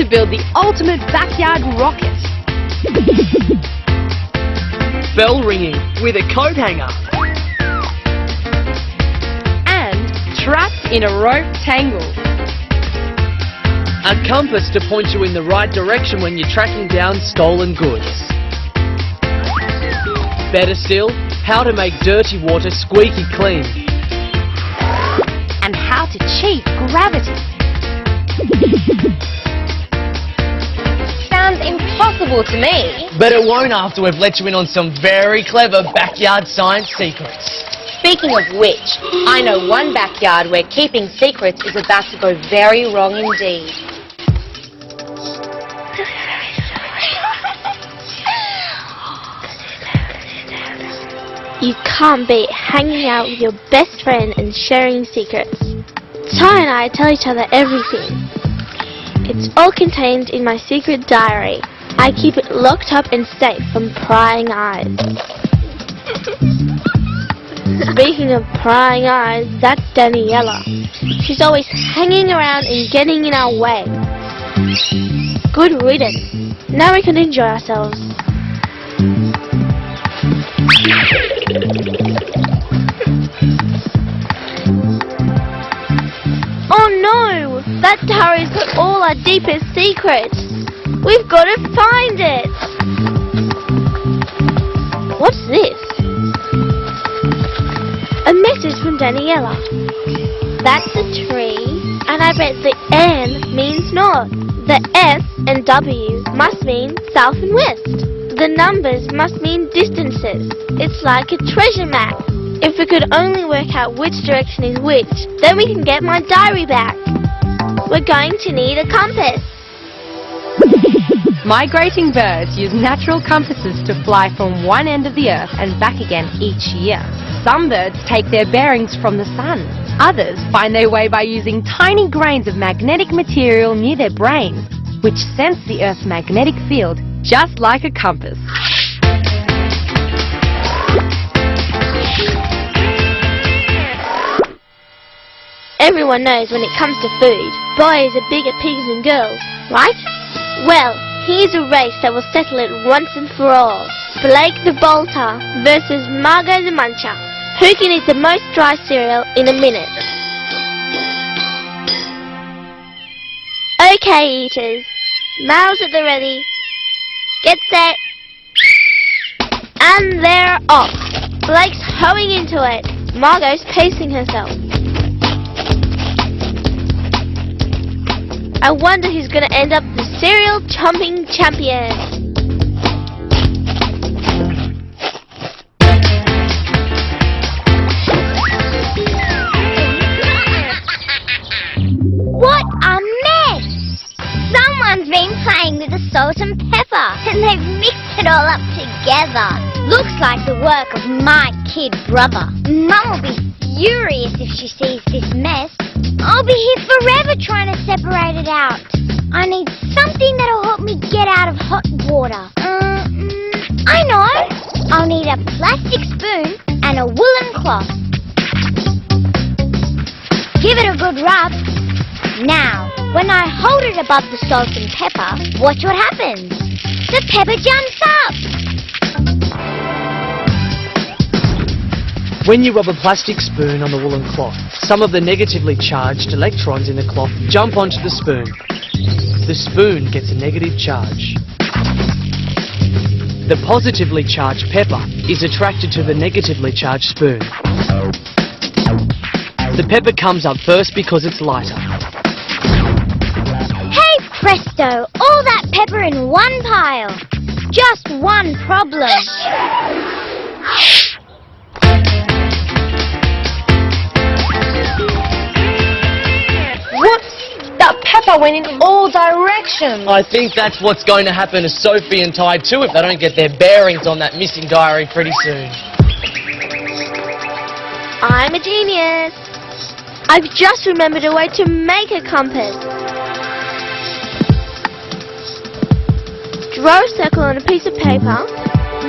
to build the ultimate backyard rocket. Bell ringing with a coat hanger. And trapped in a rope tangle. A compass to point you in the right direction when you're tracking down stolen goods. Better still, how to make dirty water squeaky clean. And how to cheat gravity. Sounds impossible to me. But it won't after we've let you in on some very clever backyard science secrets. Speaking of which, I know one backyard where keeping secrets is about to go very wrong indeed. You can't beat hanging out with your best friend and sharing secrets. Ty and I tell each other everything. It's all contained in my secret diary. I keep it locked up and safe from prying eyes. Speaking of prying eyes, that's Daniela. She's always hanging around and getting in our way. Good riddance. Now we can enjoy ourselves. Oh no! That diary's got all our deepest secrets. We've got to find it. What's this? A message from Daniela. That's a tree, and I bet the N means north. The S and W must mean south and west. The numbers must mean distances. It's like a treasure map. If we could only work out which direction is which, then we can get my diary back. We're going to need a compass. Migrating birds use natural compasses to fly from one end of the earth and back again each year. Some birds take their bearings from the sun. Others find their way by using tiny grains of magnetic material near their brains, which sense the Earth's magnetic field just like a compass. Everyone knows when it comes to food, boys are bigger pigs than girls, right? Well, here's a race that will settle it once and for all. Blake the Bolter versus Margot the Muncher. Who can eat the most dry cereal in a minute? Okay, eaters. Mouths at the ready. Get set. And they're off. Blake's hoeing into it. Margot's pacing herself. I wonder who's going to end up the cereal chomping champion. What a mess! Someone's been playing with the salt and pepper, and they've mixed it all up together. Looks like the work of my kid brother. Mum will be furious if she sees this mess. I'll be here forever trying to separate it out. I need something that'll help me get out of hot water. I know! I'll need a plastic spoon and a woolen cloth. Give it a good rub. Now, when I hold it above the salt and pepper, watch what happens. The pepper jumps up. When you rub a plastic spoon on the woolen cloth, some of the negatively charged electrons in the cloth jump onto the spoon. The spoon gets a negative charge. The positively charged pepper is attracted to the negatively charged spoon. The pepper comes up first because it's lighter. Hey presto, all that pepper in one pile. Just one problem. Whoops! That pepper went in all directions. I think that's what's going to happen to Sophie and Ty too if they don't get their bearings on that missing diary pretty soon. I'm a genius. I've just remembered a way to make a compass. Draw a circle on a piece of paper.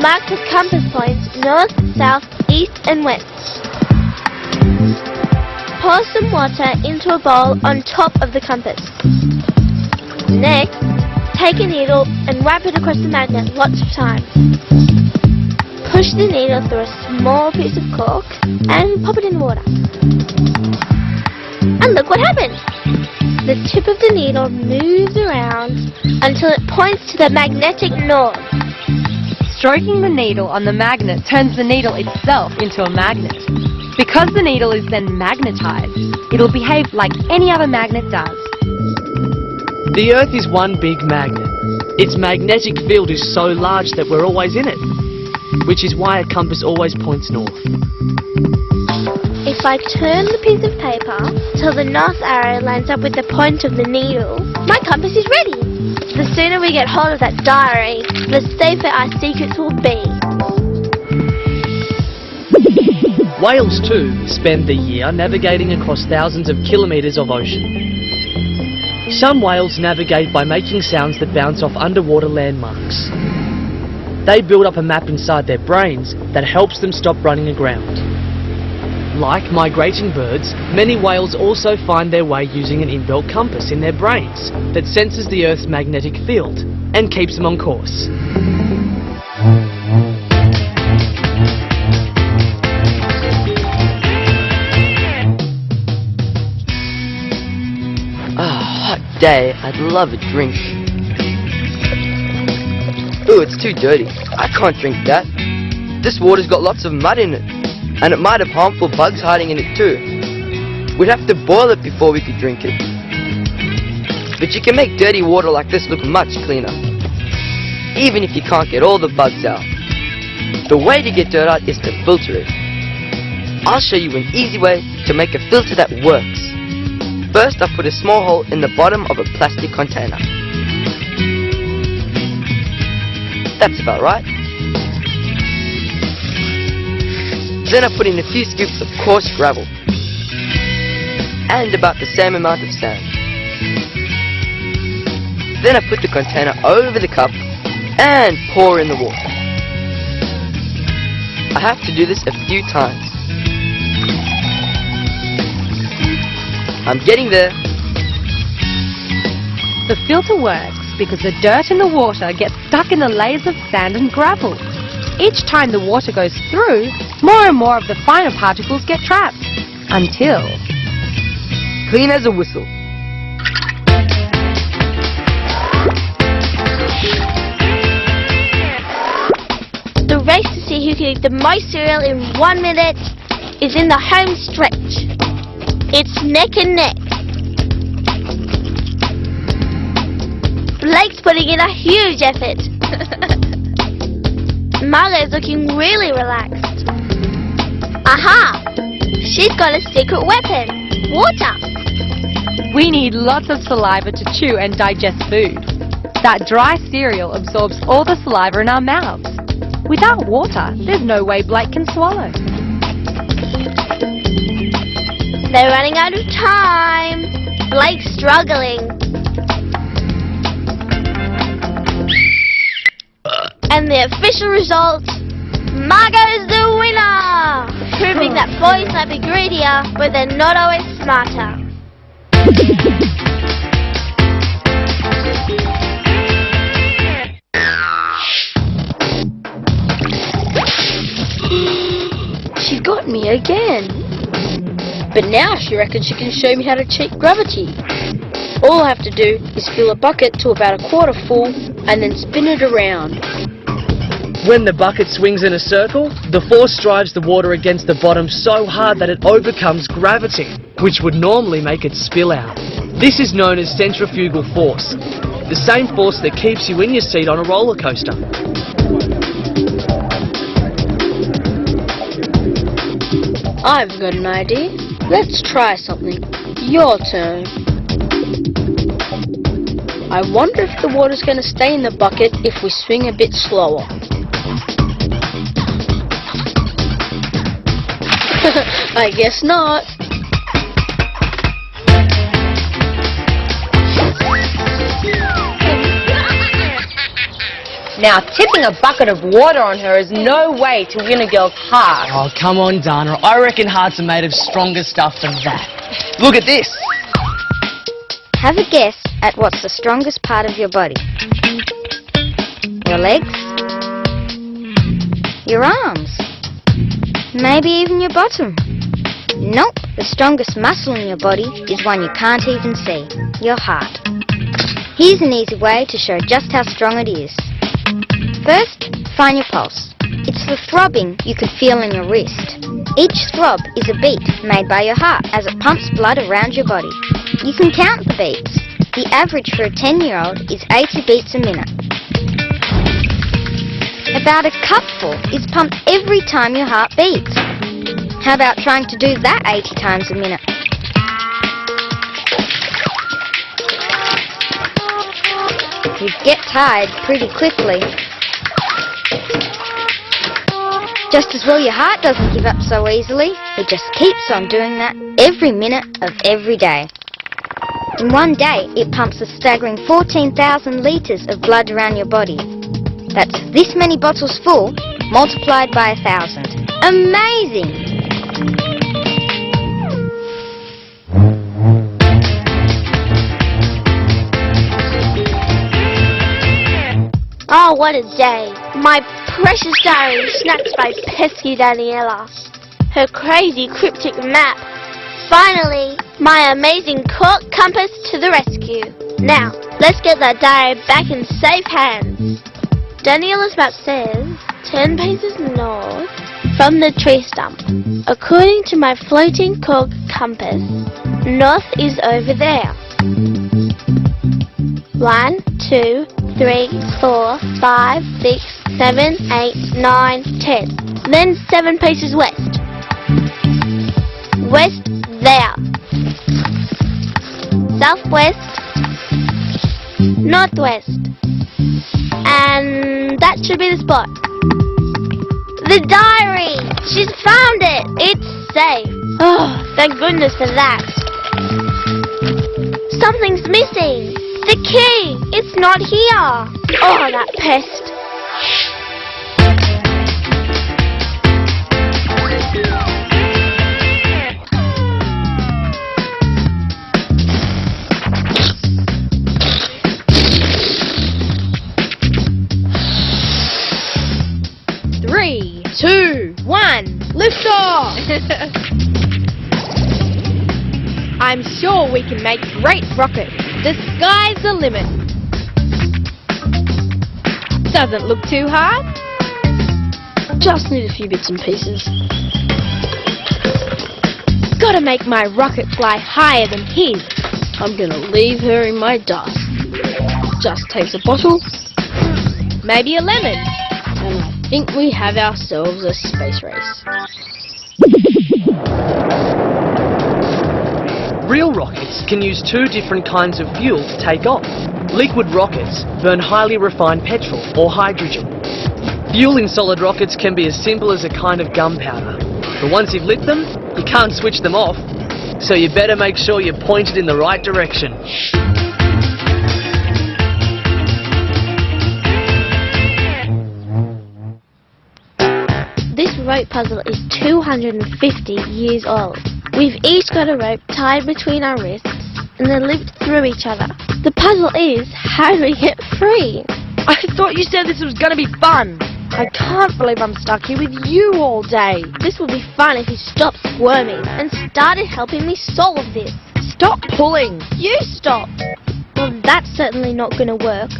Mark the compass points north, south, east and west. Pour some water into a bowl on top of the compass. Next, take a needle and wrap it across the magnet lots of times. Push the needle through a small piece of cork and pop it in the water. And look what happens! The tip of the needle moves around until it points to the magnetic north. Stroking the needle on the magnet turns the needle itself into a magnet. Because the needle is then magnetized, it'll behave like any other magnet does. The Earth is one big magnet. Its magnetic field is so large that we're always in it, which is why a compass always points north. If I turn the piece of paper till the north arrow lines up with the point of the needle, my compass is ready. The sooner we get hold of that diary, the safer our secrets will be. Whales too spend the year navigating across thousands of kilometres of ocean. Some whales navigate by making sounds that bounce off underwater landmarks. They build up a map inside their brains that helps them stop running aground. Like migrating birds, many whales also find their way using an inbuilt compass in their brains that senses the Earth's magnetic field and keeps them on course. Hot day, I'd love a drink. Ooh, it's too dirty. I can't drink that. This water's got lots of mud in it, and it might have harmful bugs hiding in it too. We'd have to boil it before we could drink it. But you can make dirty water like this look much cleaner, even if you can't get all the bugs out. The way to get dirt out is to filter it. I'll show you an easy way to make a filter that works. First, I put a small hole in the bottom of a plastic container. That's about right. Then I put in a few scoops of coarse gravel and about the same amount of sand. Then I put the container over the cup and pour in the water. I have to do this a few times. I'm getting there. The filter works because the dirt in the water gets stuck in the layers of sand and gravel. Each time the water goes through, more and more of the finer particles get trapped, until... Clean as a whistle. The race to see who can eat the most cereal in 1 minute is in the home stretch. It's neck and neck. Blake's putting in a huge effort. Margot's looking really relaxed. Aha! She's got a secret weapon. Water. We need lots of saliva to chew and digest food. That dry cereal absorbs all the saliva in our mouths. Without water, there's no way Blake can swallow. They're running out of time. Blake's struggling. And the official result, Margot's the winner! Proving that boys might be greedier, but they're not always smarter. She got me again. But now she reckons she can show me how to cheat gravity. All I have to do is fill a bucket to about a quarter full and then spin it around. When the bucket swings in a circle, the force drives the water against the bottom so hard that it overcomes gravity, which would normally make it spill out. This is known as centrifugal force, the same force that keeps you in your seat on a roller coaster. I've got an idea. Let's try something. Your turn. I wonder if the water's going to stay in the bucket if we swing a bit slower. I guess not. Now, tipping a bucket of water on her is no way to win a girl's heart. Oh, come on, Dana. I reckon hearts are made of stronger stuff than that. Look at this. Have a guess at what's the strongest part of your body. Your legs? Your arms? Maybe even your bottom? Nope, the strongest muscle in your body is one you can't even see, your heart. Here's an easy way to show just how strong it is. First, find your pulse. It's the throbbing you could feel in your wrist. Each throb is a beat made by your heart as it pumps blood around your body. You can count the beats. The average for a 10-year-old is 80 beats a minute. About a cupful is pumped every time your heart beats. How about trying to do that 80 times a minute? You'd get tired pretty quickly. Just as well your heart doesn't give up so easily. It just keeps on doing that every minute of every day. In one day, it pumps a staggering 14,000 litres of blood around your body. That's this many bottles full, multiplied by 1,000. Amazing! Oh, what a day. My precious diary snatched by pesky Daniela. Her crazy cryptic map. Finally, my amazing cork compass to the rescue. Now, let's get that diary back in safe hands. Daniela's map says 10 paces north from the tree stump. According to my floating cork compass, north is over there. 1, 2, 3, 4, 5, 6, 7, 8, 9, 10. Then 7 paces west. West there. Southwest. Northwest. And that should be the spot. The diary! She's found it! It's safe. Oh, thank goodness for that. Something's missing. The key! It's not here! Oh, that pest! Three, 2, 1, lift off! I'm sure we can make great rockets. The sky's the limit. Doesn't look too hard. Just need a few bits and pieces. Gotta make my rocket fly higher than his. I'm gonna leave her in my dust. Just takes a bottle, Maybe a lemon. and I think we have ourselves a space race. Real rockets can use 2 different kinds of fuel to take off. Liquid rockets burn highly refined petrol or hydrogen. Fuel in solid rockets can be as simple as a kind of gunpowder. But once you've lit them, you can't switch them off. So you better make sure you're pointed in the right direction. This rope puzzle is 250 years old. We've each got a rope tied between our wrists and they're linked through each other. The puzzle is, how do we get free? I thought you said this was gonna be fun. I can't believe I'm stuck here with you all day. This would be fun if you stopped squirming and started helping me solve this. Stop pulling. You stopped. Well, that's certainly not going to work.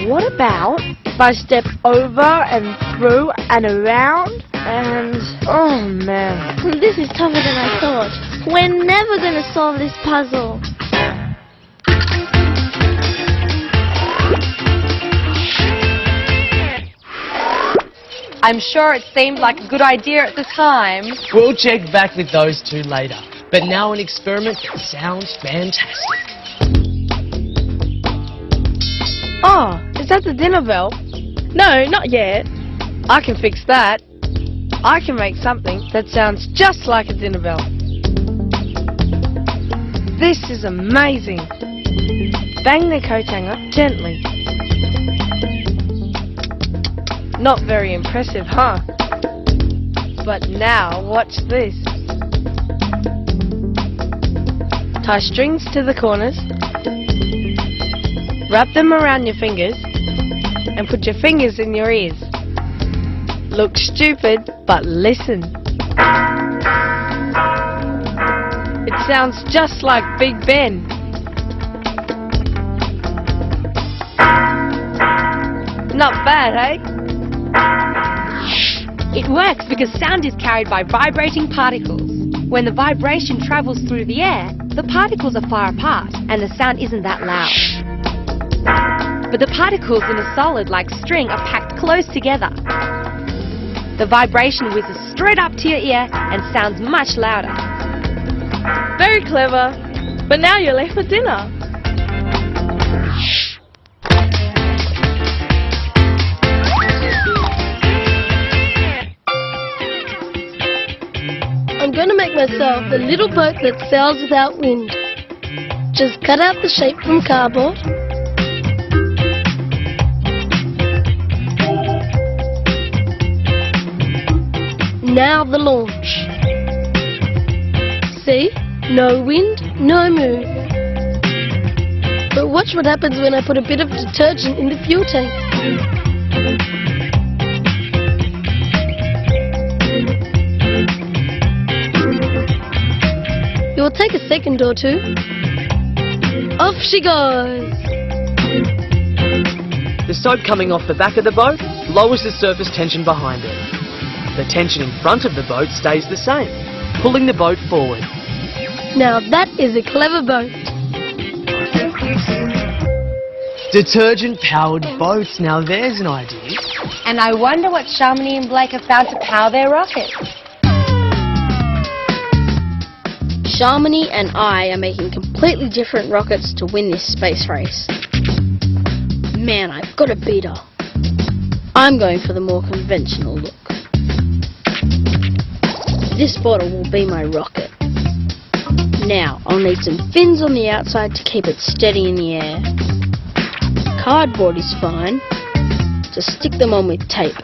What about if I step over and through and around and... oh man. This is tougher than I thought. We're never going to solve this puzzle. I'm sure it seemed like a good idea at the time. We'll check back with those 2 later. But now an experiment that sounds fantastic. Oh, is that the dinner bell? No, not yet. I can fix that. I can make something that sounds just like a dinner bell. This is amazing. Bang the coat hanger gently. Not very impressive, huh? But now, watch this. Tie strings to the corners. Wrap them around your fingers and put your fingers in your ears. Look stupid, but listen. It sounds just like Big Ben. Not bad, eh? It works because sound is carried by vibrating particles. When the vibration travels through the air, the particles are far apart and the sound isn't that loud. But the particles in a solid like string are packed close together. The vibration whizzes straight up to your ear and sounds much louder. Very clever, but now you're late for dinner. I'm going to make myself a little boat that sails without wind. Just cut out the shape from cardboard. Now the launch. See? No wind, no move. But watch what happens when I put a bit of detergent in the fuel tank. It will take a second or two. Off she goes. The soap coming off the back of the boat lowers the surface tension behind it. The tension in front of the boat stays the same, pulling the boat forward. Now that is a clever boat. Detergent-powered boats, now there's an idea. And I wonder what Shamini and Blake have found to power their rockets. Shamini and I are making completely different rockets to win this space race. Man, I've got to beat her. I'm going for the more conventional look. This bottle will be my rocket. Now, I'll need some fins on the outside to keep it steady in the air. Cardboard is fine. Just stick them on with tape.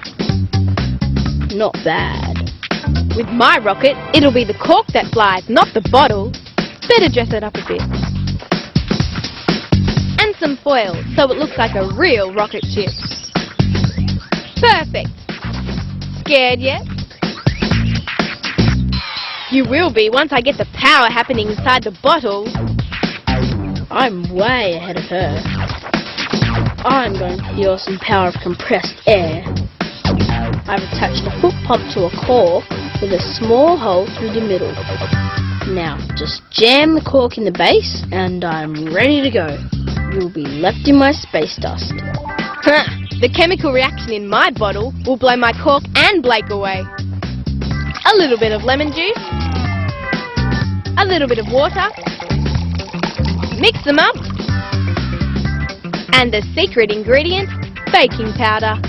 Not bad. With my rocket, it'll be the cork that flies, not the bottle. Better dress it up a bit. And some foil, so it looks like a real rocket ship. Perfect. Scared yet? You will be once I get the power happening inside the bottle. I'm way ahead of her. I'm going for the awesome power of compressed air. I've attached a foot pump to a cork with a small hole through the middle. Now, just jam the cork in the base and I'm ready to go. You'll be left in my space dust. The chemical reaction in my bottle will blow my cork and Blake away. A little bit of lemon juice, a little bit of water, mix them up, and the secret ingredient, baking powder.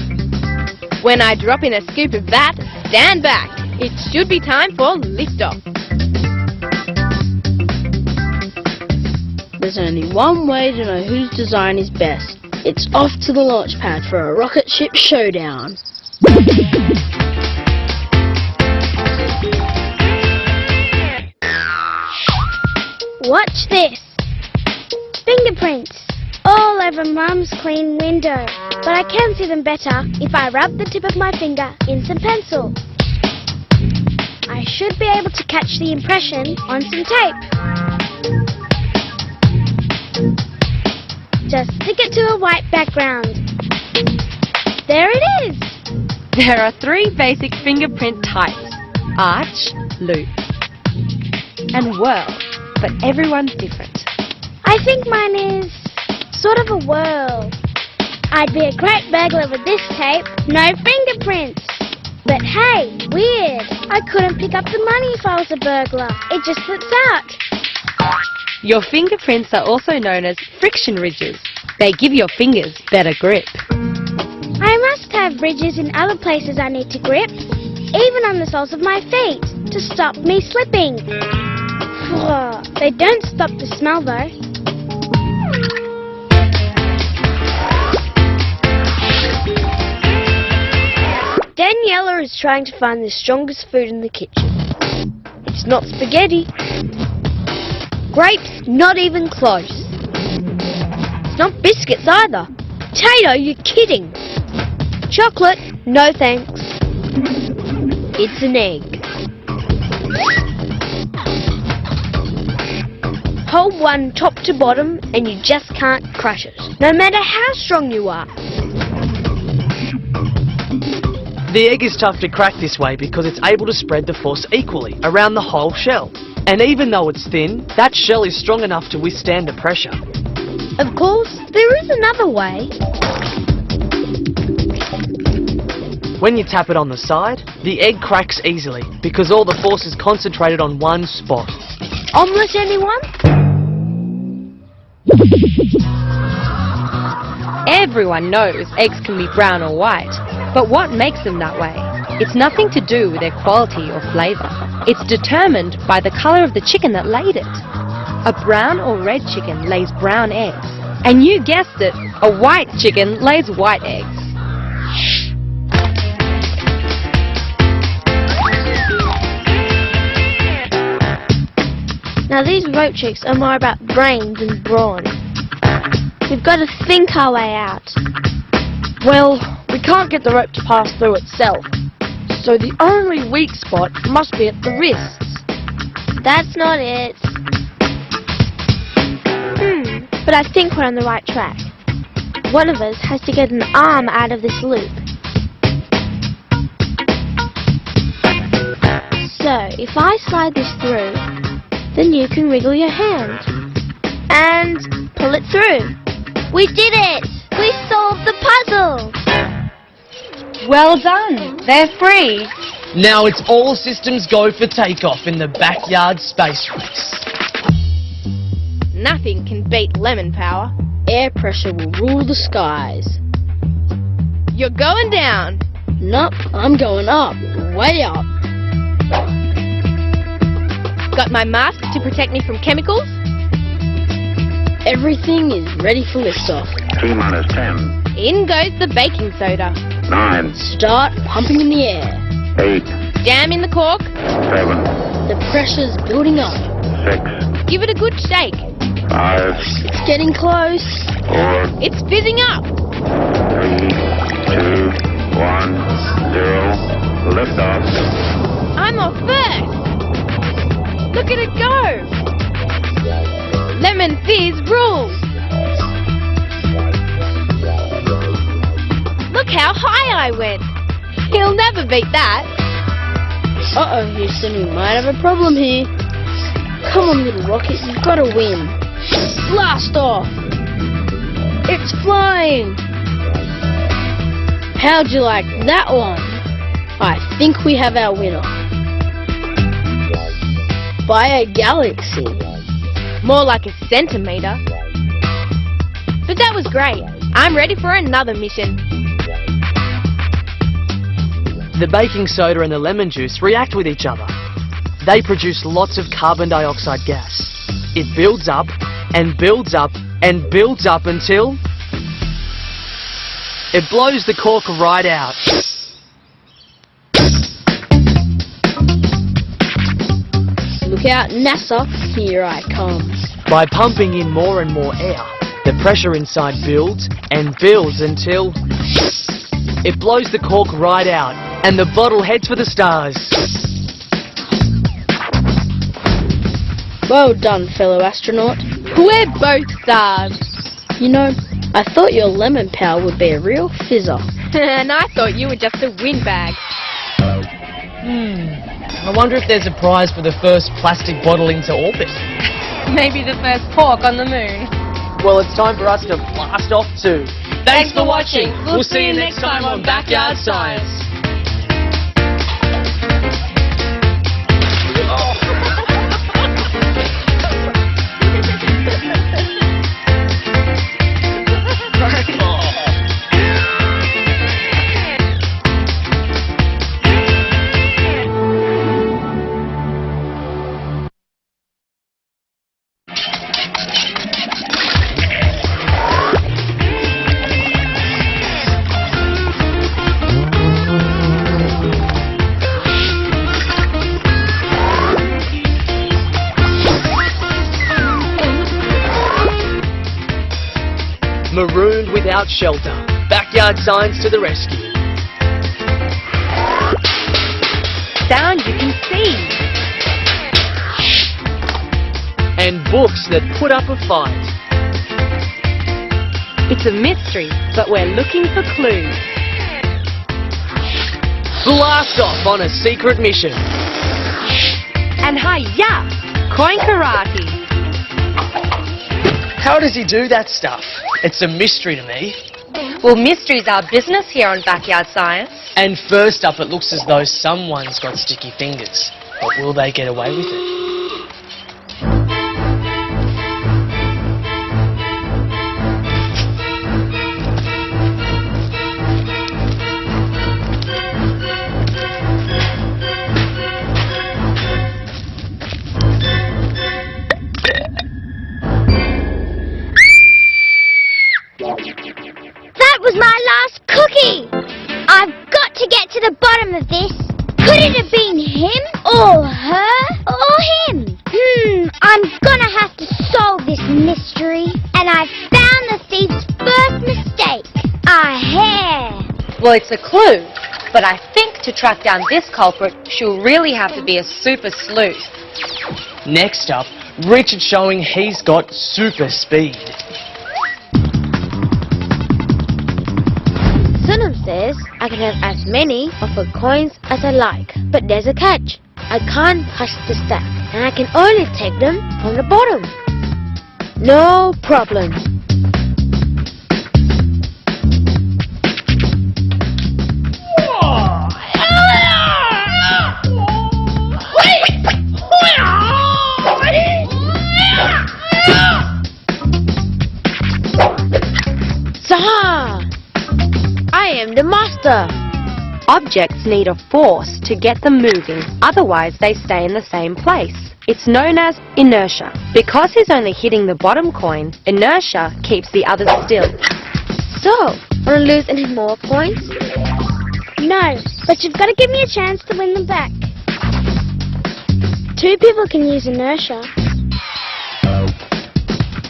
When I drop in a scoop of that, stand back. It should be time for liftoff. There's only one way to know whose design is best. It's off to the launch pad for a rocket ship showdown. Watch this. Fingerprints all over Mum's clean window. But I can see them better if I rub the tip of my finger in some pencil. I should be able to catch the impression on some tape. Just stick it to a white background. There it is. There are 3 basic fingerprint types: arch, loop, and whirl. But everyone's different. I think mine is sort of a whirl. I'd be a great burglar with this tape. No fingerprints. But hey, weird. I couldn't pick up the money if I was a burglar. It just slips out. Your fingerprints are also known as friction ridges. They give your fingers better grip. I must have ridges in other places I need to grip. Even on the soles of my feet to stop me slipping. They don't stop the smell though. Daniela is trying to find the strongest food in the kitchen. It's not spaghetti. Grapes, not even close. It's not biscuits either. Potato, you're kidding. Chocolate, no thanks. It's an egg. Hold one top to bottom and you just can't crush it, no matter how strong you are. The egg is tough to crack this way because it's able to spread the force equally around the whole shell. And even though it's thin, that shell is strong enough to withstand the pressure. Of course, there is another way. When you tap it on the side, the egg cracks easily because all the force is concentrated on one spot. Omelette, anyone? Everyone knows eggs can be brown or white, but what makes them that way? It's nothing to do with their quality or flavour. It's determined by the colour of the chicken that laid it. A brown or red chicken lays brown eggs. And you guessed it, a white chicken lays white eggs. Now these rope tricks are more about brains than brawn. We've got to think our way out. Well, we can't get the rope to pass through itself, so the only weak spot must be at the wrists. That's not it. But I think we're on the right track. One of us has to get an arm out of this loop. So, if I slide this through, then you can wiggle your hand and pull it through. We did it! We solved the puzzle! Well done, they're free. Now it's all systems go for takeoff in the backyard space race. Nothing can beat lemon power. Air pressure will rule the skies. You're going down. Nope, I'm going up, way up. Got my mask to protect me from chemicals? Everything is ready for liftoff. T-minus 10, In goes the baking soda. 9, Start pumping in the air. 8, Jam in the cork. 7, The pressure's building up. 6, Give it a good shake. 5, It's getting close. 4, It's fizzing up. 3, 2, 1, 0, liftoff. I'm off first. Look at it go. Lemon fizz rules. Look how high I went. He'll never beat that. Uh-oh, Houston, we might have a problem here. Come on, little rocket, you've got to win. Blast off! It's flying! How'd you like that one? I think we have our winner. By a galaxy. More like a centimetre. But that was great. I'm ready for another mission. The baking soda and the lemon juice react with each other. They produce lots of carbon dioxide gas. It builds up and builds up and builds up until it blows the cork right out. Look out, NASA, here I come. By pumping in more and more air, the pressure inside builds and builds until it blows the cork right out and the bottle heads for the stars. Well done, fellow astronaut. We're both stars. You know, I thought your lemon power would be a real fizzer. And I thought you were just a windbag. I wonder if there's a prize for the first plastic bottle into orbit. Maybe the first pork on the moon. Well, it's time for us to blast off too. Thanks for watching. We'll see you next time on Backyard Science. without shelter. Backyard science to the rescue. Sound you can see. And books that put up a fight. It's a mystery, but we're looking for clues. Blast off on a secret mission. And hi-ya! Coin karate. How does he do that stuff? It's a mystery to me. Well, mystery's our business here on Backyard Science. And first up, it looks as though someone's got sticky fingers. But will they get away with it? That was my last cookie! I've got to get to the bottom of this. Could it have been him? Or her? Or him? I'm gonna have to solve this mystery. And I've found the thief's first mistake. A hair. Well, it's a clue, but I think to track down this culprit, she'll really have to be a super sleuth. Next up, Richard showing he's got super speed. Sunham says I can have as many of her coins as I like, but there's a catch. I can't touch the stack, and I can only take them from the bottom. No problem. Zaha! I am the master. Objects need a force to get them moving, otherwise they stay in the same place. It's known as inertia. Because he's only hitting the bottom coin, inertia keeps the others still. So, wanna lose any more points? No, but you've got to give me a chance to win them back. 2 people can use inertia.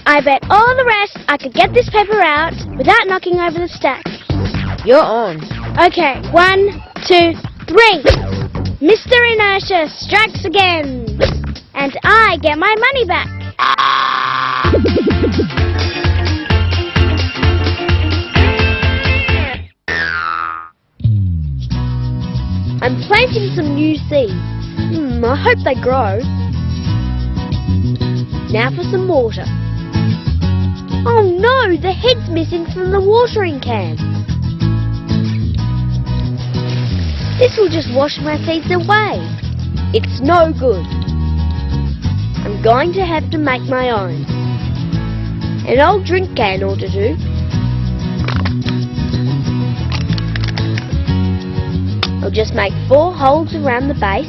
I bet all the rest I could get this paper out without knocking over the stack. You're on. Okay, 1, 2, 3. Mr. Inertia strikes again. And I get my money back. I'm planting some new seeds. I hope they grow. Now for some water. Oh no, the head's missing from the watering can. This will just wash my seeds away. It's no good. I'm going to have to make my own. An old drink can ought to do. I'll just make 4 holes around the base.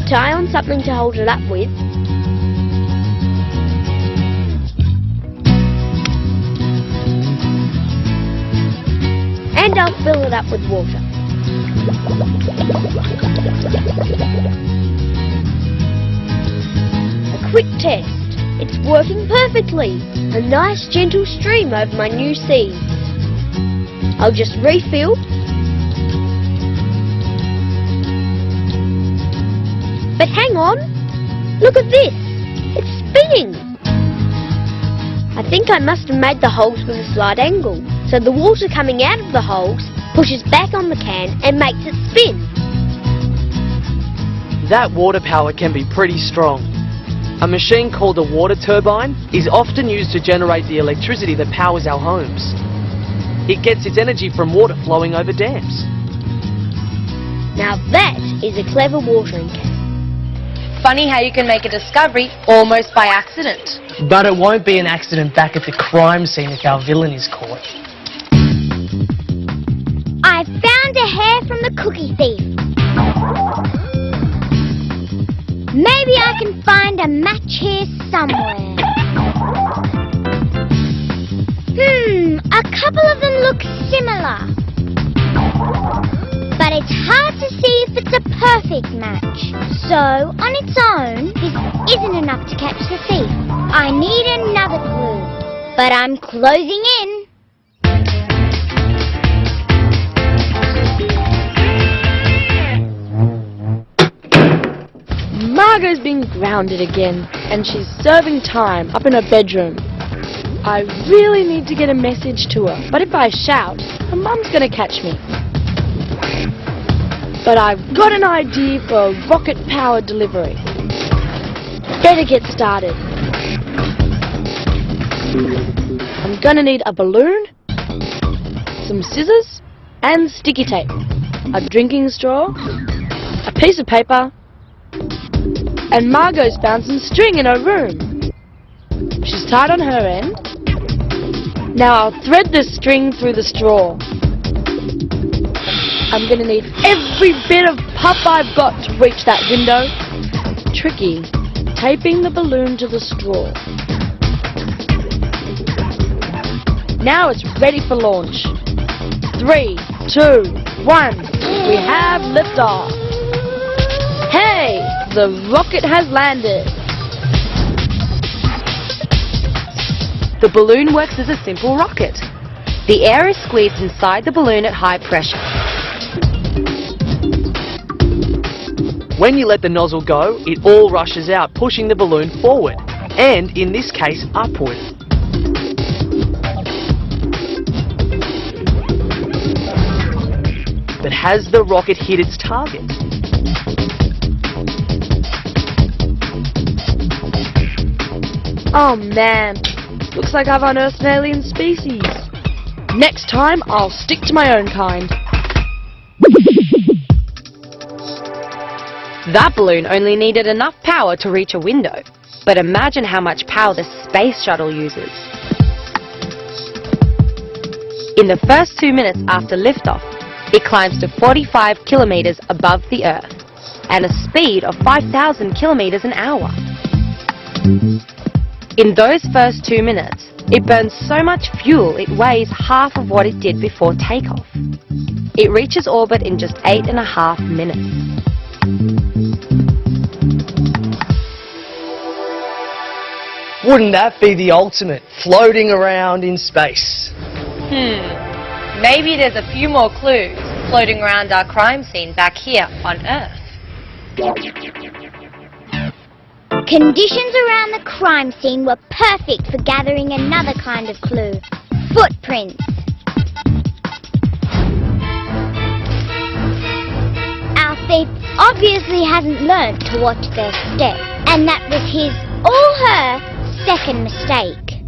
Tie on something to hold it up with. And I'll fill it up with water. A quick test. It's working perfectly. A nice gentle stream over my new seeds. I'll just refill. But hang on. Look at this. It's spinning. I think I must have made the holes with a slight angle. So the water coming out of the holes pushes back on the can and makes it spin. That water power can be pretty strong. A machine called a water turbine is often used to generate the electricity that powers our homes. It gets its energy from water flowing over dams. Now that is a clever watering can. Funny how you can make a discovery almost by accident. But it won't be an accident back at the crime scene if our villain is caught. I found a hair from the cookie thief. Maybe I can find a match here somewhere. A couple of them look similar. But it's hard to see if it's a perfect match. So, on its own, this isn't enough to catch the thief. I need another clue. But I'm closing in. Margot's been grounded again, and she's serving time up in her bedroom. I really need to get a message to her, but if I shout, her mum's gonna catch me. But I've got an idea for a rocket-powered delivery. Better get started. I'm gonna need a balloon, some scissors, and sticky tape, a drinking straw, a piece of paper, and Margot's found some string in her room. She's tied on her end. Now I'll thread the string through the straw. I'm gonna need every bit of puff I've got to reach that window. Tricky, taping the balloon to the straw. Now it's ready for launch. 3, 2, 1. We have liftoff. Hey, the rocket has landed. The balloon works as a simple rocket. The air is squeezed inside the balloon at high pressure. When you let the nozzle go, it all rushes out, pushing the balloon forward, and in this case, upward. But has the rocket hit its target? Oh man, looks like I've unearthed an alien species. Next time, I'll stick to my own kind. That balloon only needed enough power to reach a window. But imagine how much power the space shuttle uses. In the first 2 minutes after liftoff, it climbs to 45 kilometers above the Earth and a speed of 5,000 kilometers an hour. In those first 2 minutes, it burns so much fuel it weighs half of what it did before takeoff. It reaches orbit in just 8.5 minutes. Wouldn't that be the ultimate, floating around in space? Maybe there's a few more clues floating around our crime scene back here on Earth. Conditions around the crime scene were perfect for gathering another kind of clue. Footprints. Our thief obviously hasn't learned to watch their step, and that was his or her second mistake.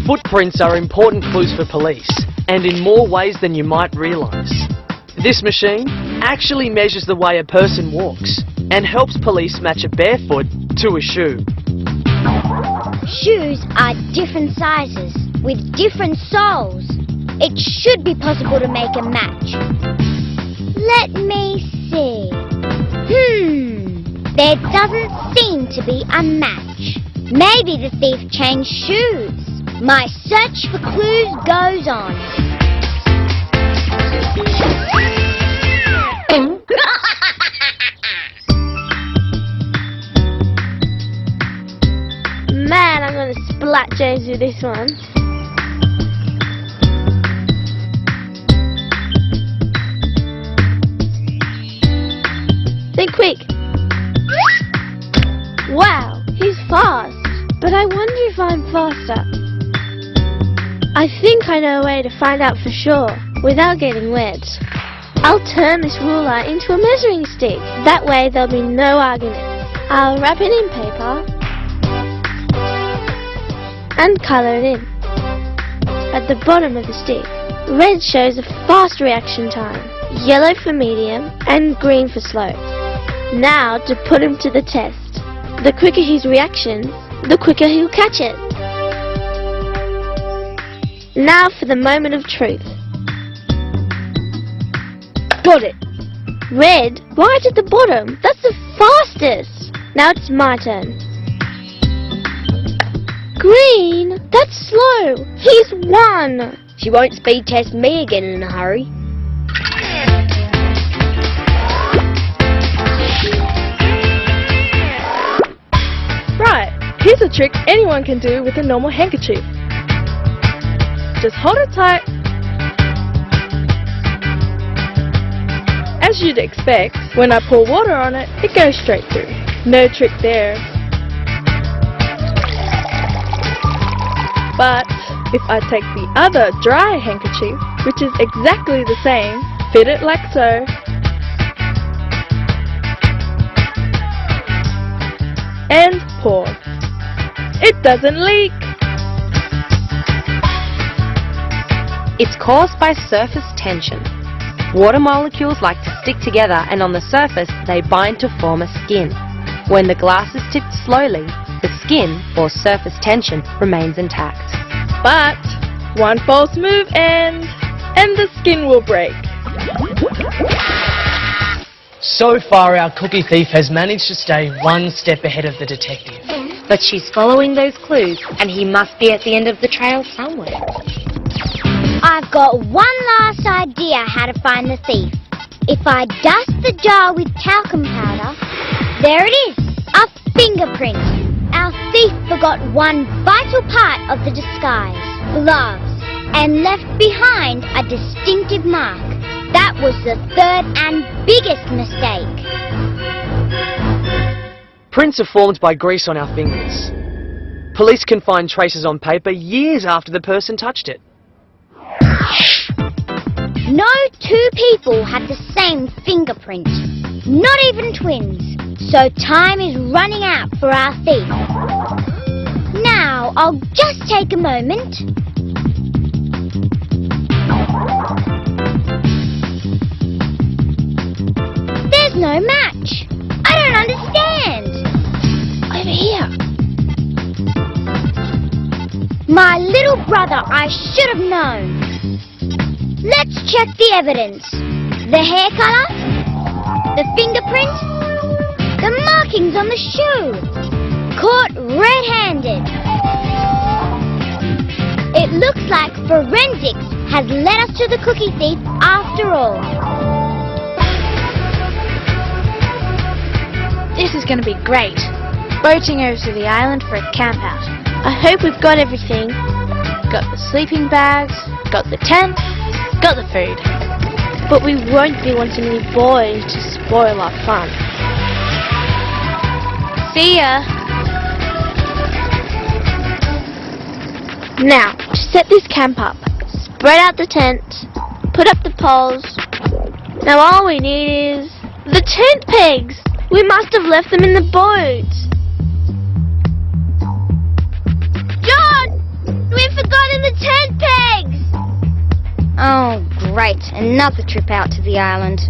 Footprints are important clues for police, and in more ways than you might realise. This machine actually measures the way a person walks and helps police match a barefoot to a shoe. Shoes are different sizes with different soles. It should be possible to make a match. Let me see. There doesn't seem to be a match. Maybe the thief changed shoes. My search for clues goes on. Man, I'm gonna splat James with this one. Think quick. Wow, he's fast. But I wonder if I'm faster. I think I know a way to find out for sure, without getting wet. I'll turn this ruler into a measuring stick. That way there'll be no argument. I'll wrap it in paper and colour it in. At the bottom of the stick, red shows a fast reaction time, yellow for medium, and green for slow. Now to put him to the test. The quicker his reaction, the quicker he'll catch it. Now for the moment of truth. Got it. Red, right at the bottom. That's the fastest. Now it's my turn. Green, that's slow. He's won. She won't speed test me again in a hurry. trick anyone can do with a normal handkerchief. Just hold it tight. As you'd expect, when I pour water on it, it goes straight through. No trick there. But if I take the other dry handkerchief, which is exactly the same, fit it like so, and pour. It doesn't leak! It's caused by surface tension. Water molecules like to stick together, and on the surface they bind to form a skin. When the glass is tipped slowly, the skin, or surface tension, remains intact. But one false move and the skin will break. So far, our cookie thief has managed to stay one step ahead of the detective. But she's following those clues, and he must be at the end of the trail somewhere. I've got one last idea how to find the thief. If I dust the jar with talcum powder, there it is, a fingerprint. Our thief forgot one vital part of the disguise, gloves, and left behind a distinctive mark. That was the third and biggest mistake. Prints are formed by grease on our fingers. Police can find traces on paper years after the person touched it. No two people had the same fingerprint, not even twins. So time is running out for our thief. Now I'll just take a moment. There's no match. I don't understand. Over here. My little brother, I should have known. Let's check the evidence. The hair color, the fingerprint, the markings on the shoe. Caught red-handed. It looks like forensics has led us to the cookie thief after all. This is going to be great. Boating over to the island for a camp out. I hope we've got everything. Got the sleeping bags, got the tent, got the food. But we won't be wanting any boys to spoil our fun. See ya! Now, to set this camp up, spread out the tent, put up the poles. Now all we need is the tent pegs. We must have left them in the boat. John! We've forgotten the tent pegs! Oh, great. Another trip out to the island.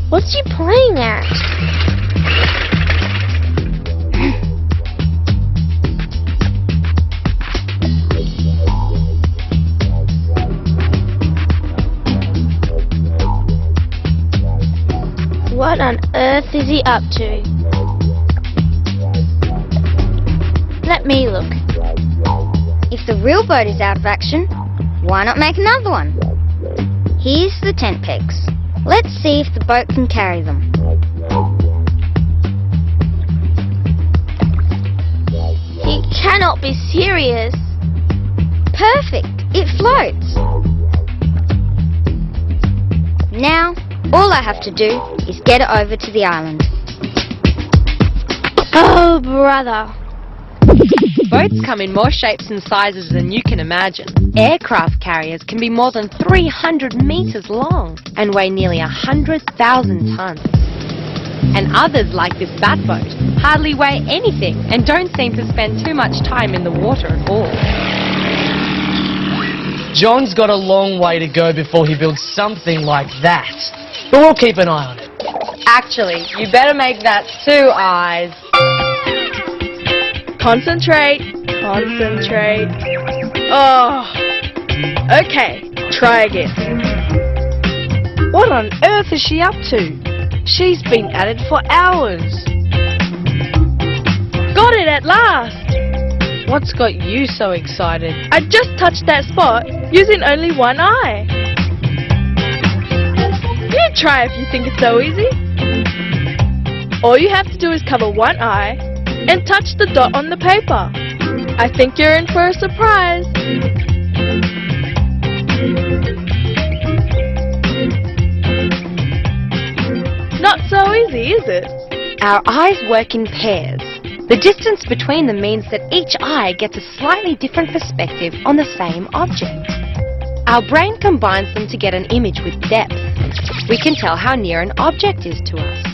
What's she playing at? What on earth is he up to? Let me look. If the real boat is out of action, why not make another one? Here's the tent pegs. Let's see if the boat can carry them. He cannot be serious. Perfect. It floats. Now, all I have to do is get it over to the island. Oh, brother. Boats come in more shapes and sizes than you can imagine. Aircraft carriers can be more than 300 meters long and weigh nearly 100,000 tons. And others, like this bat boat, hardly weigh anything and don't seem to spend too much time in the water at all. John's got a long way to go before he builds something like that. But we'll keep an eye on it. Actually, you better make that 2 eyes. Concentrate, concentrate. Oh, okay, try again. What on earth is she up to? She's been at it for hours. Got it at last. What's got you so excited? I just touched that spot using only one eye. You Don't try if you think it's so easy. All you have to do is cover one eye and touch the dot on the paper. I think you're in for a surprise. Not so easy, is it? Our eyes work in pairs. The distance between them means that each eye gets a slightly different perspective on the same object. Our brain combines them to get an image with depth. We can tell how near an object is to us.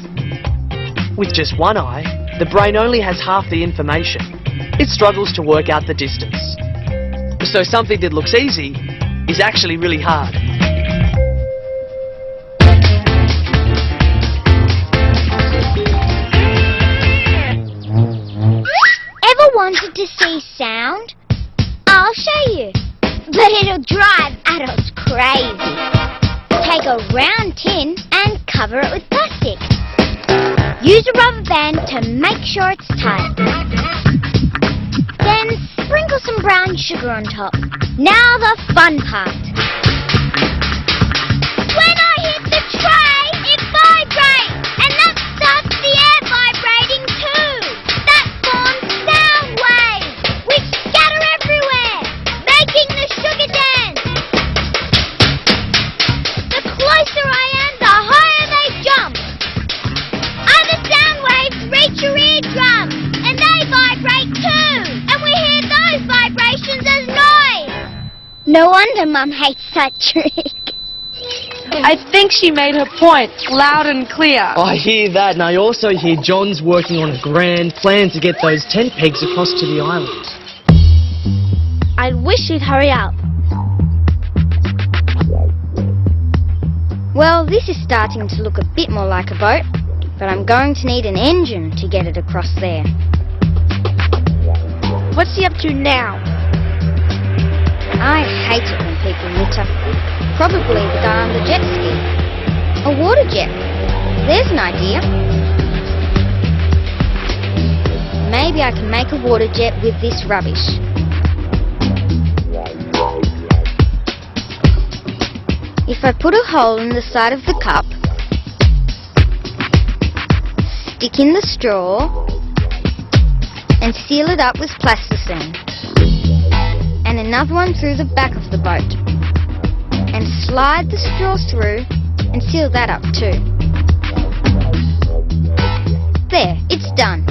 With just one eye, the brain only has half the information. It struggles to work out the distance. So something that looks easy is actually really hard. Ever wanted to see sound? I'll show you. But it'll drive adults crazy. Take a round tin and cover it with plastic. Use a rubber band to make sure it's tight. Then sprinkle some brown sugar on top. Now the fun part. When I hit the tray, it vibrates, and that starts the air vibrating too. That forms sound waves, which scatter everywhere, making the sugar dance. The closer I am, the higher they jump. Other sound waves reach your eardrum, and they vibrate too, and we hear those vibrations as noise. No wonder Mum hates that trick. I think she made her point loud and clear. I hear that, and I also hear John's working on a grand plan to get those tent pegs across to the island. I wish you'd hurry up. Well, this is starting to look a bit more like a boat, but I'm going to need an engine to get it across there. What's he up to now? I hate it when people litter. Probably the guy on the jet ski. A water jet. There's an idea. Maybe I can make a water jet with this rubbish. If I put a hole in the side of the cup, stick in the straw, and seal it up with plasticine. And another one through the back of the boat. And slide the straw through and seal that up too. There, it's done.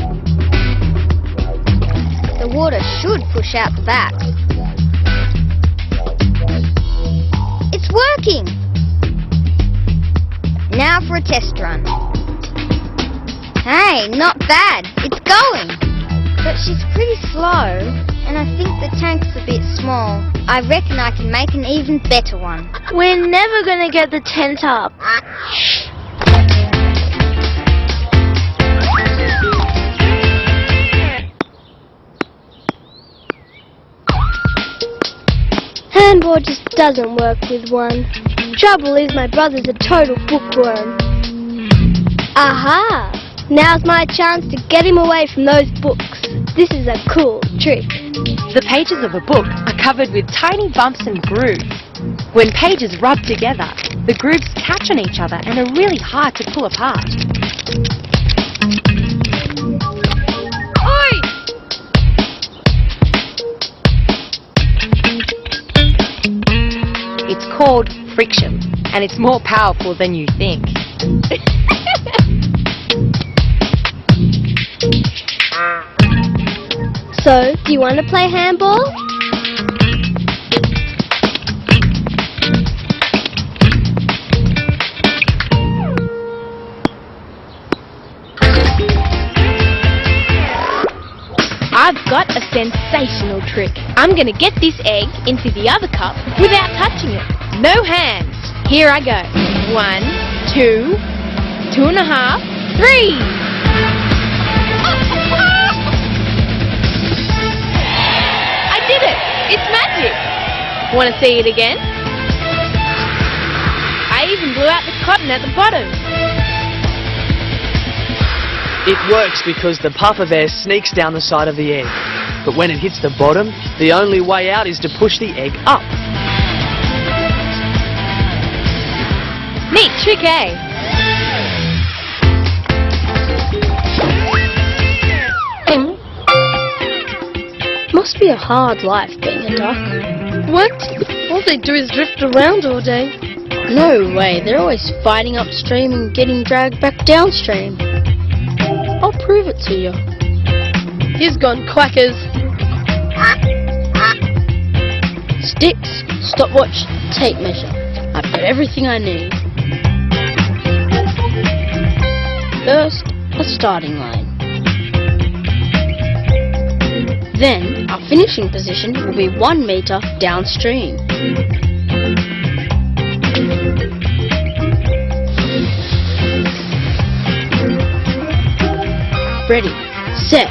The water should push out the back. It's working! Now for a test run. Hey, not bad. It's going. But she's pretty slow, and I think the tank's a bit small. I reckon I can make an even better one. We're never gonna get the tent up. Handball just doesn't work with one. Trouble is my brother's a total bookworm. Aha! Now's my chance to get him away from those books. This is a cool trick. The pages of a book are covered with tiny bumps and grooves. When pages rub together, the grooves catch on each other and are really hard to pull apart. Oi! It's called friction, and it's more powerful than you think. So, do you want to play handball? I've got a sensational trick. I'm going to get this egg into the other cup without touching it. No hands. Here I go. 1, 2, 2.5, 3. I did it! It's magic! Want to see it again? I even blew out the cotton at the bottom. It works because the puff of air sneaks down the side of the egg. But when it hits the bottom, the only way out is to push the egg up. Neat trick, eh? Must be a hard life being a duck. What? All they do is drift around all day. No way, they're always fighting upstream and getting dragged back downstream. I'll prove it to you. He's gone quackers. Sticks, stopwatch, tape measure. I've got everything I need. First, a starting line. Then, our finishing position will be 1 meter downstream. Ready, set,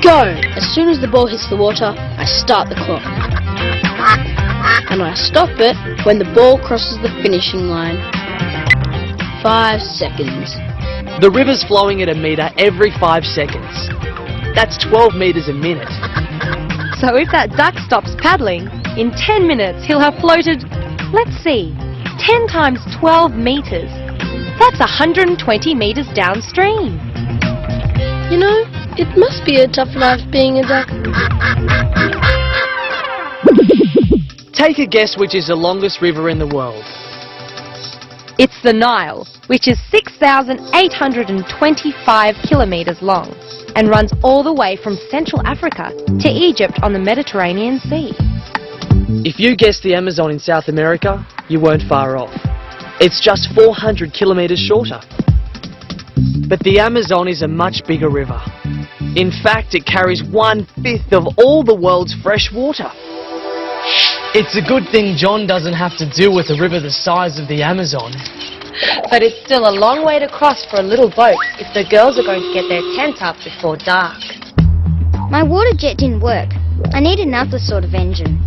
go! As soon as the ball hits the water, I start the clock. And I stop it when the ball crosses the finishing line. 5 seconds. The river's flowing at a metre every 5 seconds. That's 12 metres a minute. So if that duck stops paddling, in 10 minutes he'll have floated, let's see, 10 times 12 metres. That's 120 metres downstream. You know, it must be a tough life being a duck. Take a guess which is the longest river in the world. It's the Nile, which is 6,825 kilometres long and runs all the way from Central Africa to Egypt on the Mediterranean Sea. If you guessed the Amazon in South America, you weren't far off. It's just 400 kilometres shorter. But the Amazon is a much bigger river. In fact, it carries 1/5 of all the world's fresh water. It's a good thing John doesn't have to deal with a river the size of the Amazon. But it's still a long way to cross for a little boat if the girls are going to get their tent up before dark. My water jet didn't work. I need another sort of engine.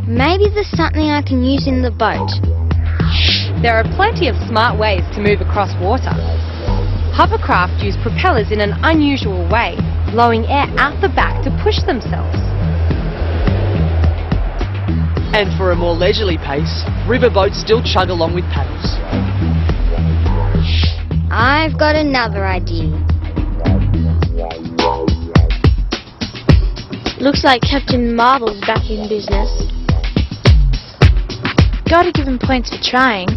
Maybe there's something I can use in the boat. There are plenty of smart ways to move across water. Hovercraft use propellers in an unusual way, blowing air out the back to push themselves. And for a more leisurely pace, riverboats still chug along with paddles. I've got another idea. Looks like Captain Marble's back in business. Gotta give him points for trying.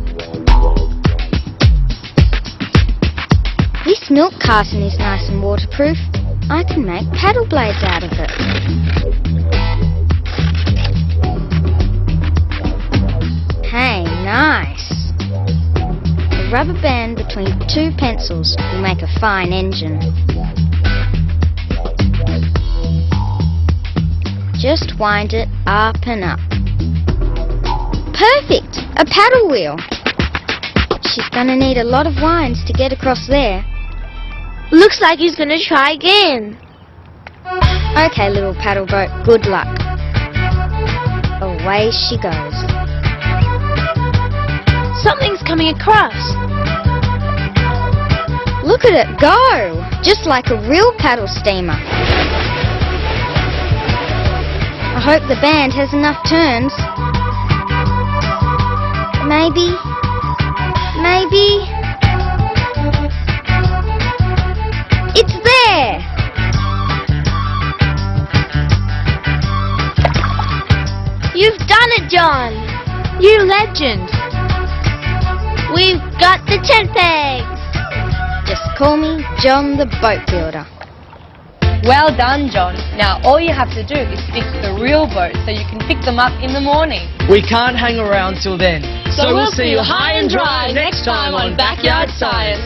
This milk carton is nice and waterproof. I can make paddle blades out of it. Hey, nice. A rubber band between 2 pencils will make a fine engine. Just wind it up and up. Perfect! A paddle wheel. She's gonna need a lot of winds to get across there. Looks like he's gonna try again. Okay, little paddle boat, good luck. Away she goes. Something's coming across. Look at it go! Just like a real paddle steamer. I hope the band has enough turns. Maybe. It's there! You've done it, John. You legend. We've got the tent pegs. Just call me John the Boat Builder. Well done, John. Now all you have to do is fix the real boat so you can pick them up in the morning. We can't hang around till then. So we'll see you high and dry next time on Backyard Science.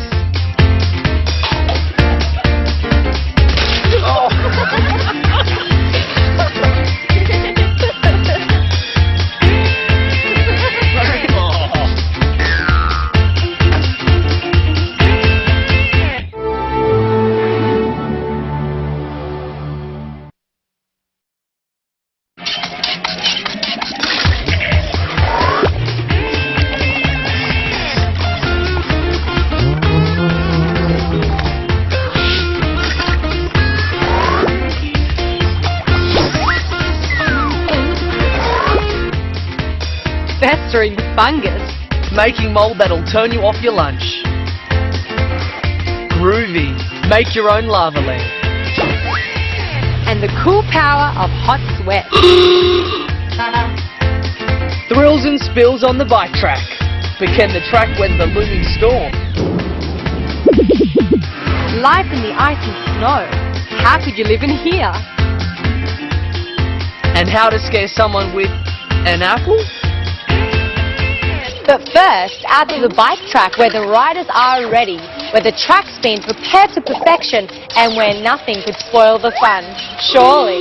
Festering fungus. making mold that'll turn you off your lunch. Groovy, make your own lava land. And the cool power of hot sweat. Thrills and spills on the bike track, but can the track weather the looming storm? Life in the ice and snow. How could you live in here? And how to scare someone with an apple? But first, out to the bike track where the riders are ready, where the track's been prepared to perfection and where nothing could spoil the fun. Surely.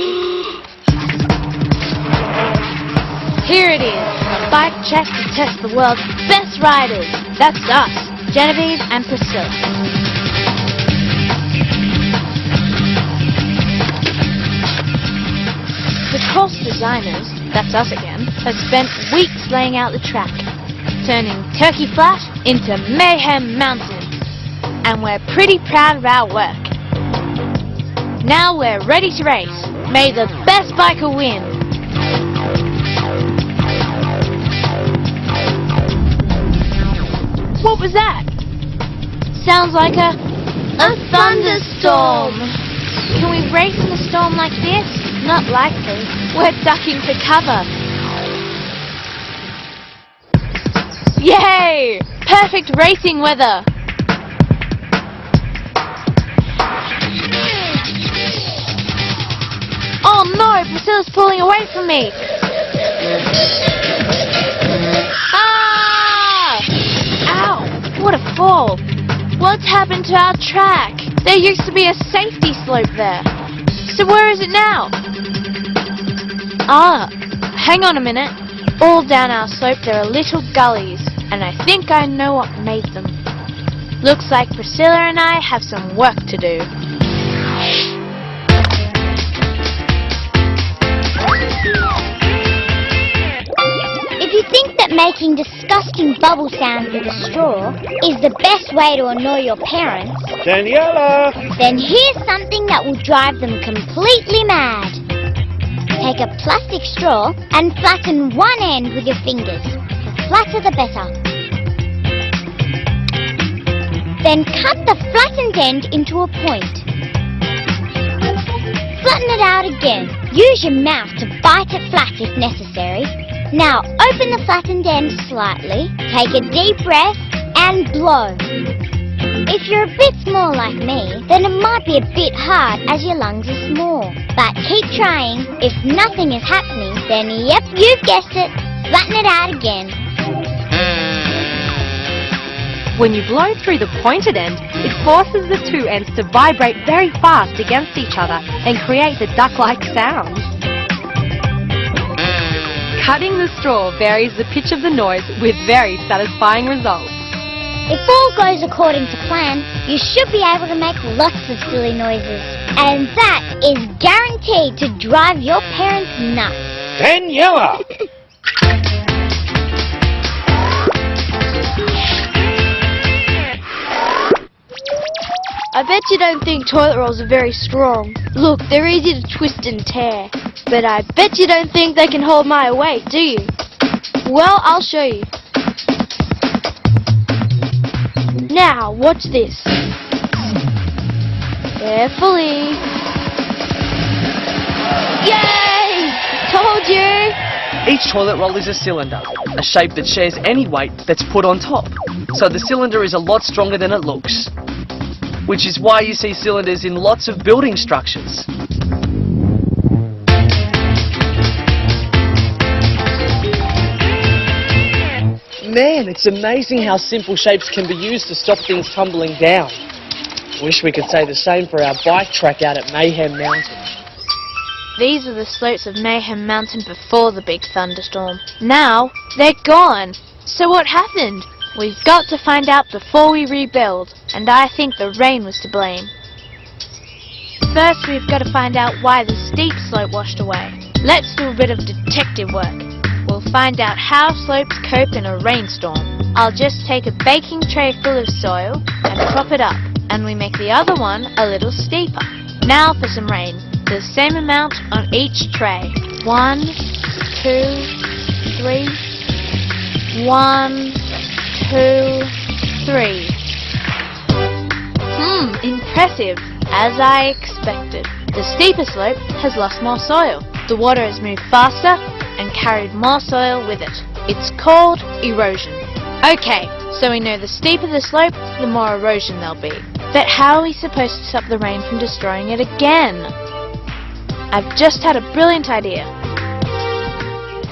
Here it is, a bike track to test the world's best riders. That's us, Genevieve and Priscilla. The course designers, that's us again, have spent weeks laying out the track, turning Turkey Flat into Mayhem Mountain. And we're pretty proud of our work. Now we're ready to race. May the best biker win. What was that? Sounds like a thunderstorm. Can we race in a storm like this? Not likely. We're ducking for cover. Yay! Perfect racing weather. Oh no, Priscilla's pulling away from me. Ah! Ow! What a fall. What's happened to our track? There used to be a safety slope there. So where is it now? Ah, hang on a minute. All down our slope there are little gullies, and I think I know what made them. Looks like Priscilla and I have some work to do. If you think that making disgusting bubble sounds with a straw is the best way to annoy your parents, Daniela! then here's something that will drive them completely mad. Take a plastic straw and flatten one end with your fingers. The flatter the better. Then cut the flattened end into a point. Flatten it out again. Use your mouth to bite it flat if necessary. Now open the flattened end slightly, take a deep breath and blow. If you're a bit small like me, then it might be a bit hard as your lungs are small. But keep trying. If nothing is happening, then yep, you've guessed it. Flatten it out again. When you blow through the pointed end, it forces the two ends to vibrate very fast against each other and create the duck-like sounds. Cutting the straw varies the pitch of the noise with very satisfying results. If all goes according to plan, you should be able to make lots of silly noises. And that is guaranteed to drive your parents nuts. Daniela! I bet you don't think toilet rolls are very strong. Look, they're easy to twist and tear. But I bet you don't think they can hold my weight, do you? Well, I'll show you. Now, watch this. Carefully. Yay! Told you! Each toilet roll is a cylinder, a shape that shares any weight that's put on top. So the cylinder is a lot stronger than it looks. Which is why you see cylinders in lots of building structures. Man, it's amazing how simple shapes can be used to stop things tumbling down. Wish we could say the same for our bike track out at Mayhem Mountain. These are the slopes of Mayhem Mountain before the big thunderstorm. Now, they're gone. So what happened? We've got to find out before we rebuild, and I think the rain was to blame. First, we've got to find out why the steep slope washed away. Let's do a bit of detective work. We'll find out how slopes cope in a rainstorm. I'll just take a baking tray full of soil and prop it up, and we make the other one a little steeper. Now for some rain. The same amount on each tray. 1, 2, 3, 1, 2, 3. Impressive. As I expected. The steeper slope has lost more soil. The water has moved faster and carried more soil with it. It's called erosion. Okay, so we know the steeper the slope, the more erosion there'll be. But how are we supposed to stop the rain from destroying it again? I've just had a brilliant idea.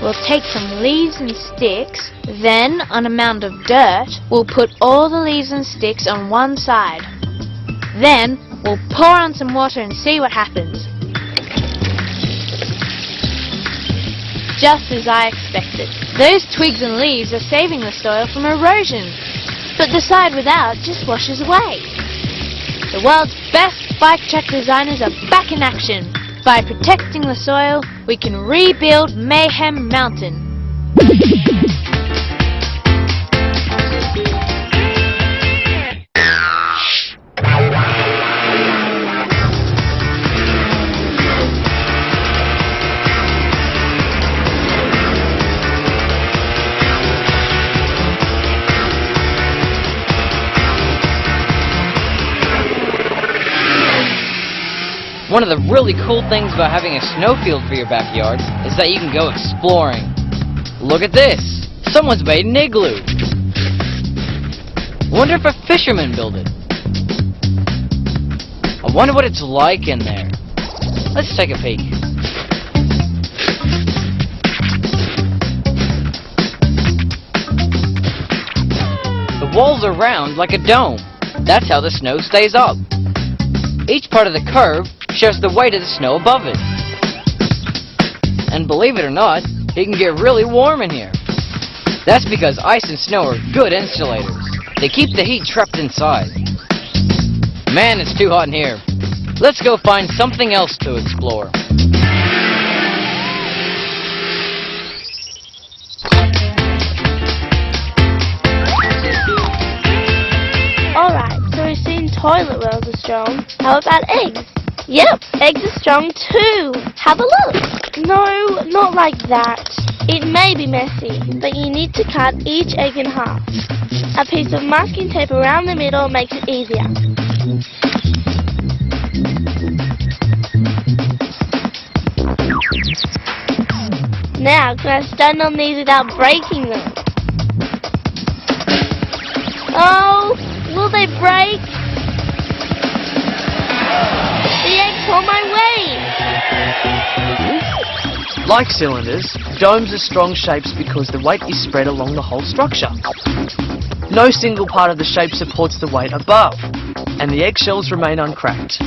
We'll take some leaves and sticks, then on a mound of dirt, we'll put all the leaves and sticks on one side. Then we'll pour on some water and see what happens. Just as I expected. Those twigs and leaves are saving the soil from erosion. But the side without just washes away. The world's best bike track designers are back in action. By protecting the soil, we can rebuild Mayhem Mountain. One of the really cool things about having a snowfield for your backyard is that you can go exploring. Look at this! Someone's made an igloo! Wonder if a fisherman built it. I wonder what it's like in there. Let's take a peek. The walls are round like a dome. That's how the snow stays up. Each part of the curve shows the weight of the snow above it. And believe it or not, it can get really warm in here. That's because ice and snow are good insulators. They keep the heat trapped inside. Man, it's too hot in here. Let's go find something else to explore. Alright, so we've seen toilet wells are strong. How about eggs? Yep, eggs are strong too. Have a look. No, not like that. It may be messy, but you need to cut each egg in half. A piece of masking tape around the middle makes it easier. Now, can I stand on these without breaking them? Oh, will they break? The eggs pull my weight! Like cylinders, domes are strong shapes because the weight is spread along the whole structure. No single part of the shape supports the weight above, and the eggshells remain uncracked.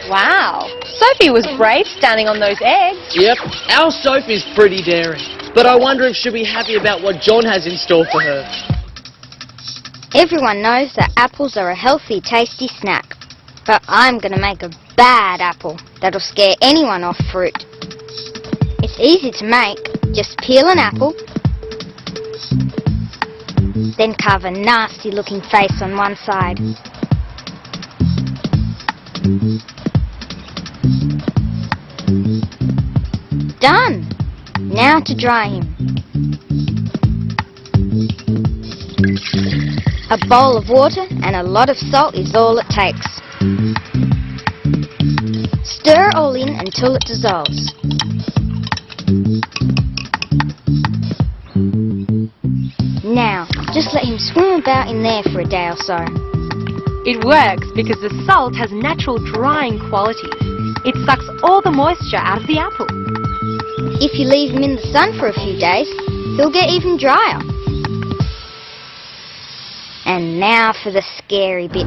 Wow, Sophie was brave standing on those eggs. Yep, our Sophie's pretty daring. But I wonder if she'll be happy about what John has in store for her. Everyone knows that apples are a healthy, tasty snack. But I'm going to make a bad apple that'll scare anyone off fruit. It's easy to make. Just peel an apple, then carve a nasty-looking face on one side. Done! Now to dry him. A bowl of water and a lot of salt is all it takes. Stir all in until it dissolves. Now, just let him swim about in there for a day or so. It works because the salt has natural drying qualities. It sucks all the moisture out of the apple. If you leave him in the sun for a few days, he'll get even drier. And now for the scary bit.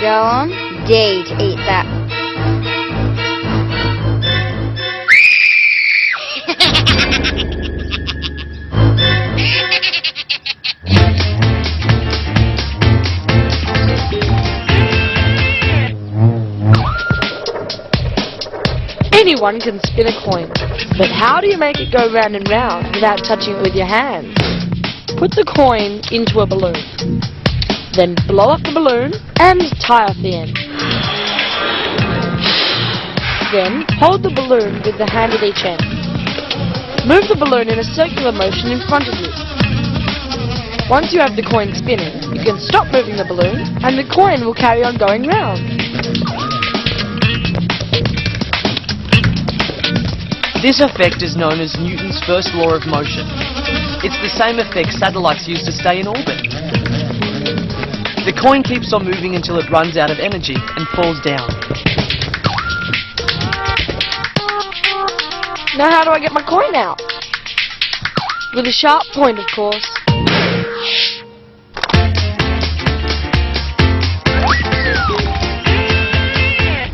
Go on, dare you to eat that. Anyone can spin a coin, but how do you make it go round and round without touching it with your hands? Put the coin into a balloon, then blow up the balloon and tie off the end. Then, hold the balloon with the hand at each end. Move the balloon in a circular motion in front of you. Once you have the coin spinning, you can stop moving the balloon and the coin will carry on going round. This effect is known as Newton's first law of motion. It's the same effect satellites use to stay in orbit. The coin keeps on moving until it runs out of energy and falls down. Now how do I get my coin out? With a sharp point, of course.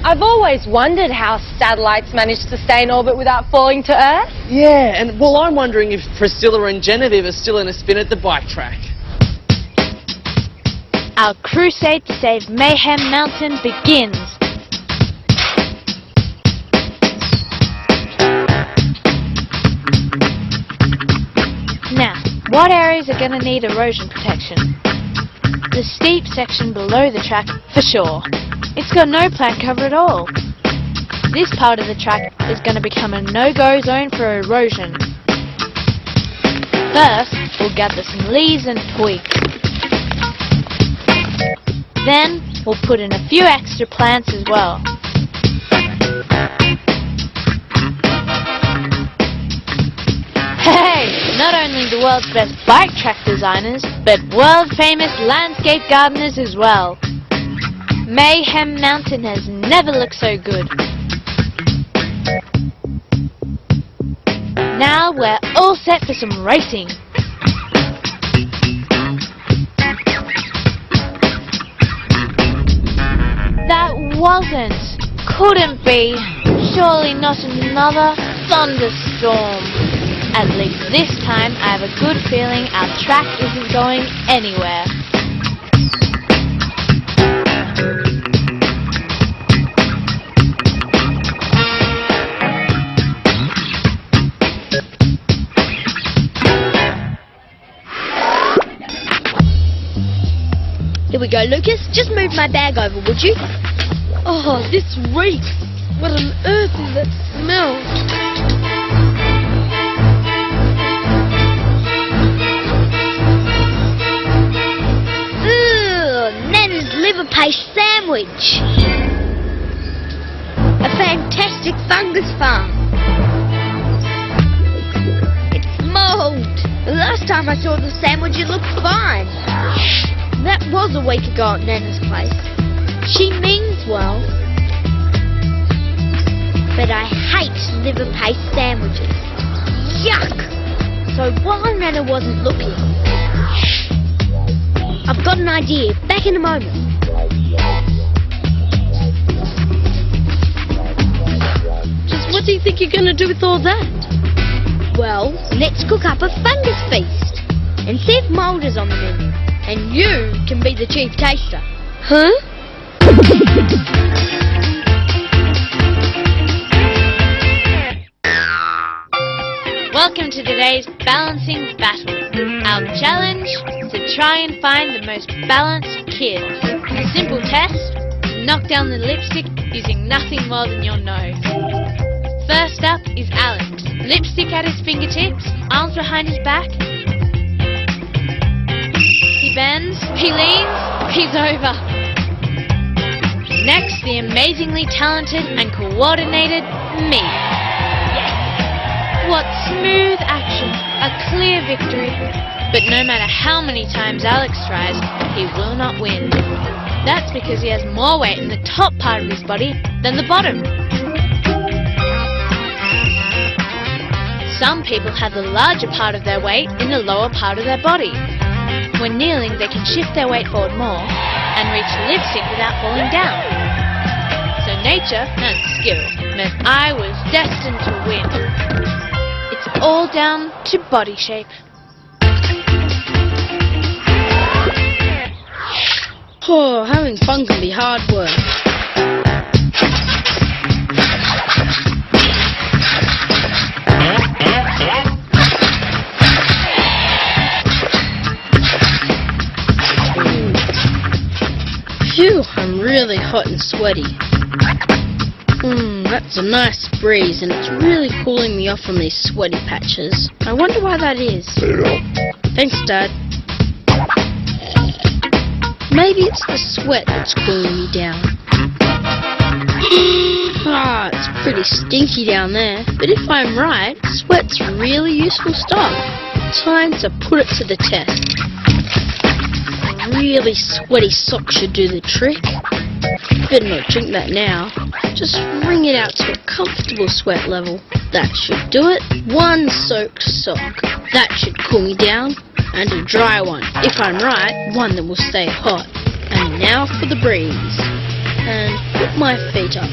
I've always wondered how satellites manage to stay in orbit without falling to Earth. Yeah, and well, I'm wondering if Priscilla and Genevieve are still in a spin at the bike track. Our crusade to save Mayhem Mountain begins. Now, what areas are going to need erosion protection? The steep section below the track, for sure. It's got no plant cover at all. This part of the track is going to become a no-go zone for erosion. First, we'll gather some leaves and twigs. Then, we'll put in a few extra plants as well. Hey! Not only the world's best bike track designers, but world-famous landscape gardeners as well. Mayhem Mountain has never looked so good. Now we're all set for some racing. That couldn't be. Surely not another thunderstorm. At least this time I have a good feeling our track isn't going anywhere. Here we go, Lucas. Just move my bag over, would you? Oh, this reeks. What on earth is that smell? Ugh, Nana's liver paste sandwich. A fantastic fungus farm. It's mold. The last time I saw the sandwich, it looked fine. That was a week ago at Nana's place. She means well. But I hate liver paste sandwiches. Yuck! So while Nana wasn't looking, I've got an idea. Back in a moment. Just what do you think you're going to do with all that? Well, let's cook up a fungus feast and see if mould is on the menu. And you can be the chief taster. Huh? Welcome to today's balancing battle. Our challenge is to try and find the most balanced kids. Simple test, knock down the lipstick using nothing more than your nose. First up is Alex. Lipstick at his fingertips, arms behind his back. He bends, he leans, he's over. Next, the amazingly talented and coordinated me. What smooth action, a clear victory. But no matter how many times Alex tries, he will not win. That's because he has more weight in the top part of his body than the bottom. Some people have the larger part of their weight in the lower part of their body. When kneeling, they can shift their weight forward more and reach the lipstick without falling down. So nature and skill meant I was destined to win. It's all down to body shape. Oh, having fun can be hard work. Phew, I'm really hot and sweaty. That's a nice breeze and it's really cooling me off from these sweaty patches. I wonder why that is. Thanks, Dad. Maybe it's the sweat that's cooling me down. It's pretty stinky down there. But if I'm right, sweat's really useful stuff. Time to put it to the test. A really sweaty sock should do the trick. Better not drink that now. Just wring it out to a comfortable sweat level. That should do it. One soaked sock. That should cool me down. And a dry one. If I'm right, one that will stay hot. And now for the breeze. And put my feet up.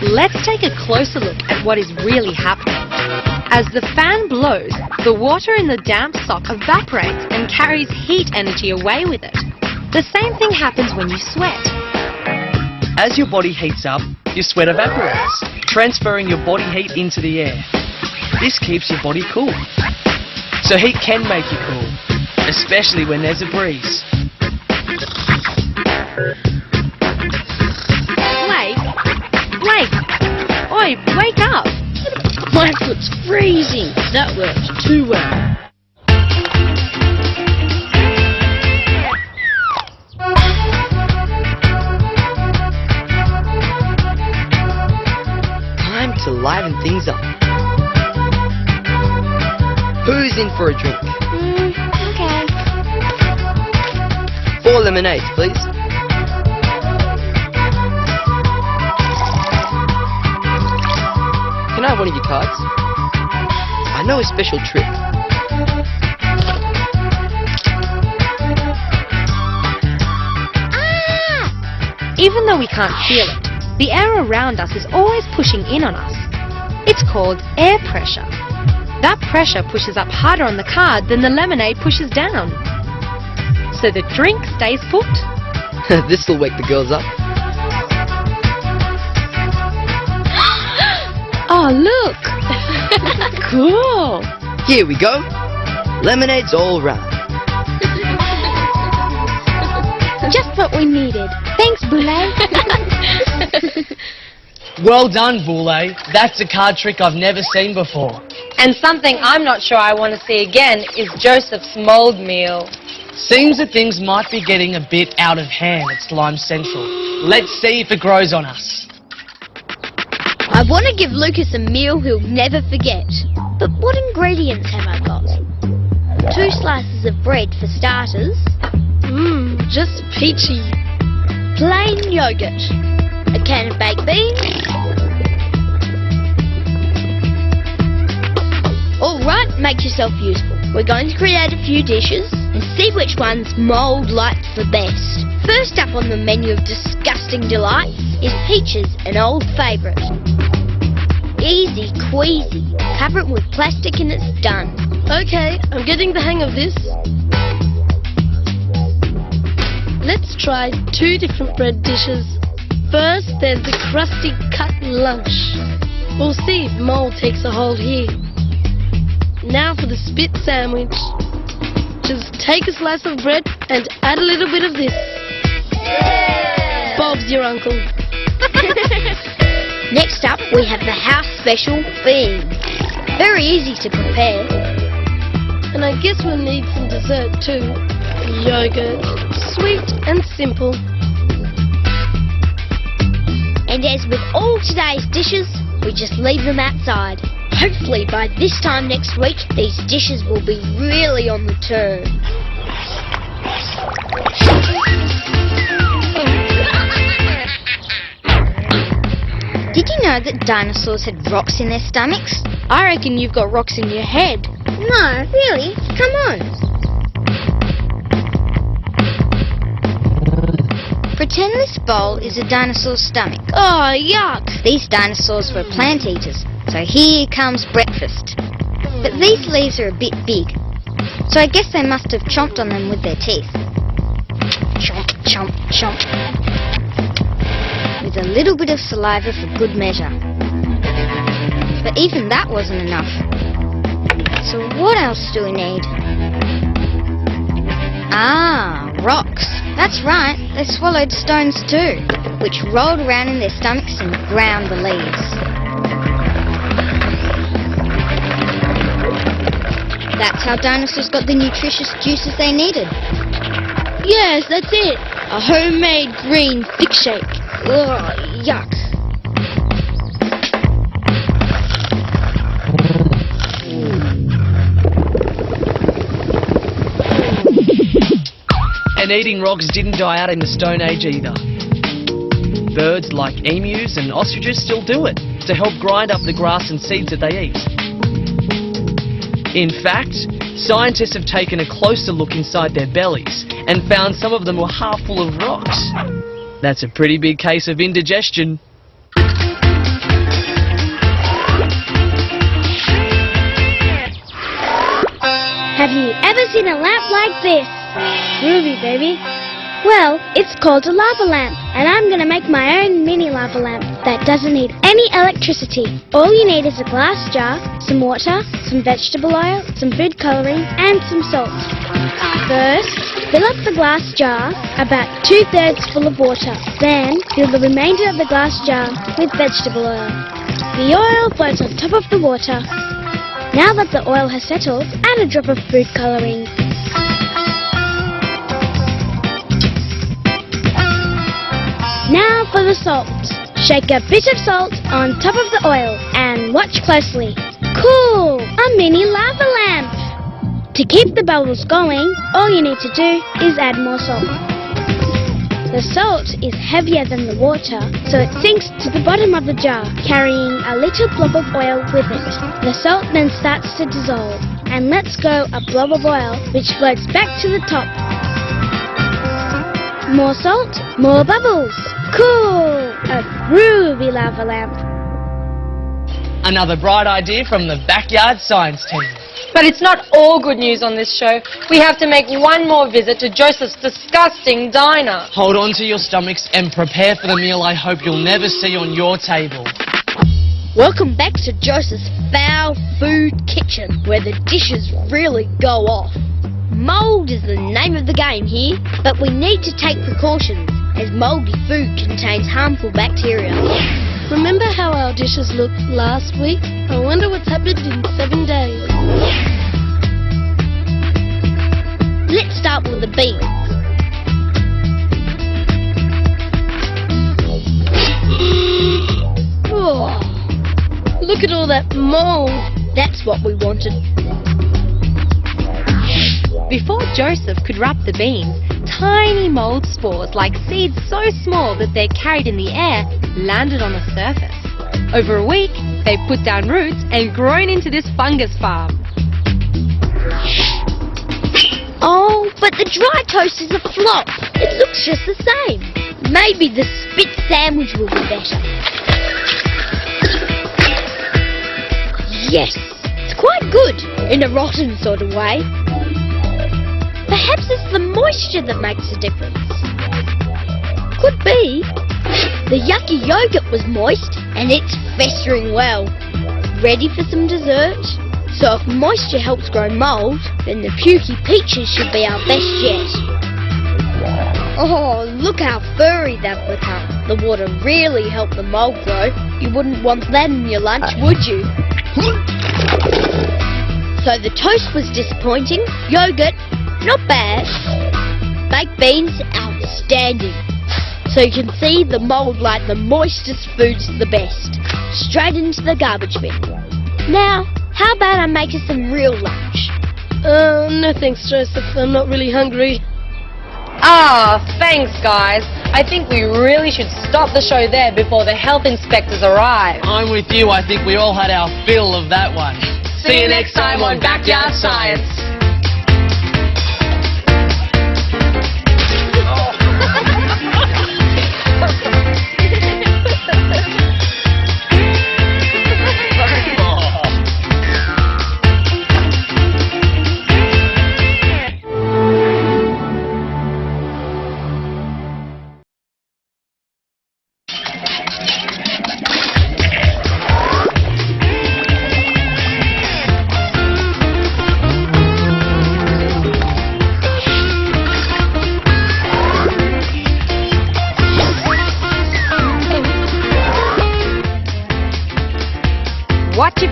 Let's take a closer look at what is really happening. As the fan blows, the water in the damp sock evaporates and carries heat energy away with it. The same thing happens when you sweat. As your body heats up, your sweat evaporates, transferring your body heat into the air. This keeps your body cool. So heat can make you cool, especially when there's a breeze. Blake! Oi, wake up! My foot's freezing. That worked too well. Time to liven things up. Who's in for a drink? Okay. 4 lemonades, please. Can I have one of your cards? I know a special trick. Even though we can't feel it, the air around us is always pushing in on us. It's called air pressure. That pressure pushes up harder on the card than the lemonade pushes down. So the drink stays put. This'll wake the girls up. Oh, look! Cool! Here we go. Lemonades all round. Just what we needed. Thanks, Boulay. Well done, Boulay. That's a card trick I've never seen before. And something I'm not sure I want to see again is Joseph's mould meal. Seems that things might be getting a bit out of hand at Slime Central. Let's see if it grows on us. I want to give Lucas a meal he'll never forget. But what ingredients have I got? 2 slices of bread for starters. Just peachy. Plain yogurt. A can of baked beans. Alright, make yourself useful. We're going to create a few dishes and see which ones mould likes the best. First up on the menu of disgusting delights is peaches, an old favourite. Easy queasy. Cover it with plastic and it's done. Okay, I'm getting the hang of this. Let's try 2 different bread dishes. First, there's the crusty cut lunch. We'll see if mould takes a hold here. Now for the spit sandwich. Just take a slice of bread and add a little bit of this. Bob's your uncle. Next up, we have the house special beans. Very easy to prepare. And I guess we'll need some dessert too. Yogurt. Sweet and simple. And as with all today's dishes, we just leave them outside. Hopefully by this time next week, these dishes will be really on the turn. Did you know that dinosaurs had rocks in their stomachs? I reckon you've got rocks in your head. No, really? Come on. Pretend this bowl is a dinosaur's stomach. Oh, yuck! These dinosaurs were plant eaters, so here comes breakfast. But these leaves are a bit big, so I guess they must have chomped on them with their teeth. Chomp, chomp, chomp. With a little bit of saliva for good measure. But even that wasn't enough. So what else do we need? Ah, rocks. That's right, they swallowed stones too, which rolled around in their stomachs and ground the leaves. That's how dinosaurs got the nutritious juices they needed. Yes, that's it. A homemade green thick shake. Ugh, yuck. And eating rocks didn't die out in the Stone Age either. Birds like emus and ostriches still do it to help grind up the grass and seeds that they eat. In fact, scientists have taken a closer look inside their bellies and found some of them were half full of rocks. That's a pretty big case of indigestion. Have you ever seen a lamp like this? Groovy, baby. Well, it's called a lava lamp, and I'm gonna make my own mini lava lamp that doesn't need any electricity. All you need is a glass jar, some water, some vegetable oil, some food coloring, and some salt. First, fill up the glass jar about 2/3 full of water. Then, fill the remainder of the glass jar with vegetable oil. The oil floats on top of the water. Now that the oil has settled, add a drop of food coloring. Now for the salt. Shake a bit of salt on top of the oil and watch closely. Cool! A mini lava lamp! To keep the bubbles going, all you need to do is add more salt. The salt is heavier than the water, so it sinks to the bottom of the jar, carrying a little blob of oil with it. The salt then starts to dissolve and lets go a blob of oil, which floats back to the top. More salt, more bubbles. Cool! A groovy lava lamp. Another bright idea from the backyard science team. But it's not all good news on this show. We have to make one more visit to Joseph's disgusting diner. Hold on to your stomachs and prepare for the meal I hope you'll never see on your table. Welcome back to Joseph's foul food kitchen, where the dishes really go off. Mould is the name of the game here, but we need to take precautions, as mouldy food contains harmful bacteria. Remember how our dishes looked last week? I wonder what's happened in 7 days. Let's start with the beans. Oh, look at all that mould. That's what we wanted. Before Joseph could wrap the beans, tiny mould spores, like seeds so small that they're carried in the air, landed on the surface. Over a week, they've put down roots and grown into this fungus farm. Oh, but the dry toast is a flop. It looks just the same. Maybe the spit sandwich will be better. Yes, it's quite good, in a rotten sort of way. Perhaps it's the moisture that makes a difference. Could be. The yucky yogurt was moist and it's festering well. Ready for some dessert? So if moisture helps grow mould, then the pukey peaches should be our best yet. Oh, look how furry they've become. The water really helped the mould grow. You wouldn't want that in your lunch, would you? So the toast was disappointing. Yogurt, not bad. Baked beans, outstanding. So you can see the mould like the moistest food's the best. Straight into the garbage bin. Now, how about I make us some real lunch? No thanks, Joseph. I'm not really hungry. Thanks, guys. I think we really should stop the show there before the health inspectors arrive. I'm with you. I think we all had our fill of that one. See you next time on Backyard Science.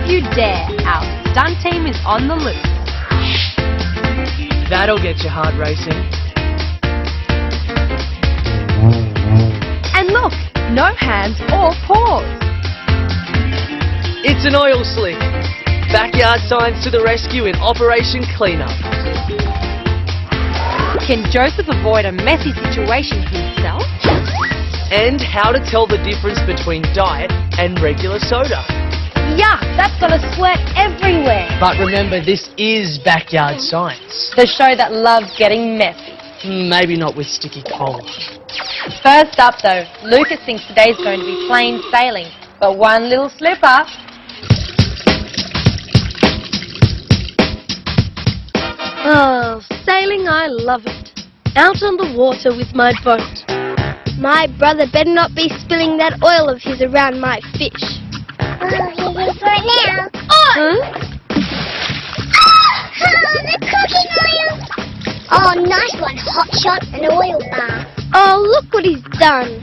you dare. Our stunt team is on the loose. That'll get your heart racing. And look, no hands or paws. It's an oil slick. Backyard science to the rescue in Operation Cleanup. Can Joseph avoid a messy situation himself? And how to tell the difference between diet and regular soda. Yuck, that's got a sweat everywhere. But remember, this is backyard science. The show that loves getting messy. Maybe not with sticky cola. First up though, Lucas thinks today's going to be plain sailing. But one little slip up. Oh, sailing, I love it. Out on the water with my boat. My brother better not be spilling that oil of his around my fish. Oh, he's in for it now. Huh? Oh, the cooking oil. Oh, nice one, hotshot, an oil bar. Oh, look what he's done.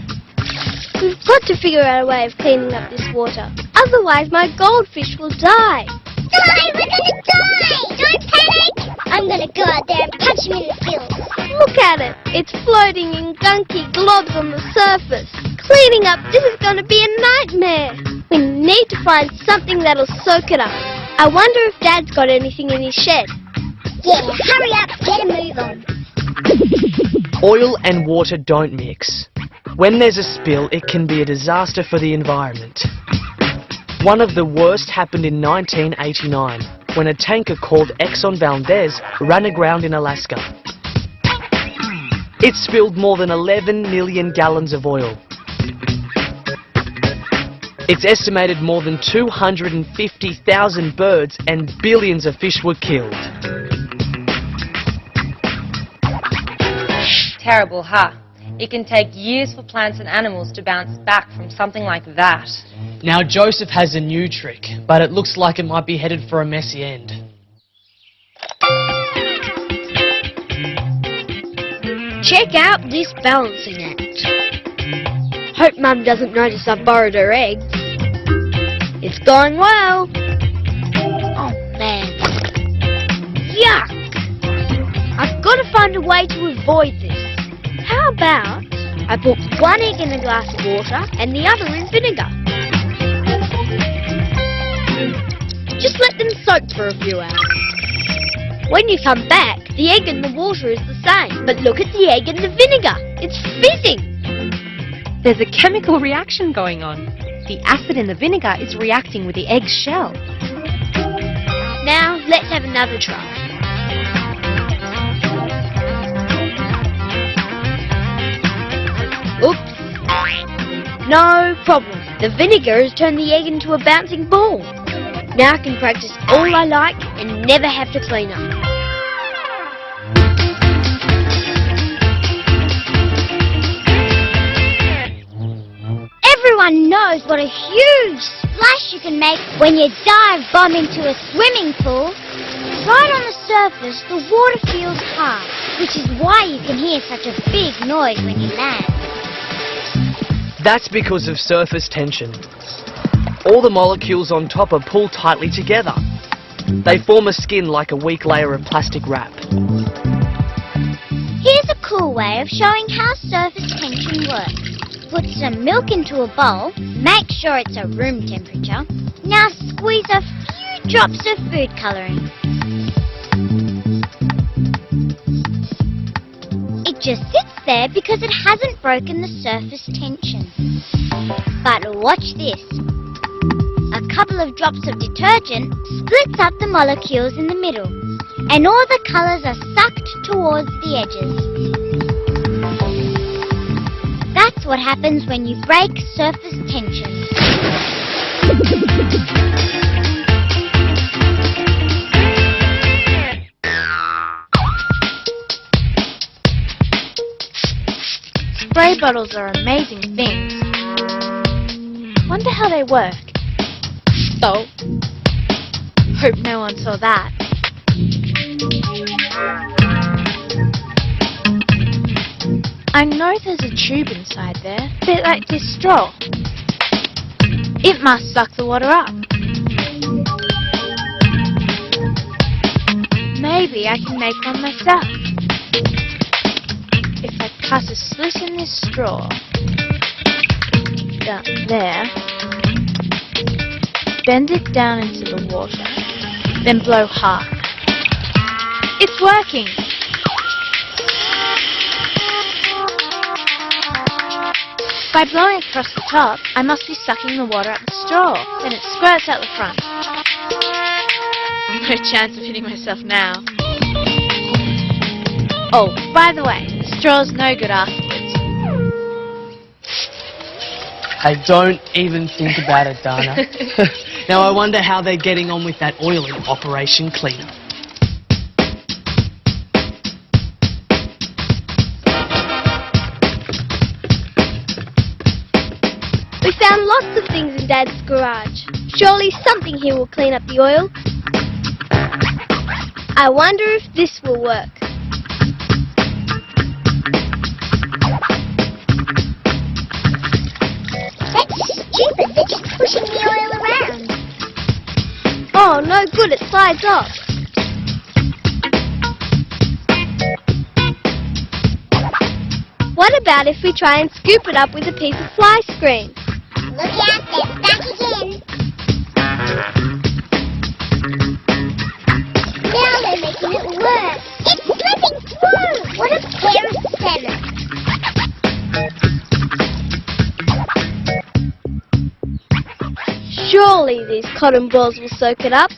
We've got to figure out a way of cleaning up this water. Otherwise, my goldfish will die. Die, we're gonna die. Don't panic. I'm gonna go out there and punch him in the gills. Look at it. It's floating in gunky globs on the surface. Cleaning up this is going to be a nightmare. We need to find something that'll soak it up. I wonder if Dad's got anything in his shed. Yeah, hurry up, get a move on. Oil and water don't mix. When there's a spill, it can be a disaster for the environment. One of the worst happened in 1989, when a tanker called Exxon Valdez ran aground in Alaska. It spilled more than 11 million gallons of oil. It's estimated more than 250,000 birds and billions of fish were killed. Terrible, huh? It can take years for plants and animals to bounce back from something like that. Now Joseph has a new trick, but it looks like it might be headed for a messy end. Check out this balancing act. Hope Mum doesn't notice I borrowed her eggs. It's going well. Oh man. Yuck! I've got to find a way to avoid this. How about I put one egg in a glass of water and the other in vinegar? Just let them soak for a few hours. When you come back, the egg and the water is the same. But look at the egg and the vinegar. It's fizzing. There's a chemical reaction going on. The acid in the vinegar is reacting with the egg's shell. Now, let's have another try. Oops. No problem. The vinegar has turned the egg into a bouncing ball. Now I can practice all I like and never have to clean up. Everyone knows what a huge splash you can make when you dive bomb into a swimming pool. Right on the surface, the water feels hard, which is why you can hear such a big noise when you land. That's because of surface tension. All the molecules on top are pulled tightly together. They form a skin like a weak layer of plastic wrap. Here's a cool way of showing how surface tension works. Put some milk into a bowl, make sure it's at room temperature. Now squeeze a few drops of food colouring. It just sits there because it hasn't broken the surface tension. But watch this. A couple of drops of detergent splits up the molecules in the middle, and all the colours are sucked towards the edges. That's what happens when you break surface tension. Spray bottles are amazing things. Wonder how they work. Oh, hope no one saw that. I know there's a tube inside there, a bit like this straw. It must suck the water up. Maybe I can make one myself. If I cut a slit in this straw, down there, bend it down into the water, then blow hard. It's working! By blowing across the top, I must be sucking the water out the straw. Then it squirts out the front. No chance of hitting myself now. Oh, by the way, the straw's no good afterwards. Hey, don't even think about it, Dana. Now I wonder how they're getting on with that oiling Operation Cleanup. We found lots of things in Dad's garage. Surely something here will clean up the oil. I wonder if this will work. That's stupid. They're just pushing the oil around. Oh, no good, it slides off. What about if we try and scoop it up with a piece of fly screen? Look out, they're back again. Now they're making it worse. It's slipping through. What a pair of sinners. Surely these cotton balls will soak it up.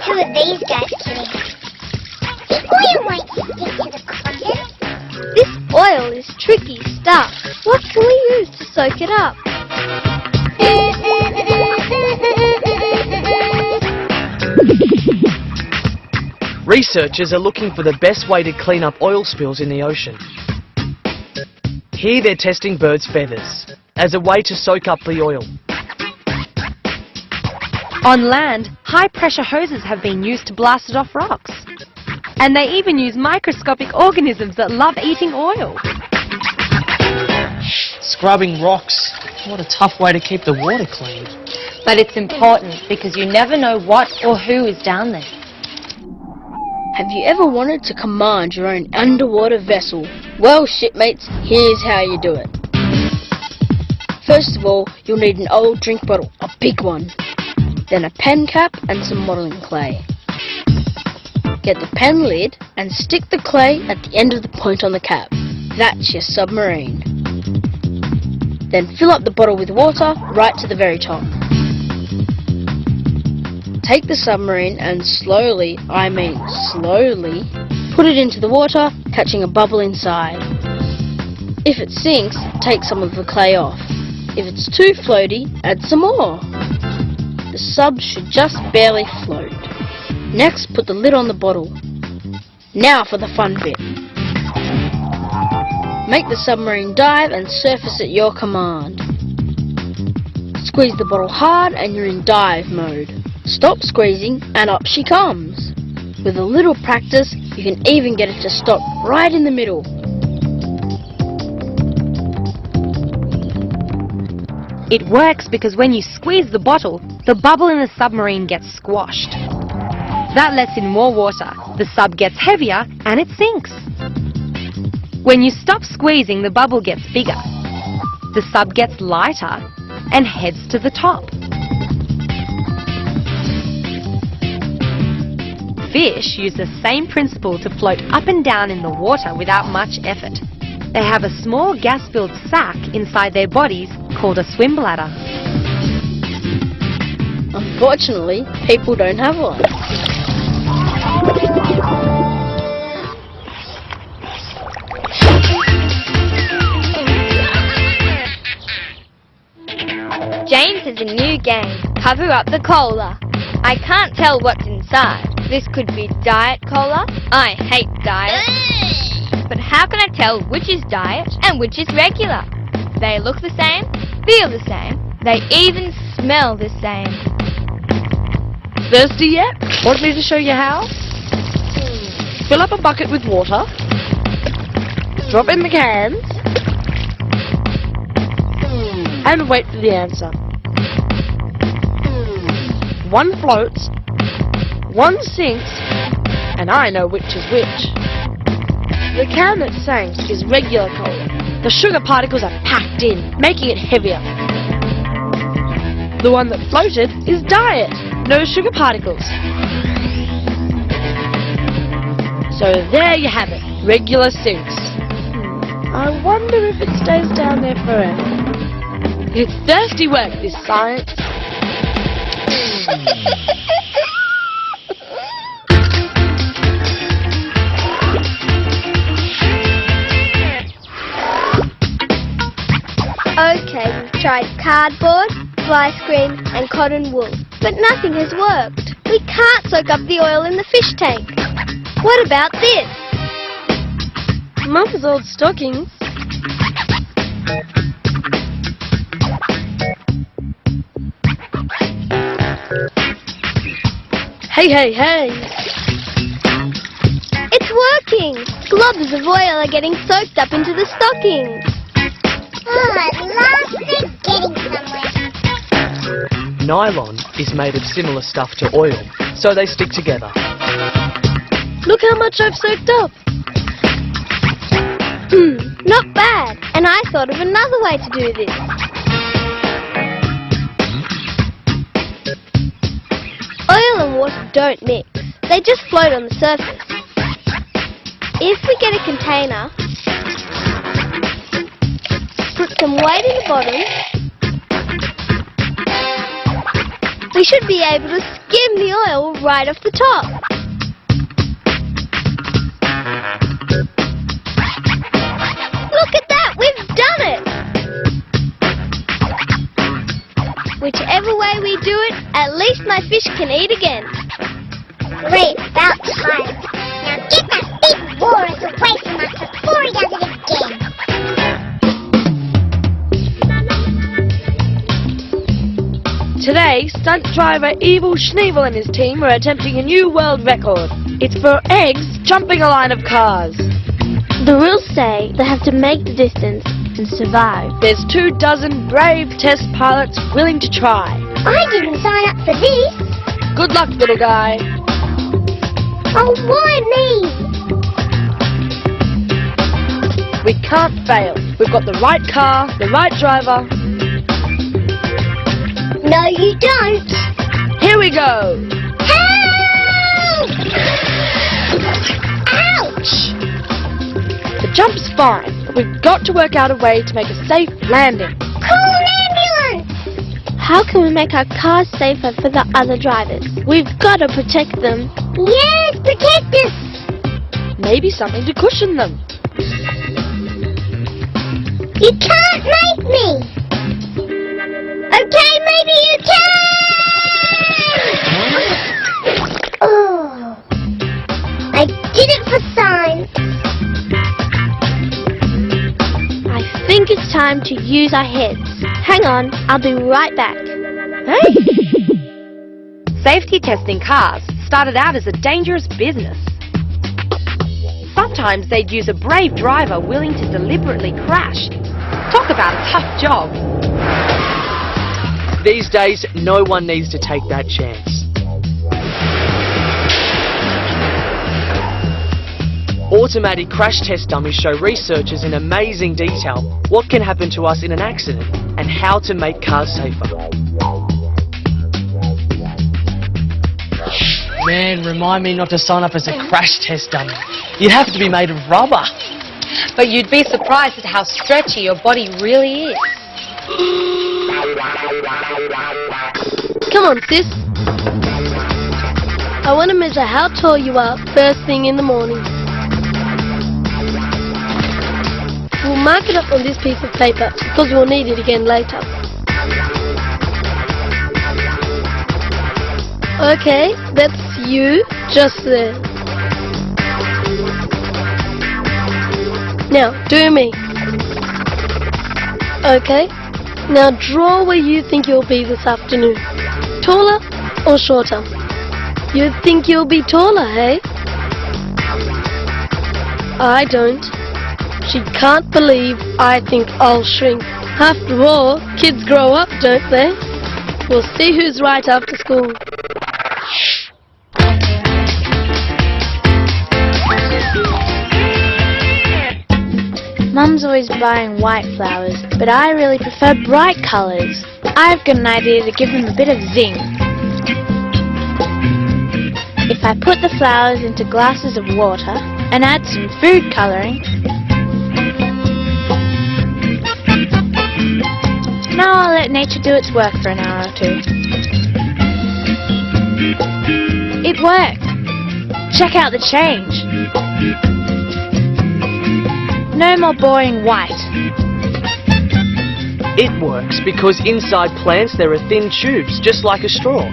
Who are these guys kidding? The oil won't stick to the cotton. This oil is tricky stuff. What can we use to soak it up? Researchers are looking for the best way to clean up oil spills in the ocean. Here they're testing birds' feathers as a way to soak up the oil. On land, high-pressure hoses have been used to blast it off rocks. And they even use microscopic organisms that love eating oil. Scrubbing rocks. What a tough way to keep the water clean. But it's important because you never know what or who is down there. Have you ever wanted to command your own underwater vessel? Well, shipmates, here's how you do it. First of all, you'll need an old drink bottle, a big one. Then a pen cap and some modelling clay. Get the pen lid and stick the clay at the end of the point on the cap. That's your submarine. Then fill up the bottle with water right to the very top. Take the submarine and slowly, I mean slowly, put it into the water, catching a bubble inside. If it sinks, take some of the clay off. If it's too floaty, add some more. The sub should just barely float. Next, put the lid on the bottle. Now for the fun bit. Make the submarine dive and surface at your command. Squeeze the bottle hard and you're in dive mode. Stop squeezing and up she comes. With a little practice, you can even get it to stop right in the middle. It works because when you squeeze the bottle, the bubble in the submarine gets squashed. That lets in more water, the sub gets heavier and it sinks. When you stop squeezing, the bubble gets bigger. The sub gets lighter and heads to the top. Fish use the same principle to float up and down in the water without much effort. They have a small gas-filled sac inside their bodies called a swim bladder. Unfortunately, people don't have one. James has a new game. Cover up the cola. I can't tell what's inside. This could be diet cola. I hate diet. But how can I tell which is diet and which is regular? They look the same, feel the same, they even smell the same. Thirsty yet? Want me to show you how? Fill up a bucket with water. Drop in the cans. And wait for the answer. one floats, one sinks, and I know which is which. The can that sank is regular cola. The sugar particles are packed in, making it heavier. The one that floated is diet, no sugar particles. So there you have it, regular sinks. I wonder if it stays down there forever. It's thirsty work, this science. Okay, we've tried cardboard, fly screen and cotton wool, but nothing has worked. We can't soak up the oil in the fish tank. What about this? Mum's old stockings. Hey, hey, hey! It's working! Globs of oil are getting soaked up into the stockings. Oh, at last they're getting somewhere. Nylon is made of similar stuff to oil, so they stick together. Look how much I've soaked up. Not bad. And I thought of another way to do this. Oil and water don't mix. They just float on the surface. If we get a container, put some weight in the bottom, we should be able to skim the oil right off the top. Look at that! We've done it! Whichever way we do it, at least my fish can eat again. Great, about time. Now get that big walrus away from us before he does it again. Today, stunt driver Evil Schneevel and his team are attempting a new world record. It's for eggs jumping a line of cars. The rules say they have to make the distance and survive. There's 24 brave test pilots willing to try. I didn't sign up for this. Good luck, little guy. Oh, why me? We can't fail. We've got the right car, the right driver. No, you don't. Here we go. Help! Ouch! The jump's fine, but we've got to work out a way to make a safe landing. Call an ambulance! How can we make our cars safer for the other drivers? We've got to protect them. Yes, protect us! Maybe something to cushion them. You can't make me! Okay, maybe you can! Oh, I did it for science. I think it's time to use our heads. Hang on, I'll be right back. Hey! Safety testing cars started out as a dangerous business. Sometimes they'd use a brave driver willing to deliberately crash. Talk about a tough job. These days, no one needs to take that chance. Automatic crash test dummies show researchers in amazing detail what can happen to us in an accident and how to make cars safer. Man, remind me not to sign up as a crash test dummy. You have to be made of rubber. But you'd be surprised at how stretchy your body really is. Come on, sis. I want to measure how tall you are first thing in the morning. We'll mark it up on this piece of paper because we'll need it again later. Okay, that's you just there. Now, do me. Okay, now draw where you think you'll be this afternoon. Taller or shorter? You think you'll be taller, hey? I don't. She can't believe I think I'll shrink. After all, kids grow up, don't they? We'll see who's right after school. Mum's always buying white flowers, but I really prefer bright colours. I've got an idea to give them a bit of zing. If I put the flowers into glasses of water and add some food colouring, now I'll let nature do its work for an hour or two. It worked! Check out the change! No more boring white. It works because inside plants there are thin tubes, just like a straw.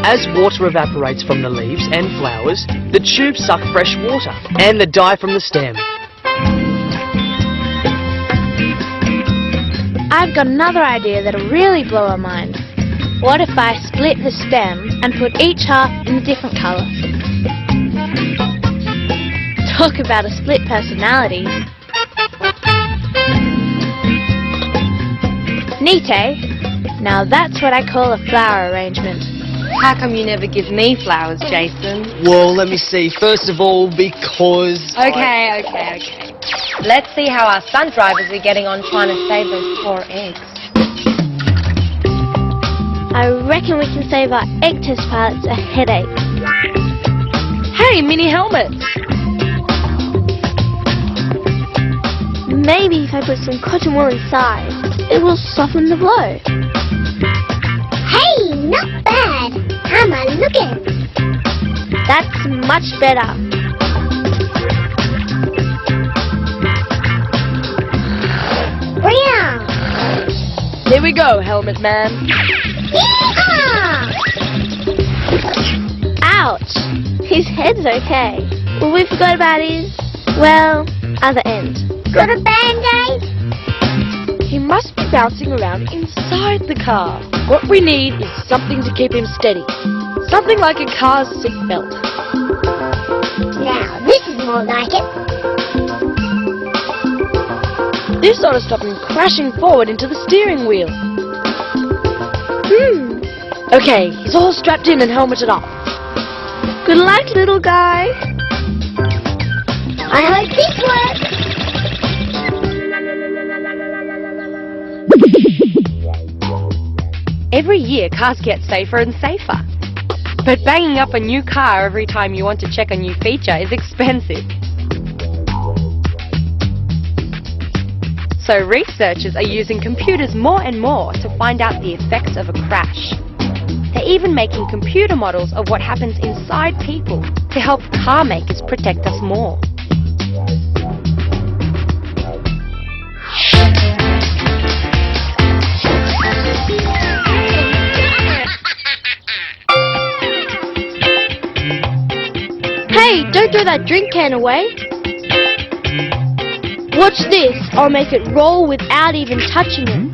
As water evaporates from the leaves and flowers, the tubes suck fresh water and the dye from the stem. I've got another idea that'll really blow our mind. What if I split the stem and put each half in a different colour? Talk about a split personality. Neat, eh? Now that's what I call a flower arrangement. How come you never give me flowers, Jason? Well, let me see. First of all, because... Okay. Let's see how our stunt drivers are getting on trying to save those poor eggs. I reckon we can save our egg test pilots a headache. Hey, mini helmets! Maybe if I put some cotton wool inside, it will soften the blow. Hey, not bad. Come on, look at it. That's much better. Brilliant. Here we go, Helmet Man. Yeehaw! Ouch! His head's okay. Well, we forgot about his, well, other end. Got a band-aid? He must be bouncing around inside the car. What we need is something to keep him steady. Something like a car's seat belt. Now, this is more like it. This ought to stop him crashing forward into the steering wheel. Okay, he's all strapped in and helmeted up. Good luck, little guy. I hope this works. Every year, cars get safer and safer. But banging up a new car every time you want to check a new feature is expensive. So researchers are using computers more and more to find out the effects of a crash. They're even making computer models of what happens inside people to help car makers protect us more. Hey, don't throw that drink can away. Watch this. I'll make it roll without even touching it.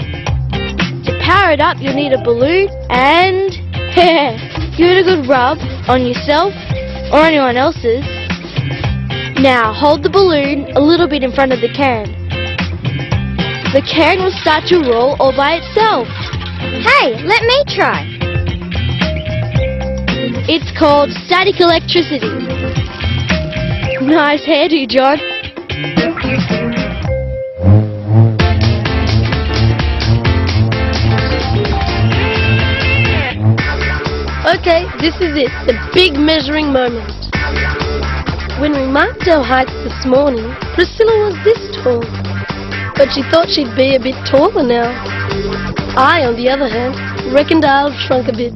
To power it up, you'll need a balloon and hair. Give it a good rub on yourself or anyone else's. Now, hold the balloon a little bit in front of the can. The can will start to roll all by itself. Hey, let me try. It's called static electricity. Nice hairdo, John. Okay, this is it, the big measuring moment. When we marked our heights this morning, Priscilla was this tall. But she thought she'd be a bit taller now. I, on the other hand, reckoned I've shrunk a bit.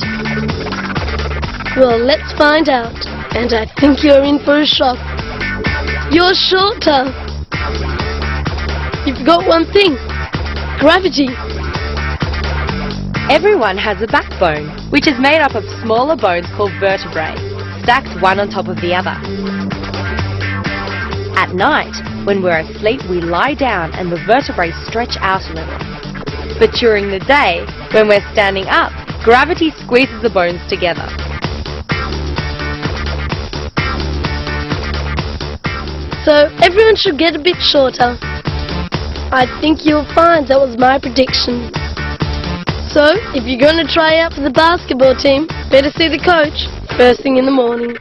Well, let's find out. And I think you're in for a shock. You're shorter. You forgot one thing. Gravity. Everyone has a backbone, which is made up of smaller bones called vertebrae, stacked one on top of the other. At night, when we're asleep, we lie down and the vertebrae stretch out a little. But during the day, when we're standing up, gravity squeezes the bones together. So everyone should get a bit shorter. I think you'll find that was my prediction. So, if you're going to try out for the basketball team, better see the coach first thing in the morning.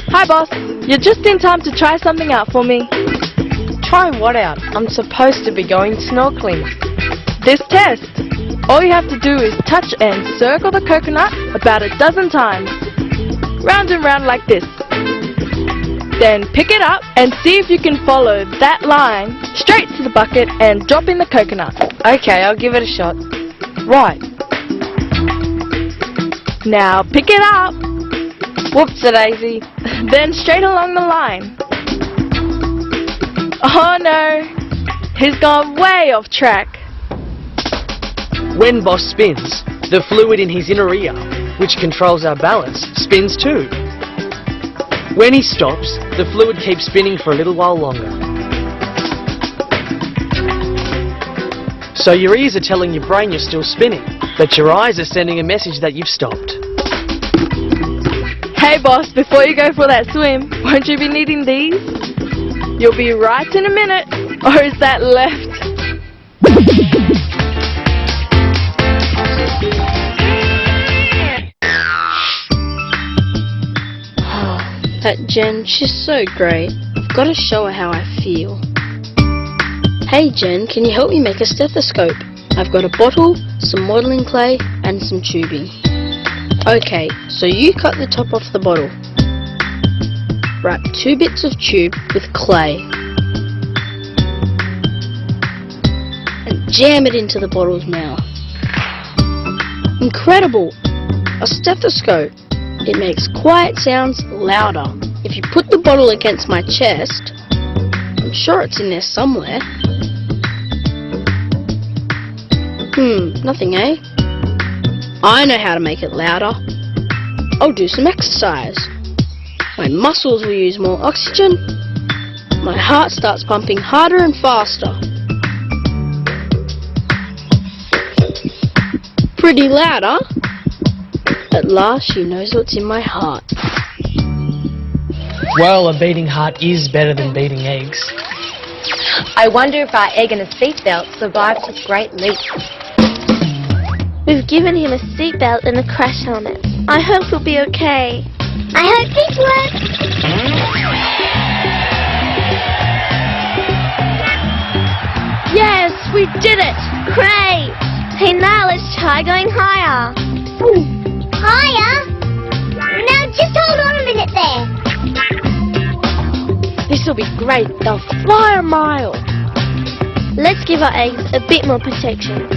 Hi boss, you're just in time to try something out for me. Try what out? I'm supposed to be going snorkeling. This test. All you have to do is touch and circle the coconut about a dozen times. Round and round like this. Then pick it up and see if you can follow that line straight to the bucket and drop in the coconut. Okay, I'll give it a shot. Right. Now pick it up. Whoops-a-daisy. Then straight along the line. Oh no, he's gone way off track. When Boss spins, the fluid in his inner ear, which controls our balance, spins too. When he stops, the fluid keeps spinning for a little while longer. So your ears are telling your brain you're still spinning, but your eyes are sending a message that you've stopped. Hey boss, before you go for that swim, won't you be needing these? You'll be right in a minute, or is that left? That Jen, she's so great. I've got to show her how I feel. Hey Jen, can you help me make a stethoscope? I've got a bottle, some modelling clay, and some tubing. Okay, so you cut the top off the bottle. Wrap 2 bits of tube with clay. And jam it into the bottle's mouth. Incredible! A stethoscope. It makes quiet sounds louder. If you put the bottle against my chest, I'm sure it's in there somewhere. Nothing, eh? I know how to make it louder. I'll do some exercise. My muscles will use more oxygen. My heart starts pumping harder and faster. Pretty loud, huh? At last she knows what's in my heart. Well, a beating heart is better than beating eggs. I wonder if our egg and a seatbelt survived this great leap. We've given him a seatbelt and a crash helmet. I hope he'll be okay. I hope this works. Yes, we did it! Great! Hey, now let's try going higher. Higher? Now just hold on a minute there. This'll be great. They'll fly a mile. Let's give our eggs a bit more protection.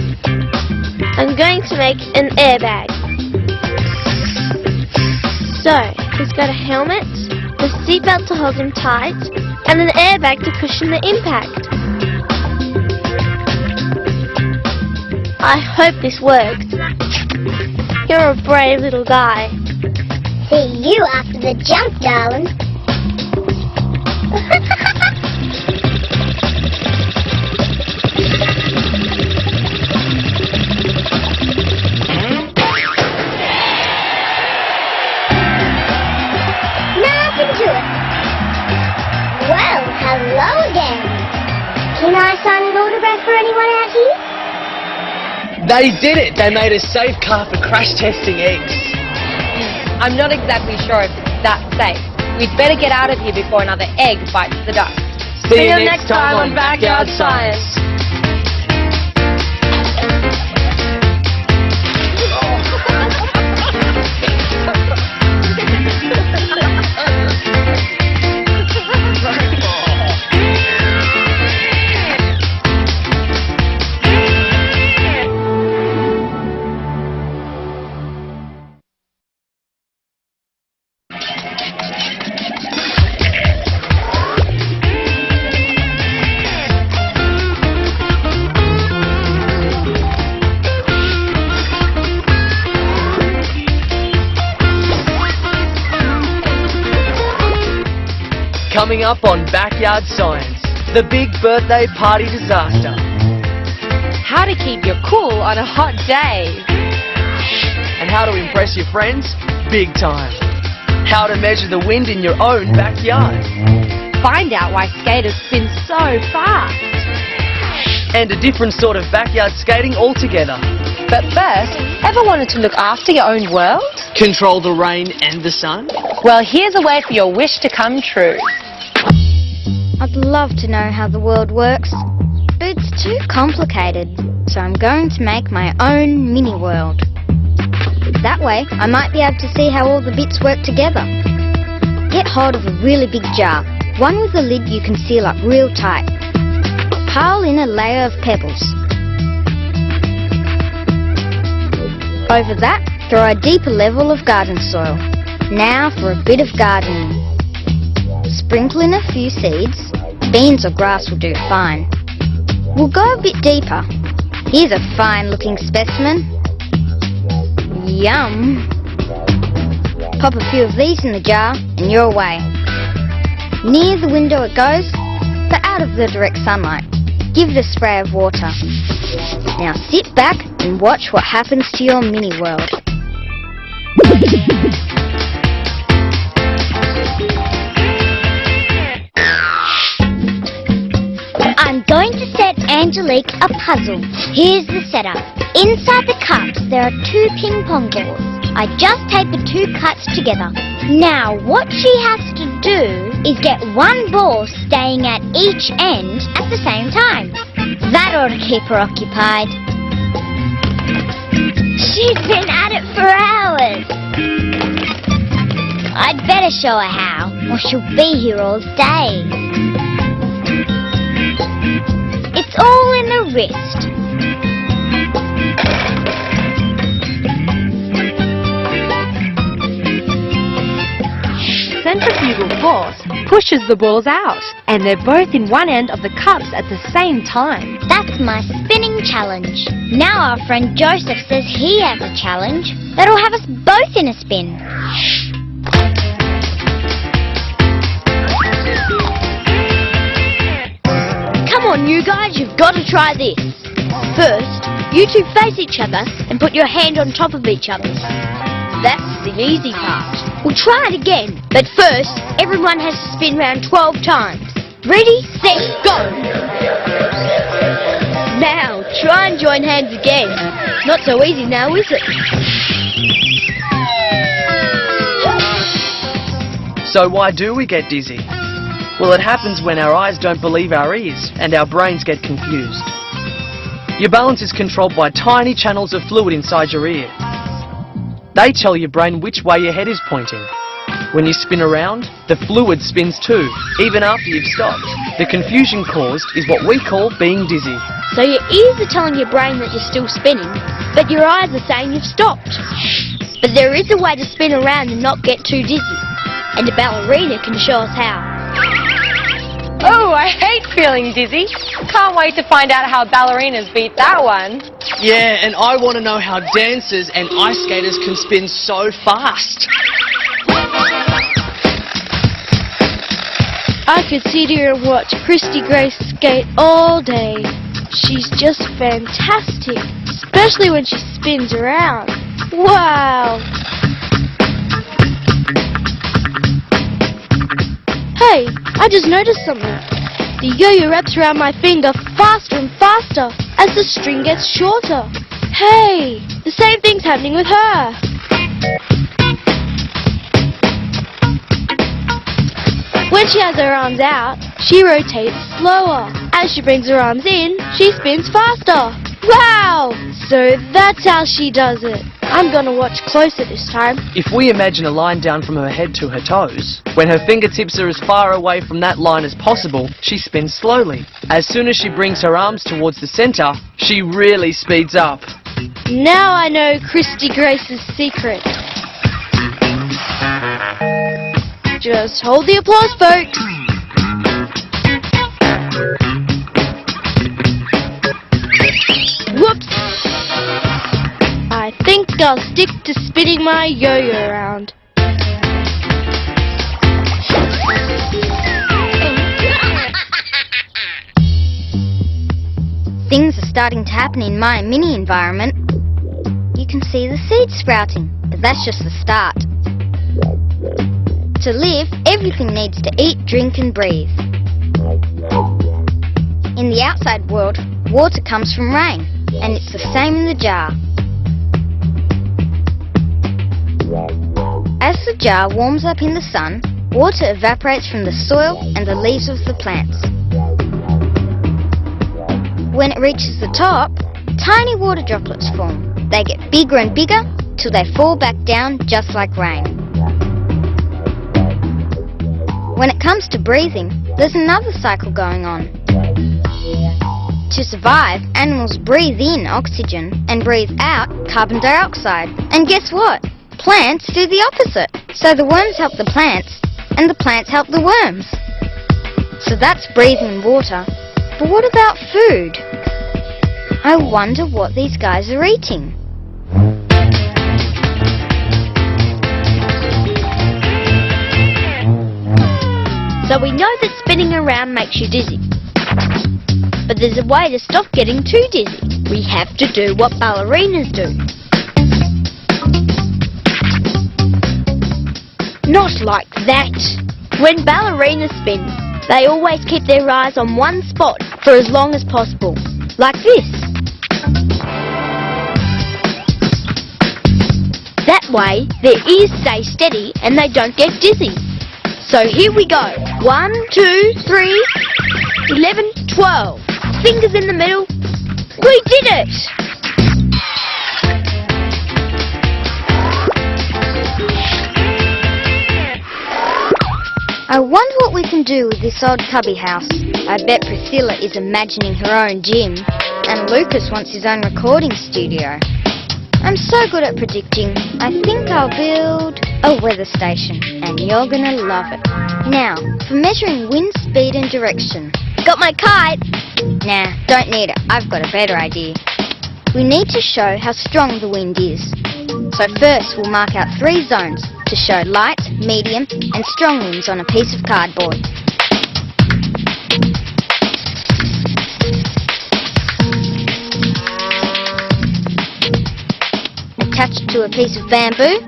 I'm going to make an airbag. So, he's got a helmet, the seatbelt to hold him tight, and an airbag to cushion the impact. I hope this works. You're a brave little guy. See you after the jump, darling. Well, hello again. Can I sign an autograph for anyone out here? They did it! They made a safe car for crash testing eggs. I'm not exactly sure if it's that safe. We'd better get out of here before another egg bites the dust. See you next time on Backyard Science. Coming up on Backyard Science, the big birthday party disaster. How to keep your cool on a hot day. And how to impress your friends big time. How to measure the wind in your own backyard. find out why skaters spin so fast. And a different sort of backyard skating altogether. But first, ever wanted to look after your own world? Control the rain and the sun? Well, here's a way for your wish to come true. I'd love to know how the world works, but it's too complicated, so I'm going to make my own mini-world. That way, I might be able to see how all the bits work together. Get hold of a really big jar, one with a lid you can seal up real tight. Pile in a layer of pebbles. Over that, throw a deeper level of garden soil. Now for a bit of gardening. Sprinkle in a few seeds. Beans or grass will do fine. We'll go a bit deeper. Here's a fine-looking specimen. Yum! Pop a few of these in the jar and you're away. Near the window it goes, but out of the direct sunlight. Give it a spray of water. Now sit back and watch what happens to your mini-world. I'm going to set Angelique a puzzle. Here's the setup. Inside the cups there are 2 ping pong balls. I just tape the 2 cuts together. Now what she has to do is get 1 ball staying at each end at the same time. That ought to keep her occupied. She's been at it for hours. I'd better show her how, or she'll be here all day. It's all in the wrist. Centrifugal force pushes the balls out, and they're both in one end of the cups at the same time. That's my spinning challenge. Now our friend Joseph says he has a challenge that'll have us both in a spin. Come on, you guys, you've got to try this. First, you 2 face each other and put your hand on top of each other. That's the easy part. We'll try it again, but first, everyone has to spin round 12 times. Ready, set, go! Now, try and join hands again. Not so easy now, is it? So why do we get dizzy? Well, it happens when our eyes don't believe our ears and our brains get confused. Your balance is controlled by tiny channels of fluid inside your ear. They tell your brain which way your head is pointing. When you spin around, the fluid spins too, even after you've stopped. The confusion caused is what we call being dizzy. So your ears are telling your brain that you're still spinning, but your eyes are saying you've stopped. But there is a way to spin around and not get too dizzy, and a ballerina can show us how. Oh, I hate feeling dizzy. Can't wait to find out how ballerinas beat that one. Yeah, and I want to know how dancers and ice skaters can spin so fast. I could sit here and watch Christy Grace skate all day. She's just fantastic, especially when she spins around. Wow! Hey, I just noticed something. The yo-yo wraps around my finger faster and faster as the string gets shorter. Hey, the same thing's happening with her. When she has her arms out, she rotates slower. As she brings her arms in, she spins faster. Wow! So that's how she does it. I'm gonna watch closer this time. If we imagine a line down from her head to her toes, when her fingertips are as far away from that line as possible, she spins slowly. As soon as she brings her arms towards the centre, she really speeds up. Now I know Christy Grace's secret. Just hold the applause, folks. Whoops! I think I'll stick to spinning my yo-yo around. Things are starting to happen in my mini environment. You can see the seeds sprouting, but that's just the start. To live, everything needs to eat, drink and breathe. In the outside world, water comes from rain, and it's the same in the jar. As the jar warms up in the sun, water evaporates from the soil and the leaves of the plants. When it reaches the top, tiny water droplets form. They get bigger and bigger till they fall back down just like rain. When it comes to breathing, there's another cycle going on. To survive, animals breathe in oxygen and breathe out carbon dioxide. And guess what? Plants do the opposite. So the worms help the plants, and the plants help the worms. So that's breathing water. But what about food? I wonder what these guys are eating. So we know that spinning around makes you dizzy. But there's a way to stop getting too dizzy. We have to do what ballerinas do. Not like that. When ballerinas spin, they always keep their eyes on one spot for as long as possible. Like this. That way, their ears stay steady and they don't get dizzy. So here we go. 1, 2, 3, 11, 12. Fingers in the middle. We did it! I wonder what we can do with this odd cubby house. I bet Priscilla is imagining her own gym, and Lucas wants his own recording studio. I'm so good at predicting. I think I'll build a weather station, and you're gonna love it. Now, for measuring wind speed and direction. Got my kite! Nah, don't need it. I've got a better idea. We need to show how strong the wind is. So first we'll mark out 3 zones to show light, medium and strong winds on a piece of cardboard. Attach it to a piece of bamboo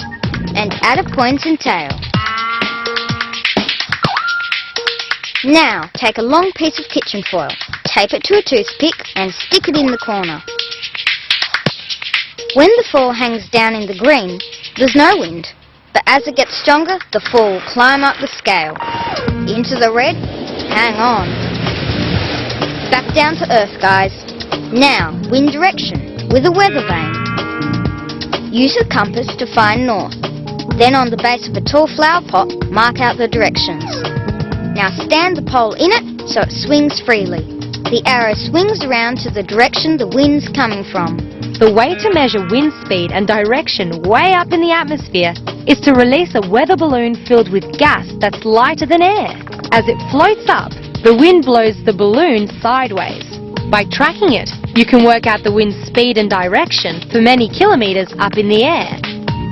and add a point and tail. Now take a long piece of kitchen foil, tape it to a toothpick and stick it in the corner. When the foil hangs down in the green, there's no wind. But as it gets stronger, the foil will climb up the scale. Into the red, hang on. Back down to earth, guys. Now, wind direction with a weather vane. Use a compass to find north. Then on the base of a tall flower pot, mark out the directions. Now stand the pole in it so it swings freely. The arrow swings around to the direction the wind's coming from. The way to measure wind speed and direction way up in the atmosphere is to release a weather balloon filled with gas that's lighter than air. As it floats up, the wind blows the balloon sideways. By tracking it, you can work out the wind speed and direction for many kilometers up in the air.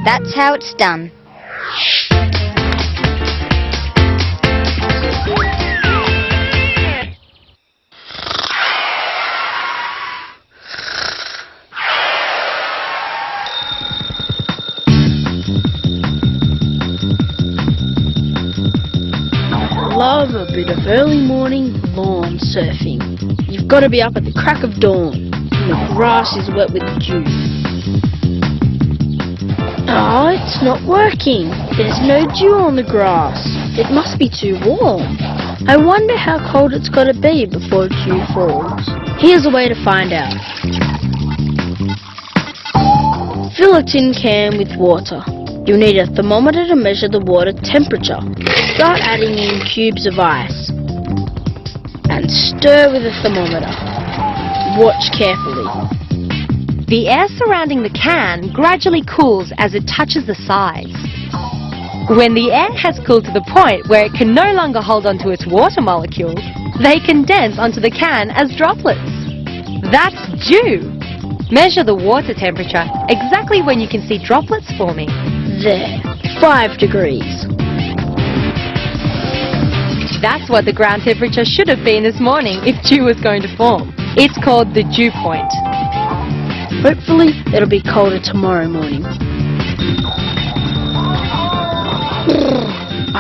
That's how it's done. Love a bit of early morning lawn surfing. You've got to be up at the crack of dawn, and the grass is wet with dew. Oh, it's not working. There's no dew on the grass. It must be too warm. I wonder how cold it's got to be before dew falls. Here's a way to find out. Fill a tin can with water. You'll need a thermometer to measure the water temperature. Start adding in cubes of ice and stir with a thermometer. Watch carefully. The air surrounding the can gradually cools as it touches the sides. When the air has cooled to the point where it can no longer hold onto its water molecules, they condense onto the can as droplets. That's dew. Measure the water temperature exactly when you can see droplets forming. There, 5 degrees. That's what the ground temperature should have been this morning if dew was going to form. It's called the dew point. Hopefully it'll be colder tomorrow morning.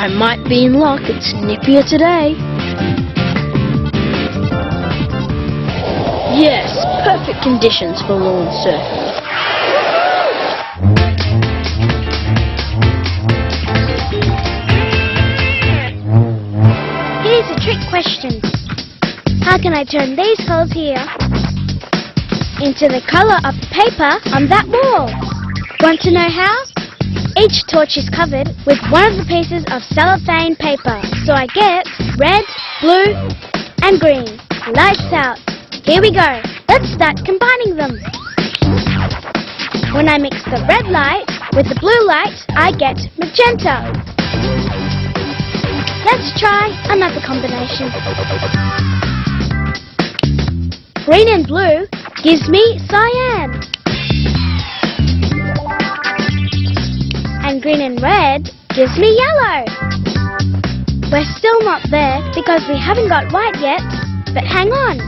I might be in luck. It's nippier today. Yes, perfect conditions for lawn surfing. Here's a trick question. How can I turn these holes here into the colour of the paper on that wall? Want to know how? Each torch is covered with one of the pieces of cellophane paper. So I get red, blue and green. Lights out. Here we go. Let's start combining them. When I mix the red light with the blue light, I get magenta. Let's try another combination. Green and blue gives me cyan. And green and red gives me yellow. We're still not there because we haven't got white yet, but hang on.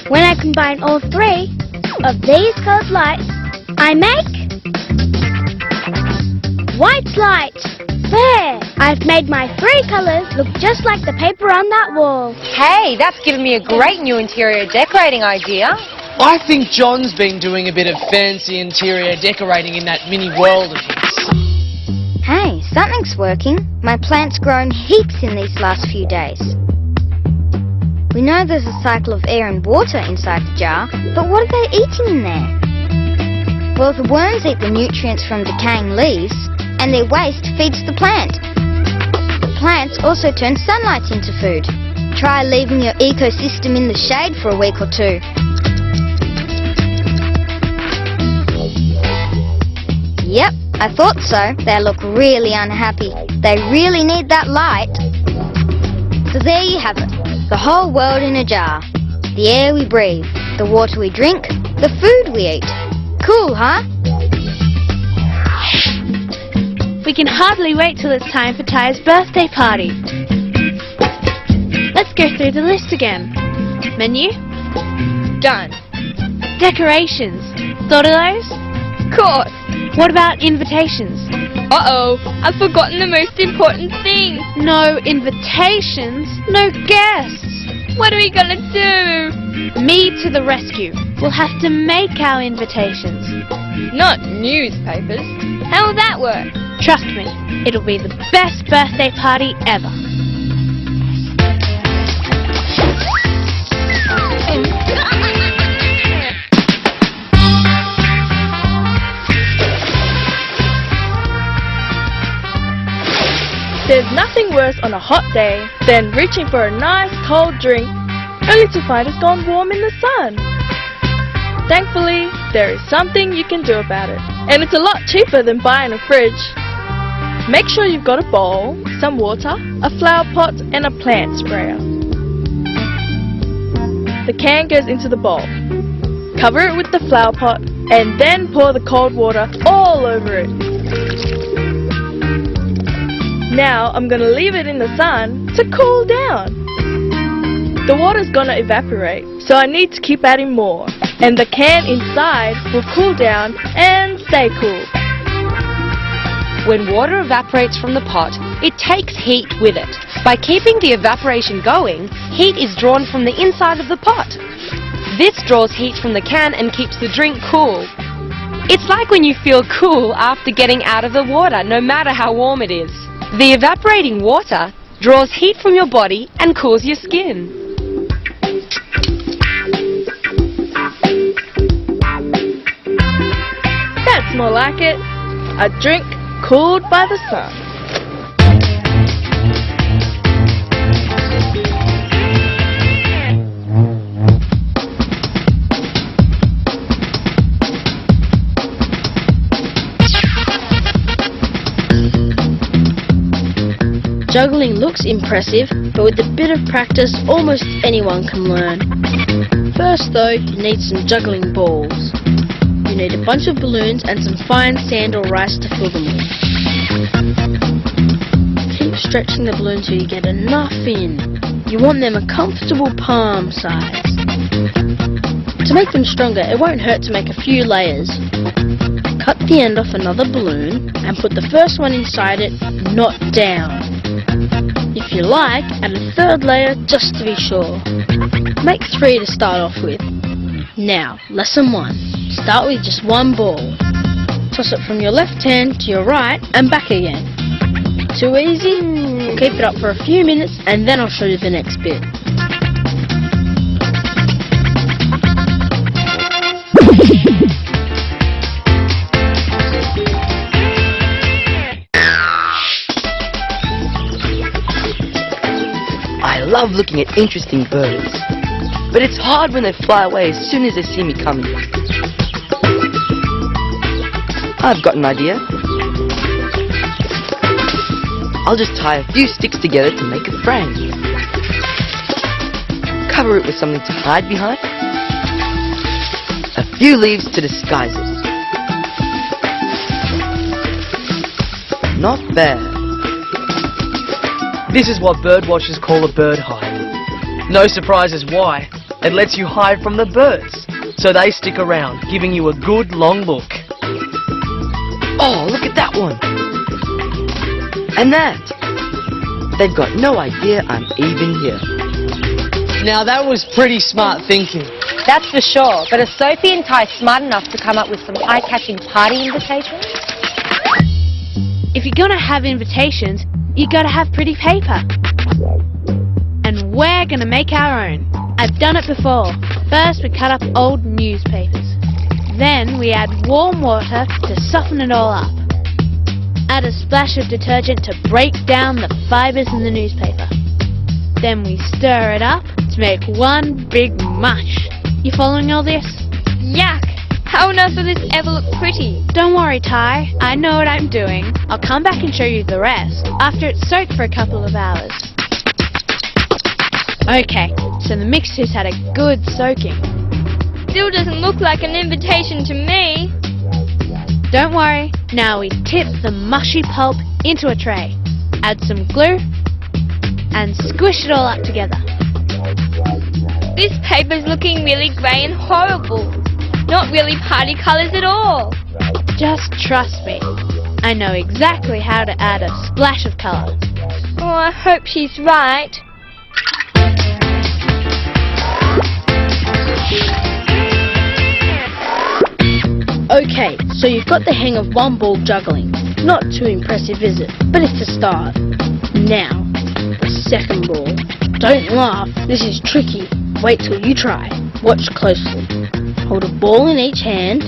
When I combine all three of these colored lights, I make white light. There! I've made my three colours look just like the paper on that wall. Hey, that's given me a great new interior decorating idea. I think John's been doing a bit of fancy interior decorating in that mini world of his. Hey, something's working. My plant's grown heaps in these last few days. We know there's a cycle of air and water inside the jar, but what are they eating in there? Well, the worms eat the nutrients from decaying leaves, and their waste feeds the plant. Plants also turn sunlight into food. Try leaving your ecosystem in the shade for a week or two. Yep, I thought so. They look really unhappy. They really need that light. So there you have it. The whole world in a jar. The air we breathe, the water we drink, the food we eat. Cool, huh? We can hardly wait till it's time for Ty's birthday party. Let's go through the list again. Menu? Done. Decorations. Thought of those? Course. What about invitations? Uh-oh, I've forgotten the most important thing. No invitations, no guests. What are we gonna do? Me to the rescue. We'll have to make our invitations. Not newspapers. How will that work? Trust me, it'll be the best birthday party ever. There's nothing worse on a hot day than reaching for a nice cold drink only to find it's gone warm in the sun. Thankfully, there is something you can do about it, and it's a lot cheaper than buying a fridge. Make sure you've got a bowl, some water, a flower pot and a plant sprayer. The can goes into the bowl. Cover it with the flower pot and then pour the cold water all over it. Now I'm going to leave it in the sun to cool down. The water's going to evaporate, so I need to keep adding more. And the can inside will cool down and stay cool. When water evaporates from the pot, it takes heat with it. By keeping the evaporation going, heat is drawn from the inside of the pot. This draws heat from the can and keeps the drink cool. It's like when you feel cool after getting out of the water, no matter how warm it is. The evaporating water draws heat from your body and cools your skin. That's more like it. A drink cooled by the sun. Juggling looks impressive, but with a bit of practice, almost anyone can learn. First though, you need some juggling balls. You need a bunch of balloons and some fine sand or rice to fill them with. Keep stretching the balloon till you get enough in. You want them a comfortable palm size. To make them stronger, it won't hurt to make a few layers. Cut the end off another balloon and put the first one inside it, not down. If you like, add a third layer just to be sure. Make 3 to start off with. Now, lesson 1. Start with just one ball. Toss it from your left hand to your right and back again. Too easy? We'll keep it up for a few minutes and then I'll show you the next bit. I love looking at interesting birds, but it's hard when they fly away as soon as they see me coming. I've got an idea. I'll just tie a few sticks together to make a frame. Cover it with something to hide behind. A few leaves to disguise it. Not bad. This is what birdwatchers call a bird hide. No surprises why. It lets you hide from the birds, so they stick around, giving you a good long look. Oh, look at that one. And that. They've got no idea I'm even here. Now that was pretty smart thinking. That's for sure. But are Sophie and Ty smart enough to come up with some eye-catching party invitations? If you're gonna have invitations, you gotta have pretty paper. And we're gonna make our own. I've done it before. First we cut up old newspapers. Then we add warm water to soften it all up. Add a splash of detergent to break down the fibres in the newspaper. Then we stir it up to make one big mush. You following all this? Yuck! How on earth will this ever look pretty? Don't worry, Ty. I know what I'm doing. I'll come back and show you the rest after it's soaked for a couple of hours. Okay, so the mixture's had a good soaking. Still doesn't look like an invitation to me. Don't worry. Now we tip the mushy pulp into a tray. Add some glue and squish it all up together. This paper's looking really grey and horrible. Not really party colours at all. Just trust me. I know exactly how to add a splash of colour. Oh, I hope she's right. Okay, so you've got the hang of one ball juggling. Not too impressive, is it? But it's a start. Now, the second ball. Don't laugh, this is tricky. Wait till you try. Watch closely. Hold a ball in each hand.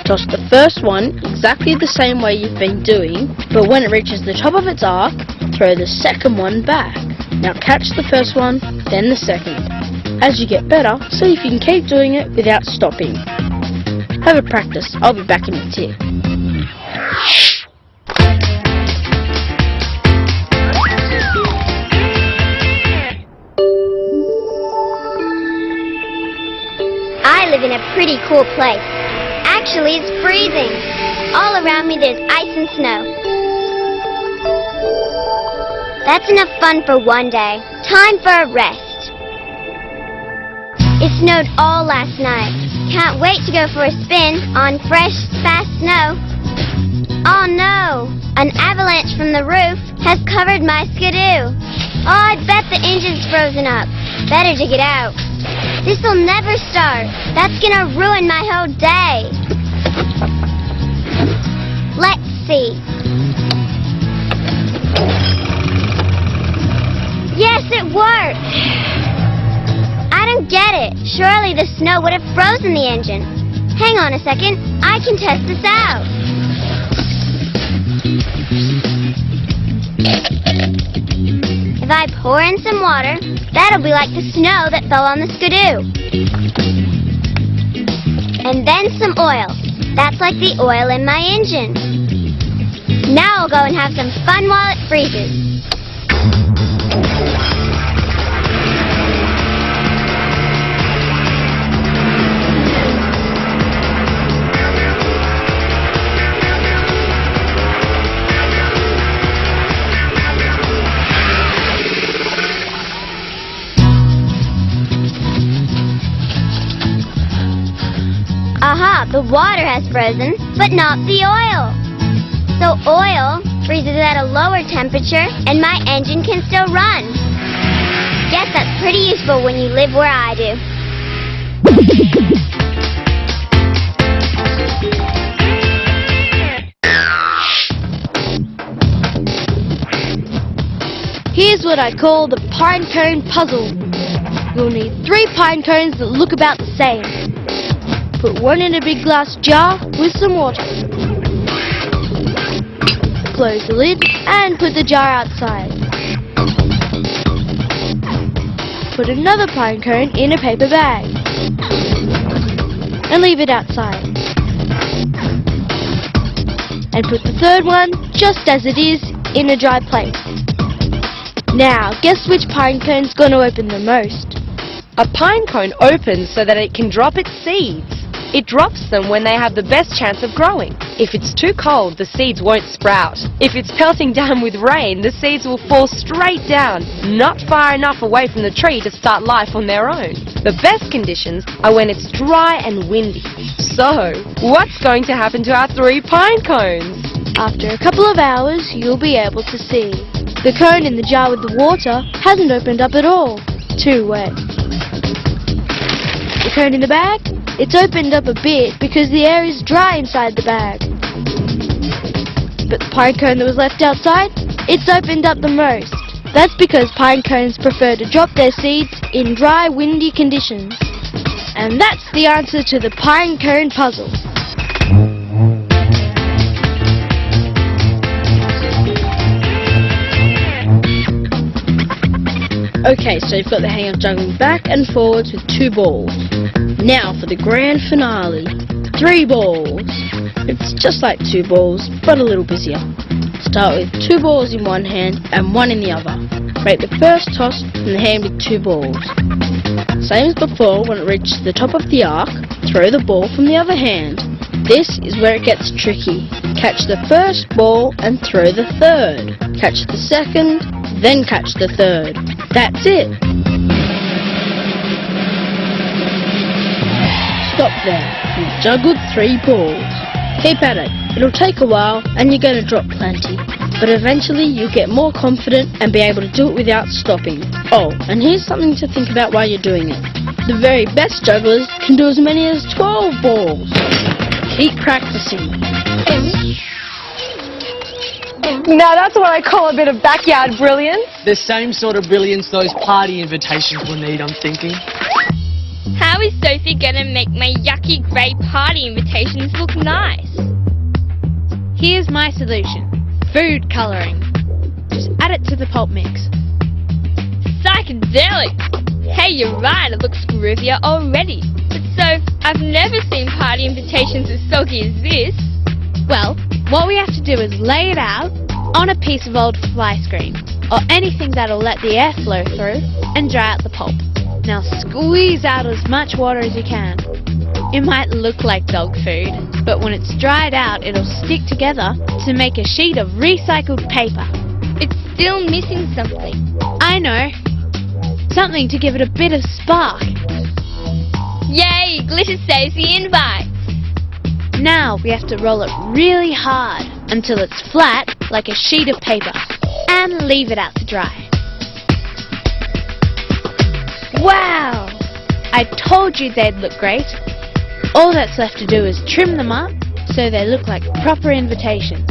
Toss the first one exactly the same way you've been doing, but when it reaches the top of its arc, throw the second one back. Now catch the first one, then the second. As you get better, see if you can keep doing it without stopping. Have a practice. I'll be back in a tick. I live in a pretty cool place. Actually, it's freezing. All around me there's ice and snow. That's enough fun for one day. Time for a rest. It snowed all last night. Can't wait to go for a spin on fresh, fast snow. Oh no! An avalanche from the roof has covered my skidoo. Oh, I bet the engine's frozen up. Better dig it out. This'll never start. That's gonna ruin my whole day. Let's see. Yes, it worked! I don't get it. Surely the snow would have frozen the engine. Hang on a second. I can test this out. If I pour in some water, that'll be like the snow that fell on the skidoo. And then some oil. That's like the oil in my engine. Now I'll go and have some fun while it freezes. Aha, the water has frozen, but not the oil. So oil freezes at a lower temperature and my engine can still run. Guess that's pretty useful when you live where I do. Here's what I call the pine cone puzzle. You'll need 3 pine cones that look about the same. Put one in a big glass jar with some water. Close the lid and put the jar outside. Put another pine cone in a paper bag and leave it outside. And put the third one, just as it is, in a dry place. Now, guess which pine cone's going to open the most? A pine cone opens so that it can drop its seeds. It drops them when they have the best chance of growing. If it's too cold, the seeds won't sprout. If it's pelting down with rain, the seeds will fall straight down, not far enough away from the tree to start life on their own. The best conditions are when it's dry and windy. So, what's going to happen to our 3 pine cones? After a couple of hours, you'll be able to see. The cone in the jar with the water hasn't opened up at all. Too wet. The cone in the bag? It's opened up a bit because the air is dry inside the bag. But the pine cone that was left outside? It's opened up the most. That's because pine cones prefer to drop their seeds in dry, windy conditions. And that's the answer to the pine cone puzzle. Okay, so you've got the hang of juggling back and forwards with 2 balls. Now for the grand finale. 3 balls. It's just like 2 balls, but a little busier. Start with 2 balls in one hand and 1 in the other. Make the first toss from the hand with 2 balls. Same as before, when it reaches the top of the arc, throw the ball from the other hand. This is where it gets tricky. Catch the first ball and throw the third. Catch the second, then catch the third. That's it. Stop there. You've juggled 3 balls. Keep at it. It'll take a while and you're going to drop plenty. But eventually you'll get more confident and be able to do it without stopping. Oh, and here's something to think about while you're doing it. The very best jugglers can do as many as 12 balls. Keep practicing. Now that's what I call a bit of backyard brilliance. The same sort of brilliance those party invitations will need, I'm thinking. How is Sophie gonna make my yucky grey party invitations look nice? Here's my solution. Food colouring. Just add it to the pulp mix. Psychedelic! Hey, you're right, it looks groovier already. But so, I've never seen party invitations as soggy as this. Well, what we have to do is lay it out on a piece of old fly screen, or anything that'll let the air flow through, and dry out the pulp. Now squeeze out as much water as you can. It might look like dog food, but when it's dried out, it'll stick together to make a sheet of recycled paper. It's still missing something. I know. Something to give it a bit of spark. Yay! Glitter saves the invite. Now we have to roll it really hard until it's flat like a sheet of paper and leave it out to dry. Wow! I told you they'd look great. All that's left to do is trim them up so they look like proper invitations.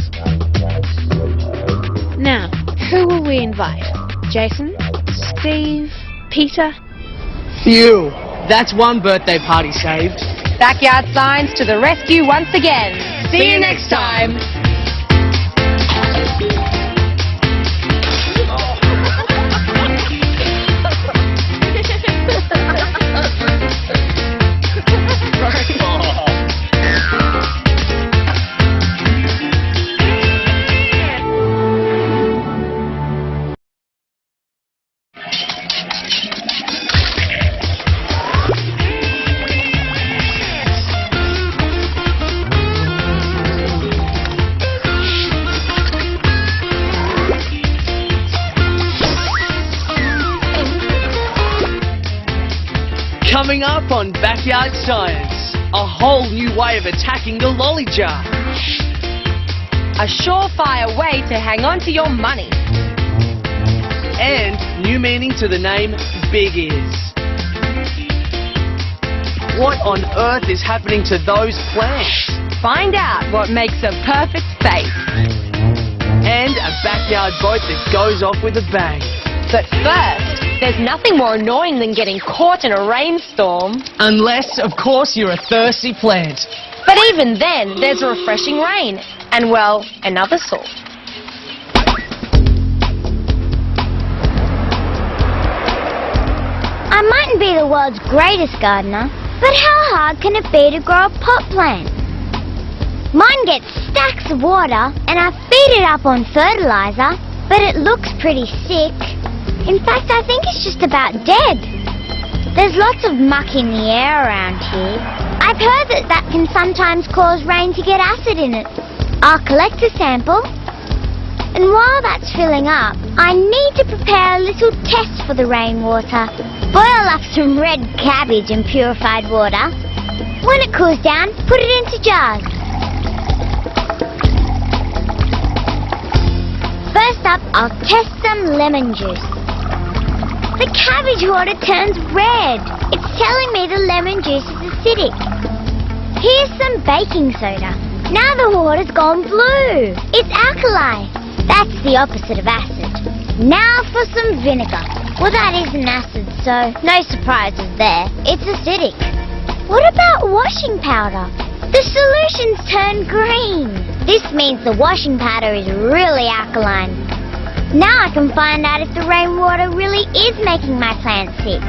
Now, who will we invite? Jason? Steve? Peter? Phew! That's one birthday party saved. Backyard signs to the rescue once again. See you next time. Coming up on Backyard Science, a whole new way of attacking the lolly jar. A surefire way to hang on to your money. And new meaning to the name Big Ears. What on earth is happening to those plants? Find out what makes a perfect space. And a backyard boat that goes off with a bang. But first, there's nothing more annoying than getting caught in a rainstorm. Unless, of course, you're a thirsty plant. But even then, there's a refreshing rain. And, well, another sort. I mightn't be the world's greatest gardener, but how hard can it be to grow a pot plant? Mine gets stacks of water and I feed it up on fertilizer, but it looks pretty sick. In fact, I think it's just about dead. There's lots of muck in the air around here. I've heard that can sometimes cause rain to get acid in it. I'll collect a sample, and while that's filling up, I need to prepare a little test for the rainwater. Boil up some red cabbage in purified water. When it cools down, put it into jars. First up, I'll test some lemon juice. The cabbage water turns red. It's telling me the lemon juice is acidic. Here's some baking soda. Now the water's gone blue. It's alkali. That's the opposite of acid. Now for some vinegar. Well, that isn't acid, so no surprises there. It's acidic. What about washing powder? The solution's turned green. This means the washing powder is really alkaline. Now I can find out if the rainwater really is making my plants sick.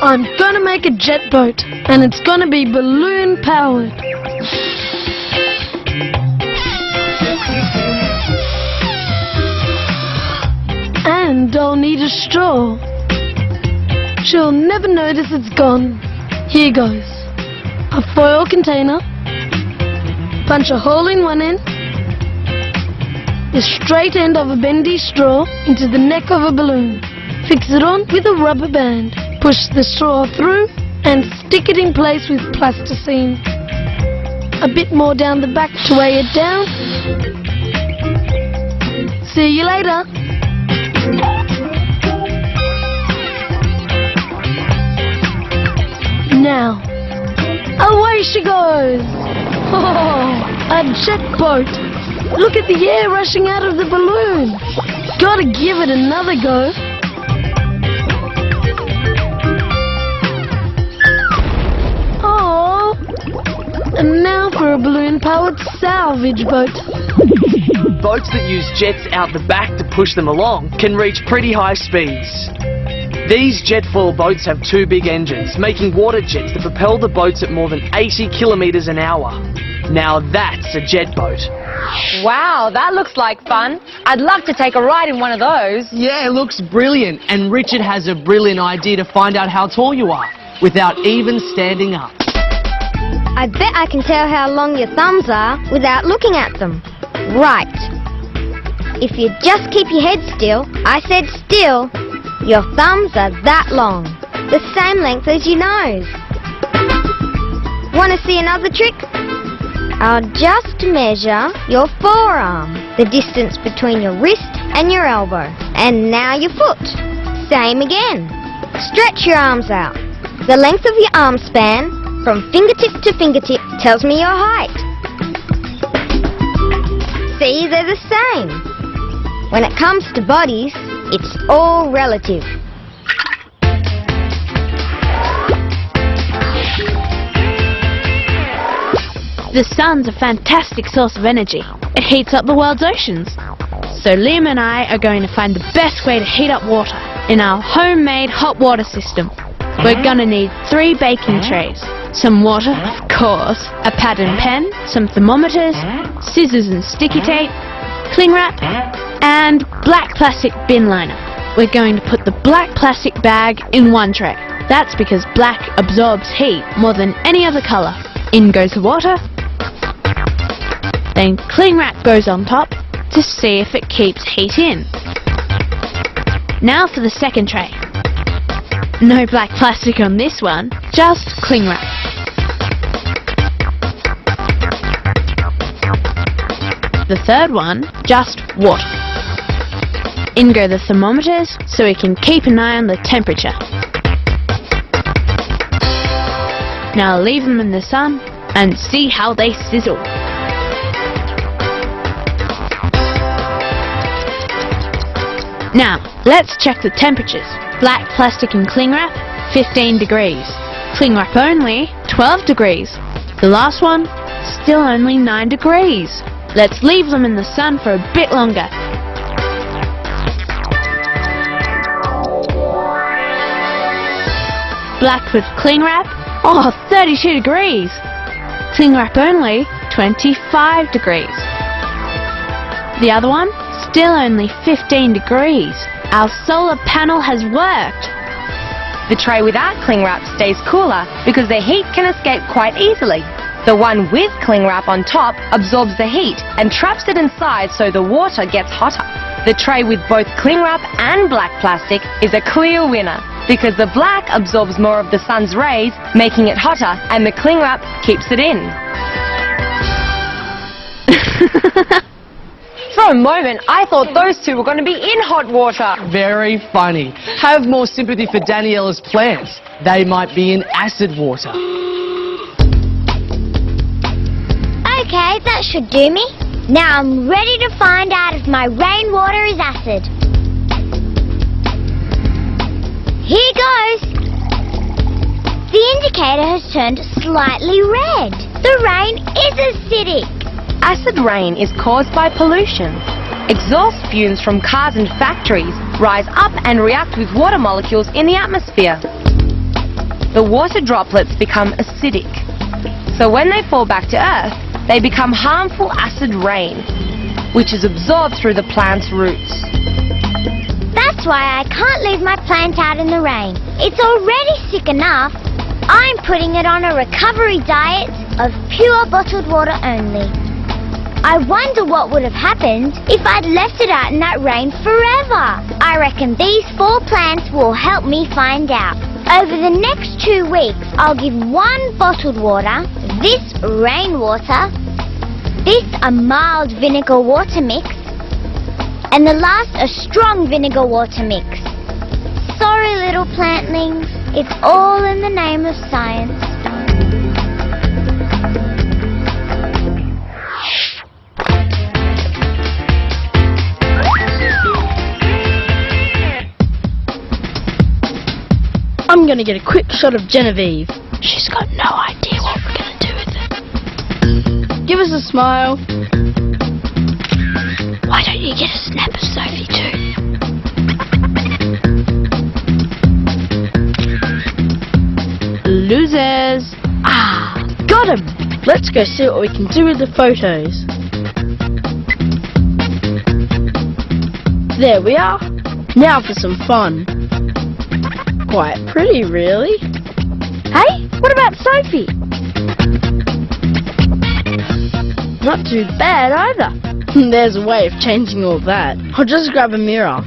I'm gonna make a jet boat, and it's gonna be balloon powered. And I'll need a straw. She'll never notice it's gone. Here goes. A foil container. Punch a hole in one end. The straight end of a bendy straw into the neck of a balloon. Fix it on with a rubber band. Push the straw through and stick it in place with plasticine. A bit more down the back to weigh it down. See you later. Now, away she goes. Oh, a jet boat. Look at the air rushing out of the balloon. Gotta give it another go. Oh, and now for a balloon-powered salvage boat. Boats that use jets out the back to push them along can reach pretty high speeds. These jet foil boats have two big engines, making water jets that propel the boats at more than 80 kilometres an hour. Now that's a jet boat. Wow, that looks like fun. I'd love to take a ride in one of those. Yeah, it looks brilliant. And Richard has a brilliant idea to find out how tall you are without even standing up. I bet I can tell how long your thumbs are without looking at them. Right. If you just keep your head still, I said still, your thumbs are that long. The same length as your nose. Want to see another trick? I'll just measure your forearm, the distance between your wrist and your elbow. And now your foot. Same again. Stretch your arms out. The length of your arm span from fingertip to fingertip tells me your height. See, they're the same. When it comes to bodies, it's all relative. The sun's a fantastic source of energy. It heats up the world's oceans. So Liam and I are going to find the best way to heat up water in our homemade hot water system. We're gonna need 3 baking trays, some water, of course, a pad and pen, some thermometers, scissors and sticky tape, cling wrap, and black plastic bin liner. We're going to put the black plastic bag in one tray. That's because black absorbs heat more than any other colour. In goes the water, then cling wrap goes on top to see if it keeps heat in. Now for the second tray. No black plastic on this one, just cling wrap. The third one, just water. In go the thermometers so we can keep an eye on the temperature. Now leave them in the sun and see how they sizzle. Now, let's check the temperatures. Black plastic and cling wrap, 15 degrees. Cling wrap only, 12 degrees. The last one, still only 9 degrees. Let's leave them in the sun for a bit longer. Black with cling wrap, 32 degrees. Cling wrap only, 25 degrees. The other one, still only 15 degrees. Our solar panel has worked. The tray without cling wrap stays cooler because the heat can escape quite easily. The one with cling wrap on top absorbs the heat and traps it inside so the water gets hotter. The tray with both cling wrap and black plastic is a clear winner because the black absorbs more of the sun's rays, making it hotter, and the cling wrap keeps it in. For a moment, I thought those two were going to be in hot water. Very funny. Have more sympathy for Daniella's plants. They might be in acid water. Okay, that should do me. Now I'm ready to find out if my rainwater is acid. Here goes. The indicator has turned slightly red. The rain is acidic. Acid rain is caused by pollution. Exhaust fumes from cars and factories rise up and react with water molecules in the atmosphere. The water droplets become acidic. So when they fall back to Earth, they become harmful acid rain, which is absorbed through the plant's roots. That's why I can't leave my plant out in the rain. It's already sick enough. I'm putting it on a recovery diet of pure bottled water only. I wonder what would have happened if I'd left it out in that rain forever. I reckon these 4 plants will help me find out. Over the next 2 weeks, I'll give 1 bottled water, this rainwater, this a mild vinegar water mix, and the last a strong vinegar water mix. Sorry, little plantlings, it's all in the name of science. I'm gonna get a quick shot of Genevieve. She's got no idea what we're gonna do with it. Give us a smile. Why don't you get a snap of Sophie too? Losers. Got him! Let's go see what we can do with the photos. There we are. Now for some fun. Quite pretty, really. Hey, what about Sophie? Not too bad either. There's a way of changing all that. I'll just grab a mirror.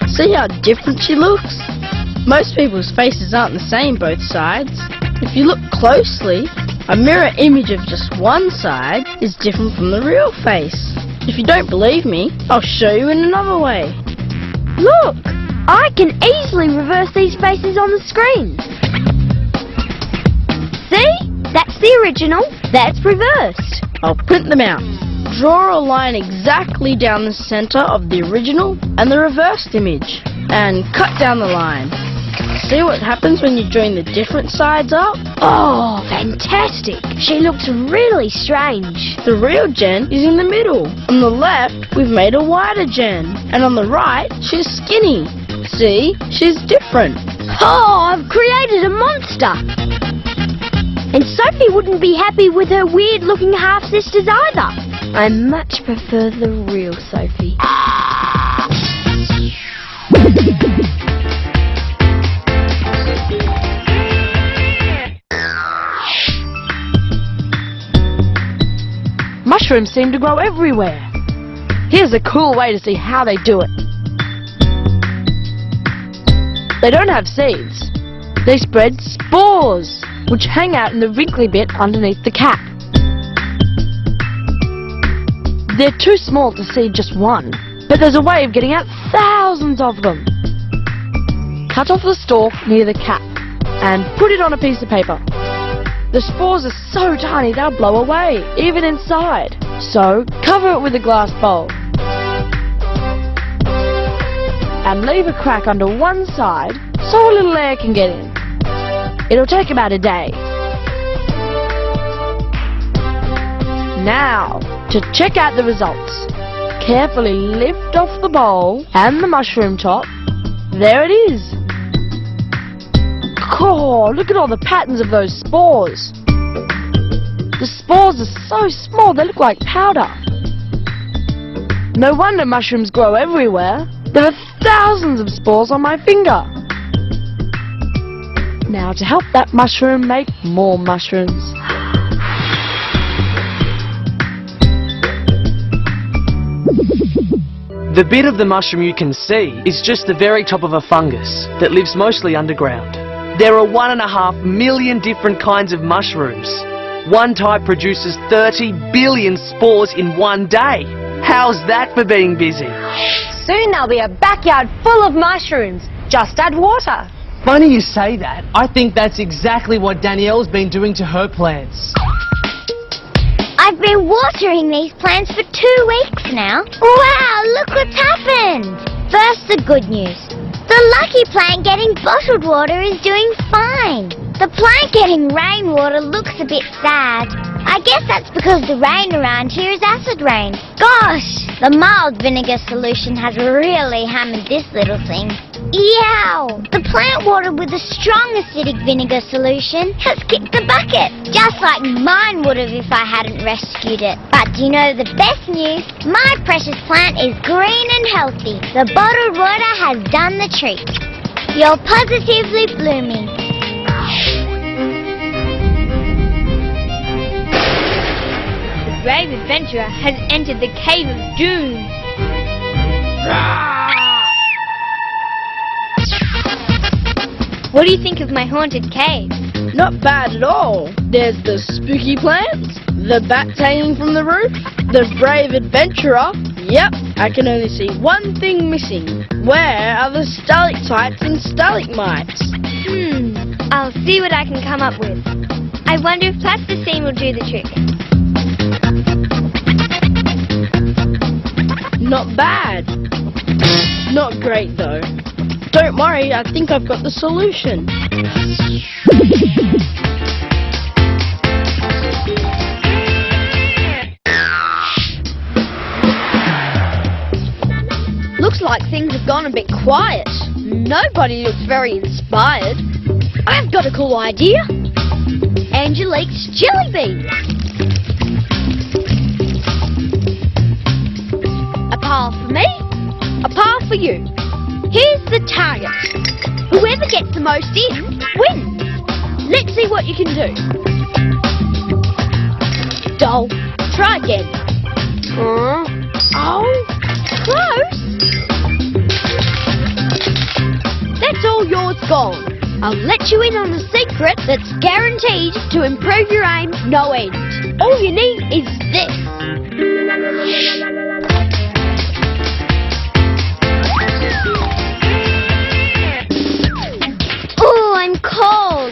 See how different she looks? Most people's faces aren't the same both sides. If you look closely, a mirror image of just one side is different from the real face. If you don't believe me, I'll show you in another way. Look, I can easily reverse these faces on the screen. See? That's the original, that's reversed. I'll print them out. Draw a line exactly down the center of the original and the reversed image. And cut down the line. See what happens when you join the different sides up? Oh, fantastic. She looks really strange. The real Jen is in the middle. On the left, we've made a wider Jen. And on the right, she's skinny. See? She's different. Oh, I've created a monster. And Sophie wouldn't be happy with her weird-looking half-sisters either. I much prefer the real Sophie. Mushrooms seem to grow everywhere. Here's a cool way to see how they do it. They don't have seeds. They spread spores, which hang out in the wrinkly bit underneath the cap. They're too small to seed just one, but there's a way of getting out thousands of them. Cut off the stalk near the cap and put it on a piece of paper. The spores are so tiny they'll blow away, even inside. So cover it with a glass bowl and leave a crack under one side so a little air can get in. It'll take about a day. Now, to check out the results, carefully lift off the bowl and the mushroom top. There it is. Oh, look at all the patterns of those spores. The spores are so small they look like powder. No wonder mushrooms grow everywhere. There are thousands of spores on my finger. Now to help that mushroom make more mushrooms. The bit of the mushroom you can see is just the very top of a fungus that lives mostly underground. There are 1.5 million different kinds of mushrooms. One type produces 30 billion spores in one day. How's that for being busy? Soon there'll be a backyard full of mushrooms. Just add water. Funny you say that. I think that's exactly what Danielle's been doing to her plants. I've been watering these plants for 2 weeks now. Wow, look what's happened. First, the good news. The lucky plant getting bottled water is doing fine. The plant getting rainwater looks a bit sad. I guess that's because the rain around here is acid rain. Gosh, the mild vinegar solution has really hammered this little thing. Yow! The plant water with the strong acidic vinegar solution has kicked the bucket, just like mine would have if I hadn't rescued it. But do you know the best news? My precious plant is green and healthy. The bottled water has done the trick. You're positively blooming. The brave adventurer has entered the Cave of Doom. What do you think of my haunted cave? Not bad at all. There's the spooky plants, the bats hanging from the roof, the brave adventurer. Yep, I can only see one thing missing. Where are the stalactites and stalagmites? I'll see what I can come up with. I wonder if plasticine will do the trick. Not bad. Not great though. Don't worry, I think I've got the solution. Looks like things have gone a bit quiet. Nobody looks very inspired. I've got a cool idea. Angelique's jelly beans. A pile for me, a pile for you. Here's the target. Whoever gets the most in, wins. Let's see what you can do. Doll, try again. Oh, close. That's all yours gone. I'll let you in on a secret that's guaranteed to improve your aim no end. All you need is this. Oh, I'm cold.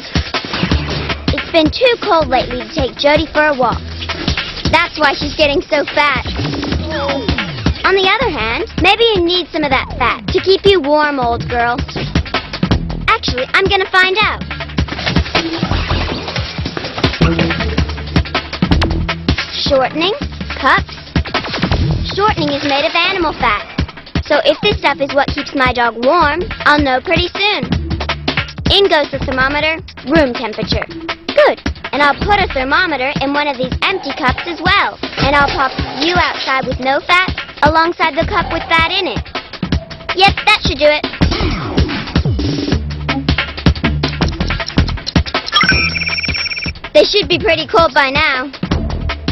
It's been too cold lately to take Jody for a walk. That's why she's getting so fat. On the other hand, maybe you need some of that fat to keep you warm, old girl. Actually, I'm gonna find out. Shortening, cups. Shortening is made of animal fat. So if this stuff is what keeps my dog warm, I'll know pretty soon. In goes the thermometer, room temperature. Good. And I'll put a thermometer in one of these empty cups as well. And I'll pop you outside with no fat alongside the cup with fat in it. Yep, that should do it. They should be pretty cold by now.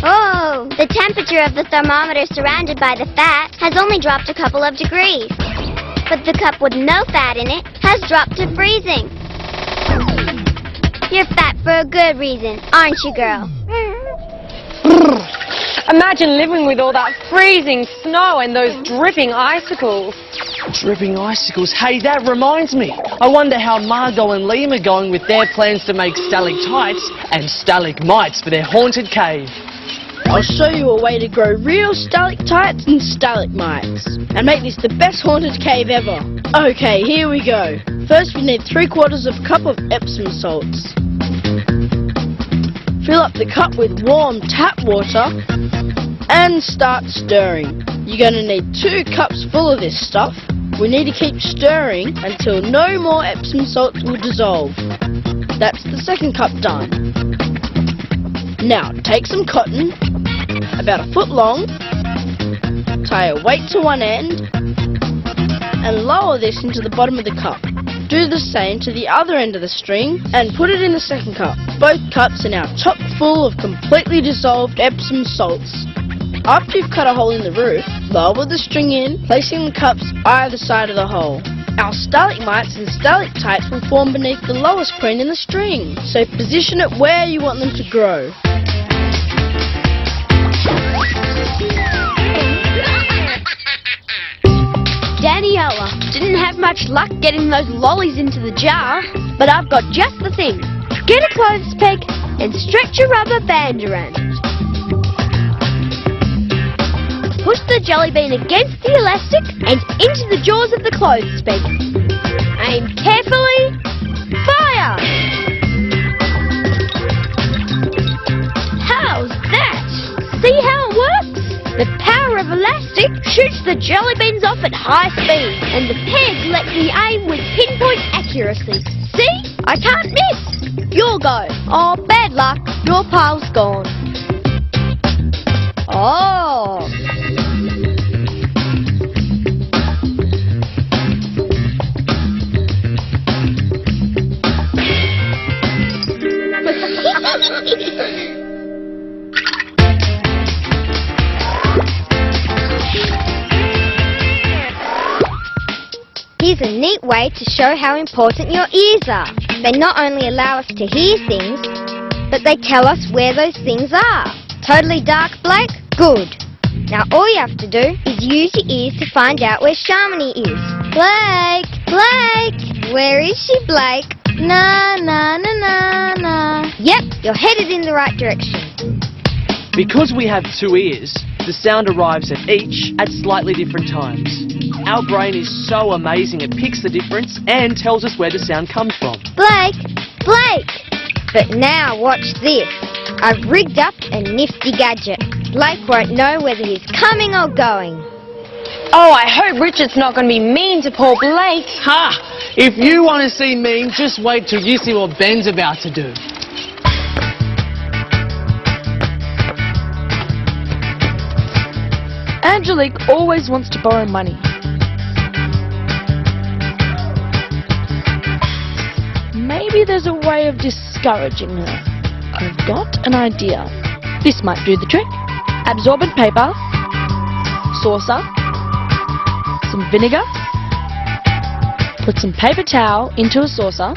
Oh, the temperature of the thermometer surrounded by the fat has only dropped a couple of degrees. But the cup with no fat in it has dropped to freezing. You're fat for a good reason, aren't you, girl? Imagine living with all that freezing snow and those dripping icicles. Dripping icicles. Hey, that reminds me. I wonder how Margot and Liam are going with their plans to make stalactites and stalagmites for their haunted cave. I'll show you a way to grow real stalactites and stalagmites and make this the best haunted cave ever. Okay, here we go. First we need 3/4 of a cup of Epsom salts. Fill up the cup with warm tap water and start stirring. You're going to need 2 cups full of this stuff. We need to keep stirring until no more Epsom salts will dissolve. That's the second cup done. Now take some cotton, about a foot long, tie a weight to one end and lower this into the bottom of the cup. Do the same to the other end of the string and put it in the second cup. Both cups are now chock full of completely dissolved Epsom salts. After you've cut a hole in the roof, lower the string in, placing the cups either side of the hole. Our stalagmites and stalactites will form beneath the lowest point in the string, so position it where you want them to grow. Daniela didn't have much luck getting those lollies into the jar, but I've got just the thing. Get a clothes peg and stretch a rubber band around it. Push the jelly bean against the elastic and into the jaws of the clothes peg. Aim carefully. Fire! How's that? See how it works? The power of elastic shoots the jelly beans off at high speed, and the peg lets me aim with pinpoint accuracy. See? I can't miss. Your go. Oh, bad luck. Your pile's gone. Oh. Here's a neat way to show how important your ears are. They not only allow us to hear things, but they tell us where those things are. Totally dark, Blake? Good. Now all you have to do is use your ears to find out where Sharmini is. Blake! Blake! Where is she, Blake? Na na na na na. Yep, you're headed in the right direction. Because we have 2 ears, the sound arrives at each at slightly different times. Our brain is so amazing it picks the difference and tells us where the sound comes from. Blake! Blake! But now watch this. I've rigged up a nifty gadget. Blake won't know whether he's coming or going. Oh, I hope Richard's not going to be mean to poor Blake. Ha! If you want to see mean, just wait till you see what Ben's about to do. Angelique always wants to borrow money. Maybe there's a way of discouraging her. I've got an idea. This might do the trick. Absorbent paper, saucer, some vinegar, put some paper towel into a saucer,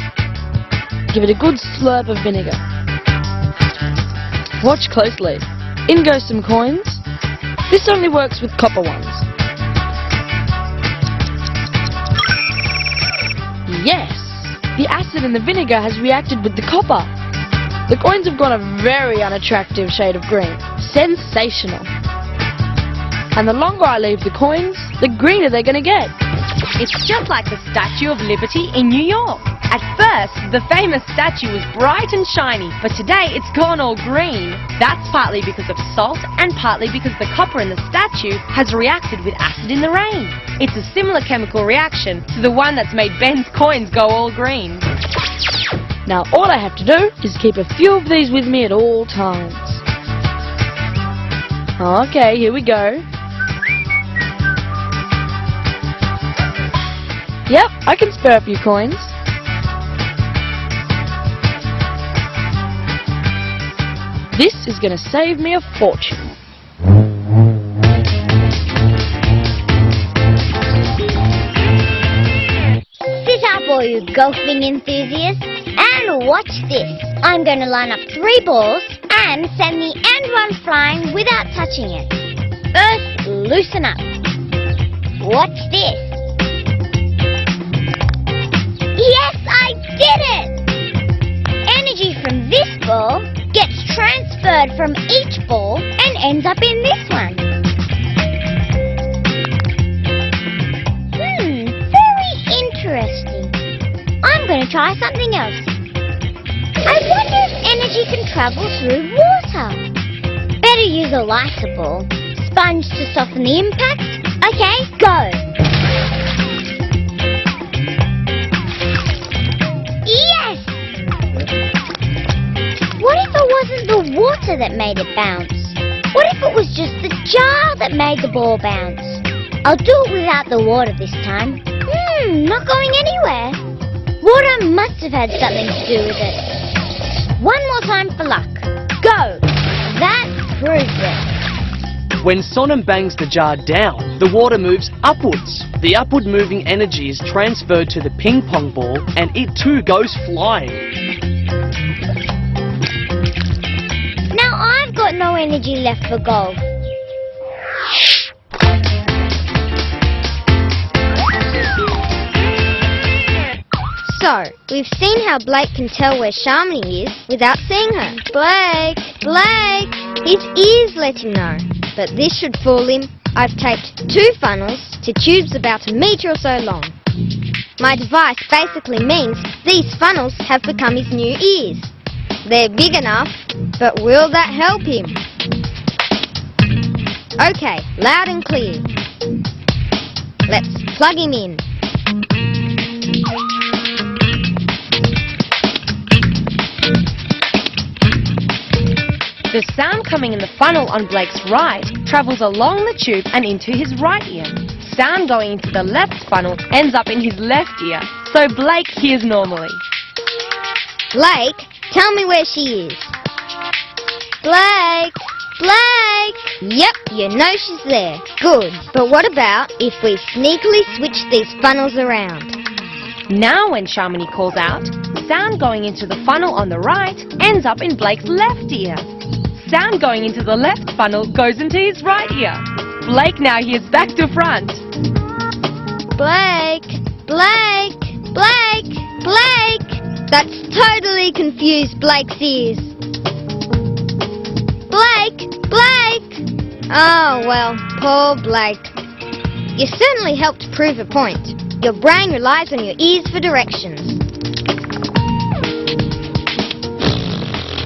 give it a good slurp of vinegar. Watch closely. In go some coins. This only works with copper ones. Yes! The acid in the vinegar has reacted with the copper. The coins have got a very unattractive shade of green. Sensational. And the longer I leave the coins, the greener they're going to get. It's just like the Statue of Liberty in New York. At first, the famous statue was bright and shiny, but today it's gone all green. That's partly because of salt and partly because the copper in the statue has reacted with acid in the rain. It's a similar chemical reaction to the one that's made Ben's coins go all green. Now all I have to do is keep a few of these with me at all times. Okay, here we go. Yep, I can spare a few coins. This is going to save me a fortune. Sit up, all you golfing enthusiasts, and watch this. I'm going to line up 3 balls and send the end one flying without touching it. First, loosen up. Watch this. Yes, I did it! Energy from this ball gets transferred from each ball and ends up in this one. Very interesting. I'm going to try something else. I wonder if energy can travel through water. Better use a lighter ball. Sponge to soften the impact. Okay, go. Yes! What if it wasn't the water that made it bounce? What if it was just the jar that made the ball bounce? I'll do it without the water this time. Not going anywhere. Water must have had something to do with it. One more time for luck. Go! That proves it. When Sonam bangs the jar down, the water moves upwards. The upward moving energy is transferred to the ping pong ball and it too goes flying. Now I've got no energy left for golf. So, we've seen how Blake can tell where Sharmini is without seeing her. Blake! Blake! His ears let him know. But this should fool him. I've taped 2 funnels to tubes about 1 metre or so long. My device basically means these funnels have become his new ears. They're big enough, but will that help him? Okay, loud and clear. Let's plug him in. The sound coming in the funnel on Blake's right travels along the tube and into his right ear. Sound going into the left funnel ends up in his left ear, so Blake hears normally. Blake, tell me where she is. Blake! Blake! Yep, you know she's there. Good. But what about if we sneakily switch these funnels around? Now when Sharmini calls out, sound going into the funnel on the right ends up in Blake's left ear. Sound going into the left funnel goes into his right ear. Blake now hears back to front. Blake! Blake! Blake! Blake! That's totally confused Blake's ears. Blake! Blake! Oh, well, poor Blake. You certainly helped prove a point. Your brain relies on your ears for directions.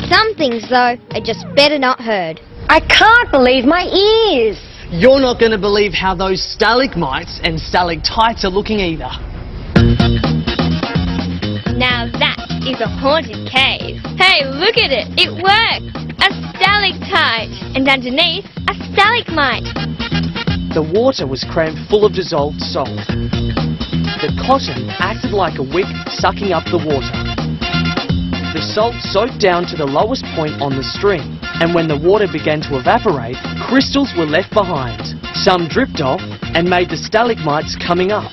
Some things, though, are just better not heard. I can't believe my ears. You're not going to believe how those stalagmites and stalactites are looking either. Now that is a haunted cave. Hey, look at it. It worked. A stalactite. And underneath, a stalagmite. The water was crammed full of dissolved salt. The cotton acted like a wick sucking up the water. The salt soaked down to the lowest point on the string, and when the water began to evaporate, crystals were left behind. Some dripped off and made the stalagmites coming up.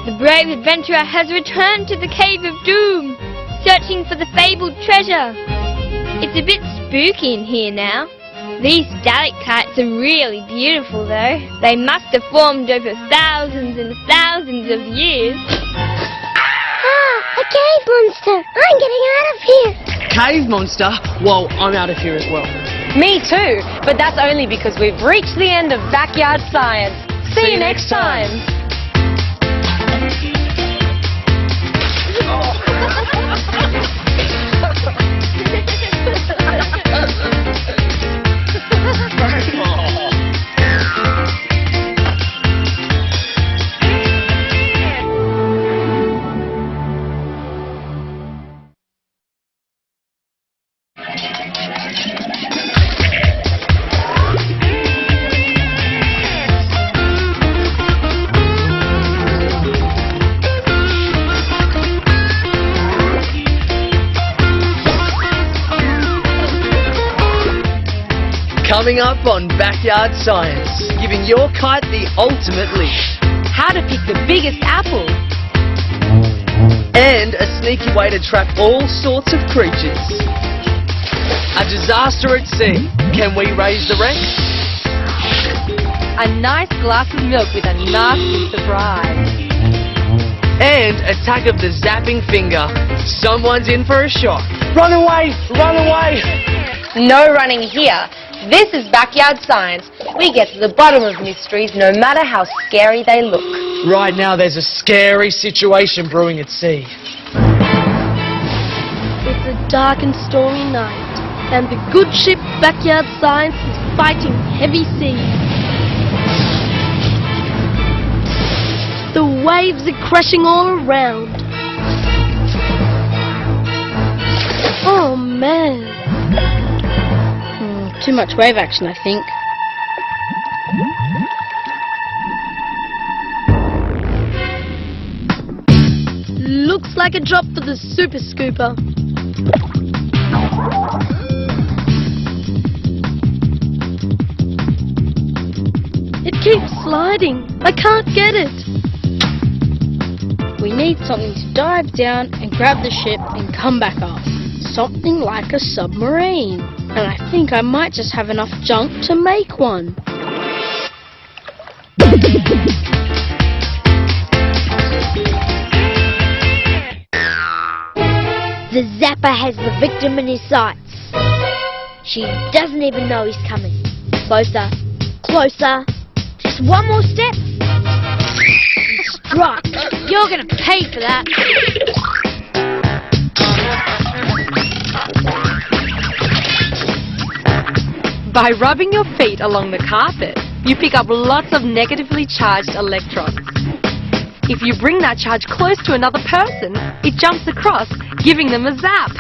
The brave adventurer has returned to the Cave of Doom, searching for the fabled treasure. It's a bit spooky in here now. These stalactites are really beautiful though. They must have formed over thousands and thousands of years. A cave monster! I'm getting out of here! Cave monster? Well, I'm out of here as well. Me too, but that's only because we've reached the end of Backyard Science. See you next time. Coming up on Backyard Science, giving your kite the ultimate lift. How to pick the biggest apple. And a sneaky way to trap all sorts of creatures. A disaster at sea. Can we raise the wreck? A nice glass of milk with a nasty surprise. And attack of the zapping finger. Someone's in for a shock. Run away! Run away! No running here. This is Backyard Science. We get to the bottom of mysteries no matter how scary they look. Right now there's a scary situation brewing at sea. It's a dark and stormy night, and the good ship Backyard Science is fighting heavy seas. The waves are crashing all around. Oh man. Too much wave action, I think. Looks like a drop for the Super Scooper. It keeps sliding. I can't get it. We need something to dive down and grab the ship and come back up. Something like a submarine. And I think I might just have enough junk to make one. The zapper has the victim in his sights. She doesn't even know he's coming. Closer, closer. Just one more step. Strike. You're gonna pay for that. By rubbing your feet along the carpet, you pick up lots of negatively charged electrons. If you bring that charge close to another person, it jumps across, giving them a zap.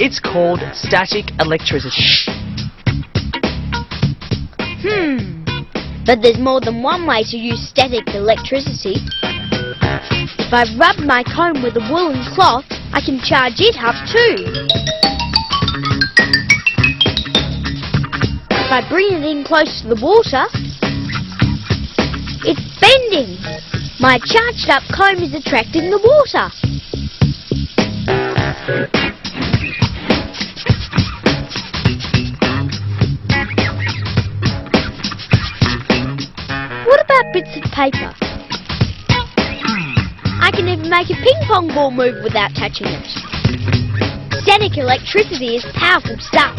It's called static electricity. But there's more than one way to use static electricity. If I rub my comb with a woolen cloth, I can charge it up too. If I bring it in close to the water, it's bending. My charged up comb is attracting the water. What about bits of paper? I can even make a ping pong ball move without touching it. Static electricity is powerful stuff.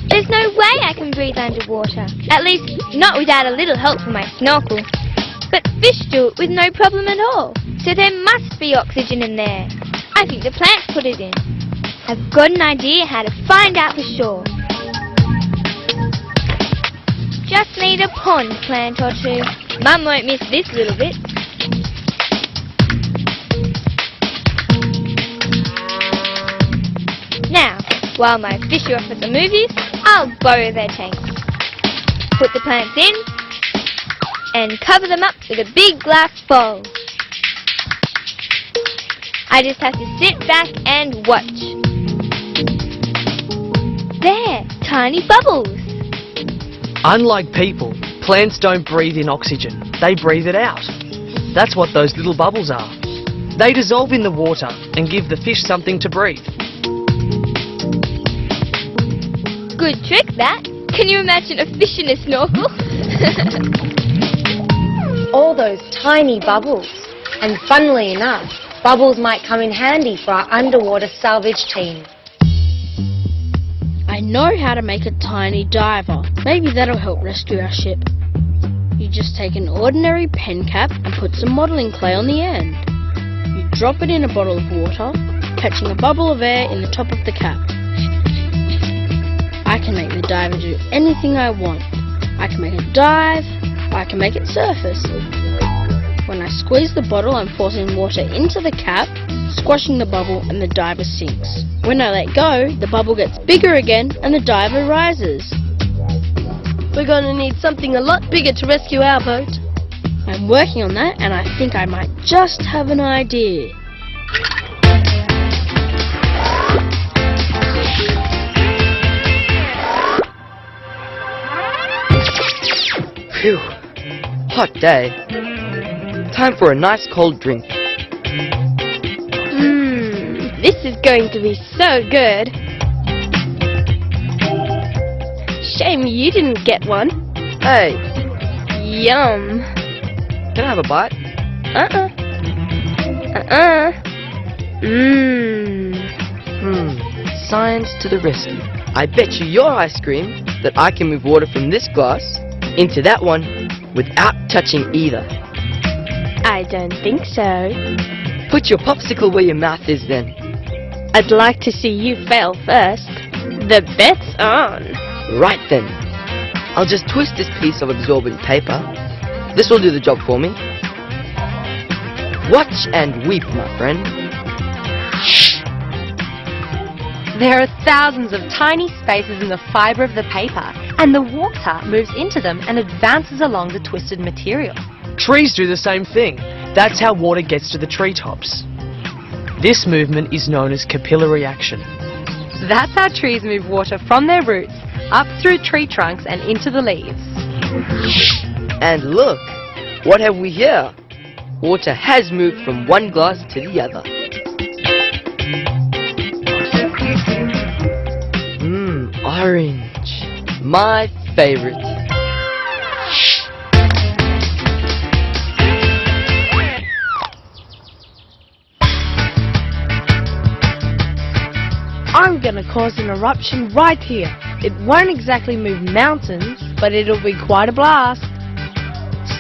There's no way I can breathe underwater. At least, not without a little help from my snorkel. But fish do it with no problem at all. So there must be oxygen in there. I think the plants put it in. I've got an idea how to find out for sure. Just need a pond plant or two. Mum won't miss this little bit. Now, while my fish are off at the movies, I'll borrow their tanks. Put the plants in and cover them up with a big glass bowl. I just have to sit back and watch. There, tiny bubbles. Unlike people, plants don't breathe in oxygen. They breathe it out. That's what those little bubbles are. They dissolve in the water and give the fish something to breathe. Good trick, that. Can you imagine a fish in a snorkel? All those tiny bubbles. And funnily enough, bubbles might come in handy for our underwater salvage team. I know how to make a tiny diver. Maybe that'll help rescue our ship. You just take an ordinary pen cap and put some modelling clay on the end. You drop it in a bottle of water, catching a bubble of air in the top of the cap. I can make the diver do anything I want. I can make it dive, I can make it surface. When I squeeze the bottle, I'm forcing water into the cap, squashing the bubble, and the diver sinks. When I let go, the bubble gets bigger again and the diver rises. We're going to need something a lot bigger to rescue our boat. I'm working on that, and I think I might just have an idea. Phew. Hot day. Time for a nice cold drink. This is going to be so good. Shame you didn't get one. Hey, Yum. can I have a bite? Science to the rescue. I bet you your ice cream that I can move water from this glass into that one without touching either. I don't think so. Put your popsicle where your mouth is then. I'd like to see you fail first. The bet's on. Right then. I'll just twist this piece of absorbent paper. This will do the job for me. Watch and weep, my friend. There are thousands of tiny spaces in the fibre of the paper, and the water moves into them and advances along the twisted material. Trees do the same thing. That's how water gets to the treetops. This movement is known as capillary action. That's how trees move water from their roots up through tree trunks and into the leaves. And look, what have we here? Water has moved from one glass to the other. Orange. My favorite. I'm gonna cause an eruption right here. It won't exactly move mountains, but it'll be quite a blast.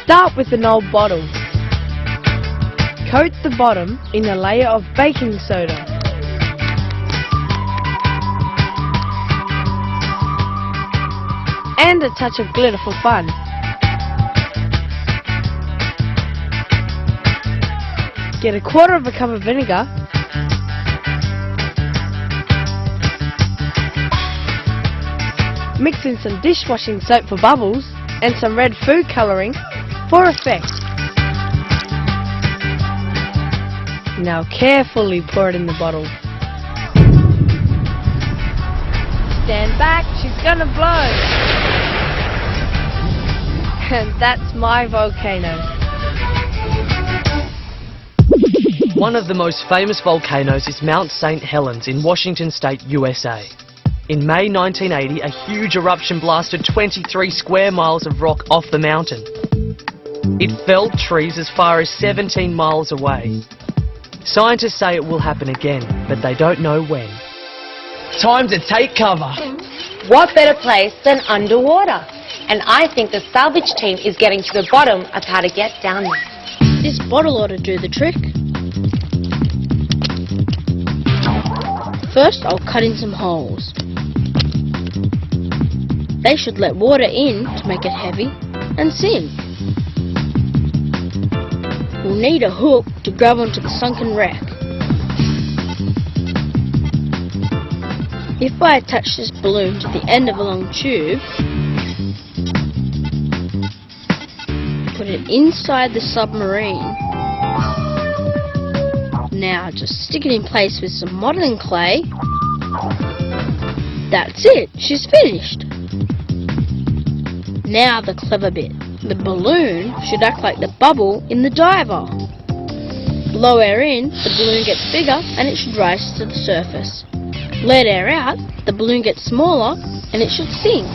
Start with an old bottle. Coat the bottom in a layer of baking soda. And a touch of glitter for fun. Get a quarter of a cup of vinegar. Mix in some dishwashing soap for bubbles and some red food colouring for effect. Now carefully pour it in the bottle. Stand back, she's gonna blow. And that's my volcano. One of the most famous volcanoes is Mount St. Helens in Washington State, USA. In May 1980, a huge eruption blasted 23 square miles of rock off the mountain. It felled trees as far as 17 miles away. Scientists say it will happen again, but they don't know when. Time to take cover. What better place than underwater? And I think the salvage team is getting to the bottom of how to get down there. This bottle ought to do the trick. First, I'll cut in some holes. They should let water in to make it heavy and sink. We'll need a hook to grab onto the sunken wreck. If I attach this balloon to the end of a long tube, put it inside the submarine. Now just stick it in place with some modelling clay. That's it, she's finished. Now the clever bit. The balloon should act like the bubble in the diver. Blow air in, the balloon gets bigger and it should rise to the surface. Let air out, the balloon gets smaller and it should sink.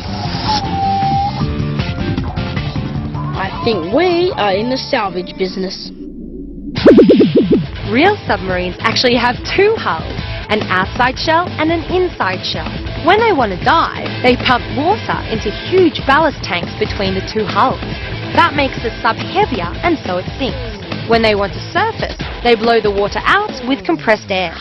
I think we are in the salvage business. Real submarines actually have two hulls, an outside shell and an inside shell. When they want to dive, they pump water into huge ballast tanks between the two hulls. That makes the sub heavier and so it sinks. When they want to surface, they blow the water out with compressed air.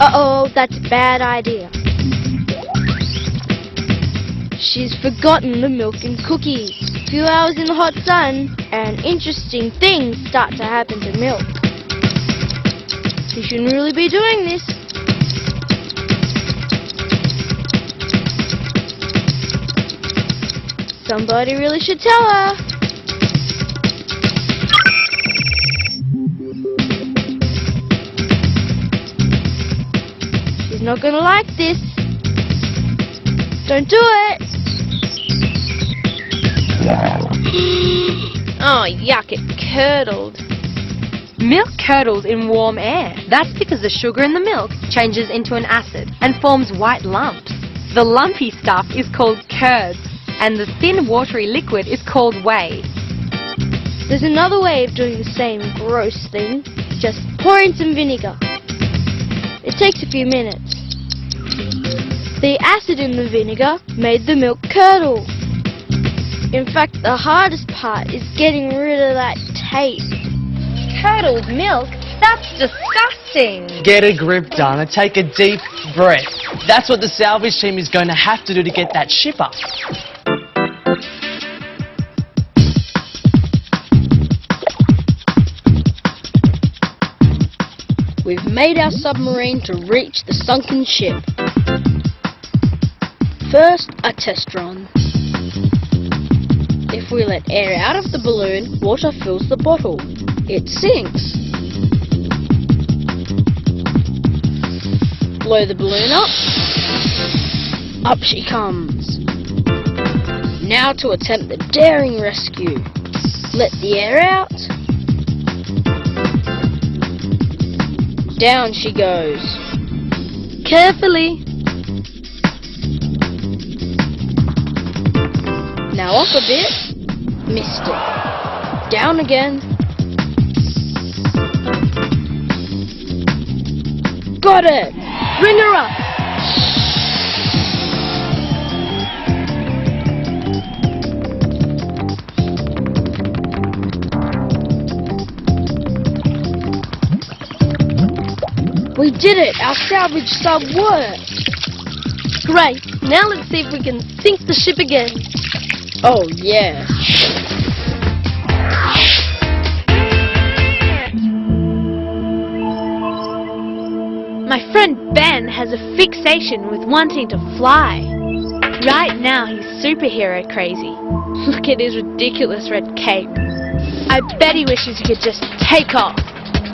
Uh-oh, that's a bad idea. She's forgotten the milk and cookies. few hours in the hot sun, and interesting things start to happen to milk. You shouldn't really be doing this. Somebody really should tell her. She's not gonna like this. Don't do it. Oh, yuck, it curdled. Milk curdles in warm air. That's because the sugar in the milk changes into an acid and forms white lumps. The lumpy stuff is called curds, and the thin watery liquid is called whey. There's another way of doing the same gross thing. Just pour in some vinegar. It takes a few minutes. The acid in the vinegar made the milk curdle. In fact, the hardest part is getting rid of that taste. Curdled milk? That's disgusting. Get a grip, Dana. Take a deep breath. That's what the salvage team is going to have to do to get that ship up. We've made our submarine to reach the sunken ship. First, a test run. If we let air out of the balloon, water fills the bottle. It sinks. Blow the balloon up. Up she comes. Now to attempt the daring rescue. Let the air out. Down she goes. Carefully. Now up a bit. Missed it. Down again. Got it! Bring her up! We did it! Our salvage sub worked! Great. Now let's see if we can sink the ship again. Oh yeah. My friend Ben has a fixation with wanting to fly. Right now he's superhero crazy. Look at his ridiculous red cape. I bet he wishes he could just take off.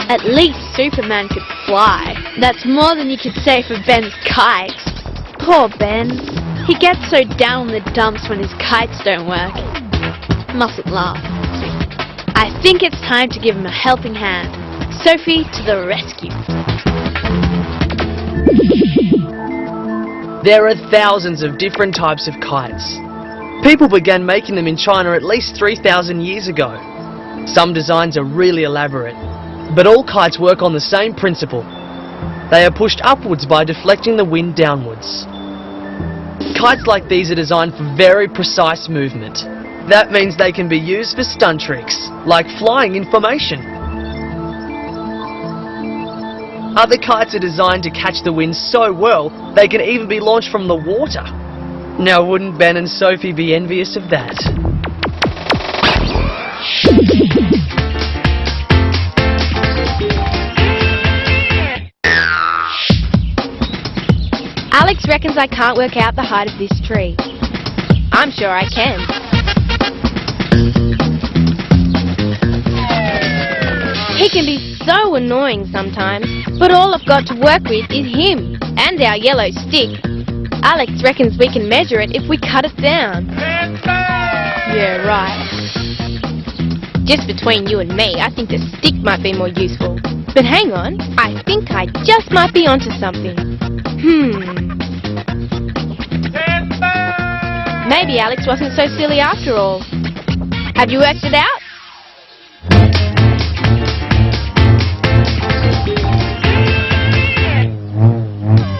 At least Superman could fly. That's more than you could say for Ben's kite. Poor Ben. He gets so down in the dumps when his kites don't work. Mustn't laugh. I think it's time to give him a helping hand. Sophie to the rescue. There are thousands of different types of kites. People began making them in China at least 3,000 years ago. Some designs are really elaborate, but all kites work on the same principle. They are pushed upwards by deflecting the wind downwards. Kites like these are designed for very precise movement. That means they can be used for stunt tricks, like flying in formation. Other kites are designed to catch the wind so well, they can even be launched from the water. Now wouldn't Ben and Sophie be envious of that? Alex reckons I can't work out the height of this tree. I'm sure I can. He can be so annoying sometimes, but all I've got to work with is him and our yellow stick. Alex reckons we can measure it if we cut it down. Yeah, right. Just between you and me, I think the stick might be more useful. But hang on, I think I just might be onto something. Maybe Alex wasn't so silly after all. Have you worked it out?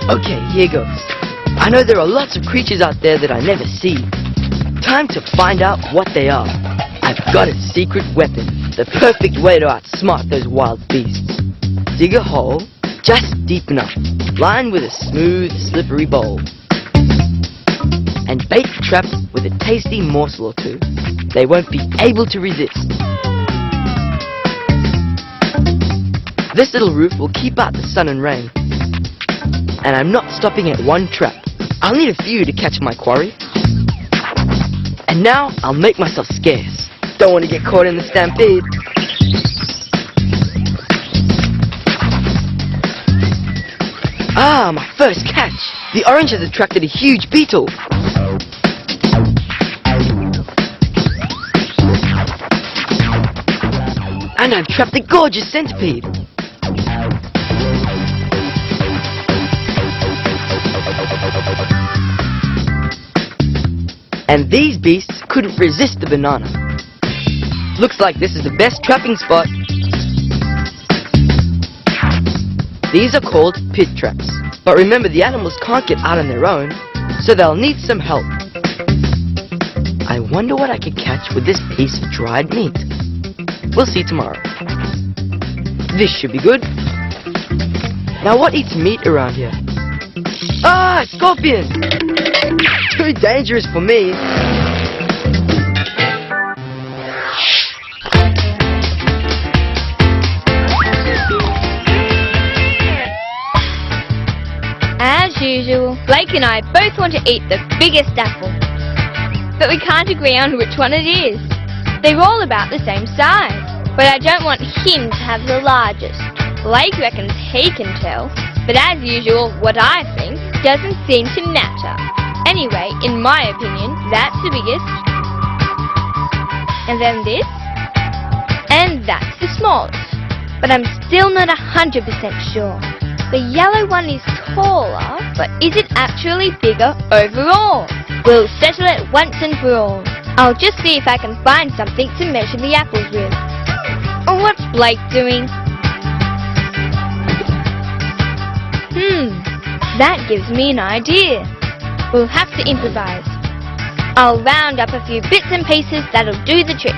Okay, here goes. I know there are lots of creatures out there that I never see. Time to find out what they are. I've got a secret weapon, the perfect way to outsmart those wild beasts. Dig a hole, just deep enough, lined with a smooth, slippery bowl. And bait the traps with a tasty morsel or two. They won't be able to resist. This little roof will keep out the sun and rain. And I'm not stopping at one trap. I'll need a few to catch my quarry. And now I'll make myself scarce. Don't want to get caught in the stampede. Ah, my first catch! The orange has attracted a huge beetle. And I've trapped a gorgeous centipede. And these beasts couldn't resist the banana. Looks like this is the best trapping spot. These are called pit traps. But remember, the animals can't get out on their own, so they'll need some help. I wonder what I could catch with this piece of dried meat. We'll see tomorrow. This should be good. Now what eats meat around here? Ah, scorpion! Too dangerous for me. As usual, Blake and I both want to eat the biggest apple. But we can't agree on which one it is. They're all about the same size. But I don't want him to have the largest. Blake reckons he can tell. But as usual, what I think doesn't seem to matter. Anyway, in my opinion, that's the biggest. And then this. And that's the smallest. But I'm still not 100% sure. The yellow one is taller, but is it actually bigger overall? We'll settle it once and for all. I'll just see if I can find something to measure the apples with. Oh, what's Blake doing? That gives me an idea. We'll have to improvise. I'll round up a few bits and pieces that'll do the trick.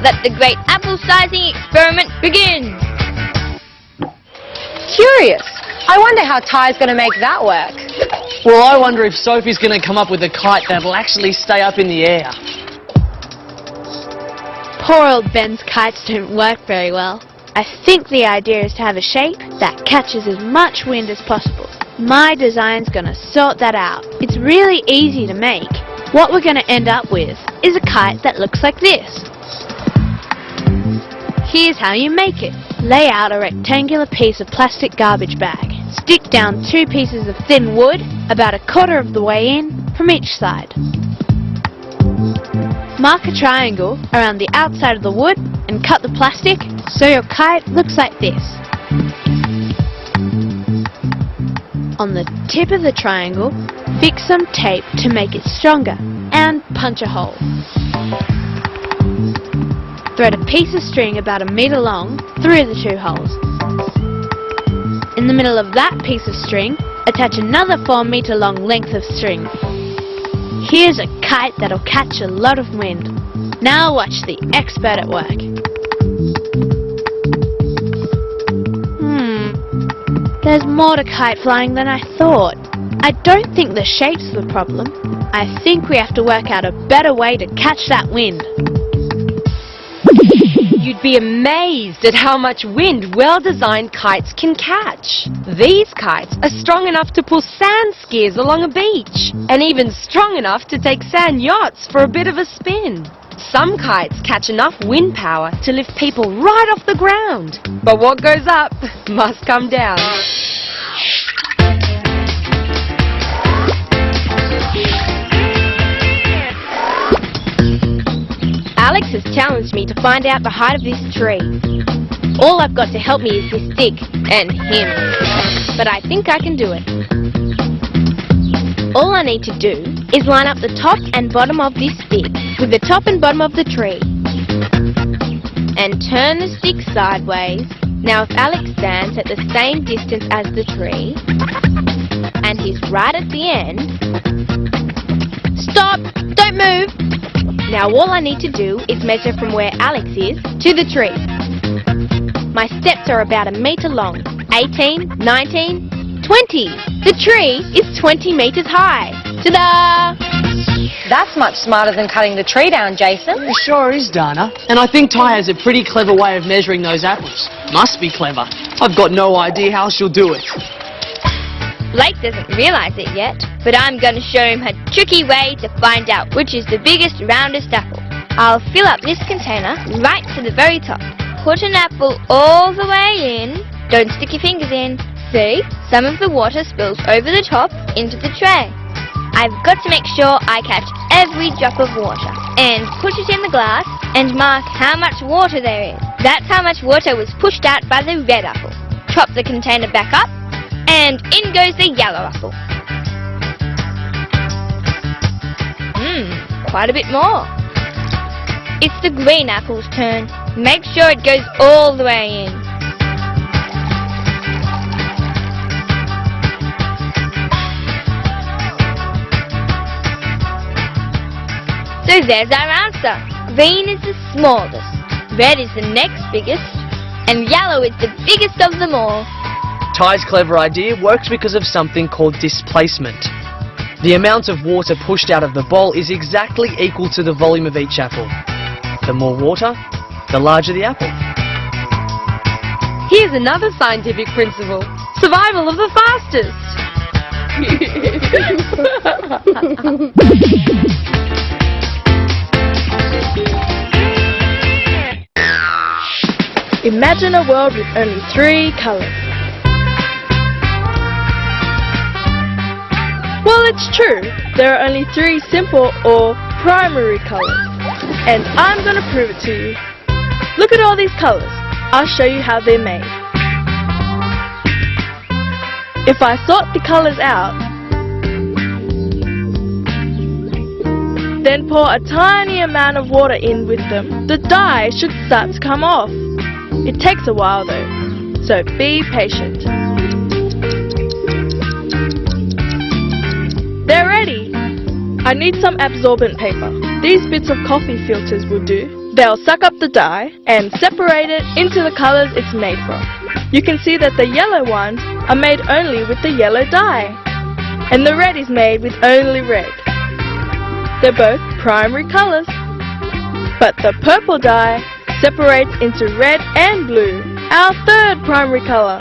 Let the great apple sizing experiment begin. Curious. I wonder how Ty's going to make that work. Well, I wonder if Sophie's going to come up with a kite that'll actually stay up in the air. Poor old Ben's kites don't work very well. I think the idea is to have a shape that catches as much wind as possible. My design's gonna sort that out. It's really easy to make. What we're gonna end up with is a kite that looks like this. Here's how you make it. Lay out a rectangular piece of plastic garbage bag. Stick down 2 pieces of thin wood, about 1/4 of the way in, from each side. Mark a triangle around the outside of the wood and cut the plastic so your kite looks like this. On the tip of the triangle, fix some tape to make it stronger and punch a hole. Thread a piece of string about 1 meter long through the 2 holes. In the middle of that piece of string, attach another 4 meter long length of string. Here's a kite that'll catch a lot of wind. Now watch the expert at work. There's more to kite flying than I thought. I don't think the shape's the problem. I think we have to work out a better way to catch that wind. You'd be amazed at how much wind well-designed kites can catch. These kites are strong enough to pull sand skiers along a beach, and even strong enough to take sand yachts for a bit of a spin. Some kites catch enough wind power to lift people right off the ground. But what goes up must come down. Alex has challenged me to find out the height of this tree. All I've got to help me is this stick, and him. But I think I can do it. All I need to do is line up the top and bottom of this stick with the top and bottom of the tree. And turn the stick sideways. Now if Alex stands at the same distance as the tree, and he's right at the end... Stop! Don't move! Now all I need to do is measure from where Alex is to the tree. My steps are about 1 meter long. 18, 19, 20. The tree is 20 meters high. Ta-da! That's much smarter than cutting the tree down, Jason. It sure is, Dana. And I think Ty has a pretty clever way of measuring those apples. Must be clever. I've got no idea how she'll do it. Blake doesn't realise it yet, but I'm going to show him a tricky way to find out which is the biggest, roundest apple. I'll fill up this container right to the very top. Put an apple all the way in. Don't stick your fingers in. See? Some of the water spills over the top into the tray. I've got to make sure I catch every drop of water and put it in the glass and mark how much water there is. That's how much water was pushed out by the red apple. Top the container back up and in goes the yellow apple. Quite a bit more. It's the green apple's turn. Make sure it goes all the way in. So there's our answer. Green is the smallest, red is the next biggest, and yellow is the biggest of them all. Ty's clever idea works because of something called displacement. The amount of water pushed out of the bowl is exactly equal to the volume of each apple. The more water, the larger the apple. Here's another scientific principle. Survival of the fastest. Imagine a world with only 3 colors. Well, it's true. There are only 3 simple or primary colors. And I'm going to prove it to you. Look at all these colors. I'll show you how they're made. If I sort the colors out, then pour a tiny amount of water in with them, the dye should start to come off. It takes a while though, so be patient. They're ready! I need some absorbent paper. These bits of coffee filters will do. They'll suck up the dye and separate it into the colors it's made from. You can see that the yellow ones are made only with the yellow dye, and the red is made with only red. They're both primary colors, but the purple dye separates into red and blue, our third primary color.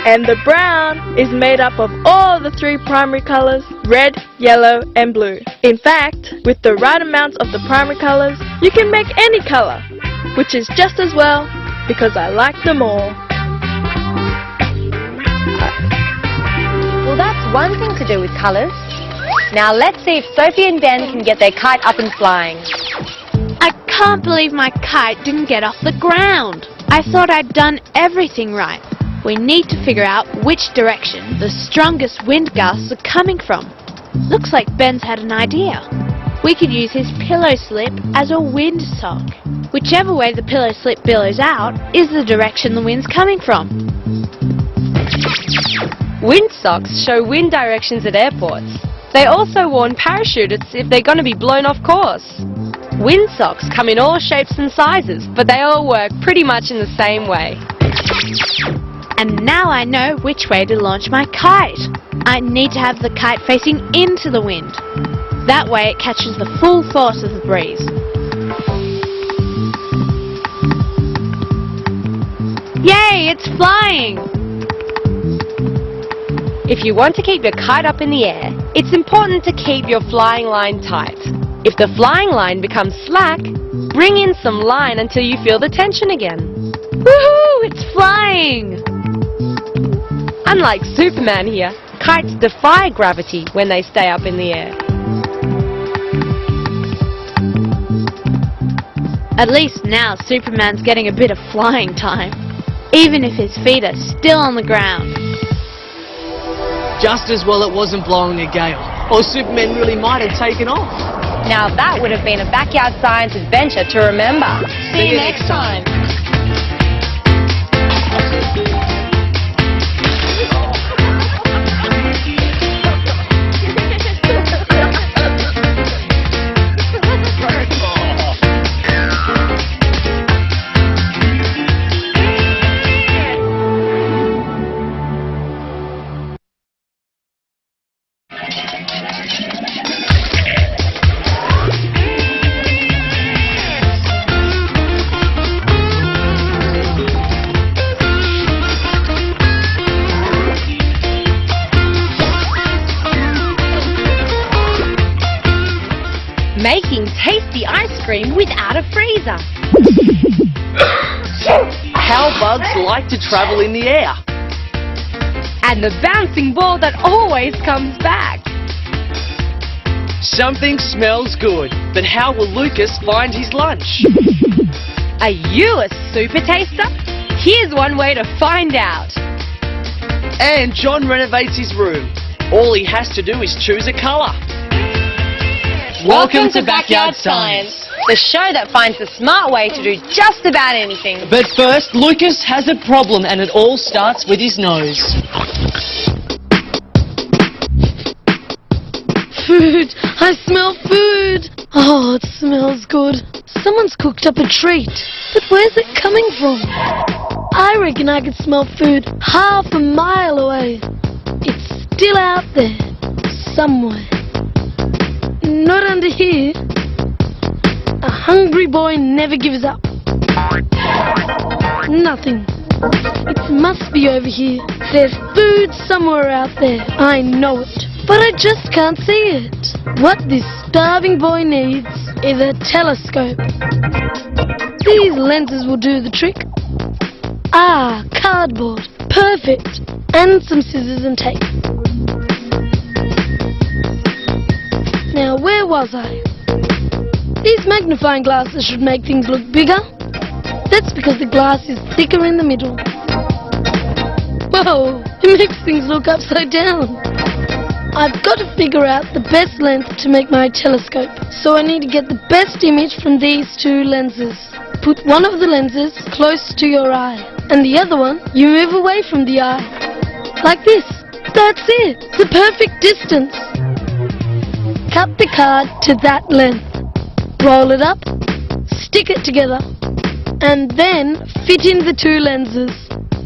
And the brown is made up of all the 3 primary colors, red, yellow, and blue. In fact, with the right amounts of the primary colors, you can make any color, which is just as well because I like them all. Well, that's one thing to do with colors. Now let's see if Sophie and Ben can get their kite up and flying. I can't believe my kite didn't get off the ground. I thought I'd done everything right. We need to figure out which direction the strongest wind gusts are coming from. Looks like Ben's had an idea. We could use his pillow slip as a windsock. Whichever way the pillow slip billows out is the direction the wind's coming from. Windsocks show wind directions at airports. They also warn parachutists if they're going to be blown off course. Windsocks come in all shapes and sizes, but they all work pretty much in the same way. And now I know which way to launch my kite. I need to have the kite facing into the wind. That way it catches the full force of the breeze. Yay, it's flying! If you want to keep your kite up in the air, it's important to keep your flying line tight. If the flying line becomes slack, bring in some line until you feel the tension again. Woohoo! It's flying! Unlike Superman here, kites defy gravity when they stay up in the air. At least now Superman's getting a bit of flying time, even if his feet are still on the ground. Just as well it wasn't blowing a gale, or Superman really might have taken off. Now that would have been a backyard science adventure to remember. See you next time. cream without a freezer. How bugs like to travel in the air. And the bouncing ball that always comes back. Something smells good, but how will Lucas find his lunch? Are you a super taster? Here's one way to find out. And John renovates his room. All he has to do is choose a colour. Welcome to Backyard Science, the show that finds the smart way to do just about anything. But first, Lucas has a problem, and it all starts with his nose. Food! I smell food! Oh, it smells good. Someone's cooked up a treat. But where's it coming from? I reckon I could smell food half a mile away. It's still out there, somewhere. Not under here. A hungry boy never gives up. Nothing. It must be over here. There's food somewhere out there. I know it. But I just can't see it. What this starving boy needs is a telescope. These lenses will do the trick. Ah, cardboard. Perfect. And some scissors and tape. Now, where was I? These magnifying glasses should make things look bigger. That's because the glass is thicker in the middle. Whoa, it makes things look upside down. I've got to figure out the best length to make my telescope. So I need to get the best image from these two lenses. Put one of the lenses close to your eye, and the other one you move away from the eye. Like this. That's it. The perfect distance. Cut the card to that length. Roll it up, stick it together, and then fit in the two lenses.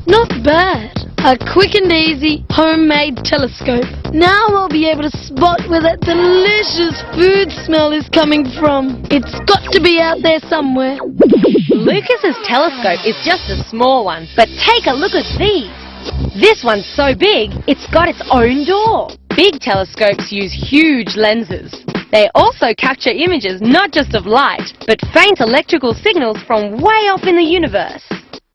Not bad. A quick and easy homemade telescope. Now I'll be able to spot where that delicious food smell is coming from. It's got to be out there somewhere. Lucas's telescope is just a small one, but take a look at these. This one's so big, it's got its own door. Big telescopes use huge lenses. They also capture images not just of light, but faint electrical signals from way off in the universe.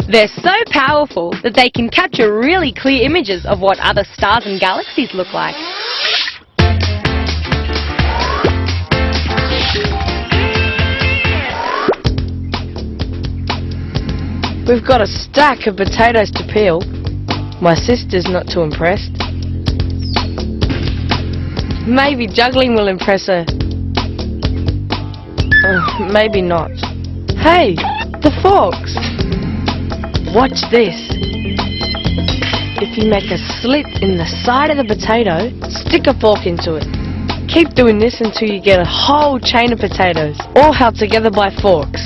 They're so powerful that they can capture really clear images of what other stars and galaxies look like. We've got a stack of potatoes to peel. My sister's not too impressed. Maybe juggling will impress her. Maybe not. Hey, the forks! Watch this. If you make a slit in the side of the potato, stick a fork into it. Keep doing this until you get a whole chain of potatoes, all held together by forks.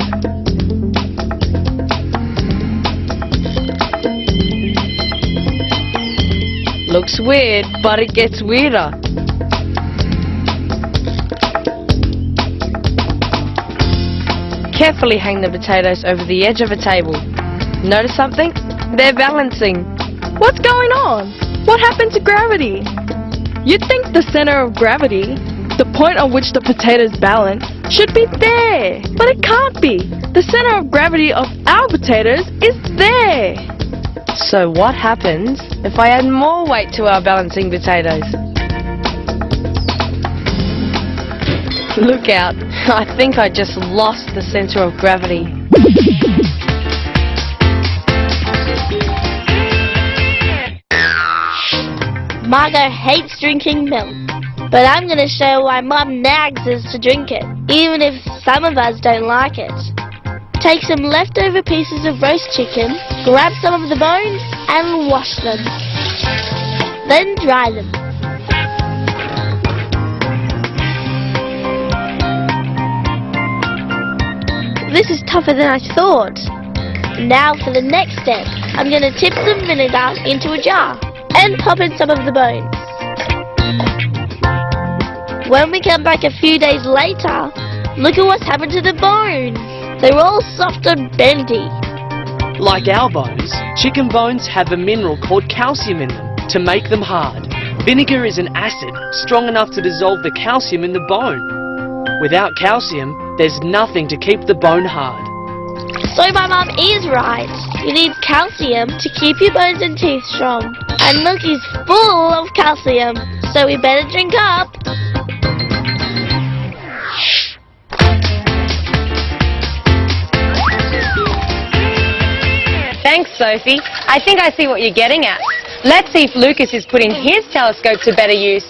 Looks weird, but it gets weirder. Carefully hang the potatoes over the edge of a table. Notice something? They're balancing. What's going on? What happened to gravity? You'd think the center of gravity, the point on which the potatoes balance, should be there. But it can't be. The center of gravity of our potatoes is there. So what happens if I add more weight to our balancing potatoes? Look out. I think I just lost the center of gravity. Margot hates drinking milk, but I'm going to show why Mum nags us to drink it, even if some of us don't like it. Take some leftover pieces of roast chicken, grab some of the bones, and wash them. Then dry them. This is tougher than I thought. Now for the next step. I'm going to tip some vinegar into a jar and pop in some of the bones. When we come back a few days later, look at what's happened to the bones. They're all soft and bendy. Like our bones, chicken bones have a mineral called calcium in them to make them hard. Vinegar is an acid strong enough to dissolve the calcium in the bone. Without calcium, there's nothing to keep the bone hard. So my mum is right. You need calcium to keep your bones and teeth strong. And milk is full of calcium, so we better drink up. Thanks, Sophie. I think I see what you're getting at. Let's see if Lucas is putting his telescope to better use.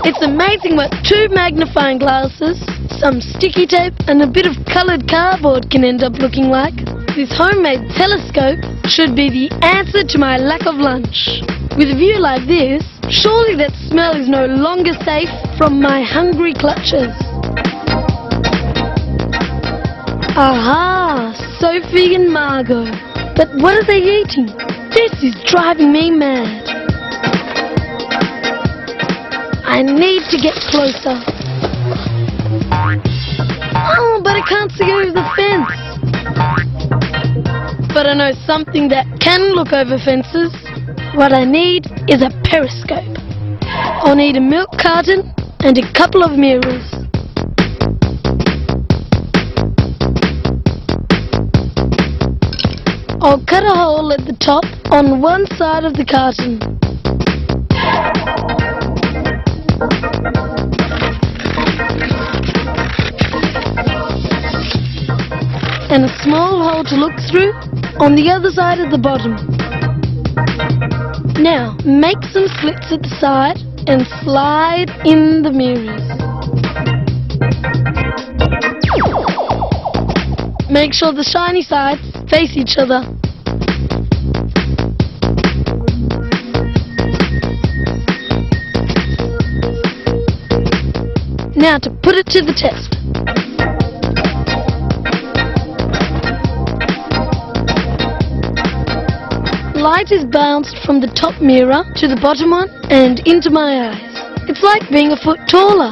It's amazing what 2 magnifying glasses, some sticky tape and a bit of coloured cardboard can end up looking like. This homemade telescope should be the answer to my lack of lunch. With a view like this, surely that smell is no longer safe from my hungry clutches. Aha! Sophie and Margot. But what are they eating? This is driving me mad. I need to get closer. Oh, but I can't see over the fence. But I know something that can look over fences. What I need is a periscope. I'll need a milk carton and a couple of mirrors. I'll cut a hole at the top on one side of the carton. And a small hole to look through on the other side of the bottom. Now, make some slits at the side and slide in the mirrors. Make sure the shiny sides face each other. Now to put it to the test. Light is bounced from the top mirror to the bottom one and into my eyes. It's like being a foot taller.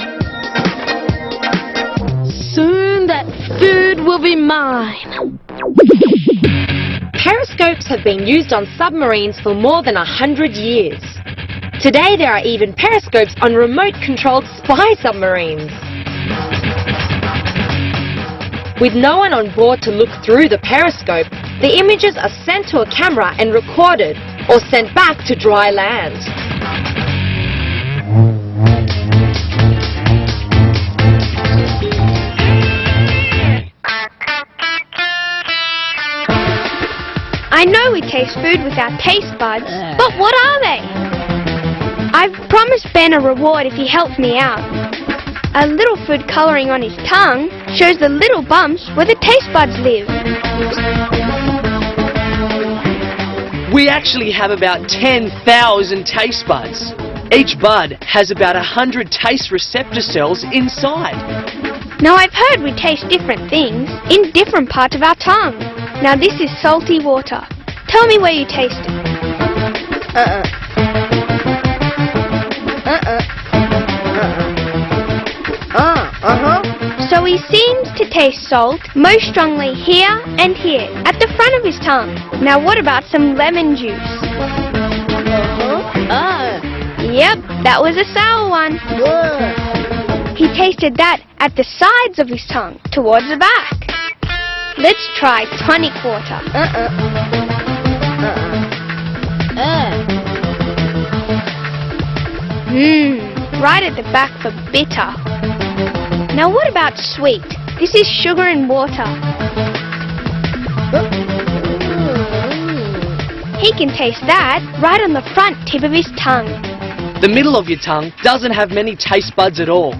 Soon that food will be mine. Periscopes have been used on submarines for more than 100 years. Today there are even periscopes on remote-controlled spy submarines. With no one on board to look through the periscope, the images are sent to a camera and recorded, or sent back to dry land. I know we taste food with our taste buds, but what are they? I've promised Ben a reward if he helps me out. A little food colouring on his tongue shows the little bumps where the taste buds live. We actually have about 10,000 taste buds. Each bud has about 100 taste receptor cells inside. Now I've heard we taste different things in different parts of our tongue. Now this is salty water. Tell me where you taste it. So he seems to taste salt most strongly here and here, at the front of his tongue. Now what about some lemon juice? Yep, that was a sour one. He tasted that at the sides of his tongue, towards the back. Let's try tonic water. Right at the back for bitter. Now what about sweet? This is sugar and water. He can taste that right on the front tip of his tongue. The middle of your tongue doesn't have many taste buds at all.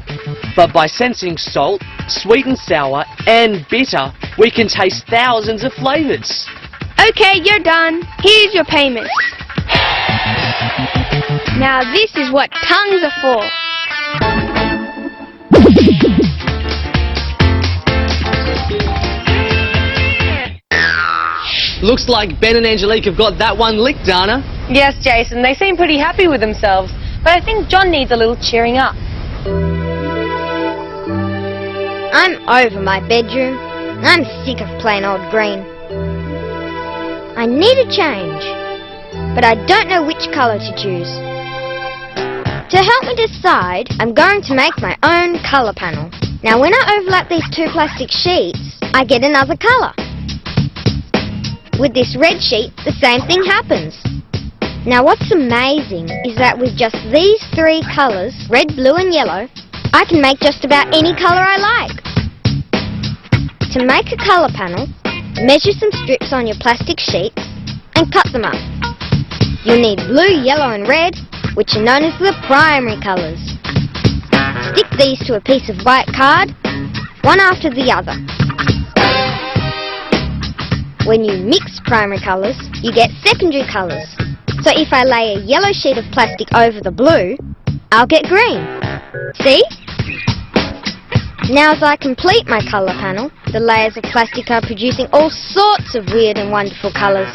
But by sensing salt, sweet and sour, and bitter, we can taste thousands of flavours. Okay, you're done. Here's your payment. Now this is what tongues are for. Looks like Ben and Angelique have got that one licked, Dana. Yes, Jason, they seem pretty happy with themselves, but I think John needs a little cheering up. I'm over my bedroom. I'm sick of plain old green. I need a change, but I don't know which colour to choose. To help me decide, I'm going to make my own colour panel. Now when I overlap these two plastic sheets, I get another colour. With this red sheet, the same thing happens. Now what's amazing is that with just these three colours, red, blue and yellow, I can make just about any colour I like. To make a colour panel, measure some strips on your plastic sheets and cut them up. You'll need blue, yellow and red, which are known as the primary colours. Stick these to a piece of white card, one after the other. When you mix primary colours, you get secondary colours. So if I lay a yellow sheet of plastic over the blue, I'll get green. See? Now as I complete my colour panel, the layers of plastic are producing all sorts of weird and wonderful colours.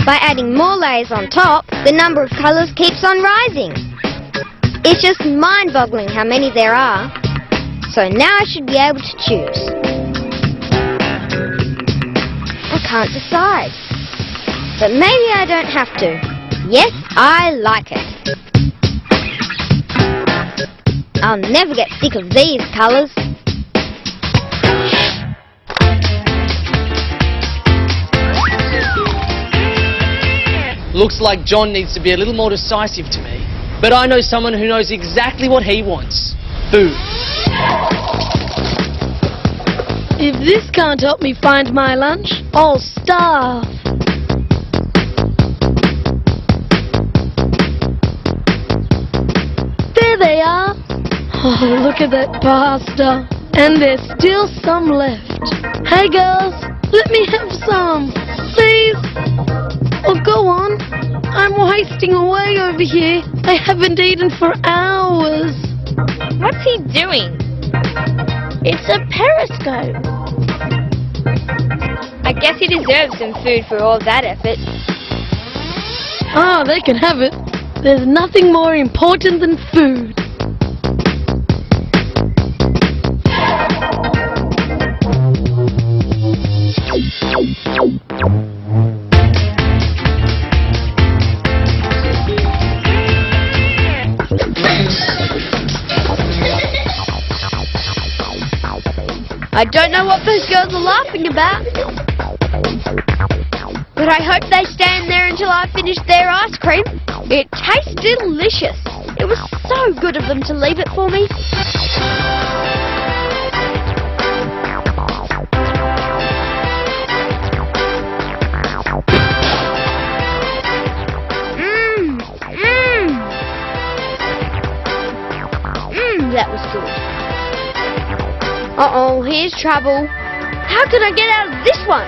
By adding more layers on top, the number of colours keeps on rising. It's just mind-boggling how many there are. So now I should be able to choose. I can't decide. But maybe I don't have to. Yes, I like it. I'll never get sick of these colours. Looks like John needs to be a little more decisive to me. But I know someone who knows exactly what he wants. Food. If this can't help me find my lunch, I'll starve. There they are. Oh, look at that pasta. And there's still some left. Hey girls, let me have some, please. Oh, go on. I'm wasting away over here. I haven't eaten for hours. What's he doing? It's a periscope. I guess he deserves some food for all that effort. Ah, they can have it. There's nothing more important than food. I don't know what those girls are laughing about, but I hope they stand there until I finish their ice cream. It tastes delicious. It was so good of them to leave it for me. That was good. Uh-oh, here's trouble. How can I get out of this one?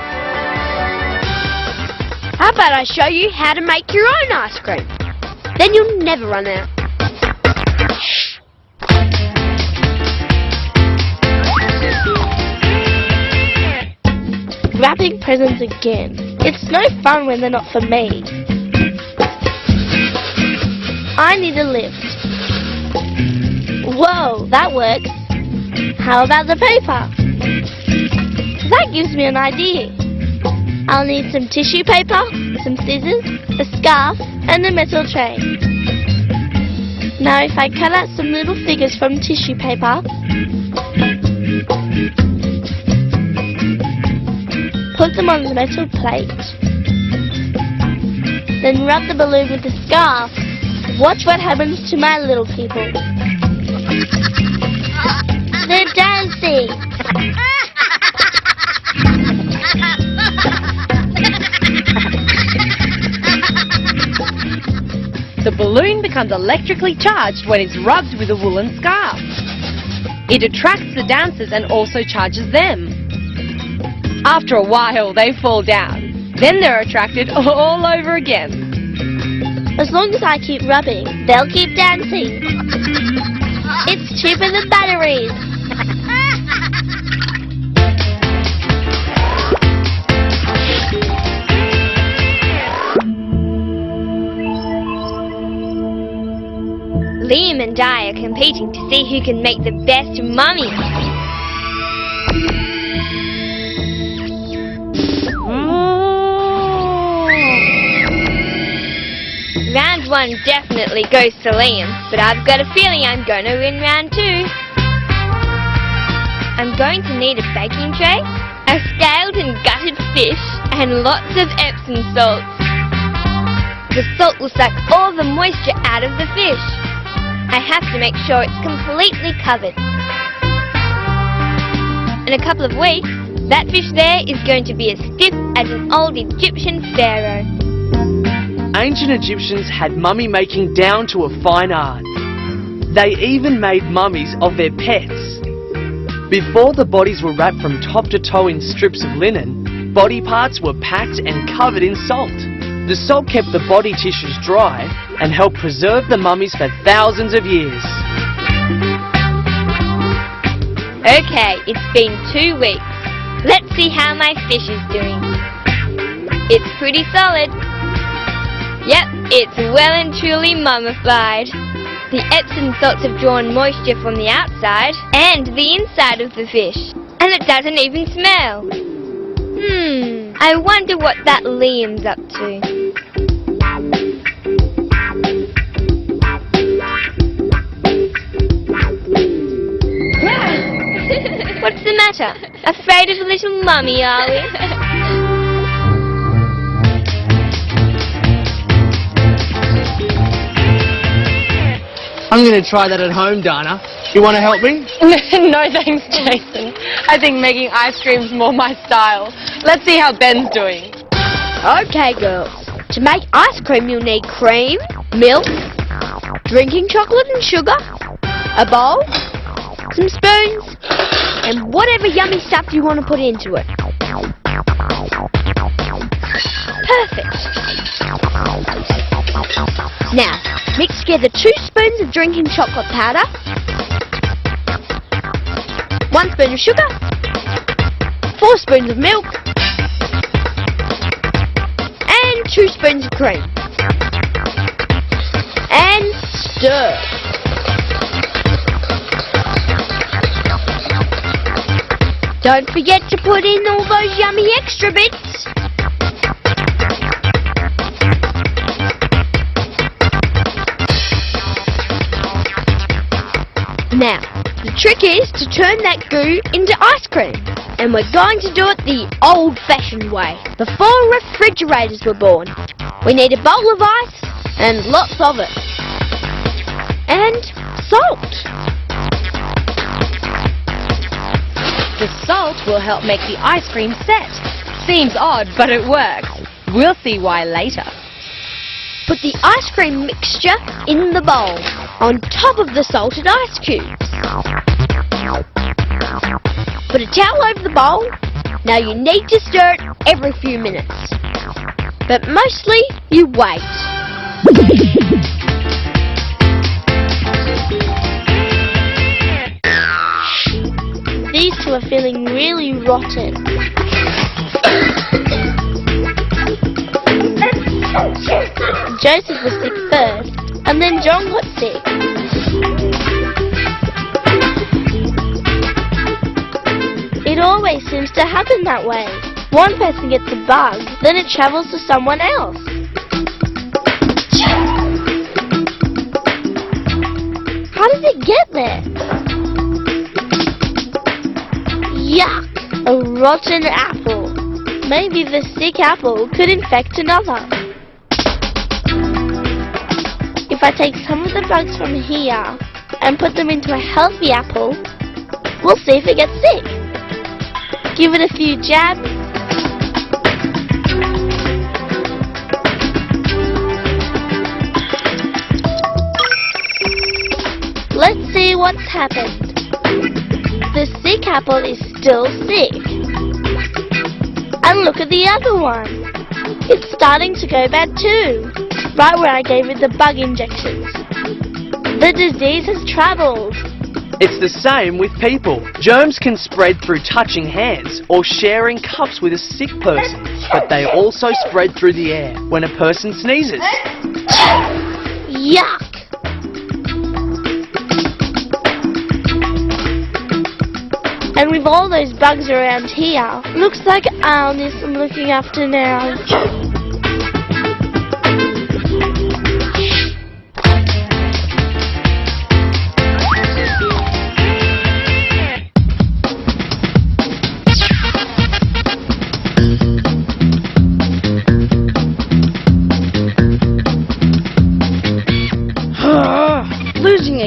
How about I show you how to make your own ice cream? Then you'll never run out. Wrapping presents again. It's no fun when they're not for me. I need a lift. Whoa, that works. How about the paper? That gives me an idea. I'll need some tissue paper, some scissors, a scarf, and a metal tray. Now if I cut out some little figures from tissue paper, put them on the metal plate, then rub the balloon with the scarf. Watch what happens to my little people. They're dancing! The balloon becomes electrically charged when it's rubbed with a woolen scarf. It attracts the dancers and also charges them. After a while, they fall down. Then they're attracted all over again. As long as I keep rubbing, they'll keep dancing. It's cheaper than batteries. Liam and Di are competing to see who can make the best mummy. Round 1 definitely goes to Liam, but I've got a feeling I'm going to win round 2. I'm going to need a baking tray, a scaled and gutted fish, and lots of Epsom salts. The salt will suck all the moisture out of the fish. I have to make sure it's completely covered. In a couple of weeks, that fish there is going to be as stiff as an old Egyptian pharaoh. Ancient Egyptians had mummy making down to a fine art. They even made mummies of their pets. Before the bodies were wrapped from top to toe in strips of linen, body parts were packed and covered in salt. The salt kept the body tissues dry and helped preserve the mummies for thousands of years. Okay, it's been 2 weeks. Let's see how my fish is doing. It's pretty solid. Yep, it's well and truly mummified. The Epsom salts have drawn moisture from the outside and the inside of the fish. And it doesn't even smell. I wonder what that Liam's up to. What's the matter? Afraid of a little mummy, are we? I'm going to try that at home, Dana. You want to help me? No thanks, Jason. I think making ice cream's more my style. Let's see how Ben's doing. Okay, girls. To make ice cream, you'll need cream, milk, drinking chocolate and sugar, a bowl, some spoons, and whatever yummy stuff you want to put into it. Perfect. Now, mix together 2 spoons of drinking chocolate powder, 1 spoon of sugar, 4 spoons of milk, and 2 spoons of cream. And stir. Don't forget to put in all those yummy extra bits. Now, the trick is to turn that goo into ice cream. And we're going to do it the old-fashioned way, before refrigerators were born. We need a bowl of ice and lots of it. And salt. The salt will help make the ice cream set. Seems odd, but it works. We'll see why later. Put the ice cream mixture in the bowl, on top of the salted ice cubes. Put a towel over the bowl. Now you need to stir it every few minutes. But mostly, you wait. These two are feeling really rotten. Joseph was sick first, and then John got sick. It always seems to happen that way. One person gets a bug, then it travels to someone else. How did it get there? Yuck! A rotten apple. Maybe the sick apple could infect another. If I take some of the bugs from here and put them into a healthy apple, we'll see if it gets sick. Give it a few jabs. Let's see what's happened. The sick apple is still sick. And look at the other one. It's starting to go bad too. Right where I gave it the bug injections. The disease has travelled. It's the same with people. Germs can spread through touching hands or sharing cups with a sick person, but they also spread through the air when a person sneezes. Yuck! And with all those bugs around here, looks like Al needs some looking after now.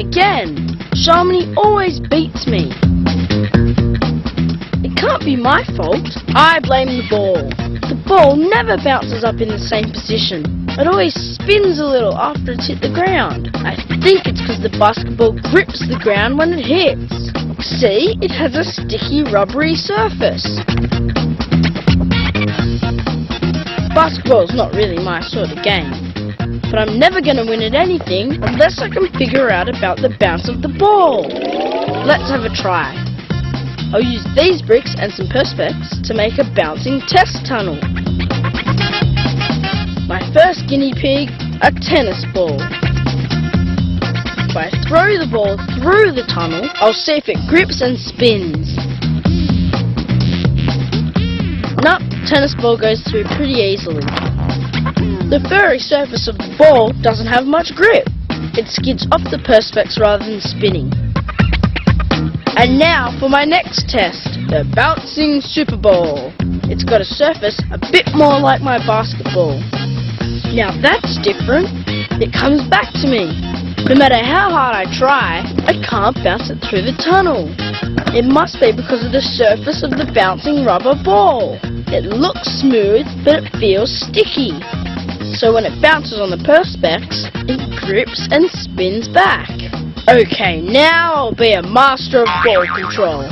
again. Sharmini always beats me. It can't be my fault. I blame the ball. The ball never bounces up in the same position. It always spins a little after it's hit the ground. I think it's because the basketball grips the ground when it hits. See, it has a sticky, rubbery surface. Basketball's not really my sort of game, but I'm never going to win at anything unless I can figure out about the bounce of the ball. Let's have a try. I'll use these bricks and some perspex to make a bouncing test tunnel. My first guinea pig, a tennis ball. If I throw the ball through the tunnel, I'll see if it grips and spins. Nope, tennis ball goes through pretty easily. The furry surface of the ball doesn't have much grip. It skids off the perspex rather than spinning. And now for my next test, the bouncing super ball. It's got a surface a bit more like my basketball. Now that's different. It comes back to me. No matter how hard I try, I can't bounce it through the tunnel. It must be because of the surface of the bouncing rubber ball. It looks smooth, but it feels sticky. So when it bounces on the perspex, it grips and spins back. Okay, now I'll be a master of ball control.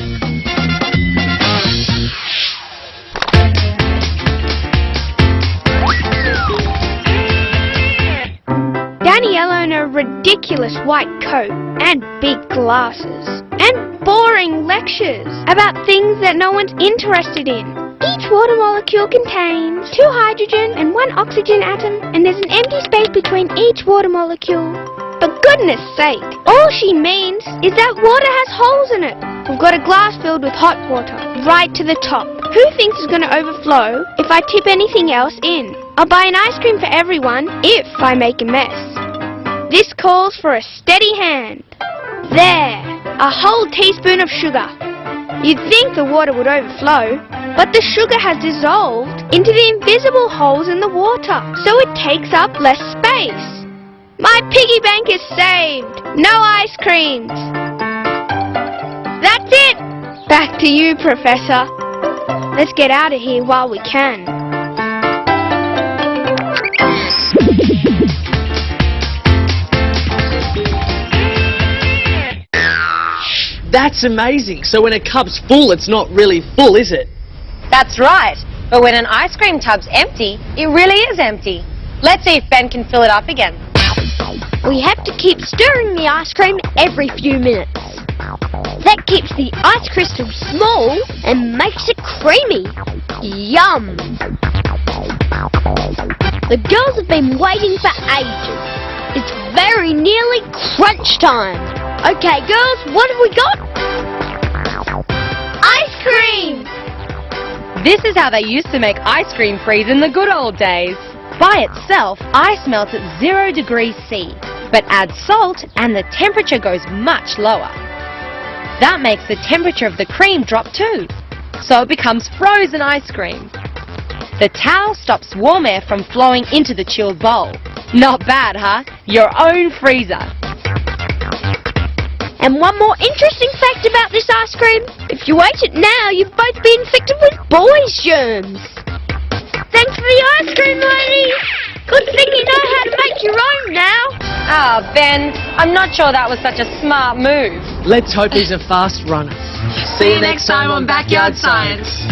Daniela in a ridiculous white coat and big glasses and boring lectures about things that no one's interested in. Each water molecule contains 2 hydrogen and 1 oxygen atom, and there's an empty space between each water molecule. For goodness sake, all she means is that water has holes in it. We've got a glass filled with hot water, right to the top. Who thinks it's going to overflow if I tip anything else in? I'll buy an ice cream for everyone if I make a mess. This calls for a steady hand. There, a whole teaspoon of sugar. You'd think the water would overflow, but the sugar has dissolved into the invisible holes in the water, so it takes up less space. My piggy bank is saved! No ice creams! That's it! Back to you, Professor. Let's get out of here while we can. That's amazing. So when a cup's full, it's not really full, is it? That's right. But when an ice cream tub's empty, it really is empty. Let's see if Ben can fill it up again. We have to keep stirring the ice cream every few minutes. That keeps the ice crystal small and makes it creamy. Yum! The girls have been waiting for ages. It's very nearly crunch time. Okay, girls, what have we got? Ice cream! This is how they used to make ice cream freeze in the good old days. By itself, ice melts at 0 degrees C, but add salt and the temperature goes much lower. That makes the temperature of the cream drop too, so it becomes frozen ice cream. The towel stops warm air from flowing into the chilled bowl. Not bad, huh? Your own freezer. And one more interesting fact about this ice cream. If you eat it now, you've both been infected with boys' germs. Thanks for the ice cream, lady. Good thing you know how to make your own now. Ah, Ben, I'm not sure that was such a smart move. Let's hope he's a fast runner. See you next time on Backyard Science.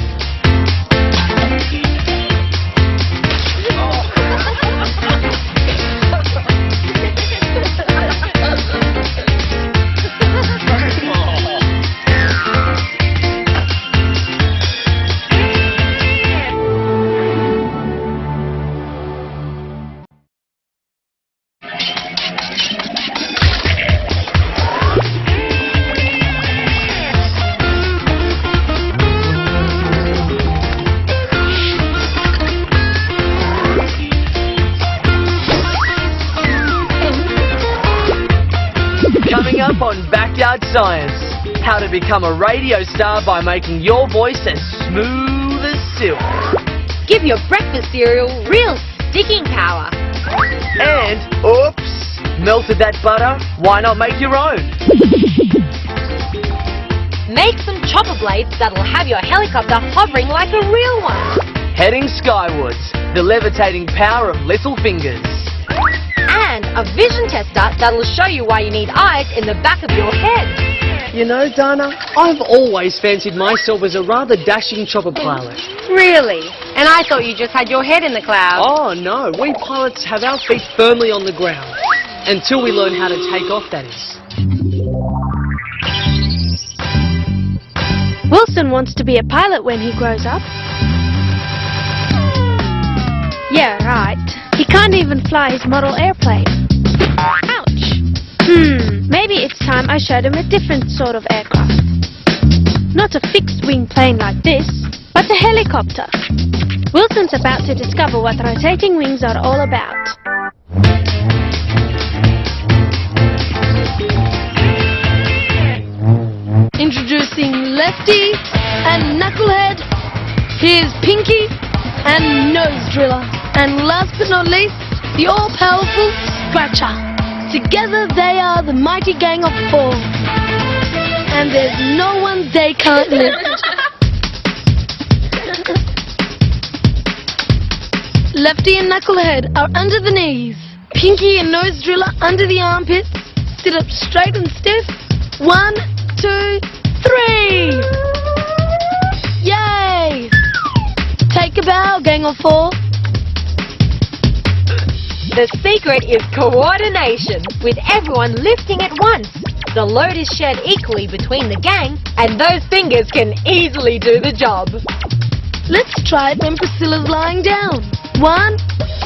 Coming up on Backyard Science, how to become a radio star by making your voice as smooth as silk. Give your breakfast cereal real sticking power. And, oops, Melted that butter? Why not make your own? Make some chopper blades that'll have your helicopter hovering like a real one. Heading skywards, the levitating power of little fingers. And a vision tester that'll show you why you need eyes in the back of your head. You know, Dana, I've always fancied myself as a rather dashing chopper pilot. Really? And I thought you just had your head in the clouds. Oh no, we pilots have our feet firmly on the ground. Until we learn how to take off, that is. Wilson wants to be a pilot when he grows up. Yeah, right. He can't even fly his model airplane. Ouch! Maybe it's time I showed him a different sort of aircraft. Not a fixed-wing plane like this, but a helicopter. Wilson's about to discover what rotating wings are all about. Introducing Lefty and Knucklehead. Here's Pinky and Nose Driller. And last but not least, the all-powerful Scratcher. Together they are the mighty gang of 4. And there's no one they can't lift. Lefty and Knucklehead are under the knees. Pinky and Nose Driller under the armpits. Sit up straight and stiff. 1, 2, 3. Yay! Take a bow, gang of 4. The secret is coordination, with everyone lifting at once. The load is shared equally between the gang, and those fingers can easily do the job. Let's try it when Priscilla's lying down. 1,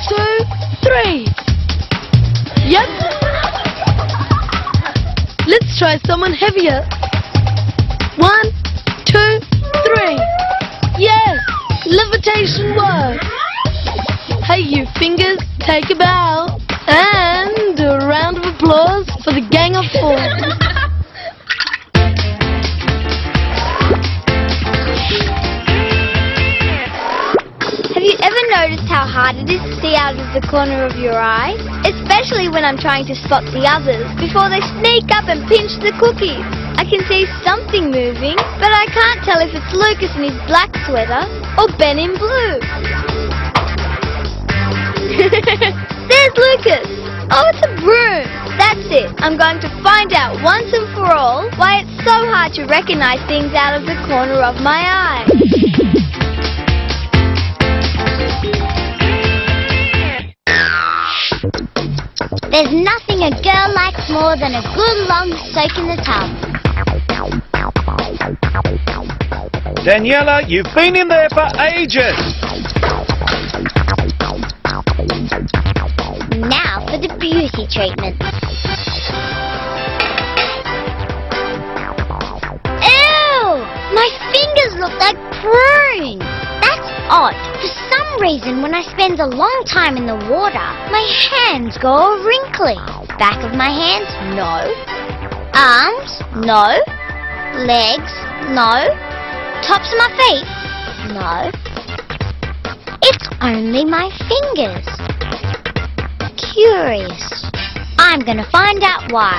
2, 3. Yep. Let's try someone heavier. 1, 2, 3. Yes! Levitation works! Hey, you fingers, take a bow. And a round of applause for the gang of 4. Have you ever noticed how hard it is to see out of the corner of your eye? Especially when I'm trying to spot the others before they sneak up and pinch the cookies. I can see something moving, but I can't tell if it's Lucas in his black sweater or Ben in blue. There's Lucas! Oh, it's a broom! That's it. I'm going to find out once and for all why it's so hard to recognize things out of the corner of my eye. There's nothing a girl likes more than a good long soak in the tub. Daniela, you've been in there for ages! Now for the beauty treatment. Ew! My fingers look like prunes. That's odd. For some reason, when I spend a long time in the water, my hands go all wrinkly. Back of my hands, no. Arms, no. Legs, no. Tops of my feet, no. It's only my fingers. Curious. I'm gonna find out why.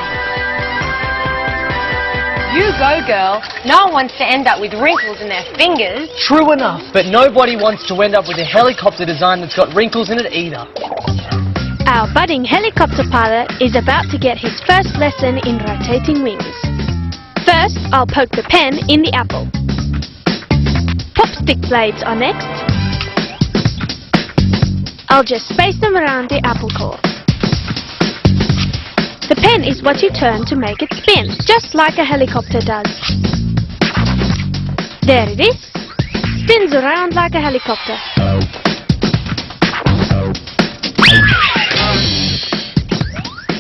You go, girl. No one wants to end up with wrinkles in their fingers. True enough, but nobody wants to end up with a helicopter design that's got wrinkles in it either. Our budding helicopter pilot is about to get his first lesson in rotating wings. First, I'll poke the pen in the apple. Popstick blades are next. I'll just space them around the apple core. The pen is what you turn to make it spin, just like a helicopter does. There it is. Spins around like a helicopter.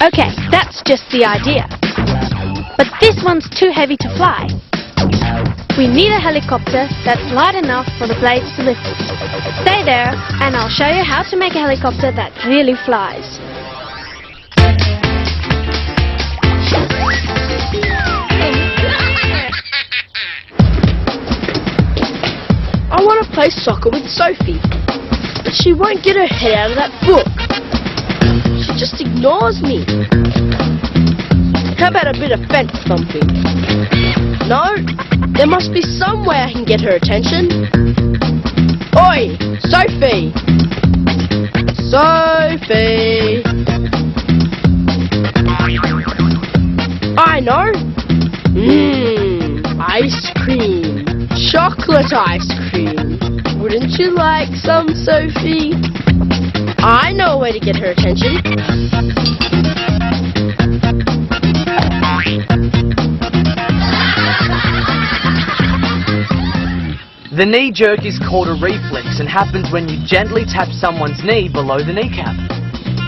Okay, that's just the idea. But this one's too heavy to fly. We need a helicopter that's light enough for the blades to lift it. Stay there, and I'll show you how to make a helicopter that really flies. I want to play soccer with Sophie, but she won't get her head out of that book. She just ignores me. How about a bit of fence thumping? No, there must be some way I can get her attention. Oi, Sophie! Sophie! I know. Ice cream. Chocolate ice cream. Wouldn't you like some, Sophie? I know a way to get her attention. The knee jerk is called a reflex and happens when you gently tap someone's knee below the kneecap.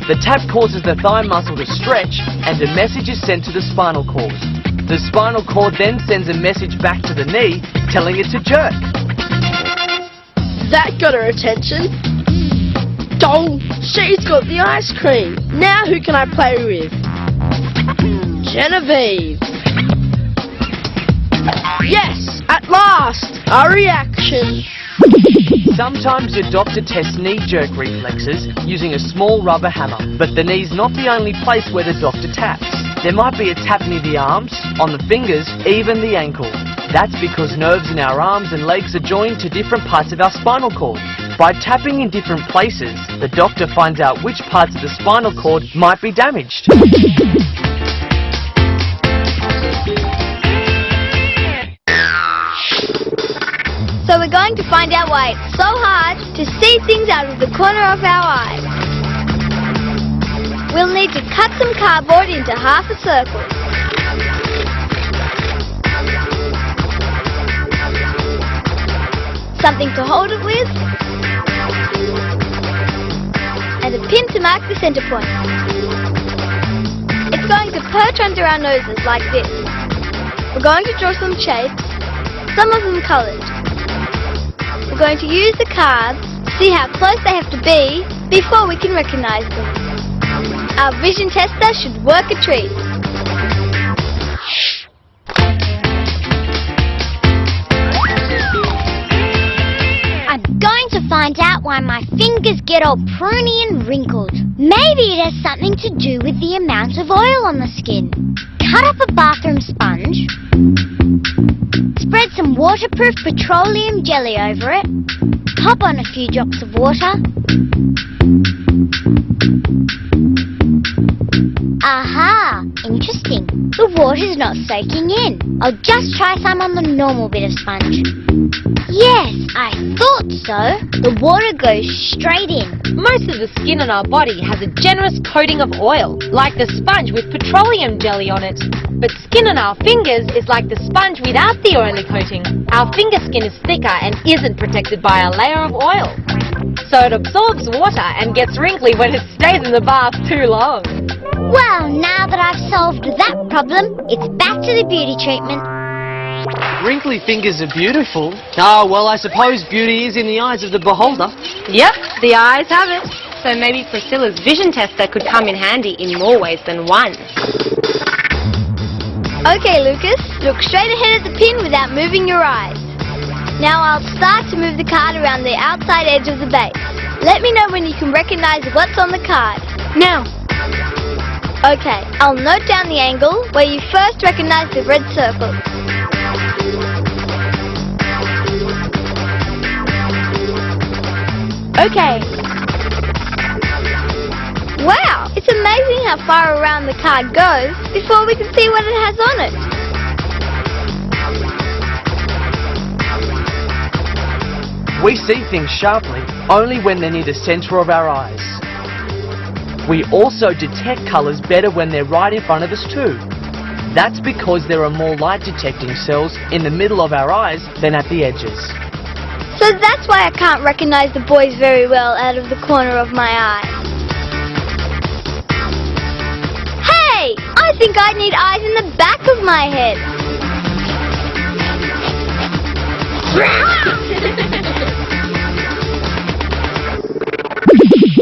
The tap causes the thigh muscle to stretch and a message is sent to the spinal cord. The spinal cord then sends a message back to the knee telling it to jerk. That got her attention. Oh, she's got the ice cream. Now who can I play with? Genevieve. Yes, at last, a reaction. Sometimes your doctor tests knee jerk reflexes using a small rubber hammer, but the knee's not the only place where the doctor taps. There might be a tap near the arms, on the fingers, even the ankle. That's because nerves in our arms and legs are joined to different parts of our spinal cord. By tapping in different places, the doctor finds out which parts of the spinal cord might be damaged. So we're going to find out why it's so hard to see things out of the corner of our eyes. We'll need to cut some cardboard into half a circle. Something to hold it with. And a pin to mark the center point. It's going to perch under our noses like this. We're going to draw some shapes, some of them coloured. We're going to use the cards to see how close they have to be before we can recognise them. Our vision tester should work a treat. I'm going to find out why my fingers get all pruny and wrinkled. Maybe it has something to do with the amount of oil on the skin. Cut up a bathroom sponge. Spread some waterproof petroleum jelly over it. Pop on a few drops of water. Aha! Interesting. The water's not soaking in. I'll just try some on the normal bit of sponge. Yes, I thought so. The water goes straight in. Most of the skin on our body has a generous coating of oil, like the sponge with petroleum jelly on it. But skin on our fingers is like the sponge without the oily coating. Our finger skin is thicker and isn't protected by a layer of oil. So it absorbs water and gets wrinkly when it stays in the bath too long. Well, now that I've solved that problem, it's back to the beauty treatment. Wrinkly fingers are beautiful. Oh, well, I suppose beauty is in the eyes of the beholder. Yep, the eyes have it. So maybe Priscilla's vision tester could come in handy in more ways than one. Okay, Lucas, look straight ahead at the pin without moving your eyes. Now I'll start to move the card around the outside edge of the base. Let me know when you can recognize what's on the card. Now. Okay, I'll note down the angle where you first recognize the red circle. Okay. Wow, it's amazing how far around the card goes before we can see what it has on it. We see things sharply only when they're near the centre of our eyes. We also detect colours better when they're right in front of us too. That's because there are more light detecting cells in the middle of our eyes than at the edges. So that's why I can't recognize the boys very well out of the corner of my eye. Hey! I think I need eyes in the back of my head.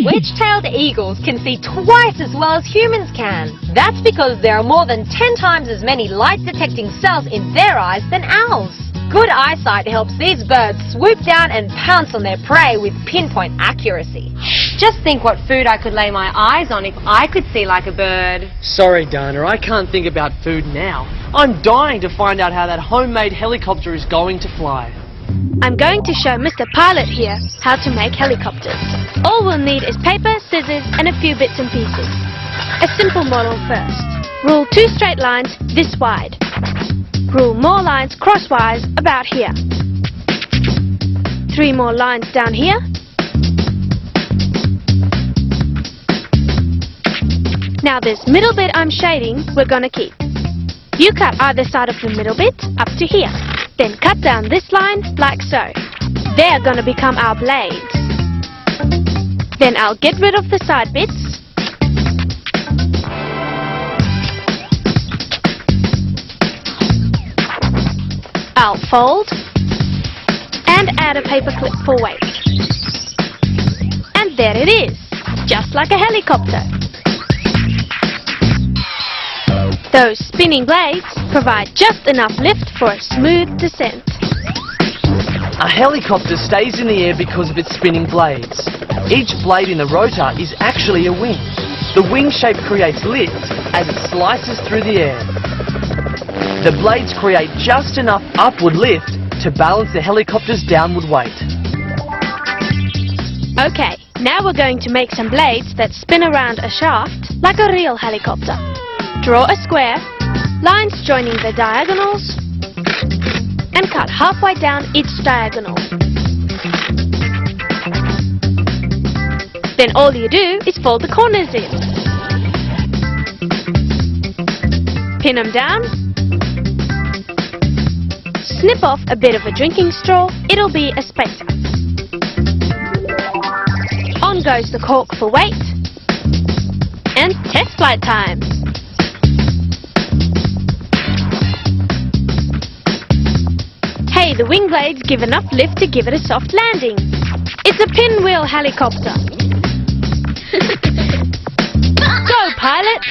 Wedge-tailed eagles can see twice as well as humans can. That's because there are more than 10 times as many light-detecting cells in their eyes than ours. Good eyesight helps these birds swoop down and pounce on their prey with pinpoint accuracy. Just think what food I could lay my eyes on if I could see like a bird. Sorry, Dana, I can't think about food now. I'm dying to find out how that homemade helicopter is going to fly. I'm going to show Mr. Pilot here how to make helicopters. All we'll need is paper, scissors, and a few bits and pieces. A simple model first. Rule 2 straight lines this wide. Rule more lines crosswise about here. 3 more lines down here. Now this middle bit I'm shading, we're gonna keep. You cut either side of the middle bit up to here. Then cut down this line like so. They're gonna become our blades. Then I'll get rid of the side bits. I'll fold and add a paper clip for weight. And there it is, just like a helicopter. Those spinning blades provide just enough lift for a smooth descent. A helicopter stays in the air because of its spinning blades. Each blade in the rotor is actually a wing. The wing shape creates lift as it slices through the air. The blades create just enough upward lift to balance the helicopter's downward weight. Okay, now we're going to make some blades that spin around a shaft like a real helicopter. Draw a square, lines joining the diagonals, and cut halfway down each diagonal. Then all you do is fold the corners in. Pin them down. Snip off a bit of a drinking straw, it'll be a spacer. On goes the cork for weight. And test flight time. Hey, the wing blades give enough lift to give it a soft landing. It's a pinwheel helicopter. Go, pilot!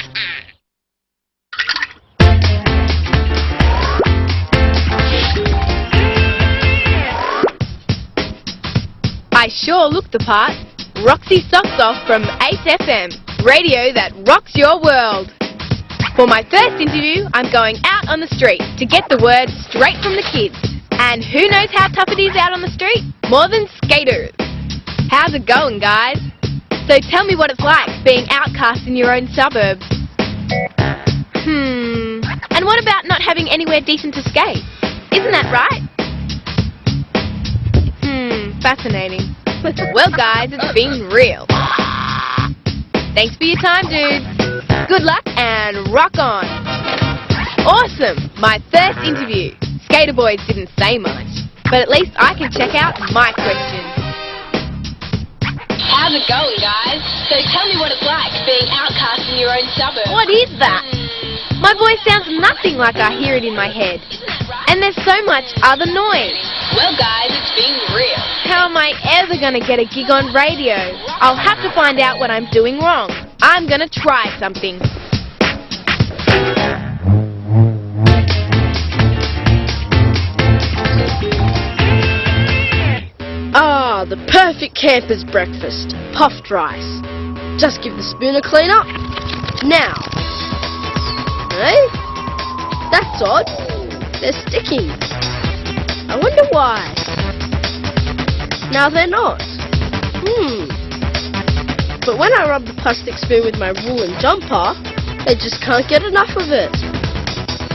I sure look the part. Roxy Socks Off from 8FM, radio that rocks your world. For my first interview, I'm going out on the street to get the word straight from the kids. And who knows how tough it is out on the street? More than skaters. How's it going, guys? So tell me what it's like being outcast in your own suburbs. And what about not having anywhere decent to skate? Isn't that right? Fascinating. Well, guys, it's been real. Thanks for your time, dudes. Good luck and rock on. Awesome! My first interview. Skater boys didn't say much, but at least I can check out my questions. How's it going, guys? So tell me what it's like being outcast in your own suburb. What is that? My voice sounds nothing like I hear it in my head. And there's so much other noise. Well, guys, it's been real. How am I ever going to get a gig on radio? I'll have to find out what I'm doing wrong. I'm going to try something. Ah, the perfect camper's breakfast. Puffed rice. Just give the spoon a clean up. Now. Eh? That's odd. They're sticky. I wonder why. Now they're not. But when I rub the plastic spoon with my woolen jumper, they just can't get enough of it.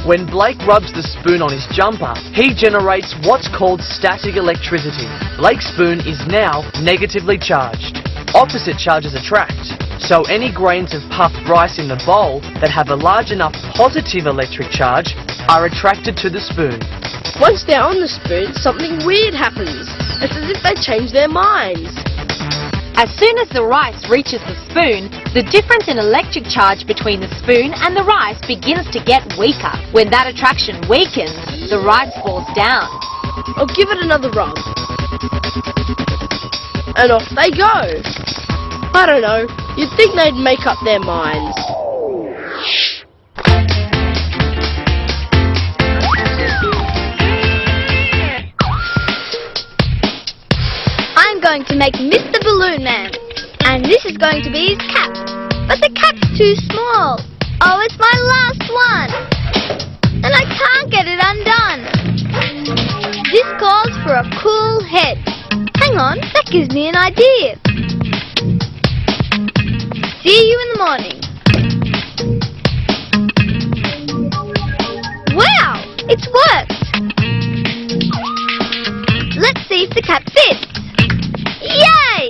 When Blake rubs the spoon on his jumper, he generates what's called static electricity. Blake's spoon is now negatively charged. Opposite charges attract. So any grains of puffed rice in the bowl that have a large enough positive electric charge are attracted to the spoon. Once they're on the spoon, something weird happens. It's as if they change their minds. As soon as the rice reaches the spoon, the difference in electric charge between the spoon and the rice begins to get weaker. When that attraction weakens, the rice falls down. I'll give it another rub. And off they go. I don't know, you'd think they'd make up their minds. going to make Mr. Balloon Man. And this is going to be his cap. But the cap's too small. Oh, it's my last one. And I can't get it undone. This calls for a cool head. Hang on, that gives me an idea. See you in the morning. Wow, it's worked. Let's see if the cap fits. Yay!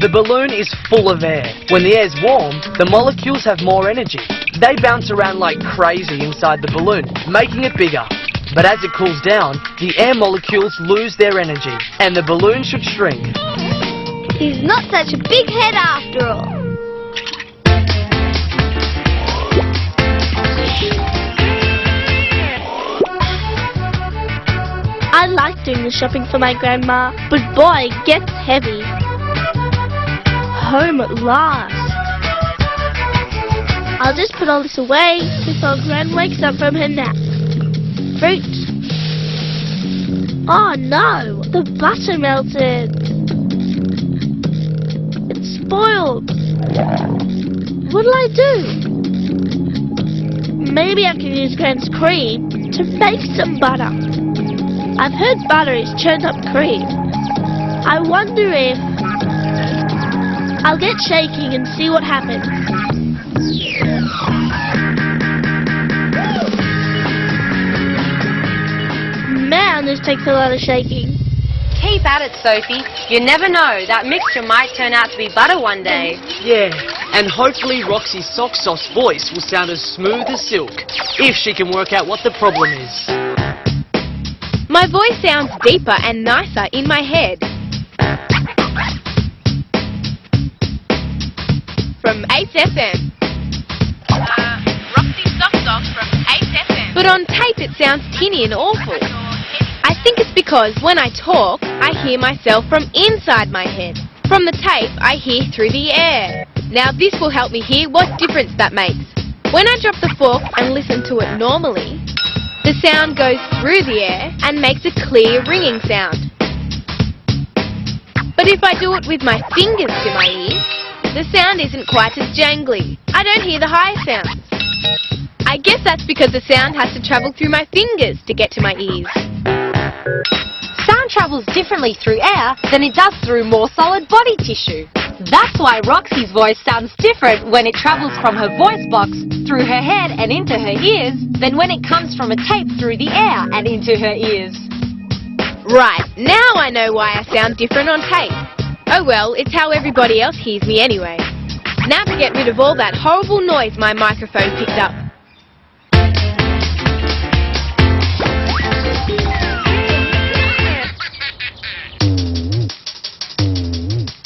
The balloon is full of air. When the air's warm, the molecules have more energy. They bounce around like crazy inside the balloon, making it bigger. But as it cools down, the air molecules lose their energy, and the balloon should shrink. He's not such a big head after all. I like doing the shopping for my grandma, but boy, it gets heavy. Home at last. I'll just put all this away before Gran wakes up from her nap. Fruit. Oh no, the butter melted. It's spoiled. What'll I do? Maybe I can use Gran's cream to make some butter. I've heard butter is churned up cream. I wonder if... I'll get shaking and see what happens. Man, this takes a lot of shaking. Keep at it, Sophie. You never know, that mixture might turn out to be butter one day. Yeah, and hopefully Roxy's sock sauce voice will sound as smooth as silk, if she can work out what the problem is. My voice sounds deeper and nicer in my head. From 8FM. Roxy Sock Sauce from 8FM. But on tape it sounds tinny and awful. I think it's because when I talk, I hear myself from inside my head. From the tape, I hear through the air. Now this will help me hear what difference that makes. When I drop the fork and listen to it normally, the sound goes through the air and makes a clear ringing sound. But if I do it with my fingers to my ears, the sound isn't quite as jangly. I don't hear the high sounds. I guess that's because the sound has to travel through my fingers to get to my ears. Sound travels differently through air than it does through more solid body tissue. That's why Roxy's voice sounds different when it travels from her voice box through her head and into her ears than when it comes from a tape through the air and into her ears. Right, now I know why I sound different on tape. Oh well, it's how everybody else hears me anyway. Now to get rid of all that horrible noise my microphone picked up.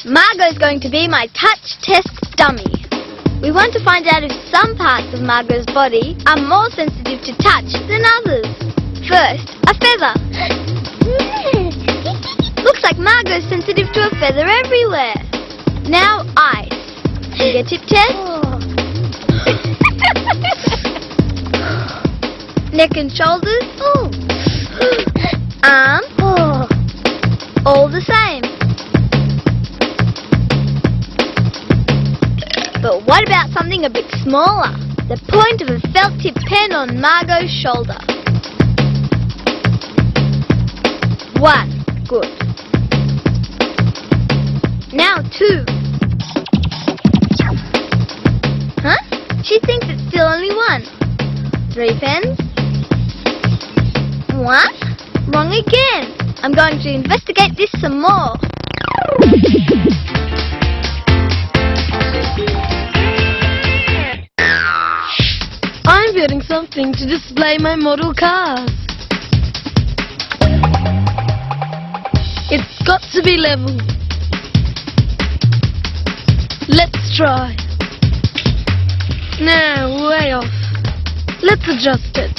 Margot's going to be my touch test dummy. We want to find out if some parts of Margot's body are more sensitive to touch than others. First, a feather. Looks like Margot's sensitive to a feather everywhere. Now, eyes. Fingertip test. Neck and shoulders. Arm. All the same. But what about something a bit smaller? The point of a felt-tip pen on Margot's shoulder. 1. Good. Now 2. Huh? She thinks it's still only 1. 3 pens. What? Wrong again. I'm going to investigate this some more. I'm getting something to display my model cars. It's got to be level. Let's try. No, way off. Let's adjust it.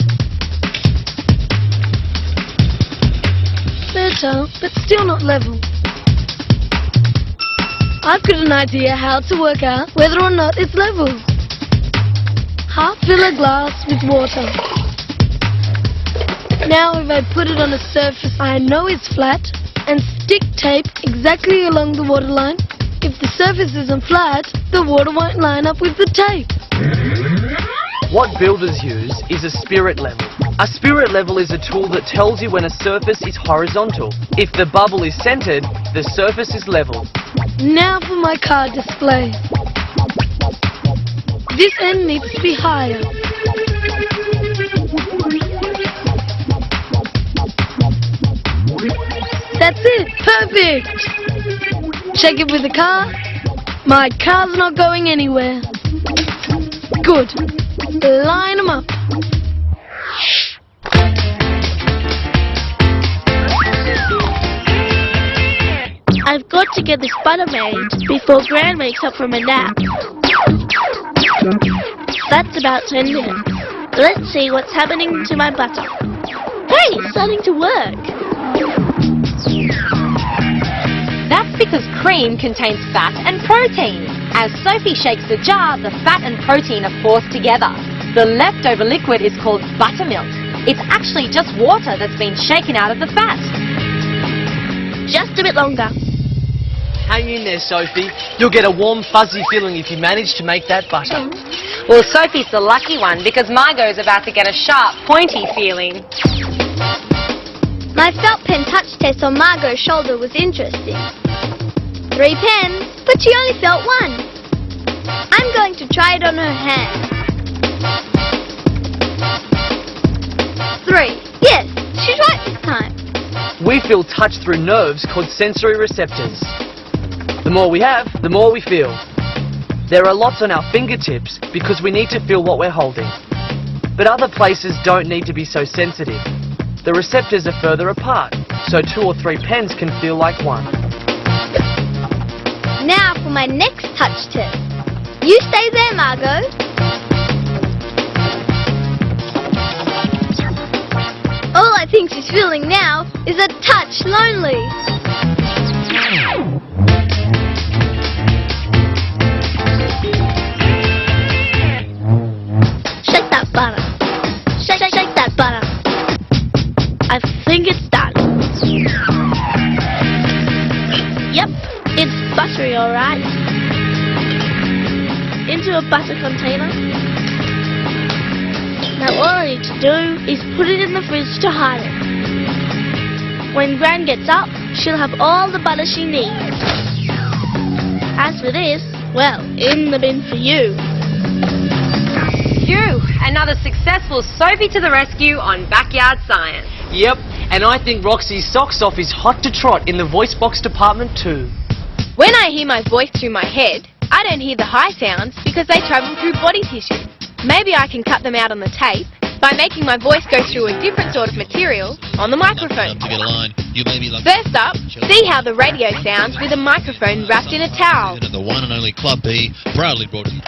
Better, but still not level. I've got an idea how to work out whether or not it's level. Half fill a glass with water. Now if I put it on a surface I know is flat and stick tape exactly along the waterline. If the surface isn't flat, the water won't line up with the tape. What builders use is a spirit level. A spirit level is a tool that tells you when a surface is horizontal. If the bubble is centered, the surface is level. Now for my card display. This end needs to be higher. That's it, perfect! Check it with the car. My car's not going anywhere. Good. Line them up. I've got to get this butter made before Gran wakes up from a nap. That's about 10 minutes. Let's see what's happening to my butter. Hey, it's starting to work. That's because cream contains fat and protein. As Sophie shakes the jar, the fat and protein are forced together. The leftover liquid is called buttermilk. It's actually just water that's been shaken out of the fat. Just a bit longer. Hang in there, Sophie. You'll get a warm, fuzzy feeling if you manage to make that butter. Well, Sophie's the lucky one because Margot's about to get a sharp, pointy feeling. My felt pen touch test on Margot's shoulder was interesting. 3 pens, but she only felt 1. I'm going to try it on her hand. 3. Yes, she's right this time. We feel touch through nerves called sensory receptors. The more we have, the more we feel. There are lots on our fingertips because we need to feel what we're holding. But other places don't need to be so sensitive. The receptors are further apart, so 2 or 3 pens can feel like 1. Now for my next touch test. You stay there, Margot. All I think she's feeling now is a touch lonely. Shake that butter. Shake that butter. I think it's done. Yep, it's buttery alright. Into a butter container. Now all I need to do is put it in the fridge to hide it. When Gran gets up, she'll have all the butter she needs. As for this, well, in the bin for you. Phew, another successful Sophie to the rescue on Backyard Science. Yep, and I think Roxy's socks off is hot to trot in the voice box department too. When I hear my voice through my head, I don't hear the high sounds because they travel through body tissue. Maybe I can cut them out on the tape by making my voice go through a different sort of material on the microphone. First up, see how the radio sounds with a microphone wrapped in a towel. The one and only Club B, proudly brought to you.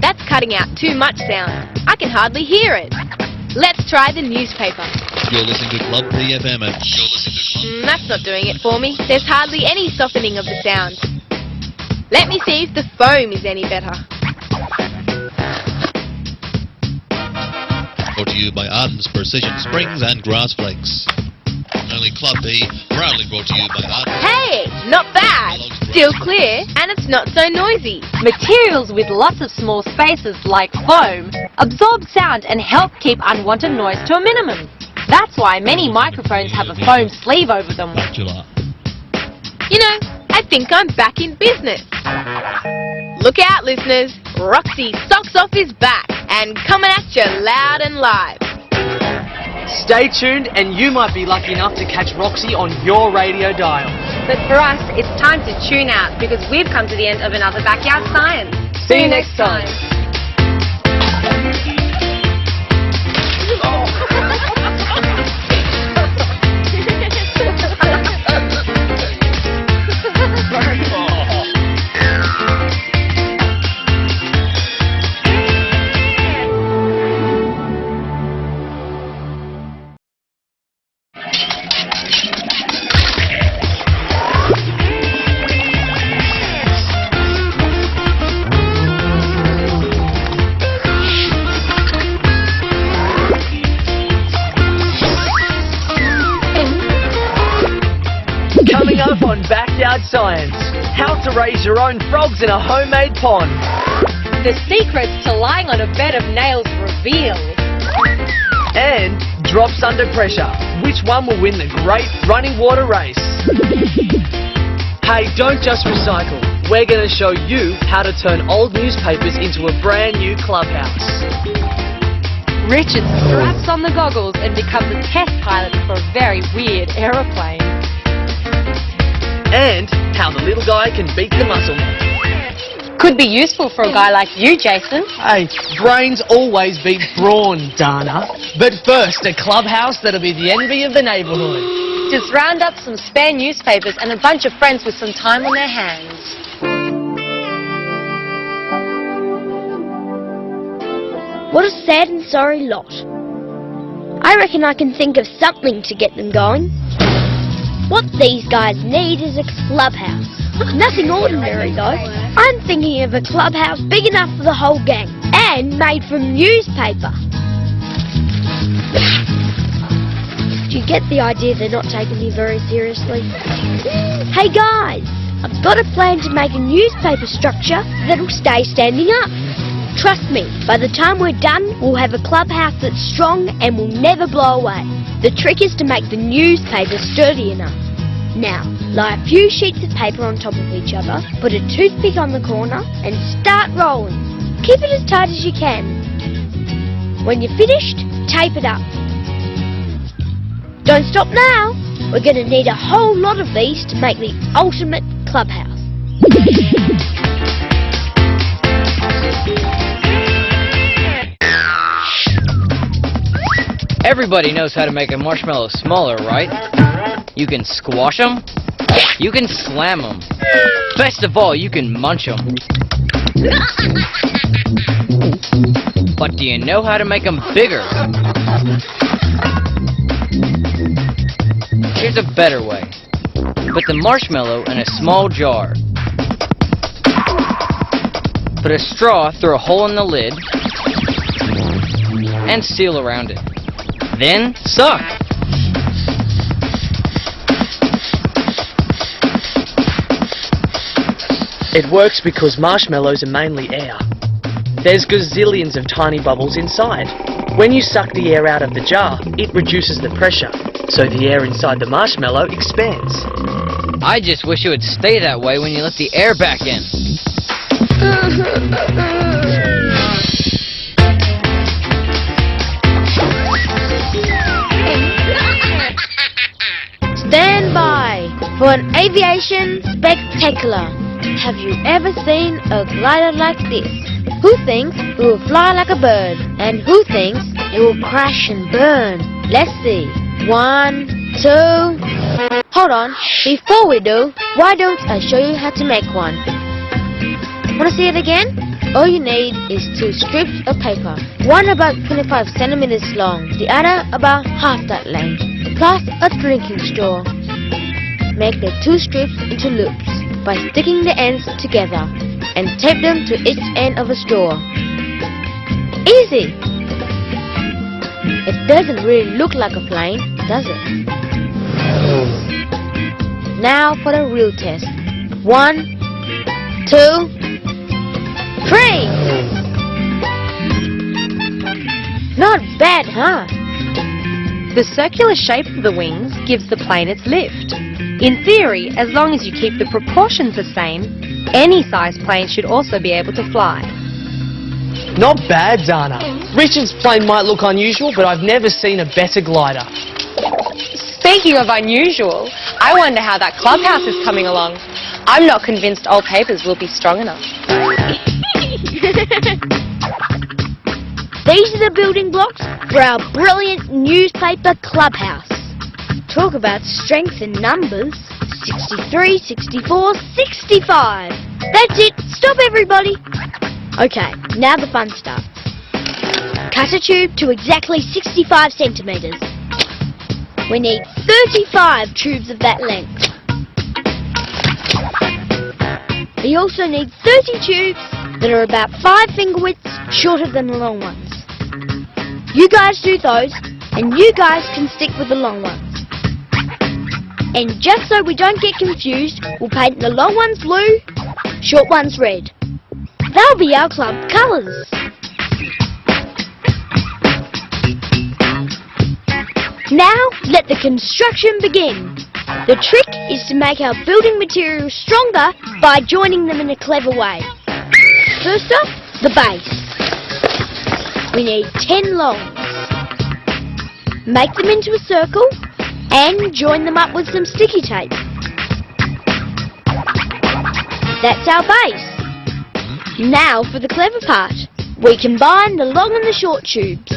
That's cutting out too much sound. I can hardly hear it. Let's try the newspaper. You're listening to Club PFM and you're listening to Club That's not doing it for me. There's hardly any softening of the sound. Let me see if the foam is any better. Brought to you by Arden's Precision Springs and Grass Flakes. Only Club B, proudly brought to you by Arden. Hey, not bad. Still clear, and it's not so noisy. Materials with lots of small spaces like foam absorb sound and help keep unwanted noise to a minimum. That's why many microphones have a foam sleeve over them. You know, I think I'm back in business. Look out, listeners. Roxy Socks Off is back and coming at you loud and live. Stay tuned and you might be lucky enough to catch Roxy on your radio dial. But for us, it's time to tune out because we've come to the end of another Backyard Science. See you next time. on Backyard Science. How to raise your own frogs in a homemade pond. The secrets to lying on a bed of nails revealed. And drops under pressure. Which one will win the great running water race? Hey, don't just recycle. We're going to show you how to turn old newspapers into a brand new clubhouse. Richard straps on the goggles and becomes a test pilot for a very weird aeroplane. And how the little guy can beat the muscle man. Could be useful for a guy like you, Jason. Hey, brains always beat brawn, Dana. But first, a clubhouse that'll be the envy of the neighbourhood. Just round up some spare newspapers and a bunch of friends with some time on their hands. What a sad and sorry lot. I reckon I can think of something to get them going. What these guys need is a clubhouse. Nothing ordinary though. I'm thinking of a clubhouse big enough for the whole gang and made from newspaper. Do you get the idea they're not taking me very seriously? Hey guys, I've got a plan to make a newspaper structure that'll stay standing up. Trust me, by the time we're done, we'll have a clubhouse that's strong and will never blow away. The trick is to make the newspaper sturdy enough. Now, lie a few sheets of paper on top of each other, put a toothpick on the corner, and start rolling. Keep it as tight as you can. When you're finished, tape it up. Don't stop now. We're going to need a whole lot of these to make the ultimate clubhouse. Everybody knows how to make a marshmallow smaller, right? You can squash them. You can slam them. Best of all, you can munch them. But do you know how to make them bigger? Here's a better way. Put the marshmallow in a small jar. Put a straw through a hole in the lid and seal around it. Then suck. It works because marshmallows are mainly air. There's gazillions of tiny bubbles inside. When you suck the air out of the jar, it reduces the pressure, so the air inside the marshmallow expands. I just wish it would stay that way when you let the air back in. Stand by for an aviation spectacular. Have you ever seen a glider like this? Who thinks it will fly like a bird? And who thinks it will crash and burn? Let's see. 1, 2... Hold on. Before we do, why don't I show you how to make one? Want to see it again? All you need is 2 strips of paper. One about 25 centimeters long, the other about half that length, plus a drinking straw. Make the 2 strips into loops by sticking the ends together and tape them to each end of a straw. Easy! It doesn't really look like a plane, does it? Now for the real test. 1, 2, 3! Not bad, huh? The circular shape of the wings gives the plane its lift. In theory, as long as you keep the proportions the same, any size plane should also be able to fly. Not bad, Dana. Richard's plane might look unusual, but I've never seen a better glider. Speaking of unusual, I wonder how that clubhouse is coming along. I'm not convinced old papers will be strong enough. These are the building blocks for our brilliant newspaper clubhouse. Talk about strength in numbers. 63, 64, 65. That's it. Stop, everybody. Okay, now the fun starts. Cut a tube to exactly 65 centimeters. We need 35 tubes of that length. We also need 30 tubes that are about 5 finger widths shorter than the long ones. You guys do those, and you guys can stick with the long ones. And just so we don't get confused, we'll paint the long ones blue, short ones red. They'll be our club colours. Now, let the construction begin. The trick is to make our building materials stronger by joining them in a clever way. First up, the base. We need 10 longs. Make them into a circle and join them up with some sticky tape. That's our base. Now for the clever part. We combine the long and the short tubes.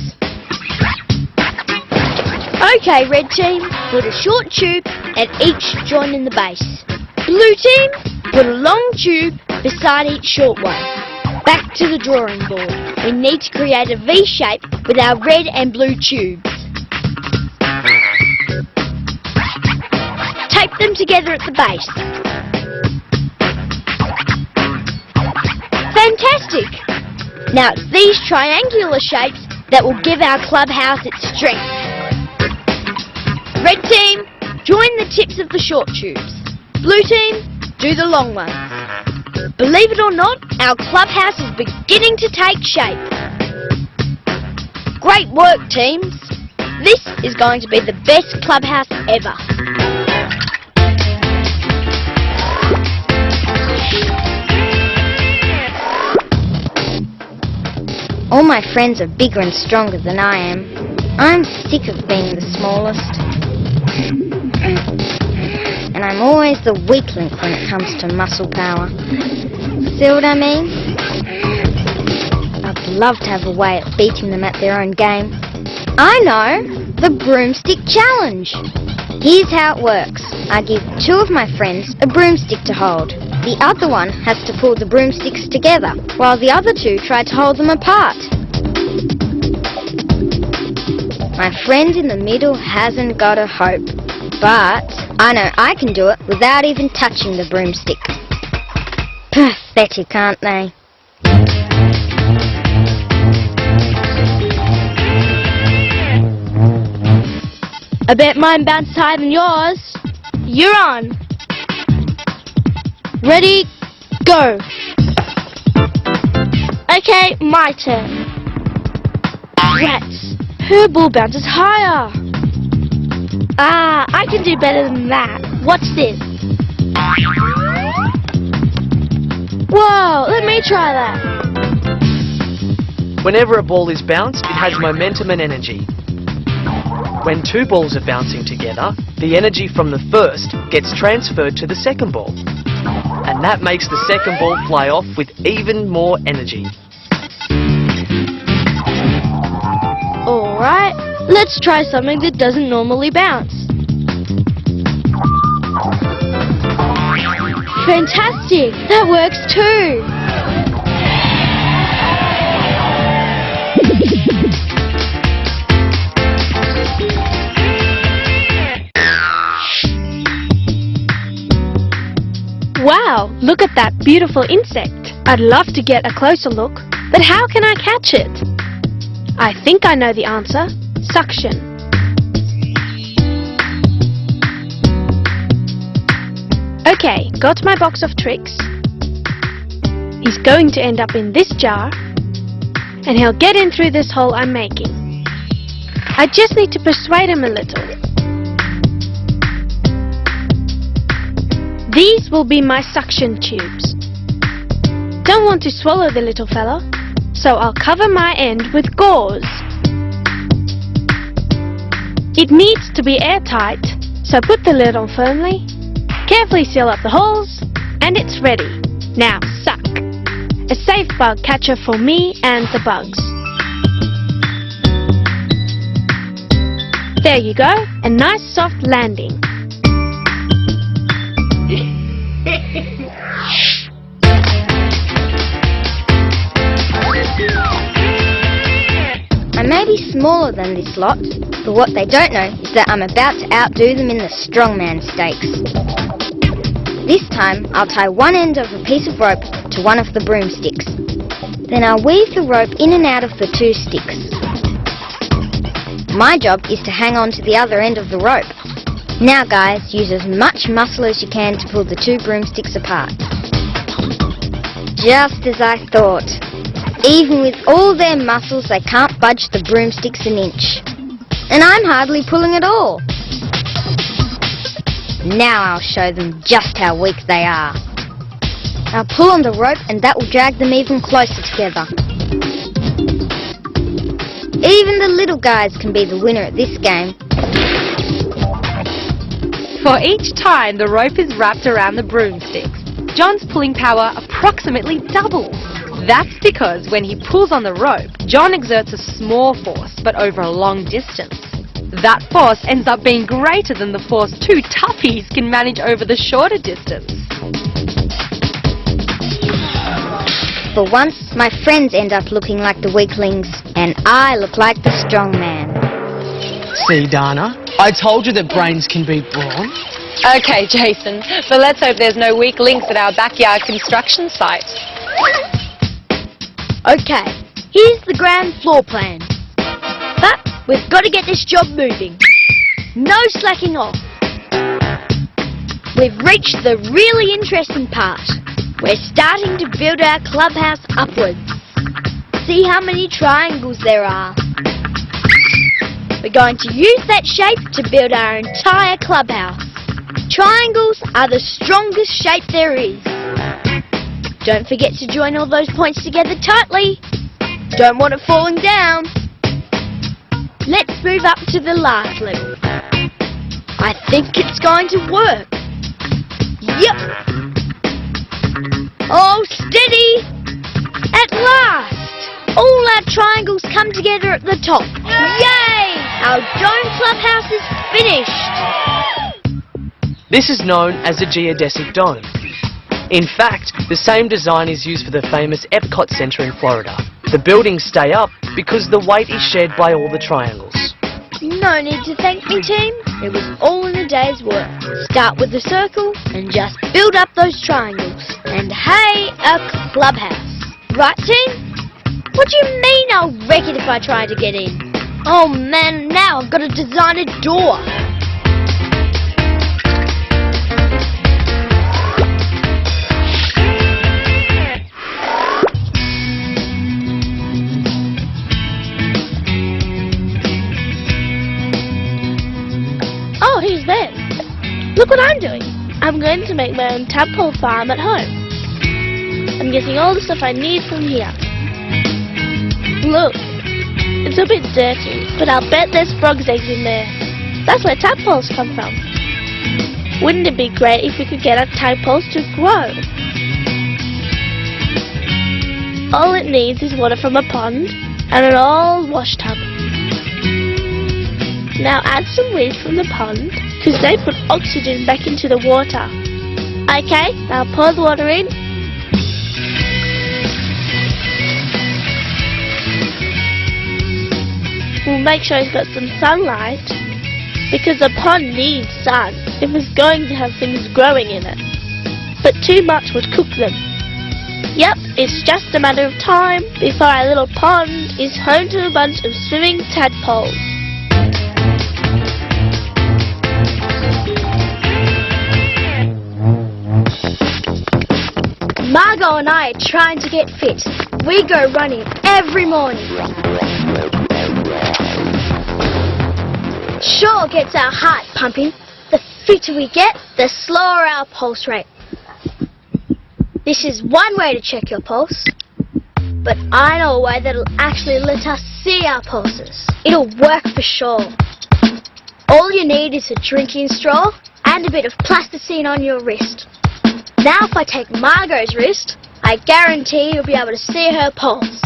Okay, red team, put a short tube at each joint in the base. Blue team, put a long tube beside each short one. Back to the drawing board. We need to create a V shape with our red and blue tubes. Tape them together at the base. Fantastic! Now it's these triangular shapes that will give our clubhouse its strength. Red team, join the tips of the short tubes. Blue team, do the long ones. Believe it or not, our clubhouse is beginning to take shape. Great work, teams. This is going to be the best clubhouse ever. All my friends are bigger and stronger than I am. I'm sick of being the smallest. And I'm always the weak link when it comes to muscle power. See what I mean? I'd love to have a way at beating them at their own game. I know! The broomstick challenge! Here's how it works. I give 2 of my friends a broomstick to hold. The other one has to pull the broomsticks together, while the other 2 try to hold them apart. My friend in the middle hasn't got a hope, but I know I can do it without even touching the broomstick. Pathetic, aren't they? I bet mine bounced higher than yours. You're on. Ready, go. Okay, my turn. Rats, her ball bounces higher. Ah, I can do better than that. Watch this. Whoa, let me try that. Whenever a ball is bounced, it has momentum and energy. When 2 balls are bouncing together, the energy from the first gets transferred to the second ball. And that makes the second ball fly off with even more energy. Alright, let's try something that doesn't normally bounce. Fantastic! That works too! Wow, look at that beautiful insect. I'd love to get a closer look, but how can I catch it? I think I know the answer. Suction. Okay, got my box of tricks. He's going to end up in this jar, and he'll get in through this hole I'm making. I just need to persuade him a little. These will be my suction tubes. Don't want to swallow the little fella, so I'll cover my end with gauze. It needs to be airtight, so put the lid on firmly, carefully seal up the holes, and it's ready. Now suck. A safe bug catcher for me and the bugs. There you go, a nice soft landing. I may be smaller than this lot, but what they don't know is that I'm about to outdo them in the strongman stakes. This time, I'll tie one end of a piece of rope to one of the broomsticks. Then I'll weave the rope in and out of the 2 sticks. My job is to hang on to the other end of the rope. Now guys, use as much muscle as you can to pull the two broomsticks apart. Just as I thought. Even with all their muscles, they can't budge the broomsticks an inch. And I'm hardly pulling at all. Now I'll show them just how weak they are. I'll pull on the rope and that will drag them even closer together. Even the little guys can be the winner at this game. For each time the rope is wrapped around the broomsticks, John's pulling power approximately doubles. That's because when he pulls on the rope, John exerts a small force, but over a long distance. That force ends up being greater than the force two toughies can manage over the shorter distance. For once, my friends end up looking like the weaklings, and I look like the strong man. See, Dana? I told you that brains can beat brawn. Okay, Jason, but let's hope there's no weak links at our backyard construction site. Okay, here's the grand floor plan. But we've got to get this job moving. No slacking off. We've reached the really interesting part. We're starting to build our clubhouse upwards. See how many triangles there are. We're going to use that shape to build our entire clubhouse. Triangles are the strongest shape there is. Don't forget to join all those points together tightly. Don't want it falling down. Let's move up to the last level. I think it's going to work. Yep. Oh, steady! At last! All our triangles come together at the top. Yay! Our dome clubhouse is finished. This is known as a geodesic dome. In fact, the same design is used for the famous Epcot Center in Florida. The buildings stay up because the weight is shared by all the triangles. No need to thank me, team. It was all in a day's work. Start with the circle and just build up those triangles. And hey, a clubhouse. Right, team? What do you mean I'll wreck it if I try to get in? Oh man, now I've got to design a door. Oh, who's there? Look what I'm doing. I'm going to make my own tadpole farm at home. I'm getting all the stuff I need from here. Look, it's a bit dirty, but I'll bet there's frog's eggs in there. That's where tadpoles come from. Wouldn't it be great if we could get our tadpoles to grow? All it needs is water from a pond and an old wash tub. Now add some weeds from the pond because they put oxygen back into the water. Okay, now pour the water in. We'll make sure it's got some sunlight because the pond needs sun if it's going to have things growing in it. But too much would cook them. Yep, it's just a matter of time before our little pond is home to a bunch of swimming tadpoles. Margot and I are trying to get fit. We go running every morning. Sure gets our heart pumping. The fitter we get, the slower our pulse rate. This is one way to check your pulse. But I know a way that'll actually let us see our pulses. It'll work for sure. All you need is a drinking straw and a bit of plasticine on your wrist. Now if I take Margot's wrist, I guarantee you'll be able to see her pulse.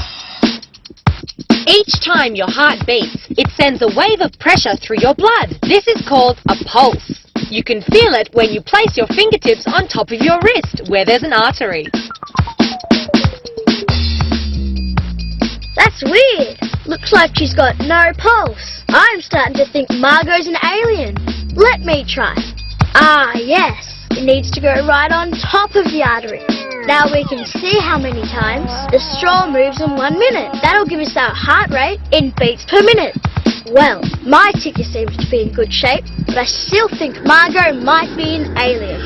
Each time your heart beats, it sends a wave of pressure through your blood. This is called a pulse. You can feel it when you place your fingertips on top of your wrist, where there's an artery. That's weird. Looks like she's got no pulse. I'm starting to think Margot's an alien. Let me try. Ah, yes. It needs to go right on top of the artery. Now we can see how many times the straw moves in 1 minute. That'll give us our heart rate in beats per minute. Well, my ticker seems to be in good shape. but I still think Margot might be an alien.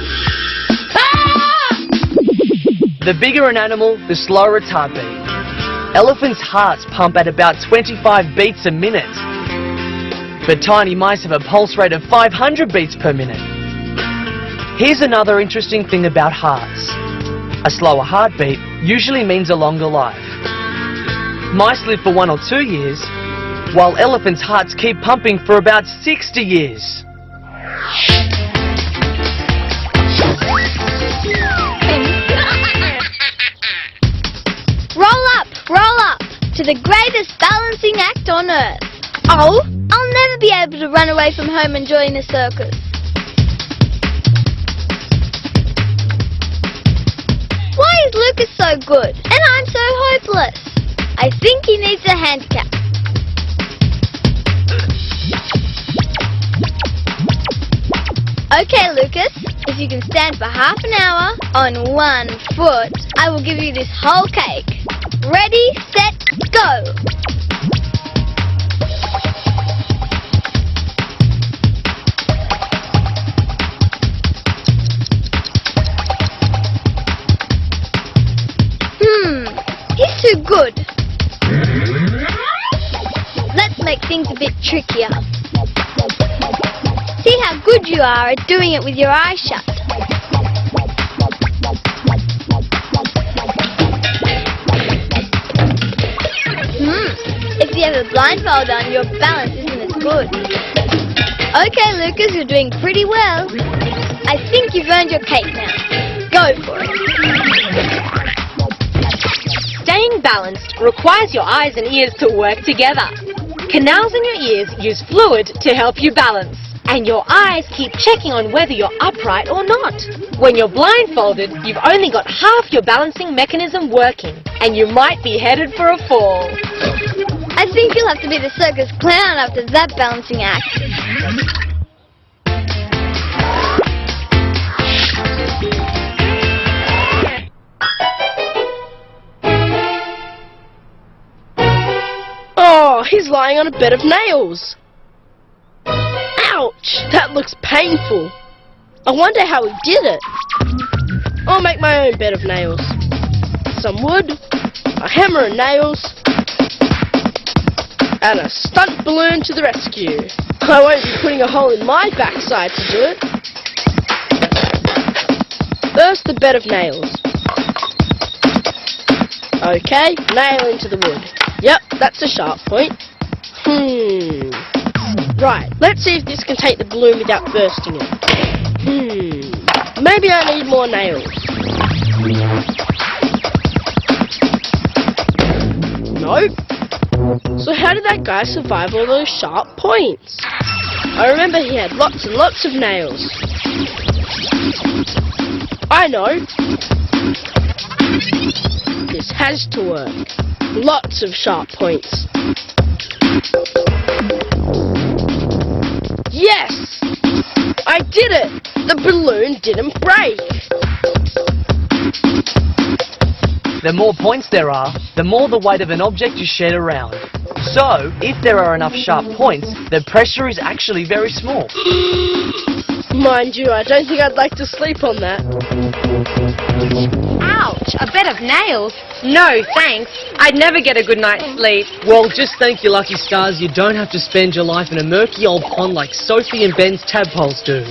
The bigger an animal, the slower its heartbeat. Elephants' hearts pump at about 25 beats a minute. But tiny mice have a pulse rate of 500 beats per minute. Here's another interesting thing about hearts. A slower heartbeat usually means a longer life. Mice live for 1 or 2 years, while elephants' hearts keep pumping for about 60 years. Roll up to the greatest balancing act on earth. Oh, I'll never be able to run away from home and join a circus. Why is Lucas so good and I'm so hopeless? I think he needs a handicap. Okay, Lucas, if you can stand for half an hour on 1 foot, I will give you this whole cake. Ready, set, go! He's too good. Let's make things a bit trickier. See how good you are at doing it with your eyes shut. If you have a blindfold on, your balance isn't as good. Okay, Lucas, you're doing pretty well. I think you've earned your cake now. Go for it. Staying balanced requires your eyes and ears to work together. Canals in your ears use fluid to help you balance. And your eyes keep checking on whether you're upright or not. When you're blindfolded, you've only got half your balancing mechanism working, and you might be headed for a fall. I think you'll have to be the circus clown after that balancing act. Oh, he's lying on a bed of nails. Ouch! That looks painful. I wonder how he did it. I'll make my own bed of nails. Some wood, a hammer and nails, and a stunt balloon to the rescue. I won't be putting a hole in my backside to do it. First, the bed of nails. Okay, nail into the wood. Yep, that's a sharp point. Right, let's see if this can take the balloon without bursting it. Maybe I need more nails. Nope. So how did that guy survive all those sharp points? I remember he had lots and lots of nails. I know. This has to work. Lots of sharp points. Yes! I did it! The balloon didn't break! The more points there are, the more the weight of an object is shed around. So, if there are enough sharp points, the pressure is actually very small. Mind you, I don't think I'd like to sleep on that. Ouch! A bed of nails? No, thanks. I'd never get a good night's sleep. Well, just thank your lucky stars you don't have to spend your life in a murky old pond like Sophie and Ben's tadpoles do.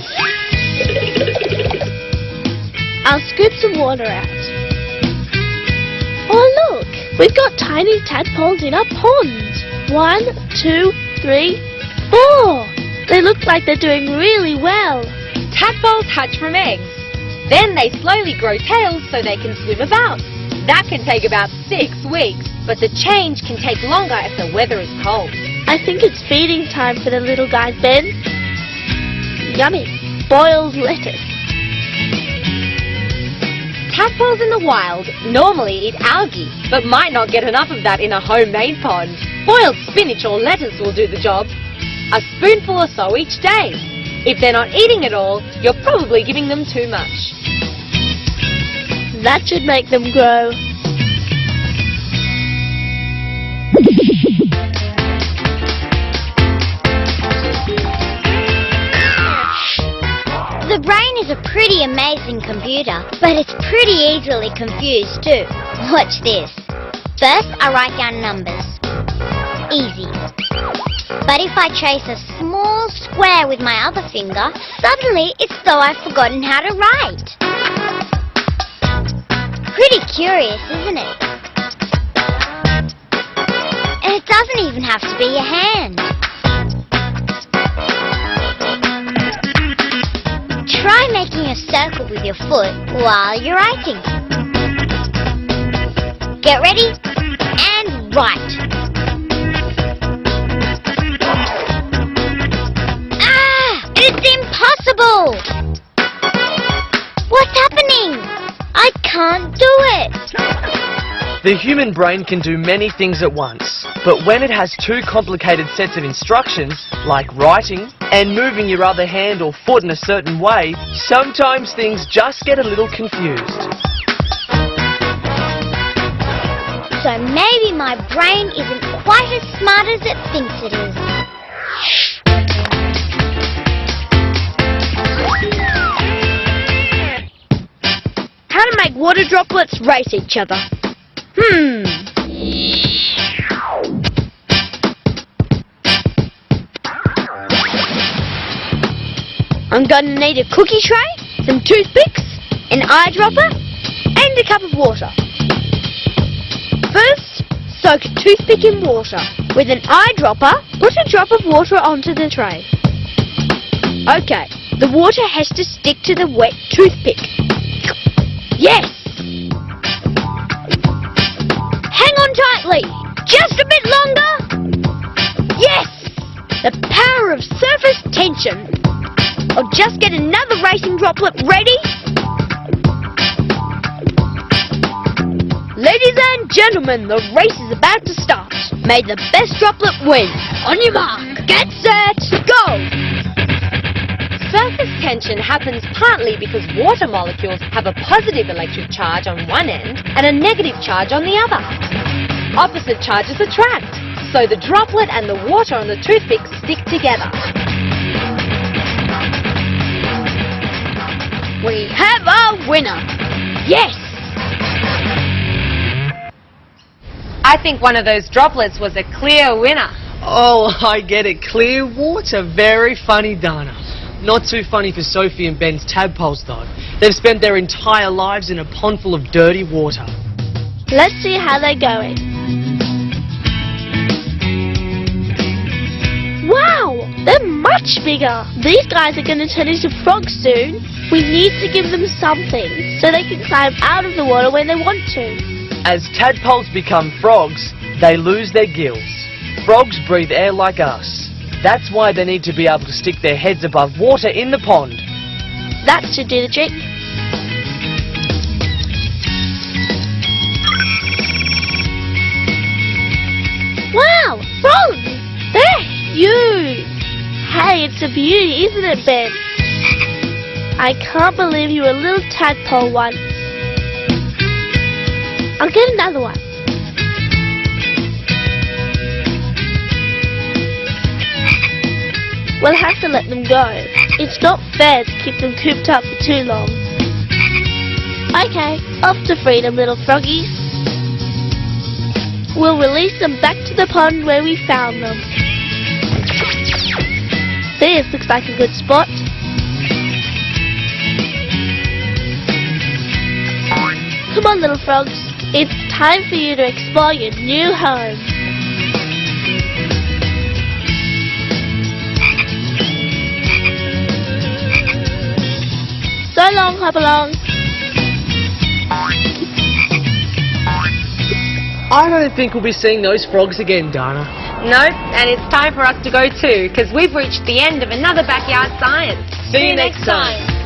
I'll scoop some water out. Oh look! We've got tiny tadpoles in our pond. 1, 2, 3, 4. They look like they're doing really well. Tadpoles hatch from eggs. Then they slowly grow tails so they can swim about. That can take about 6 weeks, but the change can take longer if the weather is cold. I think it's feeding time for the little guy, Ben. Yummy. Boiled lettuce. Tadpoles in the wild normally eat algae, but might not get enough of that in a homemade pond. Boiled spinach or lettuce will do the job. A spoonful or so each day. If they're not eating it all, you're probably giving them too much. That should make them grow. pretty amazing computer, but it's pretty easily confused too. Watch this. First, I write down numbers. Easy. But if I trace a small square with my other finger, suddenly it's though I've forgotten how to write. Pretty curious, isn't it? And it doesn't even have to be your hand. Try making a circle with your foot while you're writing. Get ready and write. Ah! It's impossible! What's happening? I can't do it! The human brain can do many things at once, but when it has two complicated sets of instructions, like writing and moving your other hand or foot in a certain way, sometimes things just get a little confused. So maybe my brain isn't quite as smart as it thinks it is. How to make water droplets race each other. I'm gonna need a cookie tray, some toothpicks, an eyedropper, and a cup of water. First, soak a toothpick in water. With an eyedropper, put a drop of water onto the tray. Okay, the water has to stick to the wet toothpick. Yes! Hang on tightly! Just a bit longer! Yes! The power of surface tension! I'll just get another racing droplet ready. Ladies and gentlemen, the race is about to start. May the best droplet win. On your mark, get set, go! Surface tension happens partly because water molecules have a positive electric charge on one end and a negative charge on the other. Opposite charges attract, so the droplet and the water on the toothpick stick together. We have a winner. Yes! I think one of those droplets was a clear winner. Oh, I get it. Clear water. Very funny, Dana. Not too funny for Sophie and Ben's tadpoles, though. They've spent their entire lives in a pond full of dirty water. Let's see how they're going. Wow, they're much bigger. These guys are going to turn into frogs soon. We need to give them something so they can climb out of the water when they want to. As tadpoles become frogs, they lose their gills. Frogs breathe air like us. That's why they need to be able to stick their heads above water in the pond. That should do the trick. Wow, frogs! They're huge! Hey, it's a beauty, isn't it, Ben? I can't believe you're a little tadpole one. I'll get another one. We'll have to let them go. It's not fair to keep them cooped up for too long. Okay, off to freedom, little froggies. We'll release them back to the pond where we found them. This looks like a good spot. Come on, little frogs. It's time for you to explore your new home. So long, Hopalong. I don't think we'll be seeing those frogs again, Dana. Nope, and it's time for us to go too, because we've reached the end of another Backyard Science. See you next time.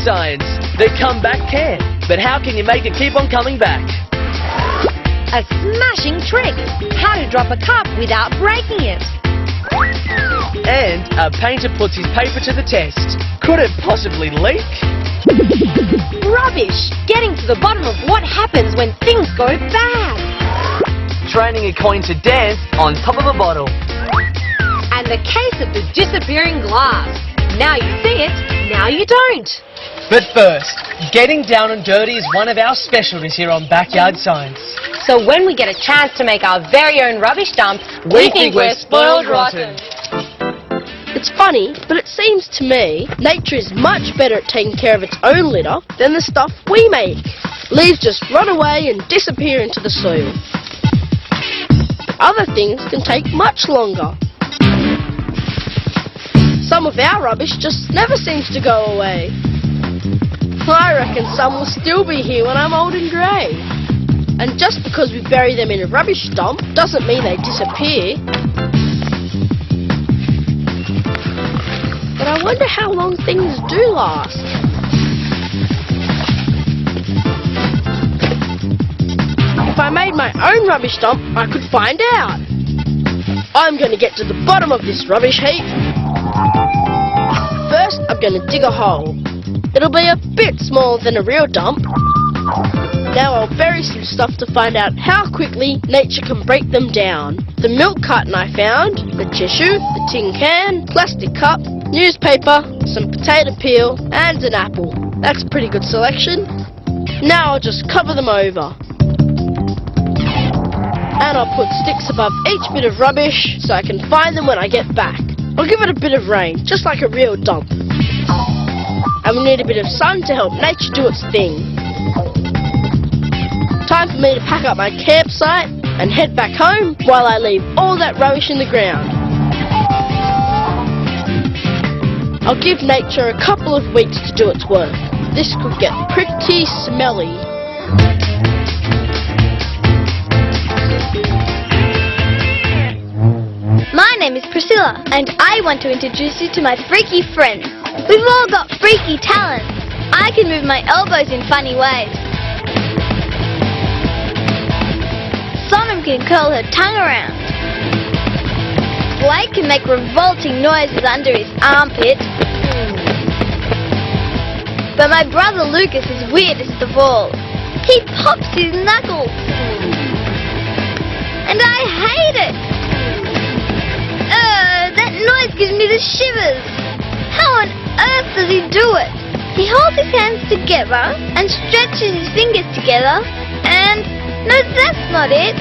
signs. The comeback can. But how can you make it keep on coming back? A smashing trick! How to drop a cup without breaking it. And a painter puts his paper to the test. Could it possibly leak? Rubbish! Getting to the bottom of what happens when things go bad. Training a coin to dance on top of a bottle. And the case of the disappearing glass. Now you see it, now you don't. But first, getting down and dirty is one of our specialties here on Backyard Science. So when we get a chance to make our very own rubbish dump, we think we're spoiled rotten. It's funny, but it seems to me nature is much better at taking care of its own litter than the stuff we make. Leaves just run away and disappear into the soil. Other things can take much longer. Some of our rubbish just never seems to go away. I reckon some will still be here when I'm old and grey. And just because we bury them in a rubbish dump doesn't mean they disappear. But I wonder how long things do last. If I made my own rubbish dump, I could find out. I'm going to get to the bottom of this rubbish heap. First, I'm going to dig a hole. It'll be a bit smaller than a real dump. Now I'll bury some stuff to find out how quickly nature can break them down. The milk carton I found, the tissue, the tin can, plastic cup, newspaper, some potato peel, and an apple. That's a pretty good selection. Now I'll just cover them over. And I'll put sticks above each bit of rubbish so I can find them when I get back. I'll give it a bit of rain, just like a real dump. And we need a bit of sun to help nature do its thing. Time for me to pack up my campsite and head back home while I leave all that rubbish in the ground. I'll give nature a couple of weeks to do its work. This could get pretty smelly. My name is Priscilla, and I want to introduce you to my freaky friends. We've all got freaky talents. I can move my elbows in funny ways. Sonam can curl her tongue around. Blake can make revolting noises under his armpit. But my brother Lucas is weirdest of all. He pops his knuckles. And I hate it. That noise gives me the shivers. How on earth does he do it? He holds his hands together and stretches his fingers together and... no, that's not it.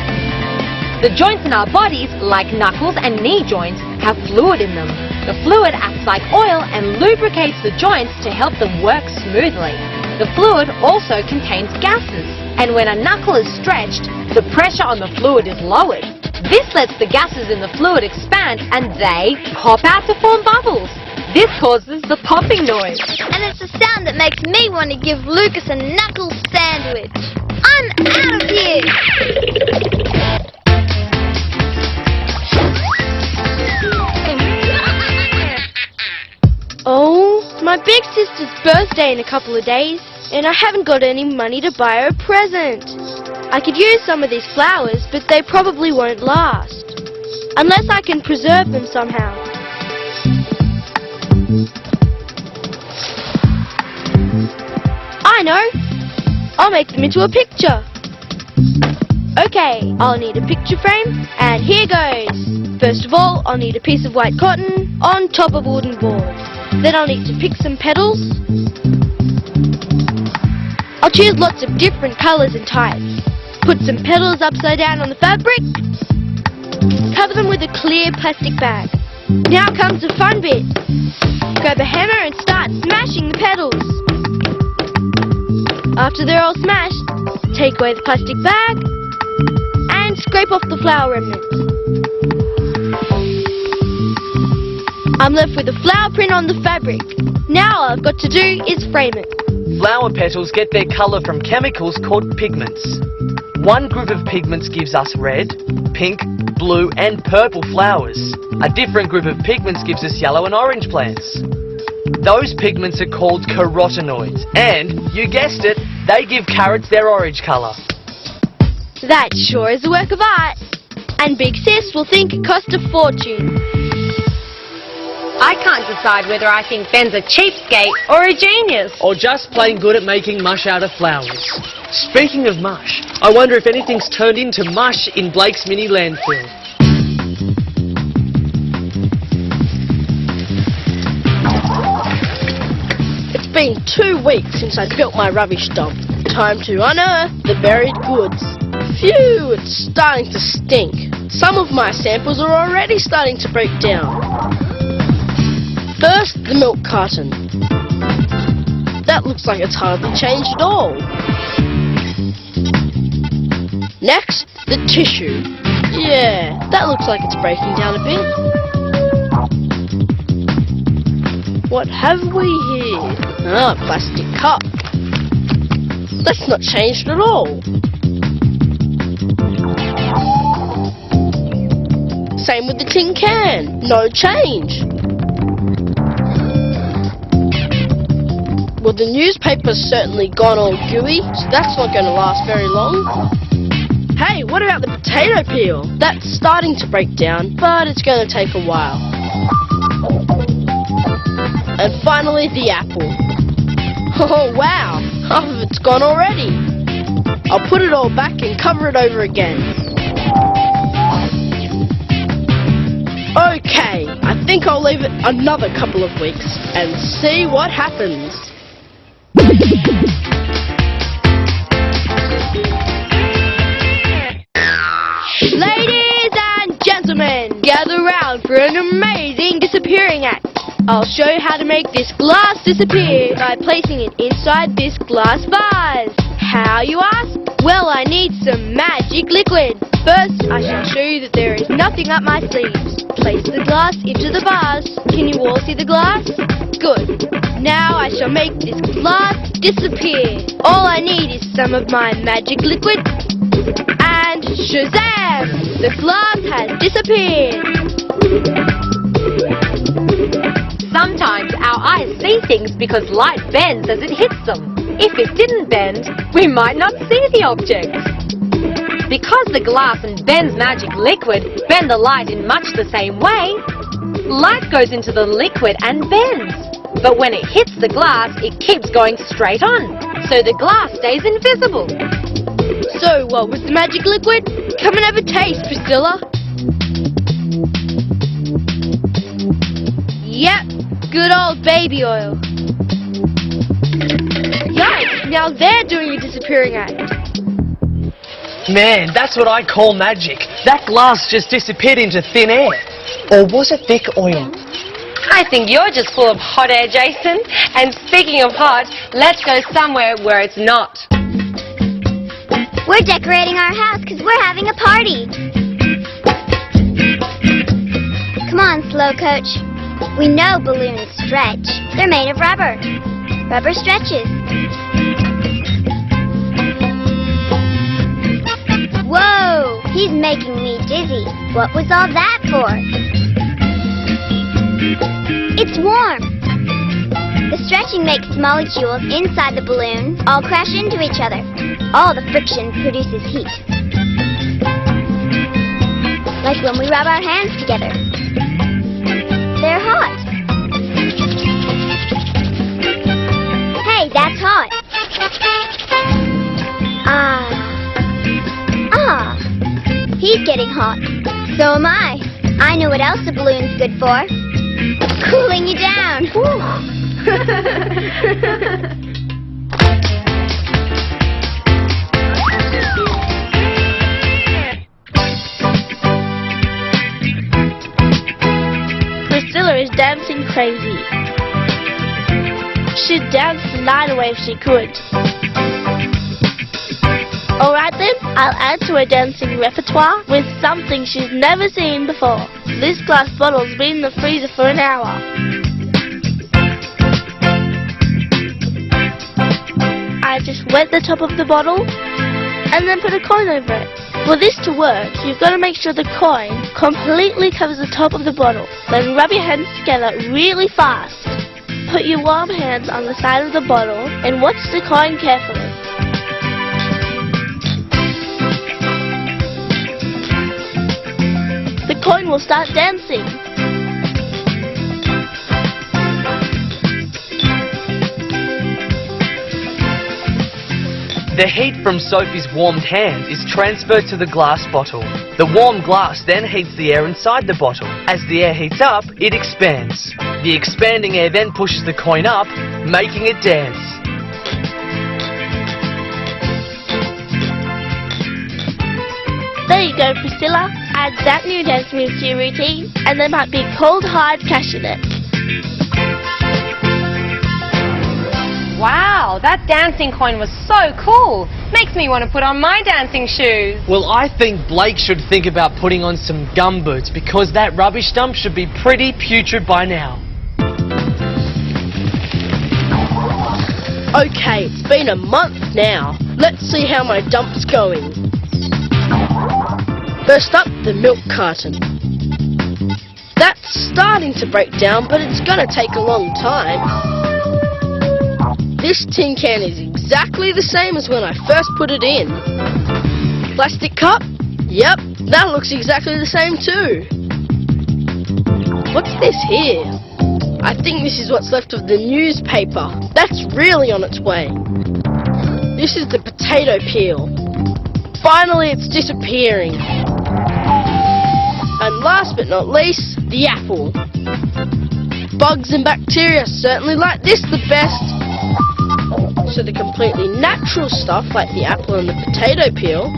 The joints in our bodies, like knuckles and knee joints, have fluid in them. The fluid acts like oil and lubricates the joints to help them work smoothly. The fluid also contains gases, and when a knuckle is stretched, the pressure on the fluid is lowered. This lets the gases in the fluid expand and they pop out to form bubbles. This causes the popping noise. And it's the sound that makes me want to give Lucas a knuckle sandwich. I'm out of here! Oh, it's my big sister's birthday in a couple of days, and I haven't got any money to buy her a present. I could use some of these flowers, but they probably won't last. Unless I can preserve them somehow. I know! I'll make them into a picture. Okay, I'll need a picture frame, and here goes. First of all, I'll need a piece of white cotton on top of a wooden board. Then I'll need to pick some petals. I'll choose lots of different colours and types. Put some petals upside down on the fabric. Cover them with a clear plastic bag. Now comes the fun bit. Grab a hammer and start smashing the petals. After they're all smashed, take away the plastic bag and scrape off the flower remnants. I'm left with a flower print on the fabric. Now all I've got to do is frame it. Flower petals get their colour from chemicals called pigments. One group of pigments gives us red, pink, blue and purple flowers. A different group of pigments gives us yellow and orange plants. Those pigments are called carotenoids, and, you guessed it, they give carrots their orange colour. That sure is a work of art. And Big Sis will think it cost a fortune. I can't decide whether I think Ben's a cheapskate or a genius. Or just plain good at making mush out of flowers. Speaking of mush, I wonder if anything's turned into mush in Blake's mini landfill. It's been 2 weeks since I built my rubbish dump. Time to unearth the buried goods. Phew, it's starting to stink. Some of my samples are already starting to break down. First, the milk carton. That looks like it's hardly changed at all. Next, the tissue. Yeah, that looks like it's breaking down a bit. What have we here? Ah, plastic cup. That's not changed at all. Same with the tin can. No change. Well, the newspaper's certainly gone all gooey, so that's not going to last very long. Hey, what about the potato peel? That's starting to break down, but it's going to take a while. And finally, the apple. Oh, wow! Half of it's gone already. I'll put it all back and cover it over again. Okay, I think I'll leave it another couple of weeks and see what happens. Ladies and gentlemen, gather round for an amazing disappearing act. I'll show you how to make this glass disappear by placing it inside this glass vase. How, you ask? Well, I need some magic liquid. First, I shall show you that there is nothing up my sleeves. Place the glass into the vase. Can you all see the glass? Good. Now I shall make this glass disappear. All I need is some of my magic liquid. And shazam! The glass has disappeared. Sometimes our eyes see things because light bends as it hits them. If it didn't bend, we might not see the object. Because the glass and Ben's magic liquid bend the light in much the same way, light goes into the liquid and bends. But when it hits the glass, it keeps going straight on, so the glass stays invisible. So, what was the magic liquid? Come and have a taste, Priscilla. Yep, good old baby oil. Yikes, now they're doing a disappearing act. Man, that's what I call magic. That glass just disappeared into thin air. Or was it thick oil? I think you're just full of hot air, Jason. And speaking of hot, let's go somewhere where it's not. We're decorating our house because we're having a party. Come on, Slow Coach. We know balloons stretch. They're made of rubber. Rubber stretches. Whoa! He's making me dizzy. What was all that for? It's warm. The stretching makes molecules inside the balloon all crash into each other. All the friction produces heat. Like when we rub our hands together. They're hot. Hey, that's hot. He's getting hot. So am I. I know what else a balloon's good for. Cooling you down. Priscilla is dancing crazy. She'd dance the night away if she could. Alright then, I'll add to her dancing repertoire with something she's never seen before. This glass bottle's been in the freezer for an hour. I just wet the top of the bottle and then put a coin over it. For this to work, you've got to make sure the coin completely covers the top of the bottle. Then rub your hands together really fast. Put your warm hands on the side of the bottle and watch the coin carefully. The coin will start dancing. The heat from Sophie's warmed hand is transferred to the glass bottle. The warm glass then heats the air inside the bottle. As the air heats up, it expands. The expanding air then pushes the coin up, making it dance. There you go, Priscilla. Add that new dance move to your routine, and there might be cold hard cash in it. Wow, that dancing coin was so cool. Makes me want to put on my dancing shoes. Well, I think Blake should think about putting on some gumboots because that rubbish dump should be pretty putrid by now. Okay, it's been a month now. Let's see how my dump's going. First up, the milk carton. That's starting to break down, but it's gonna take a long time. This tin can is exactly the same as when I first put it in. Plastic cup? Yep, that looks exactly the same too. What's this here? I think this is what's left of the newspaper. That's really on its way. This is the potato peel. Finally, it's disappearing. And last but not least, the apple. Bugs and bacteria certainly like this the best. So the completely natural stuff like the apple and the potato peel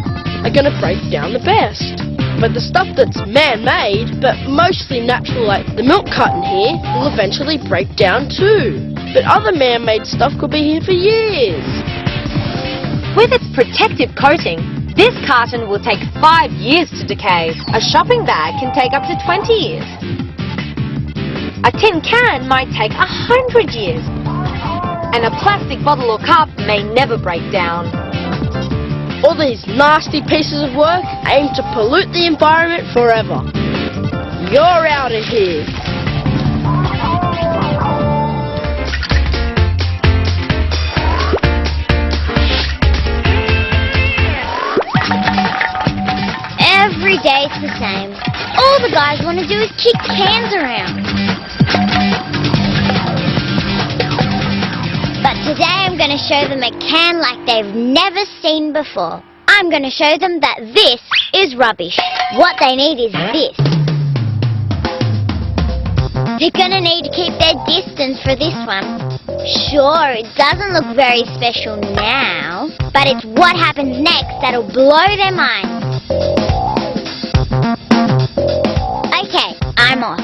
are going to break down the best. But the stuff that's man-made, but mostly natural like the milk carton here, will eventually break down too. But other man-made stuff could be here for years. With its protective coating, this carton will take 5 years to decay. A shopping bag can take up to 20 years. A tin can might take 100 years. And a plastic bottle or cup may never break down. All these nasty pieces of work aim to pollute the environment forever. You're out of here. Every day it's the same. All the guys want to do is kick cans around. But today I'm going to show them a can like they've never seen before. I'm going to show them that this is rubbish. What they need is this. They're going to need to keep their distance for this one. Sure, it doesn't look very special now, but it's what happens next that'll blow their minds. Okay, I'm off.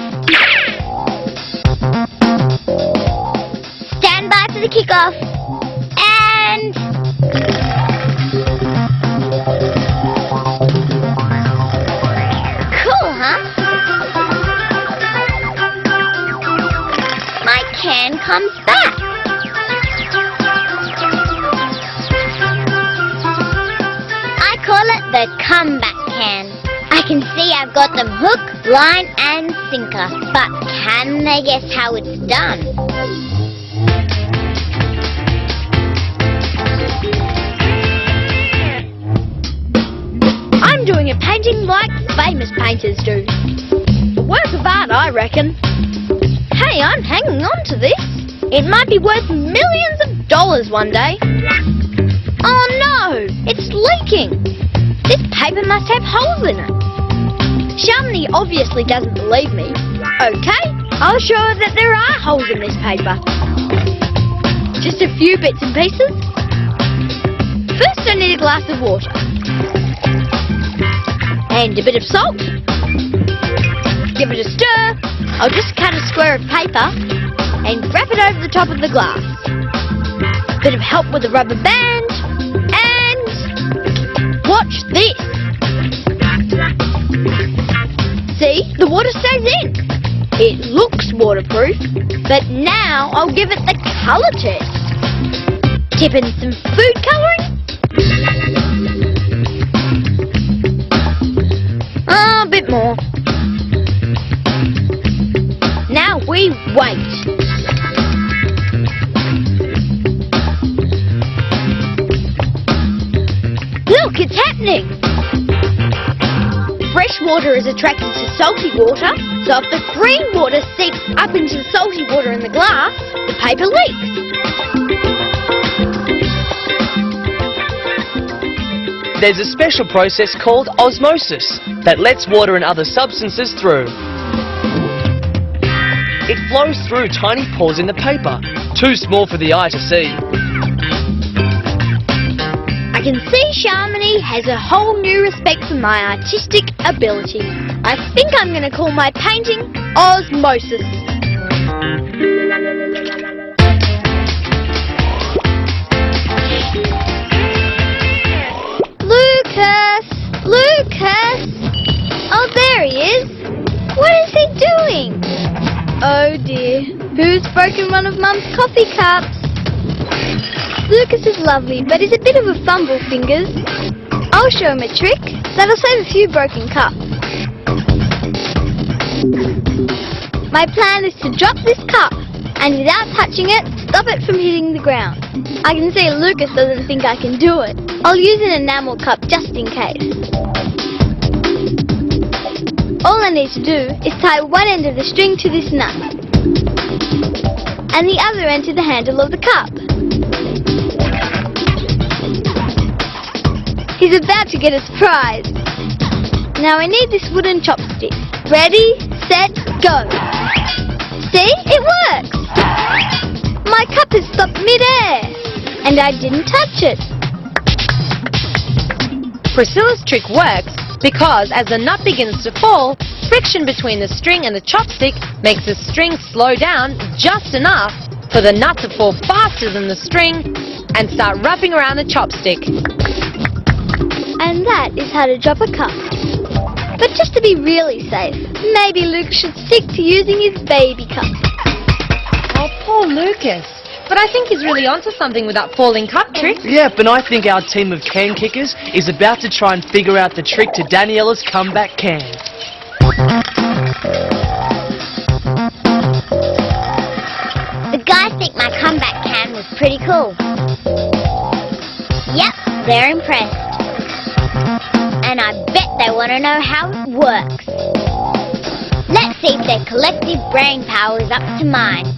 Stand by for the kickoff. And... cool, huh? My can comes back. I call it the comeback can. I can see I've got them hook, line and sinker. But can they guess how it's done? I'm doing a painting like famous painters do. A work of art, I reckon. Hey, I'm hanging on to this. It might be worth millions of dollars one day. Oh no, it's leaking. This paper must have holes in it. Shamini obviously doesn't believe me. Okay, I'll show her that there are holes in this paper. Just a few bits and pieces. First I need a glass of water. And a bit of salt. Give it a stir. I'll just cut a square of paper and wrap it over the top of the glass. Bit of help with a rubber band. And watch this. See, the water stays in. It looks waterproof, but now I'll give it the colour test. Tip in some food colouring. A bit more. Now we wait. happening? Fresh water is attracted to salty water, so if the green water seeps up into the salty water in the glass, the paper leaks. There's a special process called osmosis that lets water and other substances through. It flows through tiny pores in the paper, too small for the eye to see. I can see Sharmini has a whole new respect for my artistic ability. I think I'm going to call my painting Osmosis. Lucas! Oh, there he is. What is he doing? Oh dear, who's broken one of Mum's coffee cups? Lucas is lovely, but he's a bit of a fumble fingers. I'll show him a trick that'll save a few broken cups. My plan is to drop this cup, and without touching it, stop it from hitting the ground. I can see Lucas doesn't think I can do it. I'll use an enamel cup just in case. All I need to do is tie one end of the string to this nut, and the other end to the handle of the cup. He's about to get a surprise. Now I need this wooden chopstick. Ready, set, go. See? It works! My cup has stopped mid-air, and I didn't touch it. Priscilla's trick works because as the nut begins to fall, friction between the string and the chopstick makes the string slow down just enough for the nut to fall faster than the string and start wrapping around the chopstick. And that is how to drop a cup. But just to be really safe, maybe Luke should stick to using his baby cup. Oh, poor Lucas. But I think he's really onto something with that falling cup trick. Yep, and I think our team of can kickers is about to try and figure out the trick to Daniella's comeback can. The guys think my comeback can was pretty cool. Yep, they're impressed. And I bet they want to know how it works. Let's see if their collective brain power is up to mine.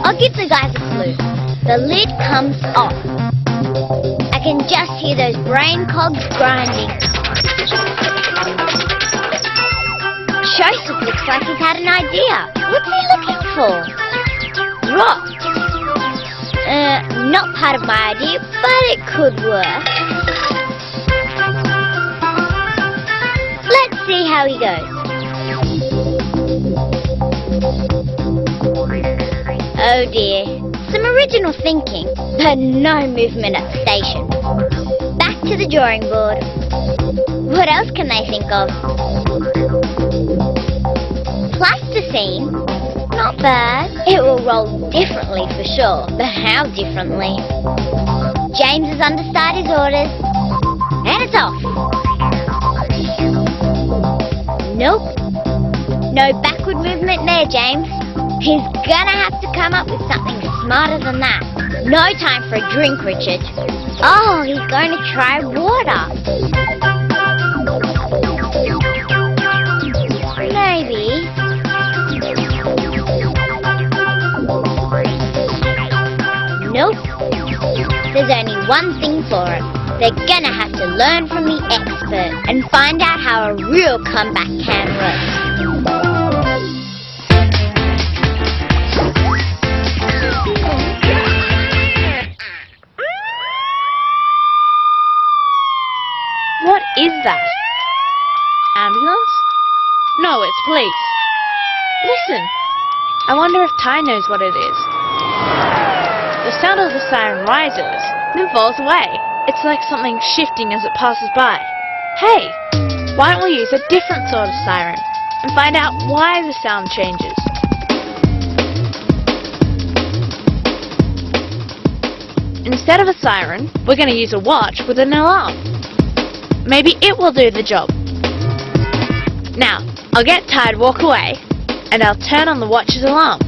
I'll give the guys a clue. The lid comes off. I can just hear those brain cogs grinding. Joseph looks like he's had an idea. What's he looking for? Rocks. Not part of my idea, but it could work. Let's see how he goes. Oh dear. Some original thinking, but no movement at the station. Back to the drawing board. What else can they think of? Plasticine? Not bad. It will roll differently for sure, but how differently? James has understood his orders. And it's off. Nope. No backward movement there, James. He's gonna have to come up with something smarter than that. No time for a drink, Richard. Oh, he's going to try water. Maybe. Nope. There's only one thing for it. They're gonna have to learn from the expert and find out how a real comeback can work. What is that? Ambulance? No, it's police. Listen. I wonder if Ty knows what it is. The sound of the siren rises, then falls away. It's like something shifting as it passes by. Hey, why don't we use a different sort of siren and find out why the sound changes? Instead of a siren, we're going to use a watch with an alarm. Maybe it will do the job. Now, I'll get Ty to walk away, and I'll turn on the watch's alarm.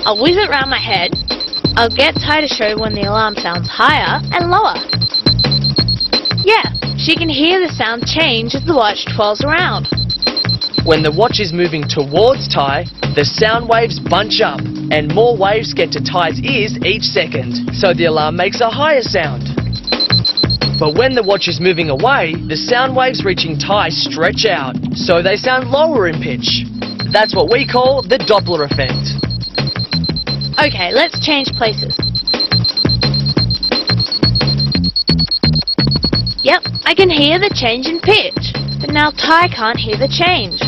I'll whiz it round my head, I'll get Ty to show when the alarm sounds higher and lower. Yeah, she can hear the sound change as the watch twirls around. When the watch is moving towards Ty, the sound waves bunch up and more waves get to Ty's ears each second, so the alarm makes a higher sound. But when the watch is moving away, the sound waves reaching Ty stretch out, so they sound lower in pitch. That's what we call the Doppler effect. Okay, let's change places. Yep, I can hear the change in pitch, but now Ty can't hear the change.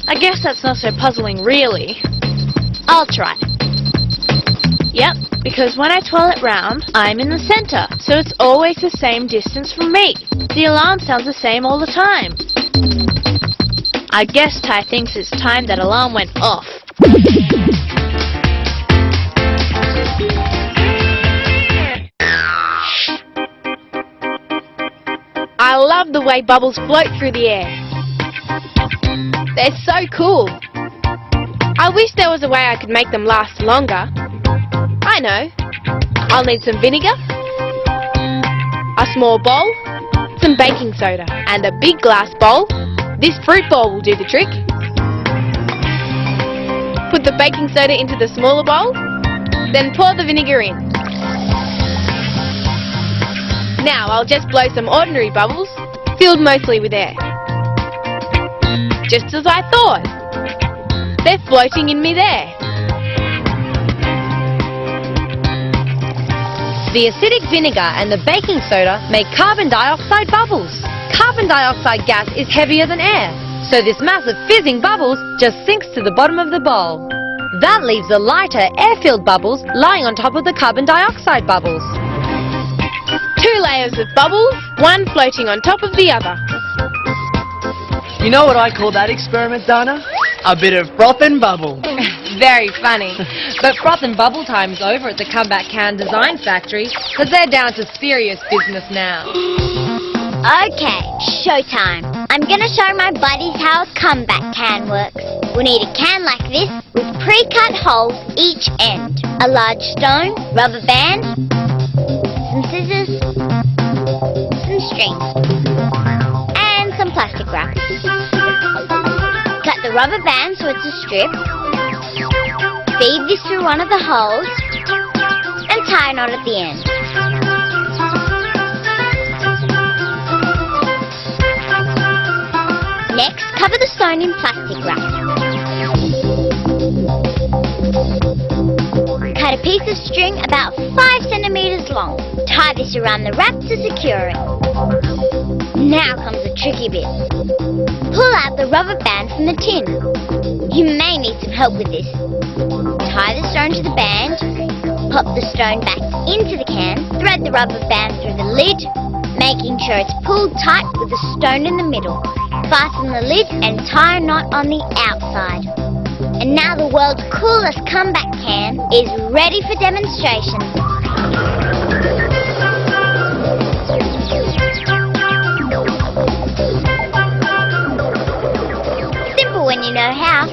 I guess that's not so puzzling, really. I'll try. Yep, because when I twirl it round, I'm in the center, so it's always the same distance from me. The alarm sounds the same all the time. I guess Ty thinks it's time that alarm went off. I love the way bubbles float through the air. They're so cool. I wish there was a way I could make them last longer. I know. I'll need some vinegar, a small bowl, some baking soda, and a big glass bowl. This fruit bowl will do the trick. Put the baking soda into the smaller bowl, then pour the vinegar in. Now I'll just blow some ordinary bubbles, filled mostly with air. Just as I thought. They're floating in midair. The acidic vinegar and the baking soda make carbon dioxide bubbles. Carbon dioxide gas is heavier than air, so this mass of fizzing bubbles just sinks to the bottom of the bowl. That leaves the lighter air-filled bubbles lying on top of the carbon dioxide bubbles. 2 layers of bubbles, one floating on top of the other. You know what I call that experiment, Dana? A bit of froth and bubble. Very funny. But froth and bubble time's over at the Comeback Can Design Factory, because they're down to serious business now. Okay, showtime. I'm gonna show my buddies how a comeback can works. We'll need a can like this with pre-cut holes each end, a large stone, rubber band, some scissors, some string, and some plastic wrap. Cut the rubber band so it's a strip, feed this through one of the holes, and tie a knot at the end. Next, cover the stone in plastic wrap. Cut a piece of string about 5 centimeters long. Tie this around the wrap to secure it. Now comes the tricky bit. Pull out the rubber band from the tin. You may need some help with this. Tie the stone to the band, pop the stone back into the can, thread the rubber band through the lid, making sure it's pulled tight with the stone in the middle. Fasten the lid and tie a knot on the outside. And now the world's coolest comeback can is ready for demonstration. Simple when you know how.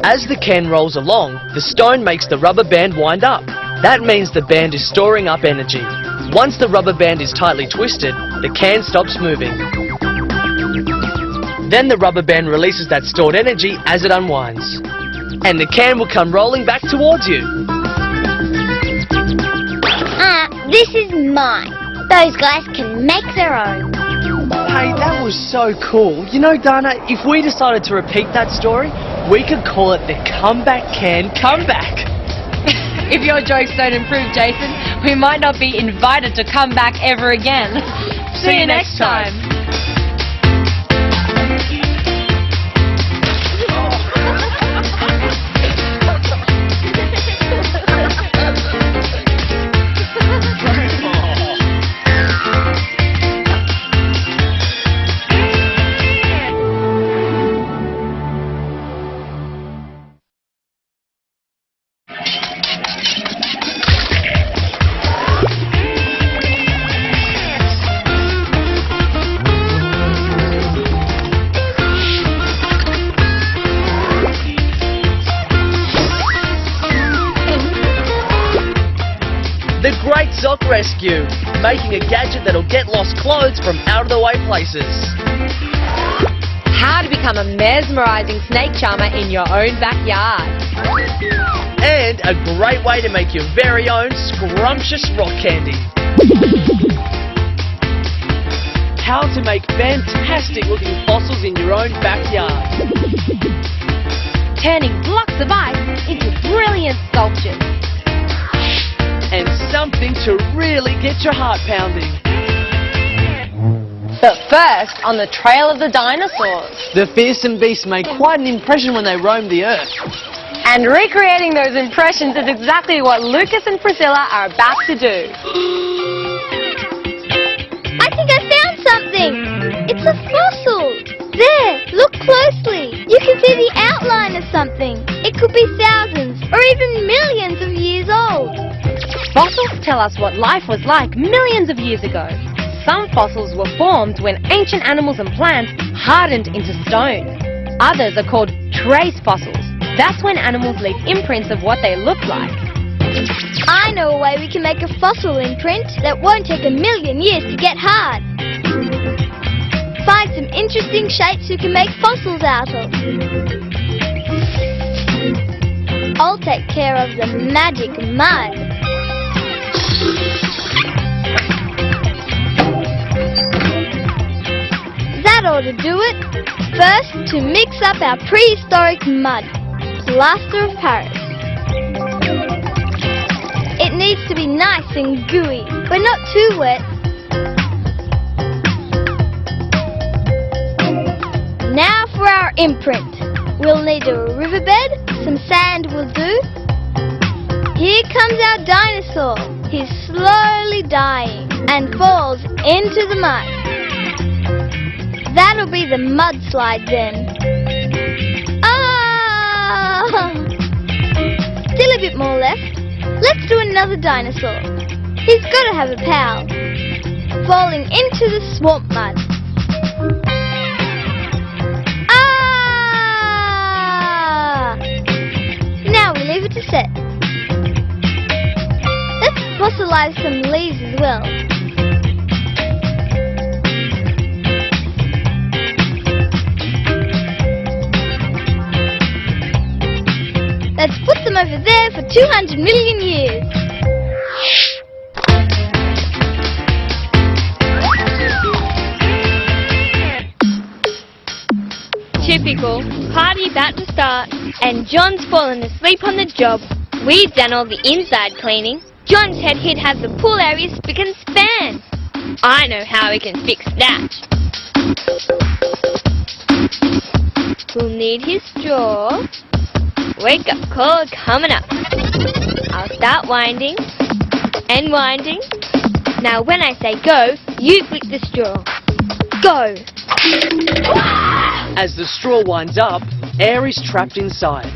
As the can rolls along, the stone makes the rubber band wind up. That means the band is storing up energy. Once the rubber band is tightly twisted, the can stops moving. Then the rubber band releases that stored energy as it unwinds. And the can will come rolling back towards you. This is mine. Those guys can make their own. Hey, that was so cool. You know, Dana, if we decided to repeat that story, we could call it the Comeback Can Comeback. If your jokes don't improve, Jason, we might not be invited to come back ever again. See you next time. rescue, making a gadget that'll get lost clothes from out-of-the-way places. How to become a mesmerising snake charmer in your own backyard. And a great way to make your very own scrumptious rock candy. How to make fantastic looking fossils in your own backyard. Turning blocks of ice into brilliant sculptures. And something to really get your heart pounding. But first, on the trail of the dinosaurs. The fearsome beasts made quite an impression when they roamed the earth. And recreating those impressions is exactly what Lucas and Priscilla are about to do. I think I found something. It's a fossil. There, look closely. You can see the outline of something. It could be thousands or even millions of years old. Fossils tell us what life was like millions of years ago. Some fossils were formed when ancient animals and plants hardened into stone. Others are called trace fossils. That's when animals leave imprints of what they look like. I know a way we can make a fossil imprint that won't take a million years to get hard. Find some interesting shapes we can make fossils out of. I'll take care of the magic mud. That ought to do it. First, to mix up our prehistoric mud. Plaster of Paris. It needs to be nice and gooey, but not too wet. Now for our imprint. We'll need a riverbed, some sand will do. Here comes our dinosaur. He's slowly dying and falls into the mud. That'll be the mudslide then. Still a bit more left. Let's do another dinosaur. He's got to have a pal. Falling into the swamp mud. Now we leave it to set. Let's fossilize some leaves as well. Let's put them over there for 200 million years. Typical. Party about to start, and John's fallen asleep on the job. We've done all the inside cleaning. John's head he'd have the pool area spick and span. I know how we can fix that. We'll need his straw. Wake up call coming up. I'll start winding and winding. Now when I say go, you flick the straw. Go! As the straw winds up, air is trapped inside.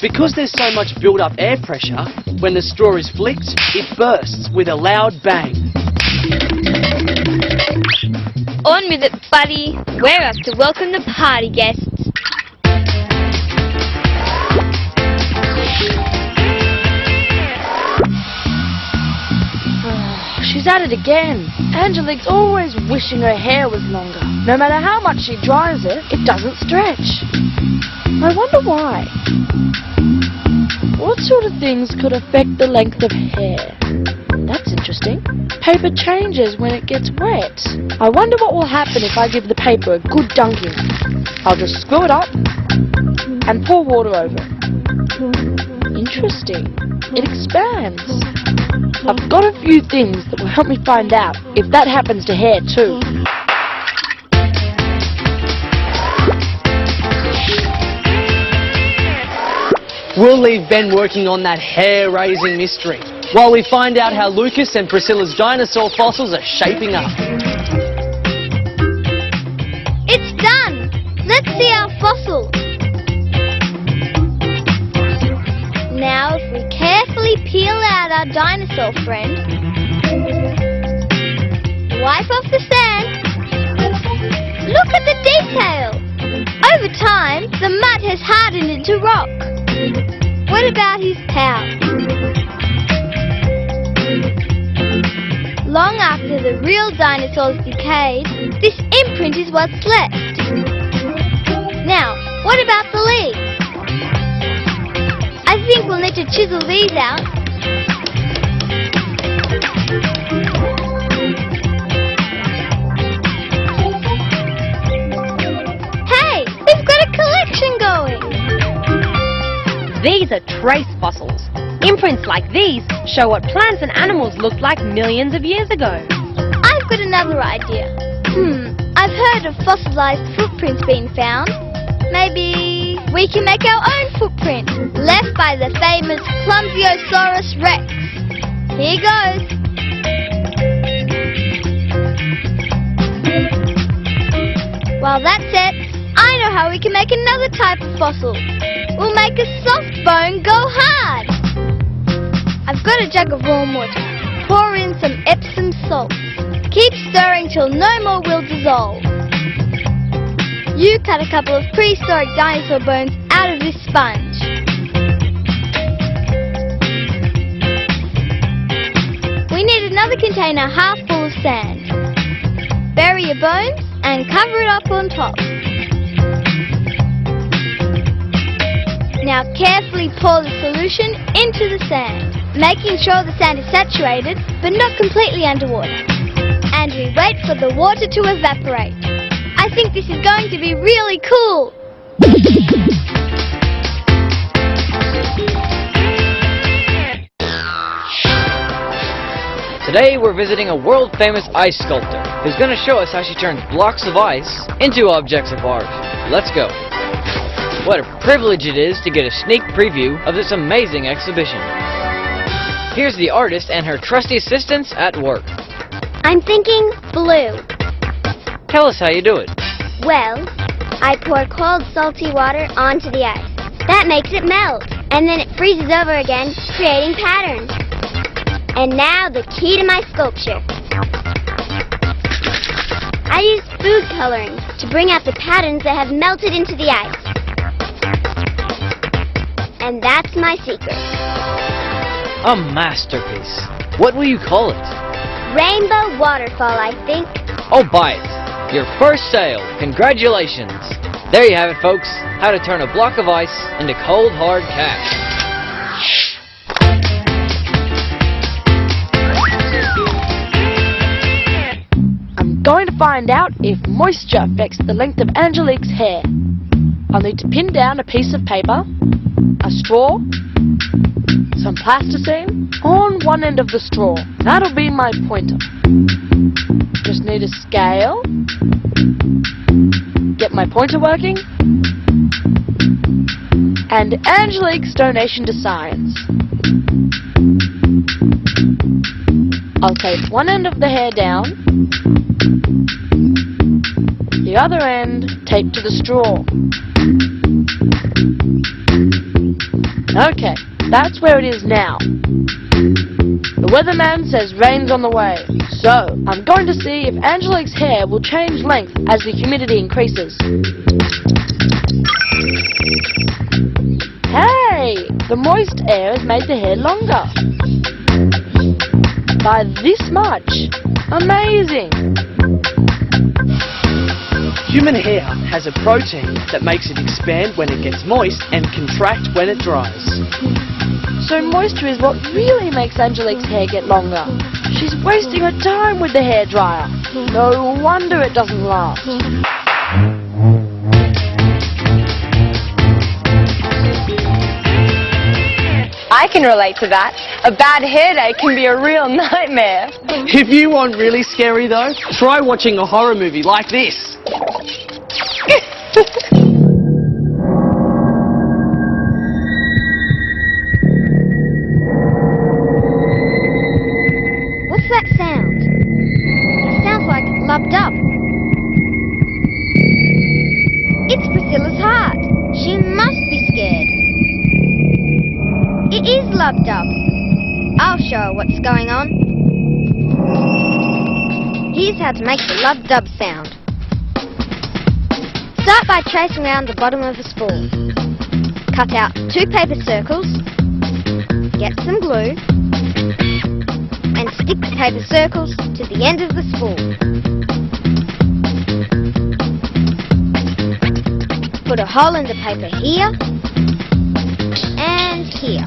Because there's so much built-up air pressure, when the straw is flicked, it bursts with a loud bang. On with it, buddy. We're up to welcome the party guests. She's at it again. Angelique's always wishing her hair was longer. No matter how much she dries it, it doesn't stretch. I wonder why. What sort of things could affect the length of hair? That's interesting. Paper changes when it gets wet. I wonder what will happen if I give the paper a good dunking. I'll just screw it up and pour water over it. Interesting. It expands. I've got a few things that will help me find out if that happens to hair too. We'll leave Ben working on that hair-raising mystery while we find out how Lucas and Priscilla's dinosaur fossils are shaping up. It's done! Let's see our fossil. Now if we carefully peel out our dinosaur friend, wipe off the sand, look at the detail! Over time, the mud has hardened into rock. What about his pal? Long after the real dinosaurs decayed, this imprint is what's left. Now, what about the leaves? I think we'll need to chisel these out. Hey, we've got a collection going! These are trace fossils. Imprints like these show what plants and animals looked like millions of years ago. I've got another idea. I've heard of fossilized footprints being found. Maybe we can make our own footprint, left by the famous Clumsiosaurus rex. Here goes. While that's it, I know how we can make another type of fossil. We'll make a soft bone go hard. I've got a jug of warm water. Pour in some Epsom salts. Keep stirring till no more will dissolve. You cut a couple of prehistoric dinosaur bones out of this sponge. We need another container half full of sand. Bury your bones and cover it up on top. Now carefully pour the solution into the sand, making sure the sand is saturated but not completely underwater. And we wait for the water to evaporate. I think this is going to be really cool. Today we're visiting a world-famous ice sculptor who's going to show us how she turns blocks of ice into objects of art. Let's go. What a privilege it is to get a sneak preview of this amazing exhibition. Here's the artist and her trusty assistants at work. I'm thinking blue. Tell us how you do it. Well, I pour cold salty water onto the ice. That makes it melt, and then it freezes over again, creating patterns. And now the key to my sculpture. I use food coloring to bring out the patterns that have melted into the ice. And that's my secret. A masterpiece. What will you call it? Rainbow waterfall, I think. Oh, buy it. Your first sale. Congratulations. There you have it, folks. How to turn a block of ice into cold, hard cash. I'm going to find out if moisture affects the length of Angelique's hair. I'll need to pin down a piece of paper, a straw, some plasticine on one end of the straw. That'll be my pointer. Just need a scale, get my pointer working, and Angelique's donation to science. I'll take one end of the hair down, the other end taped to the straw. Okay, that's where it is now. The weatherman says rain's on the way, so I'm going to see if Angelique's hair will change length as the humidity increases. Hey, the moist air has made the hair longer. By this much. Amazing. Human hair has a protein that makes it expand when it gets moist and contract when it dries. So moisture is what really makes Angelique's hair get longer. She's wasting her time with the hairdryer. No wonder it doesn't last. I can relate to that. A bad hair day can be a real nightmare. If you want really scary though, try watching a horror movie like this. What's that sound? It sounds like lub-dub. It's Priscilla's heart. She must be scared. It is lub-dub. I'll show her what's going on. Here's how to make the lub-dub sound. Start by tracing around the bottom of a spool. Cut out 2 paper circles. Get some glue. and stick the paper circles to the end of the spool. Put a hole in the paper here and here.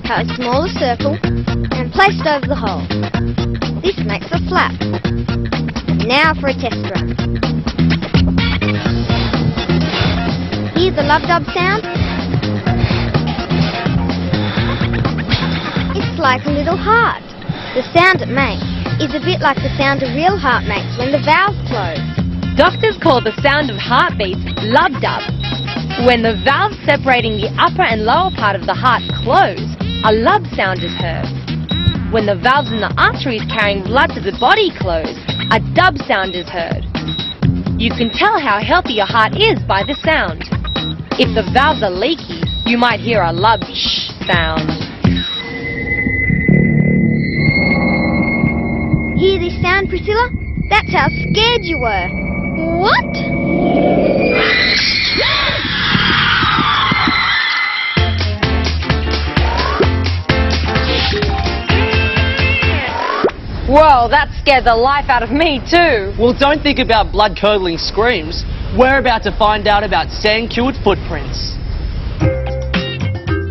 Cut a smaller circle and place it over the hole. This makes a flap. Now for a test run. Hear the lub-dub sound? It's like a little heart. The sound it makes is a bit like the sound a real heart makes when the valves close. Doctors call the sound of heartbeats lub-dub. When the valves separating the upper and lower part of the heart close, a lub sound is heard. When the valves in the arteries carrying blood to the body close, a dub sound is heard. You can tell how healthy your heart is by the sound. If the valves are leaky, you might hear a lub shh sound. Hear this sound, Priscilla? That's how scared you were. What? Whoa, that scared the life out of me too. Well, don't think about blood-curdling screams. We're about to find out about sand-cured footprints.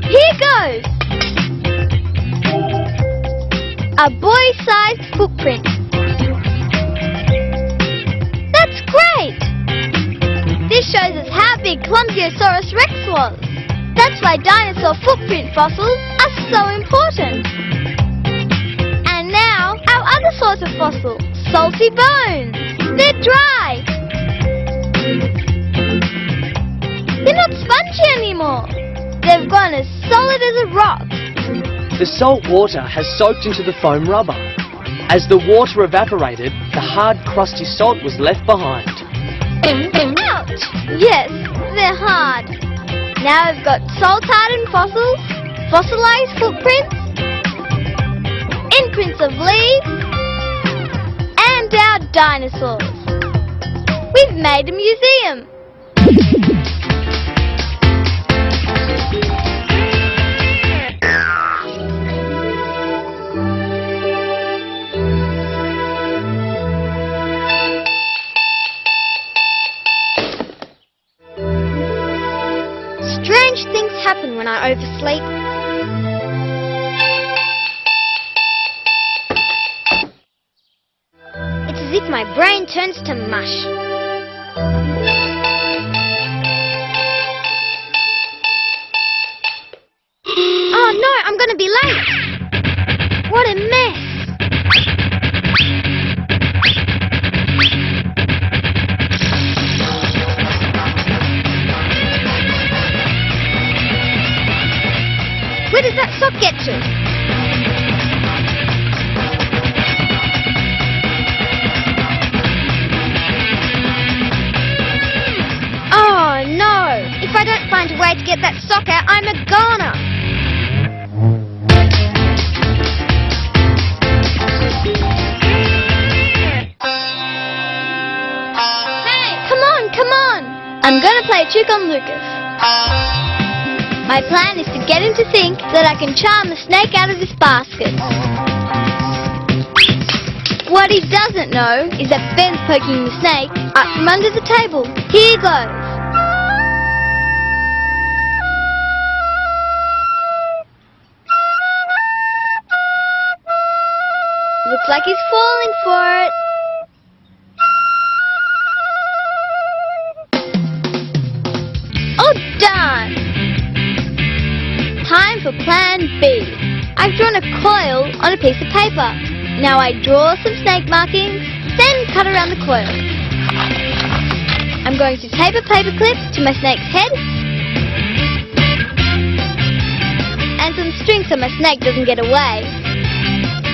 Here goes! A boy-sized footprint. That's great! This shows us how big Clumsiosaurus rex was. That's why dinosaur footprint fossils are so important. And now, our other sort of fossil, salty bones. They're dry. They're not spongy anymore. They've gone as solid as a rock. The salt water has soaked into the foam rubber. As the water evaporated, the hard, crusty salt was left behind. Ouch! Yes, they're hard. Now we've got salt-hardened fossils, fossilized footprints, imprints of leaves, and our dinosaurs. We've made a museum. Strange things happen when I oversleep. It's as if my brain turns to mush. Oh no, I'm going to be late. What a mess. Where does that sock get to? Oh no! If I don't find a way to get that sock out, I'm a goner! Hey! Come on! I'm gonna play a trick on Lucas. My plan is to get him to think that I can charm the snake out of this basket. What he doesn't know is that Ben's poking the snake up from under the table. Here goes. Looks like he's falling for it. Oh, darn! Time for plan B. I've drawn a coil on a piece of paper. Now I draw some snake markings, then cut around the coil. I'm going to tape a paper clip to my snake's head and some string so my snake doesn't get away.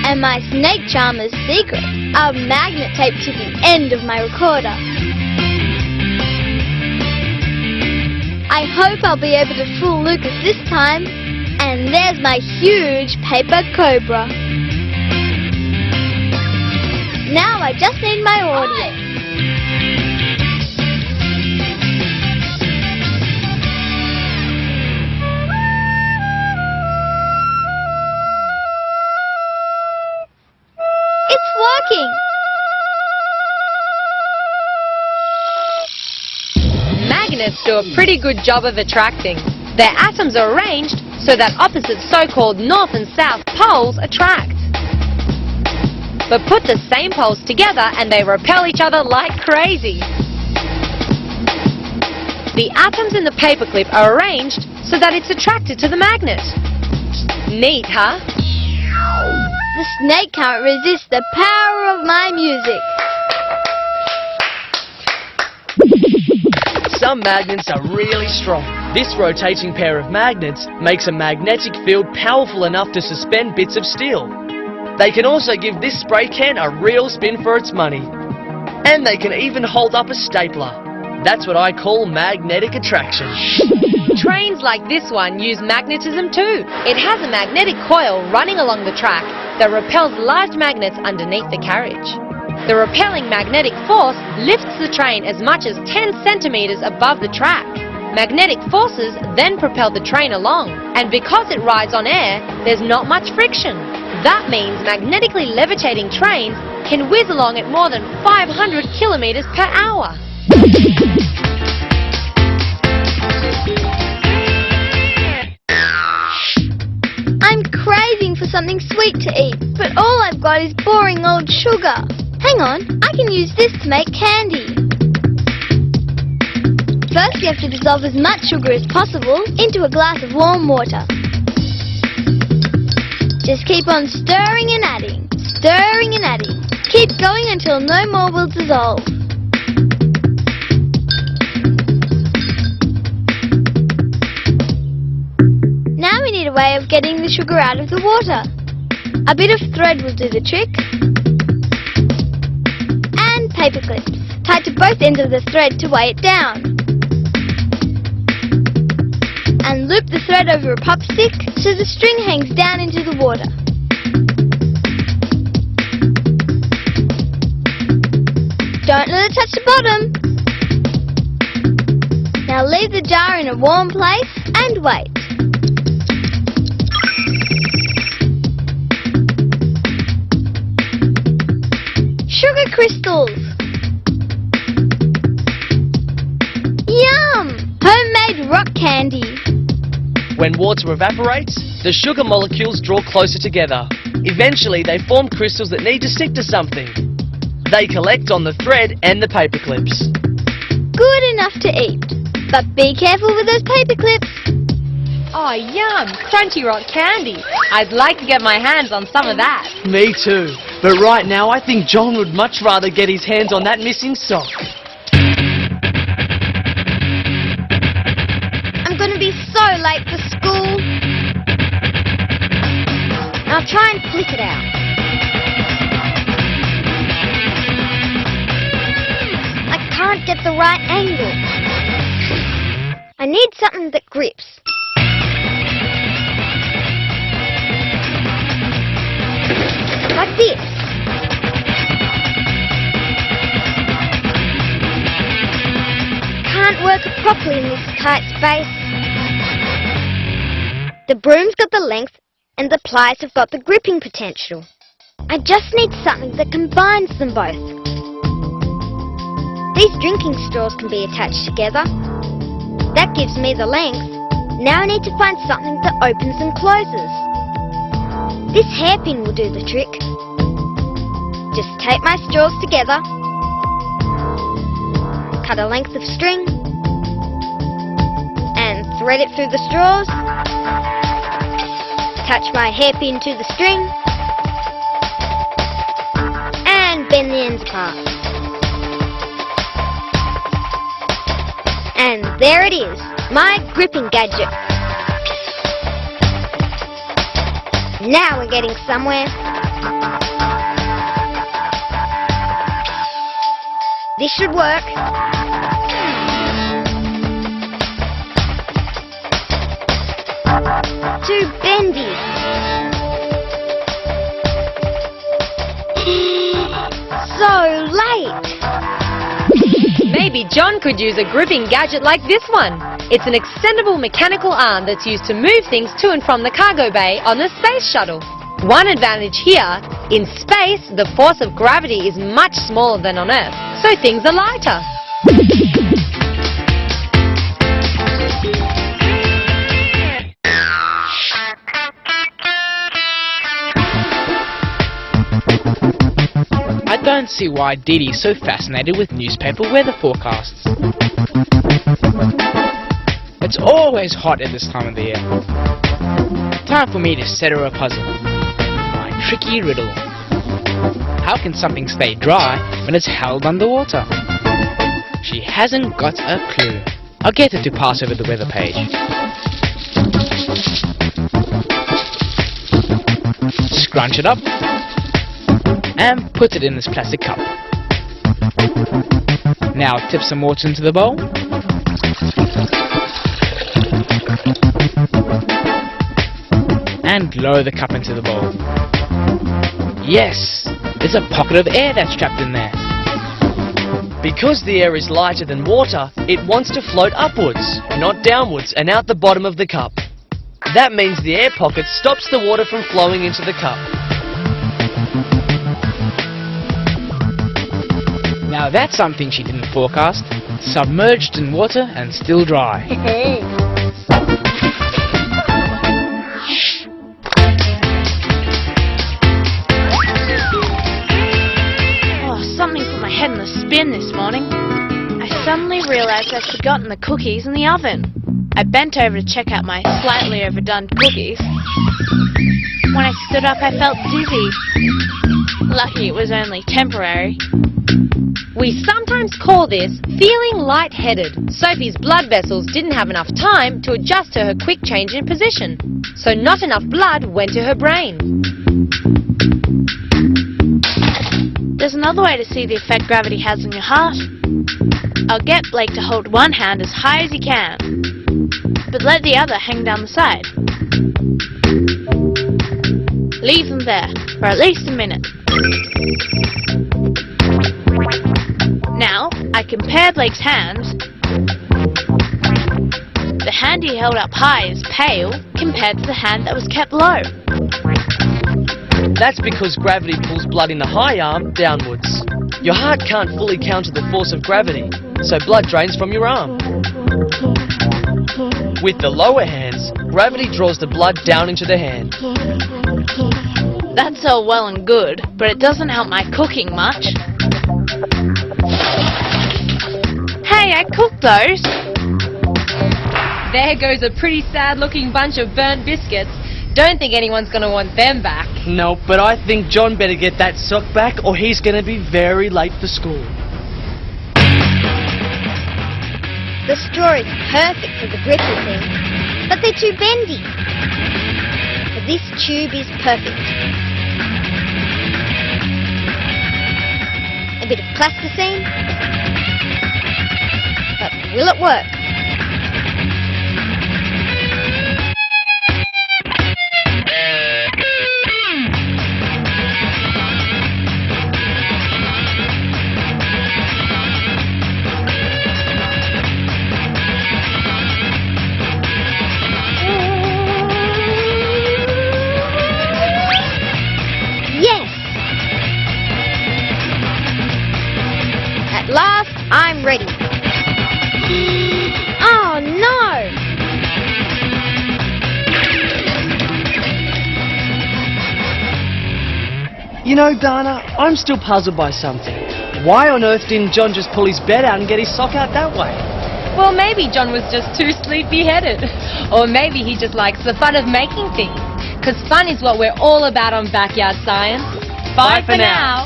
And my snake charmer's secret, a magnet taped to the end of my recorder. I hope I'll be able to fool Lucas this time. And there's my huge paper cobra. Now I just need my audience. magnets do a pretty good job of attracting. Their atoms are arranged so that opposite so-called north and south poles attract. But put the same poles together and they repel each other like crazy. The atoms in the paperclip are arranged so that it's attracted to the magnet. Neat, huh? The snake can't resist the power of my music. Some magnets are really strong. This rotating pair of magnets makes a magnetic field powerful enough to suspend bits of steel. They can also give this spray can a real spin for its money. And they can even hold up a stapler. That's what I call magnetic attraction. Trains like this one use magnetism too. It has a magnetic coil running along the track that repels large magnets underneath the carriage. The repelling magnetic force lifts the train as much as 10 centimeters above the track. Magnetic forces then propel the train along, and because it rides on air, there's not much friction. That means magnetically levitating trains can whiz along at more than 500 kilometers per hour. I'm craving for something sweet to eat, but all I've got is boring old sugar. Hang on, I can use this to make candy. First you have to dissolve as much sugar as possible into a glass of warm water. Just keep on stirring and adding, stirring and adding. Keep going until no more will dissolve. Now we need a way of getting the sugar out of the water. A bit of thread will do the trick. And paper clips, tied to both ends of the thread to weigh it down. And loop the thread over a pop stick so the string hangs down into the water. Don't let it touch the bottom. Now leave the jar in a warm place and wait. Sugar crystals! Yum! Homemade rock candy! When water evaporates, the sugar molecules draw closer together. Eventually, they form crystals that need to stick to something. They collect on the thread and the paper clips. Good enough to eat, but be careful with those paper clips. Oh, yum! Crunchy rock candy. I'd like to get my hands on some of that. Me too. But right now, I think John would much rather get his hands on that missing sock. I'm going to be so late for school. I'll try and flick it out. I can't get the right angle. I need something that grips. Like this. Can't work it properly in this tight space. The broom's got the length and the pliers have got the gripping potential. I just need something that combines them both. These drinking straws can be attached together. That gives me the length. Now I need to find something that opens and closes. This hairpin will do the trick. Just tape my straws together, cut a length of string, and thread it through the straws, attach my hairpin to the string, and bend the ends apart. And there it is, my gripping gadget. Now we're getting somewhere. This should work. Too bendy. So late. Maybe John could use a gripping gadget like this one. It's an extendable mechanical arm that's used to move things to and from the cargo bay on the space shuttle. One advantage here, in space the force of gravity is much smaller than on Earth, so things are lighter. don't see why Dee Dee's so fascinated with newspaper weather forecasts. It's always hot at this time of the year. Time for me to set her a puzzle. My tricky riddle. How can something stay dry when it's held underwater? She hasn't got a clue. I'll get her to pass over the weather page. Scrunch it up and put it in this plastic cup. Now tip some water into the bowl. And lower the cup into the bowl. Yes! There's a pocket of air that's trapped in there. Because the air is lighter than water, it wants to float upwards, not downwards and out the bottom of the cup. That means the air pocket stops the water from flowing into the cup. Now that's something she didn't forecast. Submerged in water and still dry. Something put my head in a spin this morning. I suddenly realised I'd forgotten the cookies in the oven. I bent over to check out my slightly overdone cookies. When I stood up, I felt dizzy. Lucky it was only temporary. We sometimes call this feeling lightheaded. Sophie's blood vessels didn't have enough time to adjust to her quick change in position, so not enough blood went to her brain. There's another way to see the effect gravity has on your heart. I'll get Blake to hold one hand as high as he can, but let the other hang down the side. Leave them there for at least a minute. Now, I compare Blake's hands. The hand he held up high is pale compared to the hand that was kept low. That's because gravity pulls blood in the high arm downwards. Your heart can't fully counter the force of gravity, so blood drains from your arm. With the lower hands, gravity draws the blood down into the hand. That's all well and good, but it doesn't help my cooking much. Hey, I cooked those. There goes a pretty sad looking bunch of burnt biscuits. Don't think anyone's going to want them back. No, but I think John better get that sock back or he's going to be very late for school. The straw is perfect for the brittle thing, but they're too bendy. But this tube is perfect. A bit of plasticine, but will it work? At last, I'm ready. Oh no! You know, Dana, I'm still puzzled by something. Why on earth didn't John just pull his bed out and get his sock out that way? Well, maybe John was just too sleepy-headed. Or maybe he just likes the fun of making things. Because fun is what we're all about on Backyard Science. Bye for now.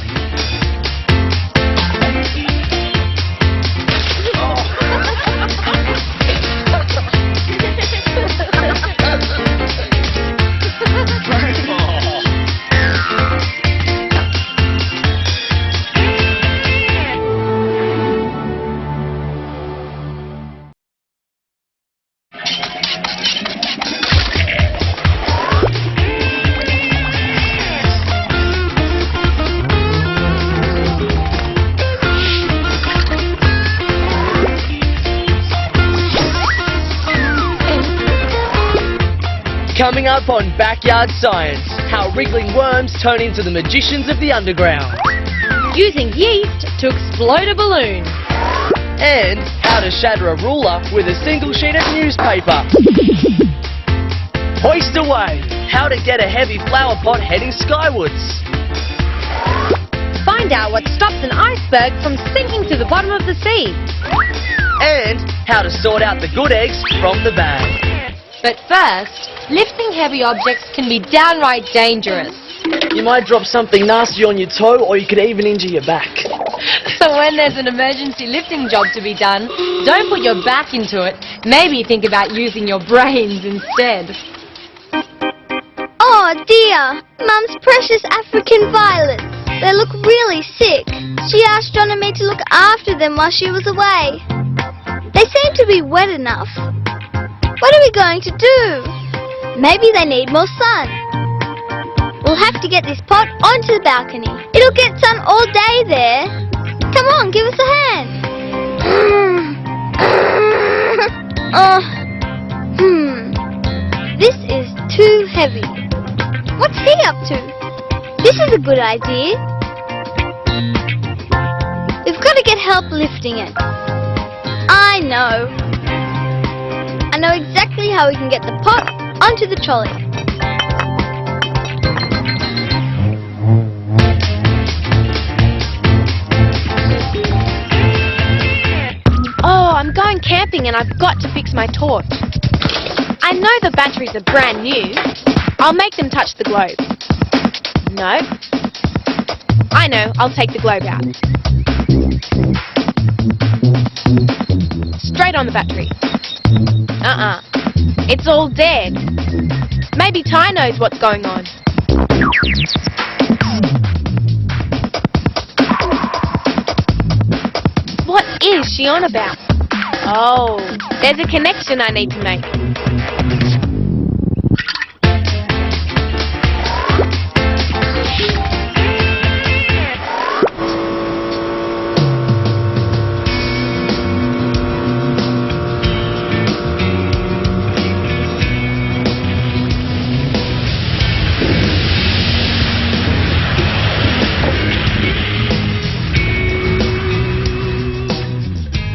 Coming up on Backyard Science, how wriggling worms turn into the magicians of the underground. Using yeast to explode a balloon. And how to shatter a ruler with a single sheet of newspaper. Hoist away, how to get a heavy flower pot heading skywards. Find find out what stops an iceberg from sinking to the bottom of the sea. And how to sort out the good eggs from the bad. But first, lifting heavy objects can be downright dangerous. You might drop something nasty on your toe, or you could even injure your back. So when there's an emergency lifting job to be done, don't put your back into it. Maybe think about using your brains instead. Oh dear, Mum's precious African violets. They look really sick. She asked John and me to look after them while she was away. They seem to be wet enough. What are we going to do? Maybe they need more sun. We'll have to get this pot onto the balcony. It'll get sun all day there. Come on, give us a hand. This is too heavy. What's he up to? This is a good idea. We've got to get help lifting it. I know exactly how we can get the pot onto the trolley. Oh, I'm going camping and I've got to fix my torch. I know the batteries are brand new. I'll make them touch the globe. No. I know, I'll take the globe out. Straight on the battery. It's all dead. Maybe Ty knows what's going on. What is she on about? Oh, there's a connection I need to make.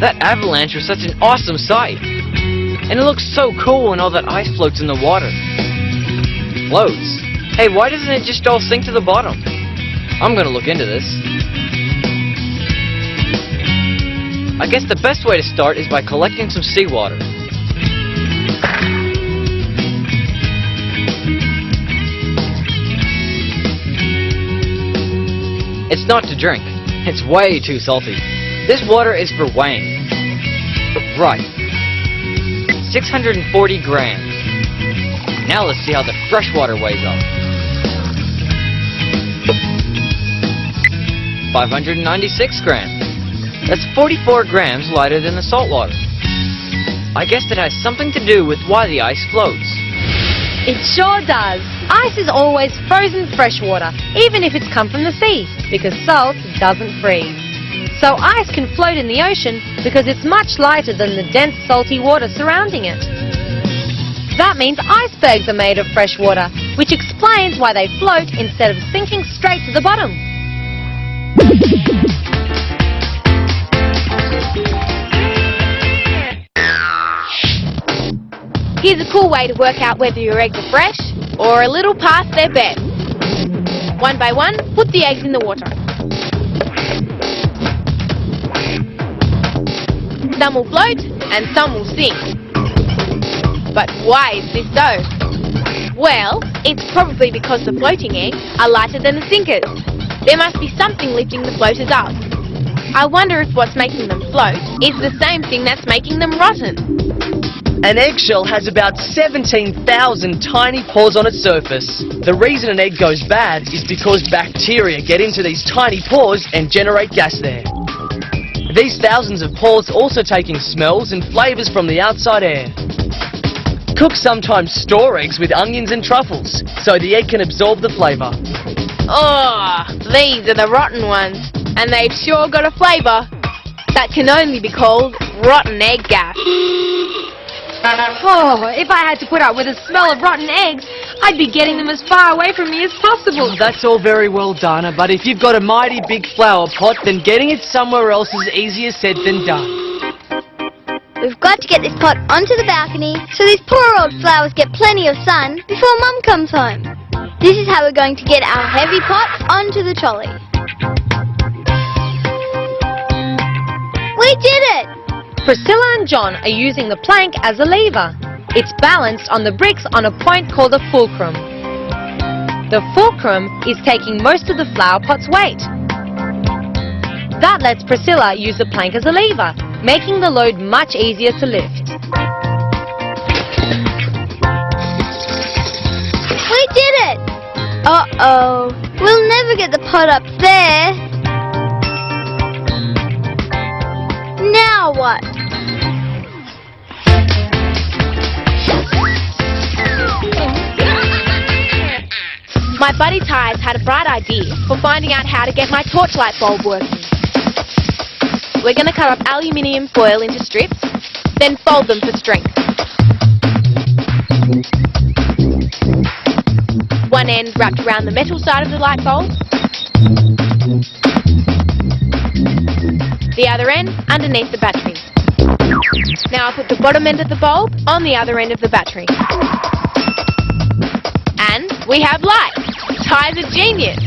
That avalanche was such an awesome sight. And it looks so cool when all that ice floats in the water. Floats? Hey, why doesn't it just all sink to the bottom? I'm gonna look into this. I guess the best way to start is by collecting some seawater. It's not to drink. It's way too salty. This water is for weighing. Right. 640 grams. Now let's see how the fresh water weighs up. 596 grams. That's 44 grams lighter than the salt water. I guess that has something to do with why the ice floats. It sure does. Ice is always frozen fresh water, even if it's come from the sea, because salt doesn't freeze. So ice can float in the ocean because it's much lighter than the dense salty water surrounding it. That means icebergs are made of fresh water, which explains why they float instead of sinking straight to the bottom. Here's a cool way to work out whether your eggs are fresh or a little past their bed. One by one, put the eggs in the water. Some will float and some will sink. But why is this so? Well, it's probably because the floating eggs are lighter than the sinkers. There must be something lifting the floaters up. I wonder if what's making them float is the same thing that's making them rotten. An eggshell has about 17,000 tiny pores on its surface. The reason an egg goes bad is because bacteria get into these tiny pores and generate gas there. These thousands of pores also take in smells and flavours from the outside air. Cooks sometimes store eggs with onions and truffles, so the egg can absorb the flavour. Oh, these are the rotten ones, and they've sure got a flavour that can only be called rotten egg gas. Oh, if I had to put up with the smell of rotten eggs, I'd be getting them as far away from me as possible. That's all very well, Dana, but if you've got a mighty big flower pot, then getting it somewhere else is easier said than done. We've got to get this pot onto the balcony so these poor old flowers get plenty of sun before Mum comes home. This is how we're going to get our heavy pot onto the trolley. We did it! Priscilla and John are using the plank as a lever. It's balanced on the bricks on a point called a fulcrum. The fulcrum is taking most of the flower pot's weight. That lets Priscilla use the plank as a lever, making the load much easier to lift. We did it! Uh-oh. We'll never get the pot up there. Now what? My buddy Ty's had a bright idea for finding out how to get my torchlight bulb working. We're going to cut up aluminium foil into strips, then fold them for strength. One end wrapped around the metal side of the light bulb, the other end underneath the battery. Now I'll put the bottom end of the bulb on the other end of the battery. And we have light! Ty's a genius!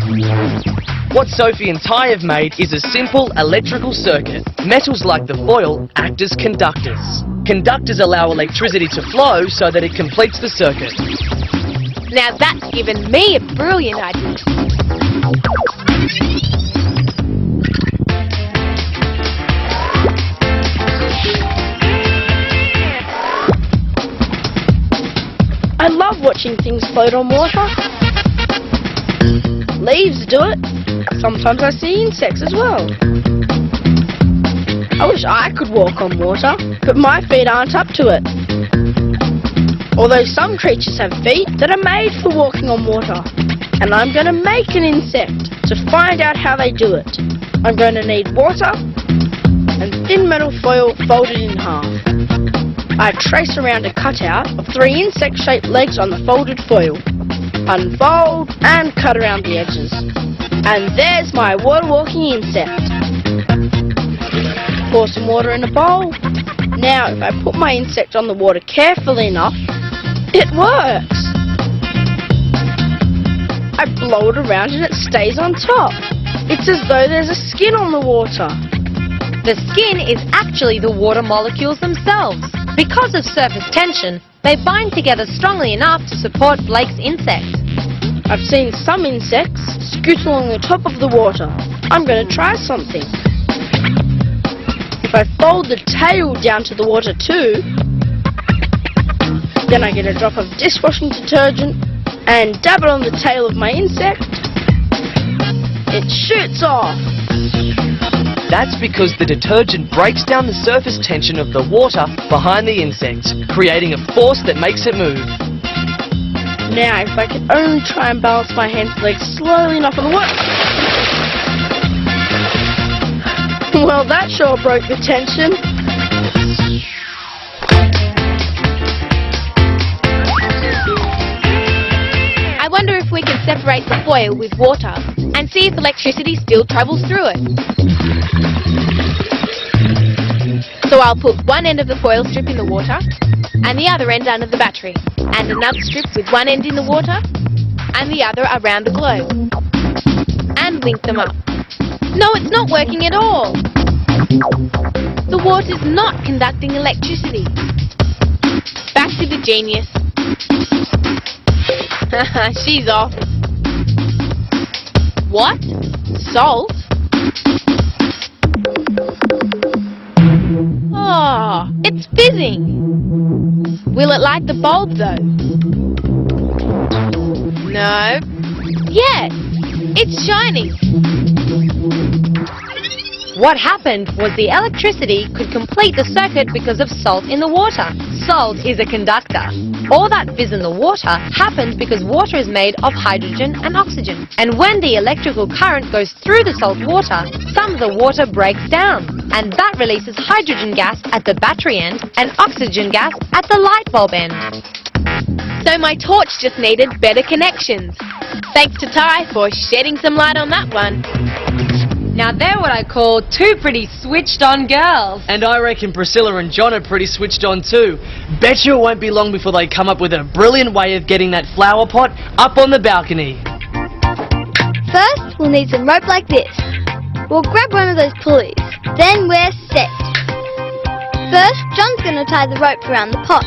What Sophie and Ty have made is a simple electrical circuit. Metals like the foil act as conductors. Conductors allow electricity to flow so that it completes the circuit. Now that's given me a brilliant idea. I love watching things float on water. Leaves do it. Sometimes I see insects as well. I wish I could walk on water, but my feet aren't up to it. Although some creatures have feet that are made for walking on water. And I'm going to make an insect to find out how they do it. I'm going to need water and thin metal foil folded in half. I trace around a cutout of 3 insect-shaped legs on the folded foil. Unfold and cut around the edges. And there's my water-walking insect. Pour some water in a bowl. Now if I put my insect on the water carefully enough, it works. I blow it around and it stays on top. It's as though there's a skin on the water. The skin is actually the water molecules themselves. Because of surface tension, they bind together strongly enough to support Blake's insect. I've seen some insects scoot along the top of the water. I'm going to try something. If I fold the tail down to the water too, then I get a drop of dishwashing detergent and dab it on the tail of my insect. It shoots off. That's because the detergent breaks down the surface tension of the water behind the insect, creating a force that makes it move. Now, if I could only try and balance my hands and legs slowly enough on the water. Well, that sure broke the tension. I wonder if we can separate the foil with water and see if electricity still travels through it. So I'll put one end of the foil strip in the water and the other end under the battery, and another strip with one end in the water and the other around the globe, and link them up. No, it's not working at all. The water's not conducting electricity. Back to the genius. She's off. What? Salt? Oh, it's fizzing. Will it light the bulb though? No. Yes, it's shining. What happened was the electricity could complete the circuit because of salt in the water. Salt is a conductor. All that fizz in the water happens because water is made of hydrogen and oxygen. And when the electrical current goes through the salt water, some of the water breaks down. And that releases hydrogen gas at the battery end and oxygen gas at the light bulb end. So my torch just needed better connections. Thanks to Ty for shedding some light on that one. Now they're what I call 2 pretty switched on girls. And I reckon Priscilla and John are pretty switched on too. Bet you it won't be long before they come up with a brilliant way of getting that flower pot up on the balcony. First, we'll need some rope like this. We'll grab one of those pulleys. Then we're set. John's going to tie the rope around the pot.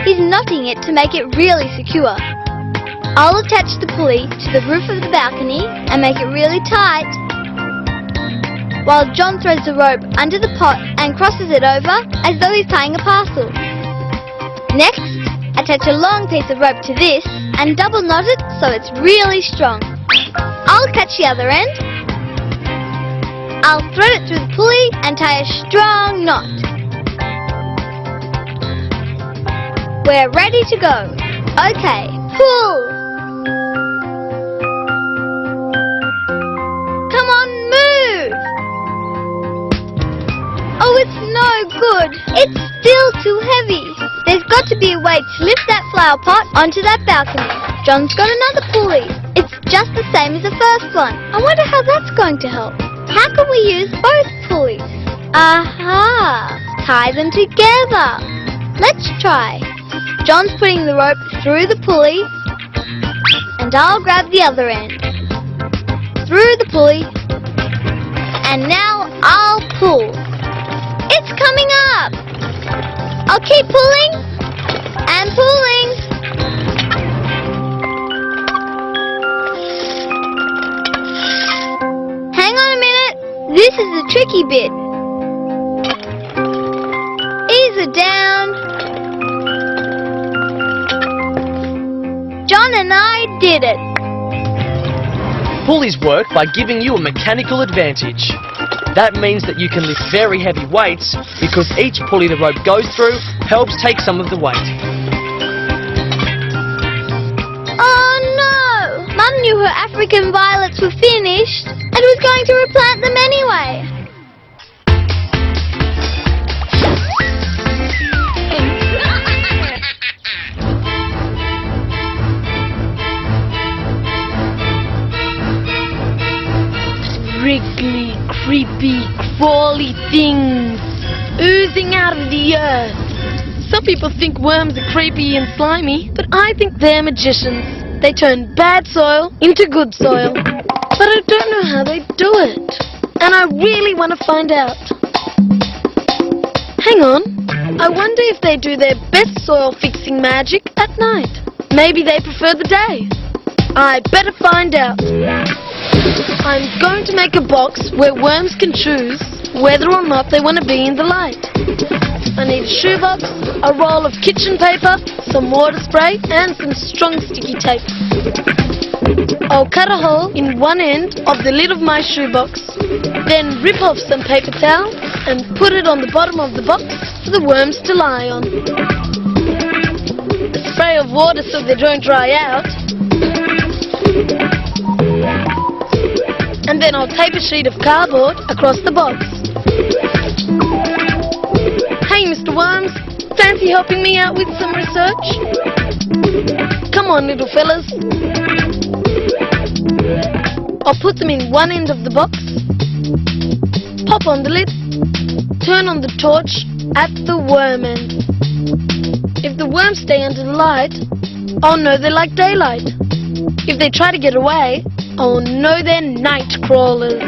He's knotting it to make it really secure. I'll attach the pulley to the roof of the balcony and make it really tight, while John throws the rope under the pot and crosses it over as though he's tying a parcel. Next, attach a long piece of rope to this and double knot it so it's really strong. I'll catch the other end. I'll thread it through the pulley and tie a strong knot. We're ready to go. Okay, pull! Come on, move! Oh, it's no good. It's still too heavy. There's got to be a way to lift that flower pot onto that balcony. John's got another pulley. It's just the same as the first one. I wonder how that's going to help. How can we use both pulleys? Aha! Tie them together. Let's try. John's putting the rope through the pulley, and I'll grab the other end. Through the pulley, and now I'll pull. It's coming up! I'll keep pulling, and pulling. Hang on a minute, this is the tricky bit. Ease it down. John and I did it. Pulleys work by giving you a mechanical advantage. That means that you can lift very heavy weights because each pulley the rope goes through helps take some of the weight. Oh no! Mum knew her African violets were finished and was going to replant them anyway. Wriggly, creepy, crawly things oozing out of the earth. Some people think worms are creepy and slimy, but I think they're magicians. They turn bad soil into good soil. But I don't know how they do it. And I really want to find out. Hang on. I wonder if they do their best soil fixing magic at night. Maybe they prefer the day. I better find out. I'm going to make a box where worms can choose whether or not they want to be in the light. I need a shoebox, a roll of kitchen paper, some water spray, and some strong sticky tape. I'll cut a hole in one end of the lid of my shoebox, then rip off some paper towel and put it on the bottom of the box for the worms to lie on. A spray of water so they don't dry out. And then I'll tape a sheet of cardboard across the box. Hey, Mr. Worms, fancy helping me out with some research? Come on, little fellas. I'll put them in one end of the box, pop on the lid, turn on the torch at the worm end. If the worms stay under the light, I'll know they like daylight. If they try to get away, I'll know they're night crawlers.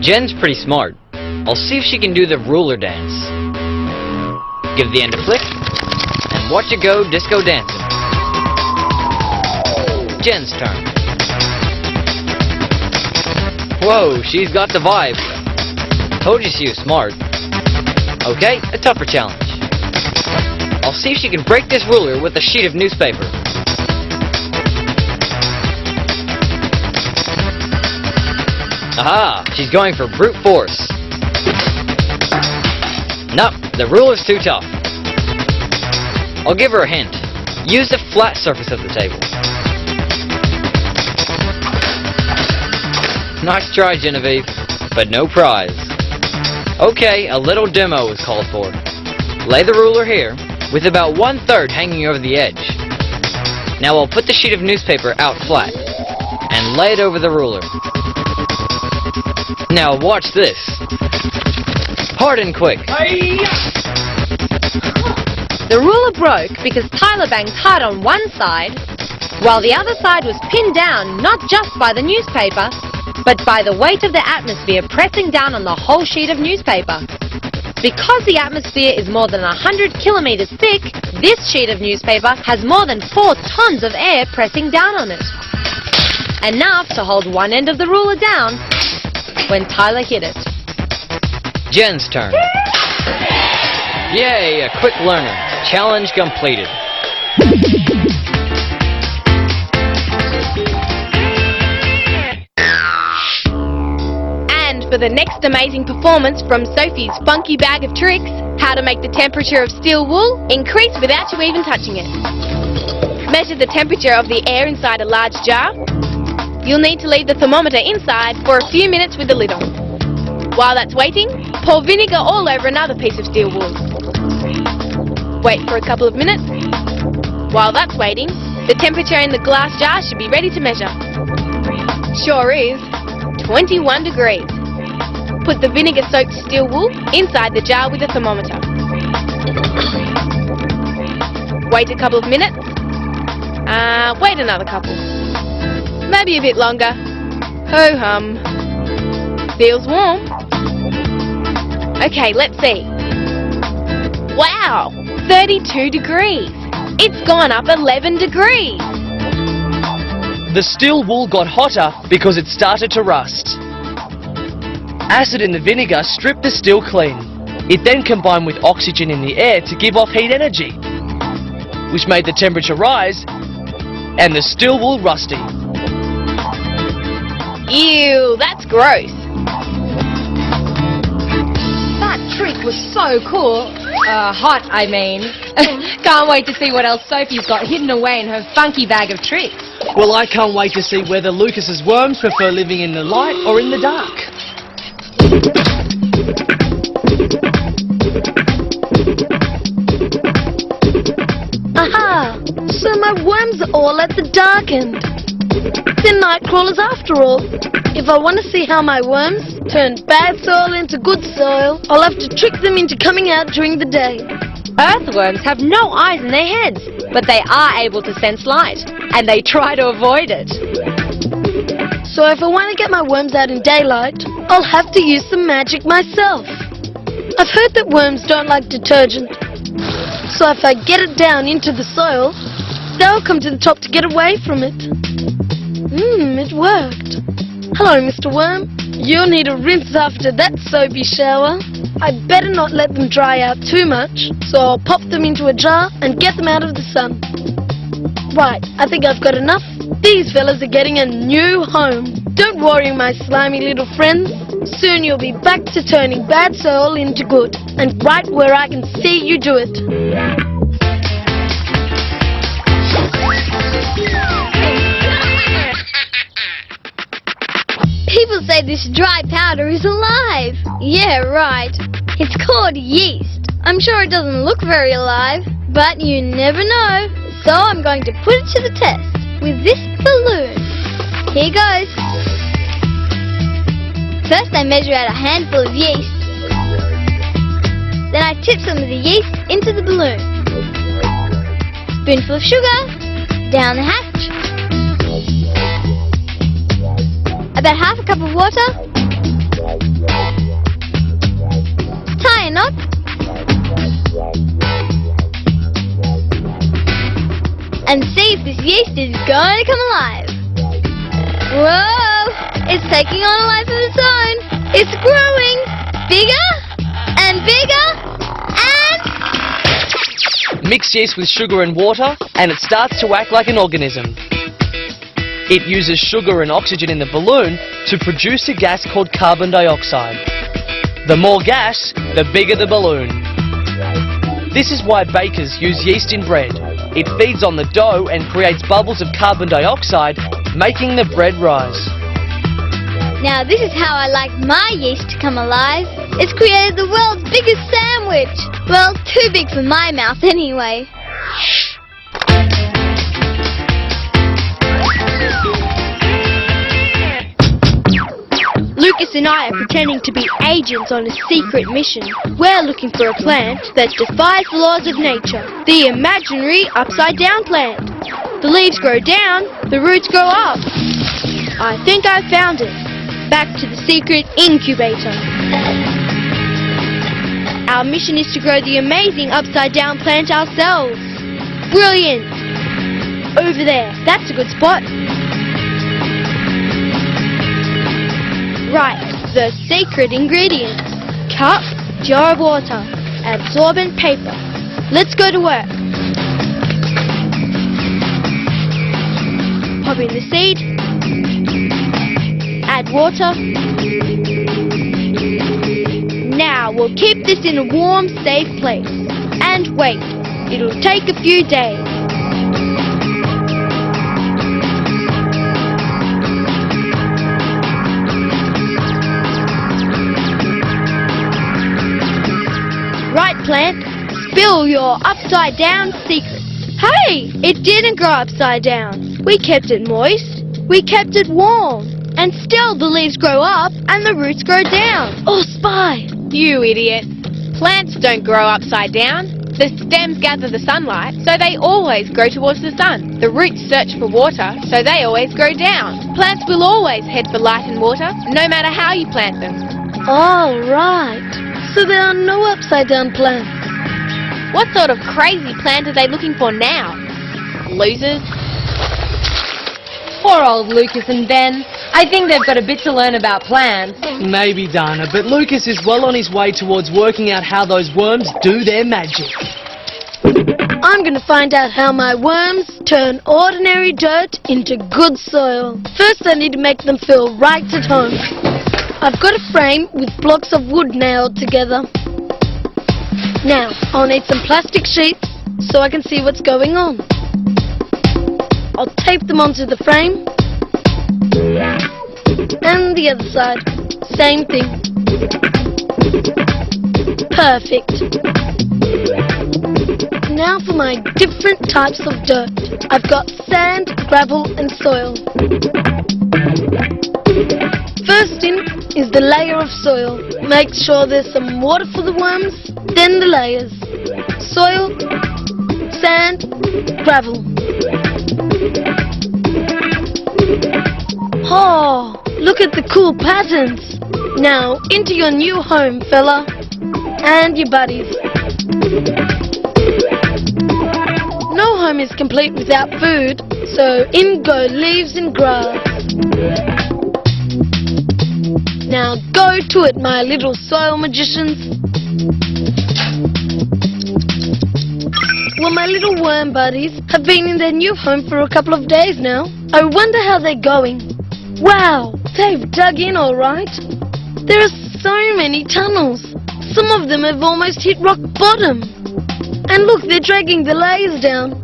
Jen's pretty smart. I'll see if she can do the ruler dance. Give the end a flick, and watch it go disco dancing. Jen's turn. Whoa, she's got the vibe. Told you she was smart. Okay, a tougher challenge. I'll see if she can break this ruler with a sheet of newspaper. Aha! She's going for brute force. Nope, the ruler's too tough. I'll give her a hint. Use the flat surface of the table. Nice try, Genevieve, but no prize. Okay, a little demo is called for. Lay the ruler here, with about 1/3 hanging over the edge. Now I'll put the sheet of newspaper out flat, and lay it over the ruler. Now watch this. Hard and quick. The ruler broke because Tyler banged hard on one side while the other side was pinned down not just by the newspaper, but by the weight of the atmosphere pressing down on the whole sheet of newspaper. Because the atmosphere is more than 100 kilometers thick, this sheet of newspaper has more than 4 tons of air pressing down on it. Enough to hold one end of the ruler down when Tyler hit it. Jen's turn. Yay, a quick learner. Challenge completed. And for the next amazing performance from Sophie's funky bag of tricks, how to make the temperature of steel wool increase without you even touching it. Measure the temperature of the air inside a large jar. You'll need to leave the thermometer inside for a few minutes with the lid on. While that's waiting, pour vinegar all over another piece of steel wool. Wait for a couple of minutes. While that's waiting, the temperature in the glass jar should be ready to measure. Sure is 21 degrees. Put the vinegar-soaked steel wool inside the jar with a thermometer. Wait a couple of minutes. Wait another couple. Maybe a bit longer. Ho-hum. Feels warm. Okay, let's see. Wow! 32 degrees. It's gone up 11 degrees. The steel wool got hotter because it started to rust. Acid in the vinegar stripped the steel clean. It then combined with oxygen in the air to give off heat energy, which made the temperature rise and the steel wool rusty. Ew, that's gross. That trick was so cool. Hot, I mean. Can't wait to see what else Sophie's got hidden away in her funky bag of tricks. Well, I can't wait to see whether Lucas's worms prefer living in the light or in the dark. Aha! So my worms are all at the dark end. They're night crawlers after all. If I want to see how my worms turn bad soil into good soil, I'll have to trick them into coming out during the day. Earthworms have no eyes in their heads, but they are able to sense light, and they try to avoid it. So if I want to get my worms out in daylight, I'll have to use some magic myself. I've heard that worms don't like detergent. So if I get it down into the soil, they'll come to the top to get away from it. It worked. Hello, Mr. Worm. You'll need a rinse after that soapy shower. I better not let them dry out too much, so I'll pop them into a jar and get them out of the sun. Right, I think I've got enough. These fellas are getting a new home. Don't worry, my slimy little friends. Soon you'll be back to turning bad soil into good, and right where I can see you do it. People say this dry powder is alive. Yeah, right. It's called yeast. I'm sure it doesn't look very alive, but you never know. So I'm going to put it to the test with this balloon. Here goes. First I measure out a handful of yeast. Then I tip some of the yeast into the balloon. Spoonful of sugar. Down the hatch. About half a cup of water. Tie a knot. And see if this yeast is going to come alive. Whoa! It's taking on a life of its own. It's growing. Bigger and bigger and... Mix yeast with sugar and water and it starts to act like an organism. It uses sugar and oxygen in the balloon to produce a gas called carbon dioxide. The more gas, the bigger the balloon. This is why bakers use yeast in bread. It feeds on the dough and creates bubbles of carbon dioxide, making the bread rise. Now this is how I like my yeast to come alive. It's created the world's biggest sandwich. Well, too big for my mouth anyway. Lucas and I are pretending to be agents on a secret mission. We're looking for a plant that defies the laws of nature. The imaginary upside-down plant. The leaves grow down, the roots grow up. I think I found it. Back to the secret incubator. Our mission is to grow the amazing upside-down plant ourselves. Brilliant! Over there, that's a good spot. Right, the secret ingredients. Cup, jar of water, absorbent paper. Let's go to work. Pop in the seed. Add water. Now we'll keep this in a warm, safe place. And wait. It'll take a few days. Right, plant. Spill your upside-down secrets. Hey! It didn't grow upside down. We kept it moist. We kept it warm. And still the leaves grow up and the roots grow down. Oh, Spy! You idiot. Plants don't grow upside down. The stems gather the sunlight, so they always grow towards the sun. The roots search for water, so they always grow down. Plants will always head for light and water, no matter how you plant them. All right. So there are no upside-down plants. What sort of crazy plant are they looking for now? Losers. Poor old Lucas and Ben. I think they've got a bit to learn about plants. Maybe, Dana, but Lucas is well on his way towards working out how those worms do their magic. I'm going to find out how my worms turn ordinary dirt into good soil. First, I need to make them feel right at home. I've got a frame with blocks of wood nailed together. Now, I'll need some plastic sheets so I can see what's going on. I'll tape them onto the frame. And the other side. Same thing. Perfect. Now for my different types of dirt. I've got sand, gravel and soil. First in is the layer of soil. Make sure there's some water for the worms, then the layers. Soil, sand, gravel. Oh, look at the cool patterns. Now, into your new home, fella. And your buddies. No home is complete without food, so in go leaves and grass. Now go to it, my little soil magicians. Well, my little worm buddies have been in their new home for a couple of days now. I wonder how they're going. Wow, they've dug in all right. There are so many tunnels. Some of them have almost hit rock bottom. And look, they're dragging the layers down.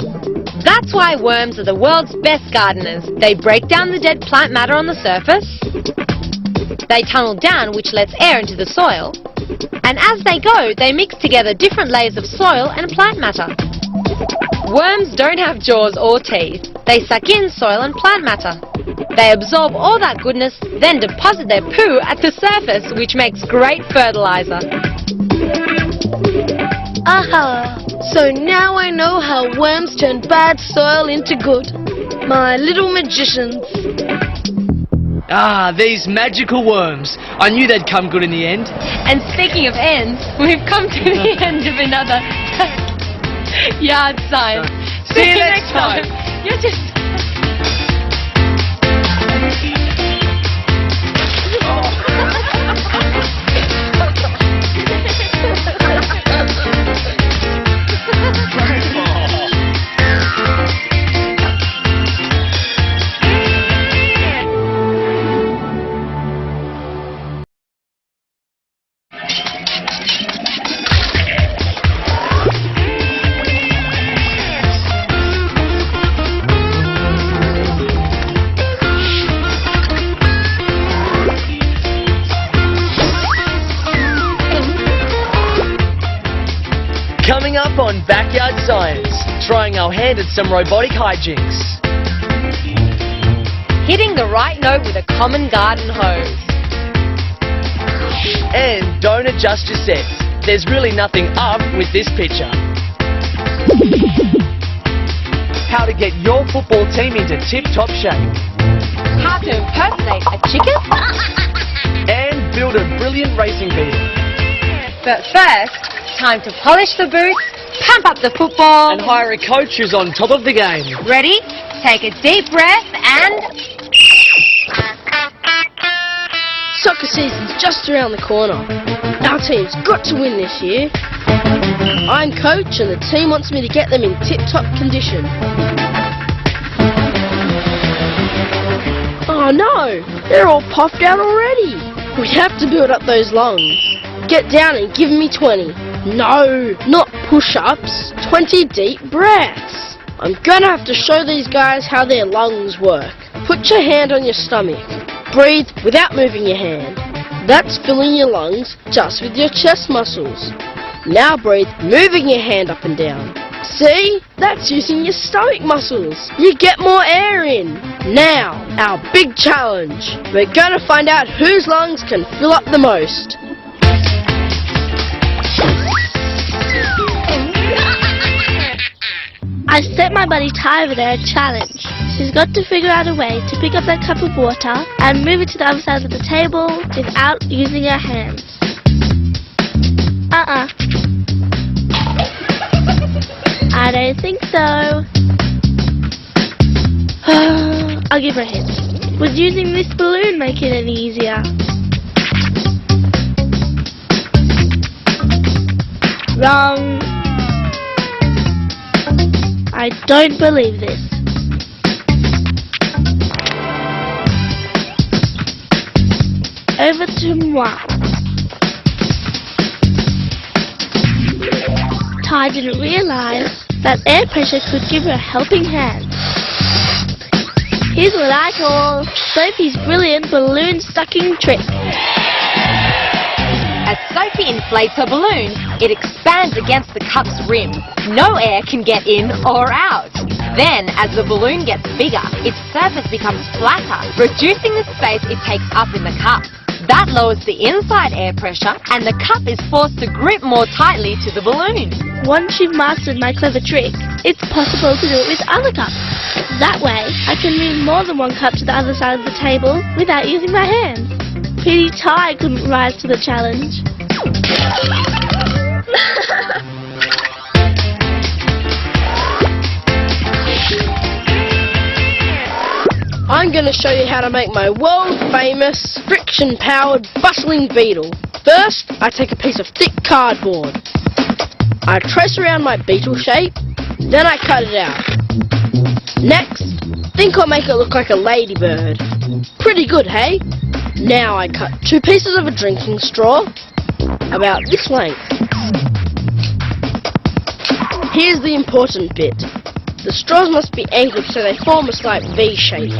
That's why worms are the world's best gardeners. They break down the dead plant matter on the surface. They tunnel down, which lets air into the soil. And as they go, they mix together different layers of soil and plant matter. Worms don't have jaws or teeth. They suck in soil and plant matter. They absorb all that goodness, then deposit their poo at the surface, which makes great fertilizer. Aha! So now I know how worms turn bad soil into good. My little magicians. Ah, these magical worms. I knew they'd come good in the end. And speaking of ends, we've come to the end of another yard sign. See you next time. You're just... Coming up on Backyard Science, trying our hand at some robotic hijinks. Hitting the right note with a common garden hose. And don't adjust your sets. There's really nothing up with this picture. how to get your football team into tip-top shape, How to impersonate a chicken? and build a brilliant racing beetle. But first, time to polish the boots, pump up the football. And hire a coach who's on top of the game. Ready? Take a deep breath and... Soccer season's just around the corner. Our team's got to win this year. I'm coach and the team wants me to get them in tip-top condition. Oh no! They're all puffed out already! We have to build up those lungs. Get down and give me 20. No, not push-ups. 20 deep breaths. I'm gonna have to show these guys how their lungs work. Put your hand on your stomach. Breathe without moving your hand. That's filling your lungs just with your chest muscles. Now breathe, moving your hand up and down. See? That's using your stomach muscles. You get more air in. Now, our big challenge. We're gonna find out whose lungs can fill up the most. I set my buddy Ty over there a challenge. She's got to figure out a way to pick up that cup of water and move it to the other side of the table without using her hands. I don't think so. I'll give her a hint. Would using this balloon make it any easier? Wrong. I don't believe this. Over to moi. Ty didn't realise that air pressure could give her a helping hand. Here's what I call Sophie's brilliant balloon sucking trick. As Sophie inflates her balloon, it expands against the cup's rim. No air can get in or out. Then, as the balloon gets bigger, its surface becomes flatter, reducing the space it takes up in the cup. That lowers the inside air pressure, and the cup is forced to grip more tightly to the balloon. Once you've mastered my clever trick, it's possible to do it with other cups. That way, I can move more than one cup to the other side of the table without using my hands. Pity Ty couldn't rise to the challenge. I'm going to show you how to make my world-famous, friction-powered, bustling beetle. First, I take a piece of thick cardboard. I trace around my beetle shape, then I cut it out. Next, think I'll make it look like a ladybird. Pretty good, hey? Now I cut 2 pieces of a drinking straw, about this length. Here's the important bit. The straws must be angled so they form a slight V shape.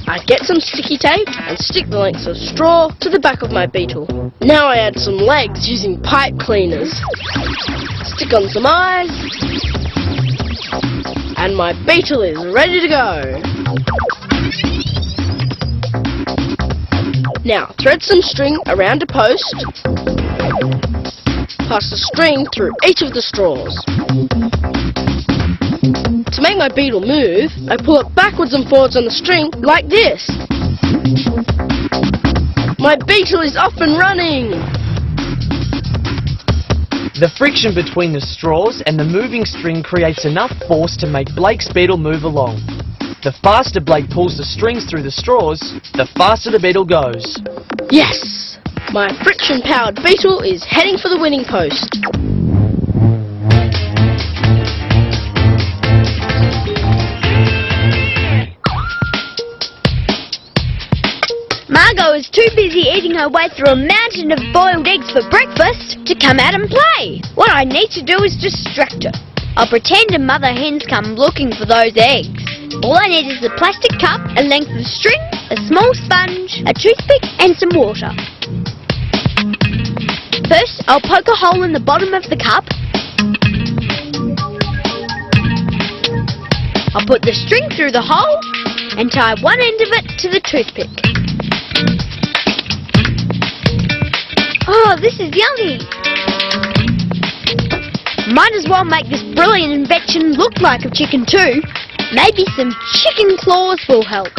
I get some sticky tape and stick the lengths of straw to the back of my beetle. Now I add some legs using pipe cleaners. Stick on some eyes, and my beetle is ready to go. Now thread some string around a post. Pass the string through each of the straws. To make my beetle move, I pull it backwards and forwards on the string like this. My beetle is off and running! The friction between the straws and the moving string creates enough force to make Blake's beetle move along. The faster Blake pulls the strings through the straws, the faster the beetle goes. Yes! My friction-powered beetle is heading for the winning post. Margot is too busy eating her way through a mountain of boiled eggs for breakfast to come out and play. What I need to do is distract her. I'll pretend a mother hen's come looking for those eggs. All I need is a plastic cup, a length of string, a small sponge, a toothpick and some water. First, I'll poke a hole in the bottom of the cup. I'll put the string through the hole and tie one end of it to the toothpick. Oh, this is yummy! Might as well make this brilliant invention look like a chicken too. Maybe some chicken claws will help.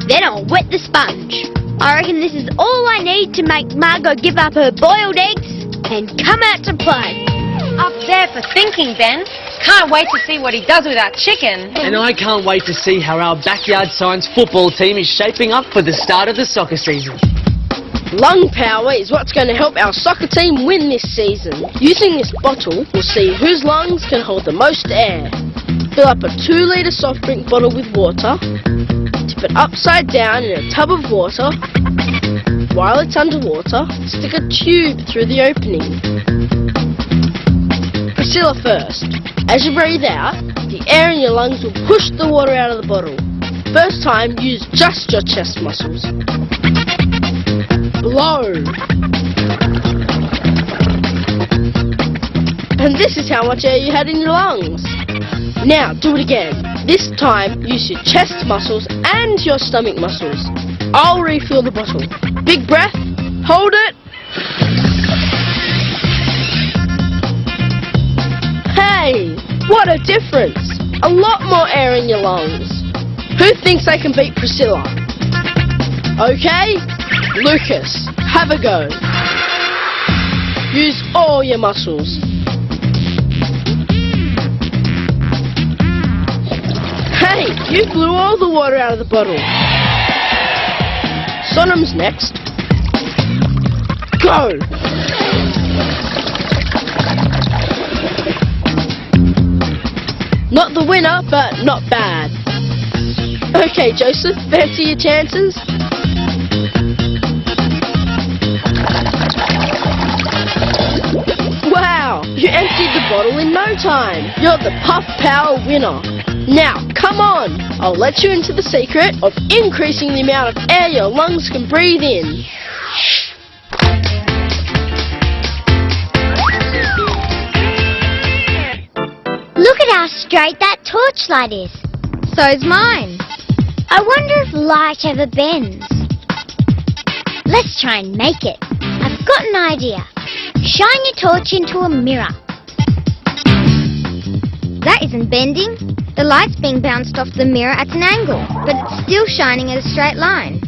Then I'll wet the sponge. I reckon this is all I need to make Margot give up her boiled eggs and come out to play. Up there for thinking, Ben. Can't wait to see what he does with our chicken. And I can't wait to see how our backyard science football team is shaping up for the start of the soccer season. Lung power is what's going to help our soccer team win this season. Using this bottle, we'll see whose lungs can hold the most air. Fill up a 2-litre soft drink bottle with water. Tip it upside down in a tub of water. While it's underwater, stick a tube through the opening. Priscilla first. As you breathe out, the air in your lungs will push the water out of the bottle. First time, use just your chest muscles. Blow. And this is how much air you had in your lungs. Now, do it again. This time, use your chest muscles and your stomach muscles. I'll refill the bottle. Big breath. Hold it. Hey, what a difference. A lot more air in your lungs. Who thinks they can beat Priscilla? Okay, Lucas, have a go. Use all your muscles. Hey, you blew all the water out of the bottle. Sonam's next. Go! Not the winner, but not bad. Okay, Joseph, fancy your chances? Wow, you emptied the bottle in no time. You're the Puff Power winner. Now, come on. I'll let you into the secret of increasing the amount of air your lungs can breathe in. Look at how straight that torchlight is. So's mine. I wonder if light ever bends. Let's try and make it. I've got an idea. Shine your torch into a mirror. That isn't bending. The light's being bounced off the mirror at an angle, but it's still shining at a straight line.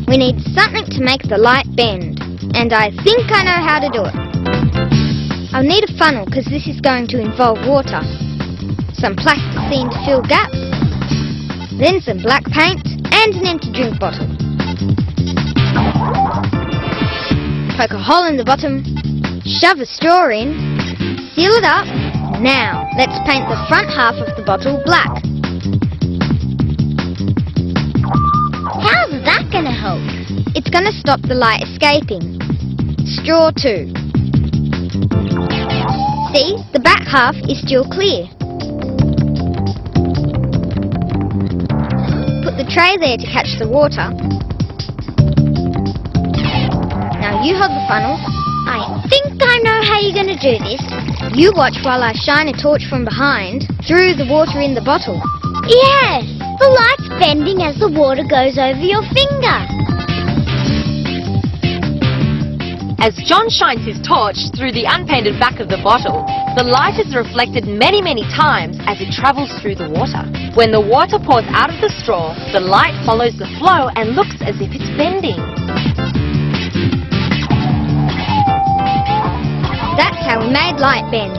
We need something to make the light bend, and I think I know how to do it. I'll need a funnel because this is going to involve water. Some plasticine to fill gaps, then some black paint and an empty drink bottle. Poke a hole in the bottom, shove a straw in, seal it up. Now, let's paint the front half of the bottle black. How's that going to help? It's going to stop the light escaping. Straw too. See, the back half is still clear. Put the tray there to catch the water. Now you hold the funnel. I think I know how you're going to do this. You watch while I shine a torch from behind through the water in the bottle. Yes, the light's bending as the water goes over your finger. As John shines his torch through the unpainted back of the bottle, the light is reflected many, many times as it travels through the water. When the water pours out of the straw, the light follows the flow and looks as if it's bending. That's how we made light bend.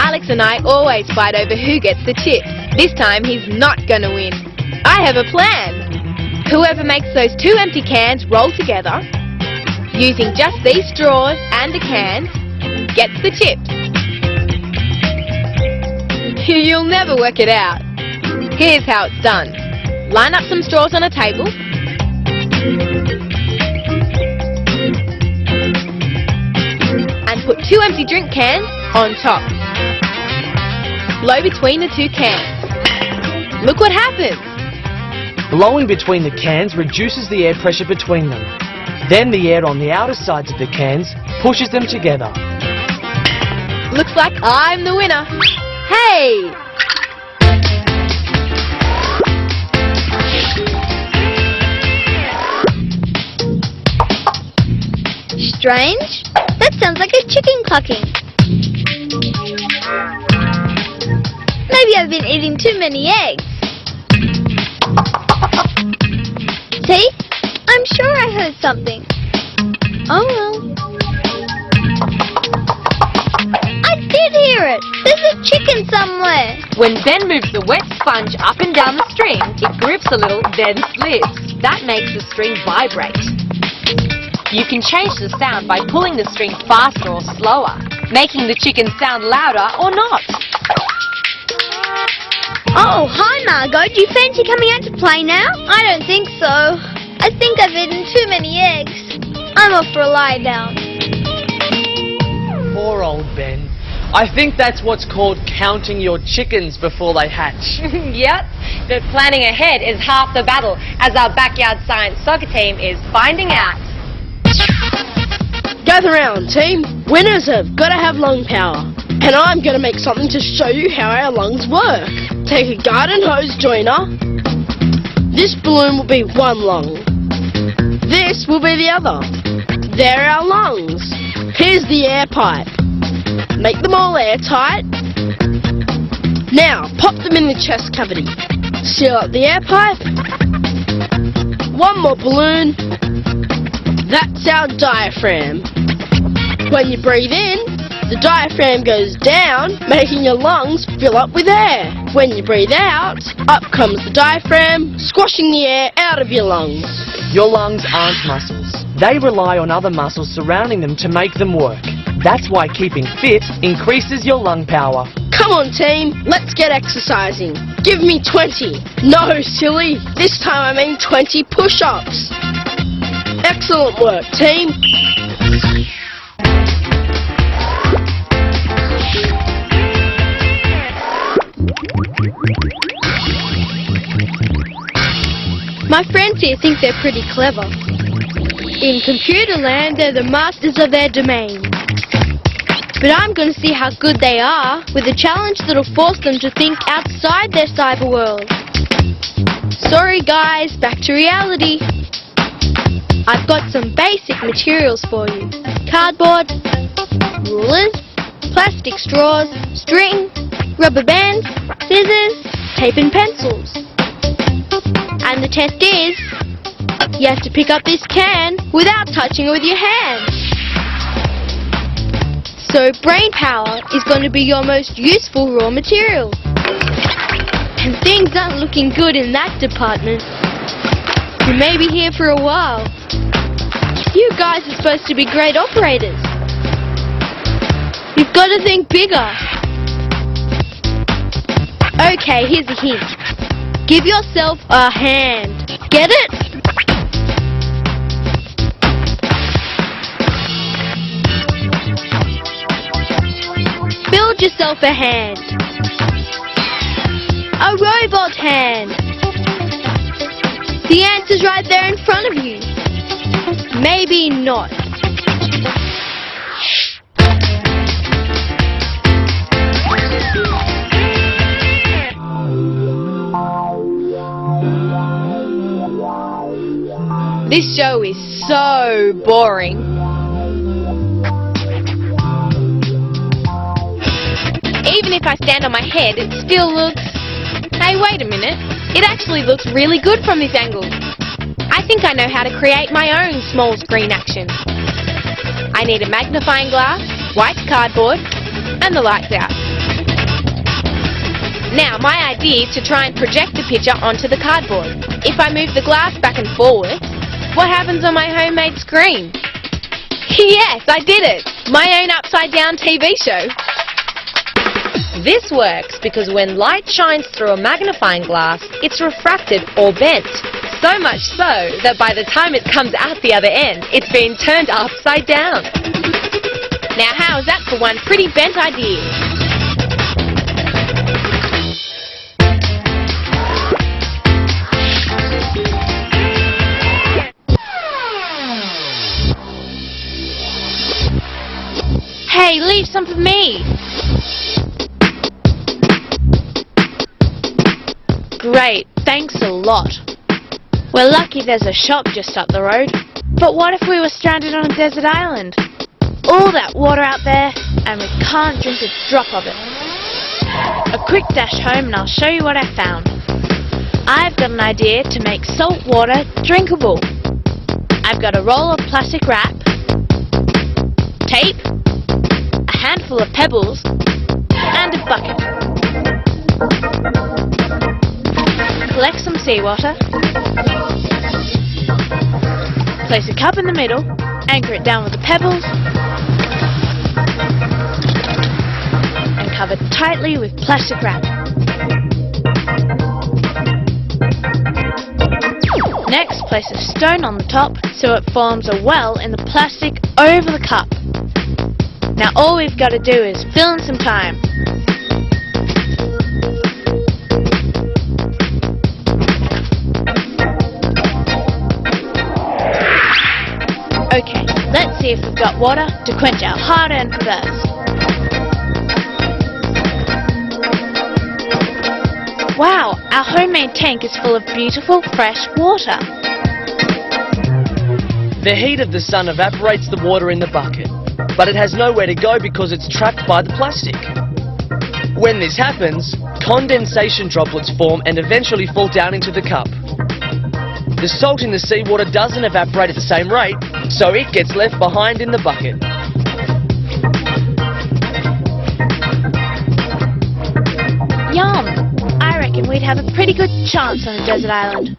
Alex and I always fight over who gets the tip. This time he's not gonna win. I have a plan. Whoever makes those 2 empty cans roll together, using just these straws and the cans, gets the tip. You'll never work it out. Here's how it's done. Line up some straws on a table. And put 2 empty drink cans on top. Blow between the 2 cans. Look what happens. Blowing between the cans reduces the air pressure between them. Then the air on the outer sides of the cans pushes them together. Looks like I'm the winner. Hey! Strange? That sounds like a chicken clucking. Maybe I've been eating too many eggs. See? I'm sure I heard something. Oh well. I did hear it! There's a chicken somewhere! When Ben moves the wet sponge up and down the string, it grips a little, then slips. That makes the string vibrate. You can change the sound by pulling the string faster or slower, making the chicken sound louder or not. Oh, hi Margot. Do you fancy coming out to play now? I don't think so. I think I've eaten too many eggs. I'm off for a lie down. Poor old Ben. I think that's what's called counting your chickens before they hatch. Yep, but planning ahead is half the battle, as our backyard science soccer team is finding out. Gather round, team. Winners have got to have lung power. And I'm going to make something to show you how our lungs work. Take a garden hose joiner. This balloon will be one lung. This will be the other. They're our lungs. Here's the air pipe. Make them all airtight. Now, pop them in the chest cavity. Seal up the air pipe. One more balloon. That's our diaphragm. When you breathe in, the diaphragm goes down, making your lungs fill up with air. When you breathe out, up comes the diaphragm, squashing the air out of your lungs. Your lungs aren't muscles. They rely on other muscles surrounding them to make them work. That's why keeping fit increases your lung power. Come on, team, let's get exercising. Give me 20. No, silly. This time I mean 20 push-ups. Excellent work, team. My friends here think they're pretty clever. In computer land, they're the masters of their domain. But I'm going to see how good they are with a challenge that'll force them to think outside their cyber world. Sorry guys, back to reality. I've got some basic materials for you. Cardboard, rulers, plastic straws, string, rubber bands, scissors, tape and pencils. And the test is, you have to pick up this can without touching it with your hands. So brain power is going to be your most useful raw material. And things aren't looking good in that department. You may be here for a while. You guys are supposed to be great operators. You've got to think bigger. Okay, here's a hint. Give yourself a hand. Get it? Build yourself a hand. A robot hand. The answer's right there in front of you. Maybe not. This show is so boring. Even if I stand on my head, it still looks... Hey, wait a minute. It actually looks really good from this angle. I think I know how to create my own small screen action. I need a magnifying glass, white cardboard, and the lights out. Now, my idea is to try and project the picture onto the cardboard. If I move the glass back and forward, what happens on my homemade screen? Yes, I did it! My own upside-down TV show. This works because when light shines through a magnifying glass, it's refracted or bent. So much so that by the time it comes out the other end, it's been turned upside down. Now how is that for one pretty bent idea? some for me. Great, thanks a lot. We're lucky there's a shop just up the road. But what if we were stranded on a desert island? All that water out there, and we can't drink a drop of it. A quick dash home and I'll show you what I found. I've got an idea to make salt water drinkable. I've got a roll of plastic wrap, tape, a handful of pebbles, and a bucket. Collect some seawater, place a cup in the middle, anchor it down with the pebbles, and cover tightly with plastic wrap. Next, place a stone on the top so it forms a well in the plastic over the cup. Now all we've got to do is fill in some time. Okay, let's see if we've got water to quench our hard-earned thirst. Wow, our homemade tank is full of beautiful, fresh water. The heat of the sun evaporates the water in the bucket, but it has nowhere to go because it's trapped by the plastic. When this happens, condensation droplets form and eventually fall down into the cup. The salt in the seawater doesn't evaporate at the same rate, so it gets left behind in the bucket. Yum! I reckon we'd have a pretty good chance on a desert island.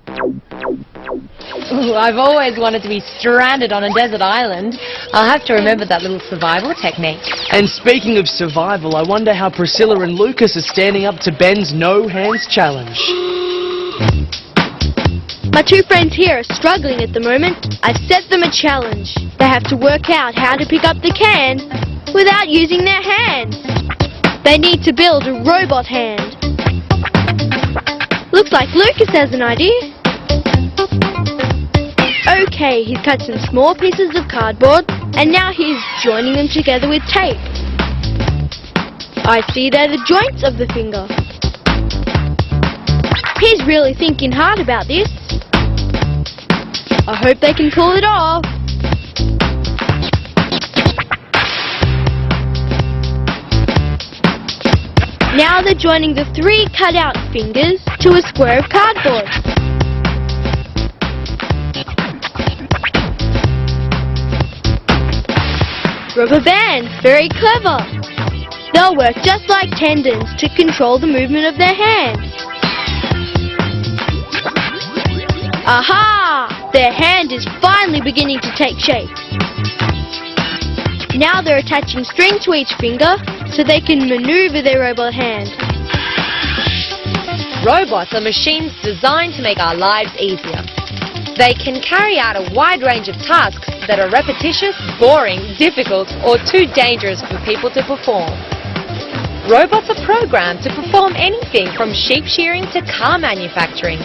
Ooh, I've always wanted to be stranded on a desert island. I'll have to remember that little survival technique. And speaking of survival, I wonder how Priscilla and Lucas are standing up to Ben's no hands challenge. My two friends here are struggling at the moment. I've set them a challenge. They have to work out how to pick up the can without using their hands. They need to build a robot hand. Looks like Lucas has an idea. Okay, he's cut some small pieces of cardboard and now he's joining them together with tape. I see they're the joints of the finger. He's really thinking hard about this. I hope they can pull it off. Now they're joining the 3 cut-out fingers to a square of cardboard. Rubber bands, very clever. They'll work just like tendons to control the movement of their hands. Aha! Their hand is finally beginning to take shape. Now they're attaching string to each finger so they can maneuver their robot hand. Robots are machines designed to make our lives easier. They can carry out a wide range of tasks that are repetitious, boring, difficult, or too dangerous for people to perform. Robots are programmed to perform anything from sheep shearing to car manufacturing.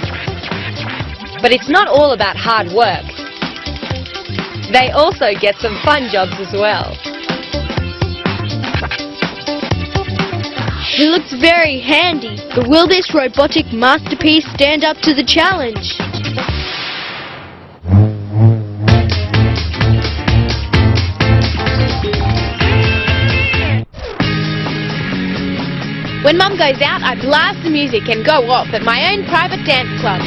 But it's not all about hard work. They also get some fun jobs as well. He looks very handy, but will this robotic masterpiece stand up to the challenge? When Mum goes out, I blast the music and go off at my own private dance club.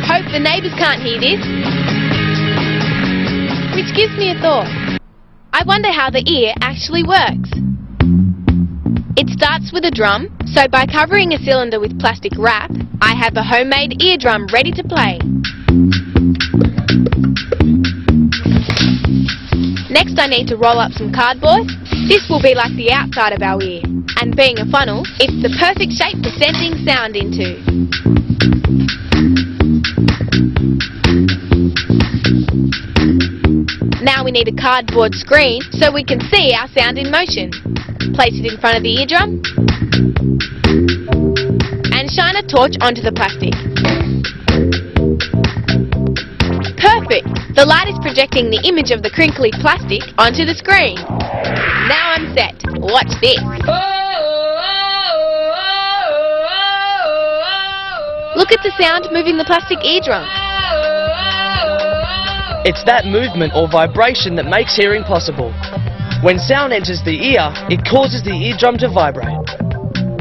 Hope the neighbours can't hear this. Which gives me a thought. I wonder how the ear actually works. It starts with a drum, so by covering a cylinder with plastic wrap, I have a homemade eardrum ready to play. Next I need to roll up some cardboard. This will be like the outside of our ear, and being a funnel, it's the perfect shape for sending sound into. Now we need a cardboard screen so we can see our sound in motion. Place it in front of the eardrum and shine a torch onto the plastic. Perfect! The light is projecting the image of the crinkly plastic onto the screen. Now I'm set. Watch this. Look at the sound moving the plastic eardrum. It's that movement or vibration that makes hearing possible. When sound enters the ear, it causes the eardrum to vibrate.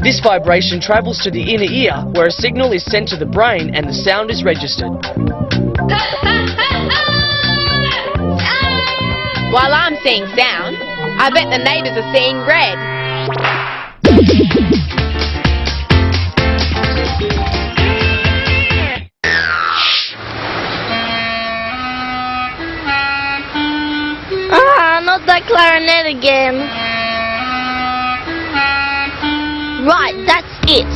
This vibration travels to the inner ear, where a signal is sent to the brain and the sound is registered. While I'm seeing sound, I bet the neighbours are seeing red. Not that clarinet again. Right, that's it.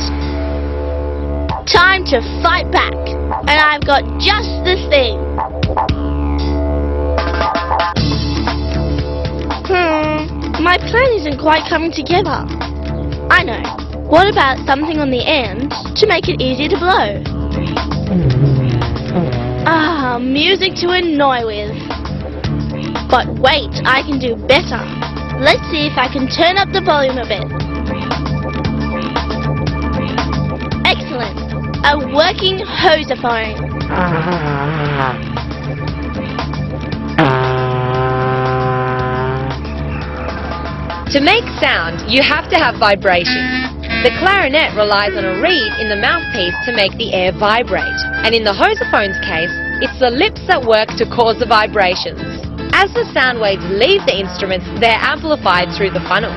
Time to fight back. And I've got just the thing. My plan isn't quite coming together. I know. What about something on the end to make it easier to blow? Music to annoy with. But wait, I can do better. Let's see if I can turn up the volume a bit. Excellent. A working hosophone. To make sound, you have to have vibration. The clarinet relies on a reed in the mouthpiece to make the air vibrate. And in the hosophone's case, it's the lips that work to cause the vibrations. As the sound waves leave the instruments, they're amplified through the funnel.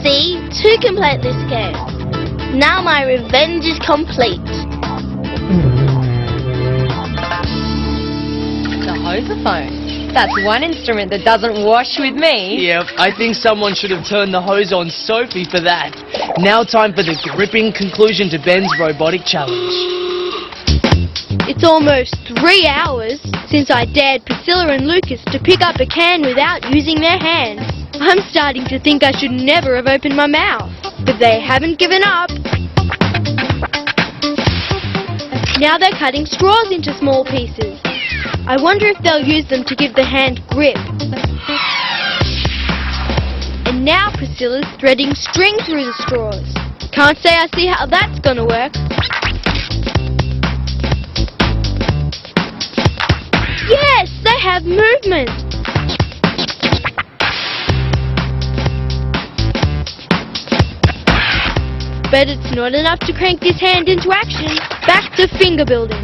See? 2 can play at this game. Now my revenge is complete. The hosophone. That's one instrument that doesn't wash with me. Yep, I think someone should have turned the hose on Sophie for that. Now time for the gripping conclusion to Ben's robotic challenge. It's almost 3 hours since I dared Priscilla and Lucas to pick up a can without using their hands. I'm starting to think I should never have opened my mouth. But they haven't given up. Now they're cutting straws into small pieces. I wonder if they'll use them to give the hand grip. And now Priscilla's threading string through the straws. Can't say I see how that's gonna work. Yes, they have movement. But it's not enough to crank this hand into action. Back to finger building.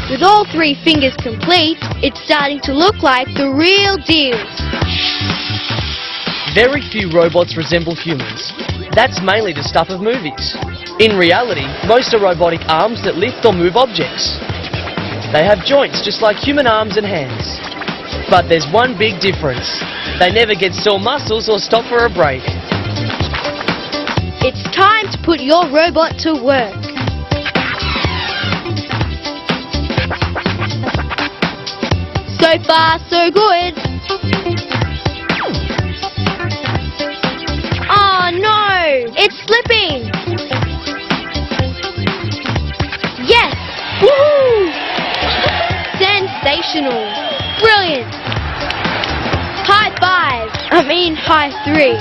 With all 3 fingers complete, it's starting to look like the real deal. Very few robots resemble humans. That's mainly the stuff of movies. In reality, most are robotic arms that lift or move objects. They have joints just like human arms and hands. But there's one big difference. They never get sore muscles or stop for a break. It's time to put your robot to work. So far, so good. Oh no! It's slipping! Yes! Woohoo! Sensational! Brilliant! High 5! I mean high 3.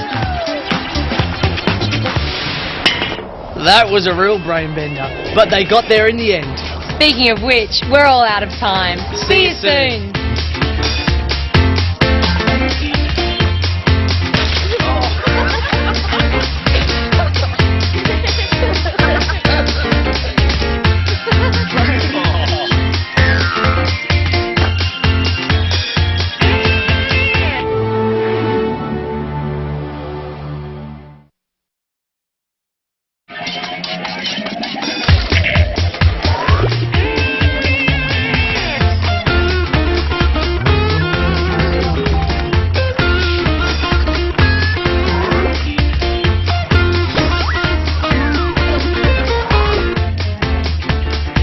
That was a real brain bender, but they got there in the end. Speaking of which, we're all out of time. See you soon.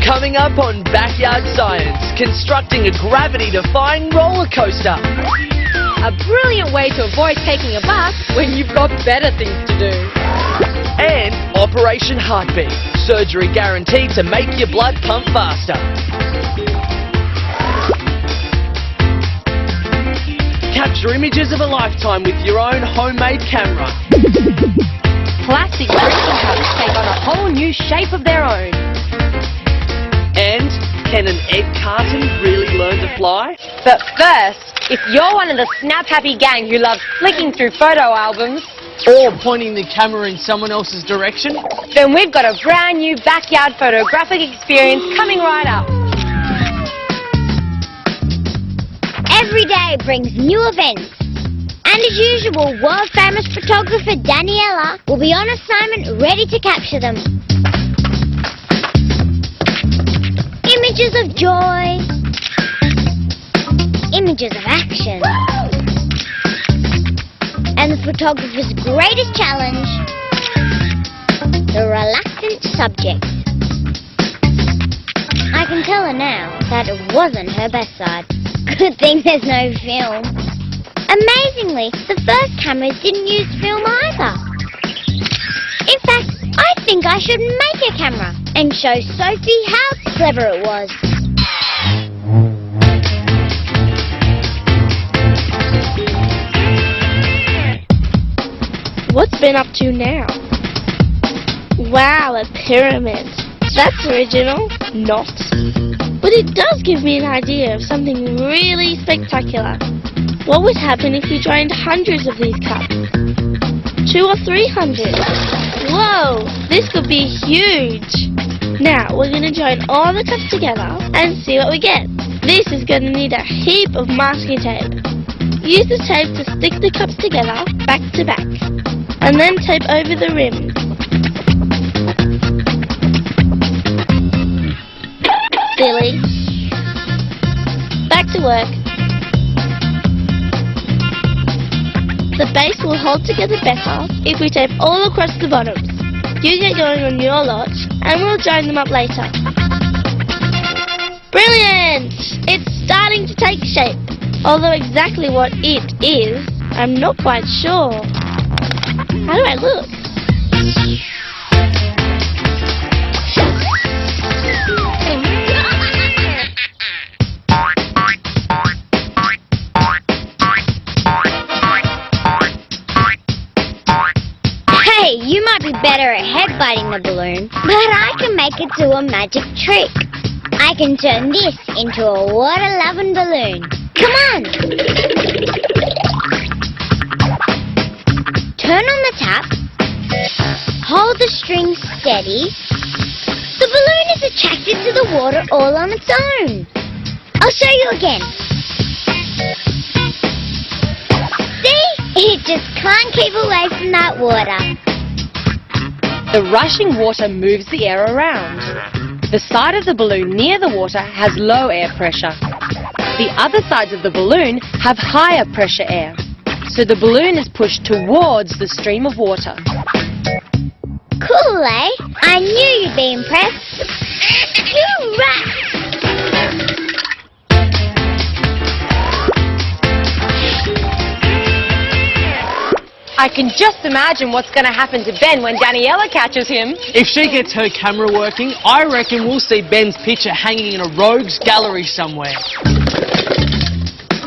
Coming up on Backyard Science, constructing a gravity-defying roller coaster. A brilliant way to avoid taking a bus when you've got better things to do. And Operation Heartbeat. Surgery guaranteed to make your blood pump faster. Capture images of a lifetime with your own homemade camera. Plastic drinking cups take on a whole new shape of their own. And can an egg carton really learn to fly? But first, if you're one of the snap-happy gang who loves flicking through photo albums, or pointing the camera in someone else's direction, then we've got a brand new backyard photographic experience coming right up. Every day brings new events. And as usual, world-famous photographer Daniela will be on assignment ready to capture them. Images of joy. Images of action. And the photographer's greatest challenge, the reluctant subject. I can tell her now that it wasn't her best side. Good thing there's no film. Amazingly, the first cameras didn't use film either. In fact, I think I should make a camera and show Sophie how clever it was. What's Ben up to now? Wow, a pyramid. That's original. Not. But it does give me an idea of something really spectacular. What would happen if we joined hundreds of these cups? 200 or 300? Whoa, this could be huge. Now, we're going to join all the cups together and see what we get. This is going to need a heap of masking tape. Use the tape to stick the cups together, back to back. And then tape over the rim. Silly. Back to work. The base will hold together better if we tape all across the bottoms. You get going on your lot and we'll join them up later. Brilliant! It's starting to take shape. Although exactly what it is, I'm not quite sure. How do I look? Hey, you might be better at headbutting the balloon, but I can make it do a magic trick. I can turn this into a water-loving balloon. Come on! Turn on the tap. Hold the string steady. The balloon is attracted to the water all on its own. I'll show you again. See? It just can't keep away from that water. The rushing water moves the air around. The side of the balloon near the water has low air pressure. The other sides of the balloon have higher pressure air. So the balloon is pushed towards the stream of water. Cool, eh? I knew you'd be impressed. Hooray! I can just imagine what's going to happen to Ben when Daniela catches him. If she gets her camera working, I reckon we'll see Ben's picture hanging in a rogue's gallery somewhere.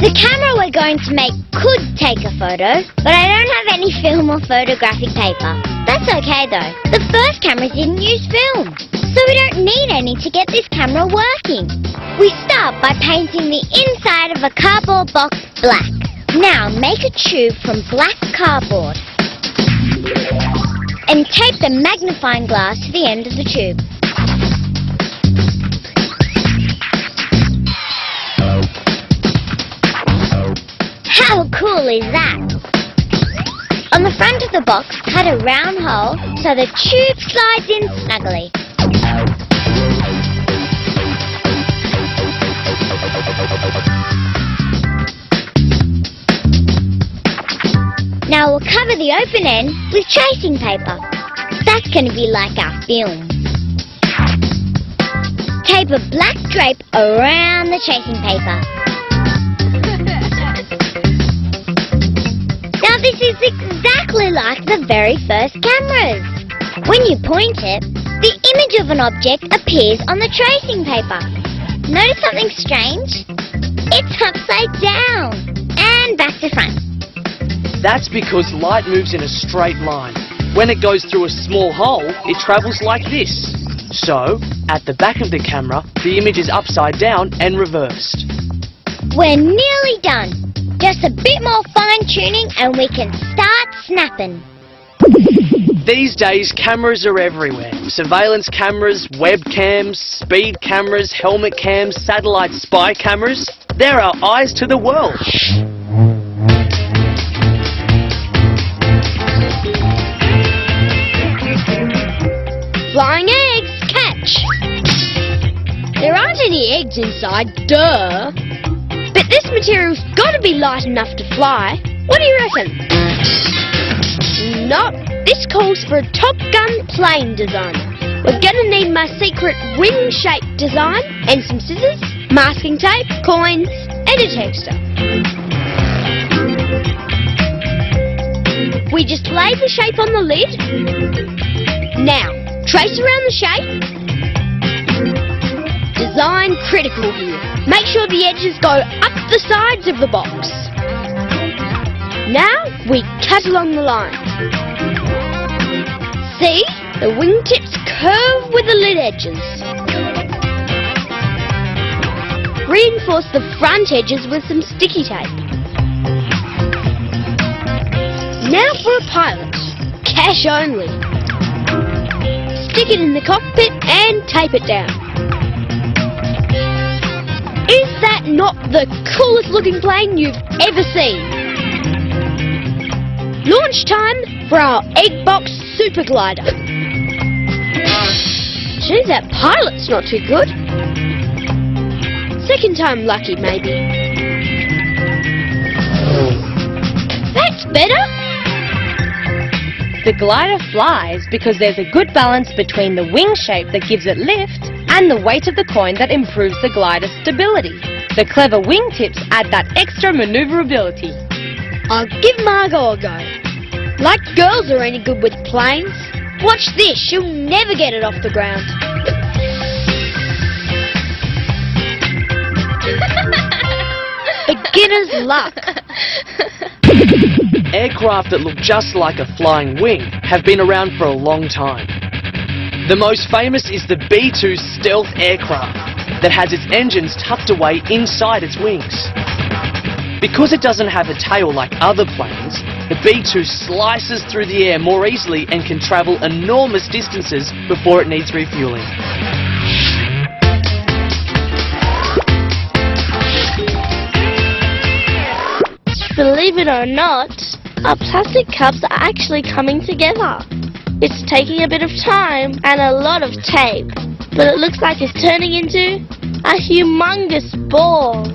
The camera we're going to make could take a photo, but I don't have any film or photographic paper. That's okay though. The first camera didn't use film, so we don't need any to get this camera working. We start by painting the inside of a cardboard box black. Now make a tube from black cardboard and tape the magnifying glass to the end of the tube. How cool is that? On the front of the box, cut a round hole so the tube slides in snugly. Now we'll cover the open end with tracing paper. That's going to be like our film. Tape a black drape around the tracing paper. But this is exactly like the very first cameras. When you point it, the image of an object appears on the tracing paper. Notice something strange? It's upside down and back to front. That's because light moves in a straight line. When it goes through a small hole, it travels like this. So, at the back of the camera, the image is upside down and reversed. We're nearly done. Just a bit more fine-tuning and we can start snapping. These days, cameras are everywhere. Surveillance cameras, webcams, speed cameras, helmet cams, satellite spy cameras. They're our eyes to the world. Flying eggs, catch! There aren't any eggs inside, duh. But this material's got to be light enough to fly. What do you reckon? Nope, this calls for a Top Gun plane design. We're gonna need my secret wing-shaped design and some scissors, masking tape, coins, and a texter. We just lay the shape on the lid. Now, trace around the shape. Design critical here. Make sure the edges go up the sides of the box. Now we cut along the line. See? The wingtips curve with the lid edges. Reinforce the front edges with some sticky tape. Now for a pilot. Cash only. Stick it in the cockpit and tape it down. Is that not the coolest looking plane you've ever seen? Launch time for our egg box super glider. Geez, that pilot's not too good. Second time lucky, maybe. That's better. The glider flies because there's a good balance between the wing shape that gives it lift and the weight of the coin that improves the glider's stability. The clever wingtips add that extra maneuverability. I'll give Margot a go. Like girls are any good with planes. Watch this, she'll never get it off the ground. Beginner's luck. Aircraft that look just like a flying wing have been around for a long time. The most famous is the B-2 stealth aircraft that has its engines tucked away inside its wings. Because it doesn't have a tail like other planes, the B-2 slices through the air more easily and can travel enormous distances before it needs refueling. Believe it or not, our plastic cups are actually coming together. It's taking a bit of time and a lot of tape, but it looks like it's turning into a humongous ball.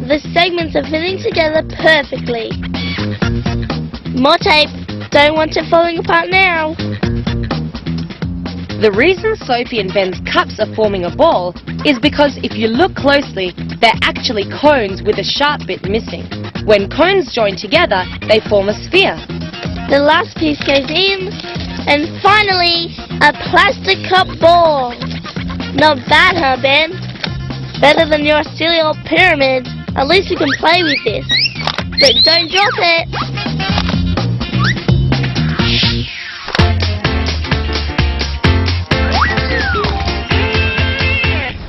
The segments are fitting together perfectly. More tape. Don't want it falling apart now. The reason Sophie and Ben's cups are forming a ball is because if you look closely, they're actually cones with a sharp bit missing. When cones join together, they form a sphere. The last piece goes in, and finally, a plastic cup ball. Not bad, huh, Ben? Better than your silly old pyramid. At least you can play with this. But don't drop it.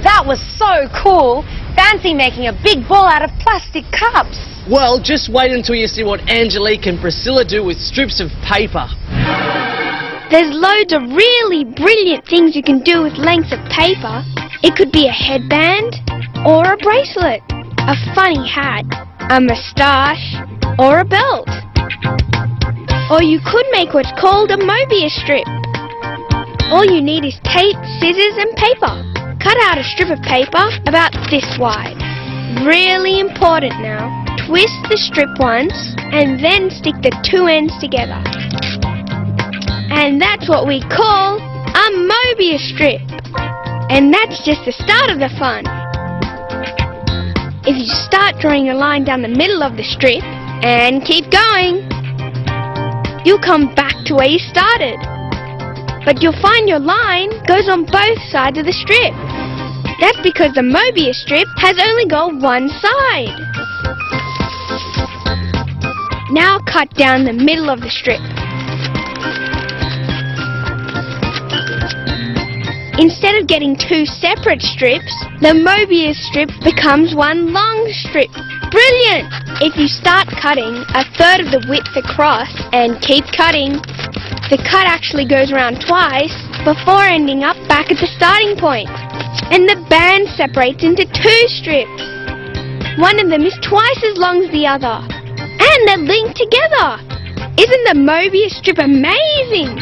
That was so cool. Fancy making a big ball out of plastic cups. Well, just wait until you see what Angelique and Priscilla do with strips of paper. There's loads of really brilliant things you can do with lengths of paper. It could be a headband, or a bracelet, a funny hat, a moustache, or a belt. Or you could make what's called a Mobius strip. All you need is tape, scissors, and paper. Cut out a strip of paper about this wide. Really important now. Twist the strip once and then stick the two ends together. And that's what we call a Mobius strip. And that's just the start of the fun. If you start drawing a line down the middle of the strip And keep going. You'll come back to where you started. But you'll find your line goes on both sides of the strip. That's because the Mobius strip has only got one side. Now cut down the middle of the strip. Instead of getting two separate strips, the Mobius strip becomes one long strip. Brilliant! If you start cutting a third of the width across and keep cutting, the cut actually goes around twice before ending up back at the starting point. And the band separates into two strips. One of them is twice as long as the other. And they're linked together. Isn't the Mobius strip amazing?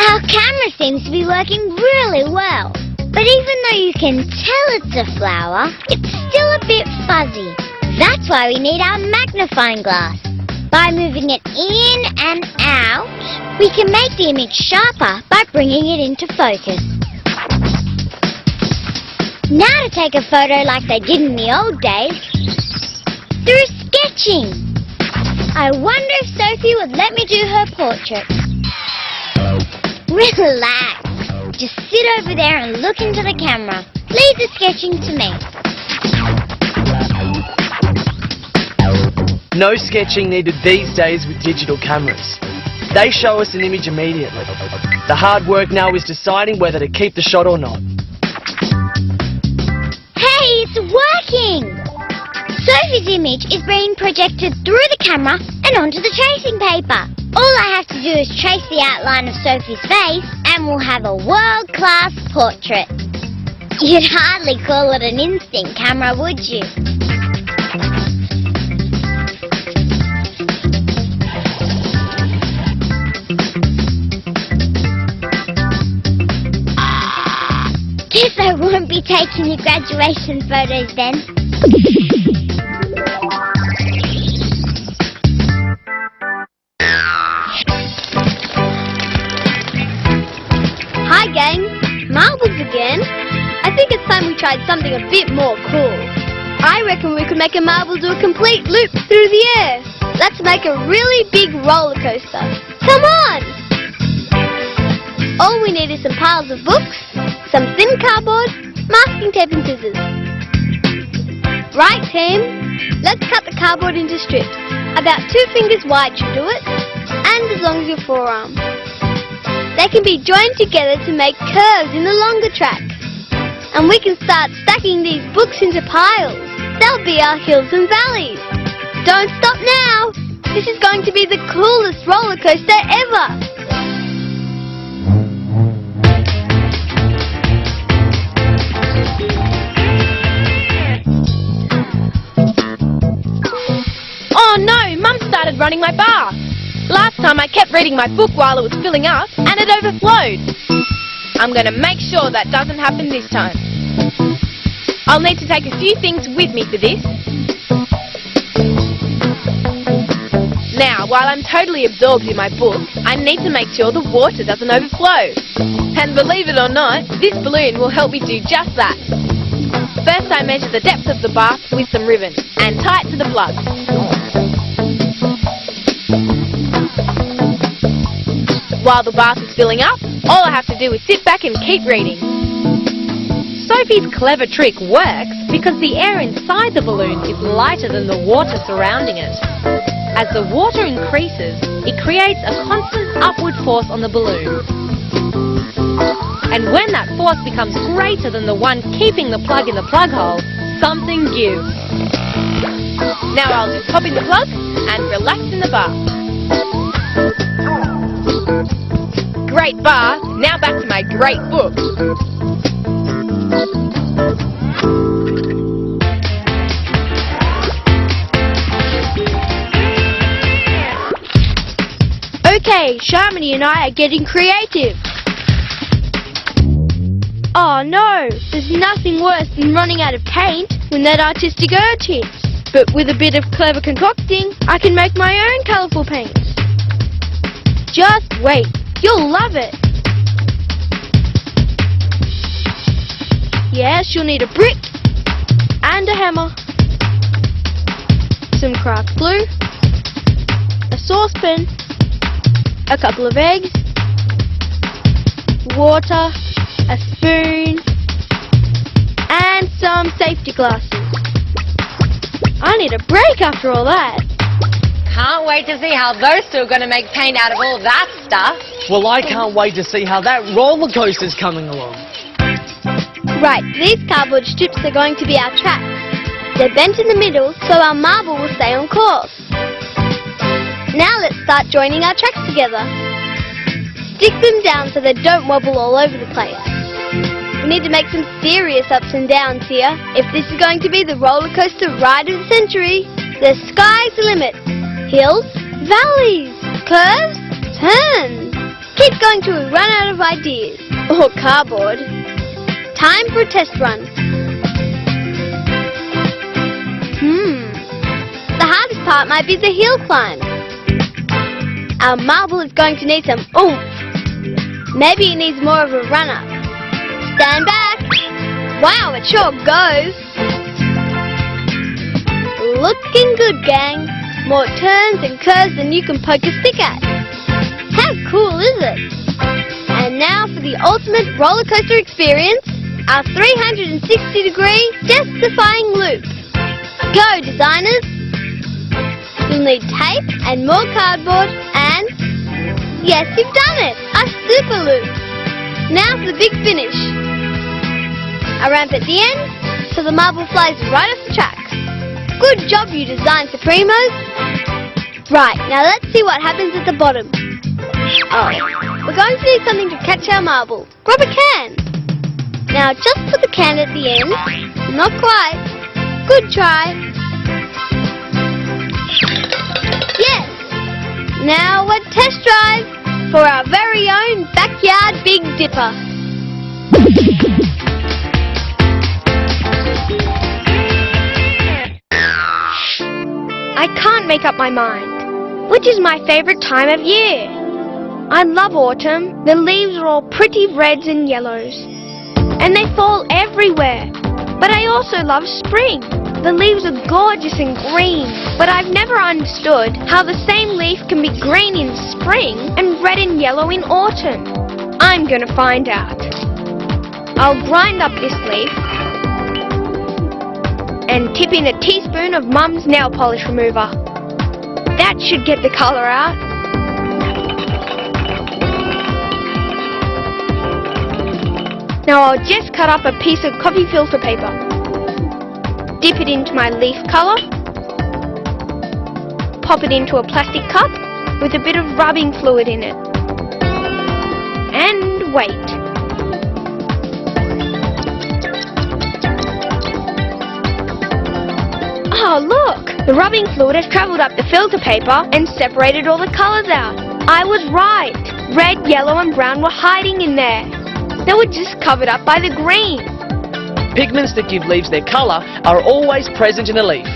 Our camera seems to be working really well. But even though you can tell it's a flower, it's still a bit fuzzy. That's why we need our magnifying glass. By moving it in and out, we can make the image sharper by bringing it into focus. Now to take a photo like they did in the old days, through sketching. I wonder if Sophie would let me do her portrait. Relax. Just sit over there and look into the camera. Leave the sketching to me. No sketching needed these days with digital cameras. They show us an image immediately. The hard work now is deciding whether to keep the shot or not. Hey, it's working! Sophie's image is being projected through the camera and onto the tracing paper. All I have to do is trace the outline of Sophie's face and we'll have a world-class portrait. You'd hardly call it an instinct camera, would you? Guess I won't be taking your graduation photos then. Hi gang, marbles again. I think it's time we tried something a bit more cool. I reckon we could make a marble do a complete loop through the air. Let's make a really big roller coaster. Come on! All we need is some piles of books, some thin cardboard, masking tape and scissors. Right team, let's cut the cardboard into strips. About 2 fingers wide should do it, and as long as your forearm. They can be joined together to make curves in the longer track. And we can start stacking these books into piles. They'll be our hills and valleys. Don't stop now! This is going to be the coolest roller coaster ever! Oh no, Mum started running my bath. Last time I kept reading my book while it was filling up and it overflowed. I'm going to make sure that doesn't happen this time. I'll need to take a few things with me for this. Now, while I'm totally absorbed in my book, I need to make sure the water doesn't overflow. And believe it or not, this balloon will help me do just that. First I measure the depth of the bath with some ribbon and tie it to the plug. While the bath is filling up, all I have to do is sit back and keep reading. Sophie's clever trick works because the air inside the balloon is lighter than the water surrounding it. As the water increases, it creates a constant upward force on the balloon. And when that force becomes greater than the one keeping the plug in the plug hole, something gives. Now I'll just pop in the plug and relax in the bath. Great bath, now back to my great book. Okay, Sharmini and I are getting creative. Oh no, there's nothing worse than running out of paint when that artistic urge hits. But with a bit of clever concocting, I can make my own colourful paints. Just wait, you'll love it. Yes, you'll need a brick and a hammer, some craft glue, a saucepan, a couple of eggs, water, a spoon, and some safety glasses. I need a break after all that. Can't wait to see how those two are going to make paint out of all that stuff. Well, I can't wait to see how that roller coaster's coming along. Right, these cardboard strips are going to be our tracks. They're bent in the middle so our marble will stay on course. Now let's start joining our tracks together. Stick them down so they don't wobble all over the place. We need to make some serious ups and downs here. If this is going to be the roller coaster ride of the century, the sky's the limit. Hills, valleys, curves, turns. Keep going till we run out of ideas. Or cardboard. Time for a test run. The hardest part might be the hill climb. Our marble is going to need some oomph. Maybe it needs more of a run-up. Stand back. Wow, it sure goes. Looking good, gang. More turns and curves than you can poke a stick at. How cool is it? And now for the ultimate roller coaster experience, our 360-degree death-defying loop. Go, designers! You'll need tape and more cardboard and... yes, you've done it! A super loop! Now for the big finish. A ramp at the end, so the marble flies right off the track. Good job, you design supremos! Right, now let's see what happens at the bottom. Oh, we're going to need something to catch our marble. Grab a can! Now just put the can at the end. Not quite. Good try. Yes! Now a test drive for our very own backyard Big Dipper. I can't make up my mind. Which is my favourite time of year? I love autumn. The leaves are all pretty reds and yellows. And they fall everywhere. But I also love spring. The leaves are gorgeous and green. But I've never understood how the same leaf can be green in spring and red and yellow in autumn. I'm going to find out. I'll grind up this leaf and tip in a teaspoon of Mum's nail polish remover. That should get the colour out. Now I'll just cut up a piece of coffee filter paper. Dip it into my leaf colour. Pop it into a plastic cup with a bit of rubbing fluid in it. And wait. Oh look! The rubbing fluid has travelled up the filter paper and separated all the colours out. I was right. Red, yellow and brown were hiding in there. They were just covered up by the green. Pigments that give leaves their colour are always present in a leaf.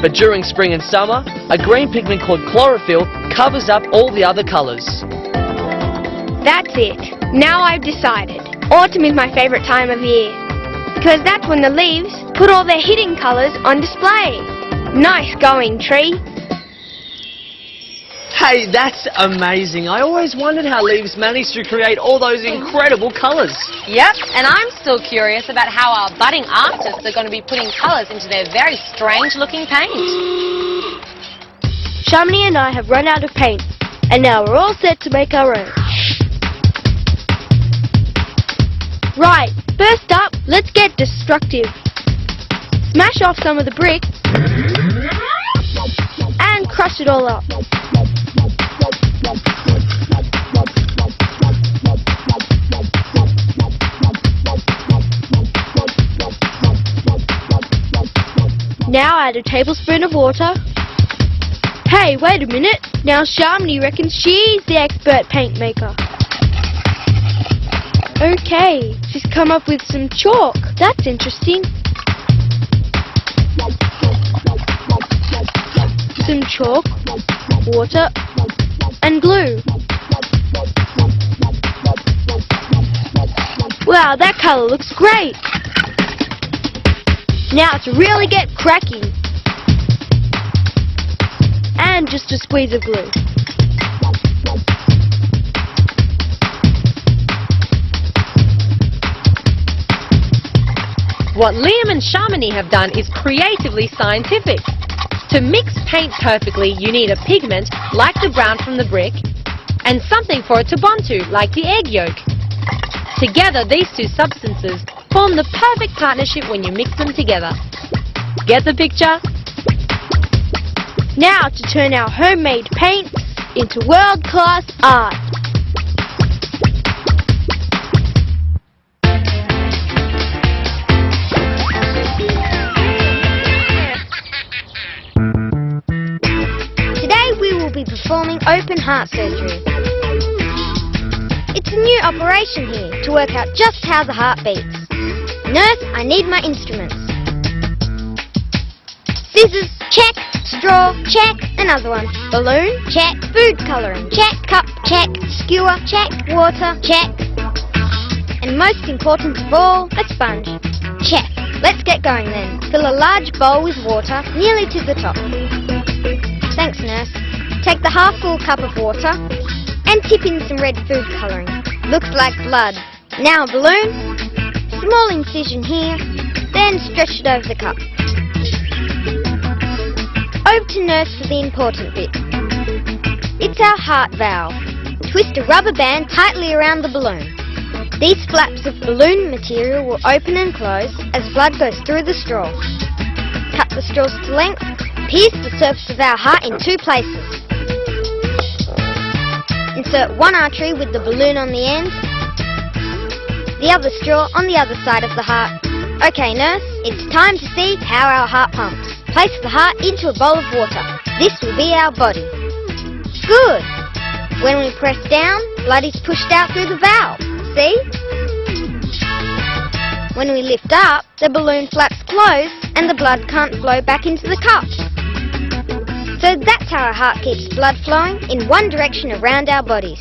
But during spring and summer, a green pigment called chlorophyll covers up all the other colours. That's it. Now I've decided. Autumn is my favourite time of year. Because that's when the leaves put all their hidden colours on display. Nice going, tree. Hey, that's amazing. I always wondered how leaves manage to create all those incredible colours. Yep, and I'm still curious about how our budding artists are going to be putting colours into their very strange-looking paint. Shamini and I have run out of paint, and now we're all set to make our own. Right, first up, let's get destructive. Smash off some of the bricks and crush it all up. Now add a tablespoon of water. Hey, wait a minute. Now Shamini reckons she's the expert paint maker. Okay, she's come up with some chalk. That's interesting. Some chalk, water, and glue. Wow, that colour looks great. Now to really get cracking. And just a squeeze of glue. What Liam and Shamini have done is creatively scientific. To mix paint perfectly, you need a pigment, like the brown from the brick, and something for it to bond to, like the egg yolk. Together, these two substances form the perfect partnership when you mix them together. Get the picture? Now to turn our homemade paints into world-class art. Today we will be performing open heart surgery. It's a new operation here to work out just how the heart beats. Nurse, I need my instruments. Scissors, check. Straw, check. Another one. Balloon, check. Food colouring, check. Cup, check. Skewer, check. Water, check. And most important of all, a sponge. Check. Let's get going then. Fill a large bowl with water nearly to the top. Thanks, nurse. Take the half-full cup of water and tip in some red food colouring. Looks like blood. Now a balloon. Small incision here. Then stretch it over the cup. Over to nurse for the important bit. It's our heart valve. Twist a rubber band tightly around the balloon. These flaps of balloon material will open and close as blood goes through the straw. Cut the straws to length. Pierce the surface of our heart in two places. Insert one artery with the balloon on the end, the other straw on the other side of the heart. Okay, nurse, it's time to see how our heart pumps. Place the heart into a bowl of water. This will be our body. Good! When we press down, blood is pushed out through the valve. See? When we lift up, the balloon flaps close and the blood can't flow back into the cup. So that's how our heart keeps blood flowing in one direction around our bodies.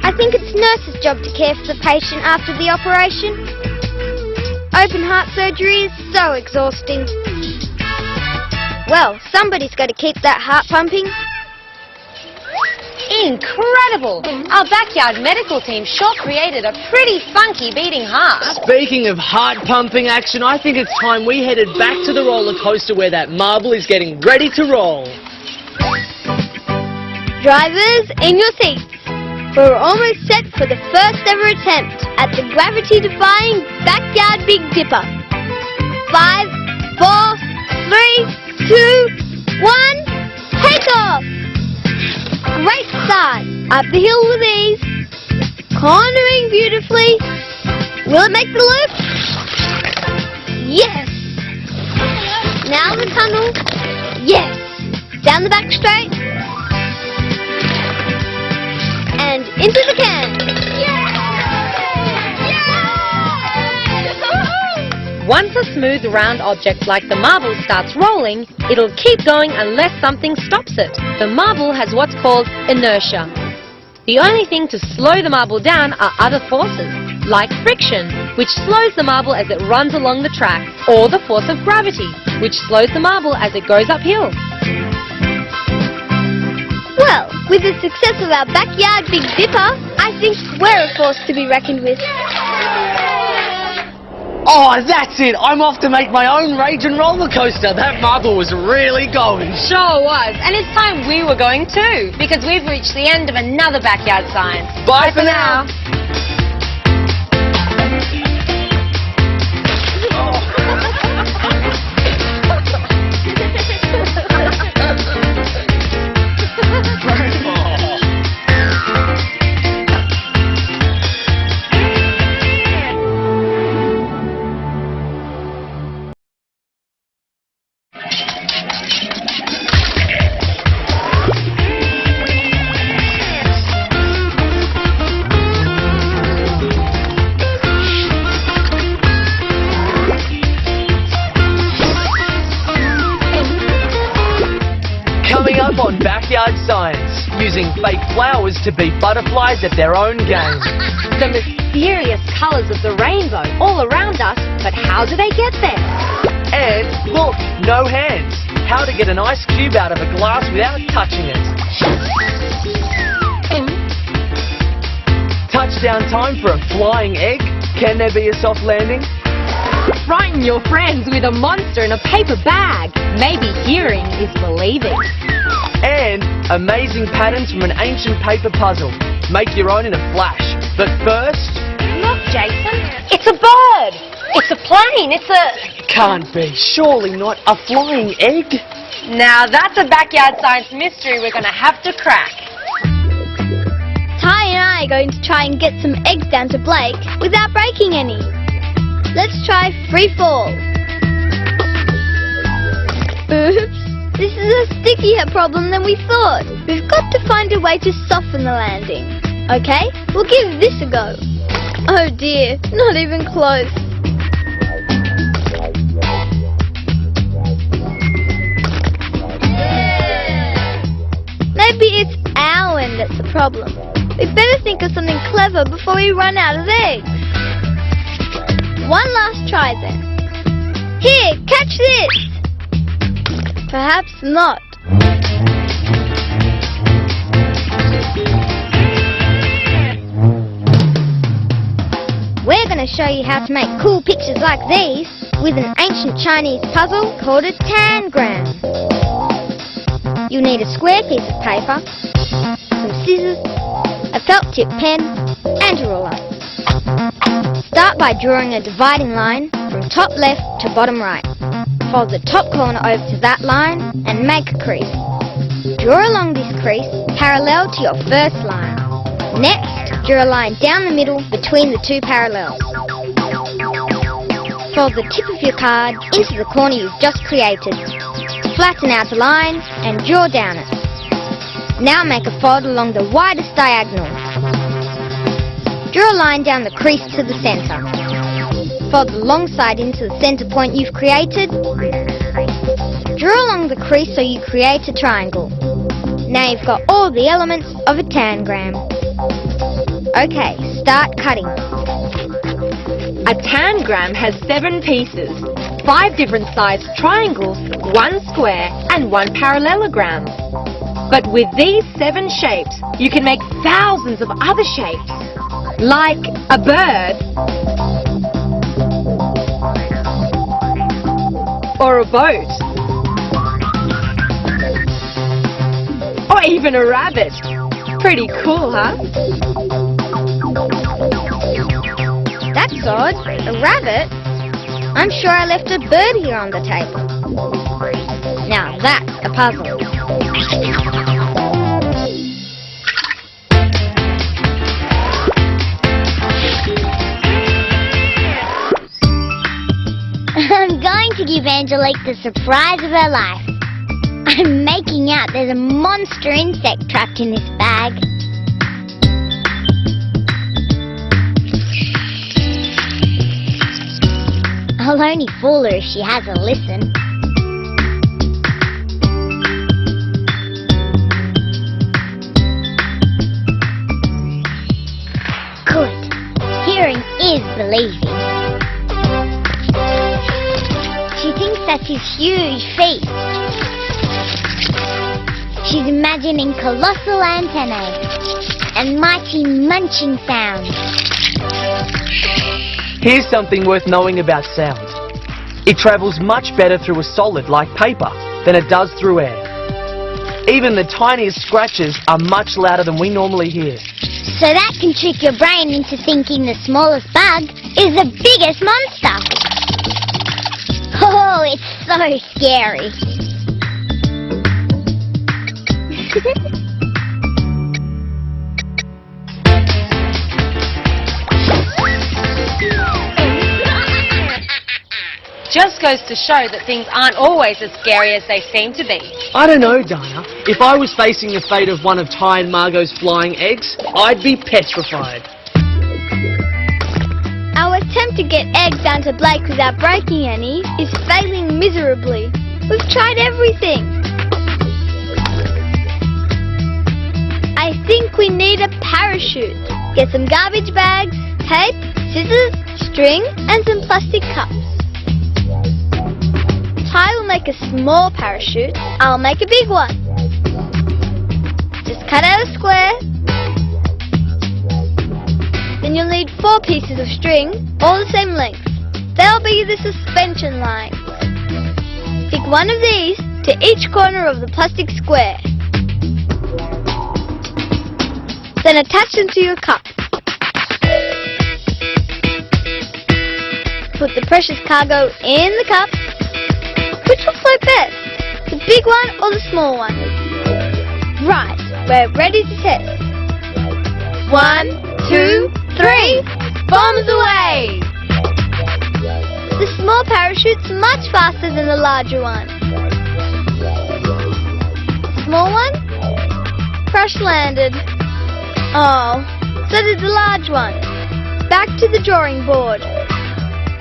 I think it's nurse's job to care for the patient after the operation. Open heart surgery is so exhausting. Well, somebody's got to keep that heart pumping. Incredible! Our backyard medical team sure created a pretty funky beating heart. Speaking of heart-pumping action, I think it's time we headed back to the roller coaster where that marble is getting ready to roll. Drivers, in your seats. We're almost set for the first ever attempt at the gravity-defying backyard Big Dipper. 5, 4, 3, 2, 1, take off! Great start. Up the hill with ease. Cornering beautifully. Will it make the loop? Yes. Now the tunnel. Yes. Down the back straight. And into the can. Once a smooth round object like the marble starts rolling, it'll keep going unless something stops it. The marble has what's called inertia. The only thing to slow the marble down are other forces, like friction, which slows the marble as it runs along the track, or the force of gravity, which slows the marble as it goes uphill. Well, with the success of our backyard Big Dipper, I think we're a force to be reckoned with. Oh, that's it! I'm off to make my own raging roller coaster. That marble was really going. Sure was. And it's time we were going too, because we've reached the end of another backyard science. Bye for now. up on Backyard Science, using fake flowers to beat butterflies at their own game. The mysterious colours of the rainbow all around us, but how do they get there? And look, no hands. How to get an ice cube out of a glass without touching it. Touchdown time for a flying egg. Can there be a soft landing? Frighten your friends with a monster in a paper bag. Maybe hearing is believing. And amazing patterns from an ancient paper puzzle. Make your own in a flash. But first... Look, Jason, it's a bird. It's a plane. It's a... Can't be. Surely not a flying egg. Now that's a Backyard Science mystery we're going to have to crack. Ty and I are going to try and get some eggs down to Blake without breaking any. Let's try free fall. Oops, this is a stickier problem than we thought. We've got to find a way to soften the landing. Okay, we'll give this a go. Oh dear, not even close. Maybe it's our end that's the problem. We'd better think of something clever before we run out of eggs. One last try then. Here, catch this! Perhaps not. We're going to show you how to make cool pictures like these with an ancient Chinese puzzle called a tangram. You'll need a square piece of paper, some scissors, a felt tip pen and a ruler. Start by drawing a dividing line from top left to bottom right. Fold the top corner over to that line and make a crease. Draw along this crease parallel to your first line. Next, draw a line down the middle between the two parallels. Fold the tip of your card into the corner you've just created. Flatten out the line and draw down it. Now make a fold along the widest diagonal. Draw a line down the crease to the centre. Fold the long side into the centre point you've created. Draw along the crease so you create a triangle. Now you've got all the elements of a tangram. Okay, start cutting. A tangram has 7 pieces, 5 different sized triangles, 1 square and 1 parallelogram. But with these 7 shapes, you can make thousands of other shapes, like a bird, or a boat, or even a rabbit. Pretty cool, huh? That's odd. A rabbit? I'm sure I left a bird here on the table. Now that's a puzzle. I'm going to give Angelique the surprise of her life. I'm making out there's a monster insect trapped in this bag. I'll only fool her if she has a listen. Good. Hearing is believing. She thinks that's his huge feet. She's imagining colossal antennae and mighty munching sounds. Here's something worth knowing about sound. It travels much better through a solid like paper than it does through air. Even the tiniest scratches are much louder than we normally hear. So that can trick your brain into thinking the smallest bug is the biggest monster. Oh, it's so scary. Just goes to show that things aren't always as scary as they seem to be. I don't know, Dinah. If I was facing the fate of one of Ty and Margot's flying eggs, I'd be petrified. Our attempt to get eggs down to Blake without breaking any is failing miserably. We've tried everything. think we need a parachute. Get some garbage bags, tape, scissors, string, and some plastic cups. Ty will make a small parachute. I'll make a big one. Just cut out a square. Then you'll need 4 pieces of string, all the same length. They'll be the suspension lines. Stick one of these to each corner of the plastic square. Then attach them to your cup. Put the precious cargo in the cup. Which will float best? The big one or the small one? Right, we're ready to test. 1, 2, 3, bombs away! The small parachute's much faster than the larger one. Small one? Crash landed. Oh, so did the large one. Back to the drawing board.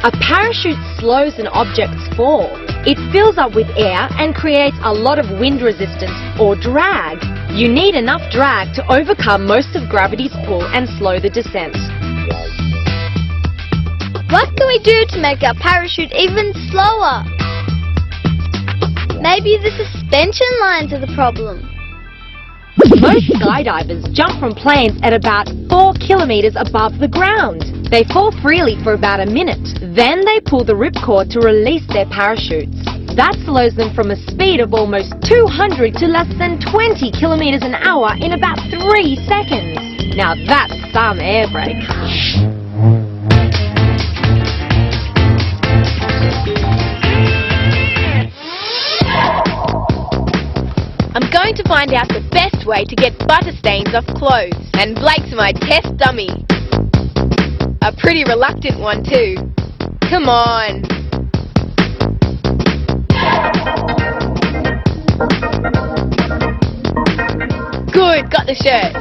A parachute slows an object's fall. It fills up with air and creates a lot of wind resistance, or drag. You need enough drag to overcome most of gravity's pull and slow the descent. What can we do to make our parachute even slower? Maybe the suspension lines are the problem. Most skydivers jump from planes at about 4 kilometers above the ground. They fall freely for about a minute. Then they pull the ripcord to release their parachutes. That slows them from a speed of almost 200 to less than 20 kilometers an hour in about 3 seconds. Now that's some air brake. I'm going to find out the best way to get butter stains off clothes. And Blake's my test dummy. A pretty reluctant one too. Come on. Good, got the shirt.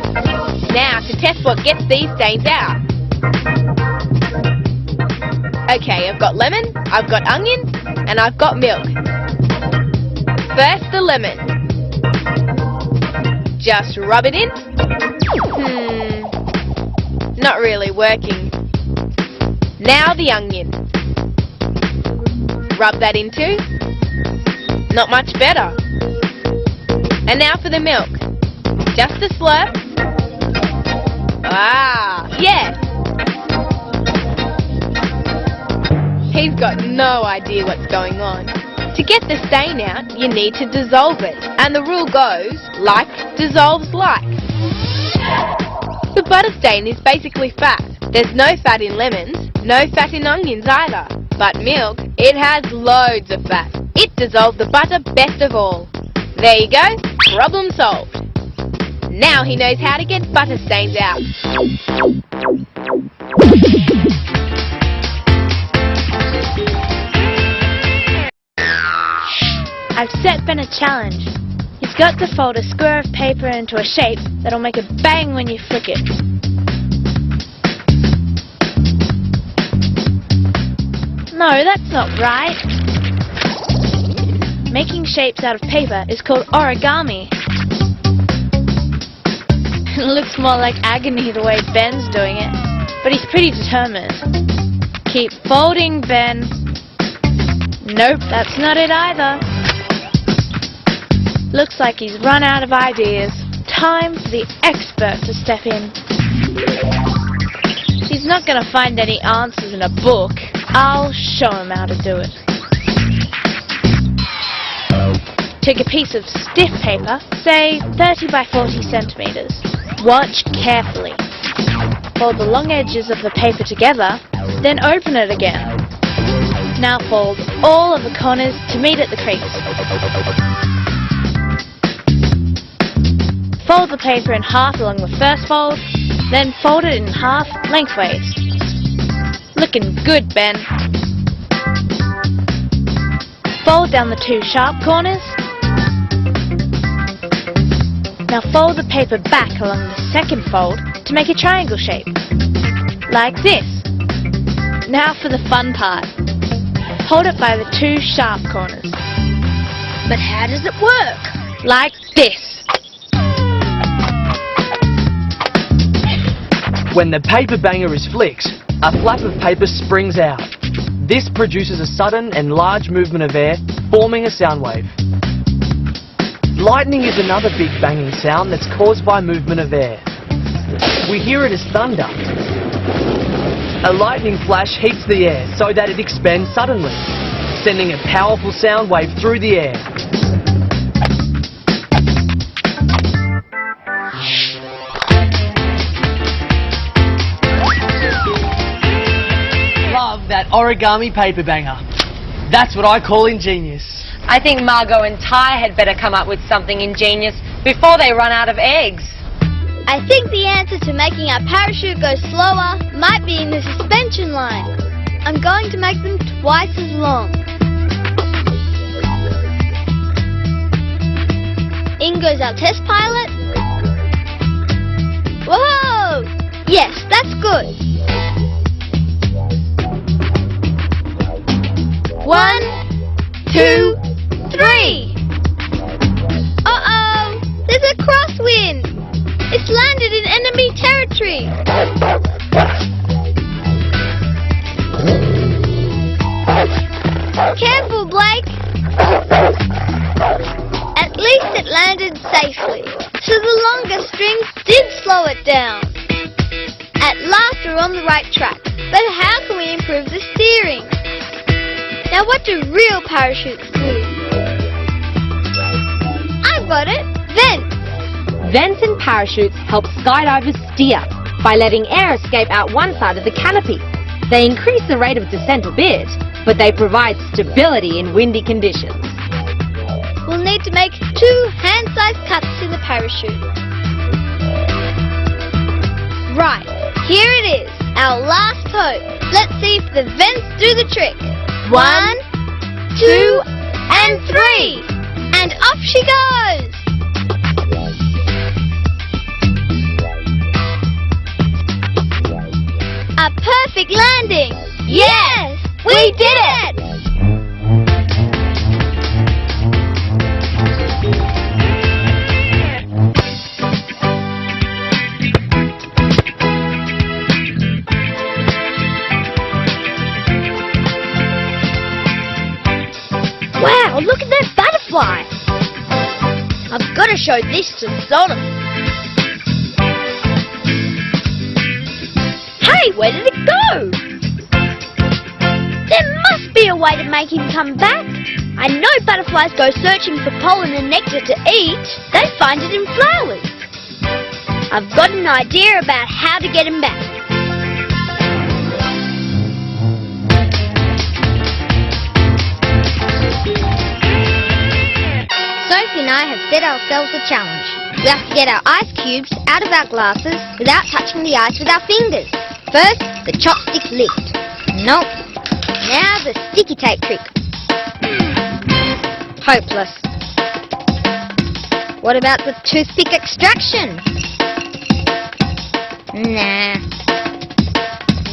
Now to test what gets these stains out. Okay, I've got lemon, I've got onion, and I've got milk. First the lemon. Just rub it in. Not really working. Now the onion. Rub that in too. Not much better. And now for the milk. Just a slurp. Ah, yes. He's got no idea what's going on. To get the stain out, you need to dissolve it. And the rule goes, like dissolves like. The butter stain is basically fat. There's no fat in lemons, no fat in onions either. But milk, it has loads of fat. It dissolved the butter best of all. There you go, problem solved. Now he knows how to get butter stains out. I've set Ben a challenge. He's got to fold a square of paper into a shape that'll make a bang when you flick it. No, that's not right. Making shapes out of paper is called origami. It looks more like agony the way Ben's doing it, but he's pretty determined. Keep folding, Ben. Nope, that's not it either. Looks like he's run out of ideas. Time for the expert to step in. He's not going to find any answers in a book. I'll show him how to do it. Take a piece of stiff paper, say 30 by 40 centimeters. Watch carefully. Fold the long edges of the paper together, then open it again. Now fold all of the corners to meet at the crease. Fold the paper in half along the first fold, then fold it in half lengthways. Looking good, Ben. Fold down the 2 sharp corners. Now fold the paper back along the second fold to make a triangle shape. Like this. Now for the fun part. Hold it by the 2 sharp corners. But how does it work? Like this. When the paper banger is flicked, a flap of paper springs out. This produces a sudden and large movement of air, forming a sound wave. Lightning is another big banging sound that's caused by movement of air. We hear it as thunder. A lightning flash heats the air so that it expands suddenly, sending a powerful sound wave through the air. Love that origami paper banger. That's what I call ingenious. I think Margot and Ty had better come up with something ingenious before they run out of eggs. I think the answer to making our parachute go slower might be in the suspension line. I'm going to make them twice as long. In goes our test pilot. Whoa! Yes, that's good. 1, 2, 3. Uh-oh! There's a crosswind! It's landed in enemy territory! Careful, Blake! At least it landed safely, so the longer strings did slow it down. At last we're on the right track, but how can we improve the steering? Now what do real parachutes do? I've got it! Vents! Vents in parachutes help skydivers steer by letting air escape out one side of the canopy. They increase the rate of descent a bit, but they provide stability in windy conditions. We'll need to make 2 hand-sized cuts in the parachute. Right, here it is, our last hope. Let's see if the vents do the trick. 1, 2, and 3. And off she goes! A perfect landing! Yes! We did it! Wow, look at that butterfly! I've got to show this to Sodom. Hey, where did it go? There must be a way to make him come back. I know butterflies go searching for pollen and nectar to eat. They find it in flowers. I've got an idea about how to get him back. Sophie and I have set ourselves a challenge. We have to get our ice cubes out of our glasses without touching the ice with our fingers. First, the chopstick lift. Nope. Now the sticky tape trick. Hopeless. What about the toothpick extraction? Nah.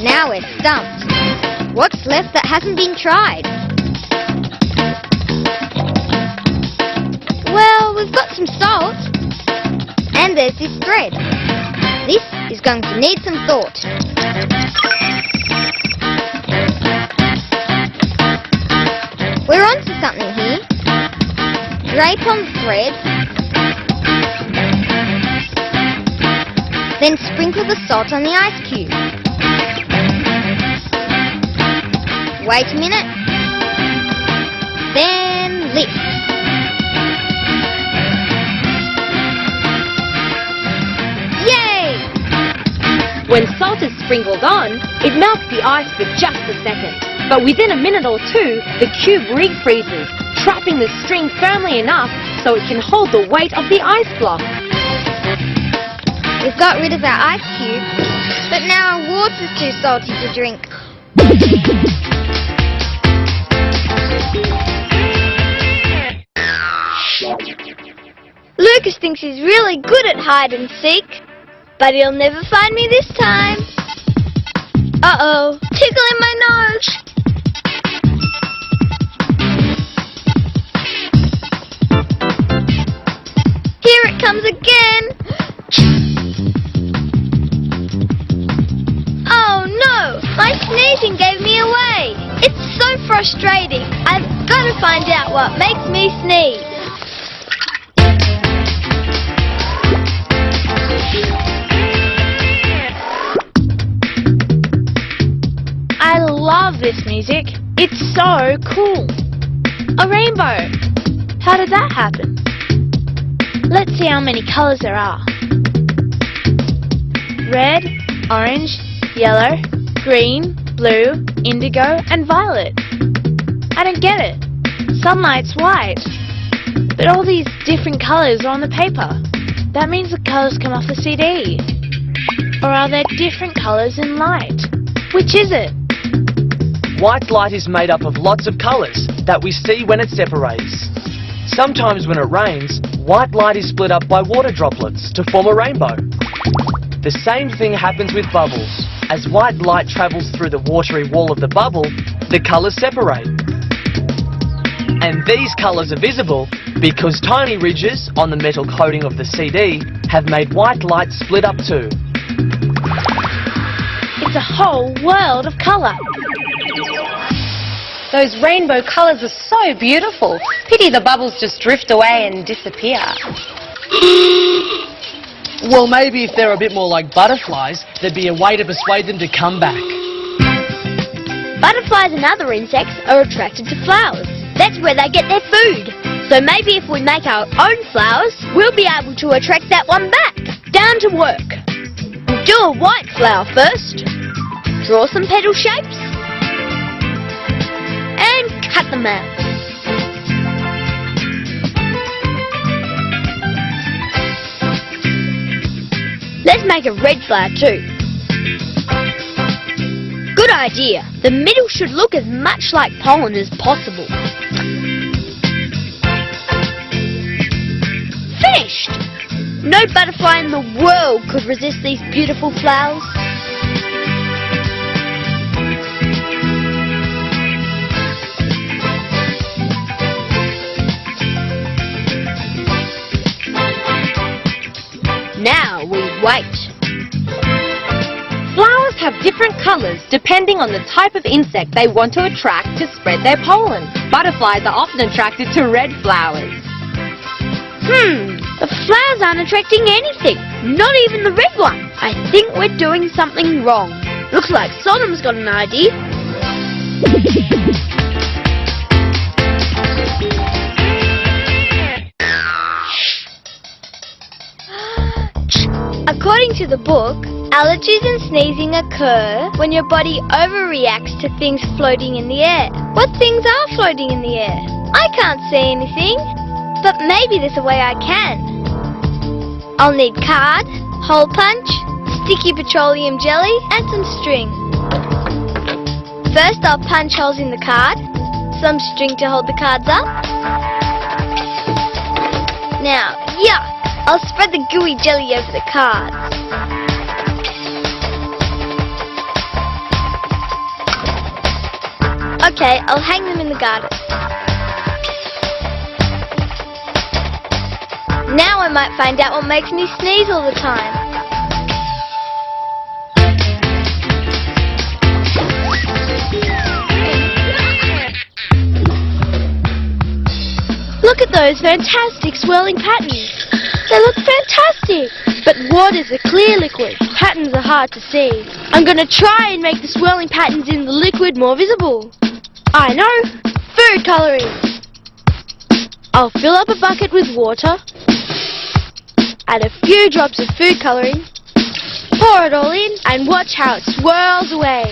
Now we're stumped. What's left that hasn't been tried? Well, we've got some salt. And there's this thread. This is going to need some thought. We're onto something here. Drape on the thread. Then sprinkle the salt on the ice cube. Wait a minute. Then lift. When salt is sprinkled on, it melts the ice for just a second. But within a minute or two, the cube refreezes, trapping the string firmly enough so it can hold the weight of the ice block. We've got rid of our ice cube, but now our water's too salty to drink. Lucas thinks he's really good at hide and seek, but he'll never find me this time. Uh-oh, tickle in my nose. Here it comes again. frustrating. I've got to find out what makes me sneeze. I love this music. It's so cool. A rainbow. How did that happen? Let's see how many colours there are. Red, orange, yellow, green, blue, indigo and violet. I don't get it. Sunlight's white. But all these different colours are on the paper. That means the colours come off the CD. Or are there different colours in light? Which is it? White light is made up of lots of colours that we see when it separates. Sometimes when it rains, white light is split up by water droplets to form a rainbow. The same thing happens with bubbles. As white light travels through the watery wall of the bubble, the colours separate. And these colours are visible because tiny ridges on the metal coating of the CD have made white light split up too. It's a whole world of colour. Those rainbow colours are so beautiful. Pity the bubbles just drift away and disappear. Well, maybe if they're a bit more like butterflies, there'd be a way to persuade them to come back. Butterflies and other insects are attracted to flowers. That's where they get their food. So maybe if we make our own flowers, we'll be able to attract that one back. Down to work. We'll do a white flower first. Draw some petal shapes. And cut them out. Let's make a red flower too. Good idea. The middle should look as much like pollen as possible. Finished! No butterfly in the world could resist these beautiful flowers. Now we wait. Flowers have different colours depending on the type of insect they want to attract to spread their pollen. Butterflies are often attracted to red flowers. The flowers aren't attracting anything. Not even the red one. I think we're doing something wrong. Looks like Sodom's got an idea. According to the book, allergies and sneezing occur when your body overreacts to things floating in the air. What things are floating in the air? I can't see anything, but maybe there's a way I can. I'll need card, hole punch, sticky petroleum jelly, and some string. First I'll punch holes in the card, some string to hold the cards up. Now, I'll spread the gooey jelly over the cards. Okay, I'll hang them in the garden. Now I might find out what makes me sneeze all the time. Look at those fantastic swirling patterns. They look fantastic. But water's a clear liquid. Patterns are hard to see. I'm going to try and make the swirling patterns in the liquid more visible. I know. Food colouring. I'll fill up a bucket with water. Add a few drops of food colouring. Pour it all in and watch how it swirls away.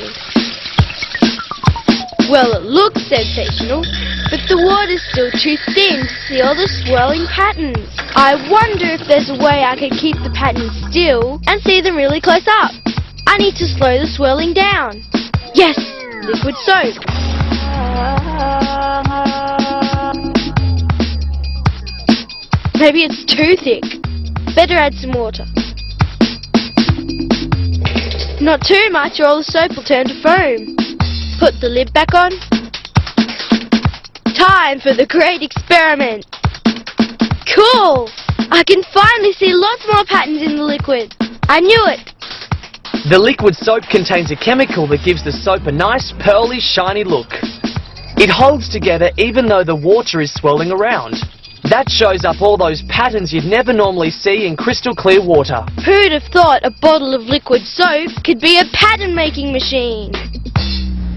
Well, it looks sensational, but the water's still too thin to see all the swirling patterns. I wonder if there's a way I can keep the patterns still and see them really close up. I need to slow the swirling down. Yes, liquid soap. Maybe it's too thick. Better add some water. Not too much or all the soap will turn to foam. Put the lid back on. Time for the great experiment. Cool! I can finally see lots more patterns in the liquid. I knew it. The liquid soap contains a chemical that gives the soap a nice pearly shiny look. It holds together even though the water is swirling around. That shows up all those patterns you'd never normally see in crystal clear water. Who'd have thought a bottle of liquid soap could be a pattern-making machine?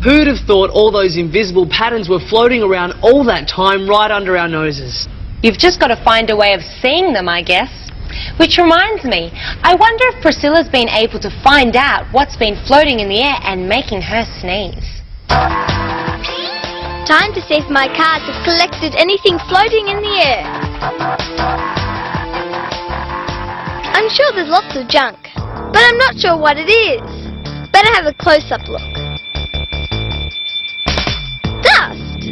Who'd have thought all those invisible patterns were floating around all that time right under our noses? You've just got to find a way of seeing them, I guess. Which reminds me, I wonder if Priscilla's been able to find out what's been floating in the air and making her sneeze. Time to see if my cards have collected anything floating in the air. I'm sure there's lots of junk, but I'm not sure what it is. Better have a close-up look. Dust!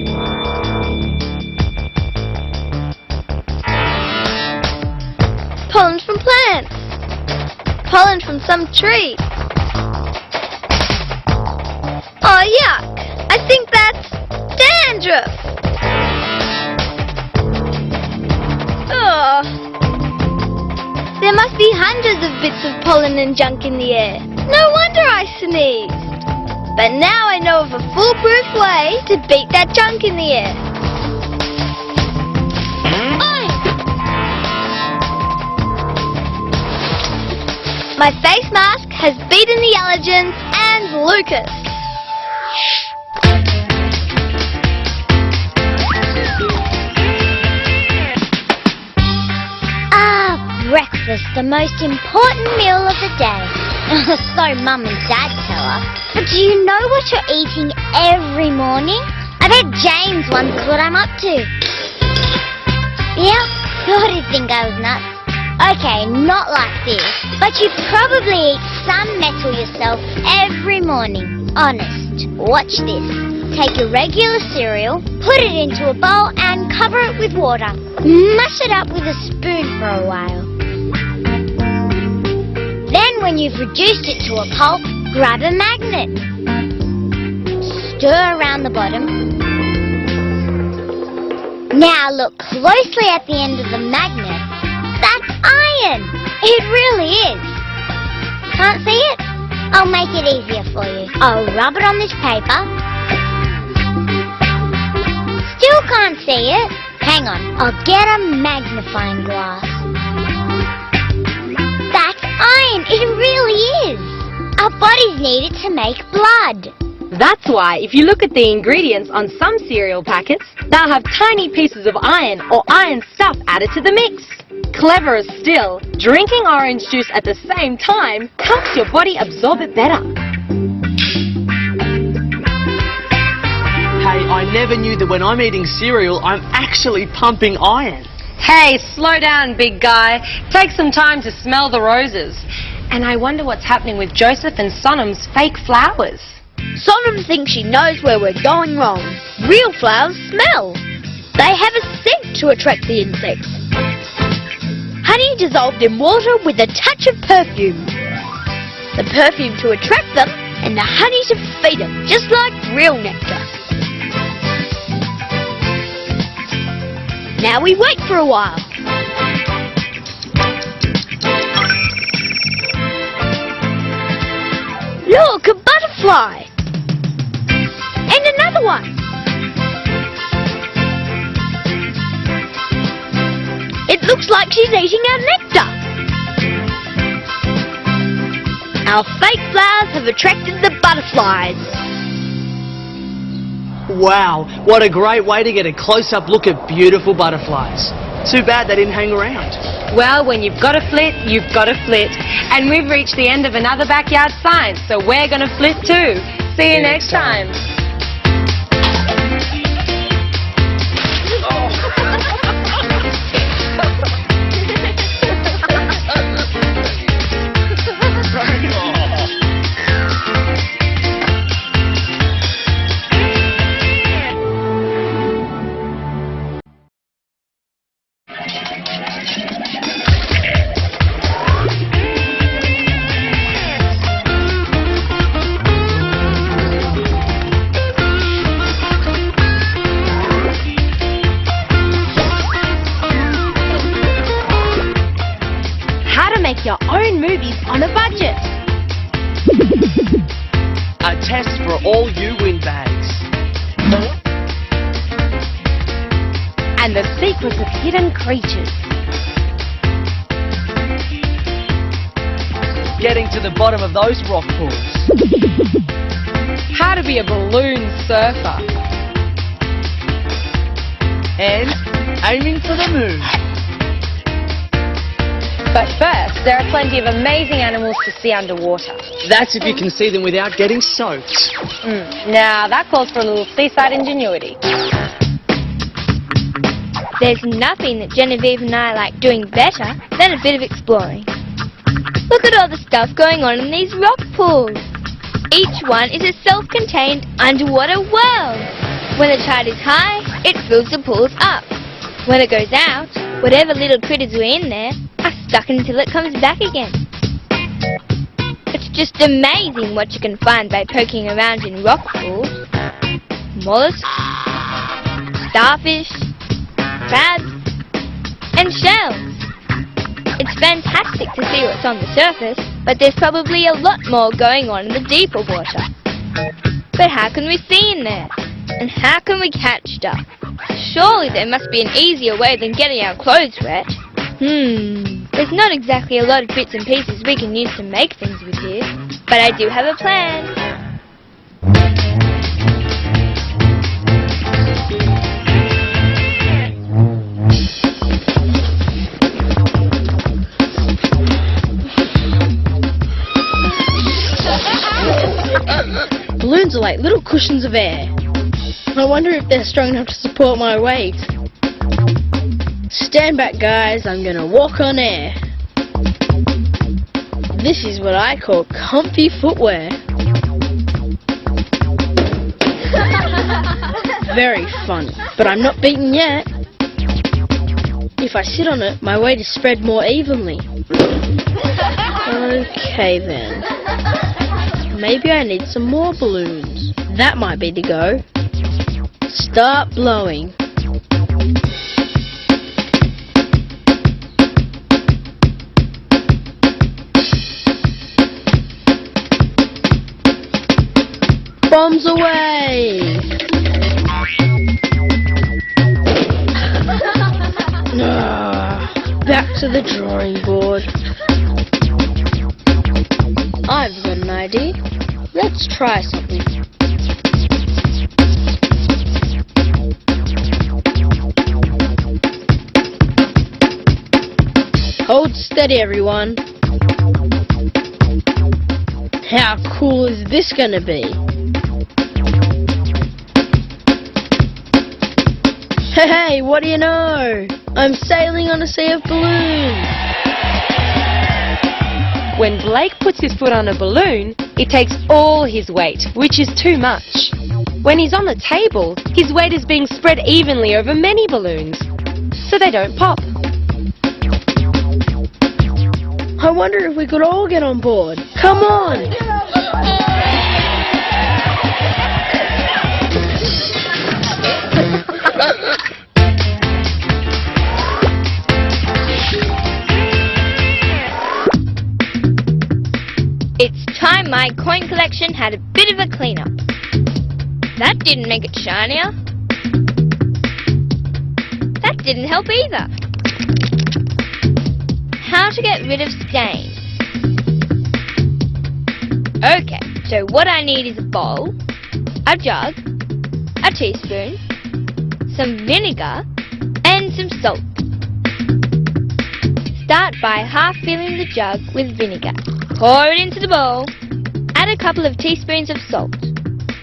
Pollen from plants. Pollen from some tree. Oh, yuck! I think that's dandruff! Oh. There must be hundreds of bits of pollen and junk in the air. No wonder I sneezed. But now I know of a foolproof way to beat that junk in the air. Oi! My face mask has beaten the allergens and Lucas. Breakfast, the most important meal of the day. So Mum and Dad tell us. But do you know what you're eating every morning? I bet James wonders what I'm up to. Yeah, thought he'd think I was nuts. Okay, not like this. But you probably eat some metal yourself every morning. Honest. Watch this. Take your regular cereal, put it into a bowl and cover it with water. Mash it up with a spoon for a while. Then when you've reduced it to a pulp, grab a magnet. Stir around the bottom. Now look closely at the end of the magnet. That's iron! It really is. Can't see it? I'll make it easier for you. I'll rub it on this paper. Still can't see it. Hang on, I'll get a magnifying glass. That's iron, it really is. Our bodies need it to make blood. That's why if you look at the ingredients on some cereal packets, they'll have tiny pieces of iron or iron stuff added to the mix. Cleverer still, drinking orange juice at the same time helps your body absorb it better. Hey, I never knew that when I'm eating cereal, I'm actually pumping iron. Hey, slow down, big guy. Take some time to smell the roses. And I wonder what's happening with Joseph and Sonam's fake flowers. Sonam thinks she knows where we're going wrong. Real flowers smell. They have a scent to attract the insects. Honey dissolved in water with a touch of perfume. The perfume to attract them and the honey to feed them, just like real nectar. Now we wait for a while. Look, a butterfly! And another one! It looks like she's eating our nectar. Our fake flowers have attracted the butterflies. Wow, what a great way to get a close-up look at beautiful butterflies. Too bad they didn't hang around. Well, when you've got a flit, you've got a flit. And we've reached the end of another Backyard Science, so we're going to flit too. See you next time. Make your own movies on a budget. A test for all you windbags. and the secrets of hidden creatures. Getting to the bottom of those rock pools. How to be a balloon surfer. And aiming for the moon. But first, there are plenty of amazing animals to see underwater. That's if you can see them without getting soaked. Now, that calls for a little seaside ingenuity. There's nothing that Genevieve and I like doing better than a bit of exploring. Look at all the stuff going on in these rock pools. Each one is a self-contained underwater world. When the tide is high, it fills the pools up. When it goes out, whatever little critters were in there are stuck until it comes back again. It's just amazing what you can find by poking around in rock pools. Mollusks, starfish, crabs, and shells. It's fantastic to see what's on the surface, but there's probably a lot more going on in the deeper water. But how can we see in there? And how can we catch stuff? Surely there must be an easier way than getting our clothes wet. There's not exactly a lot of bits and pieces we can use to make things with here, but I do have a plan. Balloons are like little cushions of air. I wonder if they're strong enough to support my weight. Stand back, guys, I'm gonna walk on air. This is what I call comfy footwear. Very funny, but I'm not beaten yet. If I sit on it, my weight is spread more evenly. Okay then. Maybe I need some more balloons. That might be the go. Start blowing. Bombs away! Back to the drawing board. I've got an idea. Let's try something. Hold steady, everyone. How cool is this gonna be? Hey, what do you know? I'm sailing on a sea of balloons. When Blake puts his foot on a balloon, it takes all his weight, which is too much. When he's on the table, his weight is being spread evenly over many balloons, so they don't pop. I wonder if we could all get on board. Come on! It's time my coin collection had a bit of a clean-up. That didn't make it shinier. That didn't help either. How to get rid of stains. Okay, so what I need is a bowl, a jug, a teaspoon, some vinegar, and some salt. Start by half filling the jug with vinegar. Pour it into the bowl. Add a couple of teaspoons of salt.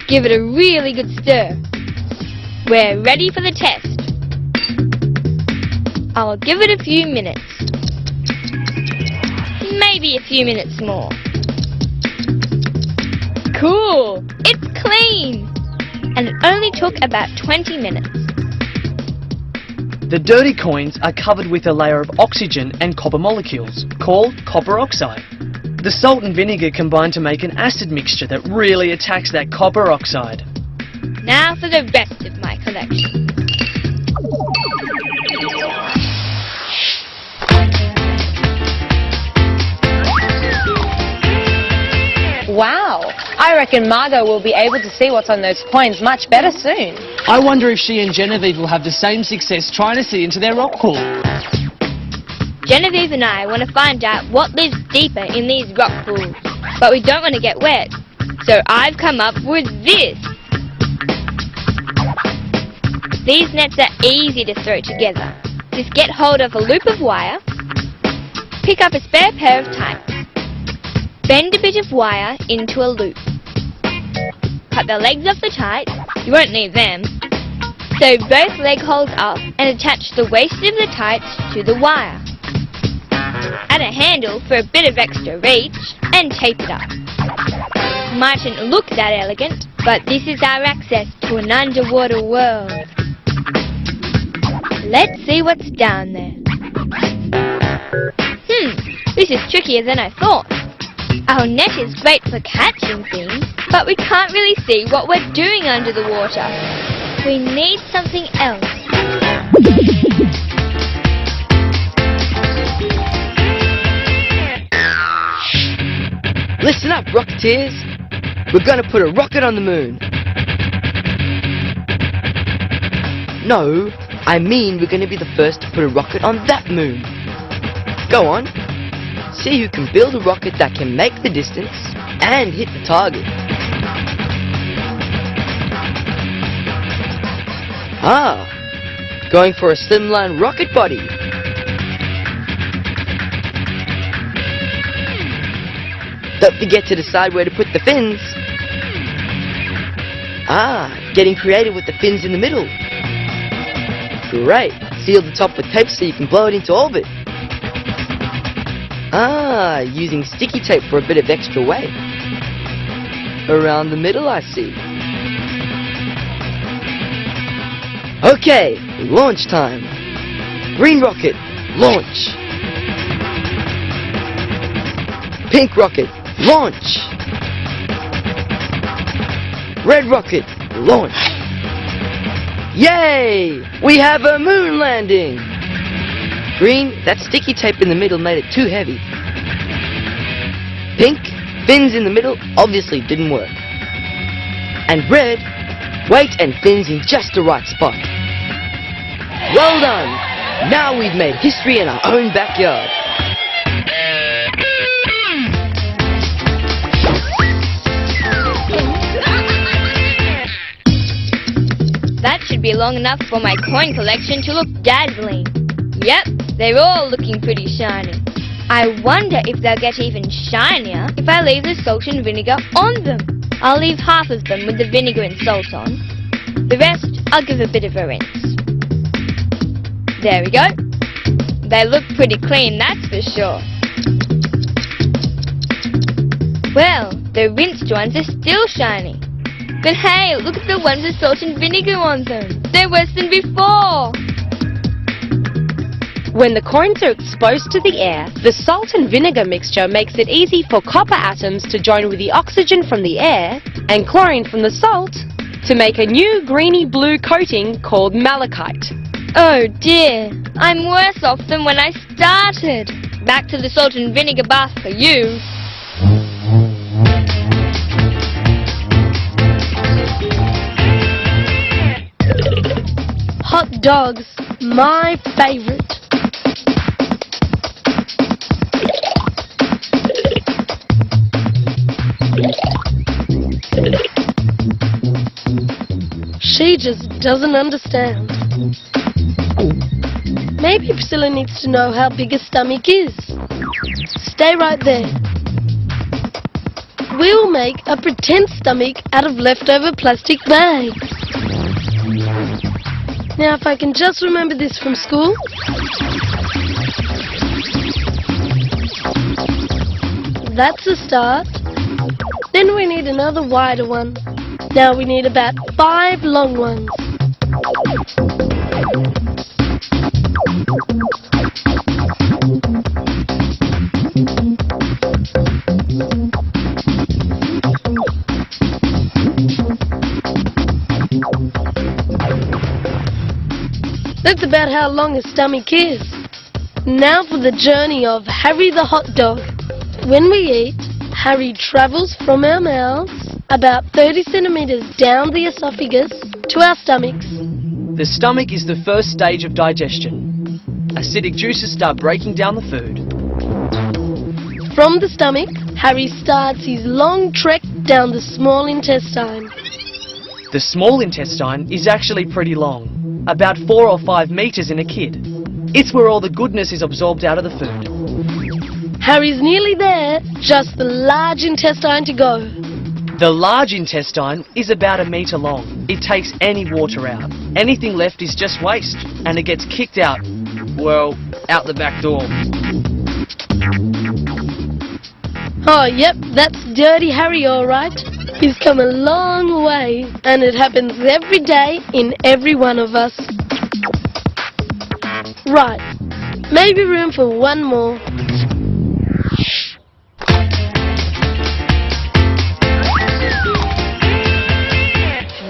Give it a really good stir. We're ready for the test. I'll give it a few minutes. Maybe a few minutes more. Cool! It's clean! And it only took about 20 minutes. The dirty coins are covered with a layer of oxygen and copper molecules, called copper oxide. The salt and vinegar combine to make an acid mixture that really attacks that copper oxide. Now for the rest of my collection. Wow! I I reckon Margot will be able to see what's on those coins much better soon. I wonder if she and Genevieve will have the same success trying to see into their rock pool. Genevieve and I want to find out what lives deeper in these rock pools, but we don't want to get wet. So I've come up with this. These nets are easy to throw together. Just get hold of a loop of wire, pick up a spare pair of tights, bend a bit of wire into a loop, cut the legs off the tights, you won't need them, sew both leg holes up and attach the waist of the tights to the wire. Add a handle for a bit of extra reach and tape it up. Mightn't look that elegant, but this is our access to an underwater world. Let's see what's down there. This is trickier than I thought. Our net is great for catching things, but we can't really see what we're doing under the water. We need something else. Listen up, Rocketeers. We're gonna put a rocket on the moon. No, I mean we're gonna be the first to put a rocket on that moon. Go on. See who can build a rocket that can make the distance and hit the target. Ah, going for a slimline rocket body. Don't forget to decide where to put the fins. Ah, getting creative with the fins in the middle. Great. Seal the top with tape so you can blow it into orbit. Ah, using sticky tape for a bit of extra weight. Around the middle, I see. Okay, launch time. Green rocket, launch. Pink rocket, launch. Red rocket, launch. Yay! We have a moon landing! Green, that sticky tape in the middle made it too heavy. Pink, fins in the middle obviously didn't work. And red, weight and fins in just the right spot. Well done! Now we've made history in our own backyard. That should be long enough for my coin collection to look dazzling. Yep, they're all looking pretty shiny. I wonder if they'll get even shinier if I leave the salt and vinegar on them. I'll leave half of them with the vinegar and salt on. The rest, I'll give a bit of a rinse. There we go. They look pretty clean, that's for sure. Well, the rinsed ones are still shiny. But hey, look at the ones with salt and vinegar on them. They're worse than before. When the coins are exposed to the air, the salt and vinegar mixture makes it easy for copper atoms to join with the oxygen from the air and chlorine from the salt to make a new greeny-blue coating called malachite. Oh dear, I'm worse off than when I started. Back to the salt and vinegar bath for you. Hot dogs, my favorite. She just doesn't understand. Maybe Priscilla needs to know how big a stomach is. Stay right there. We'll make a pretend stomach out of leftover plastic bags. Now if I can just remember this from school. That's a start. Then we need another wider one. Now we need about 5 long ones. That's about how long a stomach is. Now for the journey of Harry the hot dog. When we eat, Harry travels from our mouths about 30 centimetres down the esophagus to our stomachs. The stomach is the first stage of digestion. Acidic juices start breaking down the food. From the stomach, Harry starts his long trek down the small intestine. The small intestine is actually pretty long, about 4 or 5 metres in a kid. It's where all the goodness is absorbed out of the food. Harry's nearly there, just the large intestine to go. The large intestine is about 1 metre long. It takes any water out. Anything left is just waste, and it gets kicked out, well, out the back door. Oh, yep, that's Dirty Harry all right. He's come a long way, and it happens every day in every one of us. Right, maybe room for one more.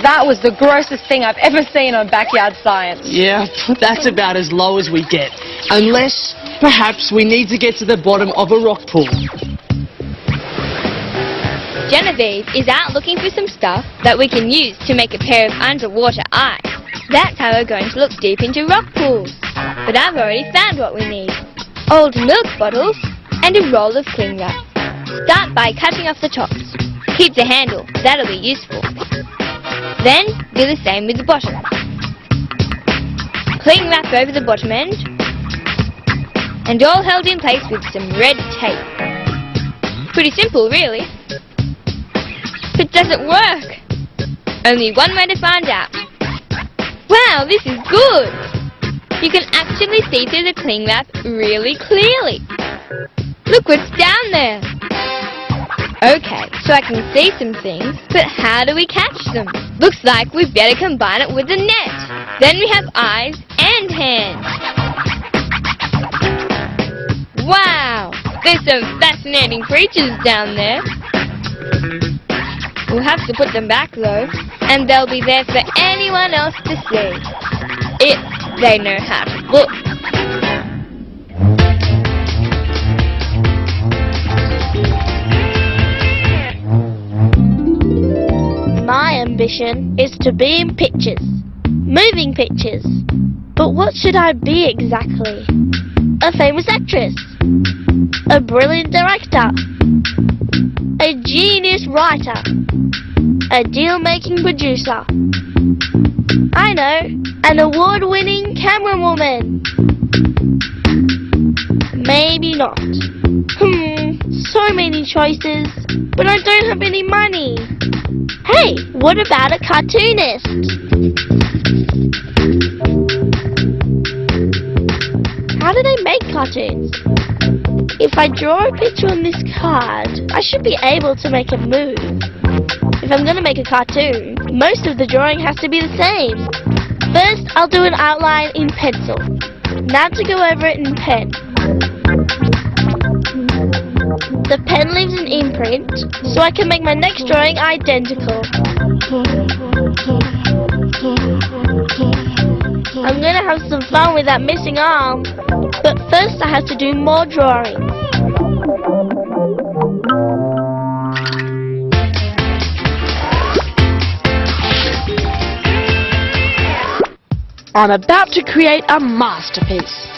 That was the grossest thing I've ever seen on Backyard Science. Yeah, that's about as low as we get. Unless, perhaps, we need to get to the bottom of a rock pool. Genevieve is out looking for some stuff that we can use to make a pair of underwater eyes. That's how we're going to look deep into rock pools. But I've already found what we need. Old milk bottles and a roll of cling wrap. Start by cutting off the tops. Keep the handle, that'll be useful. Then do the same with the bottom. Cling wrap over the bottom end, and all held in place with some red tape. Pretty simple, really. But does it work? Only one way to find out. Wow, this is good! You can actually see through the cling wrap really clearly. Look what's down there! Okay, so I can see some things, but how do we catch them? Looks like we better combine it with the net. Then we have eyes and hands. Wow! There's some fascinating creatures down there. We'll have to put them back though, and they'll be there for anyone else to see. If they know how to look. My ambition is to be in pictures. Moving pictures. But what should I be exactly? A famous actress. A brilliant director. A genius writer. A deal-making producer. I know, an award-winning camerawoman. Maybe not. So many choices, but I don't have any money. Hey, what about a cartoonist? How do they make cartoons? If I draw a picture on this card, I should be able to make it move. If I'm going to make a cartoon, most of the drawing has to be the same. First, I'll do an outline in pencil. Now to go over it in pen. The pen leaves an imprint, so I can make my next drawing identical. I'm going to have some fun with that missing arm, but first I have to do more drawing. I'm about to create a masterpiece.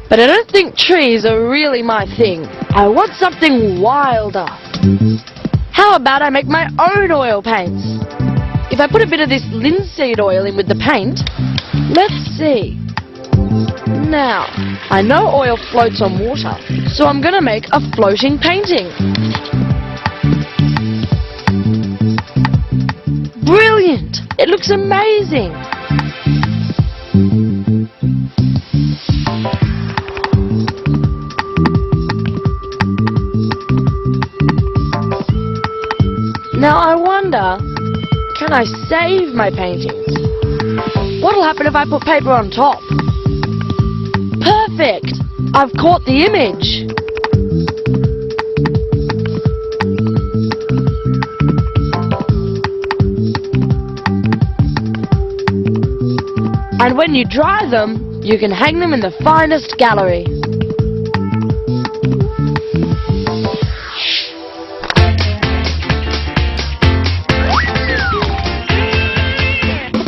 But I don't think trees are really my thing. I want something wilder. How about I make my own oil paints? If I put a bit of this linseed oil in with the paint, let's see. Now, I know oil floats on water, so I'm going to make a floating painting. Brilliant! It looks amazing! Now I wonder, can I save my paintings? What'll happen if I put paper on top? Perfect! I've caught the image. when you dry them, you can hang them in the finest gallery.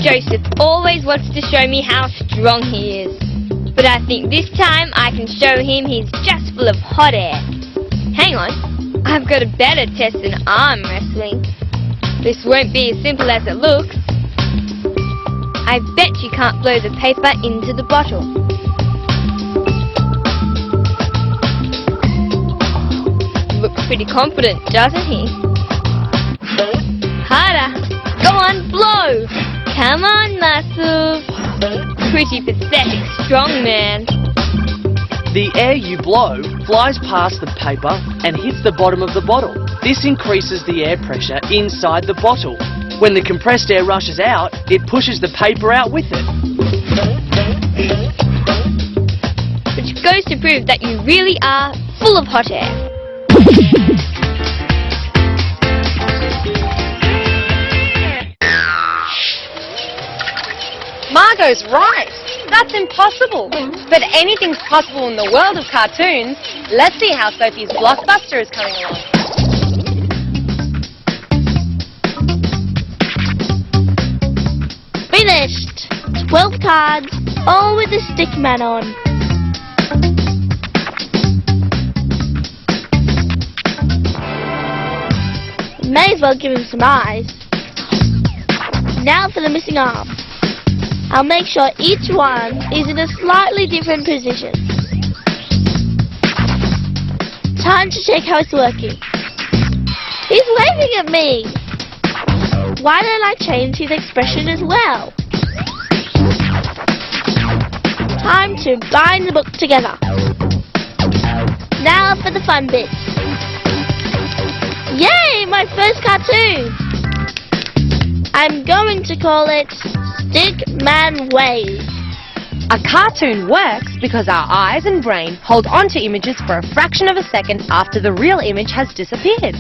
Joseph always wants to show me how strong he is. But I think this time I can show him he's just full of hot air. Hang on, I've got a better test than arm wrestling. This won't be as simple as it looks. I bet you can't blow the paper into the bottle. Looks pretty confident, doesn't he? Harder! Go on, blow! Come on, muscle! Pretty pathetic, strong man. The air you blow flies past the paper and hits the bottom of the bottle. This increases the air pressure inside the bottle. When the compressed air rushes out, it pushes the paper out with it. Which goes to prove that you really are full of hot air. Margot's right. That's impossible. But anything's possible in the world of cartoons. Let's see how Sophie's blockbuster is coming along. Finished! 12 cards, all with the stick man on. May as well give him some eyes. Now for the missing arm. I'll make sure each one is in a slightly different position. Time to check how it's working. He's waving at me! Why don't I change his expression as well? Time to bind the book together. Now for the fun bit. Yay! My first cartoon! I'm going to call it Stick Man Wave. A cartoon works because our eyes and brain hold onto images for a fraction of a second after the real image has disappeared.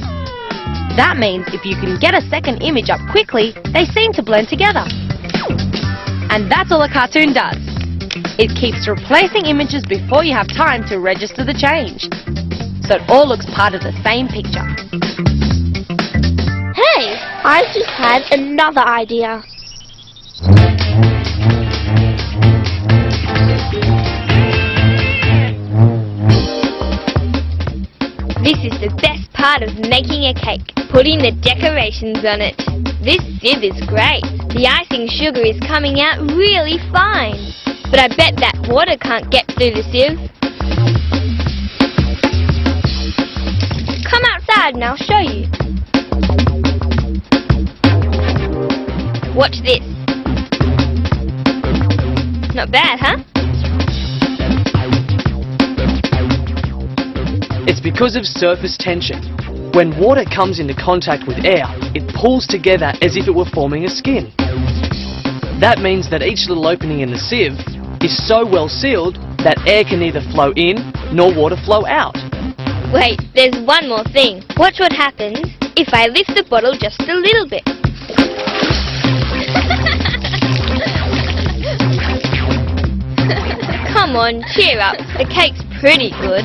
That means if you can get a second image up quickly, they seem to blend together. And that's all a cartoon does. It keeps replacing images before you have time to register the change. So it all looks part of the same picture. Hey, I've just had another idea. This is the best part of making a cake, putting the decorations on it. This sieve is great. The icing sugar is coming out really fine. But I bet that water can't get through the sieve. Come outside and I'll show you. Watch this. Not bad, huh? It's because of surface tension. When water comes into contact with air, it pulls together as if it were forming a skin. That means that each little opening in the sieve is so well sealed that air can neither flow in nor water flow out. Wait, there's one more thing. Watch what happens if I lift the bottle just a little bit. Come on, cheer up. The cake's pretty good.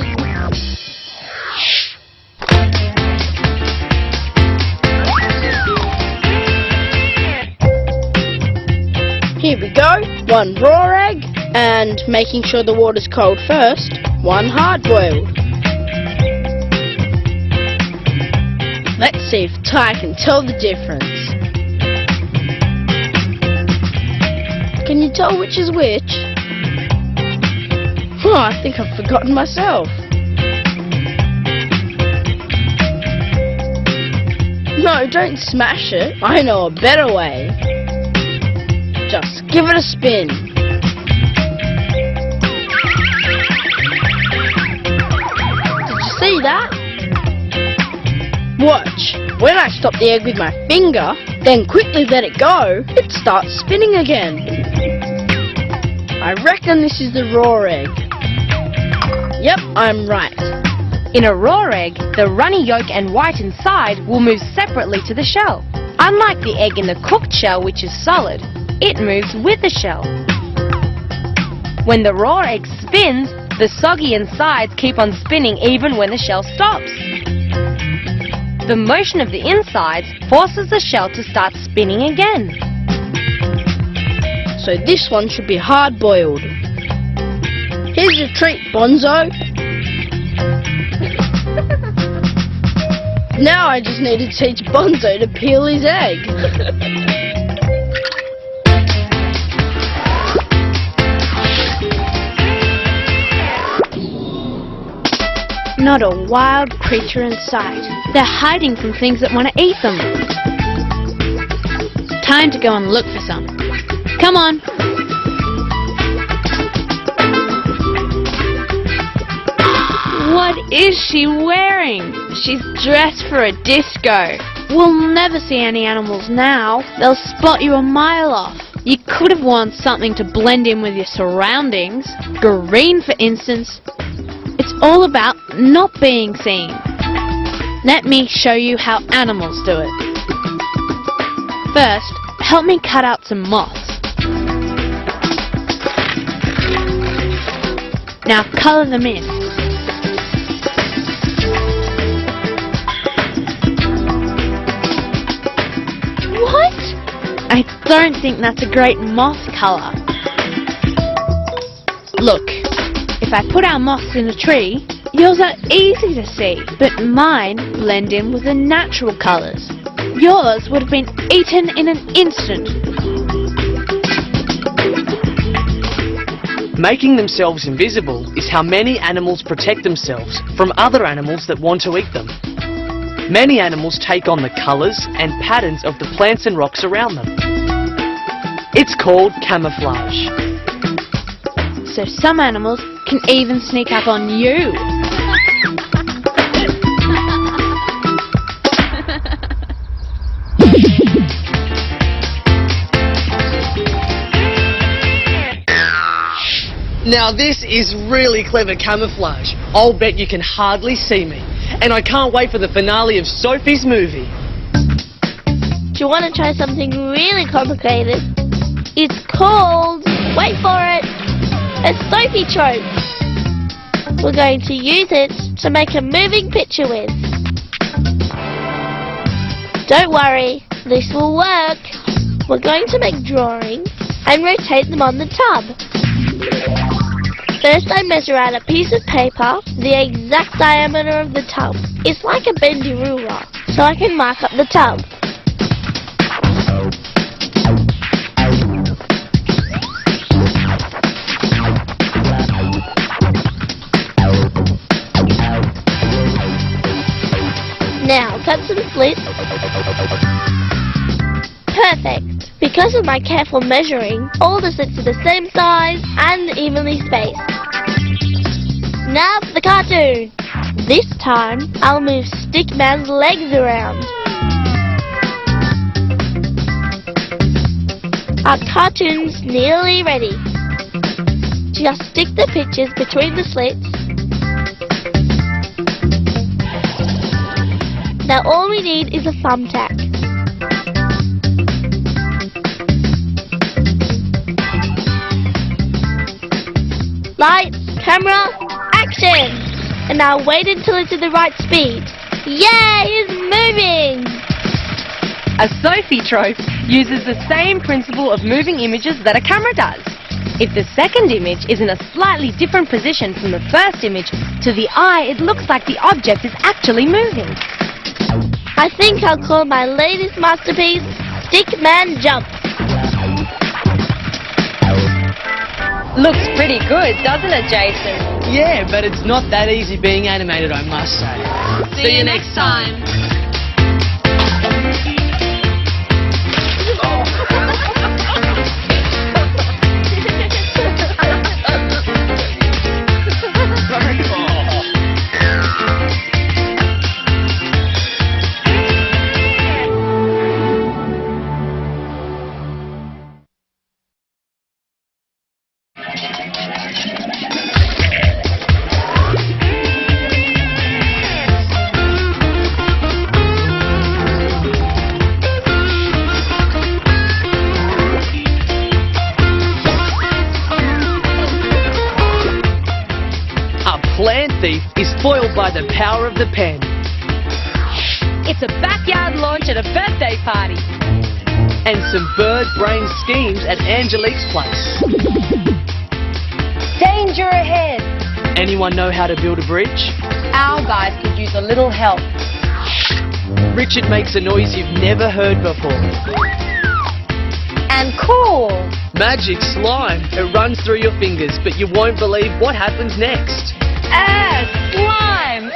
Here we go, 1 raw egg, and making sure the water's cold first, 1 hard-boiled. Let's see if Ty can tell the difference. Can you tell which is which? Oh, I think I've forgotten myself. No, don't smash it. I know a better way. Just give it a spin. Did you see that? Watch. When I stop the egg with my finger, then quickly let it go, it starts spinning again. I reckon this is the raw egg. Yep, I'm right. In a raw egg, the runny yolk and white inside will move separately to the shell. Unlike the egg in the cooked shell, which is solid, it moves with the shell. When the raw egg spins, the soggy insides keep on spinning even when the shell stops. The motion of the insides forces the shell to start spinning again. So this one should be hard-boiled. Here's your treat, Bonzo. Now I just need to teach Bonzo to peel his egg. Not a wild creature in sight. They're hiding from things that want to eat them. Time to go and look for some. Come on. What is she wearing? She's dressed for a disco. We'll never see any animals now. They'll spot you a mile off. You could have worn something to blend in with your surroundings. Green, for instance. It's all about not being seen. Let me show you how animals do it. First, help me cut out some moths. Now colour them in. What? I don't think that's a great moth colour. Look, if I put our moths in a tree, yours are easy to see, but mine blend in with the natural colours. Yours would have been eaten in an instant. Making themselves invisible is how many animals protect themselves from other animals that want to eat them. Many animals take on the colours and patterns of the plants and rocks around them. It's called camouflage. So some animals can even sneak up on you. Now this is really clever camouflage. I'll bet you can hardly see me. And I can't wait for the finale of Sophie's movie. Do you want to try something really complicated? It's called, wait for it, a Sophie trope. We're going to use it to make a moving picture with. Don't worry, this will work. We're going to make drawings and rotate them on the tub. First I measure out a piece of paper, the exact diameter of the tub. It's like a bendy ruler, so I can mark up the tub. Now cut some slits. Perfect. Because of my careful measuring, all the slits are the same size and evenly spaced. Now for the cartoon. This time, I'll move Stickman's legs around. Our cartoon's nearly ready. Just stick the pictures between the slits. Now all we need is a thumbtack. Lights, camera, action! And now wait until it's at the right speed. Yay, it's moving! A Sophie trope uses the same principle of moving images that a camera does. If the second image is in a slightly different position from the first image, to the eye it looks like the object is actually moving. I think I'll call my latest masterpiece, Stickman Jump. Looks pretty good, doesn't it, Jason? Yeah, but it's not that easy being animated, I must say. See you next time. spoiled by the power of the pen. It's a backyard launch at a birthday party. And some bird brain schemes at Angelique's place. Danger ahead. Anyone know how to build a bridge? Our guys could use a little help. Richard makes a noise you've never heard before. And cool. Magic slime. It runs through your fingers, but you won't believe what happens next. Slime.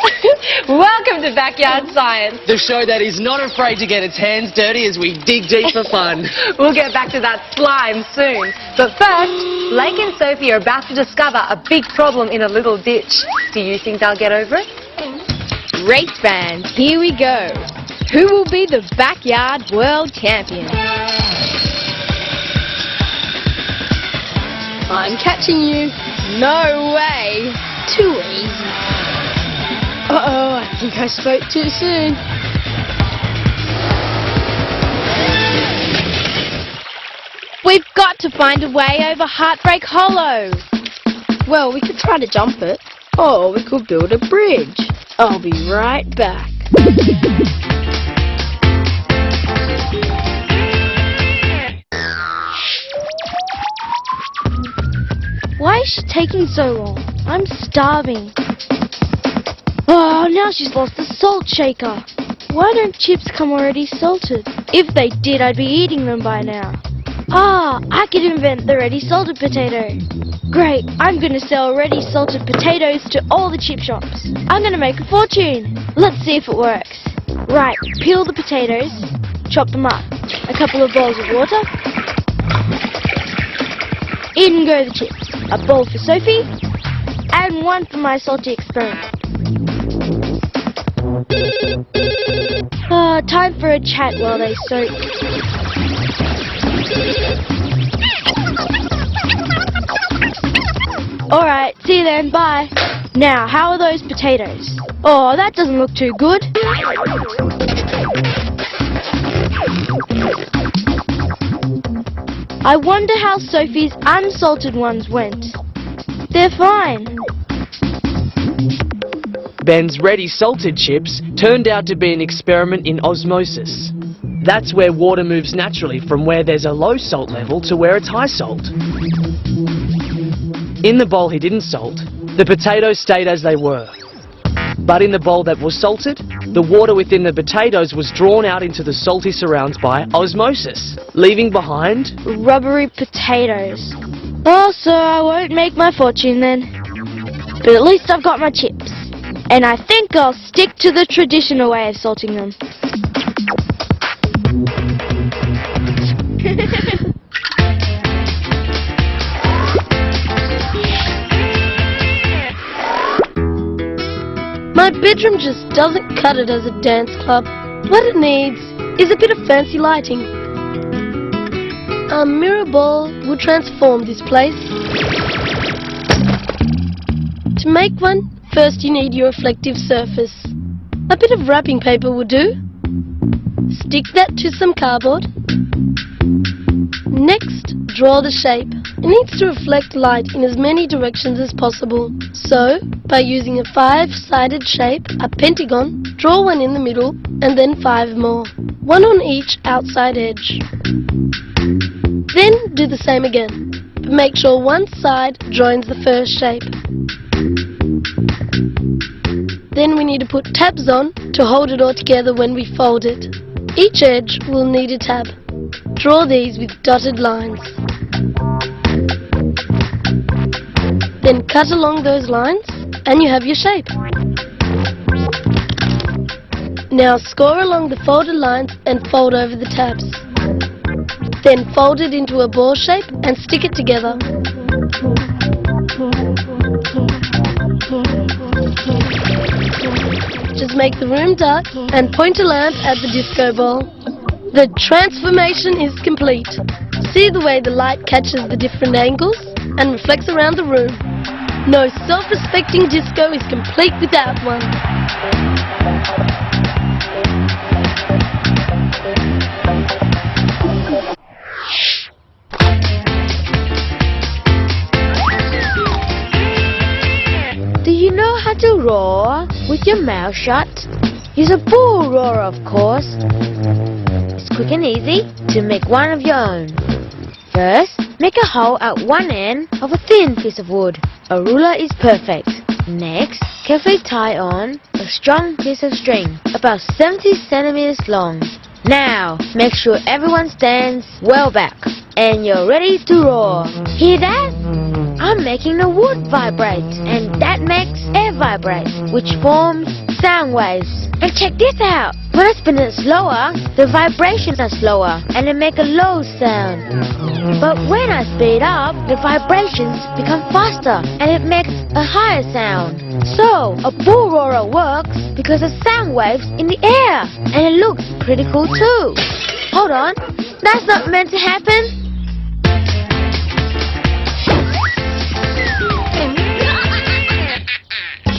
Welcome to Backyard Science. The show that is not afraid to get its hands dirty as we dig deep for fun. We'll get back to that slime soon. But first, Blake and Sophie are about to discover a big problem in a little ditch. Do you think they'll get over it? Race bands, here we go. Who will be the Backyard World Champion? I'm catching you. No way. Too easy. Uh-oh, I think I spoke too soon. We've got to find a way over Heartbreak Hollow. Well, we could try to jump it, or we could build a bridge. I'll be right back. Why is she taking so long? I'm starving. Oh, now she's lost the salt shaker. Why don't chips come already salted? If they did, I'd be eating them by now. Ah, I could invent the ready salted potato. Great, I'm going to sell ready salted potatoes to all the chip shops. I'm going to make a fortune. Let's see if it works. Right, peel the potatoes, chop them up. A couple of bowls of water. In go the chips. A bowl for Sophie, and one for my salty experiment. Time for a chat while they soak. Alright, see you then, bye. Now, how are those potatoes? Oh, that doesn't look too good. I wonder how Sophie's unsalted ones went. They're fine. Ben's ready salted chips turned out to be an experiment in osmosis. That's where water moves naturally from where there's a low salt level to where it's high salt. In the bowl he didn't salt, the potatoes stayed as they were. But in the bowl that was salted, the water within the potatoes was drawn out into the salty surrounds by osmosis, leaving behind rubbery potatoes. Oh, so I won't make my fortune then. But at least I've got my chips. And I think I'll stick to the traditional way of salting them. My bedroom just doesn't cut it as a dance club. What it needs is a bit of fancy lighting. A mirror ball will transform this place. To make one, first you need your reflective surface. A bit of wrapping paper will do. Stick that to some cardboard. Next, draw the shape. It needs to reflect light in as many directions as possible. So, by using a 5-sided shape, a pentagon, draw one in the middle and then 5 more. One on each outside edge. Then do the same again, but make sure one side joins the first shape. Then we need to put tabs on to hold it all together when we fold it. Each edge will need a tab. Draw these with dotted lines. Then cut along those lines and you have your shape. Now score along the folded lines and fold over the tabs. Then fold it into a ball shape and stick it together. Just make the room dark and point a lamp at the disco ball. The transformation is complete. See the way the light catches the different angles and reflects around the room. No self-respecting disco is complete without one. Do you know how to roar? with your mouth shut. Use a bull roarer, of course. It's quick and easy to make one of your own. First, make a hole at one end of a thin piece of wood. A ruler is perfect. Next, carefully tie on a strong piece of string, about 70 centimeters long. Now, make sure everyone stands well back, and you're ready to roar. Hear that? I'm making the wood vibrate, and that makes air vibrate, which forms sound waves. And check this out. When I spin it slower, the vibrations are slower, and they make a low sound. But when I speed up, the vibrations become faster, and it makes a higher sound. So, a bull roarer works because the sound waves in the air, and it looks pretty cool too. Hold on, that's not meant to happen.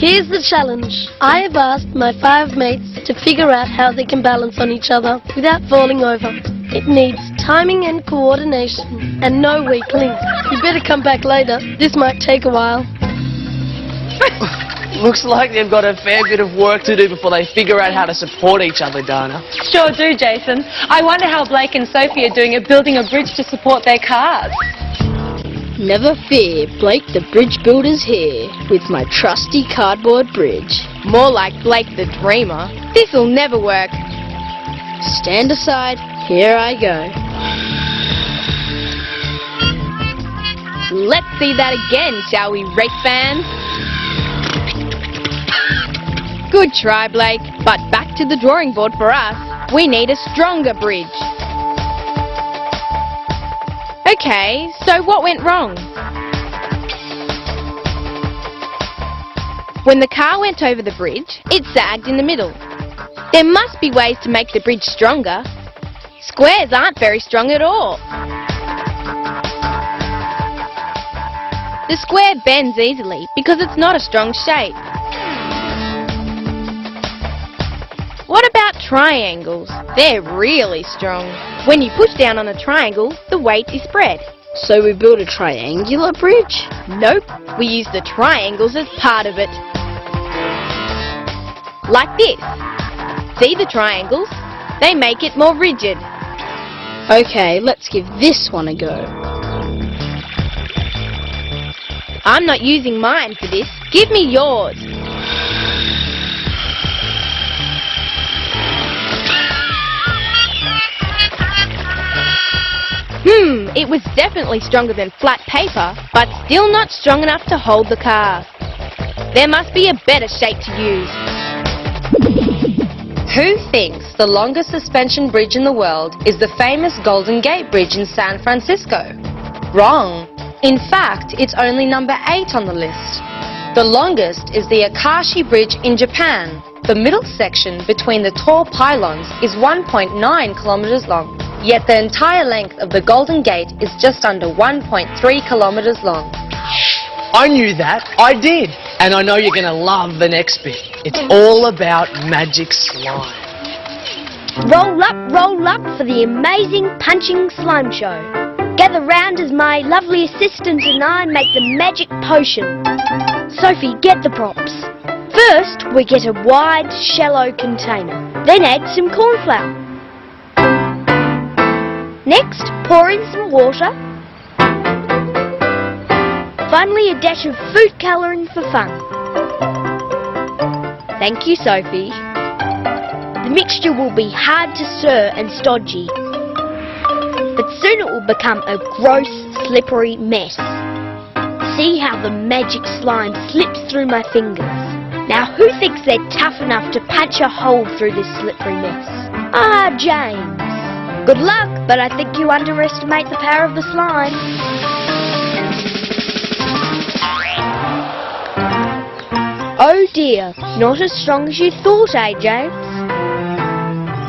Here's the challenge. I have asked my 5 mates to figure out how they can balance on each other without falling over. It needs timing and coordination, and no weak links. You better come back later. This might take a while. Looks like they've got a fair bit of work to do before they figure out how to support each other, Dana. Sure do, Jason. I wonder how Blake and Sophie are doing at building a bridge to support their cars. Never fear, Blake the bridge builder's here with my trusty cardboard bridge. More like Blake the dreamer. This'll never work. Stand aside, here I go. Let's see that again, shall we, race fans? Good try, Blake, but back to the drawing board for us. We need a stronger bridge. Okay, so what went wrong? When the car went over the bridge, it sagged in the middle. There must be ways to make the bridge stronger. Squares aren't very strong at all. The square bends easily because it's not a strong shape. What about triangles? They're really strong. When you push down on a triangle, the weight is spread. So we build a triangular bridge? Nope, we use the triangles as part of it. Like this. See the triangles? They make it more rigid. Okay, let's give this one a go. I'm not using mine for this. Give me yours. It was definitely stronger than flat paper, but still not strong enough to hold the car. There must be a better shape to use. Who thinks the longest suspension bridge in the world is the famous Golden Gate Bridge in San Francisco? Wrong. In fact, it's only number 8 on the list. The longest is the Akashi Bridge in Japan. The middle section between the tall pylons is 1.9 kilometers long. Yet the entire length of the Golden Gate is just under 1.3 kilometers long. I knew that. I did. And I know you're going to love the next bit. It's all about magic slime. Roll up for the amazing punching slime show. Gather round as my lovely assistant and I make the magic potion. Sophie, get the props. First, we get a wide, shallow container. Then add some corn flour. Next, pour in some water. Finally, a dash of food colouring for fun. Thank you, Sophie. The mixture will be hard to stir and stodgy, but soon it will become a gross, slippery mess. See how the magic slime slips through my fingers. Now, who thinks they're tough enough to punch a hole through this slippery mess? Ah, James. Good luck, but I think you underestimate the power of the slime. Oh dear, not as strong as you thought, eh, James?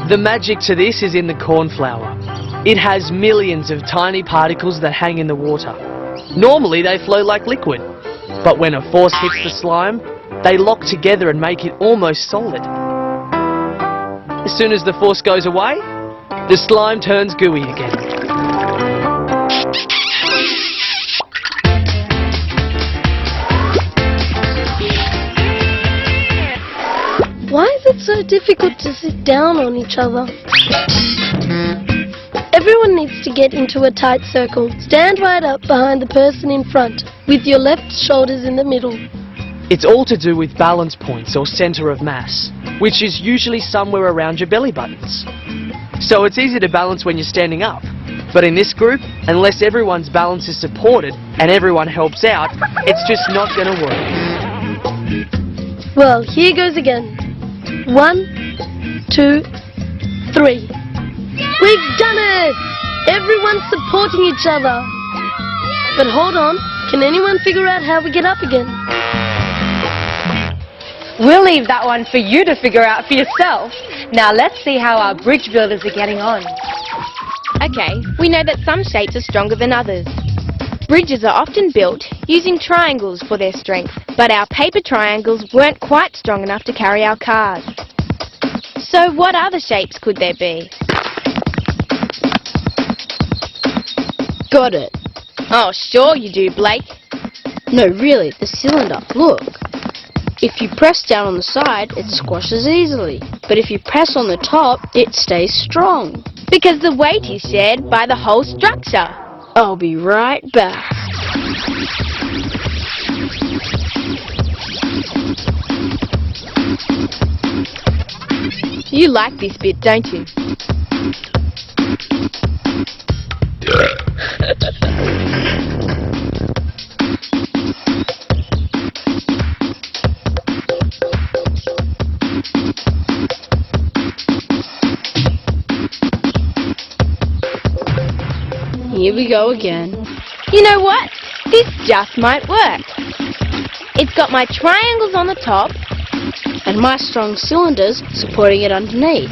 The magic to this is in the corn flour. It has millions of tiny particles that hang in the water. Normally they flow like liquid, but when a force hits the slime, they lock together and make it almost solid. As soon as the force goes away, the slime turns gooey again. It's so difficult to sit down on each other. Everyone needs to get into a tight circle. Stand right up behind the person in front, with your left shoulders in the middle. It's all to do with balance points or centre of mass, which is usually somewhere around your belly buttons. So it's easy to balance when you're standing up. But in this group, unless everyone's balance is supported and everyone helps out, it's just not going to work. Well, here goes again. 1, 2, 3. We've done it! Everyone's supporting each other. But hold on, can anyone figure out how we get up again? We'll leave that one for you to figure out for yourself. Now let's see how our bridge builders are getting on. Okay, we know that some shapes are stronger than others. Bridges are often built using triangles for their strength, but our paper triangles weren't quite strong enough to carry our cars. So what other shapes could there be? Got it. Oh, sure you do, Blake. No, really, the cylinder. Look. If you press down on the side, it squashes easily. But if you press on the top, it stays strong. Because the weight is shared by the whole structure. I'll be right back. You like this bit, don't you? Here we go again. You know what? This just might work. It's got my triangles on the top and my strong cylinders supporting it underneath.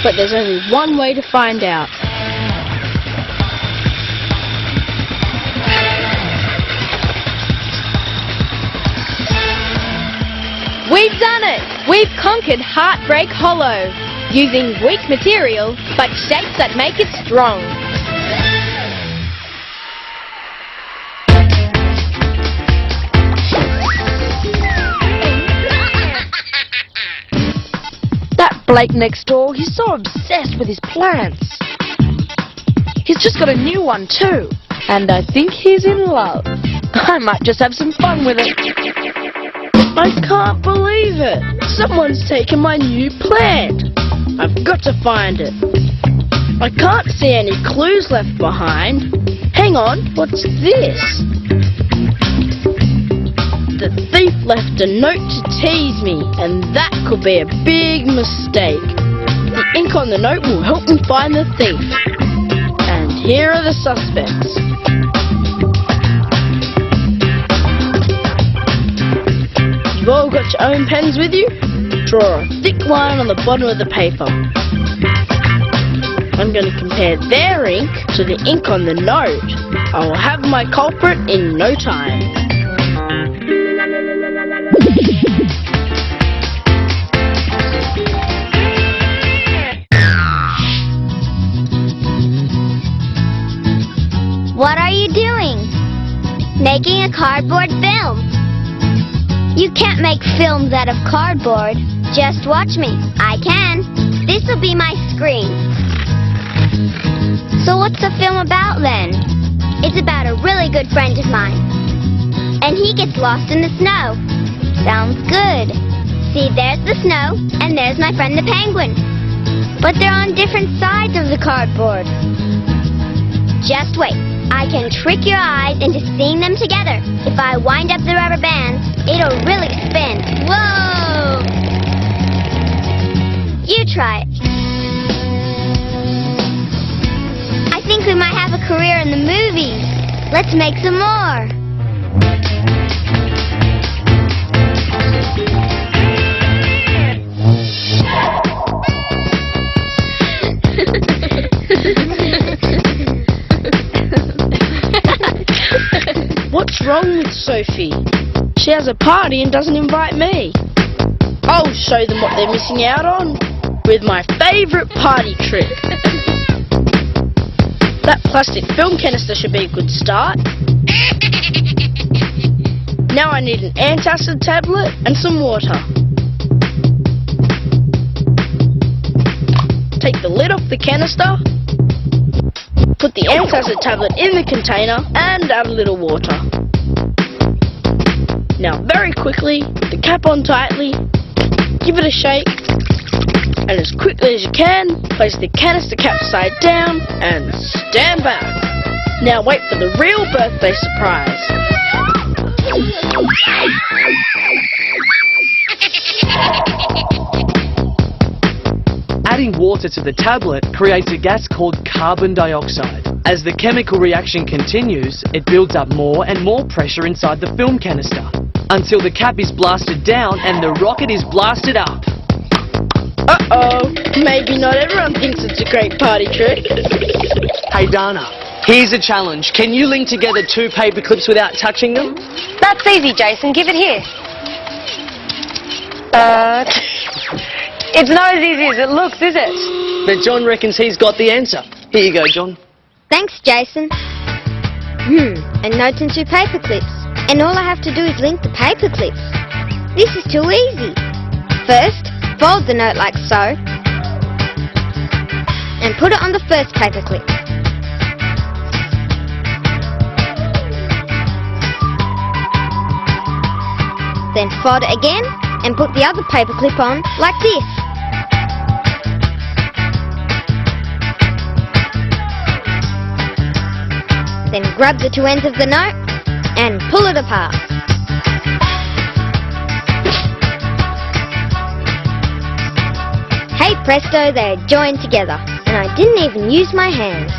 But there's only one way to find out. We've done it! We've conquered Heartbreak Hollow, using weak material, but shapes that make it strong. That Blake next door, he's so obsessed with his plants. He's just got a new one too, and I think he's in love. I might just have some fun with it. I can't believe it! Someone's taken my new plant! I've got to find it. I can't see any clues left behind. Hang on, what's this? The thief left a note to tease me, and that could be a big mistake. The ink on the note will help me find the thief. And here are the suspects. You've all got your own pens with you? Draw a thick line on the bottom of the paper. I'm going to compare their ink to the ink on the note. I will have my culprit in no time. What are you doing? Making a cardboard film. You can't make films out of cardboard. Just watch me. I can. This'll be my screen. So what's the film about then? It's about a really good friend of mine. And he gets lost in the snow. Sounds good. See, there's the snow, and there's my friend the penguin. But they're on different sides of the cardboard. Just wait. I can trick your eyes into seeing them together. If I wind up the rubber bands, it'll really spin. Whoa! You try it. I think we might have a career in the movies. Let's make some more. What's wrong with Sophie? She has a party and doesn't invite me. I'll show them what they're missing out on with my favourite party trick. That plastic film canister should be a good start. Now I need an antacid tablet and some water. Just take the lid off the canister, put the antacid tablet in the container and add a little water. Now very quickly, put the cap on tightly, give it a shake, and as quickly as you can, place the canister cap side down and stand back. Now wait for the real birthday surprise. Adding water to the tablet creates a gas called carbon dioxide. As the chemical reaction continues, it builds up more and more pressure inside the film canister, until the cap is blasted down and the rocket is blasted up. Uh-oh, maybe not everyone thinks it's a great party trick. Hey Dana, here's a challenge. Can you link together 2 paper clips without touching them? That's easy, Jason. Give it here. It's not as easy as it looks, is it? But John reckons he's got the answer. Here you go, John. Thanks, Jason. A note and 2 paper clips. And all I have to do is link the paper clips. This is too easy. First, fold the note like so. And put it on the first paper clip. Then fold it again and put the other paper clip on like this. Then grab the 2 ends of the note and pull it apart. Hey presto, they are joined together, and I didn't even use my hands.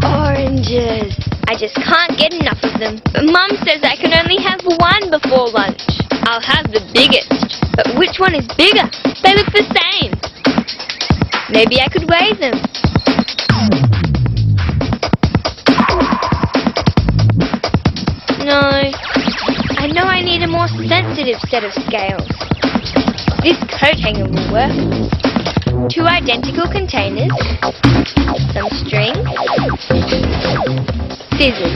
Oranges. I just can't get enough of them. But Mum says I can only have 1 before lunch. I'll have the biggest. But which one is bigger? They look the same. Maybe I could weigh them. No. I know I need a more sensitive set of scales. This coat hanger will work. 2 identical containers. Some string. Scissors.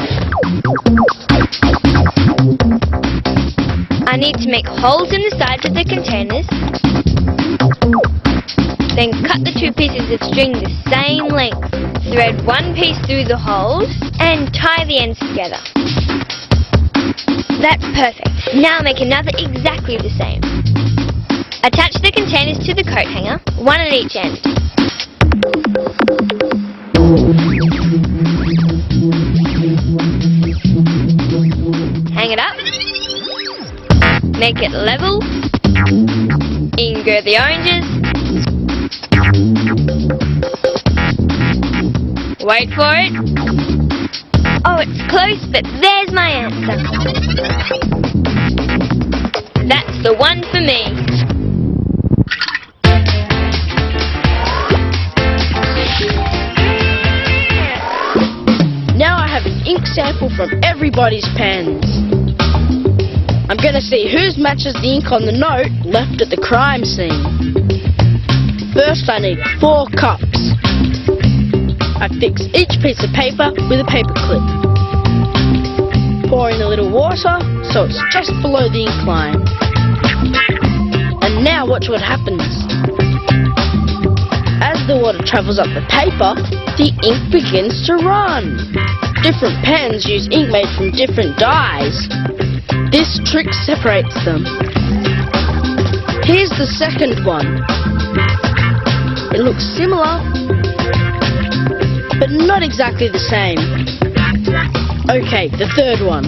I need to make holes in the sides of the containers. Then cut the 2 pieces of string the same length. Thread 1 piece through the holes and tie the ends together. That's perfect. Now make another exactly the same. Attach the containers to the coat hanger, 1 at each end. Hang it up. Make it level. In go the oranges. Wait for it. Oh, it's close, but there's my answer. That's the one for me. Now I have an ink sample from everybody's pens. I'm going to see whose matches the ink on the note left at the crime scene. First I need 4 cups. I fix each piece of paper with a paper clip. Pour in a little water so it's just below the ink line. And now watch what happens. As the water travels up the paper, the ink begins to run. Different pens use ink made from different dyes. This trick separates them. Here's the second one. It looks similar, but not exactly the same. Okay, the third one.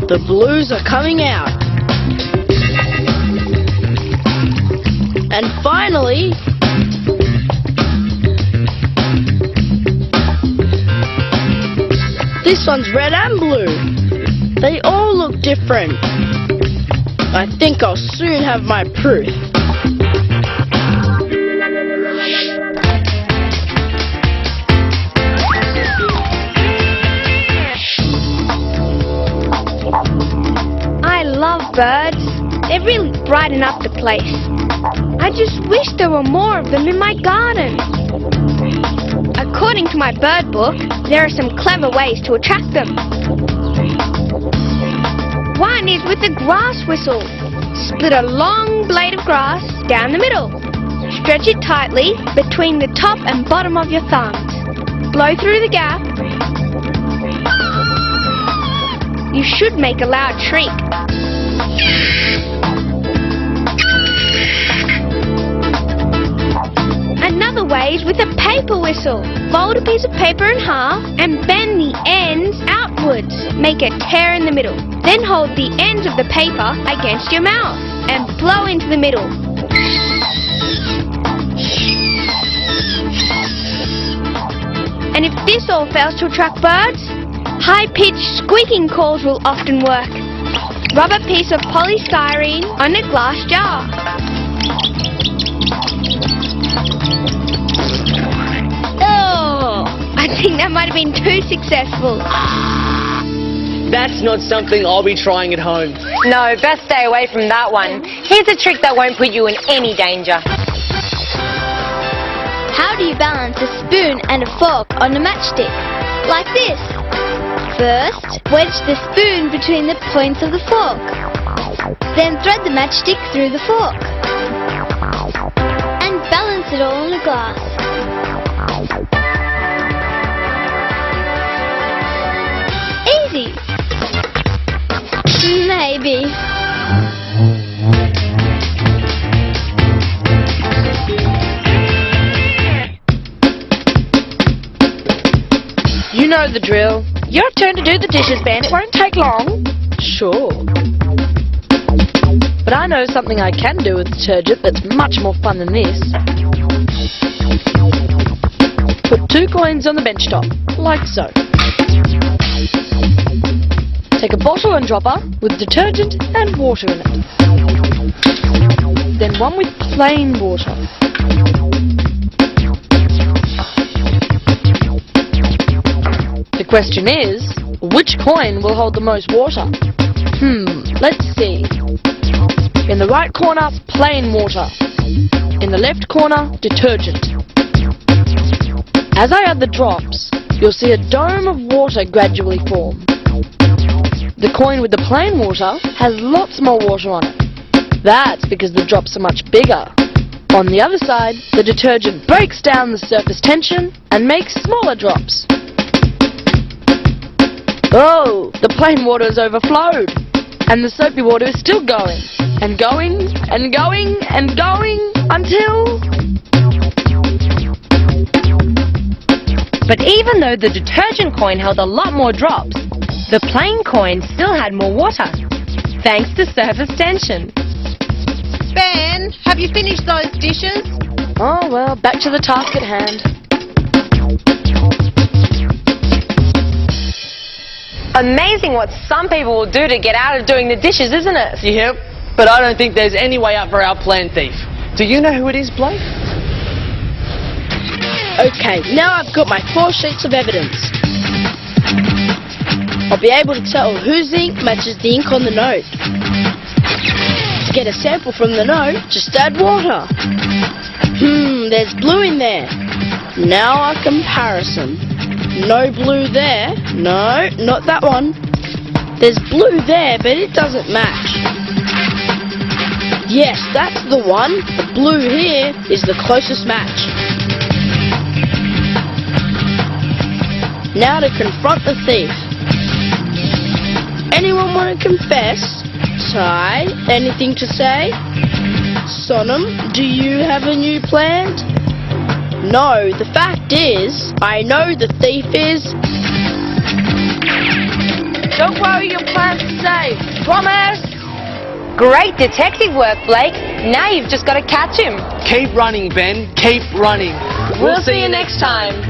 The blues are coming out. And finally, this one's red and blue. They all look different. I think I'll soon have my proof. I love birds. They really brighten up the place. I just wish there were more of them in my garden. I According to my bird book, there are some clever ways to attract them. One is with the grass whistle. Split a long blade of grass down the middle. Stretch it tightly between the top and bottom of your thumbs. Blow through the gap. You should make a loud shriek. Another way is with a paper whistle. Fold a piece of paper in half and bend the ends outwards. Make a tear in the middle. Then hold the ends of the paper against your mouth and blow into the middle. And if this all fails to attract birds, high-pitched squeaking calls will often work. Rub a piece of polystyrene on a glass jar. Oh, I think that might have been too successful. That's not something I'll be trying at home. No, best stay away from that one. Here's a trick that won't put you in any danger. How do you balance a spoon and a fork on a matchstick? Like this. First, wedge the spoon between the points of the fork. Then thread the matchstick through the fork. And balance it all in a glass. Easy. Maybe. You know the drill. Your turn to do the dishes, Ben. It won't take long. Sure. But I know something I can do with detergent that's much more fun than this. Put 2 coins on the bench top, like so. Take a bottle and dropper with detergent and water in it. Then one with plain water. The question is, which coin will hold the most water? Let's see. In the right corner, plain water. In the left corner, detergent. As I add the drops, you'll see a dome of water gradually form. The coin with the plain water has lots more water on it. That's because the drops are much bigger. On the other side, the detergent breaks down the surface tension and makes smaller drops. Oh, the plain water has overflowed, and the soapy water is still going, and going, and going, and going, until... But even though the detergent coin held a lot more drops, the plain coin still had more water, thanks to surface tension. Ben, have you finished those dishes? Oh, well, back to the task at hand. Amazing what some people will do to get out of doing the dishes, isn't it? Yep, but I don't think there's any way out for our plan thief. Do you know who it is, Blake? Okay, now I've got my 4 sheets of evidence. I'll be able to tell whose ink matches the ink on the note. To get a sample from the note, just add water. There's blue in there. Now a comparison. No blue there. No, not that one. There's blue there, but it doesn't match. Yes, that's the one. The blue here is the closest match. Now to confront the thief. Anyone want to confess? Ty, anything to say? Sonam, do you have a new plan? No, the fact is, I know the thief is... Don't worry, your plan's safe. Promise! Great detective work, Blake. Now you've just got to catch him. Keep running, Ben. Keep running. We'll see you next time.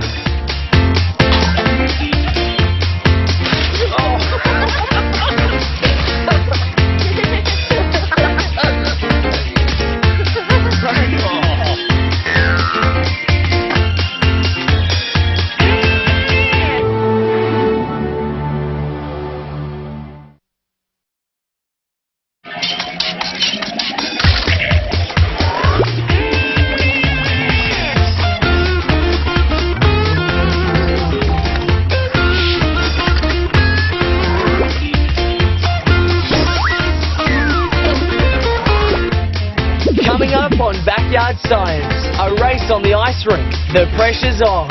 backyard science. A race on the ice rink. The pressure's on.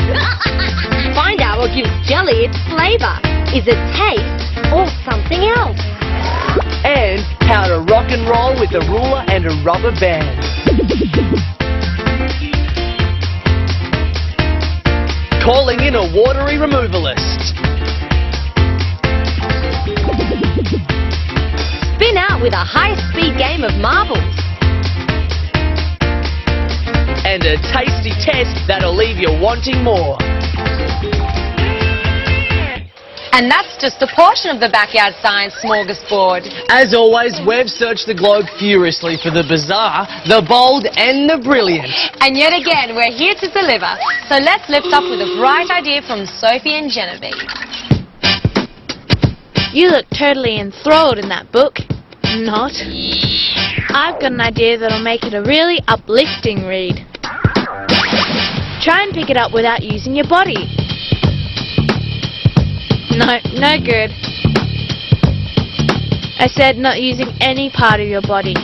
Find out what gives jelly its flavour. Is it taste or something else? And how to rock and roll with a ruler and a rubber band. Calling in a watery removalist. Spin out with a high-speed game of marbles. And a tasty test that'll leave you wanting more. And that's just a portion of the Backyard Science smorgasbord. As always, we've searched the globe furiously for the bizarre, the bold and the brilliant. And yet again, we're here to deliver. So let's lift up with a bright idea from Sophie and Genevieve. You look totally enthralled in that book. Not. I've got an idea that'll make it a really uplifting read. Try and pick it up without using your body. No, no good. I said not using any part of your body.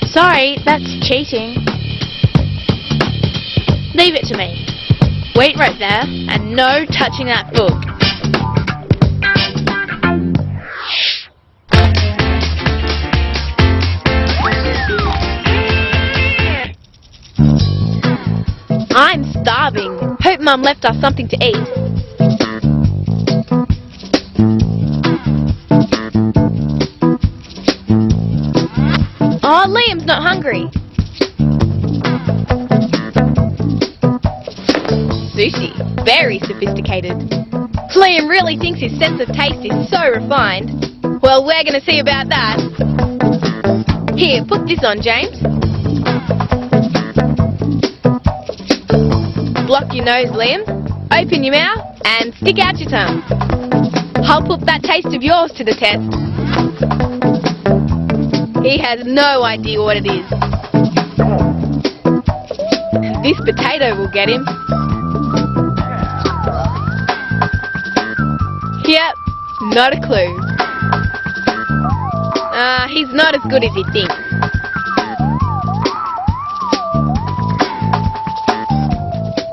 Sorry, that's cheating. Leave it to me. Wait right there, and no touching that book. I'm starving. Hope Mum left us something to eat. Oh, Liam's not hungry. Sushi. Very sophisticated. Liam really thinks his sense of taste is so refined. Well, we're going to see about that. Here, put this on, James. Block your nose, Liam. Open your mouth and stick out your tongue. I'll put that taste of yours to the test. He has no idea what it is. This potato will get him. Yep, not a clue. He's not as good as he thinks.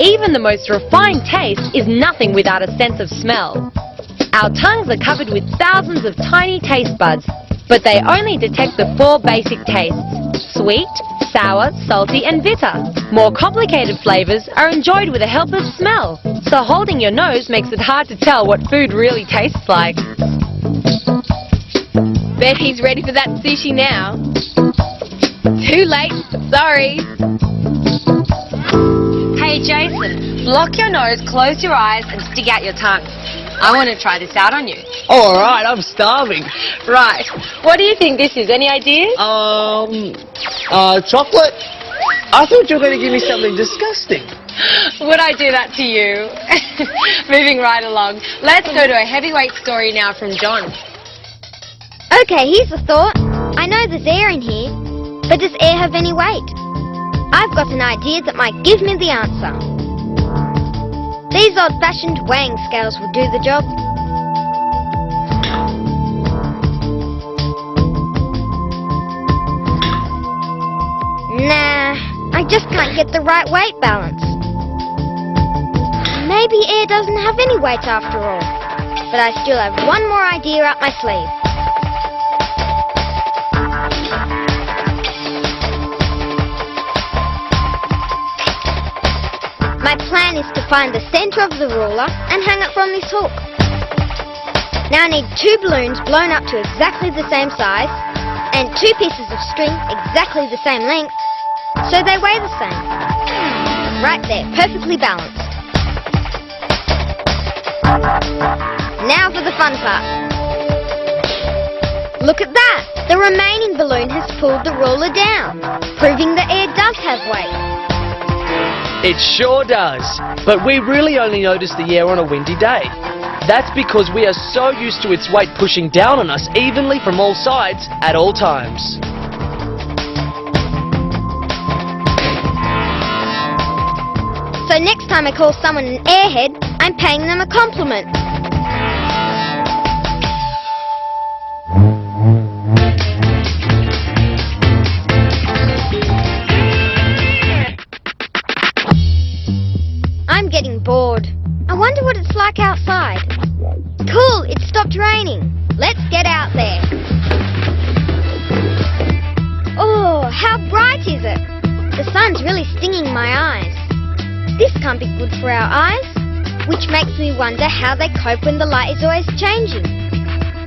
Even the most refined taste is nothing without a sense of smell. Our tongues are covered with thousands of tiny taste buds, but they only detect the 4 basic tastes: sweet, sour, salty and bitter. More complicated flavours are enjoyed with the help of smell, so holding your nose makes it hard to tell what food really tastes like. Bet he's ready for that sushi now. Too late, sorry. Hey Jason, block your nose, close your eyes and stick out your tongue. I want to try this out on you. Alright, I'm starving. Right. What do you think this is? Any ideas? Chocolate? I thought you were going to give me something disgusting. Would I do that to you? Moving right along. Let's go to a heavyweight story now from John. Okay, here's a thought. I know there's air in here, but does air have any weight? I've got an idea that might give me the answer. These old-fashioned weighing scales will do the job. Nah, I just can't get the right weight balance. Maybe air doesn't have any weight after all. But I still have one more idea up my sleeve. My plan is to find the centre of the ruler and hang it from this hook. Now I need 2 balloons blown up to exactly the same size and 2 pieces of string exactly the same length, so they weigh the same. Right there, perfectly balanced. Now for the fun part. Look at that! The remaining balloon has pulled the ruler down, proving the air does have weight. It sure does. But we really only notice the air on a windy day. That's because we are so used to its weight pushing down on us evenly from all sides at all times. So next time I call someone an airhead, I'm paying them a compliment. getting bored. I wonder what it's like outside. Cool, it stopped raining. Let's get out there. Oh, how bright is it? The sun's really stinging my eyes. This can't be good for our eyes, which makes me wonder how they cope when the light is always changing.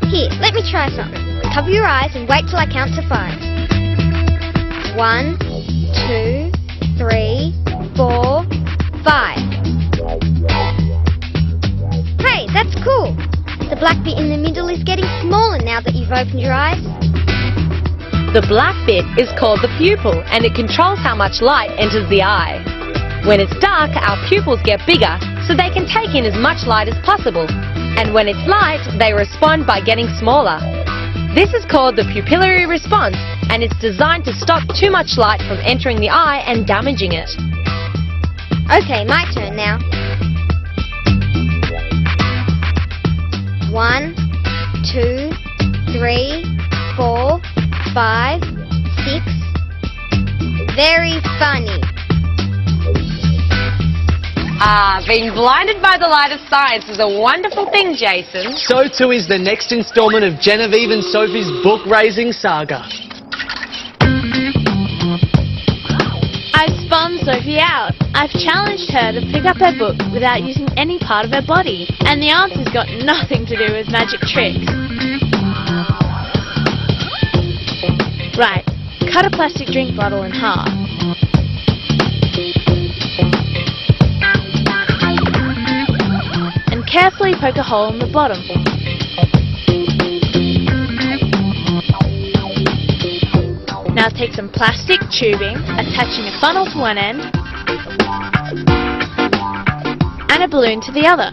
Here, let me try something. Cover your eyes and wait till I count to 5. 1, 2, 3, 4, 5. Hey, that's cool. The black bit in the middle is getting smaller now that you've opened your eyes. The black bit is called the pupil, and it controls how much light enters the eye. When it's dark, our pupils get bigger, so they can take in as much light as possible. And when it's light, they respond by getting smaller. This is called the pupillary response, and it's designed to stop too much light from entering the eye and damaging it. Okay, my turn now. 1, 2, 3, 4, 5, 6. Very funny. Being blinded by the light of science is a wonderful thing, Jason. So too is the next instalment of Genevieve and Sophie's book-raising saga. I've spun Sophie out. I've challenged her to pick up her book without using any part of her body, and the answer's got nothing to do with magic tricks. Right, cut a plastic drink bottle in half. And carefully poke a hole in the bottom. Now take some plastic tubing, attaching a funnel to one end and a balloon to the other.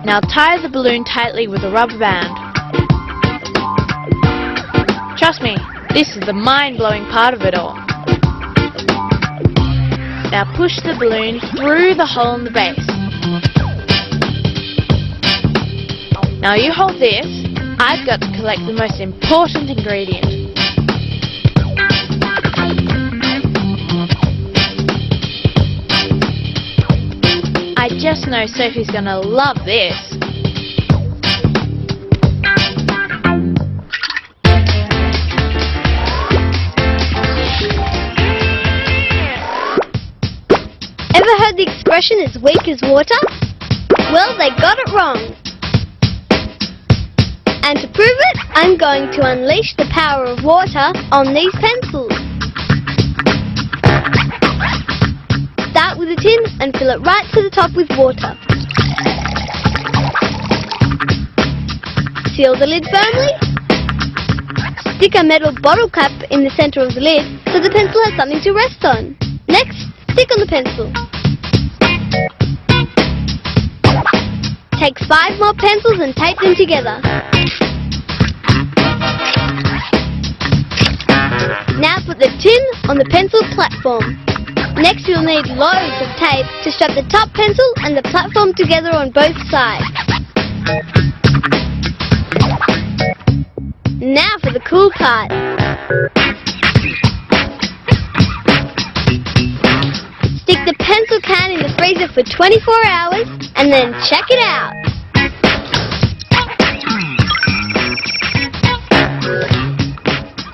Now tie the balloon tightly with a rubber band. Trust me, this is the mind-blowing part of it all. Now push the balloon through the hole in the base. Now you hold this. I've got to collect the most important ingredient. I just know Sophie's gonna love this. Ever heard the expression as weak as water? Well, they got it wrong. And to prove it, I'm going to unleash the power of water on these pencils. Start with a tin and fill it right to the top with water. Seal the lid firmly. Stick a metal bottle cap in the center of the lid so the pencil has something to rest on. Next, stick on the pencil. Take 5 more pencils and tape them together. Now put the tin on the pencil platform. Next you'll need loads of tape to strap the top pencil and the platform together on both sides. Now for the cool part. Stick the pencil can in the freezer for 24 hours and then check it out.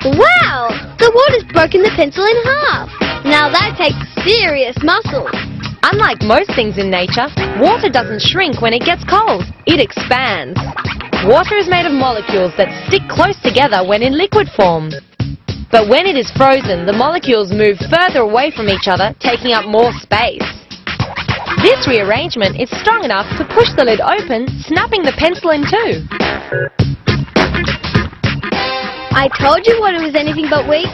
Wow! The water's broken the pencil in half. Now that takes serious muscle. Unlike most things in nature, water doesn't shrink when it gets cold. It expands. Water is made of molecules that stick close together when in liquid form. But when it is frozen, the molecules move further away from each other, taking up more space. This rearrangement is strong enough to push the lid open, snapping the pencil in two. I told you water was anything but weak.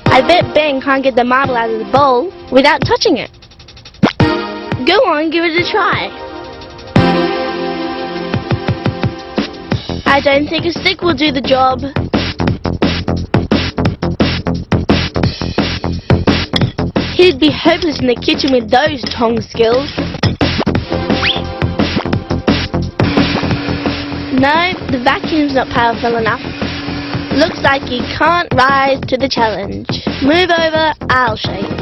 I bet Ben can't get the marble out of the bowl without touching it. Go on, give it a try. I don't think a stick will do the job. He'd be hopeless in the kitchen with those tongue skills. No, the vacuum's not powerful enough. Looks like you can't rise to the challenge. Move over, I'll show you.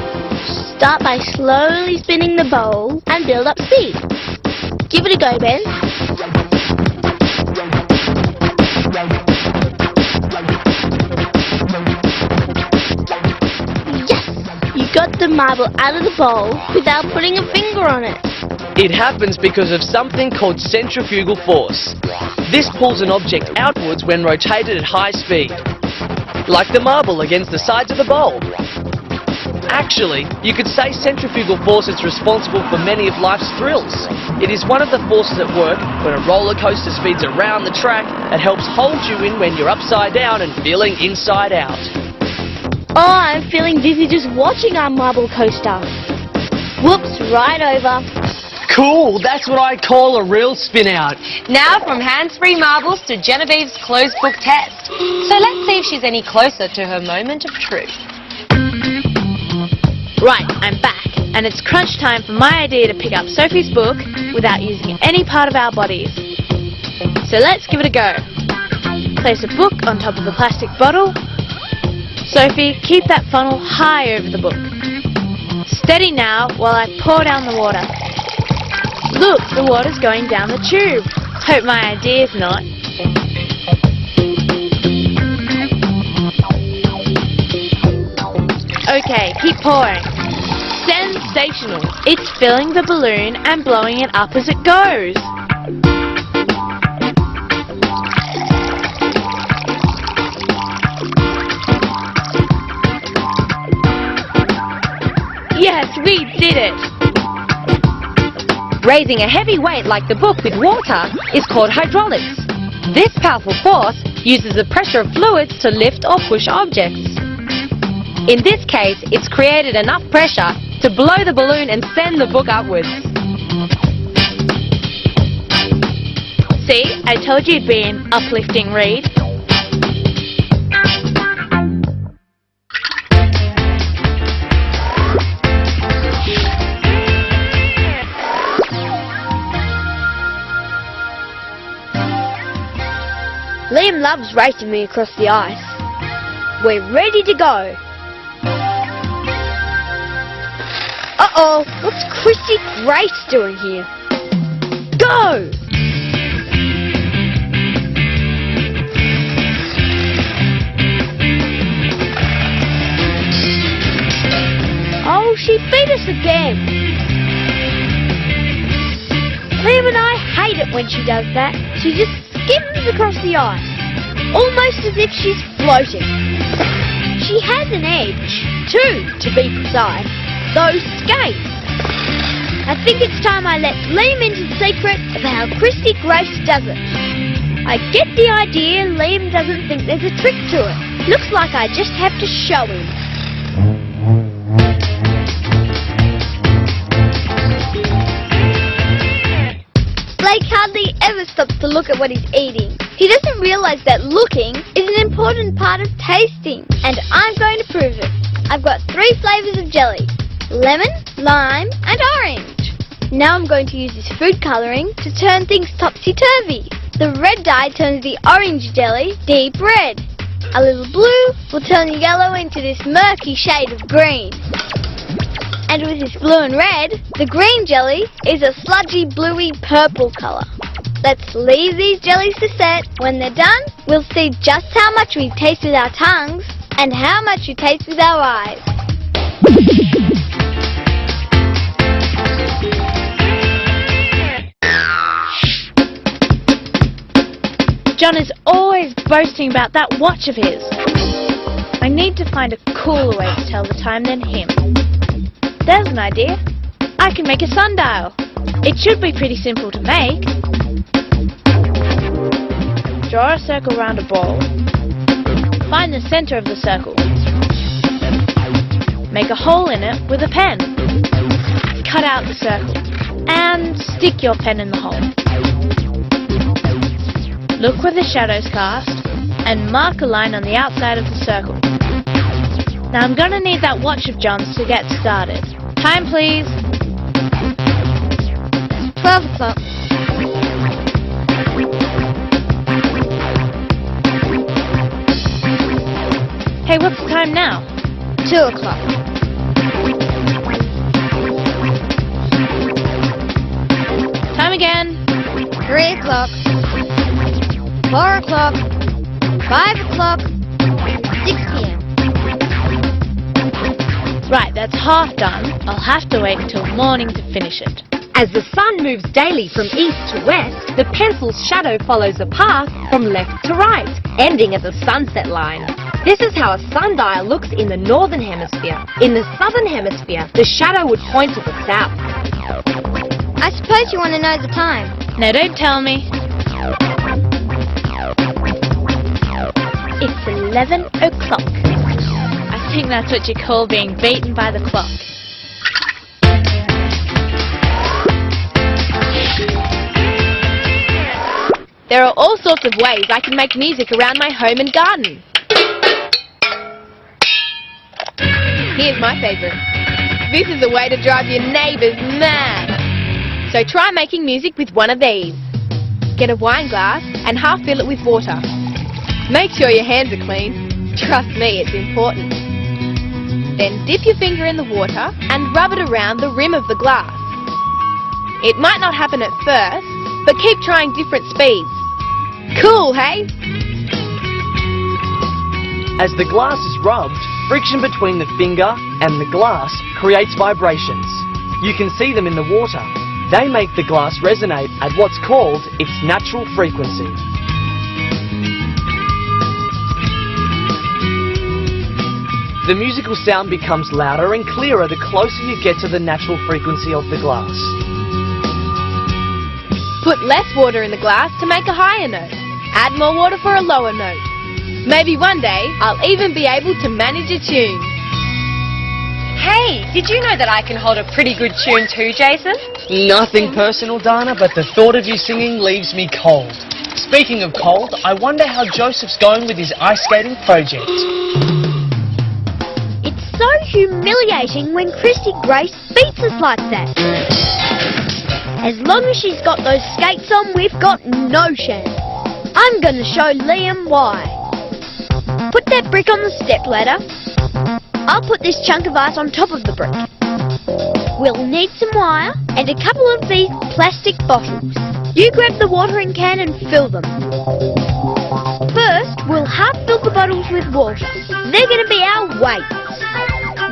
Start by slowly spinning the bowl and build up speed. Give it a go, Ben. Yes! You got the marble out of the bowl without putting a finger on it. It happens because of something called centrifugal force. This pulls an object outwards when rotated at high speed, like the marble against the sides of the bowl. Actually, you could say centrifugal force is responsible for many of life's thrills. It is one of the forces at work when a roller coaster speeds around the track and helps hold you in when you're upside down and feeling inside out. Oh, I'm feeling dizzy just watching our marble coaster. Whoops, right over. Cool, that's what I call a real spin out. Now from hands-free marbles to Genevieve's closed book test. So let's see if she's any closer to her moment of truth. Right, I'm back, and it's crunch time for my idea to pick up Sophie's book without using any part of our bodies. So let's give it a go. Place a book on top of the plastic bottle. Sophie, keep that funnel high over the book. Steady now while I pour down the water. Look, the water's going down the tube. Hope my idea's not. Okay, keep pouring. Sensational! It's filling the balloon and blowing it up as it goes. Yes, we did it! Raising a heavy weight like the book with water is called hydraulics. This powerful force uses the pressure of fluids to lift or push objects. In this case, it's created enough pressure to blow the balloon and send the book upwards. See, I told you it'd be an uplifting read. Liam loves racing me across the ice. We're ready to go. Uh-oh, what's Christy Grace doing here? Go! Oh, she beat us again. Liam and I hate it when she does that. She just skims across the ice, almost as if she's floating. She has an edge, too, to be precise. Those skates. I think it's time I let Liam into the secret of how Christy Grace does it. I get the idea Liam doesn't think there's a trick to it. Looks like I just have to show him. Blake hardly ever stops to look at what he's eating. He doesn't realise that looking is an important part of tasting. And I'm going to prove it. I've got 3 flavours of jelly. Lemon, lime and orange. Now I'm going to use this food colouring to turn things topsy-turvy. The red dye turns the orange jelly deep red. A little blue will turn the yellow into this murky shade of green. And with this blue and red, the green jelly is a sludgy bluey purple colour. Let's leave these jellies to set. When they're done, we'll see just how much we taste with our tongues and how much we taste with our eyes. John is always boasting about that watch of his. I need to find a cooler way to tell the time than him. There's an idea. I can make a sundial. It should be pretty simple to make. Draw a circle around a ball. Find the center of the circle. Make a hole in it with a pen. Cut out the circle and stick your pen in the hole. Look where the shadows cast and mark a line on the outside of the circle. Now I'm going to need that watch of John's to get started. Time please. 12 o'clock. Okay, what's the time now? 2 o'clock. Time again. 3 o'clock. 4 o'clock. 5 o'clock. 6 p.m. Right, that's half done. I'll have to wait until morning to finish it. As the sun moves daily from east to west, the pencil's shadow follows a path from left to right, ending at the sunset line. This is how a sundial looks in the northern hemisphere. In the southern hemisphere, the shadow would point to the south. I suppose you want to know the time. Now don't tell me. It's 11 o'clock. I think that's what you call being beaten by the clock. There are all sorts of ways I can make music around my home and garden. Here's my favourite. This is a way to drive your neighbours mad. So try making music with one of these. Get a wine glass and half fill it with water. Make sure your hands are clean. Trust me, it's important. Then dip your finger in the water and rub it around the rim of the glass. It might not happen at first, but keep trying different speeds. Cool, hey? As the glass is rubbed, friction between the finger and the glass creates vibrations. You can see them in the water. They make the glass resonate at what's called its natural frequency. The musical sound becomes louder and clearer the closer you get to the natural frequency of the glass. Put less water in the glass to make a higher note. Add more water for a lower note. Maybe one day I'll even be able to manage a tune. Hey, did you know that I can hold a pretty good tune too, Jason? Nothing personal, Dana, but the thought of you singing leaves me cold. Speaking of cold, I wonder how Joseph's going with his ice skating project. It's so humiliating when Christy Grace beats us like that. As long as she's got those skates on, we've got no chance. I'm going to show Liam why. Put that brick on the step ladder. I'll put this chunk of ice on top of the brick. We'll need some wire and a couple of these plastic bottles. You grab the watering can and fill them. First, we'll half fill the bottles with water. They're going to be our weights.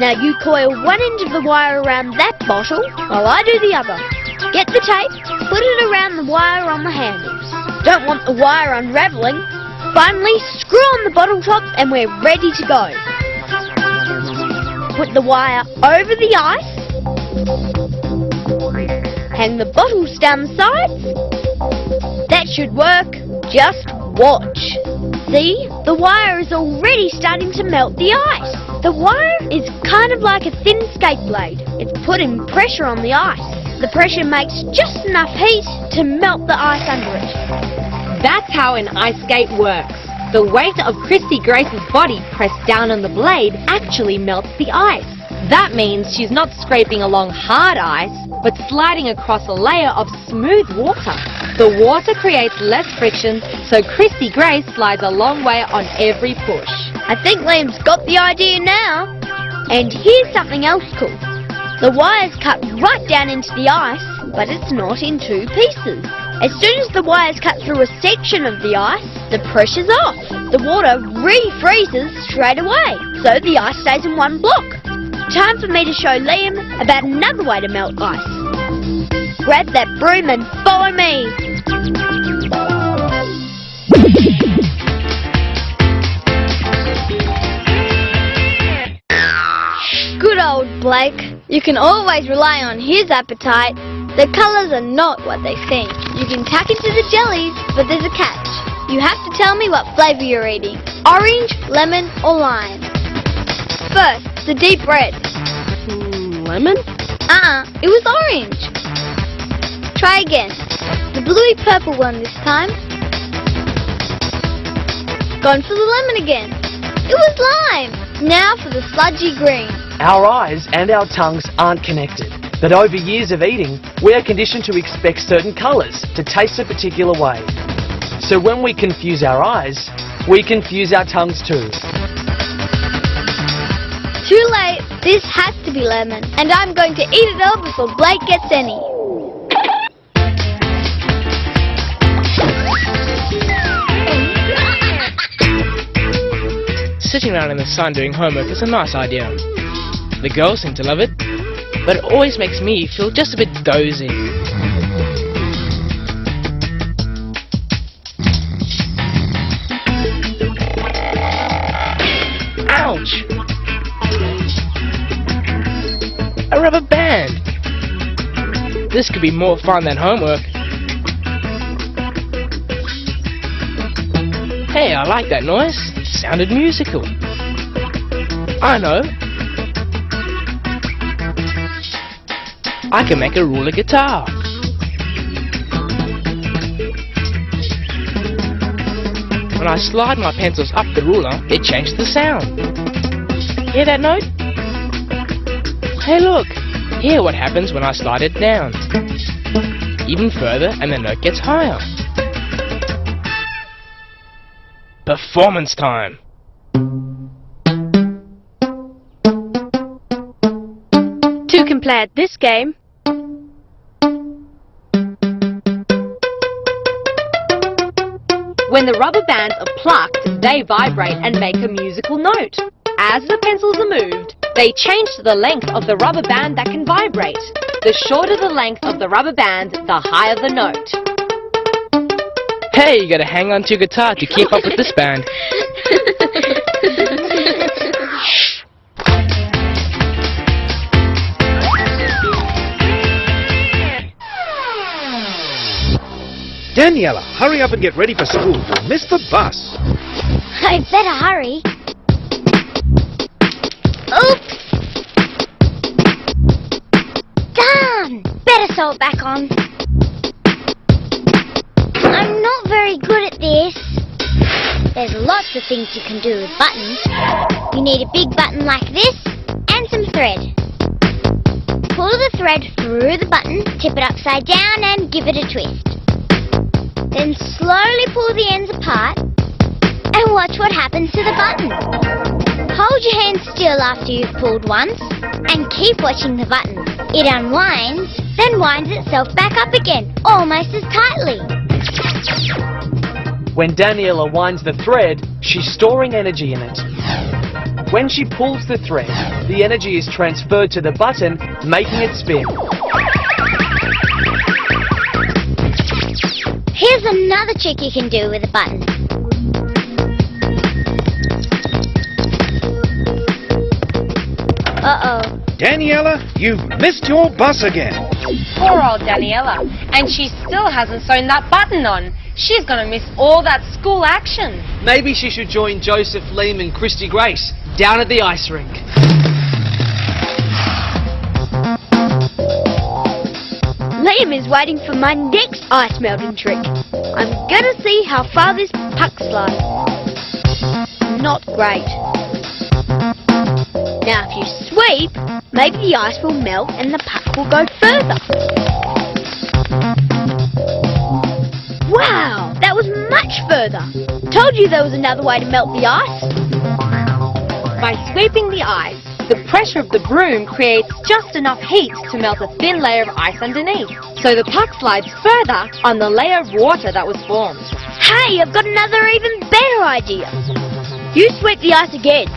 Now you coil one end of the wire around that bottle while I do the other. Get the tape, put it around the wire on the handles. Don't want the wire unravelling. Finally, screw on the bottle tops and we're ready to go. Put the wire over the ice. Hang the bottles down the sides. That should work. Just watch. See, the wire is already starting to melt the ice. The wire is kind of like a thin skate blade. It's putting pressure on the ice. The pressure makes just enough heat to melt the ice under it. That's how an ice skate works. The weight of Christy Grace's body pressed down on the blade actually melts the ice. That means she's not scraping along hard ice, but sliding across a layer of smooth water. The water creates less friction, so Christy Grace slides a long way on every push. I think Liam's got the idea now. And here's something else cool. The wire's cut right down into the ice, but it's not in two pieces. As soon as the wire's cut through a section of the ice, the pressure's off. The water refreezes straight away, so the ice stays in one block. Time for me to show Liam about another way to melt ice. Grab that broom and follow me. Good old Blake. You can always rely on his appetite. The colours are not what they seem. You can tack into the jellies, but there's a catch. You have to tell me what flavour you're eating. Orange, lemon or lime. First, the deep red. Lemon? It was orange. Try again. The bluey purple one this time. Gone for the lemon again. It was lime. Now for the sludgy green. Our eyes and our tongues aren't connected, but over years of eating, we are conditioned to expect certain colours to taste a particular way. So when we confuse our eyes, we confuse our tongues too. Too late. This has to be lemon. And I'm going to eat it all before Blake gets any. Sitting around in the sun doing homework is a nice idea. The girls seem to love it, but it always makes me feel just a bit dozy. Ouch! A rubber band! This could be more fun than homework. Hey, I like that noise. It sounded musical. I know. I can make a ruler guitar. When I slide my pencils up the ruler, it changes the sound. Hear that note? Hey look! Hear what happens when I slide it down. Even further and the note gets higher. Performance time! Two can play at this game. When the rubber bands are plucked, they vibrate and make a musical note. As the pencils are moved, they change to the length of the rubber band that can vibrate. The shorter the length of the rubber band, the higher the note. Hey, you gotta hang on to your guitar to keep up with this band. Daniela, hurry up and get ready for school. You'll miss the bus. I'd better hurry. Oops! Darn! Better sew it back on. I'm not very good at this. There's lots of things you can do with buttons. You need a big button like this and some thread. Pull the thread through the button, tip it upside down and give it a twist. Then slowly pull the ends apart and watch what happens to the button. Hold your hand still after you've pulled once and keep watching the button. It unwinds, then winds itself back up again, almost as tightly. When Daniela winds the thread, she's storing energy in it. When she pulls the thread, the energy is transferred to the button, making it spin. Here's another trick you can do with a button. Uh-oh. Daniela, you've missed your bus again. Poor old Daniela. And she still hasn't sewn that button on. She's going to miss all that school action. Maybe she should join Joseph, Liam and Christy Grace down at the ice rink. Liam is waiting for my next ice melting trick. I'm gonna see how far this puck slides. Not great. Now if you sweep, maybe the ice will melt and the puck will go further. Wow, that was much further. Told you there was another way to melt the ice. By sweeping the ice, the pressure of the broom creates just enough heat to melt a thin layer of ice underneath. So the puck slides further on the layer of water that was formed. Hey, I've got another even better idea. You sweep the ice again.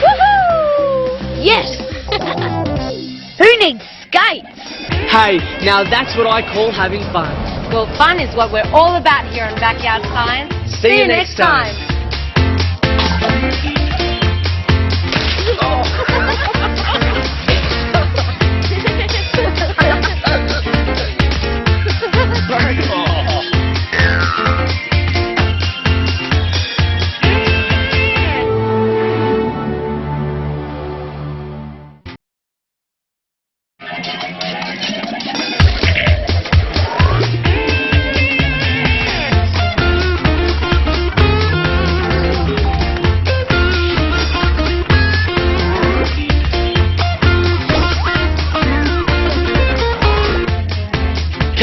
Woohoo! Yes! Who needs skates? Hey, now that's what I call having fun. Well, fun is what we're all about here on Backyard Science. See you next time.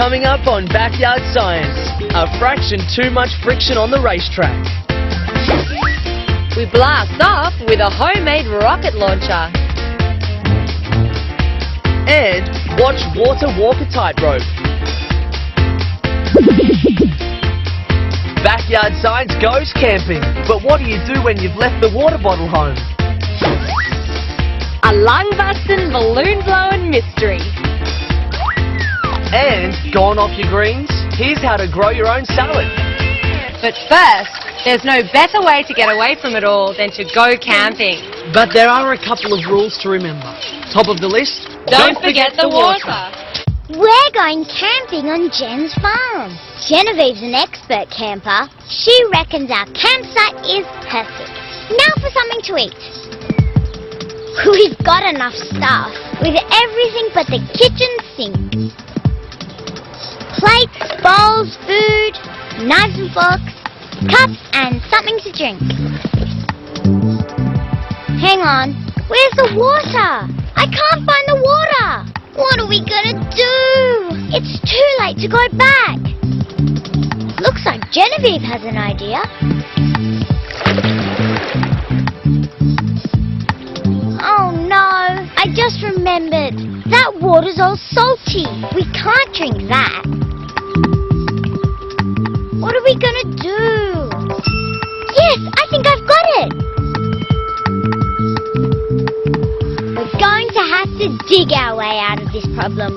Coming up on Backyard Science, a fraction too much friction on the racetrack. We blast off with a homemade rocket launcher. And watch water walk a tightrope. Backyard Science goes camping, but what do you do when you've left the water bottle home? A lung-busting, balloon-blowing mystery. And gone off your greens? Here's how to grow your own salad. But first, there's no better way to get away from it all than to go camping. But there are a couple of rules to remember. Top of the list, Don't forget the water. We're going camping on Jen's farm. Genevieve's an expert camper. She reckons our campsite is perfect. Now for something to eat. We've got enough stuff with everything but the kitchen sink. Plates, bowls, food, knives and forks, cups and something to drink. Hang on, where's the water? I can't find the water. What are we gonna do? It's too late to go back. Looks like Genevieve has an idea. Oh no, I just remembered. That water's all salty. We can't drink that. What are we gonna do? Yes, I think I've got it. We're going to have to dig our way out of this problem.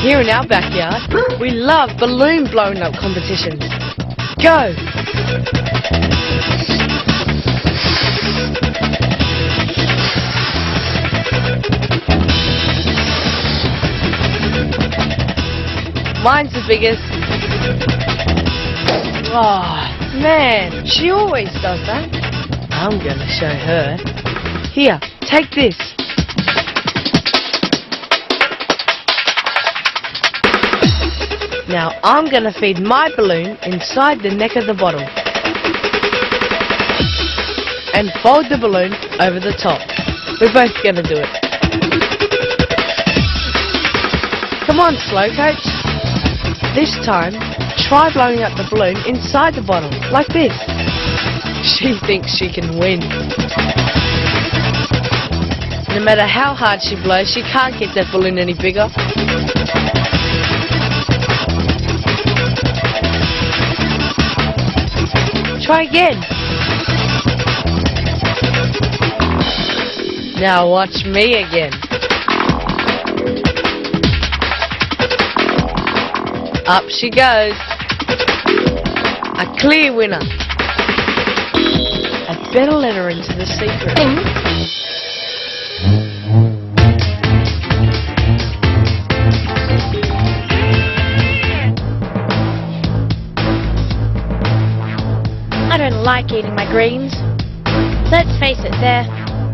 Here in our backyard, we love balloon blowing up competitions. Go! Mine's the biggest. Oh, man, she always does that. I'm gonna show her. Here, take this. Now I'm gonna feed my balloon inside the neck of the bottle. And fold the balloon over the top. We're both gonna do it. Come on, Slow Coach. This time, try blowing up the balloon inside the bottle, like this. She thinks she can win. No matter how hard she blows, she can't get that balloon any bigger. Try again. Now watch me again. Up she goes. A clear winner. I'd better let her into the secret. I don't like eating my greens. Let's face it, they're,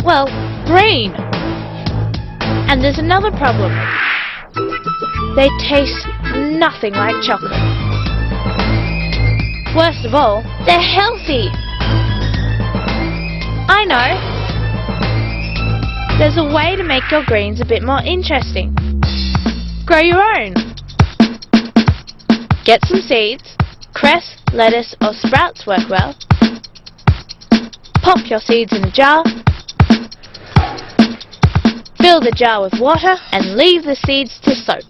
well, green. And there's another problem. They taste nothing like chocolate. Worst of all, they're healthy. I know. There's a way to make your greens a bit more interesting. Grow your own. Get some seeds. Cress, lettuce or sprouts work well. Pop your seeds in a jar. Fill the jar with water and leave the seeds to soak.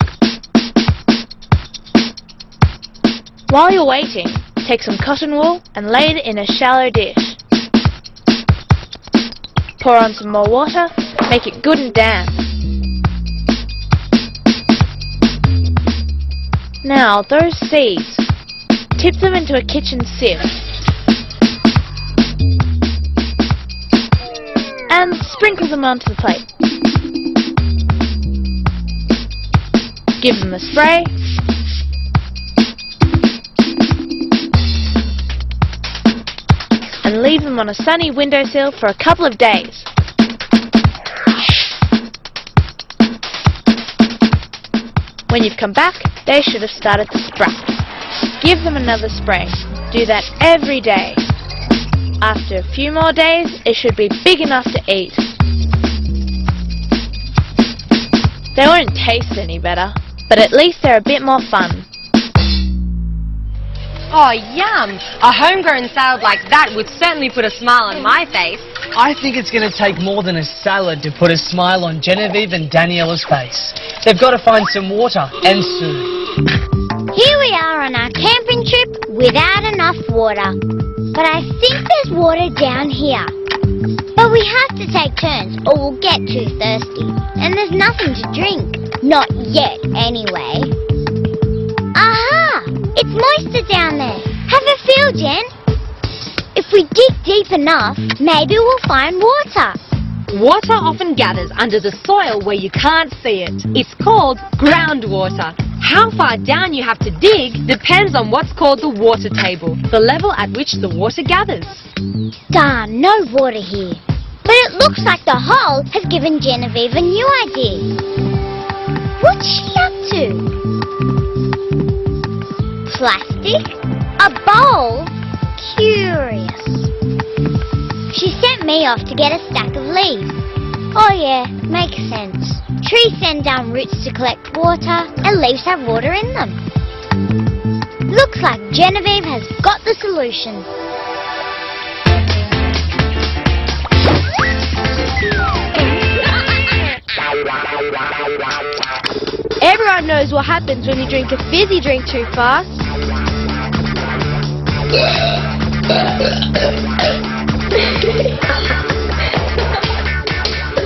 While you're waiting, take some cotton wool and lay it in a shallow dish. Pour on some more water, make it good and damp. Now those seeds, tip them into a kitchen sieve and sprinkle them onto the plate. Give them a spray. And leave them on a sunny windowsill for a couple of days. When you've come back, they should have started to sprout. Give them another spray. Do that every day. After a few more days, it should be big enough to eat. They won't taste any better, but at least they're a bit more fun. Oh, yum! A homegrown salad like that would certainly put a smile on my face. I think it's going to take more than a salad to put a smile on Genevieve and Daniella's face. They've got to find some water, and soon. Here we are on our camping trip without enough water. But I think there's water down here. But we have to take turns or we'll get too thirsty. And there's nothing to drink. Not yet, anyway. Aha! It's moister down there. Have a feel, Jen. If we dig deep enough, maybe we'll find water. Water often gathers under the soil where you can't see it. It's called groundwater. How far down you have to dig depends on what's called the water table, the level at which the water gathers. Darn, no water here. But it looks like the hole has given Genevieve a new idea. What's she up to? Plastic? A bowl? Curious. She sent me off to get a stack of leaves. Oh yeah, makes sense. Trees send down roots to collect water, and leaves have water in them. Looks like Genevieve has got the solution. Everyone knows what happens when you drink a fizzy drink too fast.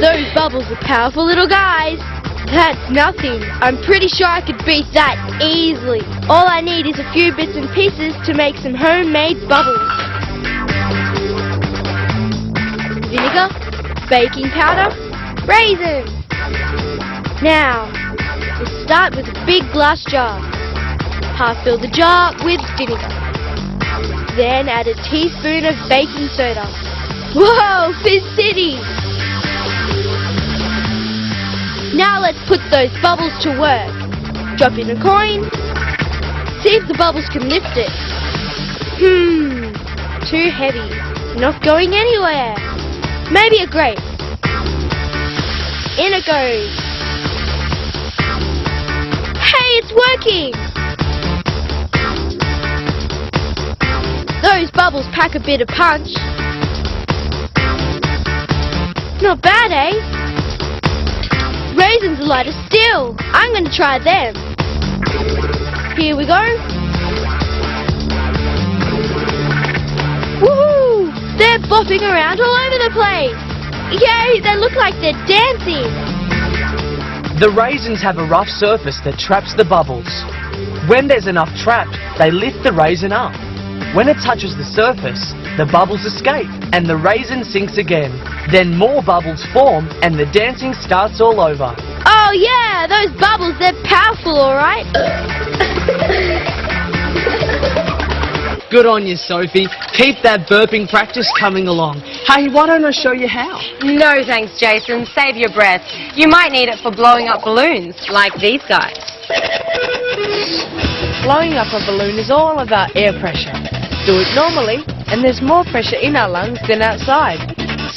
Those bubbles are powerful little guys. That's nothing. I'm pretty sure I could beat that easily. All I need is a few bits and pieces to make some homemade bubbles. Vinegar, baking powder, raisins. Now, we'll start with a big glass jar. Half fill the jar with vinegar. Then add a teaspoon of baking soda. Whoa, Fizz City! Now let's put those bubbles to work. Drop in a coin. See if the bubbles can lift it. Too heavy. Not going anywhere. Maybe a grape. In it goes. Hey, it's working! Those bubbles pack a bit of punch. Not bad, eh? Raisins are lighter still. I'm going to try them. Here we go. Woohoo! They're bopping around all over the place. Yay, they look like they're dancing. The raisins have a rough surface that traps the bubbles. When there's enough trapped, they lift the raisin up. When it touches the surface, the bubbles escape and the raisin sinks again. Then more bubbles form and the dancing starts all over. Oh yeah, those bubbles, they're powerful, alright? Good on you, Sophie. Keep that burping practice coming along. Hey, why don't I show you how? No thanks, Jason. Save your breath. You might need it for blowing up balloons, like these guys. Blowing up a balloon is all about air pressure. Do it normally, and there's more pressure in our lungs than outside,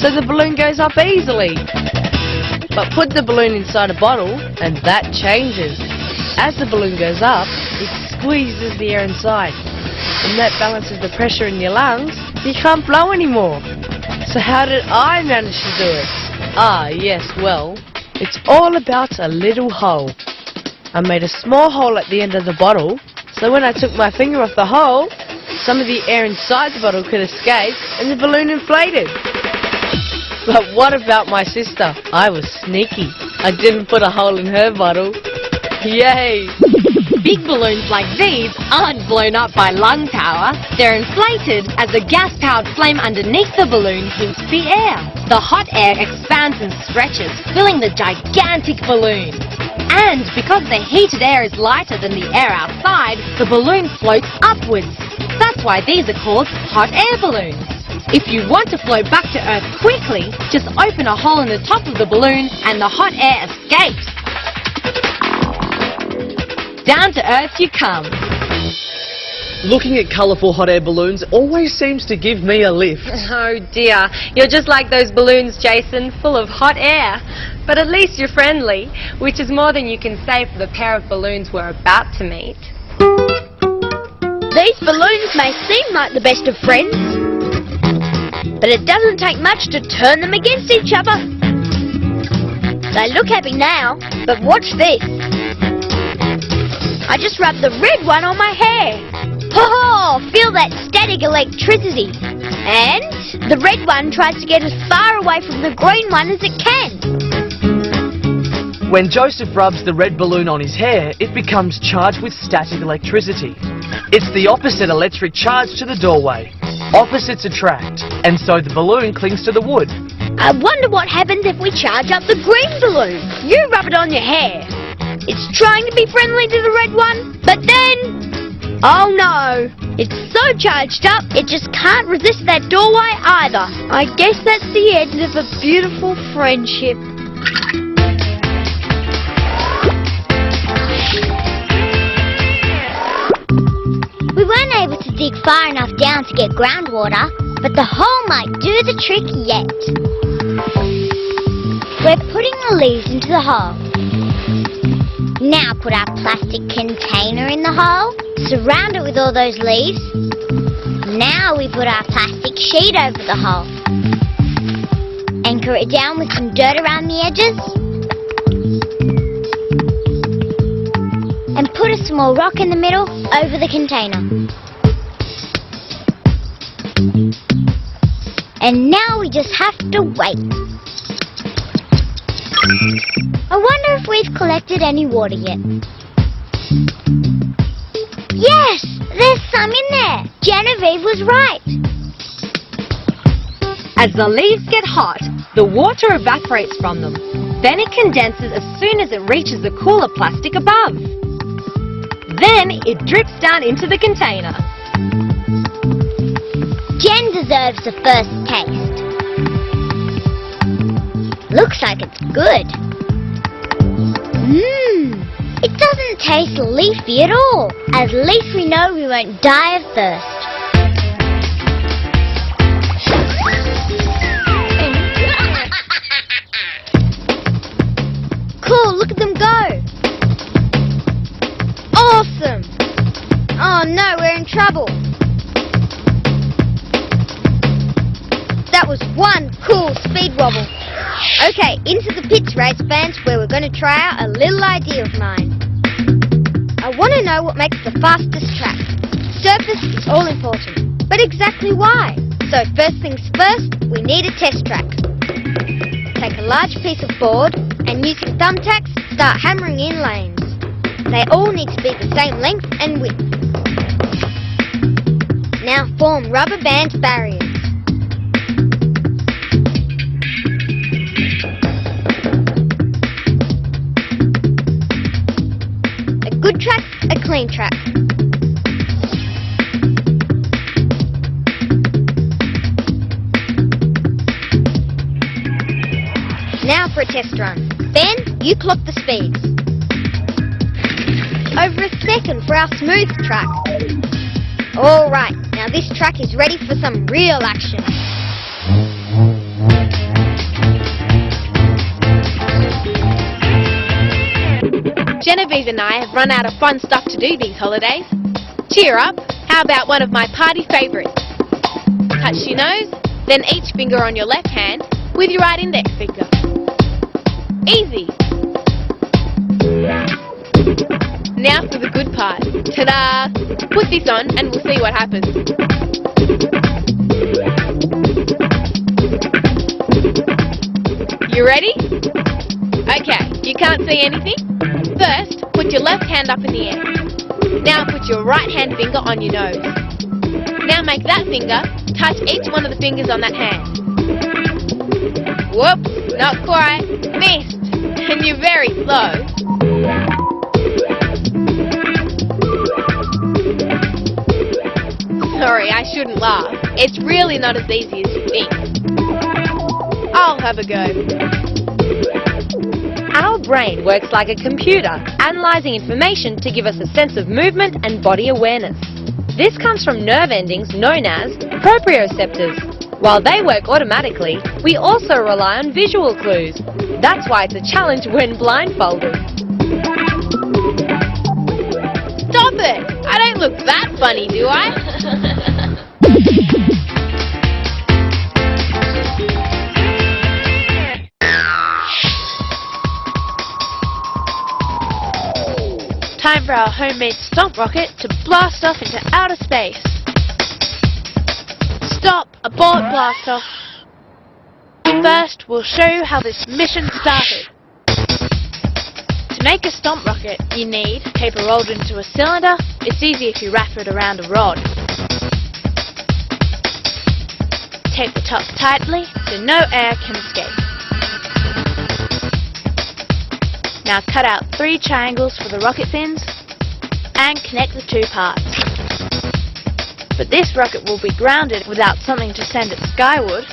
so the balloon goes up easily. But put the balloon inside a bottle, and that changes. As the balloon goes up, it squeezes the air inside, and that balances the pressure in your lungs, so you can't blow anymore. So how did I manage to do it? Ah, yes, well, it's all about a little hole. I made a small hole at the end of the bottle, so when I took my finger off the hole, some of the air inside the bottle could escape and the balloon inflated. But what about my sister? I was sneaky. I didn't put a hole in her bottle. Yay! Big balloons like these aren't blown up by lung power. They're inflated as the gas-powered flame underneath the balloon heats the air. The hot air expands and stretches, filling the gigantic balloon. And because the heated air is lighter than the air outside, the balloon floats upwards. That's why these are called hot air balloons. If you want to float back to Earth quickly, just open a hole in the top of the balloon and the hot air escapes. Down to Earth you come. Looking at colourful hot air balloons always seems to give me a lift. Oh dear, you're just like those balloons, Jason, full of hot air. But at least you're friendly, which is more than you can say for the pair of balloons we're about to meet. These balloons may seem like the best of friends, but it doesn't take much to turn them against each other. They look happy now, but watch this. I just rubbed the red one on my hair. Ho-ho! Feel that static electricity. And the red one tries to get as far away from the green one as it can. When Joseph rubs the red balloon on his hair, it becomes charged with static electricity. It's the opposite electric charge to the doorway. Opposites attract, and so the balloon clings to the wood. I wonder what happens if we charge up the green balloon. You rub it on your hair. It's trying to be friendly to the red one, but then... oh no! It's so charged up, it just can't resist that doorway either. I guess that's the end of a beautiful friendship. We weren't able to dig far enough down to get groundwater, but the hole might do the trick yet. We're putting the leaves into the hole. Now put our plastic container in the hole, surround it with all those leaves. Now we put our plastic sheet over the hole. Anchor it down with some dirt around the edges. And put a small rock in the middle over the container. And now we just have to wait. I wonder if we've collected any water yet. Yes, there's some in there. Genevieve was right. As the leaves get hot, the water evaporates from them. Then it condenses as soon as it reaches the cooler plastic above. Then it drips down into the container. Jen deserves the first taste. Looks like it's good. It doesn't taste leafy at all. At least we know we won't die of thirst. Cool, look at them go. Awesome. Oh no, we're in trouble. That was one cool speed wobble. Okay, into the pits, race fans, where we're going to try out a little idea of mine. I want to know what makes the fastest track. Surface is all important, but exactly why? So first things first, we need a test track. Take a large piece of board and using thumbtacks, start hammering in lanes. They all need to be the same length and width. Now form rubber band barriers. A good track, a clean track. Now for a test run. Ben, you clock the speeds. Over a second for our smooth track. Alright, now this track is ready for some real action. Genevieve and I have run out of fun stuff to do these holidays. Cheer up, how about one of my party favourites? Touch your nose, then each finger on your left hand with your right index finger. Easy. Now for the good part. Ta-da! Put this on and we'll see what happens. You ready? Okay, you can't see anything? First, put your left hand up in the air. Now put your right hand finger on your nose. Now make that finger touch each one of the fingers on that hand. Whoops, not quite. Missed. And you're very slow. Sorry, I shouldn't laugh. It's really not as easy as you think. I'll have a go. Our brain works like a computer, analysing information to give us a sense of movement and body awareness. This comes from nerve endings known as proprioceptors. While they work automatically, we also rely on visual clues. That's why it's a challenge when blindfolded. Stop it! I don't look that funny, do I? Time for our homemade stomp rocket to blast off into outer space. Stop! Abort blast off. First, we'll show you how this mission started. To make a stomp rocket, you need paper rolled into a cylinder. It's easy if you wrap it around a rod. Tape the top tightly so no air can escape. Now cut out 3 triangles for the rocket fins and connect the 2 parts. But this rocket will be grounded without something to send it skyward.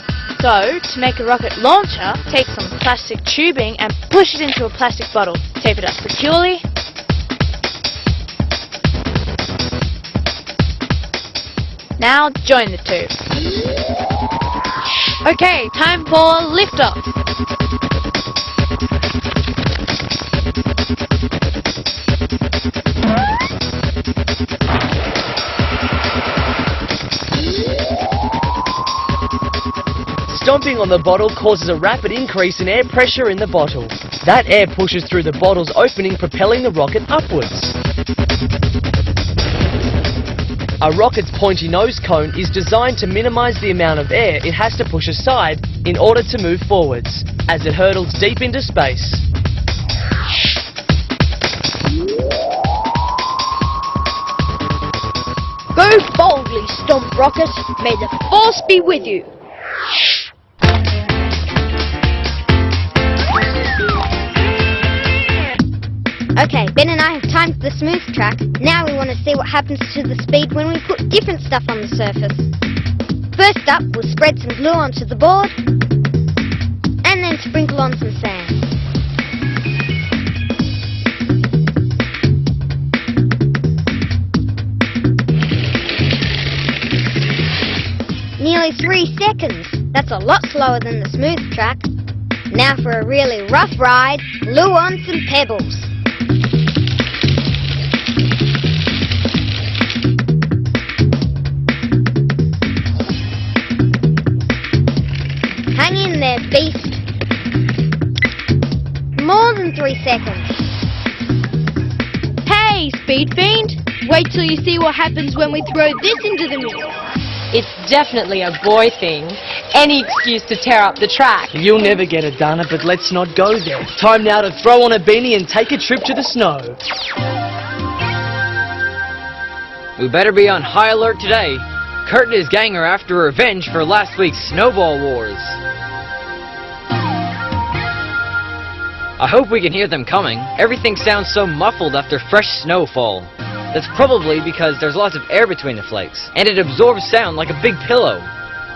So, to make a rocket launcher, take some plastic tubing and push it into a plastic bottle. Tape it up securely. Now join the 2. Okay, time for liftoff. Stomping on the bottle causes a rapid increase in air pressure in the bottle. That air pushes through the bottle's opening, propelling the rocket upwards. A rocket's pointy nose cone is designed to minimize the amount of air it has to push aside in order to move forwards, as it hurtles deep into space. Go boldly, Stomp Rocket. May the force be with you. Okay, Ben and I have timed the smooth track. Now we want to see what happens to the speed when we put different stuff on the surface. First up, we'll spread some glue onto the board and then sprinkle on some sand. Nearly 3 seconds. That's a lot slower than the smooth track. Now for a really rough ride, glue on some pebbles. Hang in there, beast. More than 3 seconds. Hey, Speed Fiend. Wait till you see what happens when we throw this into the mix. It's definitely a boy thing. Any excuse to tear up the track. You'll never get it, Dana, but let's not go there. Time now to throw on a beanie and take a trip to the snow. We better be on high alert today. Kurt and his gang are after revenge for last week's snowball wars. I hope we can hear them coming. Everything sounds so muffled after fresh snowfall. That's probably because there's lots of air between the flakes, and it absorbs sound like a big pillow.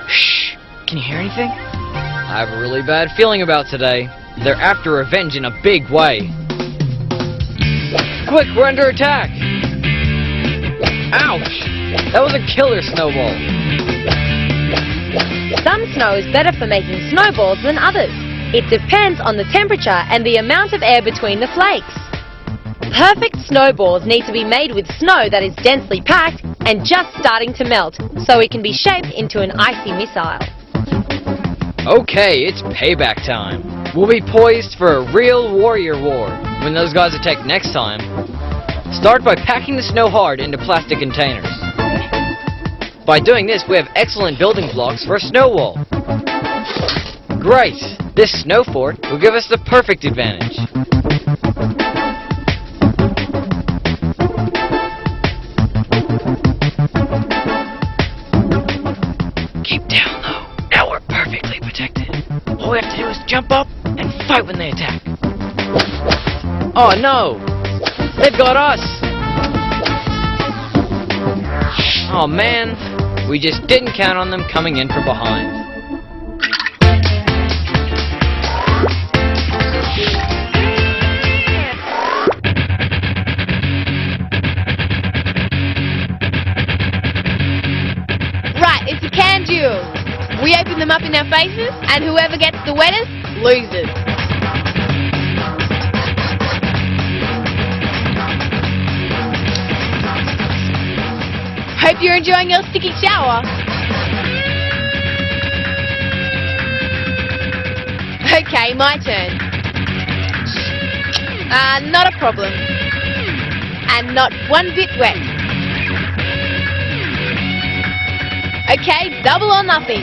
Shh! Can you hear anything? I have a really bad feeling about today. They're after revenge in a big way. Quick, we're under attack! Ouch! That was a killer snowball. Some snow is better for making snowballs than others. It depends on the temperature and the amount of air between the flakes. Perfect snowballs need to be made with snow that is densely packed and just starting to melt, so it can be shaped into an icy missile. Okay, it's payback time. We'll be poised for a real warrior war when those guys attack next time. Start by packing the snow hard into plastic containers. By doing this, we have excellent building blocks for a snow wall. Great! This snow fort will give us the perfect advantage. Keep down, though. Now we're perfectly protected. All we have to do is jump up and fight when they attack. Oh no! They've got us! Oh man, we just didn't count on them coming in from behind. Sand duels. We open them up in our faces, and whoever gets the wettest loses. Hope you're enjoying your sticky shower. Okay, my turn. Not a problem. And not one bit wet. Okay, double or nothing.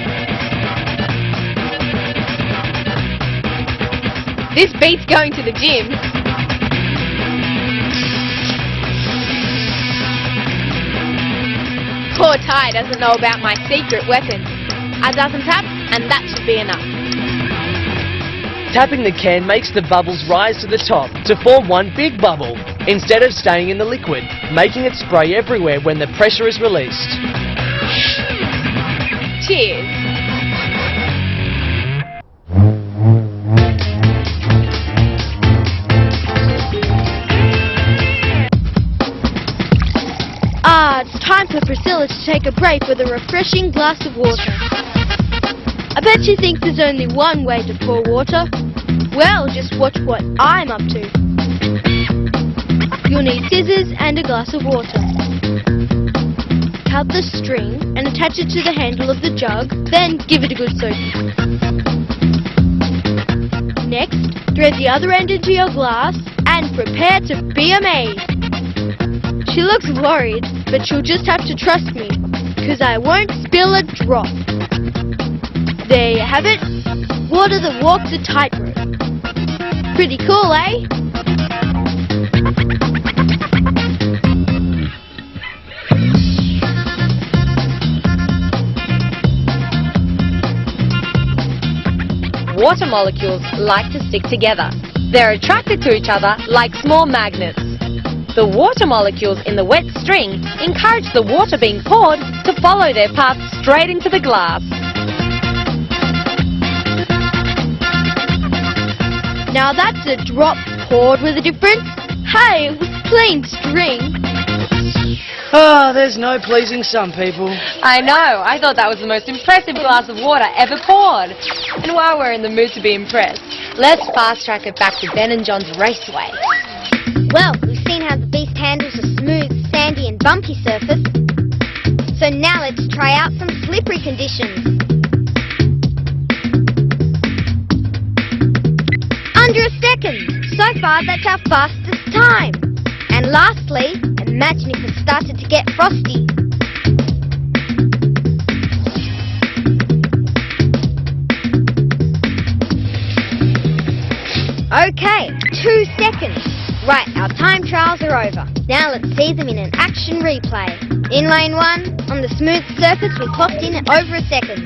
This beats going to the gym. Poor Ty doesn't know about my secret weapon. A dozen taps, and that should be enough. Tapping the can makes the bubbles rise to the top to form one big bubble, instead of staying in the liquid, making it spray everywhere when the pressure is released. Cheers. It's time for Priscilla to take a break with a refreshing glass of water. I bet she thinks there's only one way to pour water. Well, just watch what I'm up to. You'll need scissors and a glass of water. Cut the string and attach it to the handle of the jug, then give it a good soak. Next, thread the other end into your glass and prepare to be amazed. She looks worried, but she'll just have to trust me, because I won't spill a drop. There you have it. Water that walks a tightrope. Pretty cool, eh? Water molecules like to stick together. They're attracted to each other like small magnets. The water molecules in the wet string encourage the water being poured to follow their path straight into the glass. Now that's a drop poured with a difference. Hey, it was plain string. Oh, there's no pleasing some people. I know, I thought that was the most impressive glass of water ever poured. And while we're in the mood to be impressed, let's fast track it back to Ben and John's raceway. Well, we've seen how the beast handles a smooth, sandy and bumpy surface. So now let's try out some slippery conditions. Under a second. So far, that's our fastest time. And lastly, imagine if it started to get frosty. Okay, 2 seconds. Right, our time trials are over. Now let's see them in an action replay. In lane 1, on the smooth surface, we clocked in at over a second.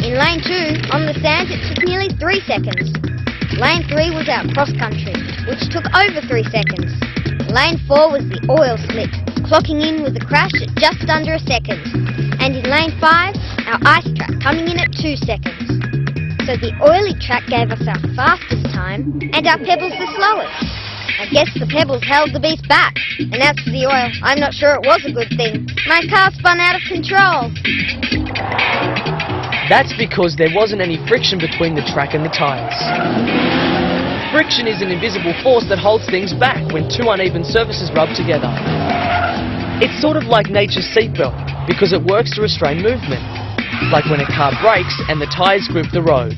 In lane 2, on the sand, it took nearly 3 seconds. Lane 3 was our cross-country, which took over 3 seconds. Lane 4 was the oil slick, clocking in with a crash at just under a second. And in lane 5, our ice track coming in at 2 seconds. So the oily track gave us our fastest time, and our pebbles the slowest. I guess the pebbles held the beast back. And as for the oil, I'm not sure it was a good thing. My car spun out of control. That's because there wasn't any friction between the track and the tyres. Friction is an invisible force that holds things back when two uneven surfaces rub together. It's sort of like nature's seatbelt, because it works to restrain movement, like when a car brakes and the tyres grip the road.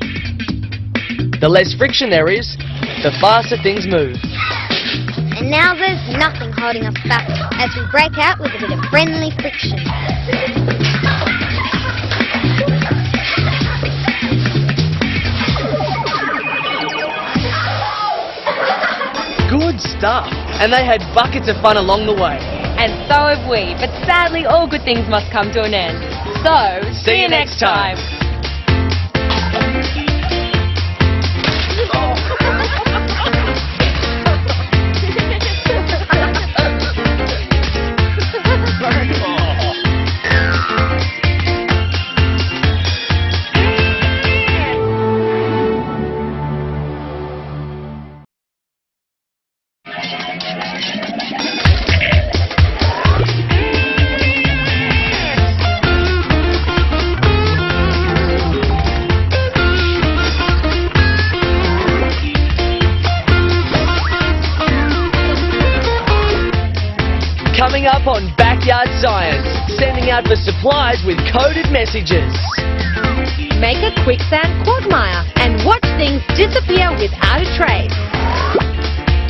The less friction there is, the faster things move. And now there's nothing holding us back as we break out with a bit of friendly friction. Good stuff. And they had buckets of fun along the way. And so have we, but sadly all good things must come to an end. So, see you next time. Coming up on Backyard Science, sending out for supplies with coded messages. Make a quicksand quagmire and watch things disappear without a trace.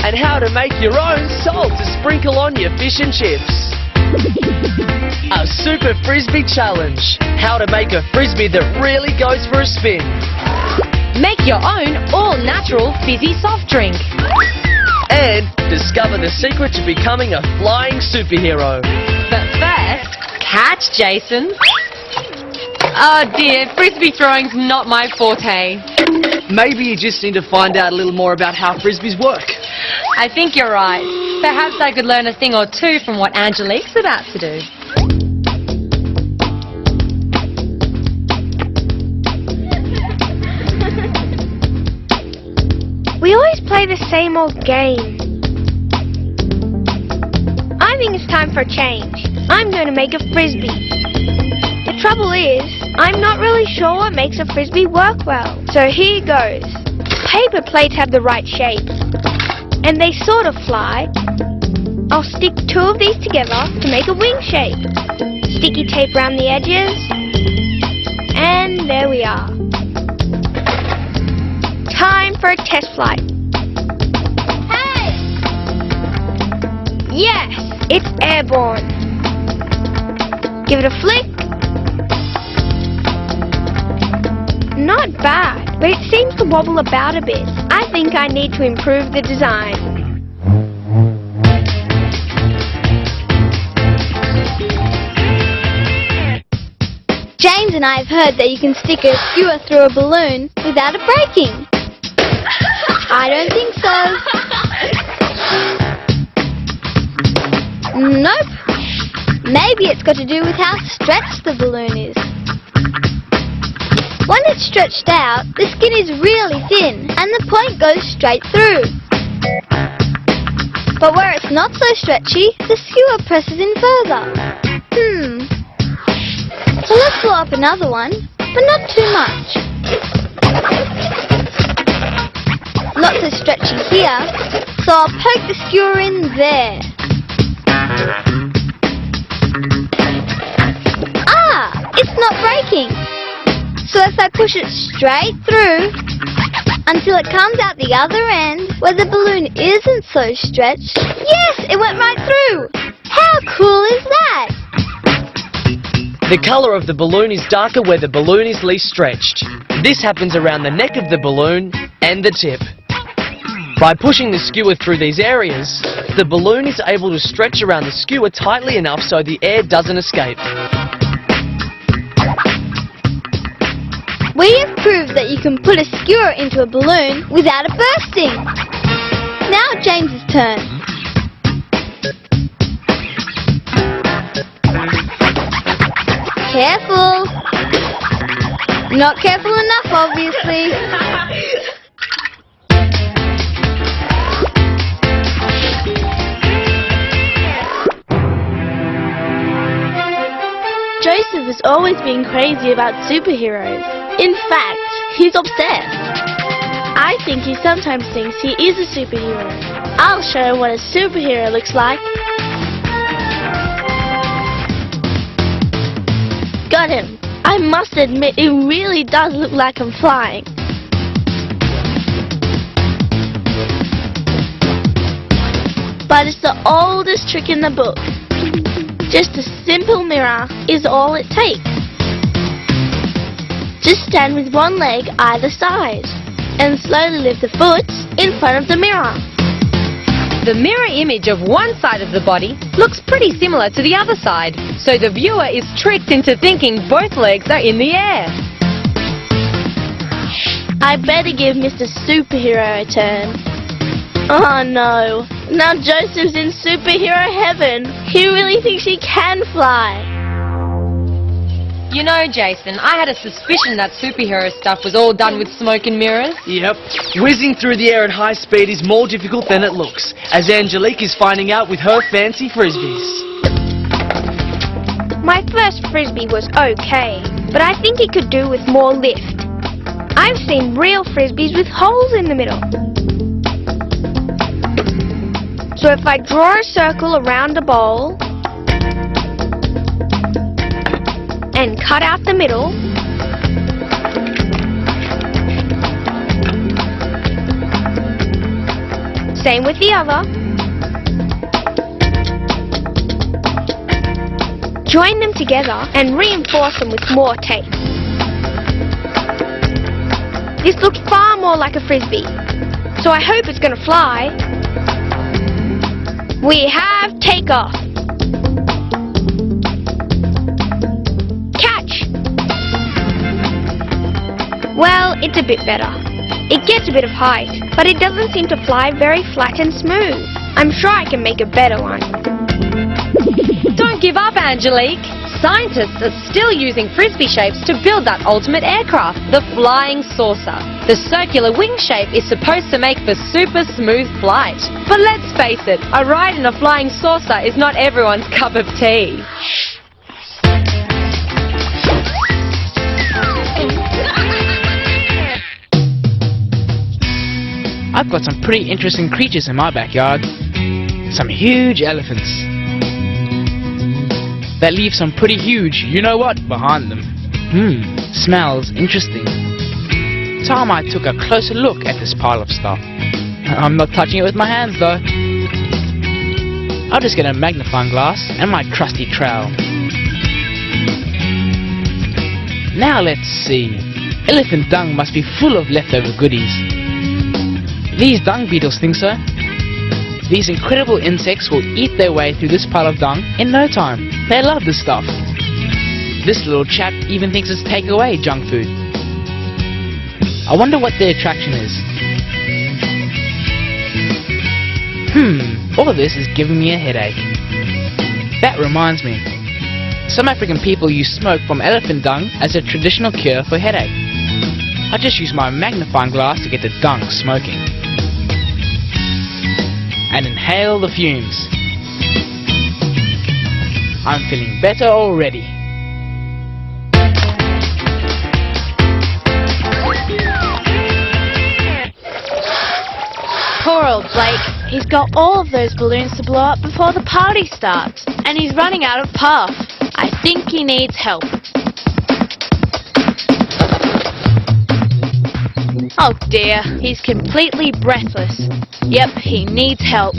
And how to make your own salt to sprinkle on your fish and chips. A Super Frisbee Challenge, how to make a frisbee that really goes for a spin. Make your own all-natural fizzy soft drink. And discover the secret to becoming a flying superhero. But first, catch Jason. Oh dear, frisbee throwing's not my forte. Maybe you just need to find out a little more about how frisbees work. I think you're right. Perhaps I could learn a thing or two from what Angelique's about to do. We always play the same old game. I think it's time for a change. I'm going to make a frisbee. The trouble is, I'm not really sure what makes a frisbee work well. So here goes. Paper plates have the right shape, and they sort of fly. I'll stick two of these together to make a wing shape. Sticky tape around the edges, and there we are. Time for a test flight. Hey! Yes, it's airborne. Give it a flick. Not bad, but it seems to wobble about a bit. I think I need to improve the design. James and I have heard that you can stick a skewer through a balloon without it breaking. I don't think so. Nope. Maybe it's got to do with how stretched the balloon is. When it's stretched out, the skin is really thin and the point goes straight through. But where it's not so stretchy, the skewer presses in further. So let's blow up another one, but not too much. Not so stretchy here, so I'll poke the skewer in there. Ah, it's not breaking. So if I push it straight through until it comes out the other end where the balloon isn't so stretched, yes, it went right through. How cool is that? The colour of the balloon is darker where the balloon is least stretched. This happens around the neck of the balloon and the tip. By pushing the skewer through these areas, the balloon is able to stretch around the skewer tightly enough so the air doesn't escape. We have proved that you can put a skewer into a balloon without it bursting. Now James's turn. Careful. Not careful enough, obviously. Joseph has always been crazy about superheroes. In fact, he's obsessed. I think he sometimes thinks he is a superhero. I'll show him what a superhero looks like. Got him. I must admit, it really does look like I'm flying. But it's the oldest trick in the book. Just a simple mirror is all it takes. Just stand with one leg either side and slowly lift the foot in front of the mirror. The mirror image of one side of the body looks pretty similar to the other side, so the viewer is tricked into thinking both legs are in the air. I better give Mr. Superhero a turn. Oh no, now Joseph's in superhero heaven. He really thinks he can fly. You know, Jason, I had a suspicion that superhero stuff was all done with smoke and mirrors. Yep. Whizzing through the air at high speed is more difficult than it looks, as Angelique is finding out with her fancy frisbees. My first frisbee was okay, but I think it could do with more lift. I've seen real frisbees with holes in the middle. So if I draw a circle around a bowl and cut out the middle, same with the other, join them together and reinforce them with more tape. This looks far more like a frisbee, so I hope it's going to fly. We have takeoff. Catch! Well, it's a bit better. It gets a bit of height, but it doesn't seem to fly very flat and smooth. I'm sure I can make a better one. Don't give up, Angelique. Scientists are still using frisbee shapes to build that ultimate aircraft, the flying saucer. The circular wing shape is supposed to make for super smooth flight. But let's face it, a ride in a flying saucer is not everyone's cup of tea. I've got some pretty interesting creatures in my backyard. Some huge elephants that leave some pretty huge you-know-what behind them. Smells interesting. Time I took a closer look at this pile of stuff. I'm not touching it with my hands though. I'll just get a magnifying glass and my trusty trowel. Now let's see. Elephant dung must be full of leftover goodies. These dung beetles think so. These incredible insects will eat their way through this pile of dung in no time. They love this stuff. This little chap even thinks it's takeaway junk food. I wonder what their attraction is. All of this is giving me a headache. That reminds me. Some African people use smoke from elephant dung as a traditional cure for headache. I just use my magnifying glass to get the dung smoking. And inhale the fumes. I'm feeling better already. Poor old Blake. He's got all of those balloons to blow up before the party starts. And he's running out of puff. I think he needs help. Oh dear, he's completely breathless. Yep, he needs help.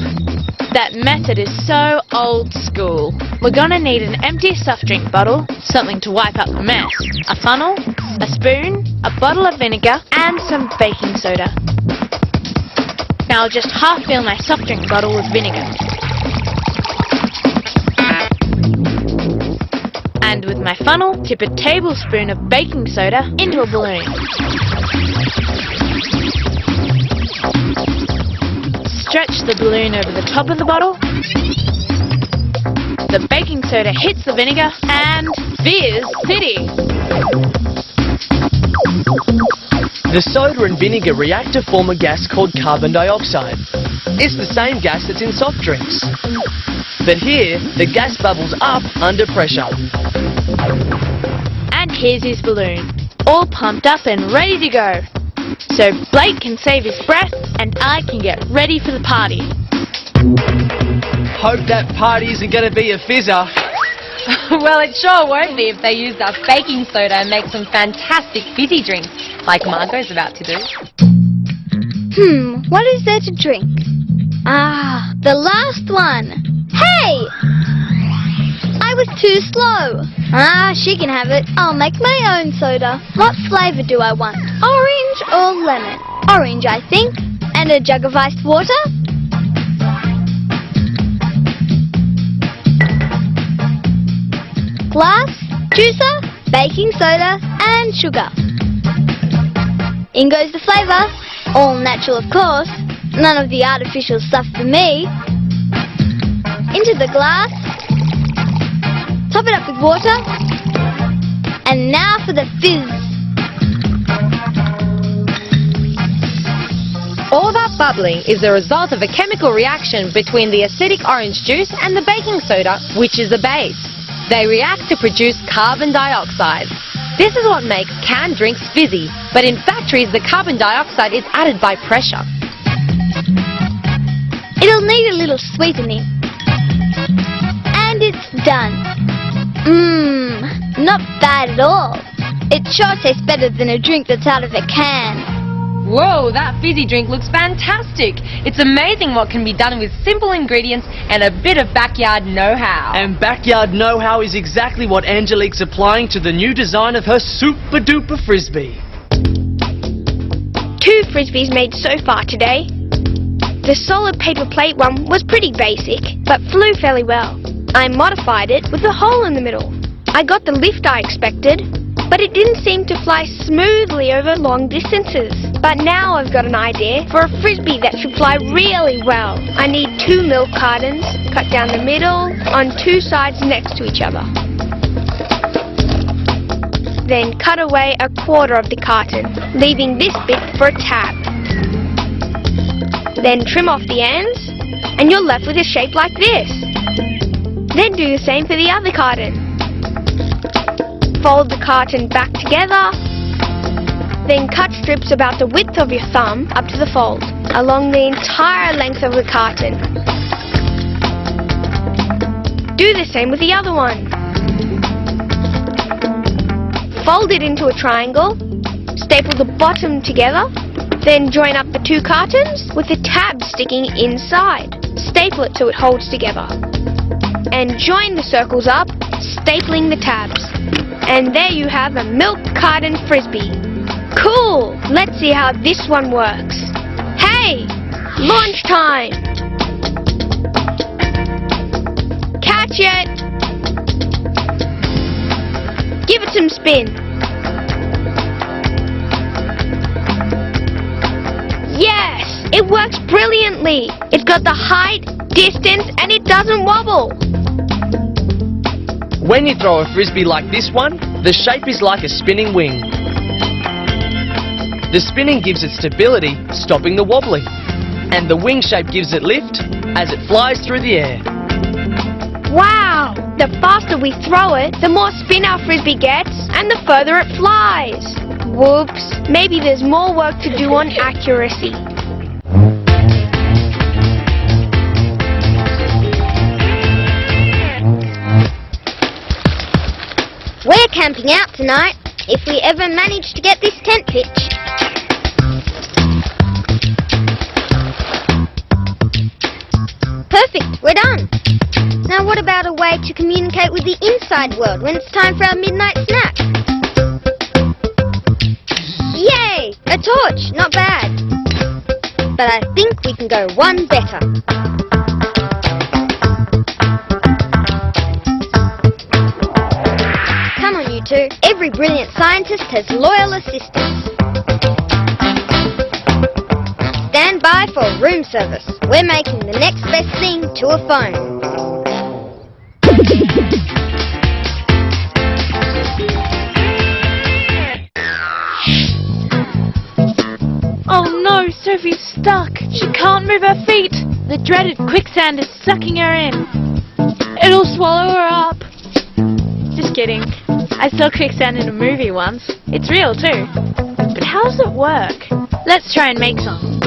That method is so old school. We're gonna need an empty soft drink bottle, something to wipe up the mess, a funnel, a spoon, a bottle of vinegar, and some baking soda. Now I'll just half fill my soft drink bottle with vinegar. And with my funnel, tip a tablespoon of baking soda into a balloon. Stretch the balloon over the top of the bottle. The baking soda hits the vinegar and Fizz City! The soda and vinegar react to form a gas called carbon dioxide. It's the same gas that's in soft drinks. But here, the gas bubbles up under pressure. And here's his balloon, all pumped up and ready to go. So Blake can save his breath and I can get ready for the party. Hope that party isn't going to be a fizzer. Well, it sure won't be if they used our baking soda and make some fantastic fizzy drinks, like Margot's about to do. What is there to drink? Ah, the last one. Hey! I was too slow. Ah, she can have it. I'll make my own soda. What flavour do I want? Orange or lemon? Orange, I think. And a jug of iced water? Glass, juicer, baking soda, and sugar. In goes the flavour. All natural, of course. None of the artificial stuff for me. Into the glass. Top it up with water. And now for the fizz. All that bubbling is the result of a chemical reaction between the acidic orange juice and the baking soda, which is a base. They react to produce carbon dioxide. This is what makes canned drinks fizzy, but in factories the carbon dioxide is added by pressure. It'll need a little sweetening. And it's done. Not bad at all. It sure tastes better than a drink that's out of a can. Whoa, that fizzy drink looks fantastic. It's amazing what can be done with simple ingredients and a bit of backyard know-how. And backyard know-how is exactly what Angelique's applying to the new design of her super duper frisbee. 2 frisbees made so far today. The solid paper plate one was pretty basic, but flew fairly well. I modified it with a hole in the middle. I got the lift I expected, but it didn't seem to fly smoothly over long distances. But now I've got an idea for a frisbee that should fly really well. I need 2 milk cartons, cut down the middle, on 2 sides next to each other. Then cut away a quarter of the carton, leaving this bit for a tab. Then trim off the ends, and you're left with a shape like this. Then do the same for the other carton. Fold the carton back together, then cut strips about the width of your thumb up to the fold, along the entire length of the carton. Do the same with the other one. Fold it into a triangle, staple the bottom together, then join up the 2 cartons with the tab sticking inside. Staple it so it holds together. And join the circles up, stapling the tabs. And there you have a milk carton frisbee. Cool! Let's see how this one works. Hey! Launch time! Catch it! Give it some spin. Yes! It works brilliantly! It's got the height, distance, and it doesn't wobble. When you throw a frisbee like this one, the shape is like a spinning wing. The spinning gives it stability, stopping the wobbling. And the wing shape gives it lift as it flies through the air. Wow! The faster we throw it, the more spin our frisbee gets, and the further it flies. Whoops! Maybe there's more work to do on accuracy. We're camping out tonight, if we ever manage to get this tent pitch. Perfect, we're done. Now what about a way to communicate with the inside world when it's time for our midnight snack? Yay! A torch, not bad. But I think we can go one better. Come on, you two. Every brilliant scientist has loyal assistants. Stand by for room service. We're making the next best thing to a phone. Oh no, Sophie's stuck. She can't move her feet. The dreaded quicksand is sucking her in. It'll swallow her up. Just kidding. I saw quicksand in a movie once. It's real too. But how does it work? Let's try and make some.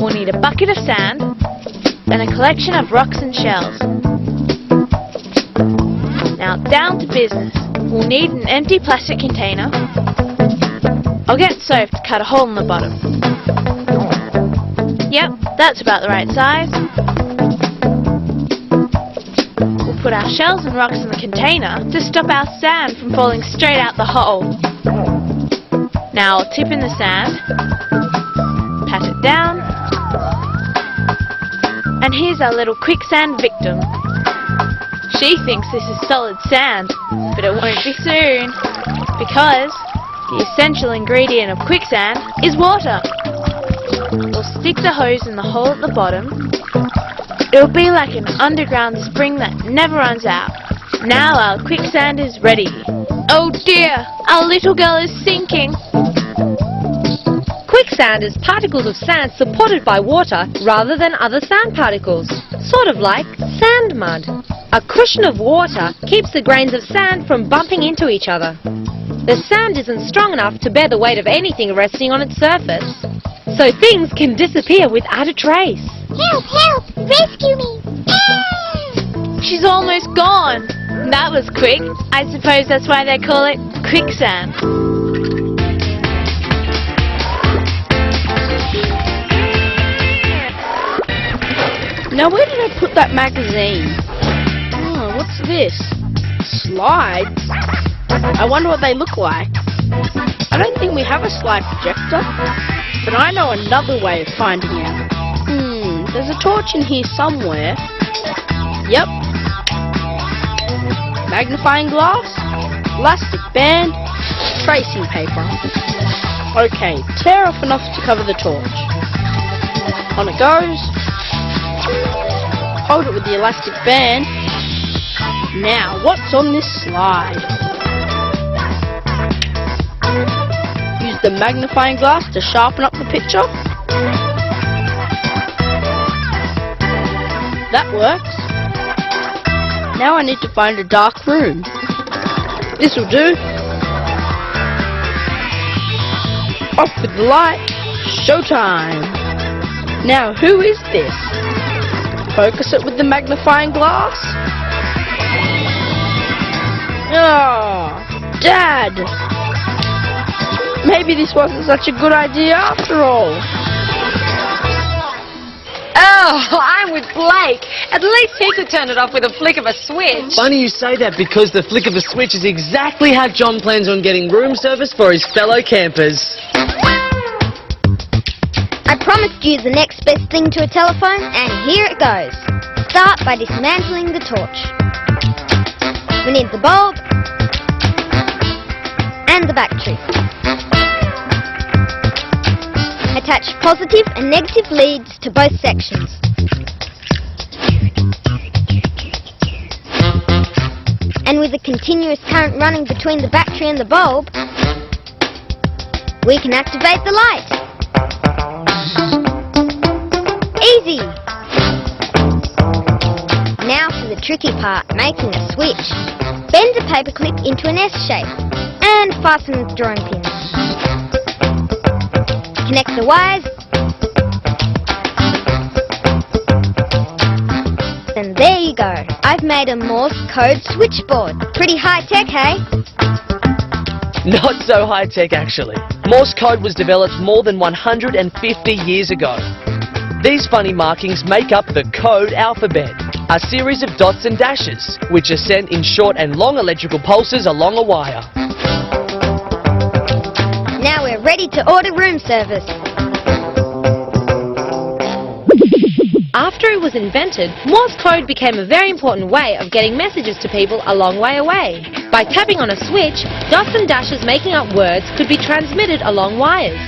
We'll need a bucket of sand, then a collection of rocks and shells. Now down to business. We'll need an empty plastic container. I'll get Soph to cut a hole in the bottom. Yep, that's about the right size. We'll put our shells and rocks in the container to stop our sand from falling straight out the hole. Now I'll tip in the sand, pat it down, and here's our little quicksand victim. She thinks this is solid sand, but it won't be soon, because the essential ingredient of quicksand is water. We'll stick the hose in the hole at the bottom. It'll be like an underground spring that never runs out. Now our quicksand is ready. Oh dear, our little girl is sinking. Quicksand is particles of sand supported by water rather than other sand particles, sort of like sand mud. A cushion of water keeps the grains of sand from bumping into each other. The sand isn't strong enough to bear the weight of anything resting on its surface, so things can disappear without a trace. Help, help! Rescue me! Ah! She's almost gone. That was quick. I suppose that's why they call it quicksand. Now where did I put that magazine? Oh, what's this? Slides? I wonder what they look like. I don't think we have a slide projector, but I know another way of finding out. There's a torch in here somewhere. Yep. Magnifying glass, elastic band, tracing paper. Okay, tear off enough to cover the torch. On it goes. Hold it with the elastic band. Now, what's on this slide? Use the magnifying glass to sharpen up the picture. That works. Now I need to find a dark room. This will do. Off with the light. Showtime. Now who is this? Focus it with the magnifying glass. Oh, Dad! Maybe this wasn't such a good idea after all. Oh, I'm with Blake. At least he could turn it off with a flick of a switch. Funny you say that, because the flick of a switch is exactly how John plans on getting room service for his fellow campers. I promised you the next best thing to a telephone, and here it goes. Start by dismantling the torch. We need the bulb and the battery. Attach positive and negative leads to both sections. And with a continuous current running between the battery and the bulb, we can activate the light. Easy! Now for the tricky part, making a switch. Bend the paperclip into an S shape and fasten the drawing pins. Connect the wires, and there you go. I've made a Morse code switchboard. Pretty high-tech, hey? Not so high-tech, actually. Morse code was developed more than 150 years ago. These funny markings make up the code alphabet, a series of dots and dashes, which are sent in short and long electrical pulses along a wire. Now we're ready to order room service. After it was invented, Morse code became a very important way of getting messages to people a long way away. By tapping on a switch, dots and dashes making up words could be transmitted along wires.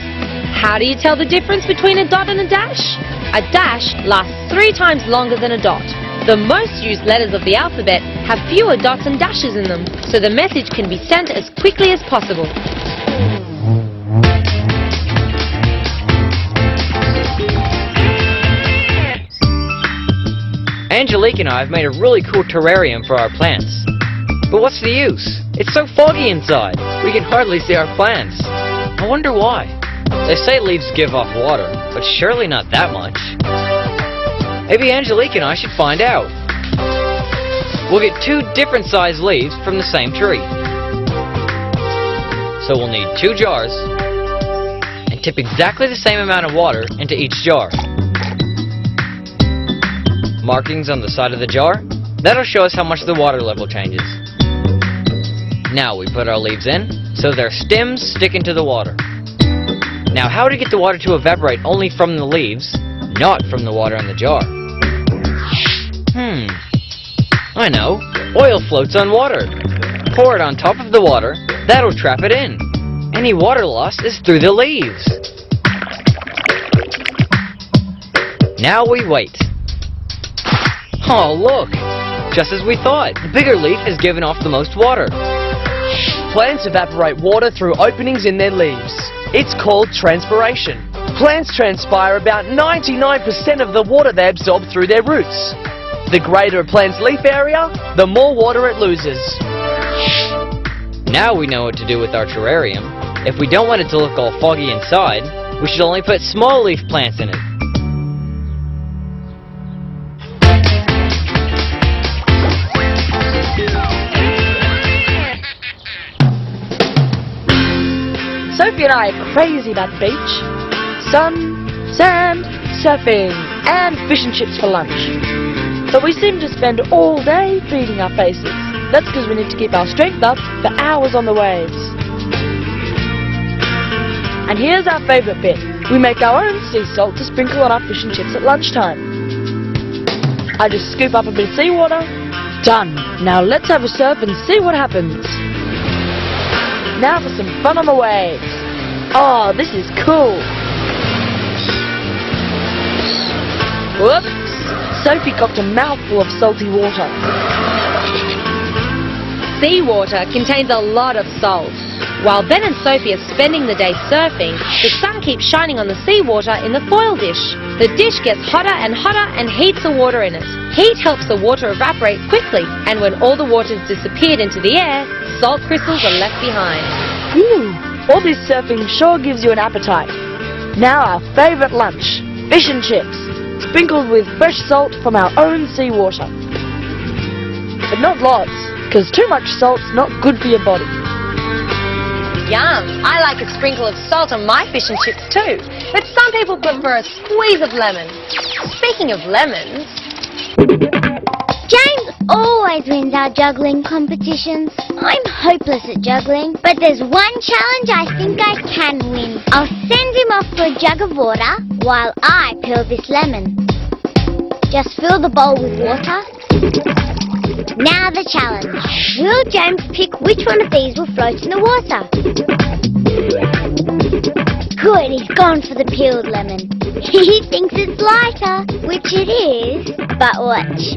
How do you tell the difference between a dot and a dash? A dash lasts 3 times longer than a dot. The most used letters of the alphabet have fewer dots and dashes in them, so the message can be sent as quickly as possible. Angelique and I have made a really cool terrarium for our plants. But what's the use? It's so foggy inside, we can hardly see our plants. I wonder why. They say leaves give off water, but surely not that much. Maybe Angelique and I should find out. We'll get 2 different sized leaves from the same tree. So we'll need 2 jars and tip exactly the same amount of water into each jar. Markings on the side of the jar, that'll show us how much the water level changes. Now we put our leaves in, so their stems stick into the water. Now how to get the water to evaporate only from the leaves, not from the water in the jar? I know. Oil floats on water. Pour it on top of the water, that'll trap it in. Any water loss is through the leaves. Now we wait. Oh, look! Just as we thought, the bigger leaf has given off the most water. Plants evaporate water through openings in their leaves. It's called transpiration. Plants transpire about 99% of the water they absorb through their roots. The greater a plant's leaf area, the more water it loses. Now we know what to do with our terrarium. If we don't want it to look all foggy inside, we should only put small leaf plants in it. Sophie and I are crazy about the beach. Sun, sand, surfing, and fish and chips for lunch. But we seem to spend all day feeding our faces. That's because we need to keep our strength up for hours on the waves. And here's our favourite bit. We make our own sea salt to sprinkle on our fish and chips at lunchtime. I just scoop up a bit of seawater. Done. Now let's have a surf and see what happens. Now for some fun on the waves. Oh, this is cool. Whoops. Sophie copped a mouthful of salty water. Seawater contains a lot of salt. While Ben and Sophie are spending the day surfing, the sun keeps shining on the seawater in the foil dish. The dish gets hotter and hotter and heats the water in it. Heat helps the water evaporate quickly, and when all the water's disappeared into the air, salt crystals are left behind. Ooh, all this surfing sure gives you an appetite. Now our favourite lunch, fish and chips, sprinkled with fresh salt from our own seawater. But not lots, because too much salt's not good for your body. Yum! I like a sprinkle of salt on my fish and chips too, but some people prefer a squeeze of lemon. Speaking of lemons... James always wins our juggling competitions. I'm hopeless at juggling, but there's one challenge I think I can win. I'll send him off for a jug of water while I peel this lemon. Just fill the bowl with water. Now the challenge. Will James pick which one of these will float in the water? Good, he's gone for the peeled lemon. He thinks it's lighter, which it is, but watch.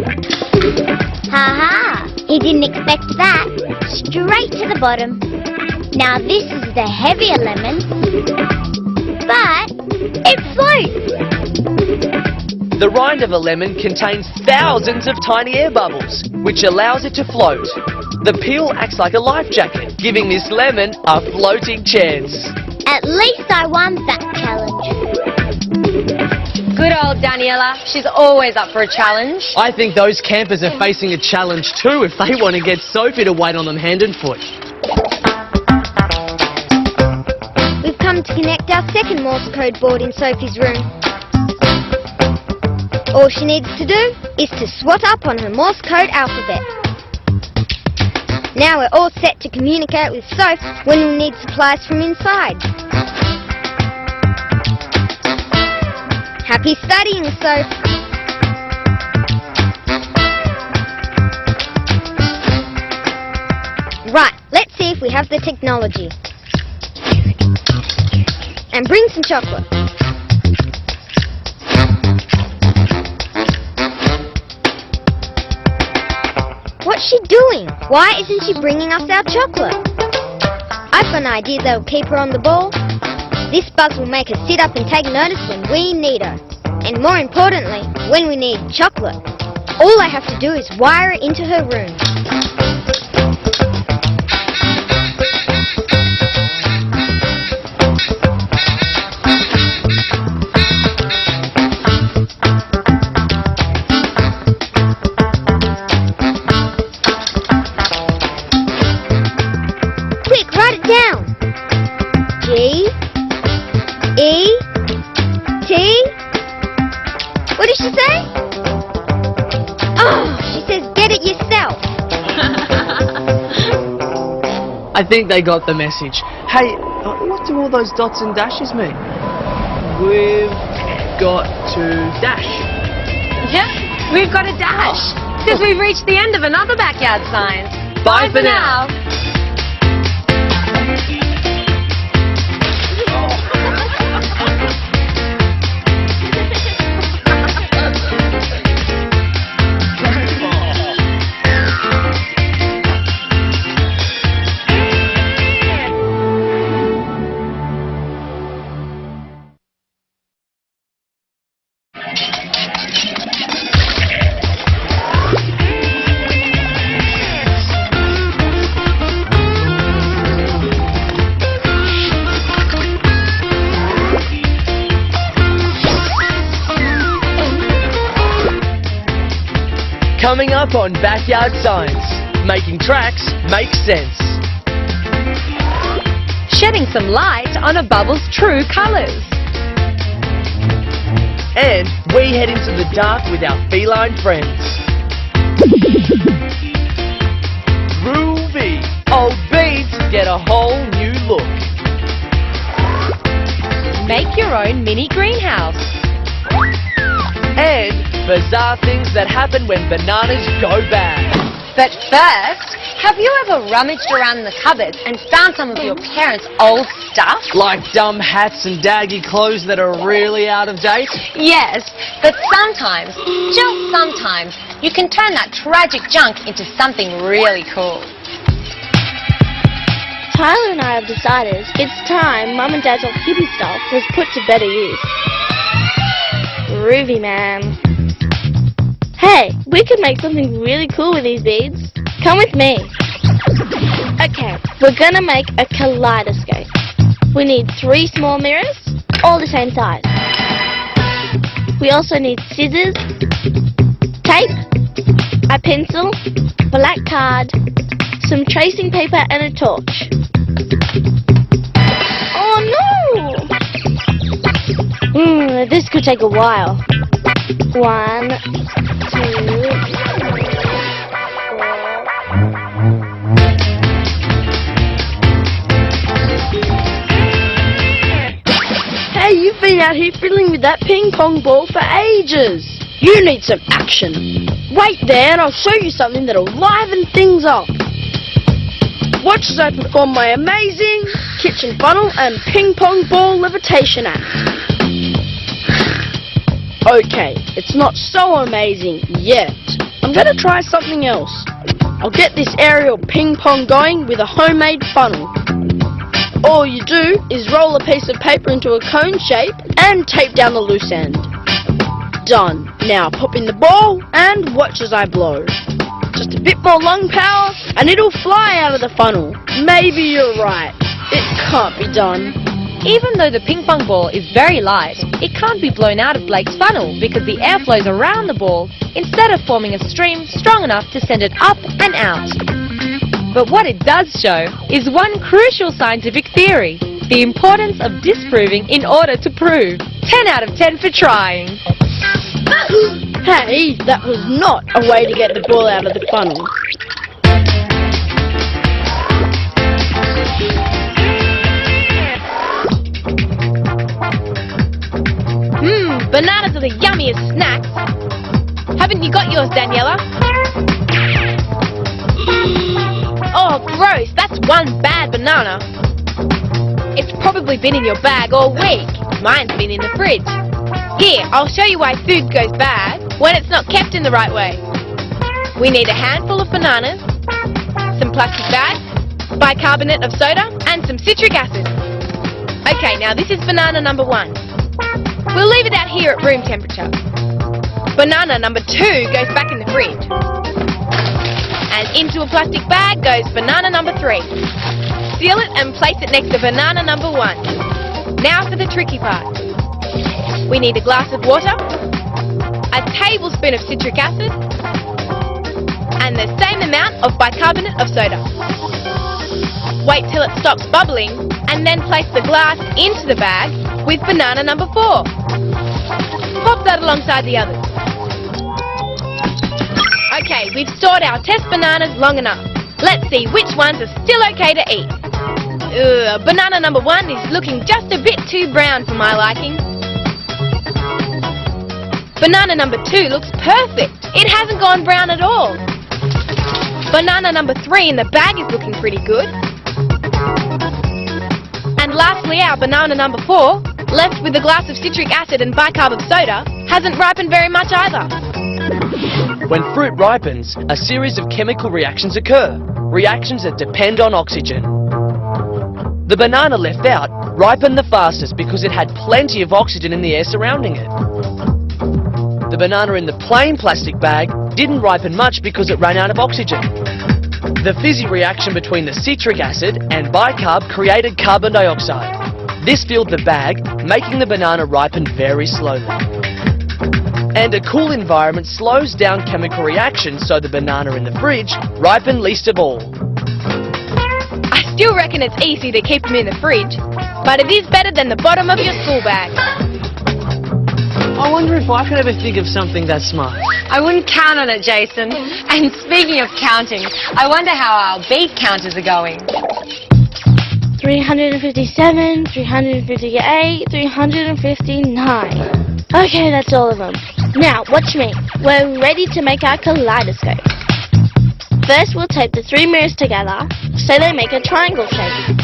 Ha-ha! He didn't expect that. Straight to the bottom. Now this is the heavier lemon, but it floats. The rind of a lemon contains thousands of tiny air bubbles, which allows it to float. The peel acts like a life jacket, giving this lemon a floating chance. At least I won that challenge. Good old Daniela. She's always up for a challenge. I think those campers are facing a challenge too if they want to get Sophie to wait on them hand and foot. We've come to connect our second Morse code board in Sophie's room. All she needs to do is to swat up on her Morse code alphabet. Now we're all set to communicate with Soph when we need supplies from inside. Happy studying, Soph. Right, let's see if we have the technology. And bring some chocolate. What's she doing? Why isn't she bringing us our chocolate? I've got an idea that'll keep her on the ball. This buzz will make her sit up and take notice when we need her. And more importantly, when we need chocolate. All I have to do is wire it into her room. Down. G, E, T. What did she say? Oh, she says get it yourself. I think they got the message. Hey, what do all those dots and dashes mean? We've got to dash. Yep, we've got a dash. Because we've reached the end of another backyard sign. Bye for now. Coming up on Backyard Science, making tracks make sense. shedding some light on a bubble's true colours. And we head into the dark with our feline friends. Groovy! Old beads get a whole new look. Make your own mini greenhouse. And bizarre things that happen when bananas go bad. But first, have you ever rummaged around the cupboard and found some of your parents' old stuff? Like dumb hats and daggy clothes that are really out of date? Yes, but sometimes, just sometimes, you can turn that tragic junk into something really cool. Tyler and I have decided it's time Mum and Dad's old hippie stuff was put to better use. Groovy, man. Hey, we could make something really cool with these beads. Come with me. Okay, we're gonna make a kaleidoscope. We need 3 small mirrors, all the same size. We also need scissors, tape, a pencil, black card, some tracing paper and a torch. Oh no! This could take a while. 1, 2, 4. Hey, you've been out here fiddling with that ping pong ball for ages. You need some action. Wait there and I'll show you something that'll liven things up. Watch as I perform my amazing kitchen funnel and ping pong ball levitation act. Okay, it's not so amazing yet. I'm gonna try something else. I'll get this aerial ping pong going with a homemade funnel. All you do is roll a piece of paper into a cone shape and tape down the loose end. Done. Now pop in the ball and watch as I blow. Just a bit more lung power and it'll fly out of the funnel. Maybe you're right. It can't be done. Even though the ping pong ball is very light, it can't be blown out of Blake's funnel because the air flows around the ball instead of forming a stream strong enough to send it up and out. But what it does show is one crucial scientific theory, the importance of disproving in order to prove. 10 out of 10 for trying. Hey, that was not a way to get the ball out of the funnel. Bananas are the yummiest snacks. Haven't you got yours, Daniela? Oh, gross, that's one bad banana. It's probably been in your bag all week. Mine's been in the fridge. Here, I'll show you why food goes bad when it's not kept in the right way. We need a handful of bananas, some plastic bags, bicarbonate of soda, and some citric acid. Okay, now this is banana number 1. We'll leave it out here at room temperature. Banana number 2 goes back in the fridge. And into a plastic bag goes banana number 3. Seal it and place it next to banana number 1. Now for the tricky part. We need a glass of water, a tablespoon of citric acid, and the same amount of bicarbonate of soda. Wait till it stops bubbling, and then place the glass into the bag with banana number 4. Pop that alongside the others. Okay, we've stored our test bananas long enough. Let's see which ones are still okay to eat. Banana number 1 is looking just a bit too brown for my liking. Banana number 2 looks perfect. It hasn't gone brown at all. Banana number 3 in the bag is looking pretty good. And lastly, our banana number 4, left with a glass of citric acid and bicarb of soda, hasn't ripened very much either. When fruit ripens, a series of chemical reactions occur. Reactions that depend on oxygen. The banana left out ripened the fastest because it had plenty of oxygen in the air surrounding it. The banana in the plain plastic bag didn't ripen much because it ran out of oxygen. The fizzy reaction between the citric acid and bicarb created carbon dioxide. This filled the bag, making the banana ripen very slowly. And a cool environment slows down chemical reactions, so the banana in the fridge ripened least of all. I still reckon it's easy to keep them in the fridge, but it is better than the bottom of your school bag. I wonder if I could ever think of something that smart. I wouldn't count on it, Jason. And speaking of counting, I wonder how our beat counters are going. 357, 358, 359. Okay, that's all of them. Now, watch me. We're ready to make our kaleidoscope. First, we'll tape the 3 mirrors together so they make a triangle shape.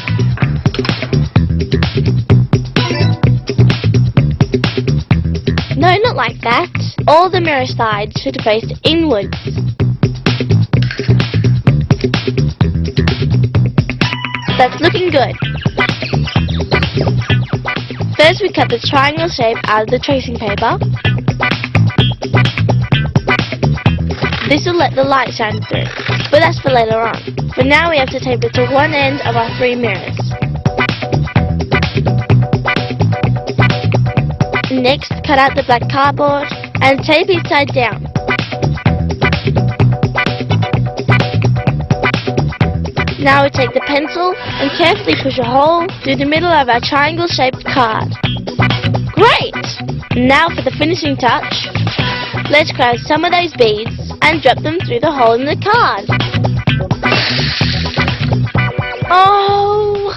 No, not like that. All the mirror sides should face inwards. That's looking good. First, we cut the triangle shape out of the tracing paper. This will let the light shine through, but that's for later on. For now, we have to tape it to one end of our 3 mirrors. Next, cut out the black cardboard and tape each side down. Now we take the pencil and carefully push a hole through the middle of our triangle-shaped card. Great! Now for the finishing touch. Let's grab some of those beads and drop them through the hole in the card. Oh!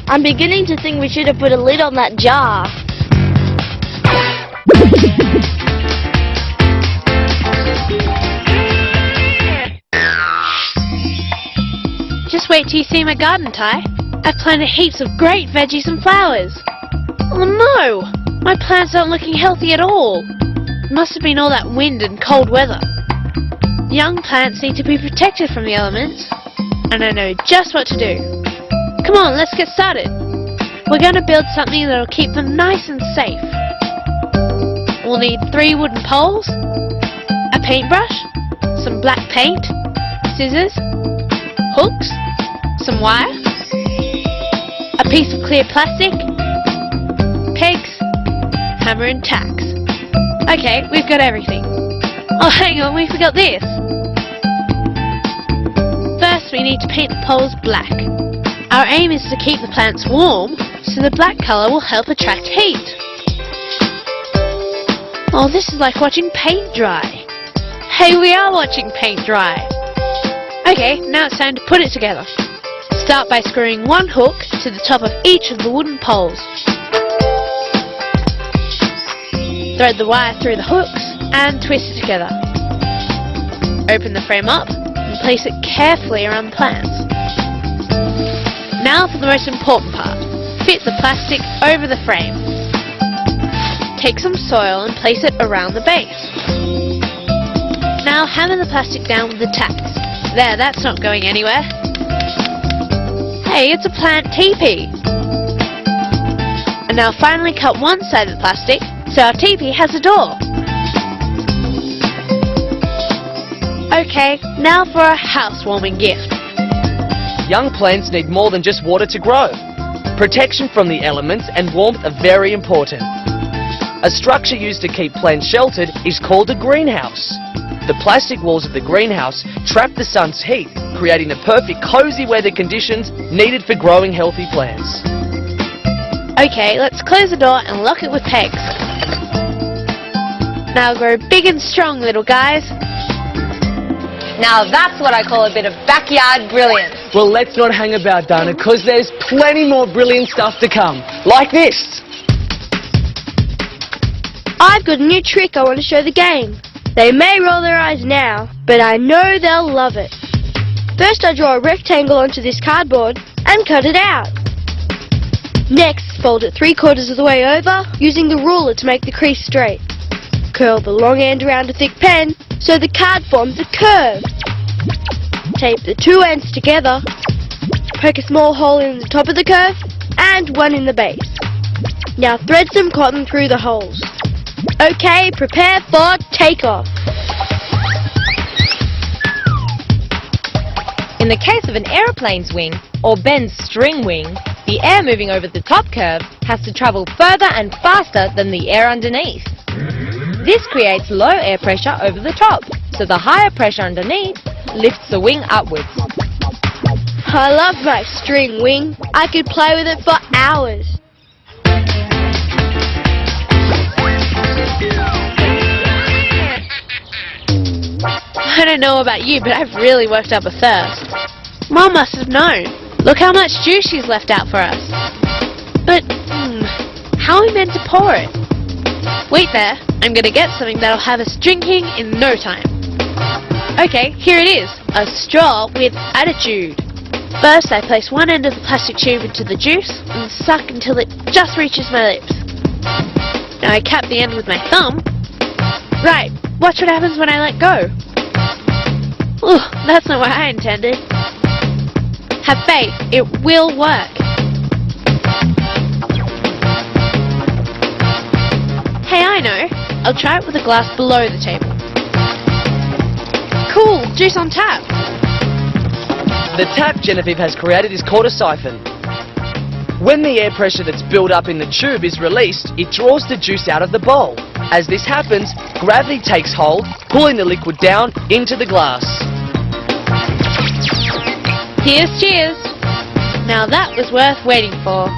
I'm beginning to think we should have put a lid on that jar. Just wait till you see my garden, Ty. I've planted heaps of great veggies and flowers. Oh no! My plants aren't looking healthy at all. It must have been all that wind and cold weather. Young plants need to be protected from the elements, and I know just what to do. Come on, let's get started. We're going to build something that'll keep them nice and safe. We'll need 3 wooden poles, a paintbrush, some black paint, scissors, hooks, some wire, a piece of clear plastic, pegs, hammer and tacks. Okay, we've got everything. Oh, hang on, we forgot this. First, we need to paint the poles black. Our aim is to keep the plants warm, so the black colour will help attract heat. Oh, this is like watching paint dry. Hey, we are watching paint dry. Okay, now it's time to put it together. Start by screwing 1 hook to the top of each of the wooden poles. Thread the wire through the hooks and twist it together. Open the frame up and place it carefully around the plants. Now for the most important part. Fit the plastic over the frame. Take some soil and place it around the base. Now hammer the plastic down with the tacks. There, that's not going anywhere. Hey, it's a plant teepee. And now finally cut one side of the plastic so our teepee has a door. Okay, now for a housewarming gift. Young plants need more than just water to grow. Protection from the elements and warmth are very important. A structure used to keep plants sheltered is called a greenhouse. The plastic walls of the greenhouse trap the sun's heat, creating the perfect cozy weather conditions needed for growing healthy plants. Okay, let's close the door and lock it with pegs. Now grow big and strong, little guys. Now that's what I call a bit of backyard brilliance. Well, let's not hang about, Dana, because there's plenty more brilliant stuff to come. Like this. I've got a new trick I want to show the gang. They may roll their eyes now, but I know they'll love it. First I draw a rectangle onto this cardboard and cut it out. Next, fold it 3/4 of the way over, using the ruler to make the crease straight. Curl the long end around a thick pen so the card forms a curve. Tape the 2 ends together, poke a small hole in the top of the curve and one in the base. Now thread some cotton through the holes. Okay, prepare for takeoff. In the case of an aeroplane's wing, or Ben's string wing, the air moving over the top curve has to travel further and faster than the air underneath. This creates low air pressure over the top, so the higher pressure underneath lifts the wing upwards. I love my string wing. I could play with it for hours. I don't know about you, but I've really worked up a thirst. Mom must have known. Look how much juice she's left out for us. But, how are we meant to pour it? Wait there, I'm gonna get something that'll have us drinking in no time. Okay, here it is, a straw with attitude. First, I place one end of the plastic tube into the juice and suck until it just reaches my lips. Now I cap the end with my thumb. Right, watch what happens when I let go. Ooh, that's not what I intended. Have faith, it will work. Hey, I know. I'll try it with a glass below the table. Cool, juice on tap. The tap Genevieve has created is called a siphon. When the air pressure that's built up in the tube is released, it draws the juice out of the bowl. As this happens, gravity takes hold, pulling the liquid down into the glass. Here's cheers. Now that was worth waiting for.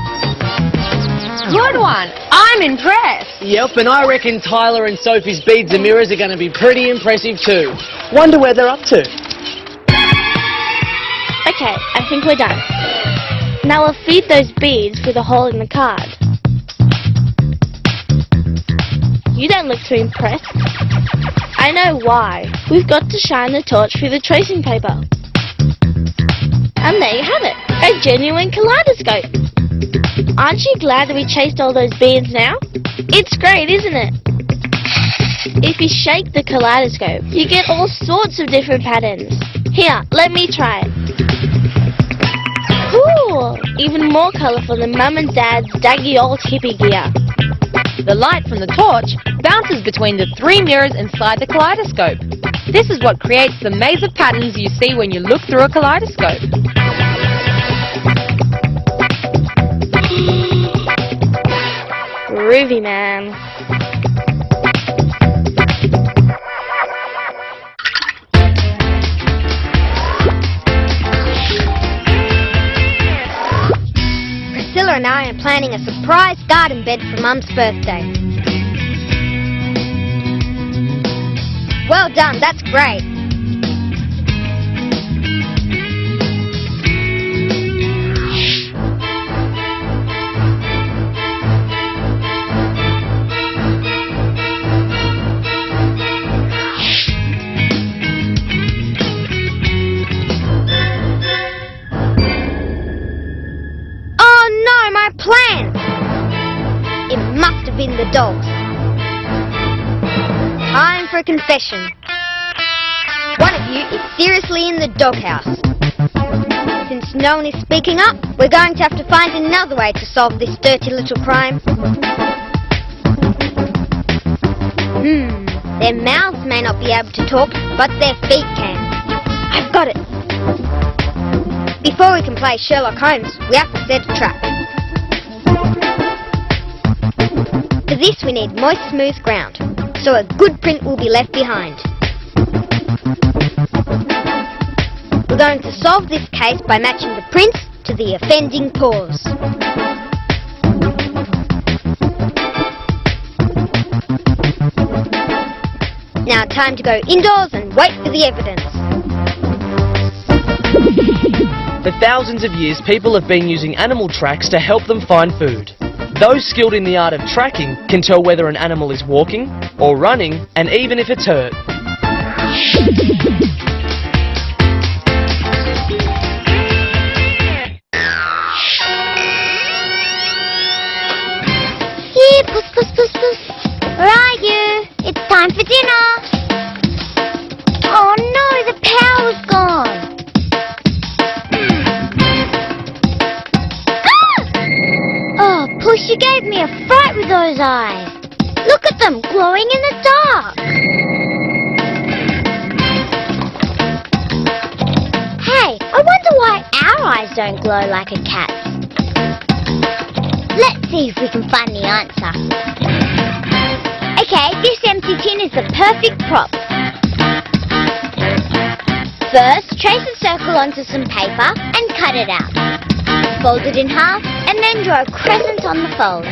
Good one. I'm impressed. Yep, and I reckon Tyler and Sophie's beads and mirrors are going to be pretty impressive too. Wonder where they're up to. Okay, I think we're done. Now we'll feed those beads with a hole in the card. You don't look too impressed. I know why. We've got to shine the torch through the tracing paper. And there you have it, a genuine kaleidoscope. Aren't you glad that we chased all those beads now? It's great, isn't it? If you shake the kaleidoscope, you get all sorts of different patterns. Here, let me try it. Cool! Even more colourful than Mum and Dad's daggy old hippie gear. The light from the torch bounces between the 3 mirrors inside the kaleidoscope. This is what creates the maze of patterns you see when you look through a kaleidoscope. Groovy, man. Priscilla and I are planning a surprise garden bed for Mum's birthday. Well done, that's great. Oh no, my plants! It must have been the dogs. Time for a confession. One of you is seriously in the doghouse. Since no one is speaking up, we're going to have to find another way to solve this dirty little crime. Their mouths may not be able to talk, but their feet can. I've got it. Before we can play Sherlock Holmes, we have to set a trap. For this we need moist, smooth ground, so a good print will be left behind. We're going to solve this case by matching the prints to the offending paws. Now time to go indoors and wait for the evidence. For thousands of years, people have been using animal tracks to help them find food. Those skilled in the art of tracking can tell whether an animal is walking or running, and even if it's hurt. Here, puss, puss, puss, puss. Where are you? It's time for dinner. Oh no, the power's gone. Oh, Puss, you gave me a fright with those eyes. Look at them, glowing in the dark. Hey, I wonder why our eyes don't glow like a cat's. Let's see if we can find the answer. Okay, this empty tin is the perfect prop. First, trace a circle onto some paper and cut it out. Fold it in half and then draw a crescent on the fold.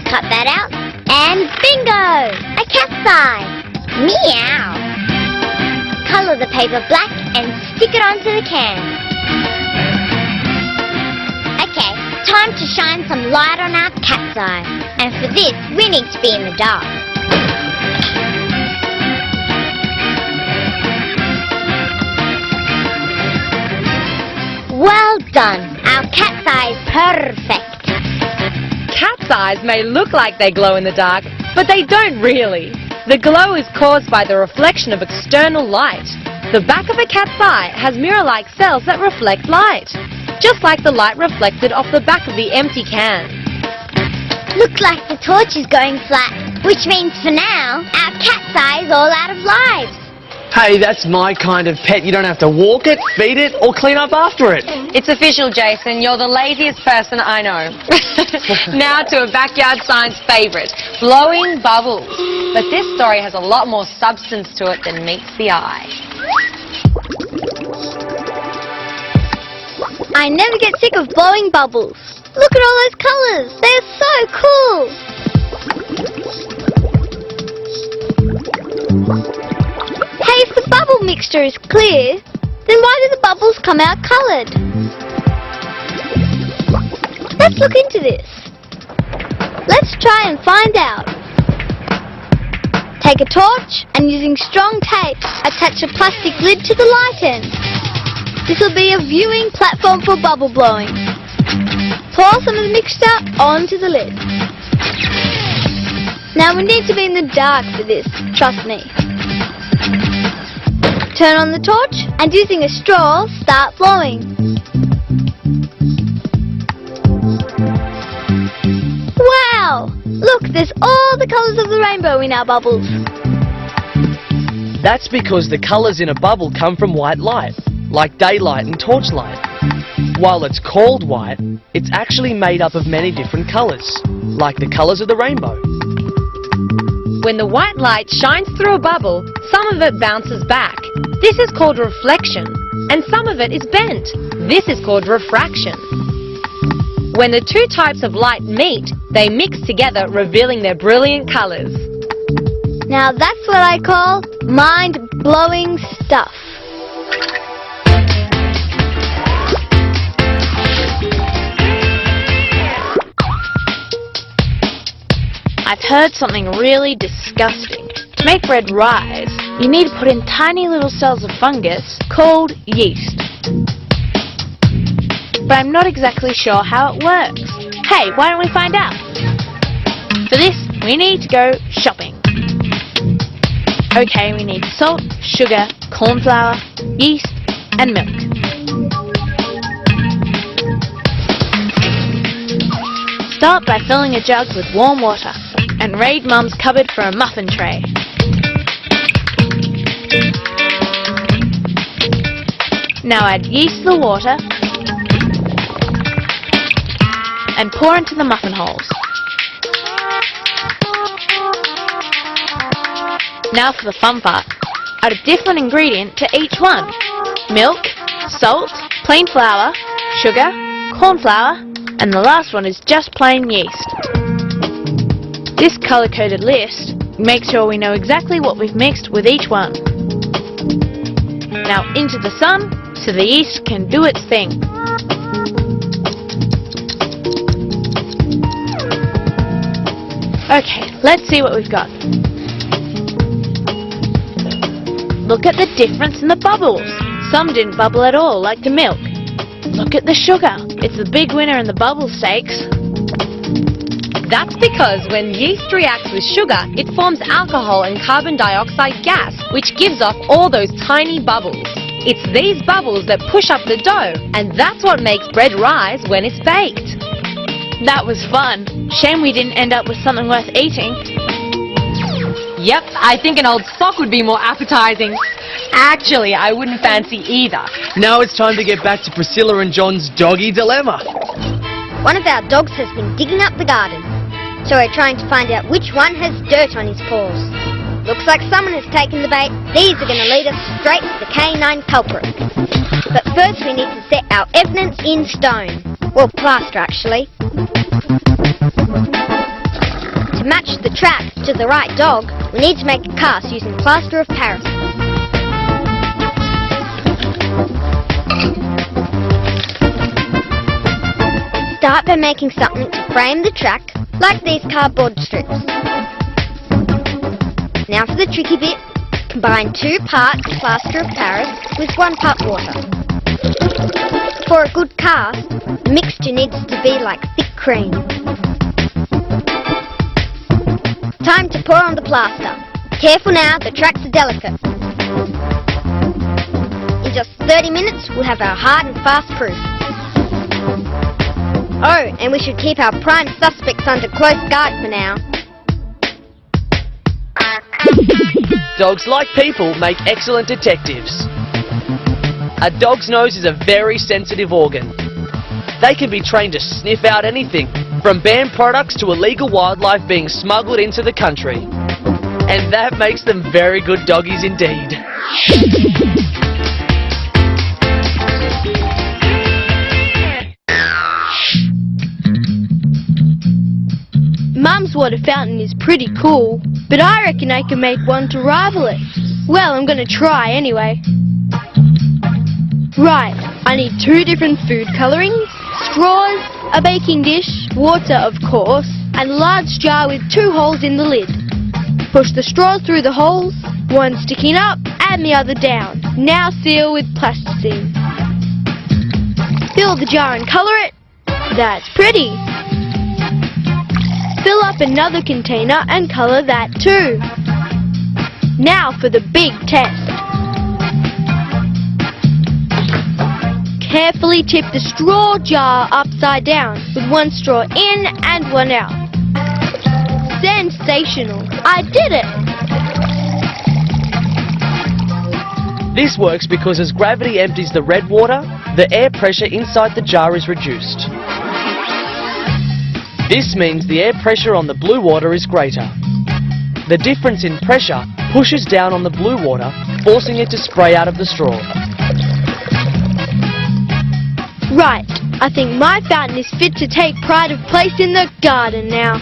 Cut that out and bingo! A cat's eye! Meow! Colour the paper black and stick it onto the can. Okay, time to shine some light on our cat's eye. And for this, we need to be in the dark. Well done! Our cat's eye is perfect. Cat's eyes may look like they glow in the dark, but they don't really. The glow is caused by the reflection of external light. The back of a cat's eye has mirror-like cells that reflect light, just like the light reflected off the back of the empty can. Looks like the torch is going flat, which means for now, our cat's eye is all out of lives. Hey, that's my kind of pet. You don't have to walk it, feed it, or clean up after it. It's official, Jason. You're the laziest person I know. Now to a backyard science favourite, blowing bubbles. But this story has a lot more substance to it than meets the eye. I never get sick of blowing bubbles. Look at all those colours. They're so cool. Hey, if the bubble mixture is clear, then why do the bubbles come out coloured? Let's look into this. Let's try and find out. Take a torch and using strong tape, attach a plastic lid to the light end. This will be a viewing platform for bubble blowing. Pour some of the mixture onto the lid. Now we need to be in the dark for this, trust me. Turn on the torch and using a straw, start blowing. Wow! Look, there's all the colours of the rainbow in our bubbles. That's because the colours in a bubble come from white light, like daylight and torchlight. While it's called white, it's actually made up of many different colours, like the colours of the rainbow. When the white light shines through a bubble, some of it bounces back. This is called reflection, and some of it is bent. This is called refraction. When the two types of light meet, they mix together, revealing their brilliant colours. Now that's what I call mind-blowing stuff. I've heard something really disgusting. To make bread rise, you need to put in tiny little cells of fungus called yeast. But I'm not exactly sure how it works. Hey, why don't we find out? For this, we need to go shopping. Okay, we need salt, sugar, corn flour, yeast, and milk. Start by filling a jug with warm water and raid Mum's cupboard for a muffin tray. Now add yeast to the water and pour into the muffin holes. Now for the fun part. Add a different ingredient to each one. Milk, salt, plain flour, sugar, corn flour, and the last one is just plain yeast. This colour-coded list makes sure we know exactly what we've mixed with each one. Now into the sun so the yeast can do its thing. Okay, let's see what we've got. Look at the difference in the bubbles. Some didn't bubble at all, like the milk. Look at the sugar. It's the big winner in the bubble stakes. That's because when yeast reacts with sugar, it forms alcohol and carbon dioxide gas, which gives off all those tiny bubbles. It's these bubbles that push up the dough, and that's what makes bread rise when it's baked. That was fun. Shame we didn't end up with something worth eating. Yep, I think an old sock would be more appetizing. Actually, I wouldn't fancy either. Now it's time to get back to Priscilla and John's doggy dilemma. One of our dogs has been digging up the garden, so we're trying to find out which one has dirt on his paws. Looks like someone has taken the bait. These are going to lead us straight to the canine culprit. But first we need to set our evidence in stone. Well, plaster actually. To match the track to the right dog, we need to make a cast using plaster of Paris. Start by making something to frame the track, like these cardboard strips. Now for the tricky bit, combine 2 parts plaster of Paris with 1 part water. For a good cast, the mixture needs to be like thick cream. Time to pour on the plaster. Careful now, the tracks are delicate. In just 30 minutes, we'll have our hard and fast proof. Oh, and we should keep our prime suspects under close guard for now. Dogs, like people, make excellent detectives. A dog's nose is a very sensitive organ. They can be trained to sniff out anything, from banned products to illegal wildlife being smuggled into the country. And that makes them very good doggies indeed. Mum's water fountain is pretty cool, but I reckon I can make one to rival it. Well, I'm gonna try anyway. Right, I need 2 different food colourings, straws, a baking dish, water of course, and a large jar with 2 holes in the lid. Push the straws through the holes, one sticking up and the other down. Now seal with plasticine. Fill the jar and colour it. That's pretty. Fill up another container and colour that too. Now for the big test. Carefully tip the straw jar upside down with 1 straw in and 1 out. Sensational! I did it! This works because as gravity empties the red water, the air pressure inside the jar is reduced. This means the air pressure on the blue water is greater. The difference in pressure pushes down on the blue water, forcing it to spray out of the straw. Right, I think my fountain is fit to take pride of place in the garden now.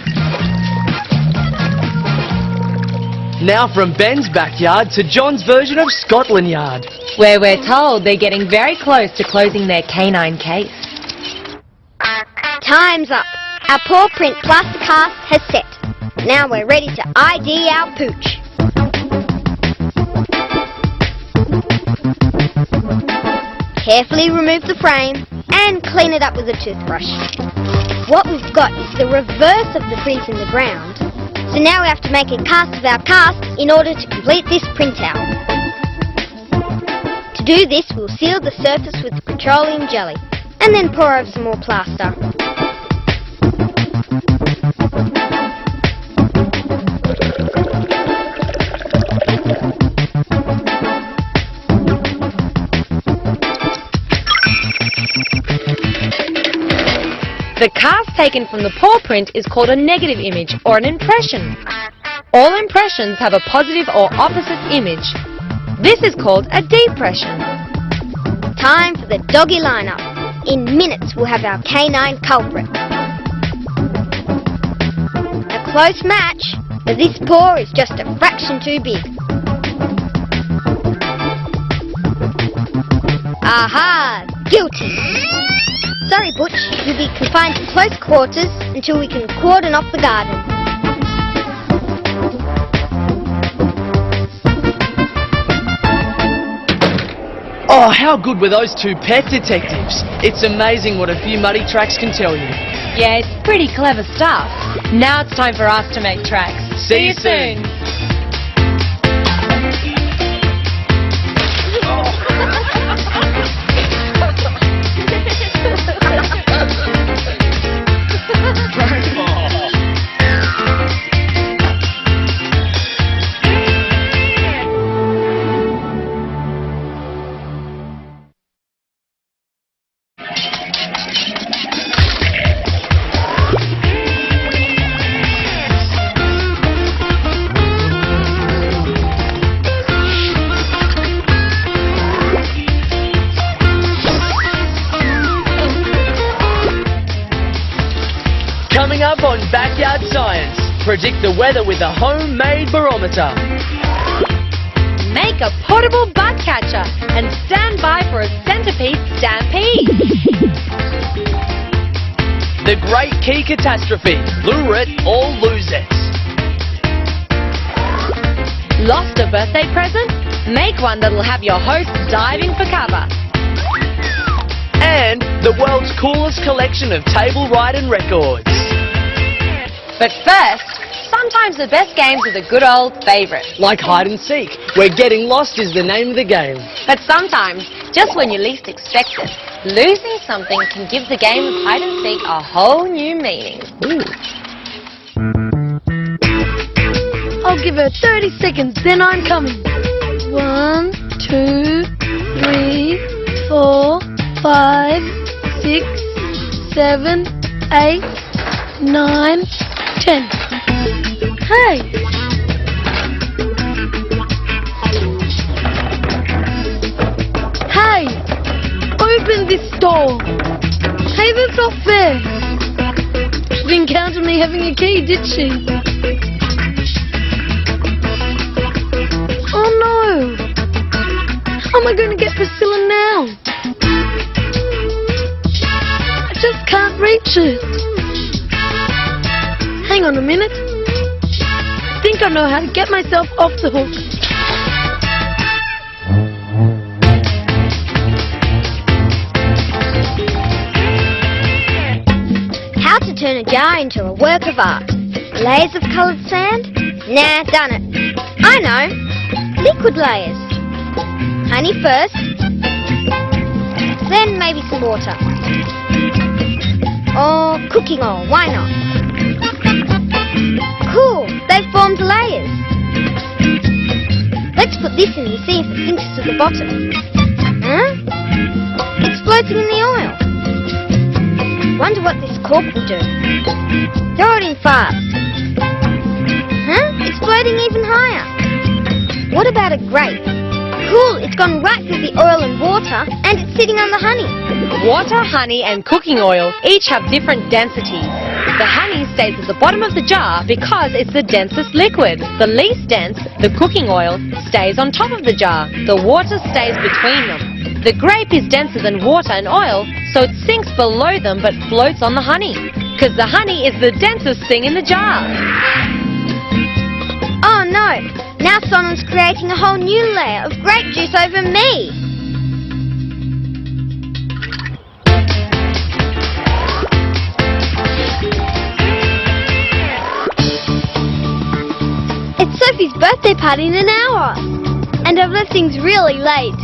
Now from Ben's backyard to John's version of Scotland Yard, where we're told they're getting very close to closing their canine case. Time's up. Our paw print plaster cast has set. Now we're ready to ID our pooch. Carefully remove the frame and clean it up with a toothbrush. What we've got is the reverse of the print in the ground. So now we have to make a cast of our cast in order to complete this printout. To do this, we'll seal the surface with petroleum jelly and then pour over some more plaster. The cast taken from the paw print is called a negative image or an impression. All impressions have a positive or opposite image. This is called a depression. Time for the doggy lineup. In minutes we'll have our canine culprit. A close match, but this paw is just a fraction too big. Aha! Guilty! Sorry, Butch, you'll be confined to close quarters until we can cordon off the garden. Oh, how good were those 2 pet detectives? It's amazing what a few muddy tracks can tell you. Yeah, it's pretty clever stuff. Now it's time for us to make tracks. See you soon. on Backyard Science. Predict the weather with a homemade barometer. Make a portable bug catcher and stand by for a centipede stampede. The Great Key Catastrophe. Lure it or lose it. Lost a birthday present? Make one that'll have your host diving for cover. And the world's coolest collection of table riding records. But first, sometimes the best games are the good old favourites. Like hide and seek, where getting lost is the name of the game. But sometimes, just when you least expect it, losing something can give the game of hide and seek a whole new meaning. I'll give her 30 seconds, then I'm coming. 1, 2, 3, 4, 5, 6, 7, 8, 9, 10. Hey! Hey! Open this door! Hey, that's not fair! She didn't count on me having a key, did she? Oh no! How am I going to get Priscilla now? I just can't reach it. Hang on a minute. I think I know how to get myself off the hook. How to turn a jar into a work of art. Layers of coloured sand? Nah, done it. I know. Liquid layers. Honey first, then maybe some water. Or cooking oil, why not? Cool, they've formed layers. Let's put this in and see if it sinks to the bottom. Huh? It's floating in the oil. Wonder what this cork will do. Throw it in fast. Huh? It's floating even higher. What about a grape? Cool, it's gone right through the oil and water, and it's sitting on the honey. Water, honey and cooking oil each have different densities. The honey stays at the bottom of the jar because it's the densest liquid. The least dense, the cooking oil, stays on top of the jar. The water stays between them. The grape is denser than water and oil, so it sinks below them but floats on the honey. Because the honey is the densest thing in the jar. Oh no! Now someone's creating a whole new layer of grape juice over me! It's Sophie's birthday party in an hour! And I've left things really late.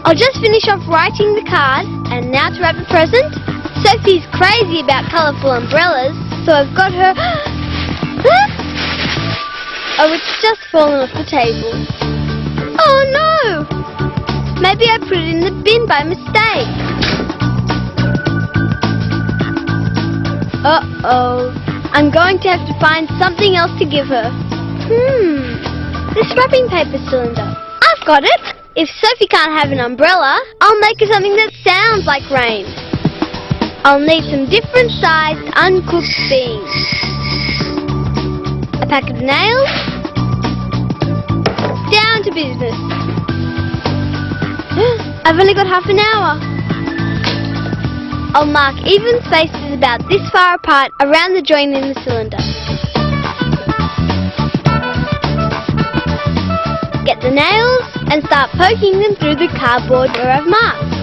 I'll just finish off writing the card, and now to wrap the present. Sophie's crazy about colourful umbrellas, so I've got her... Oh, it's just fallen off the table. Oh no! Maybe I put it in the bin by mistake. Uh-oh. I'm going to have to find something else to give her. This wrapping paper cylinder. I've got it! If Sophie can't have an umbrella, I'll make her something that sounds like rain. I'll need some different sized uncooked beans. A pack of nails. Down to business. I've only got half an hour. I'll mark even spaces about this far apart around the joint in the cylinder. Get the nails and start poking them through the cardboard where I've marked.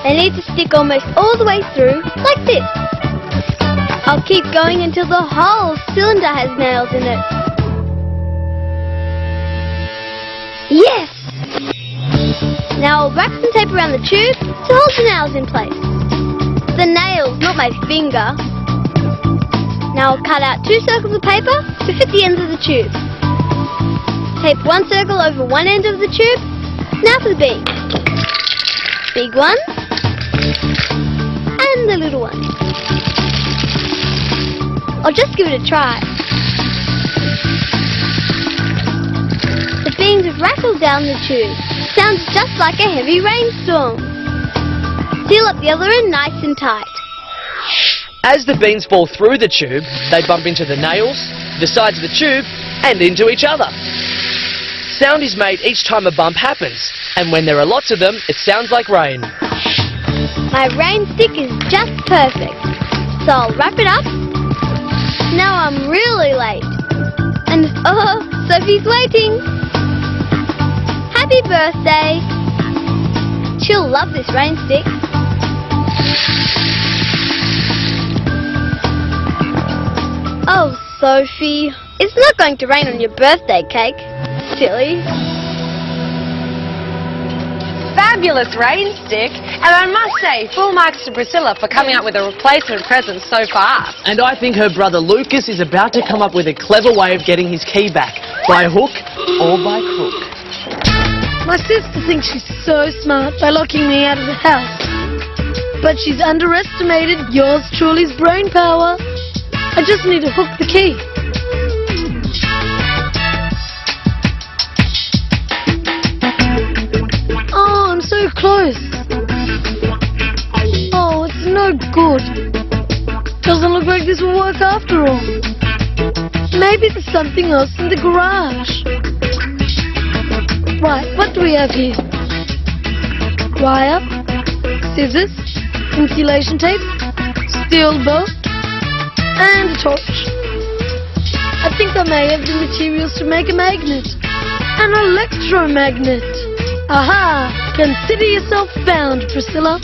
They need to stick almost all the way through, like this. I'll keep going until the whole cylinder has nails in it. Yes! Now I'll wrap some tape around the tube to hold the nails in place. The nails, not my finger. Now I'll cut out 2 circles of paper to fit the ends of the tube. Tape 1 circle over one end of the tube. Now for the bean. Big one. And the little one. I'll just give it a try. The beans have rattled down the tube. Sounds just like a heavy rainstorm. Seal up the other end nice and tight. As the beans fall through the tube, they bump into the nails, the sides of the tube, and into each other. Sound is made each time a bump happens, and when there are lots of them, it sounds like rain. My rain stick is just perfect. So I'll wrap it up. Now I'm really late. And oh, Sophie's waiting. Happy birthday. She'll love this rain stick. Oh, Sophie. It's not going to rain on your birthday cake. Silly. Fabulous rain stick, and I must say, full marks to Priscilla for coming up with a replacement present so fast. And I think her brother Lucas is about to come up with a clever way of getting his key back, by hook or by crook. My sister thinks she's so smart by locking me out of the house. But she's underestimated yours truly's brain power. I just need to hook the key. Oh, I'm so close. Oh, it's no good. Doesn't look like this will work after all. Maybe there's something else in the garage. Right, what do we have here? Wire, scissors, insulation tape, steel bolt, and a torch. I think I may have the materials to make a magnet. An electromagnet. Aha! Consider yourself found, Priscilla.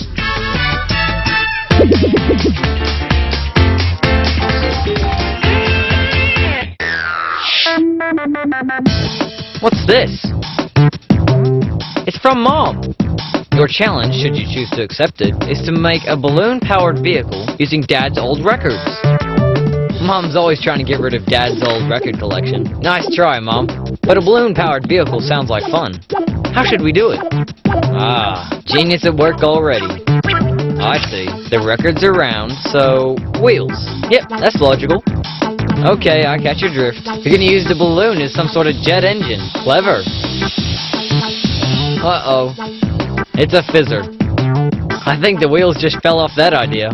What's this? It's from Mom. Your challenge, should you choose to accept it, is to make a balloon-powered vehicle using Dad's old records. Mom's always trying to get rid of Dad's old record collection. Nice try, Mom. But a balloon-powered vehicle sounds like fun. How should we do it? Ah, genius at work already. I see. The records are round, so wheels. Yep, that's logical. Okay, I catch your drift. You're gonna use the balloon as some sort of jet engine. Clever. Uh-oh. It's a fizzer. I think the wheels just fell off that idea.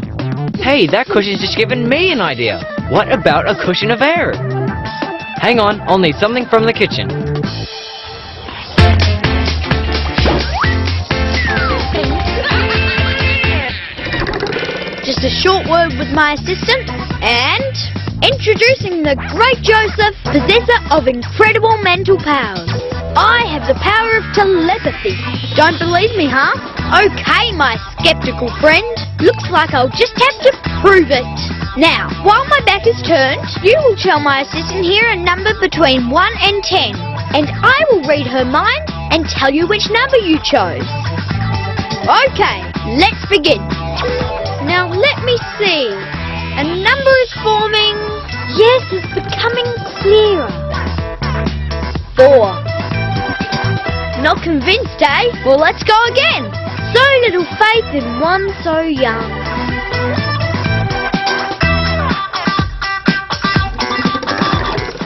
Hey, that cushion's just given me an idea. What about a cushion of air? Hang on, I'll need something from the kitchen. Just a short word with my assistant, and introducing the great Joseph, possessor of incredible mental powers. I have the power of telepathy. Don't believe me, huh? Okay, my skeptical friend. Looks like I'll just have to prove it. Now, while my back is turned, you will tell my assistant here a number between 1 and 10. And I will read her mind and tell you which number you chose. Okay, let's begin. Now let me see. A number is forming. Yes, it's becoming clearer. 4. Not convinced, eh? Well, let's go again. So little faith in one so young.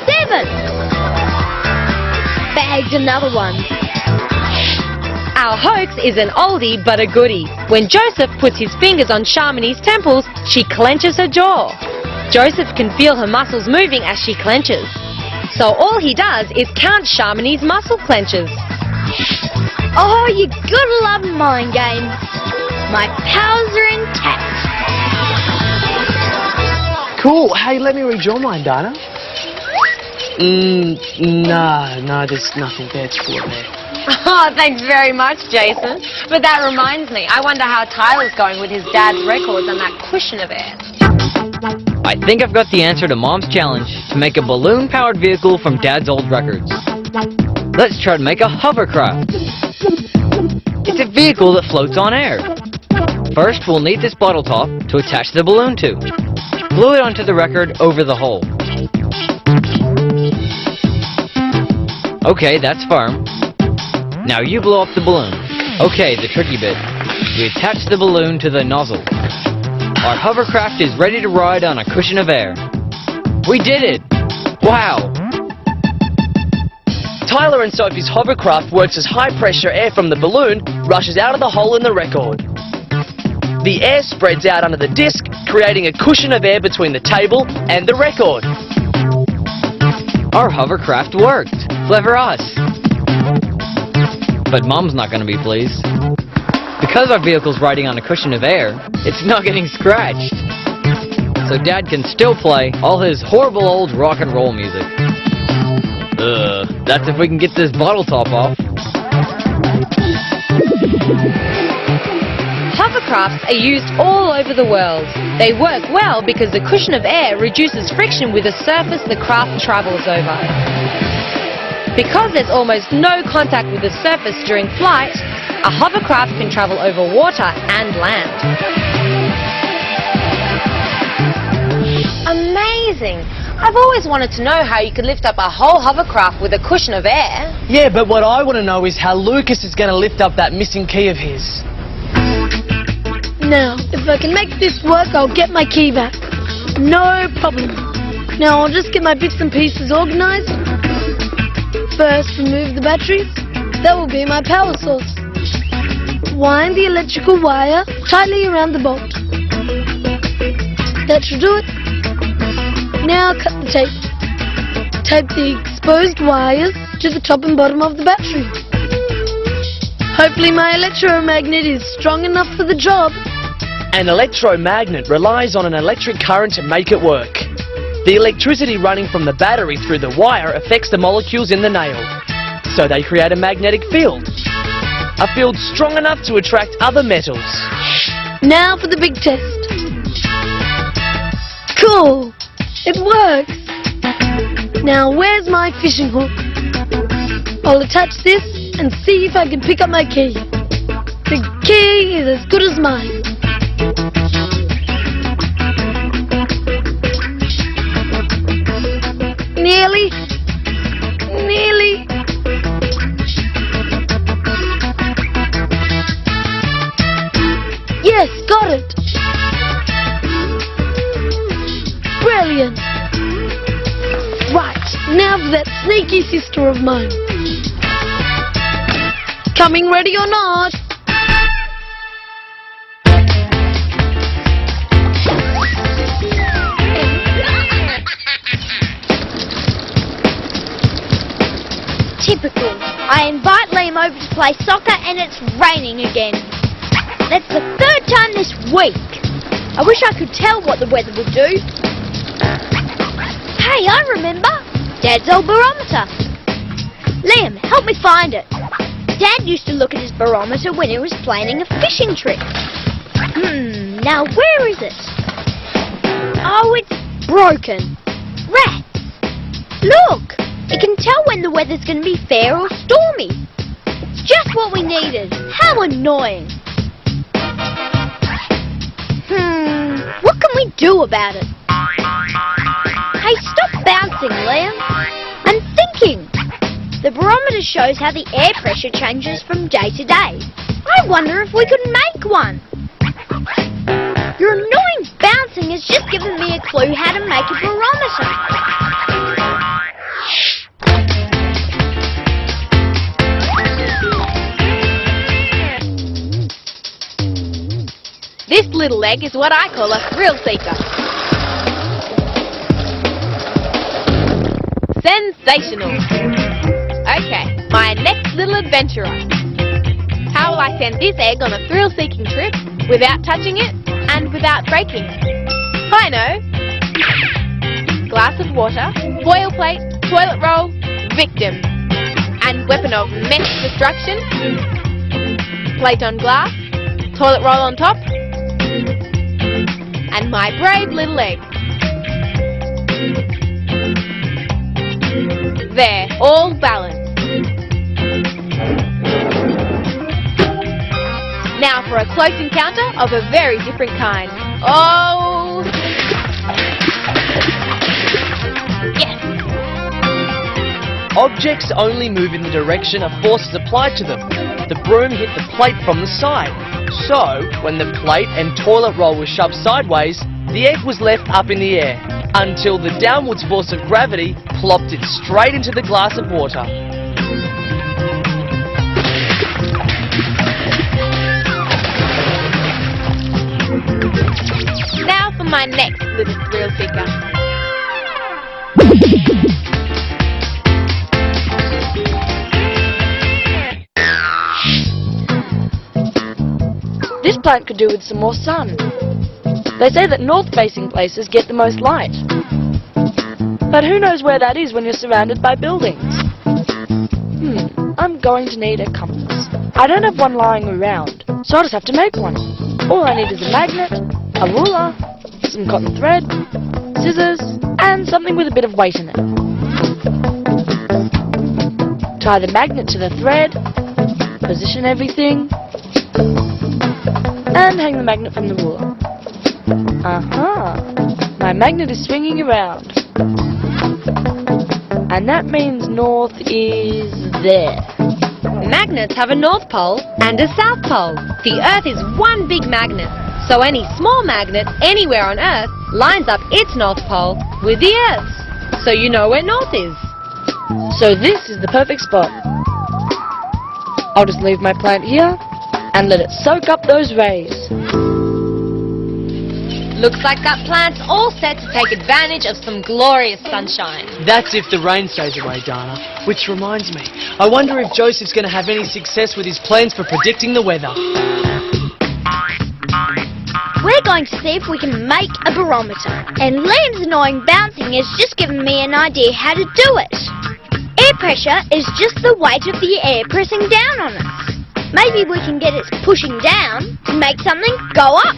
7. Bagged another one. Our hoax is an oldie but a goodie. When Joseph puts his fingers on Sharmini's temples, she clenches her jaw. Joseph can feel her muscles moving as she clenches. So all he does is count Sharmini's muscle clenches. Oh, you gotta love mind games. My powers are intact. Cool. Hey, let me read your mind, Dana. No, there's nothing there. It's full of air. Oh, thanks very much, Jason. But that reminds me, I wonder how Tyler's going with his dad's records and that cushion of air. I think I've got the answer to Mom's challenge to make a balloon-powered vehicle from Dad's old records. Let's try to make a hovercraft. It's a vehicle that floats on air. First, we'll need this bottle top to attach the balloon to. Glue it onto the record over the hole. Okay, that's firm. Now you blow up the balloon. Okay, the tricky bit. We attach the balloon to the nozzle. Our hovercraft is ready to ride on a cushion of air. We did it! Wow! Tyler and Sophie's hovercraft works as high-pressure air from the balloon rushes out of the hole in the record. The air spreads out under the disc, creating a cushion of air between the table and the record. Our hovercraft worked. Clever us. But Mom's not going to be pleased. Because our vehicle's riding on a cushion of air, it's not getting scratched. So Dad can still play all his horrible old rock and roll music. That's if we can get this bottle top off. Hovercrafts are used all over the world. They work well because the cushion of air reduces friction with the surface the craft travels over. Because there's almost no contact with the surface during flight, a hovercraft can travel over water and land. Amazing! I've always wanted to know how you could lift up a whole hovercraft with a cushion of air. Yeah, but what I want to know is how Lucas is going to lift up that missing key of his. Now, if I can make this work, I'll get my key back. No problem. Now I'll just get my bits and pieces organized. First, remove the batteries. That will be my power source. Wind the electrical wire tightly around the bolt. That should do it. Now cut the tape. Tape the exposed wires to the top and bottom of the battery. Hopefully my electromagnet is strong enough for the job. An electromagnet relies on an electric current to make it work. The electricity running from the battery through the wire affects the molecules in the nail, so they create a magnetic field. A field strong enough to attract other metals. Now for the big test. Cool! It works! Now where's my fishing hook? I'll attach this and see if I can pick up my key. The key is as good as mine. Nearly. Nearly. Yes, got it. Brilliant. Right, now for that sneaky sister of mine. Coming ready or not? Typical. I invite Liam over to play soccer and it's raining again. That's the third time this week. I wish I could tell what the weather would do. Hey, I remember. Dad's old barometer. Liam, help me find it. Dad used to look at his barometer when he was planning a fishing trip. Now where is it? Oh, it's broken. Rats. Look, it can tell when the weather's going to be fair or stormy. It's just what we needed. How annoying. What can we do about it? Hey, stop bouncing, Liam. I'm thinking. The barometer shows how the air pressure changes from day to day. I wonder if we could make one. Your annoying bouncing has just given me a clue how to make a barometer. This little egg is what I call a thrill seeker. Sensational. Okay, my next little adventurer. How will I send this egg on a thrill-seeking trip without touching it and without breaking? I know. Glass of water, foil plate, toilet roll, victim. And weapon of mass destruction. Plate on glass, toilet roll on top, and my brave little egg. There, all balanced. Now for a close encounter of a very different kind. Oh! Yes! Objects only move in the direction a force is applied to them. The broom hit the plate from the side. So, when the plate and toilet roll were shoved sideways, the egg was left up in the air, until the downwards force of gravity plopped it straight into the glass of water. my next little thrill seeker. This plant could do with some more sun. They say that north-facing places get the most light. But who knows where that is when you're surrounded by buildings? I'm going to need a compass. I don't have one lying around, so I'll just have to make one. All I need is a magnet, a ruler, some cotton thread, scissors, and something with a bit of weight in it. Tie the magnet to the thread, position everything, and hang the magnet from the ruler. Aha! My magnet is swinging around. And that means north is there. Magnets have a north pole and a south pole. The Earth is one big magnet, so any small magnet anywhere on Earth lines up its north pole with the Earth's, so you know where north is. So this is the perfect spot. I'll just leave my plant here and let it soak up those rays. Looks like that plant's all set to take advantage of some glorious sunshine. That's if the rain stays away, Dana. Which reminds me, I wonder if Joseph's going to have any success with his plans for predicting the weather. We're going to see if we can make a barometer. And Liam's annoying bouncing has just given me an idea how to do it. Air pressure is just the weight of the air pressing down on us. Maybe we can get it pushing down to make something go up.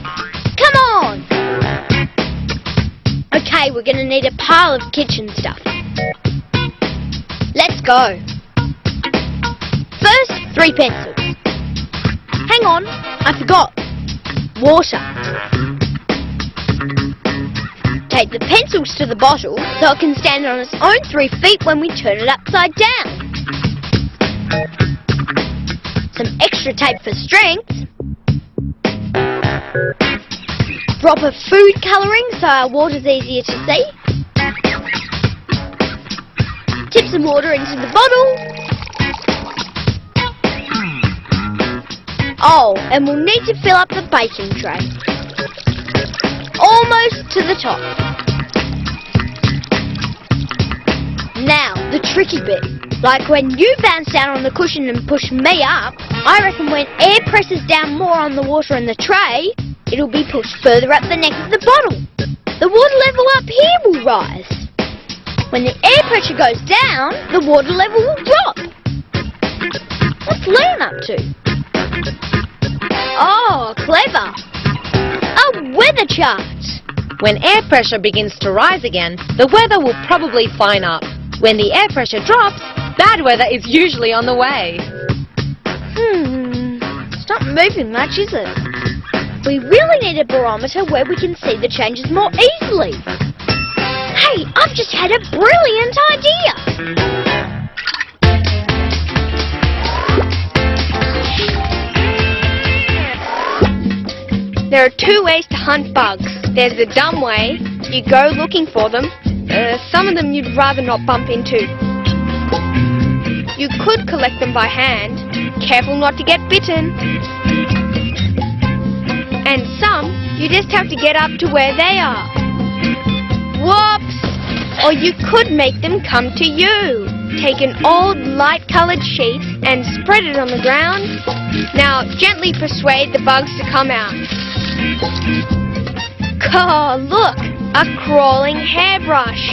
Come on! Okay, we're going to need a pile of kitchen stuff. Let's go. First, 3 pencils. Hang on, I forgot. Water. Take the pencils to the bottle so it can stand on its own 3 feet when we turn it upside down. Some extra tape for strength. Drop of food colouring so our water's easier to see. Tip some water into the bottle. Oh, and we'll need to fill up the baking tray. Almost to the top. Now, the tricky bit. Like when you bounce down on the cushion and push me up, I reckon when air presses down more on the water in the tray, it'll be pushed further up the neck of the bottle. The water level up here will rise. When the air pressure goes down, the water level will drop. What's Liam up to? Oh, clever. A weather chart. When air pressure begins to rise again, the weather will probably fine up. When the air pressure drops, bad weather is usually on the way. It's not moving much, is it? We really need a barometer where we can see the changes more easily. Hey, I've just had a brilliant idea! There are 2 ways to hunt bugs. There's the dumb way. You go looking for them. Some of them you'd rather not bump into. You could collect them by hand. Careful not to get bitten. And some, you just have to get up to where they are. Whoops! Or you could make them come to you. Take an old light-coloured sheet and spread it on the ground. Now gently persuade the bugs to come out. Oh, look! A crawling hairbrush.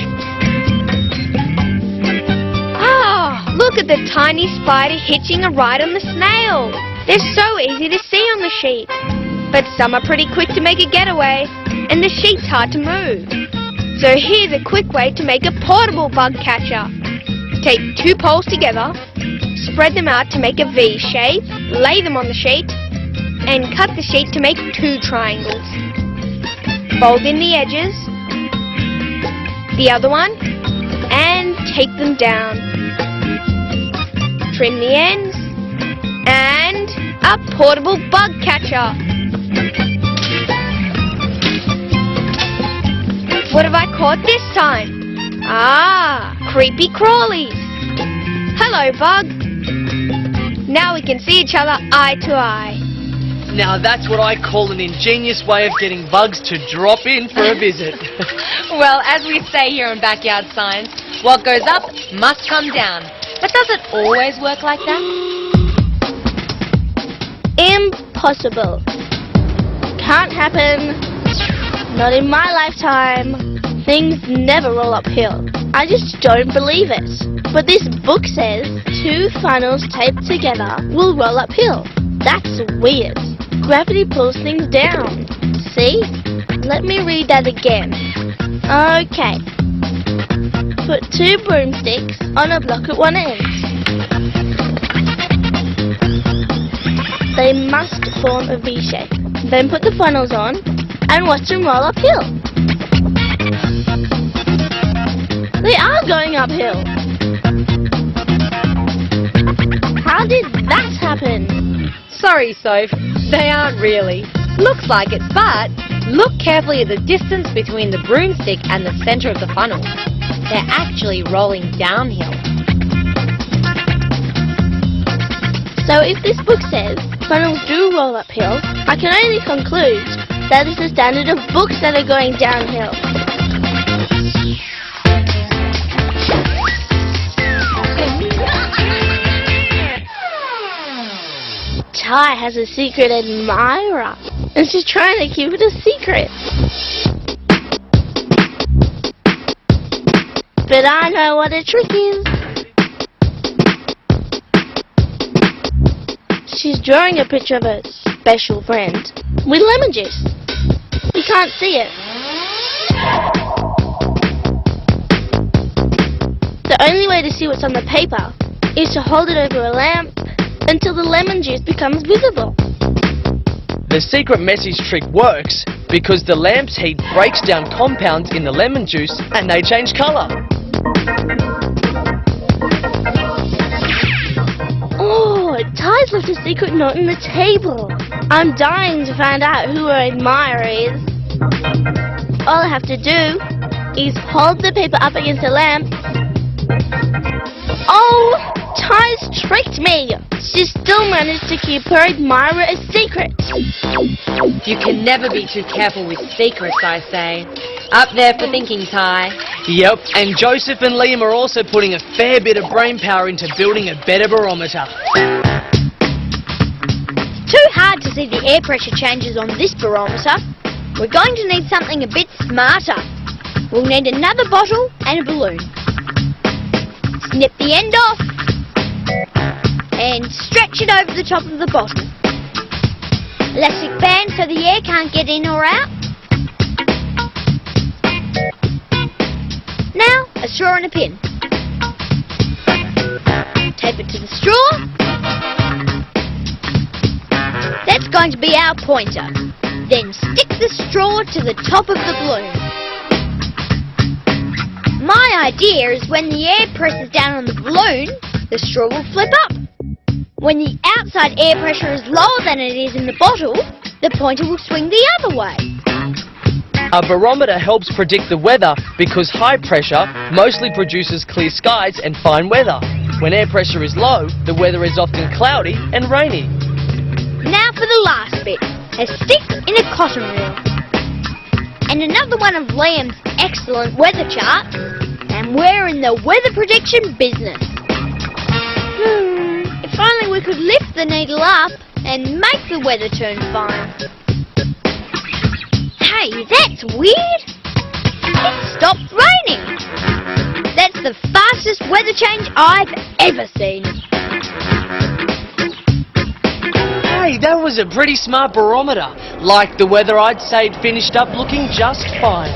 Oh, look at the tiny spider hitching a ride on the snail. They're so easy to see on the sheet. But some are pretty quick to make a getaway, and the sheet's hard to move. So here's a quick way to make a portable bug catcher. Take 2 poles together, spread them out to make a V shape, lay them on the sheet, and cut the sheet to make 2 triangles. Fold in the edges, the other one, and take them down. Trim the ends, and a portable bug catcher. What have I caught this time? Ah, creepy crawlies. Hello, bug. Now we can see each other eye to eye. Now that's what I call an ingenious way of getting bugs to drop in for a visit. Well, as we say here in Backyard Science, what goes up must come down. But does it always work like that? Impossible. Can't happen. Not in my lifetime. Things never roll uphill. I just don't believe it. But this book says 2 funnels taped together will roll uphill. That's weird. Gravity pulls things down. See? Let me read that again. Okay. Put 2 broomsticks on a block at one end. They must form a V shape. Then put the funnels on and watch them roll uphill. They are going uphill. How did that happen? Sorry, Soph, they aren't really. Looks like it, but look carefully at the distance between the broomstick and the center of the funnel. They're actually rolling downhill. So if this book says funnels do roll uphill, I can only conclude that is the standard of books that are going downhill. Ty has a secret admirer, and she's trying to keep it a secret. But I know what the trick is. She's drawing a picture of a special friend with lemon juice. You can't see it. The only way to see what's on the paper is to hold it over a lamp until the lemon juice becomes visible. The secret message trick works because the lamp's heat breaks down compounds in the lemon juice and they change colour. Oh, Ty's left a secret note on the table. I'm dying to find out who her admirer is. All I have to do is hold the paper up against the lamp. Oh, Ty's tricked me. She still managed to keep her admirer a secret. You can never be too careful with secrets, I say. Up there for thinking, Ty. Yep, and Joseph and Liam are also putting a fair bit of brain power into building a better barometer. Too hard to see the air pressure changes on this barometer. We're going to need something a bit smarter. We'll need another bottle and a balloon. Snip the end off and stretch it over the top of the bottle. Elastic band so the air can't get in or out. Now, a straw and a pin. Tape it to the straw. That's going to be our pointer. Then stick the straw to the top of the balloon. My idea is when the air presses down on the balloon, the straw will flip up. When the outside air pressure is lower than it is in the bottle, the pointer will swing the other way. A barometer helps predict the weather because high pressure mostly produces clear skies and fine weather. When air pressure is low, the weather is often cloudy and rainy. Now for the last bit, a stick in a cotton reel. And another one of Liam's excellent weather charts, and we're in the weather prediction business. If only we could lift the needle up and make the weather turn fine. Hey, that's weird. It stopped raining. That's the fastest weather change I've ever seen. Hey, that was a pretty smart barometer. Like the weather, I'd say it finished up looking just fine.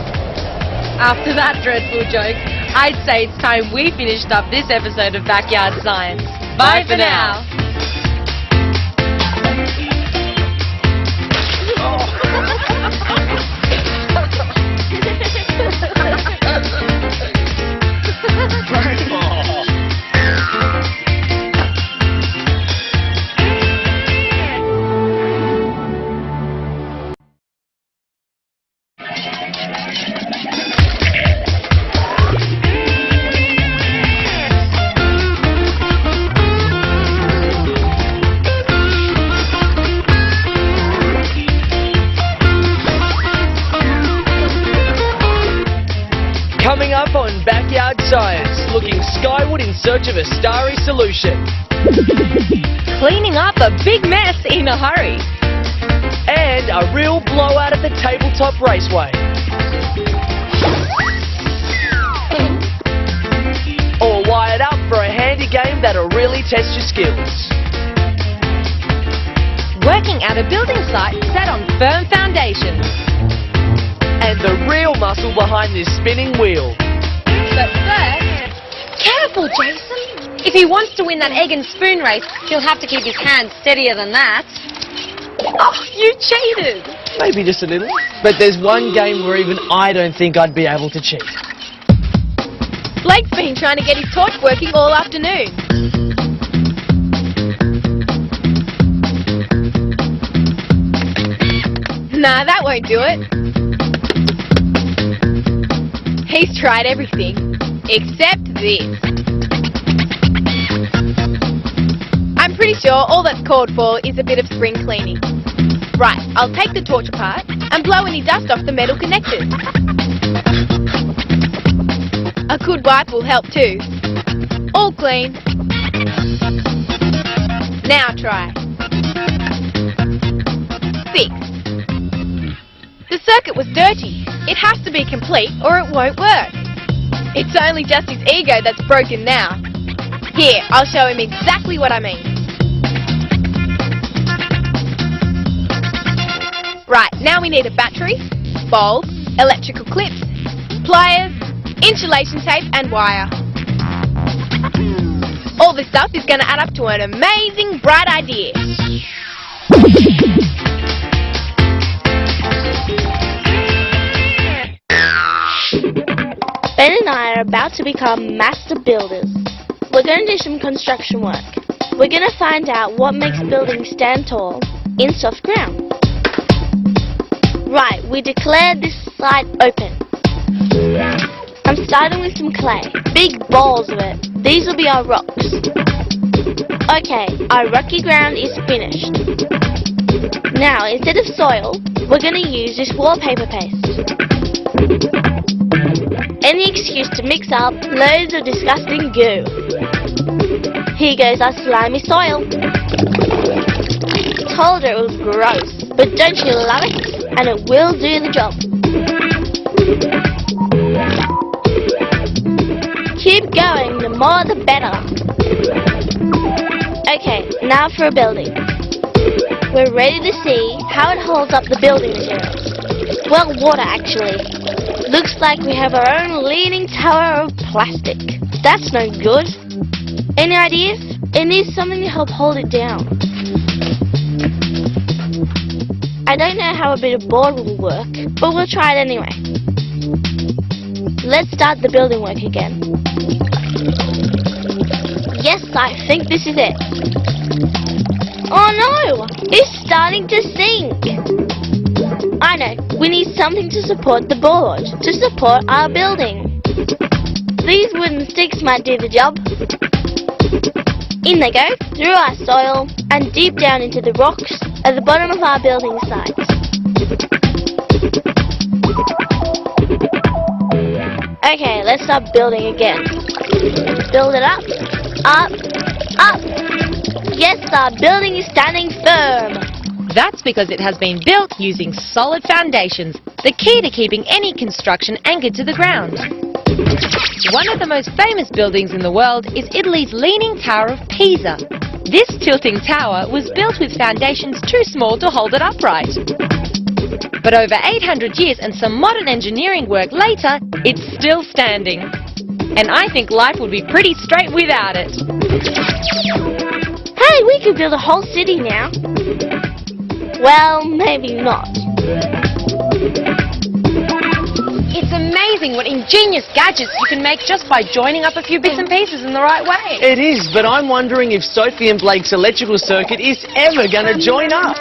After that dreadful joke, I'd say it's time we finished up this episode of Backyard Science. Bye for now. science, looking skyward in search of a starry solution. Cleaning up a big mess in a hurry. And a real blowout at the tabletop raceway. All wired up for a handy game that'll really test your skills. Working at a building site set on firm foundations. And the real muscle behind this spinning wheel. But first, careful, Jason. If he wants to win that egg and spoon race, he'll have to keep his hands steadier than that. Oh, you cheated! Maybe just a little. But there's one game where even I don't think I'd be able to cheat. Blake's been trying to get his torch working all afternoon. Nah, that won't do it. He's tried everything, except this. I'm pretty sure all that's called for is a bit of spring cleaning. Right, I'll take the torch apart and blow any dust off the metal connectors. A good wipe will help too. All clean. Now try. 6. The circuit was dirty. It has to be complete or it won't work. It's only just his ego that's broken now. Here, I'll show him exactly what I mean. Right, now we need a battery, bulb, electrical clips, pliers, insulation tape and wire. All this stuff is going to add up to an amazing bright idea. Ben and I are about to become master builders. We're going to do some construction work. We're going to find out what makes buildings stand tall in soft ground. Right, we declare this site open. I'm starting with some clay, big balls of it. These will be our rocks. Okay, our rocky ground is finished. Now, instead of soil, we're going to use this wallpaper paste. Any excuse to mix up loads of disgusting goo. Here goes our slimy soil. Told her it was gross, but don't you love it? And it will do the job. Keep going, the more the better. Okay, now for a building. We're ready to see how it holds up the building materials. Well, water actually. Looks like we have our own leaning tower of plastic. That's no good. Any ideas? It needs something to help hold it down. I don't know how a bit of board will work, but we'll try it anyway. Let's start the building work again. Yes, I think this is it. Oh no! It's starting to sink! I know, we need something to support the board, to support our building. These wooden sticks might do the job. In they go, through our soil, and deep down into the rocks at the bottom of our building site. Okay, let's start building again. Build it up, up, up. Yes, our building is standing firm. That's because it has been built using solid foundations, the key to keeping any construction anchored to the ground. One of the most famous buildings in the world is Italy's Leaning Tower of Pisa. This tilting tower was built with foundations too small to hold it upright. But over 800 years and some modern engineering work later, it's still standing. And I think life would be pretty straight without it. Hey, we could build a whole city now. Well, maybe not. It's amazing what ingenious gadgets you can make just by joining up a few bits and pieces in the right way. It is, but I'm wondering if Sophie and Blake's electrical circuit is ever going to join up.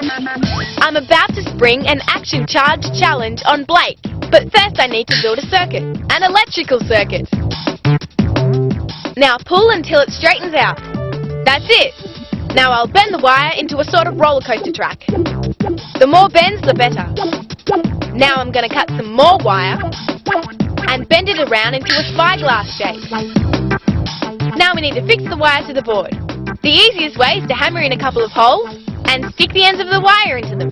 I'm about to spring an action charge challenge on Blake. But first I need to build a circuit, an electrical circuit. Now pull until it straightens out. That's it. Now I'll bend the wire into a sort of roller coaster track. The more bends, the better. Now I'm going to cut some more wire. and bend it around into a spyglass shape. Now we need to fix the wire to the board. The easiest way is to hammer in a couple of holes and stick the ends of the wire into them.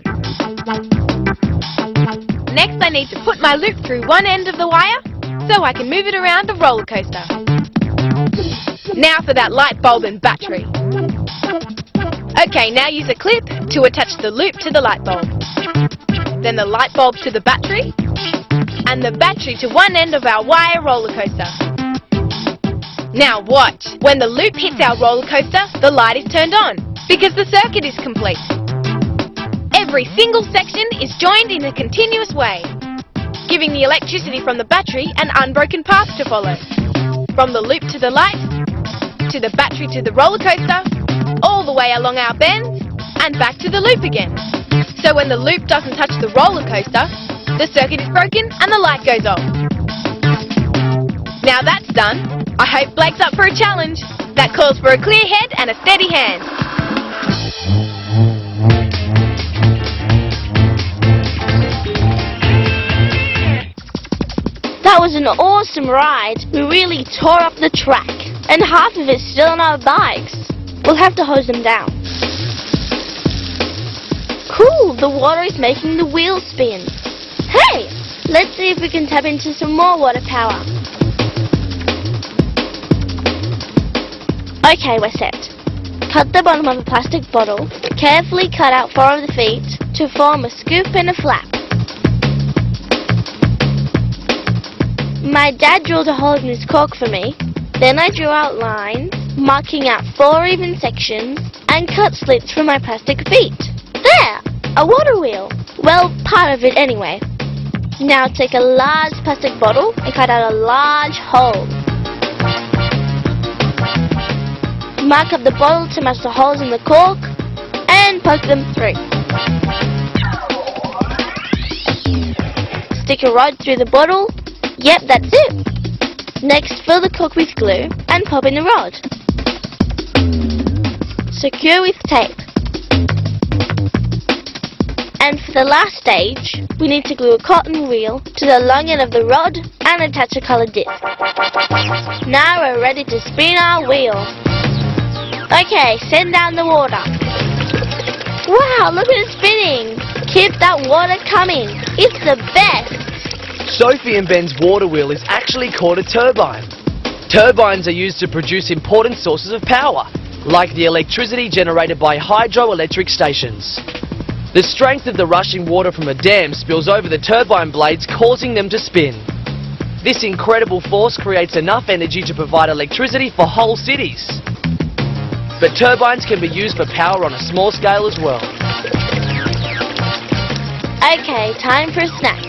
Next I need to put my loop through one end of the wire so I can move it around the roller coaster. Now for that light bulb and battery. Okay, now use a clip to attach the loop to the light bulb. Then the light bulb to the battery, and the battery to one end of our wire roller coaster. Now watch. When the loop hits our roller coaster, the light is turned on, because the circuit is complete. Every single section is joined in a continuous way, giving the electricity from the battery an unbroken path to follow. From the loop to the light, to the battery to the roller coaster, all the way along our bend, and back to the loop again. So when the loop doesn't touch the roller coaster, the circuit is broken and the light goes off. Now that's done, I hope Blake's up for a challenge that calls for a clear head and a steady hand. That was an awesome ride. We really tore up the track, and half of it's still on our bikes. We'll have to hose them down. Cool, the water is making the wheels spin. Hey, let's see if we can tap into some more water power. Okay, we're set. Cut the bottom of a plastic bottle, carefully cut out 4 of the feet to form a scoop and a flap. My dad drilled a hole in this cork for me. Then I drew out lines, marking out 4 even sections, and cut slits for my plastic feet. There! A water wheel! Well, part of it anyway. Now take a large plastic bottle and cut out a large hole. Mark up the bottle to match the holes in the cork and poke them through. Stick a rod through the bottle. Yep, that's it. Next, fill the cork with glue and pop in the rod. Secure with tape. And for the last stage, we need to glue a cotton reel to the long end of the rod and attach a coloured disc. Now we're ready to spin our wheel. Okay, send down the water. Wow, look at it spinning. Keep that water coming. It's the best. Sophie and Ben's water wheel is actually called a turbine. Turbines are used to produce important sources of power, like the electricity generated by hydroelectric stations. The strength of the rushing water from a dam spills over the turbine blades, causing them to spin. This incredible force creates enough energy to provide electricity for whole cities. But turbines can be used for power on a small scale as well. Okay, time for a snack.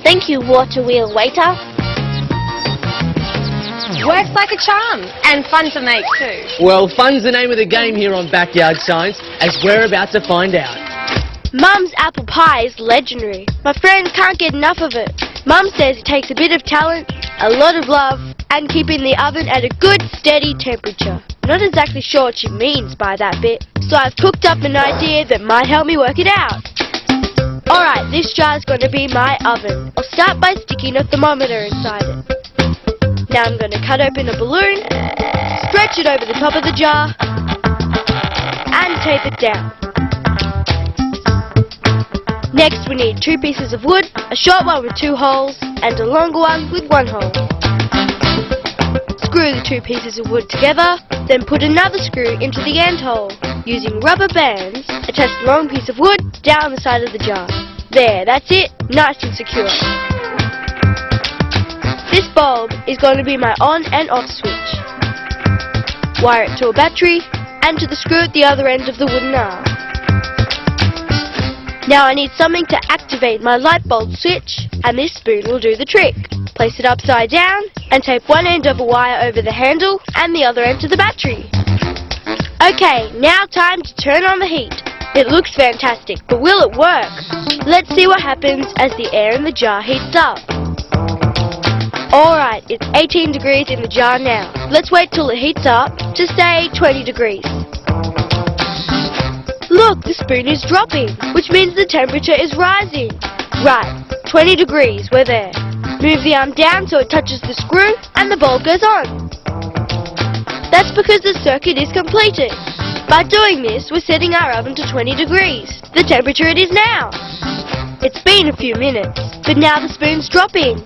Thank you, water wheel waiter. Works like a charm, and fun to make too. Well, fun's the name of the game here on Backyard Science, as we're about to find out. Mum's apple pie is legendary. My friends can't get enough of it. Mum says it takes a bit of talent, a lot of love, and keeping the oven at a good, steady temperature. Not exactly sure what she means by that bit, so I've cooked up an idea that might help me work it out. Alright, this jar is going to be my oven. I'll start by sticking a thermometer inside it. Now I'm going to cut open a balloon, stretch it over the top of the jar, and tape it down. Next we need 2 pieces of wood, a short one with 2 holes, and a longer one with 1 hole. Screw the 2 pieces of wood together, then put another screw into the end hole. Using rubber bands, attach the long piece of wood down the side of the jar. There, that's it, nice and secure. This bulb is going to be my on and off switch. Wire it to a battery and to the screw at the other end of the wooden arm. Now I need something to activate my light bulb switch, and this spoon will do the trick. Place it upside down and tape one end of a wire over the handle and the other end to the battery. Okay, now time to turn on the heat. It looks fantastic, but will it work? Let's see what happens as the air in the jar heats up. Alright, it's 18 degrees in the jar now. Let's wait till it heats up to say 20 degrees. Look, the spoon is dropping, which means the temperature is rising. Right, 20 degrees, we're there. Move the arm down so it touches the screw and the bulb goes on. That's because the circuit is completed. By doing this, we're setting our oven to 20 degrees, the temperature it is now. It's been a few minutes, but now the spoon's dropping,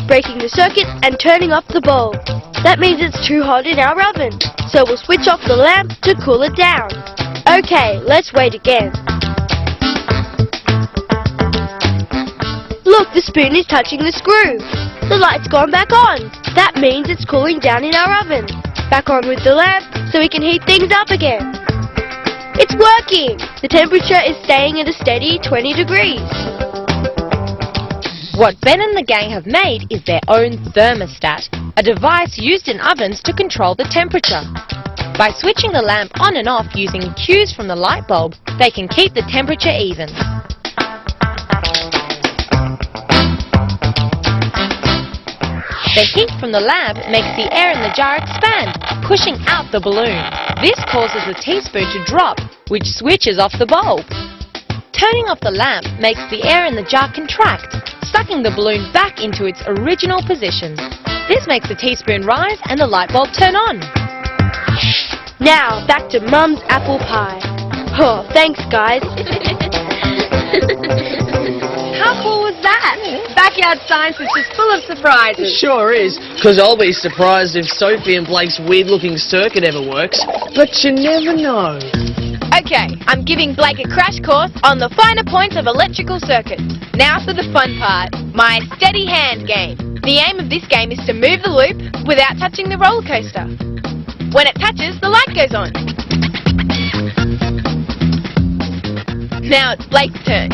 breaking the circuit and turning off the bulb. That means it's too hot in our oven, so we'll switch off the lamp to cool it down. Okay, let's wait again. Look, the spoon is touching the screw. The light's gone back on. That means it's cooling down in our oven. Back on with the lamp so we can heat things up again. It's working! The temperature is staying at a steady 20 degrees. What Ben and the gang have made is their own thermostat, a device used in ovens to control the temperature. By switching the lamp on and off using cues from the light bulb, they can keep the temperature even. The heat from the lamp makes the air in the jar expand, pushing out the balloon. This causes the teaspoon to drop, which switches off the bulb. Turning off the lamp makes the air in the jar contract, sucking the balloon back into its original position. This makes the teaspoon rise and the light bulb turn on. Now, back to Mum's apple pie. Oh, thanks, guys. How cool was that? Backyard science is just full of surprises. Sure is, because I'll be surprised if Sophie and Blake's weird-looking circuit ever works, but you never know. Okay, I'm giving Blake a crash course on the finer points of electrical circuits. Now for the fun part, my steady hand game. The aim of this game is to move the loop without touching the roller coaster. When it touches, the light goes on. Now it's Blake's turn.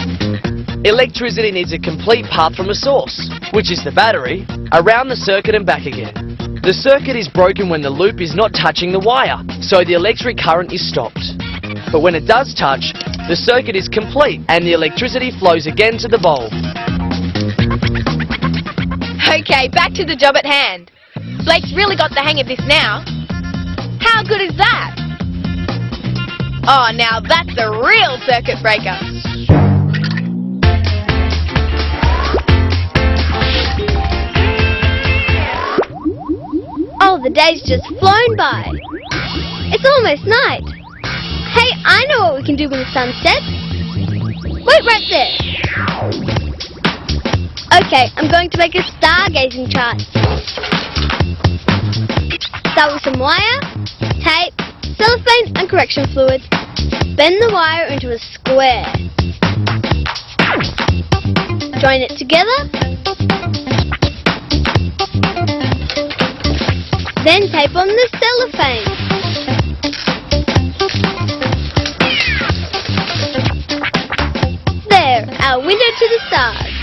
Electricity needs a complete path from a source, which is the battery, around the circuit and back again. The circuit is broken when the loop is not touching the wire, so the electric current is stopped. But when it does touch, the circuit is complete and the electricity flows again to the bulb. Okay, back to the job at hand. Blake's really got the hang of this now. How good is that? Oh, now that's the real circuit breaker. Oh, the day's just flown by. It's almost night. Hey, I know what we can do when the sun sets. Wait right there. Okay, I'm going to make a stargazing chart. Start with some wire, tape, cellophane and correction fluid. Bend the wire into a square. Join it together. Then tape on the cellophane. There, our window to the stars.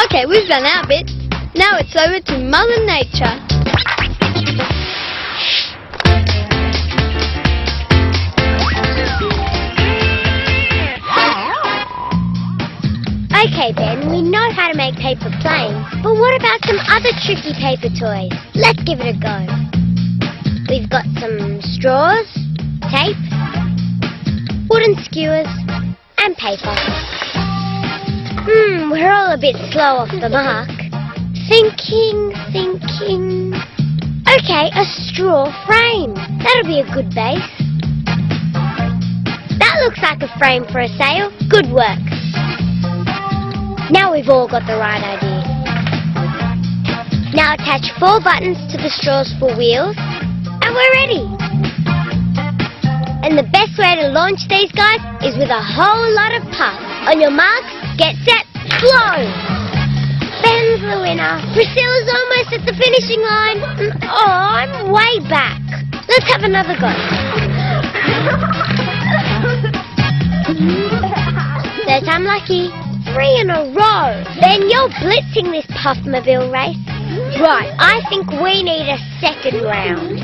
Okay, we've done our bit. Now it's over to Mother Nature. Okay, Ben, we know how to make paper planes, but what about some other tricky paper toys? Let's give it a go. We've got some straws, tape, wooden skewers, and paper. We're all a bit slow off the mark. Thinking. Okay, a straw frame. That'll be a good base. That looks like a frame for a sail. Good work. Now we've all got the right idea. Now attach 4 buttons to the straws for wheels, and we're ready. And the best way to launch these guys is with a whole lot of puff. On your marks, get set, blow! Ben's the winner. Priscilla's almost at the finishing line. Oh, I'm way back. Let's have another go. Third time lucky. 3 in a row. Ben, you're blitzing this Puffmobile race. Right, I think we need a second round.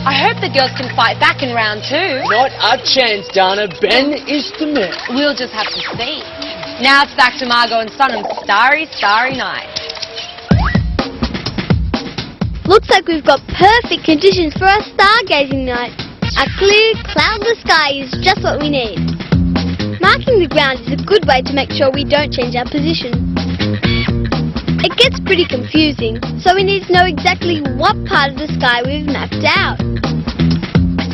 I hope the girls can fight back in round 2. Not a chance, Dana. Ben is the man. We'll just have to see. Now it's back to Margot and Son on Starry, Starry Night. Looks like we've got perfect conditions for our stargazing night. A clear, cloudless sky is just what we need. Mark Marking the ground is a good way to make sure we don't change our position. It gets pretty confusing, so we need to know exactly what part of the sky we've mapped out.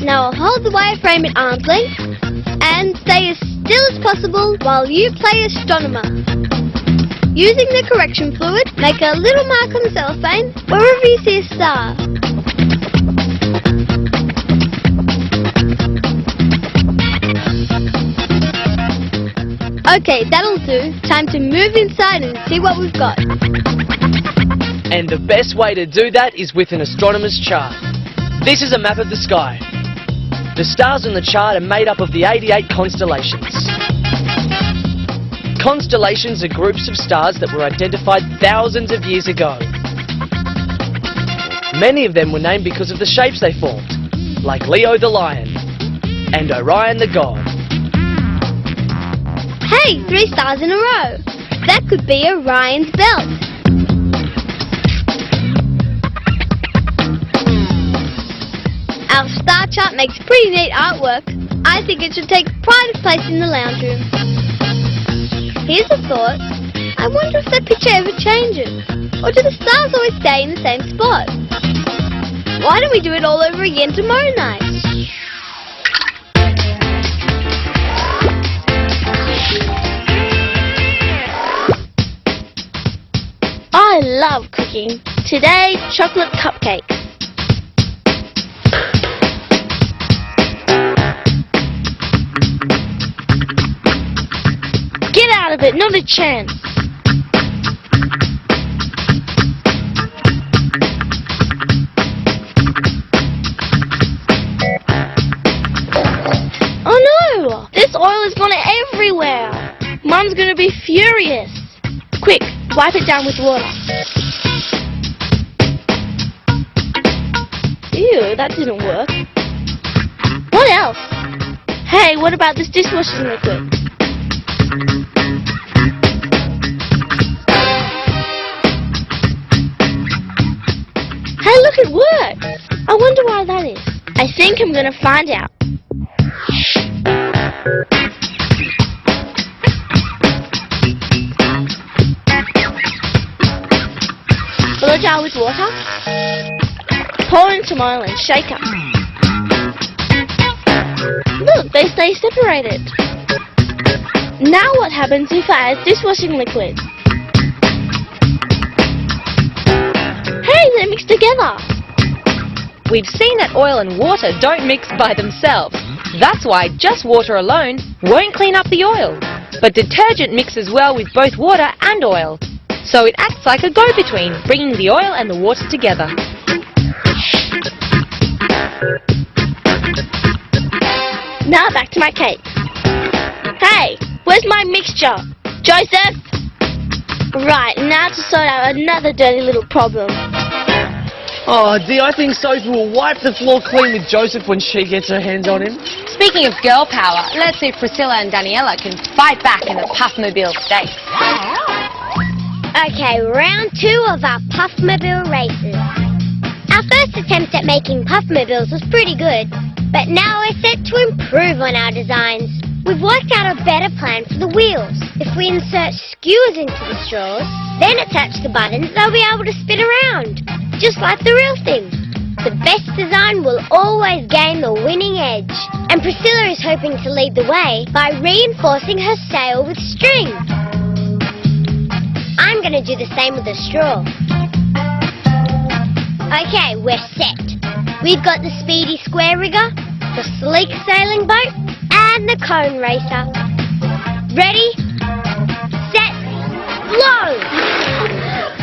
Now I'll hold the wireframe at arm's length and stay as still as possible while you play astronomer. Using the correction fluid, make a little mark on the cellophane wherever you see a star. Okay, that'll do. Time to move inside and see what we've got. And the best way to do that is with an astronomer's chart. This is a map of the sky. The stars on the chart are made up of the 88 constellations. Constellations are groups of stars that were identified thousands of years ago. Many of them were named because of the shapes they formed, like Leo the lion and Orion the god. Hey, 3 stars in a row. That could be Orion's belt. Our star chart makes pretty neat artwork. I think it should take pride of place in the lounge room. Here's a thought. I wonder if that picture ever changes. Or do the stars always stay in the same spot? Why don't we do it all over again tomorrow night? I love cooking. Today, chocolate cupcakes. Get out of it, not a chance. Oh no! This oil has gone everywhere. Mum's gonna be furious. Quick, wipe it down with water. Ew, that didn't work. What else? Hey, what about this dishwashing liquid? Hey, look, it works! I wonder why that is. I think I'm gonna find out. Fill a jar with water, pour in some oil and shake up. Look, they stay separated. Now what happens if I add dishwashing liquid? Hey, they're mixed together. We've seen that oil and water don't mix by themselves. That's why just water alone won't clean up the oil. But detergent mixes well with both water and oil. So it acts like a go-between, bringing the oil and the water together. Now back to my cake. Hey, where's my mixture? Joseph? Right, now to sort out another dirty little problem. Oh, Dee, I think Sophie will wipe the floor clean with Joseph when she gets her hands on him. Speaking of girl power, let's see if Priscilla and Daniela can fight back in the Puffmobile Stakes. Okay, round 2 of our Puffmobile races. Our first attempt at making Puffmobiles was pretty good, but now we're set to improve on our designs. We've worked out a better plan for the wheels. If we insert skewers into the straws, then attach the buttons, they'll be able to spin around, just like the real thing. The best design will always gain the winning edge, and Priscilla is hoping to lead the way by reinforcing her sail with string. I'm going to do the same with the straw. Okay, we're set. We've got the speedy square rigger, the sleek sailing boat, and the cone racer. Ready, set, blow!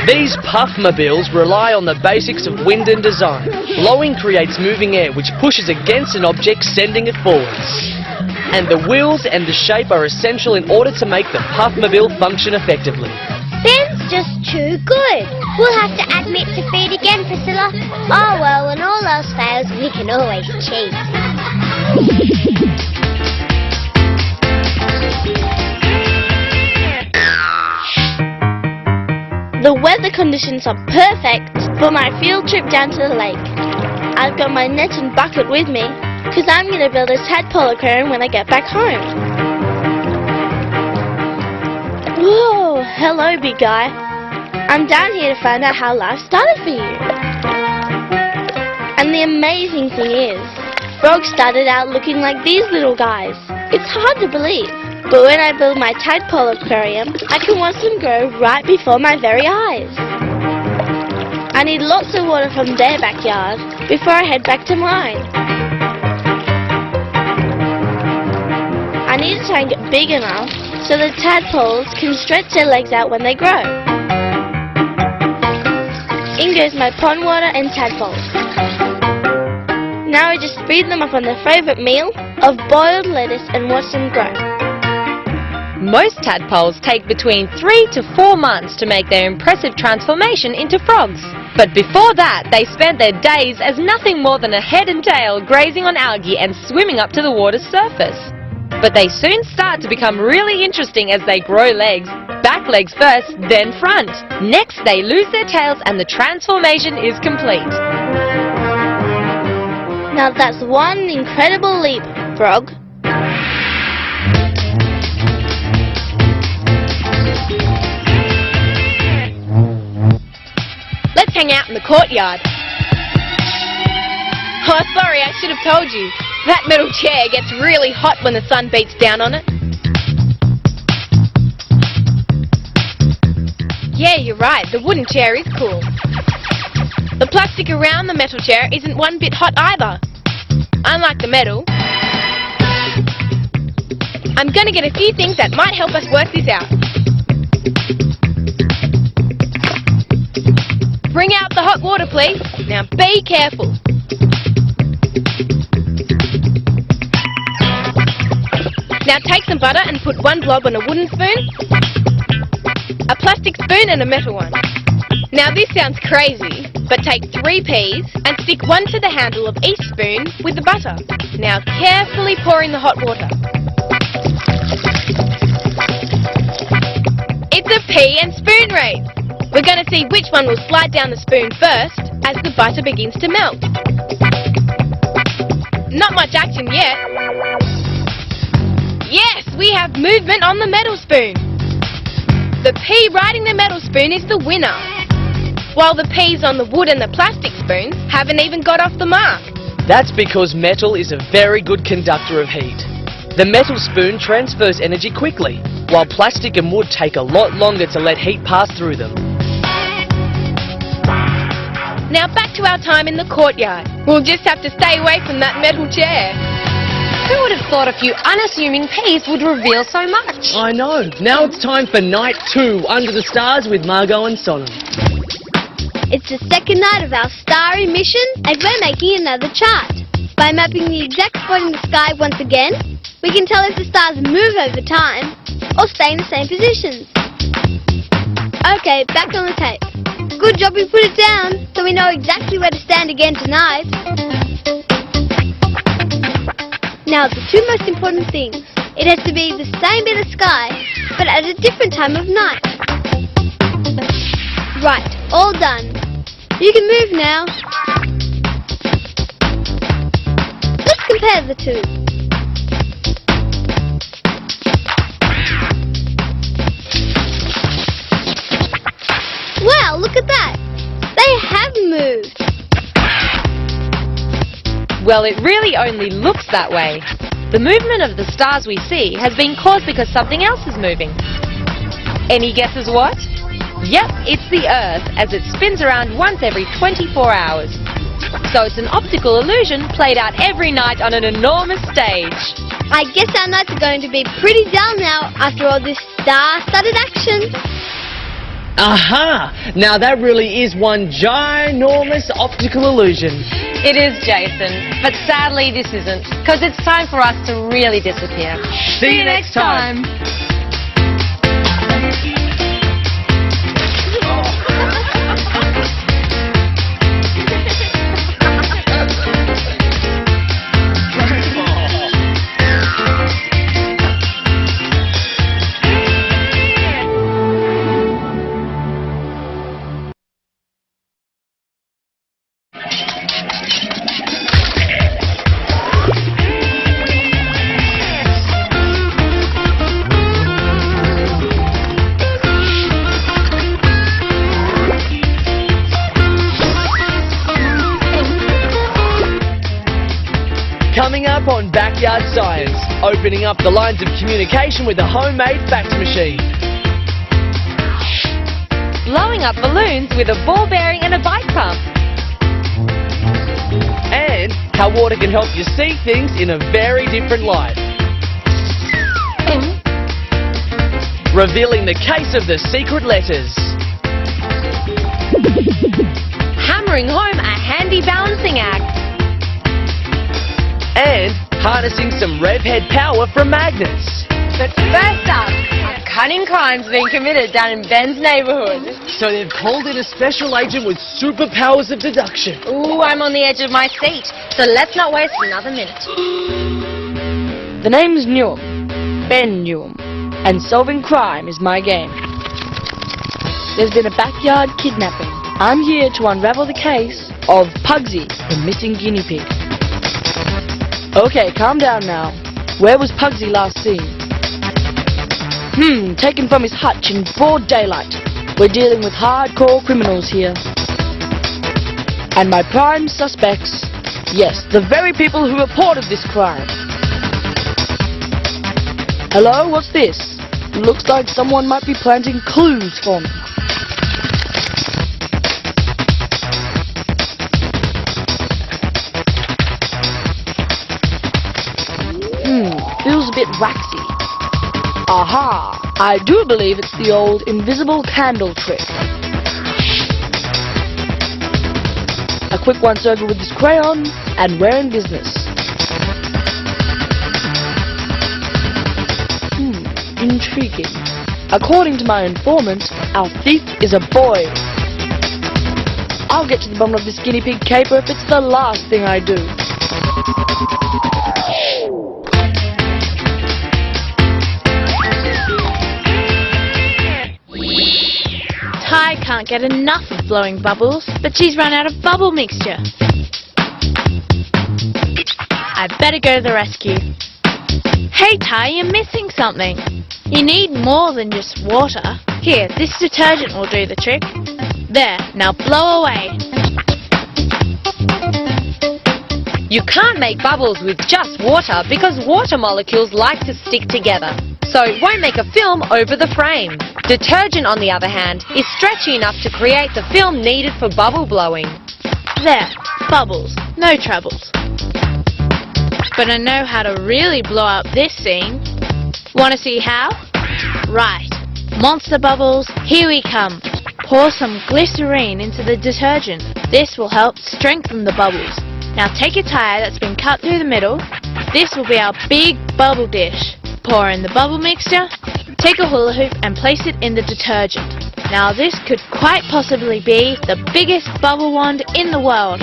These Puffmobiles rely on the basics of wind and design. Blowing creates moving air which pushes against an object, sending it forwards. And the wheels and the shape are essential in order to make the Puffmobile function effectively. Ben's just too good. We'll have to admit defeat again, Priscilla. Oh well, when all else fails, we can always cheat. The weather conditions are perfect for my field trip down to the lake. I've got my net and bucket with me, because I'm going to build a tadpole aquarium when I get back home. Whoa, hello, big guy. I'm down here to find out how life started for you. And the amazing thing is, frogs started out looking like these little guys. It's hard to believe, but when I build my tadpole aquarium, I can watch them grow right before my very eyes. I need lots of water from their backyard before I head back to mine. I need a tank big enough so the tadpoles can stretch their legs out when they grow. In goes my pond water and tadpoles. Now I just feed them up on their favourite meal of boiled lettuce and watch them grow. Most tadpoles take between 3 to 4 months to make their impressive transformation into frogs. But before that, they spent their days as nothing more than a head and tail grazing on algae and swimming up to the water's surface. But they soon start to become really interesting as they grow legs. Back legs first, then front. Next, they lose their tails and the transformation is complete. Now that's one incredible leap, frog. Let's hang out in the courtyard. Oh, sorry, I should have told you. That metal chair gets really hot when the sun beats down on it. Yeah, you're right, the wooden chair is cool. The plastic around the metal chair isn't one bit hot either. Unlike the metal, I'm gonna get a few things that might help us work this out. Bring out the hot water, please. Now be careful. Now take some butter and put one blob on a wooden spoon, a plastic spoon and a metal one. Now this sounds crazy, but take 3 peas and stick one to the handle of each spoon with the butter. Now carefully pour in the hot water. It's a pea and spoon race. We're going to see which one will slide down the spoon first as the butter begins to melt. Not much action yet. Yes, we have movement on the metal spoon. The pea riding the metal spoon is the winner, while the peas on the wood and the plastic spoons haven't even got off the mark. That's because metal is a very good conductor of heat. The metal spoon transfers energy quickly, while plastic and wood take a lot longer to let heat pass through them. Now back to our time in the courtyard. We'll just have to stay away from that metal chair. Who would have thought a few unassuming peas would reveal so much? I know. Now it's time for night 2 under the stars with Margot and Sonam. It's the second night of our starry mission and we're making another chart. By mapping the exact spot in the sky once again, we can tell if the stars move over time or stay in the same positions. Okay, back on the tape. Good job we put it down so we know exactly where to stand again tonight. Now the 2 most important things. It has to be the same bit of sky, but at a different time of night. Right, all done. You can move now. Let's compare the 2. Wow, look at that! They have moved! Well, it really only looks that way. The movement of the stars we see has been caused because something else is moving. Any guesses what? Yep, it's the Earth, as it spins around once every 24 hours. So it's an optical illusion played out every night on an enormous stage. I guess our nights are going to be pretty dull now after all this star-studded action. Aha! Now that really is one ginormous optical illusion. It is, Jason, but sadly this isn't, because it's time for us to really disappear. See you next time. up on backyard science, opening up the lines of communication with a homemade fax machine. Blowing up balloons with a ball bearing and a bike pump. And how water can help you see things in a very different light. Revealing the case of the secret letters. Hammering home a handy balancing act. And harnessing some rev head power from magnets. But first up, a cunning crime's been committed down in Ben's neighbourhood. So they've called in a special agent with superpowers of deduction. Ooh, I'm on the edge of my seat, so let's not waste another minute. The name's Newham, Ben Newham, and solving crime is my game. There's been a backyard kidnapping. I'm here to unravel the case of Pugsy, the missing guinea pig. Okay, calm down now. Where was Pugsy last seen? Taken from his hutch in broad daylight. We're dealing with hardcore criminals here. And my prime suspects, yes, the very people who reported this crime. Hello, what's this? Looks like someone might be planting clues for me. Feels a bit waxy. Aha! I do believe it's the old invisible candle trick. A quick once over with this crayon, and we're in business. Intriguing. According to my informant, our thief is a boy. I'll get to the bottom of this guinea pig caper if it's the last thing I do. Ty can't get enough of blowing bubbles, but she's run out of bubble mixture. I better go to the rescue. Hey Ty, you're missing something. You need more than just water. Here, this detergent will do the trick. There, now blow away. You can't make bubbles with just water because water molecules like to stick together, so it won't make a film over the frame. Detergent, on the other hand, is stretchy enough to create the film needed for bubble blowing. There, bubbles, no troubles. But I know how to really blow up this scene. Want to see how? Right, monster bubbles, here we come. Pour some glycerine into the detergent. This will help strengthen the bubbles. Now take a tire that's been cut through the middle. This will be our big bubble dish. Pour in the bubble mixture. Take a hula hoop and place it in the detergent. Now this could quite possibly be the biggest bubble wand in the world.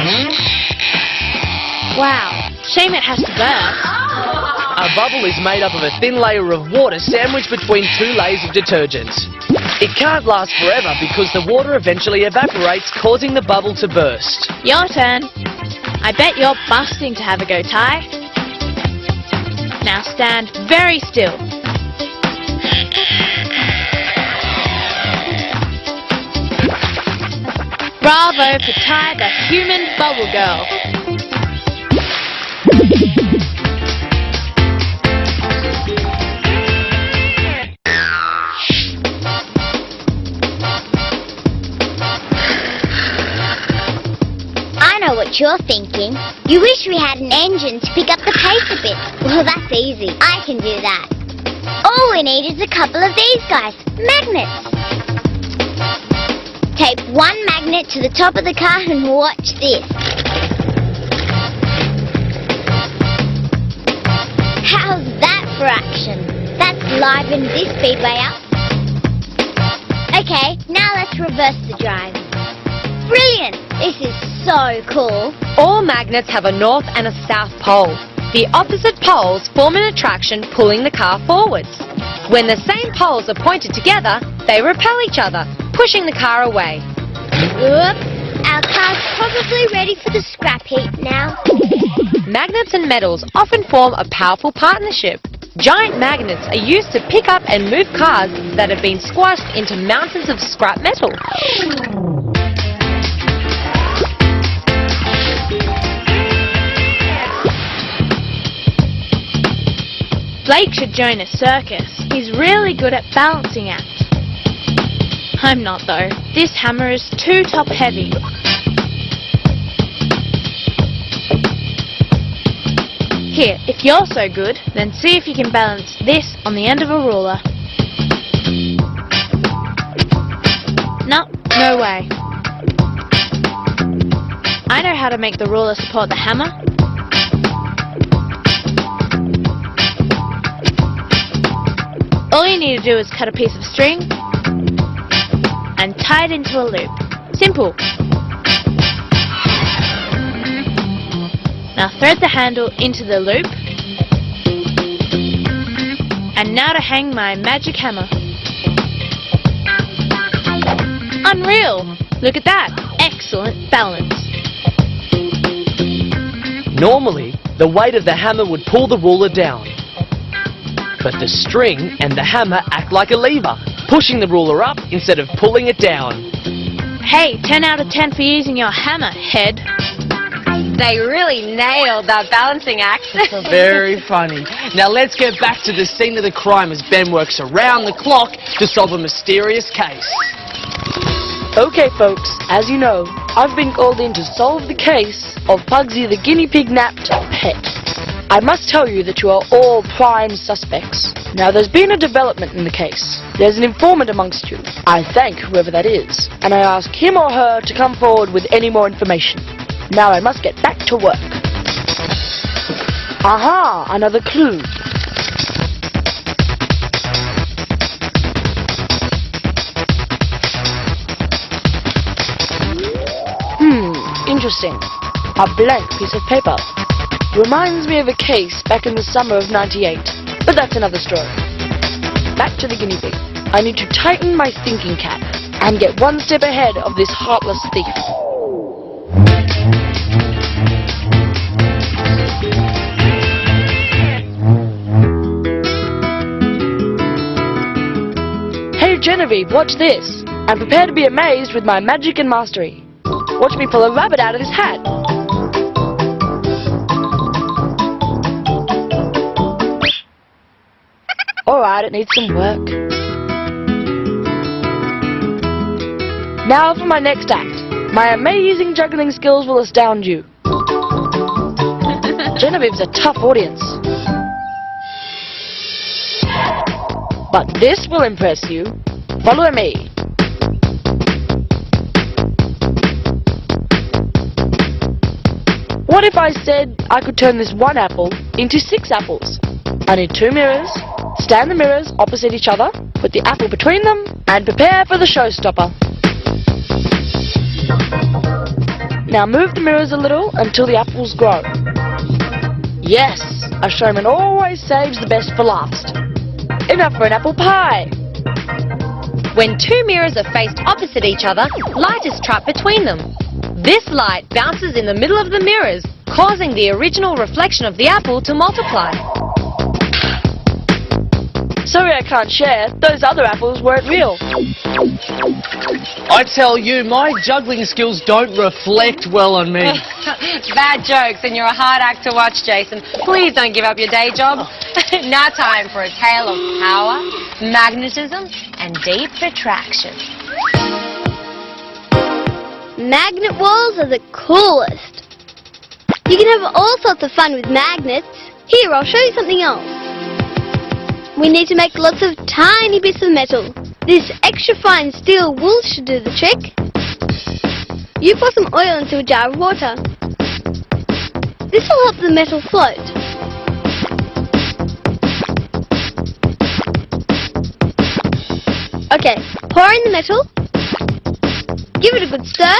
Wow, shame it has to burst. A bubble is made up of a thin layer of water sandwiched between two layers of detergent. It can't last forever because the water eventually evaporates, causing the bubble to burst. Your turn. I bet you're busting to have a go, Ty. Now stand very still. Bravo for Ty, the human bubble girl. I know what you're thinking. You wish we had an engine to pick up the pace a bit. Well, that's easy. I can do that. All we need is a couple of these guys, magnets. Tape one magnet to the top of the car and watch this. How's that for action? That's livened this speedway up. Okay, now let's reverse the drive. Brilliant! This is so cool. All magnets have a north and a south pole. The opposite poles form an attraction pulling the car forwards. When the same poles are pointed together, they repel each other, pushing the car away. Oops, our car's probably ready for the scrap heap now. Magnets and metals often form a powerful partnership. Giant magnets are used to pick up and move cars that have been squashed into mountains of scrap metal. Blake should join a circus. He's really good at balancing acts. I'm not though. This hammer is too top heavy. Here, if you're so good, then see if you can balance this on the end of a ruler. No, no way. I know how to make the ruler support the hammer. All you need to do is cut a piece of string and tie it into a loop. Simple. Now thread the handle into the loop. And now to hang my magic hammer. Unreal! Look at that! Excellent balance. Normally, the weight of the hammer would pull the ruler down. But the string and the hammer act like a lever, pushing the ruler up instead of pulling it down. Hey, 10 out of 10 for using your hammer, head. They really nailed that balancing act. Very funny. Now let's get back to the scene of the crime as Ben works around the clock to solve a mysterious case. Okay folks, as you know, I've been called in to solve the case of Pugsy the guinea pig napped pet. I must tell you that you are all prime suspects. Now there's been a development in the case. There's an informant amongst you. I thank whoever that is, and I ask him or her to come forward with any more information. Now I must get back to work. Aha, another clue. Interesting. A blank piece of paper. Reminds me of a case back in the summer of '98. But that's another story. Back to the guinea pig. I need to tighten my thinking cap and get one step ahead of this heartless thief. Hey Genevieve, watch this. And prepare to be amazed with my magic and mastery. Watch me pull a rabbit out of this hat. Alright, it needs some work. Now for my next act. My amazing juggling skills will astound you. Genevieve's a tough audience. But this will impress you. Follow me. What if I said I could turn this one apple into 6 apples? I need 2 mirrors. Stand the mirrors opposite each other, put the apple between them, and prepare for the showstopper. Now move the mirrors a little until the apples grow. Yes, a showman always saves the best for last. Enough for an apple pie. When 2 mirrors are faced opposite each other, light is trapped between them. This light bounces in the middle of the mirrors, causing the original reflection of the apple to multiply. Sorry I can't share. Those other apples weren't real. I tell you, my juggling skills don't reflect well on me. Bad jokes, and you're a hard act to watch, Jason. Please don't give up your day job. Now time for a tale of power, magnetism, and deep attraction. Magnet walls are the coolest. You can have all sorts of fun with magnets. Here, I'll show you something else. We need to make lots of tiny bits of metal. This extra fine steel wool should do the trick. You pour some oil into a jar of water. This will help the metal float. Okay, pour in the metal. Give it a good stir.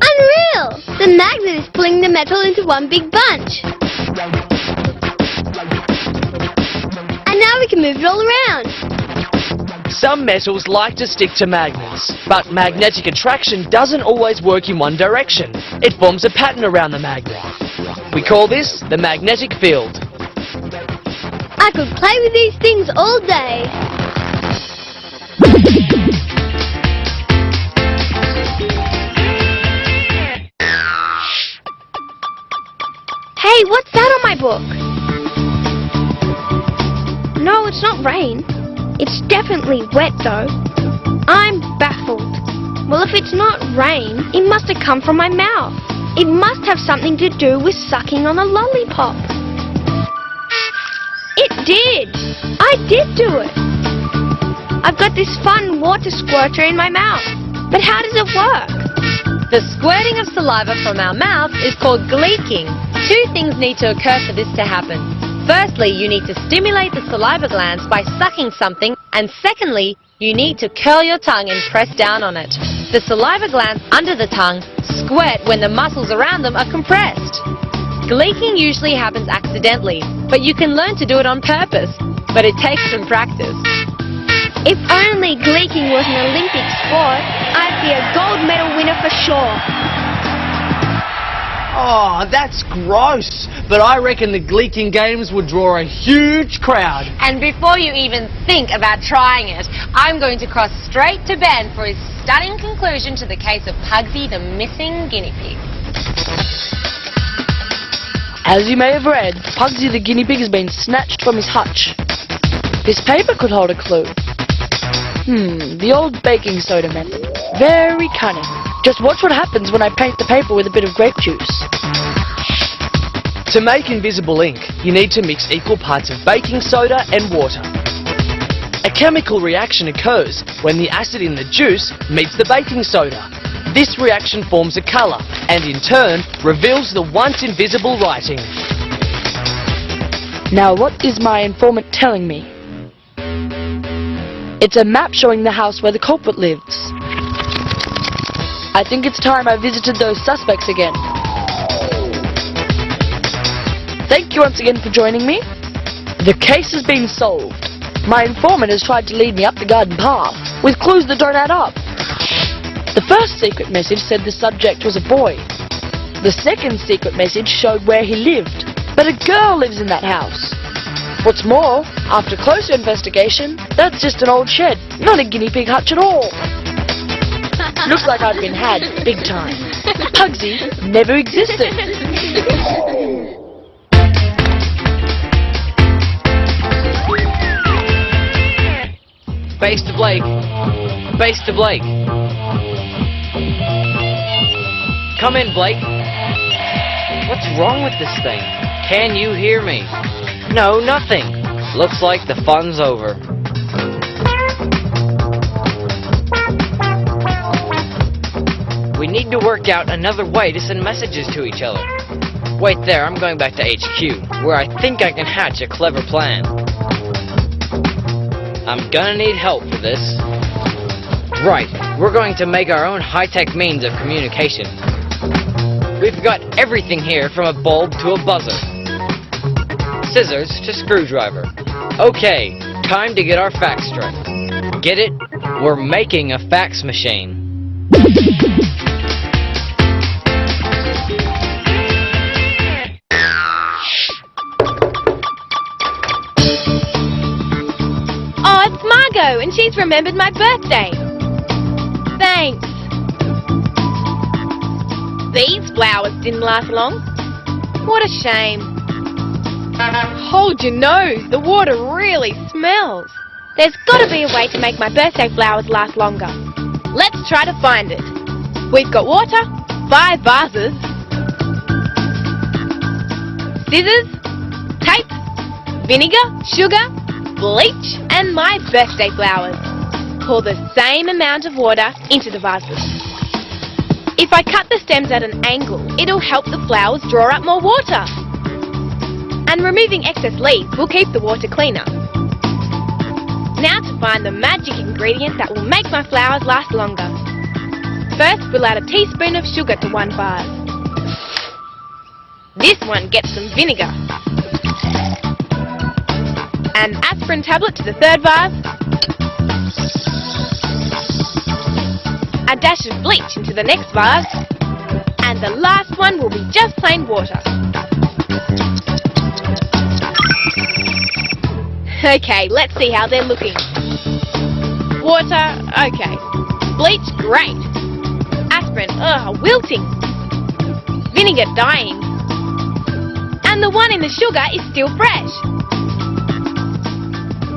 Unreal! The magnet is pulling the metal into one big bunch. And now we can move it all around. Some metals like to stick to magnets, but magnetic attraction doesn't always work in one direction. It forms a pattern around the magnet. We call this the magnetic field. I could play with these things all day. Hey, what's that on my book? No, it's not rain. It's definitely wet though. I'm baffled. Well, if it's not rain, it must have come from my mouth. It must have something to do with sucking on a lollipop. It did! I did do it! I've got this fun water squirter in my mouth. But how does it work? The squirting of saliva from our mouth is called gleeking. Two things need to occur for this to happen. Firstly, you need to stimulate the saliva glands by sucking something, and secondly, you need to curl your tongue and press down on it. The saliva glands under the tongue squirt when the muscles around them are compressed. Gleeking usually happens accidentally, but you can learn to do it on purpose, but it takes some practice. If only gleeking was an Olympic sport, I'd be a gold medal winner for sure. Oh, that's gross. But I reckon the gleeking games would draw a huge crowd. And before you even think about trying it, I'm going to cross straight to Ben for his stunning conclusion to the case of Pugsy the missing guinea pig. As you may have read, Pugsy the guinea pig has been snatched from his hutch. This paper could hold a clue. The old baking soda method. Very cunning. Just watch what happens when I paint the paper with a bit of grape juice. To make invisible ink, you need to mix equal parts of baking soda and water. A chemical reaction occurs when the acid in the juice meets the baking soda. This reaction forms a colour and in turn reveals the once invisible writing. Now what is my informant telling me? It's a map showing the house where the culprit lives. I think it's time I visited those suspects again. Thank you once again for joining me. The case has been solved. My informant has tried to lead me up the garden path with clues that don't add up. The first secret message said the subject was a boy. The second secret message showed where he lived, but a girl lives in that house. What's more, after closer investigation, that's just an old shed, not a guinea pig hutch at all. Looks like I've been had big time. Pugsy never existed. Base to Blake. Base to Blake. Come in, Blake. What's wrong with this thing? Can you hear me? No, nothing. Looks like the fun's over. We need to work out another way to send messages to each other. Wait there, I'm going back to HQ, where I think I can hatch a clever plan. I'm gonna need help for this. Right, we're going to make our own high-tech means of communication. We've got everything here from a bulb to a buzzer. Scissors to screwdriver. Okay, time to get our facts straight. Get it? We're making a fax machine. Oh, it's Margot, and she's remembered my birthday. Thanks. These flowers didn't last long. What a shame. Hold your nose, the water really smells. There's got to be a way to make my birthday flowers last longer. Let's try to find it. We've got water, 5 vases, scissors, tape, vinegar, sugar, bleach, and my birthday flowers. Pour the same amount of water into the vases. If I cut the stems at an angle, it'll help the flowers draw up more water. And removing excess leaves will keep the water cleaner. Now to find the magic ingredient that will make my flowers last longer. First, we'll add a teaspoon of sugar to one vase. This one gets some vinegar. An aspirin tablet to the third vase. A dash of bleach into the next vase. And the last one will be just plain water. Okay, let's see how they're looking. Water, okay. Bleach, great. Aspirin, wilting. Vinegar, dying. And mean the sugar is still fresh.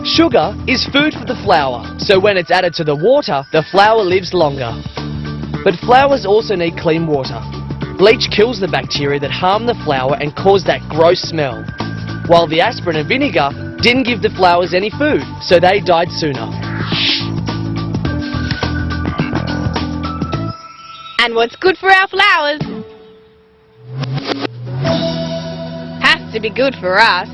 Sugar is food for the flour, so when it's added to the water, the flour lives longer. But flours also need clean water. Bleach kills the bacteria that harm the flour and cause that gross smell, while the aspirin and vinegar didn't give the flowers any food, so they died sooner. And what's good for our flowers has to be good for us.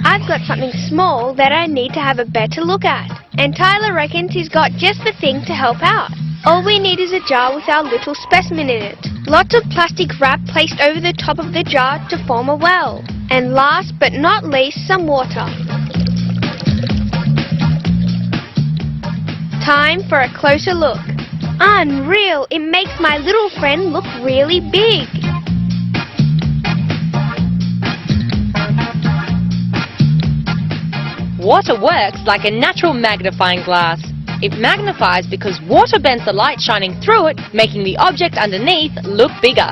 I've got something small that I need to have a better look at. And Tyler reckons he's got just the thing to help out. All we need is a jar with our little specimen in it. Lots of plastic wrap placed over the top of the jar to form a well. And last but not least, some water. Time for a closer look. Unreal! It makes my little friend look really big. Water works like a natural magnifying glass. It magnifies because water bends the light shining through it, making the object underneath look bigger.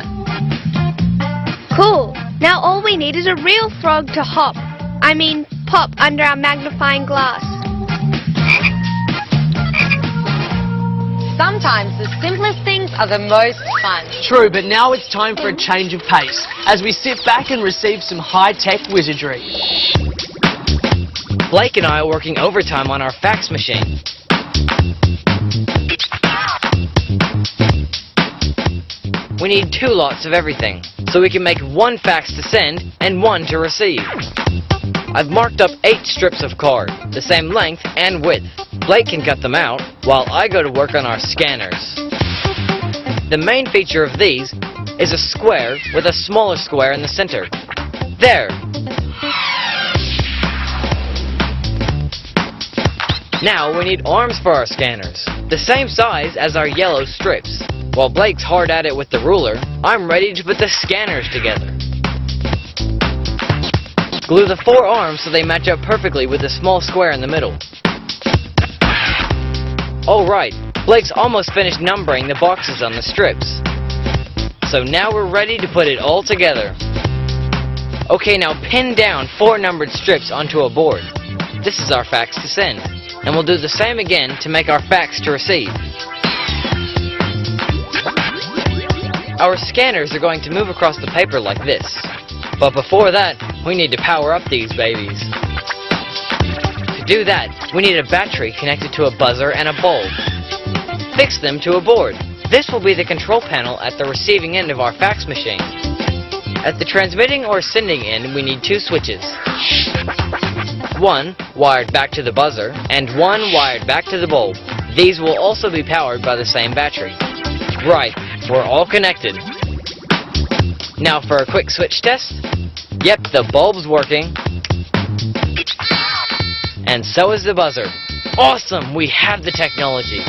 Cool! Now all we need is a real frog to pop under our magnifying glass. Sometimes the simplest things are the most fun. True, but now it's time for a change of pace, as we sit back and receive some high-tech wizardry. Blake and I are working overtime on our fax machine. We need 2 lots of everything, so we can make 1 fax to send and 1 to receive. I've marked up 8 strips of card, the same length and width. Blake can cut them out, while I go to work on our scanners. The main feature of these is a square with a smaller square in the center. There! Now we need arms for our scanners, the same size as our yellow strips. While Blake's hard at it with the ruler, I'm ready to put the scanners together. Glue the 4 arms so they match up perfectly with the small square in the middle. Oh right, Blake's almost finished numbering the boxes on the strips. So now we're ready to put it all together. Okay, now pin down 4 numbered strips onto a board. This is our fax to send. And we'll do the same again to make our fax to receive. Our scanners are going to move across the paper like this. But before that, we need to power up these babies. To do that, we need a battery connected to a buzzer and a bulb. Fix them to a board. This will be the control panel at the receiving end of our fax machine. At the transmitting or sending end, we need 2 switches. 1 wired back to the buzzer, and 1 wired back to the bulb. These will also be powered by the same battery. Right, we're all connected. Now for a quick switch test. Yep, the bulb's working. And so is the buzzer. Awesome, we have the technology.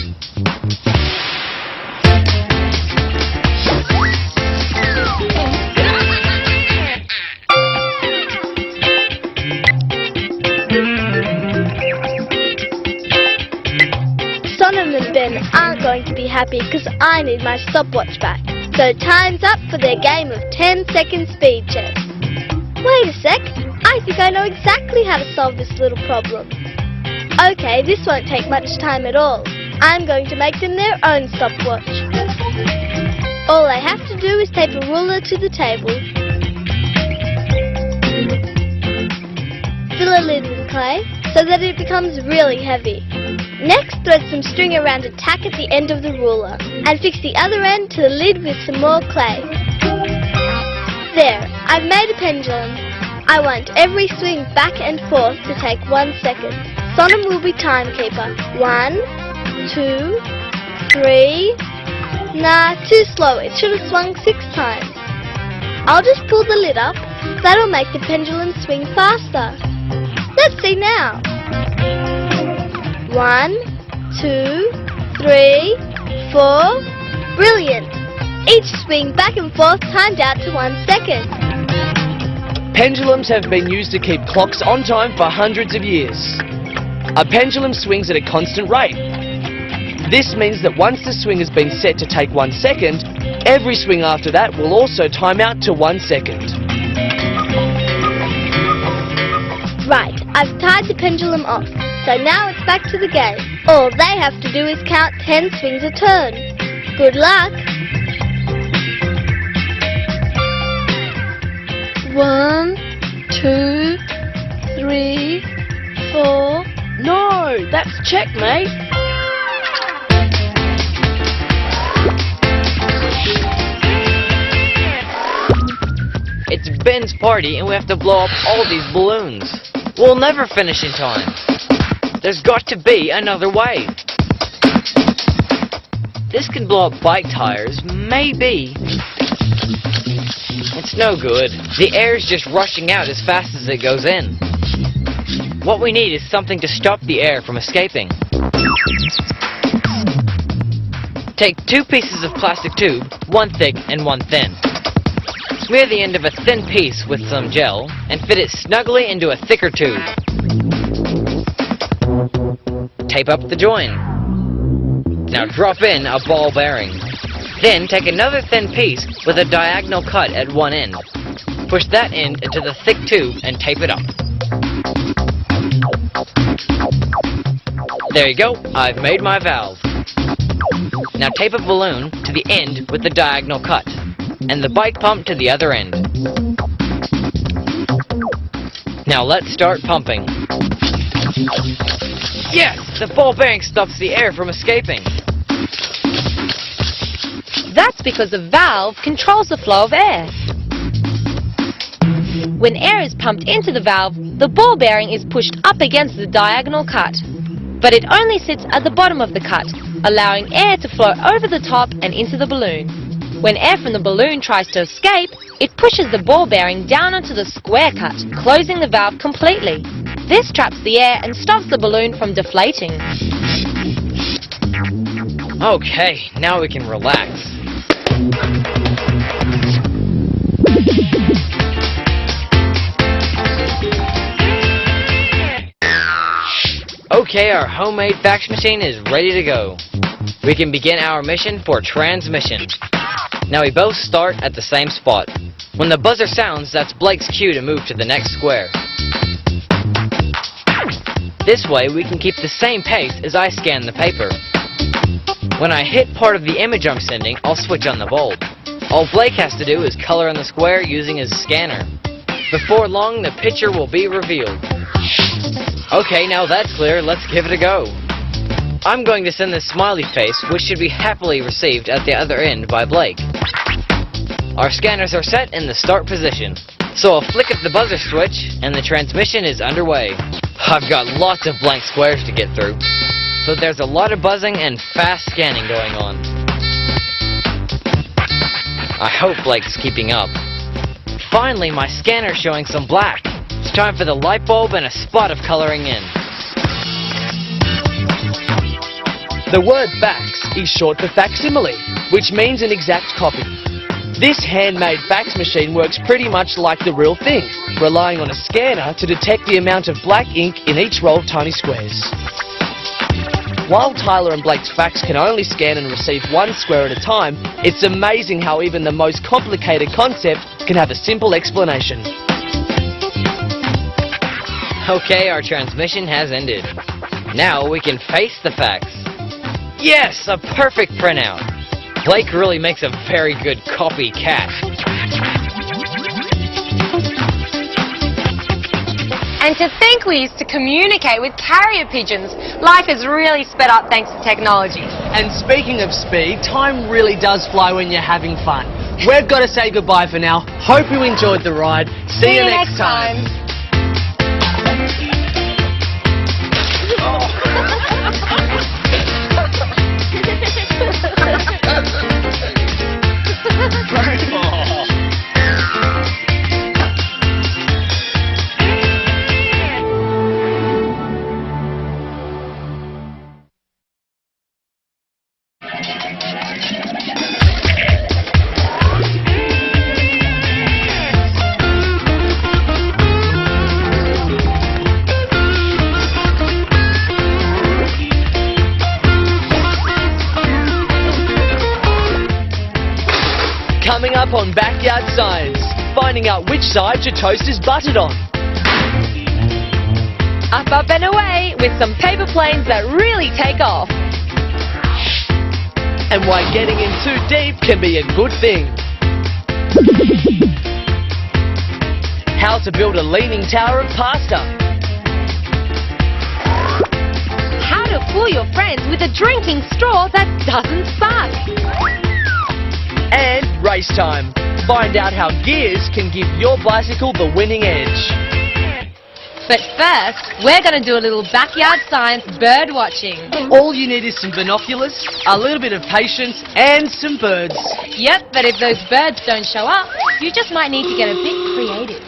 And Ben aren't going to be happy because I need my stopwatch back. So time's up for their game of 10-second speed chess. Wait a sec, I think I know exactly how to solve this little problem. Okay, this won't take much time at all. I'm going to make them their own stopwatch. All I have to do is tape a ruler to the table. Fill a lid with clay so that it becomes really heavy. Next, thread some string around a tack at the end of the ruler and fix the other end to the lid with some more clay. There, I've made a pendulum. I want every swing back and forth to take 1 second. Sonam will be timekeeper. 1, 2, 3... Nah, too slow. It should have swung 6 times. I'll just pull the lid up. That'll make the pendulum swing faster. Let's see now. 1, 2, 3, 4. Brilliant! Each swing back and forth timed out to 1 second. Pendulums have been used to keep clocks on time for hundreds of years. A pendulum swings at a constant rate. This means that once the swing has been set to take 1 second, every swing after that will also time out to 1 second. Right, I've tied the pendulum off, so now it's back to the game. All they have to do is count 10 swings a turn. Good luck! 1, 2, 3, 4. No, that's checkmate. It's Ben's party and we have to blow up all these balloons. We'll never finish in time. There's got to be another way. This can blow up bike tires, maybe. It's no good. The air's just rushing out as fast as it goes in. What we need is something to stop the air from escaping. Take 2 pieces of plastic tube, one thick and one thin. Smear the end of a thin piece with some gel and fit it snugly into a thicker tube. Tape up the join. Now drop in a ball bearing. Then take another thin piece with a diagonal cut at one end. Push that end into the thick tube and tape it up. There you go, I've made my valve. Now tape a balloon to the end with the diagonal cut, and the bike pump to the other end. Now let's start pumping. Yes, the ball bearing stops the air from escaping. That's because the valve controls the flow of air. When air is pumped into the valve, the ball bearing is pushed up against the diagonal cut. But it only sits at the bottom of the cut, allowing air to flow over the top and into the balloon. When air from the balloon tries to escape, it pushes the ball bearing down onto the square cut, closing the valve completely. This traps the air and stops the balloon from deflating. Okay, now we can relax. Okay, our homemade fax machine is ready to go. We can begin our mission for transmission. Now we both start at the same spot. When the buzzer sounds, that's Blake's cue to move to the next square. This way we can keep the same pace as I scan the paper. When I hit part of the image I'm sending, I'll switch on the bulb. All Blake has to do is color in the square using his scanner. Before long, the picture will be revealed. Okay, now that's clear, let's give it a go. I'm going to send this smiley face, which should be happily received at the other end by Blake. Our scanners are set in the start position. So a flick of the buzzer switch, and the transmission is underway. I've got lots of blank squares to get through. So there's a lot of buzzing and fast scanning going on. I hope Blake's keeping up. Finally, my scanner's showing some black. It's time for the light bulb and a spot of coloring in. The word fax is short for facsimile, which means an exact copy. This handmade fax machine works pretty much like the real thing, relying on a scanner to detect the amount of black ink in each row of tiny squares. While Tyler and Blake's fax can only scan and receive one square at a time, it's amazing how even the most complicated concept can have a simple explanation. Okay, our transmission has ended. Now we can face the fax. Yes, a perfect printout. Blake really makes a very good copycat. And to think we used to communicate with carrier pigeons. Life is really sped up thanks to technology. And speaking of speed, time really does fly when you're having fun. We've got to say goodbye for now. Hope you enjoyed the ride. See you next time. up on Backyard Science, finding out which side your toast is buttered on. Up and away with some paper planes that really take off. And why getting in too deep can be a good thing. How to build a leaning tower of pasta. How to fool your friends with a drinking straw that doesn't suck. And race time. Find out how gears can give your bicycle the winning edge. But first, we're going to do a little backyard science bird watching. All you need is some binoculars, a little bit of patience, and some birds. Yep, but if those birds don't show up, you just might need to get a bit creative.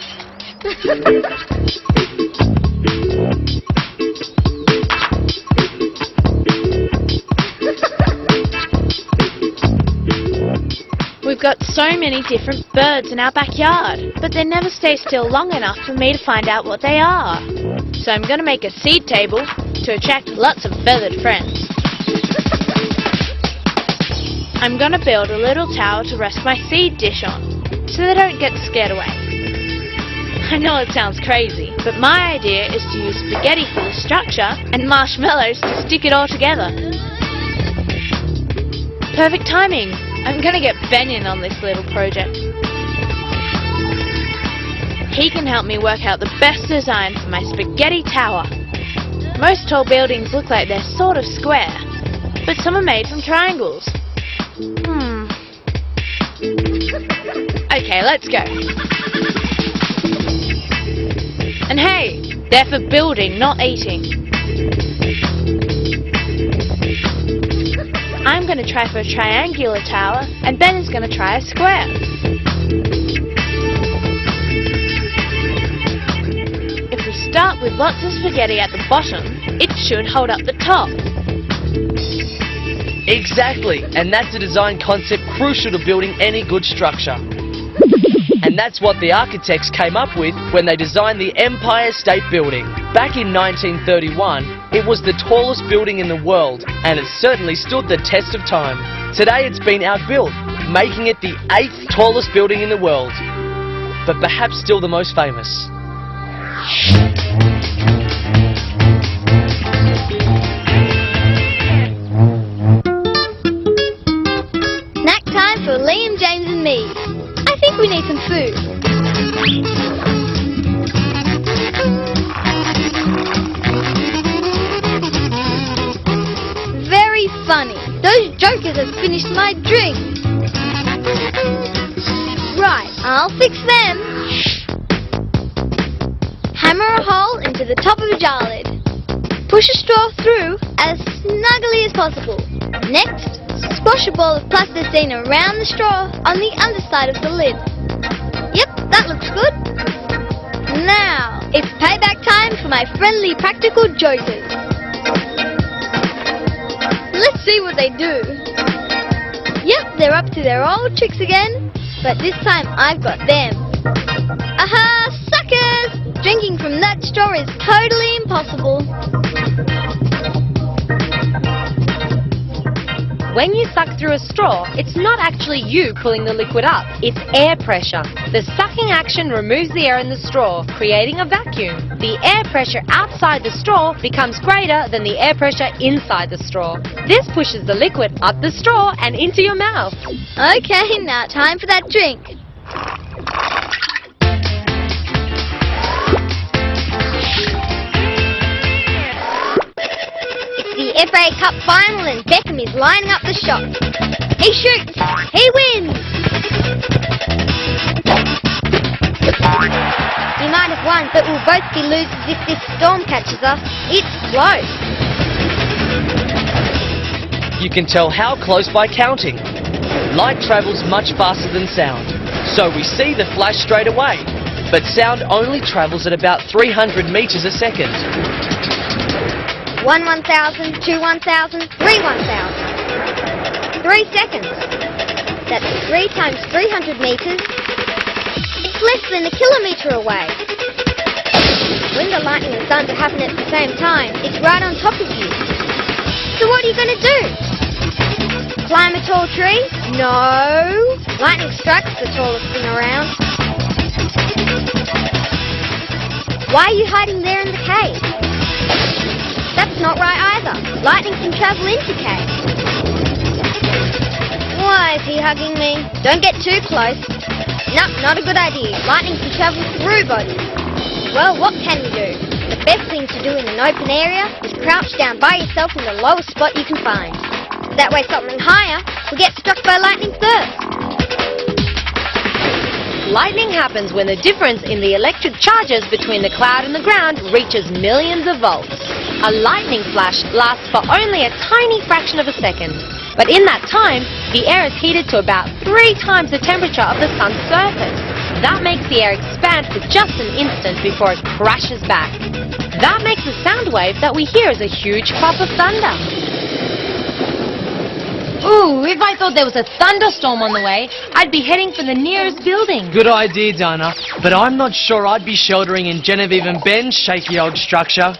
We've got so many different birds in our backyard, but they never stay still long enough for me to find out what they are. So I'm going to make a seed table to attract lots of feathered friends. I'm going to build a little tower to rest my seed dish on, so they don't get scared away. I know it sounds crazy, but my idea is to use spaghetti for the structure and marshmallows to stick it all together. Perfect timing! I'm going to get Ben in on this little project. He can help me work out the best design for my spaghetti tower. Most tall buildings look like they're sort of square, but some are made from triangles. Okay, let's go. And hey, they're for building, not eating. I'm going to try for a triangular tower, and Ben is going to try a square. If we start with lots of spaghetti at the bottom, it should hold up the top. Exactly, and that's a design concept crucial to building any good structure. And that's what the architects came up with when they designed the Empire State Building. Back in 1931, it was the tallest building in the world, and it certainly stood the test of time. Today it's been outbuilt, making it the 8th tallest building in the world, but perhaps still the most famous. Snack time for Liam, James and me. I think we need some food. Very funny. Those jokers have finished my drink. Right, I'll fix them. Hammer a hole into the top of a jar lid. Push a straw through as snugly as possible. Next, squash a ball of plasticine around the straw on the underside of the lid. Yep, that looks good. Now, it's payback time for my friendly practical jokers. Let's see what they do. Yep, they're up to their old tricks again, but this time I've got them. Aha, suckers! Drinking from that straw is totally impossible. When you suck through a straw, it's not actually you pulling the liquid up, it's air pressure. The sucking action removes the air in the straw, creating a vacuum. The air pressure outside the straw becomes greater than the air pressure inside the straw. This pushes the liquid up the straw and into your mouth. Okay, now time for that drink. The FA Cup final and Beckham is lining up the shot. He shoots, he wins! We might have won, but we'll both be losers if this storm catches us. It's close. You can tell how close by counting. Light travels much faster than sound, so we see the flash straight away, but sound only travels at about 300 meters a second. 1 1,000, 2 1,000, 3 1,000. 3 seconds. That's 3 times 300 meters. It's less than a kilometer away. When the lightning and thunder happen at the same time, it's right on top of you. So what are you going to do? Climb a tall tree? No. Lightning strikes the tallest thing around. Why are you hiding there in the cave? That's not right either. Lightning can travel into caves. Why is he hugging me? Don't get too close. Nope, not a good idea. Lightning can travel through bodies. Well, what can you do? The best thing to do in an open area is crouch down by yourself in the lowest spot you can find. That way something higher will get struck by lightning first. Lightning happens when the difference in the electric charges between the cloud and the ground reaches millions of volts. A lightning flash lasts for only a tiny fraction of a second. But in that time, the air is heated to about 3 times the temperature of the sun's surface. That makes the air expand for just an instant before it crashes back. That makes a sound wave that we hear as a huge clap of thunder. Ooh, if I thought there was a thunderstorm on the way, I'd be heading for the nearest building. Good idea, Dana, but I'm not sure I'd be sheltering in Genevieve and Ben's shaky old structure.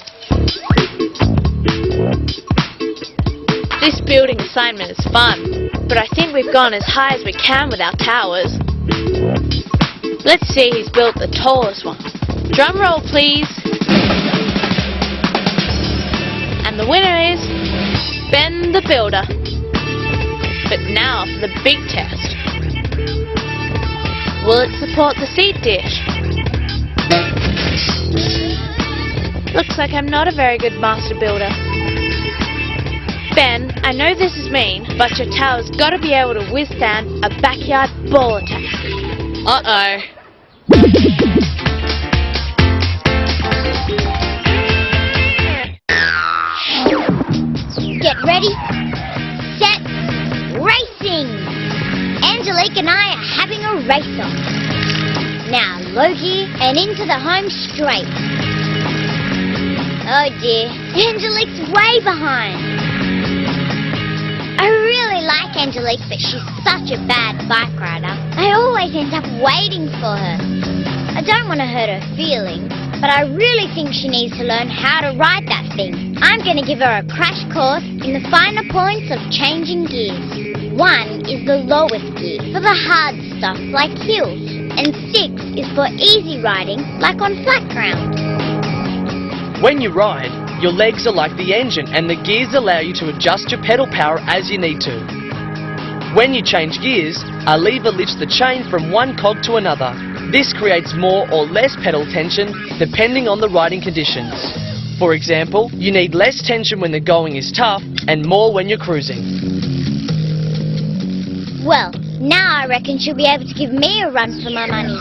This building assignment is fun, but I think we've gone as high as we can with our towers. Let's see who's built the tallest one. Drum roll, please. And the winner is Ben the Builder. But now for the big test. Will it support the seed dish? Looks like I'm not a very good master builder. Ben, I know this is mean, but your tower's got to be able to withstand a backyard ball attack. Uh-oh. Get ready, set, racing! Angelique and I are having a race-off. Now low gear and into the home straight. Oh dear, Angelique's way behind. I really like Angelique, but she's such a bad bike rider. I always end up waiting for her. I don't want to hurt her feelings, but I really think she needs to learn how to ride that thing. I'm going to give her a crash course in the finer points of changing gears. 1 is the lowest gear for the hard stuff like hills, and 6 is for easy riding like on flat ground. When you ride, your legs are like the engine and the gears allow you to adjust your pedal power as you need to. When you change gears, a lever lifts the chain from one cog to another. This creates more or less pedal tension depending on the riding conditions. For example, you need less tension when the going is tough and more when you're cruising. Well, now I reckon she'll be able to give me a run for my money.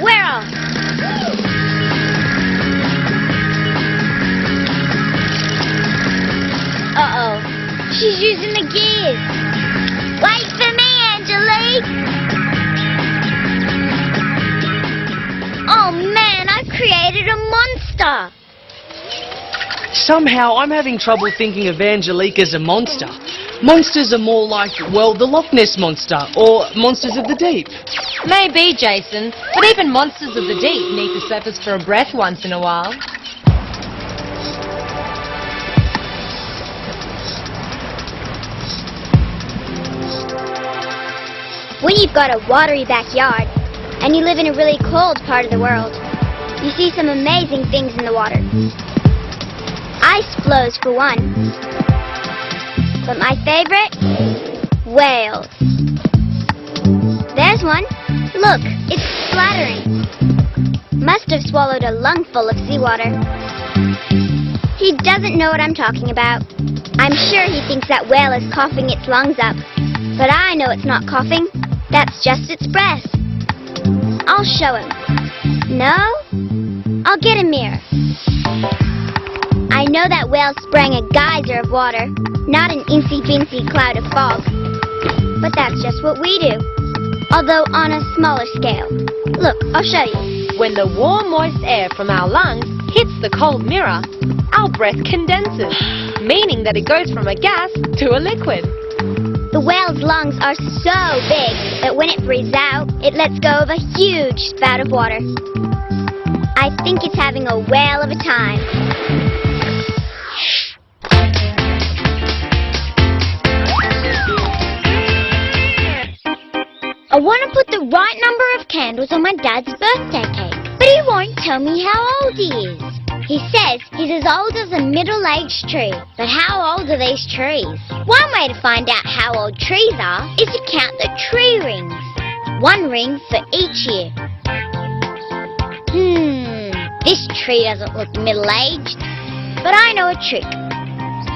We're off! Uh-oh, she's using the gears. Wait for me, Angelique! Oh man, I've created a monster! Somehow I'm having trouble thinking of Angelique as a monster. Monsters are more like, well, the Loch Ness Monster or monsters of the deep. Maybe, Jason, but even monsters of the deep need to surface for a breath once in a while. When you've got a watery backyard and you live in a really cold part of the world, you see some amazing things in the water. Ice flows for one, but my favorite? Whales. There's one. Look, it's splattering. Must have swallowed a lungful of seawater. He doesn't know what I'm talking about. I'm sure he thinks that whale is coughing its lungs up, but I know it's not coughing. That's just its breath. I'll show him. No? I'll get a mirror. I know that whale sprang a geyser of water, not an incy-fincy cloud of fog. But that's just what we do, although on a smaller scale. Look, I'll show you. When the warm, moist air from our lungs hits the cold mirror, our breath condenses, meaning that it goes from a gas to a liquid. The whale's lungs are so big that when it breathes out, it lets go of a huge spout of water. I think it's having a whale of a time. I want to put the right number of candles on my dad's birthday cake, but he won't tell me how old he is. He says he's as old as a middle-aged tree, but how old are these trees? One way to find out how old trees are is to count the tree rings. 1 ring for each year. This tree doesn't look middle-aged, but I know a trick.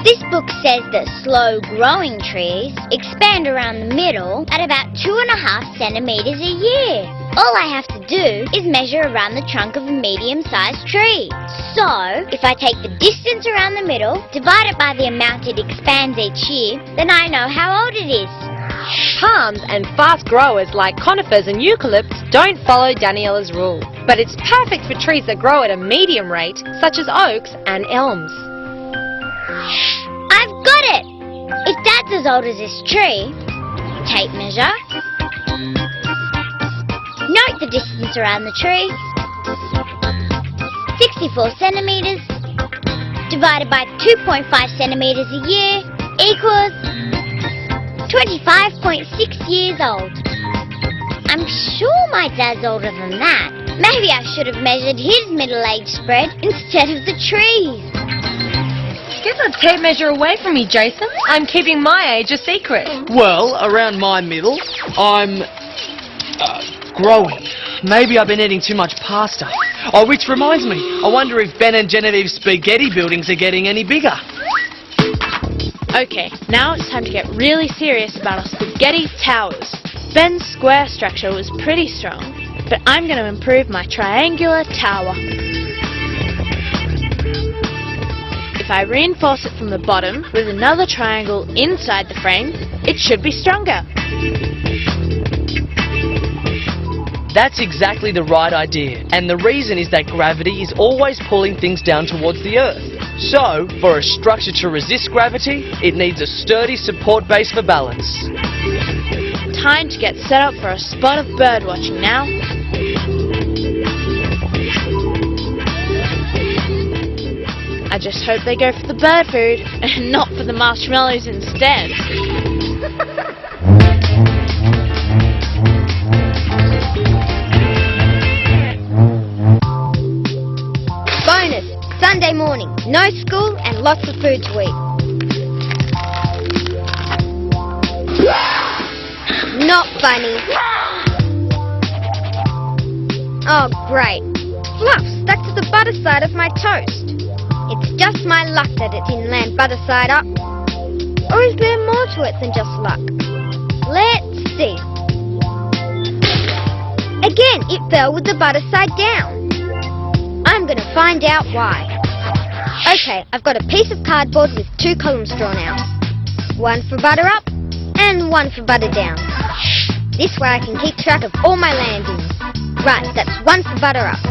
This book says that slow-growing trees expand around the middle at about 2.5 centimeters a year. All I have to do is measure around the trunk of a medium-sized tree. So, if I take the distance around the middle, divide it by the amount it expands each year, then I know how old it is. Palms and fast growers like conifers and eucalypts don't follow Daniella's rule, but it's perfect for trees that grow at a medium rate, such as oaks and elms. I've got it! If Dad's as old as this tree, tape measure, note the distance around the tree, 64 centimetres, divided by 2.5 centimetres a year, equals 25.6 years old. I'm sure my dad's older than that. Maybe I should have measured his middle-age spread instead of the trees. Get that tape measure away from me, Jason. I'm keeping my age a secret. Well, around my middle, I'm growing. Maybe I've been eating too much pasta. Oh, which reminds me, I wonder if Ben and Genevieve's spaghetti buildings are getting any bigger. Okay, now it's time to get really serious about our spaghetti towers. Ben's square structure was pretty strong, but I'm going to improve my triangular tower. If I reinforce it from the bottom with another triangle inside the frame, it should be stronger. That's exactly the right idea, and the reason is that gravity is always pulling things down towards the Earth. So, for a structure to resist gravity, it needs a sturdy support base for balance. Time to get set up for a spot of bird watching now. I just hope they go for the bird food and not for the marshmallows instead. Bonus! Sunday morning, no school and lots of food to eat. Not funny. Oh, great. Fluff stuck to the butter side of my toast. It's just my luck that it didn't land butter side up. Or is there more to it than just luck? Let's see. Again, it fell with the butter side down. I'm going to find out why. Okay, I've got a piece of cardboard with 2 columns drawn out. One for butter up and one for butter down. This way I can keep track of all my landings. Right, that's 1 for butter up.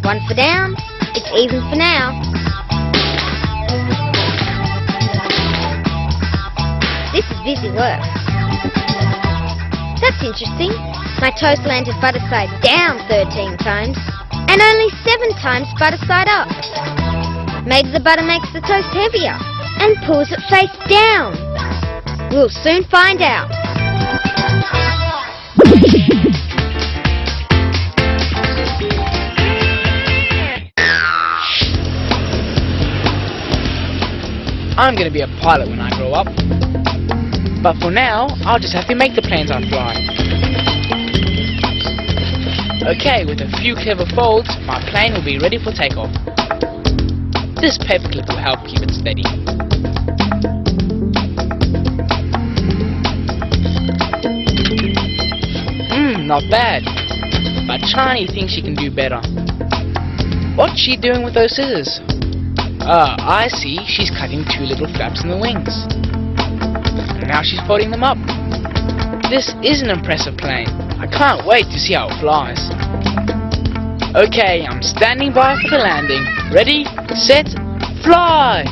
1 for down. It's even for now. This is busy work. That's interesting. My toast landed butter side down 13 times, and only 7 times butter side up. Maybe the butter makes the toast heavier and pulls it face down. We'll soon find out. I'm going to be a pilot when I grow up. But for now, I'll just have to make the planes I fly. Okay, with a few clever folds, my plane will be ready for takeoff. This paperclip will help keep it steady. Not bad. But Chani thinks she can do better. What's she doing with those scissors? I see. She's cutting 2 little flaps in the wings. And now she's folding them up. This is an impressive plane. I can't wait to see how it flies. Okay, I'm standing by for the landing. Ready, set, fly!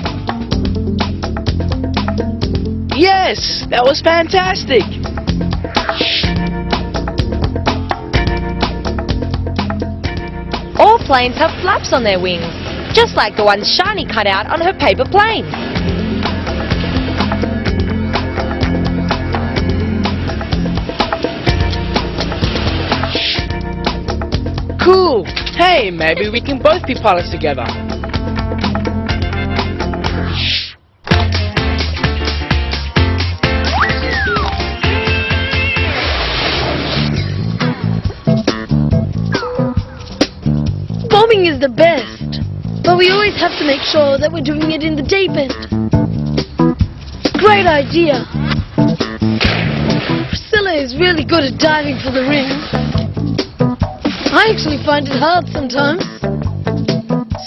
Yes! That was fantastic! All planes have flaps on their wings, just like the ones Shani cut out on her paper plane. Cool! Hey, maybe we can both be pilots together. Bombing is the best, but we always have to make sure that we're doing it in the deep end. Great idea. Priscilla is really good at diving for the ring. I actually find it hard sometimes,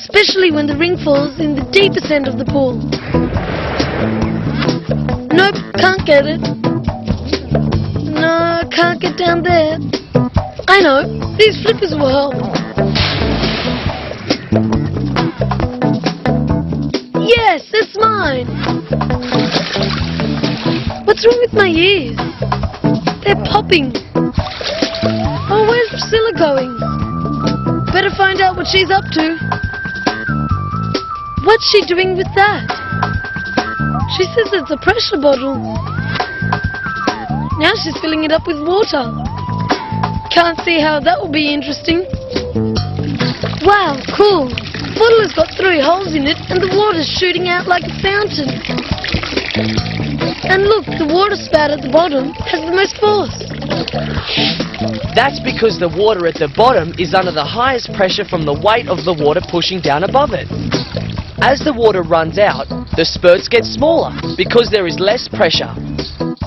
especially when the ring falls in the deepest end of the pool. Nope, can't get it. No, can't get down there. I know, these flippers will help. Yes, it's mine. What's wrong with my ears? They're popping. Oh, where's Priscilla going? Better find out what she's up to. What's she doing with that? She says it's a pressure bottle. Now she's filling it up with water. Can't see how that will be interesting. Wow, cool. The bottle has got 3 holes in it and the water's shooting out like a fountain. And look, the water spout at the bottom has the most force. That's because the water at the bottom is under the highest pressure from the weight of the water pushing down above it. As the water runs out, the spurts get smaller because there is less pressure.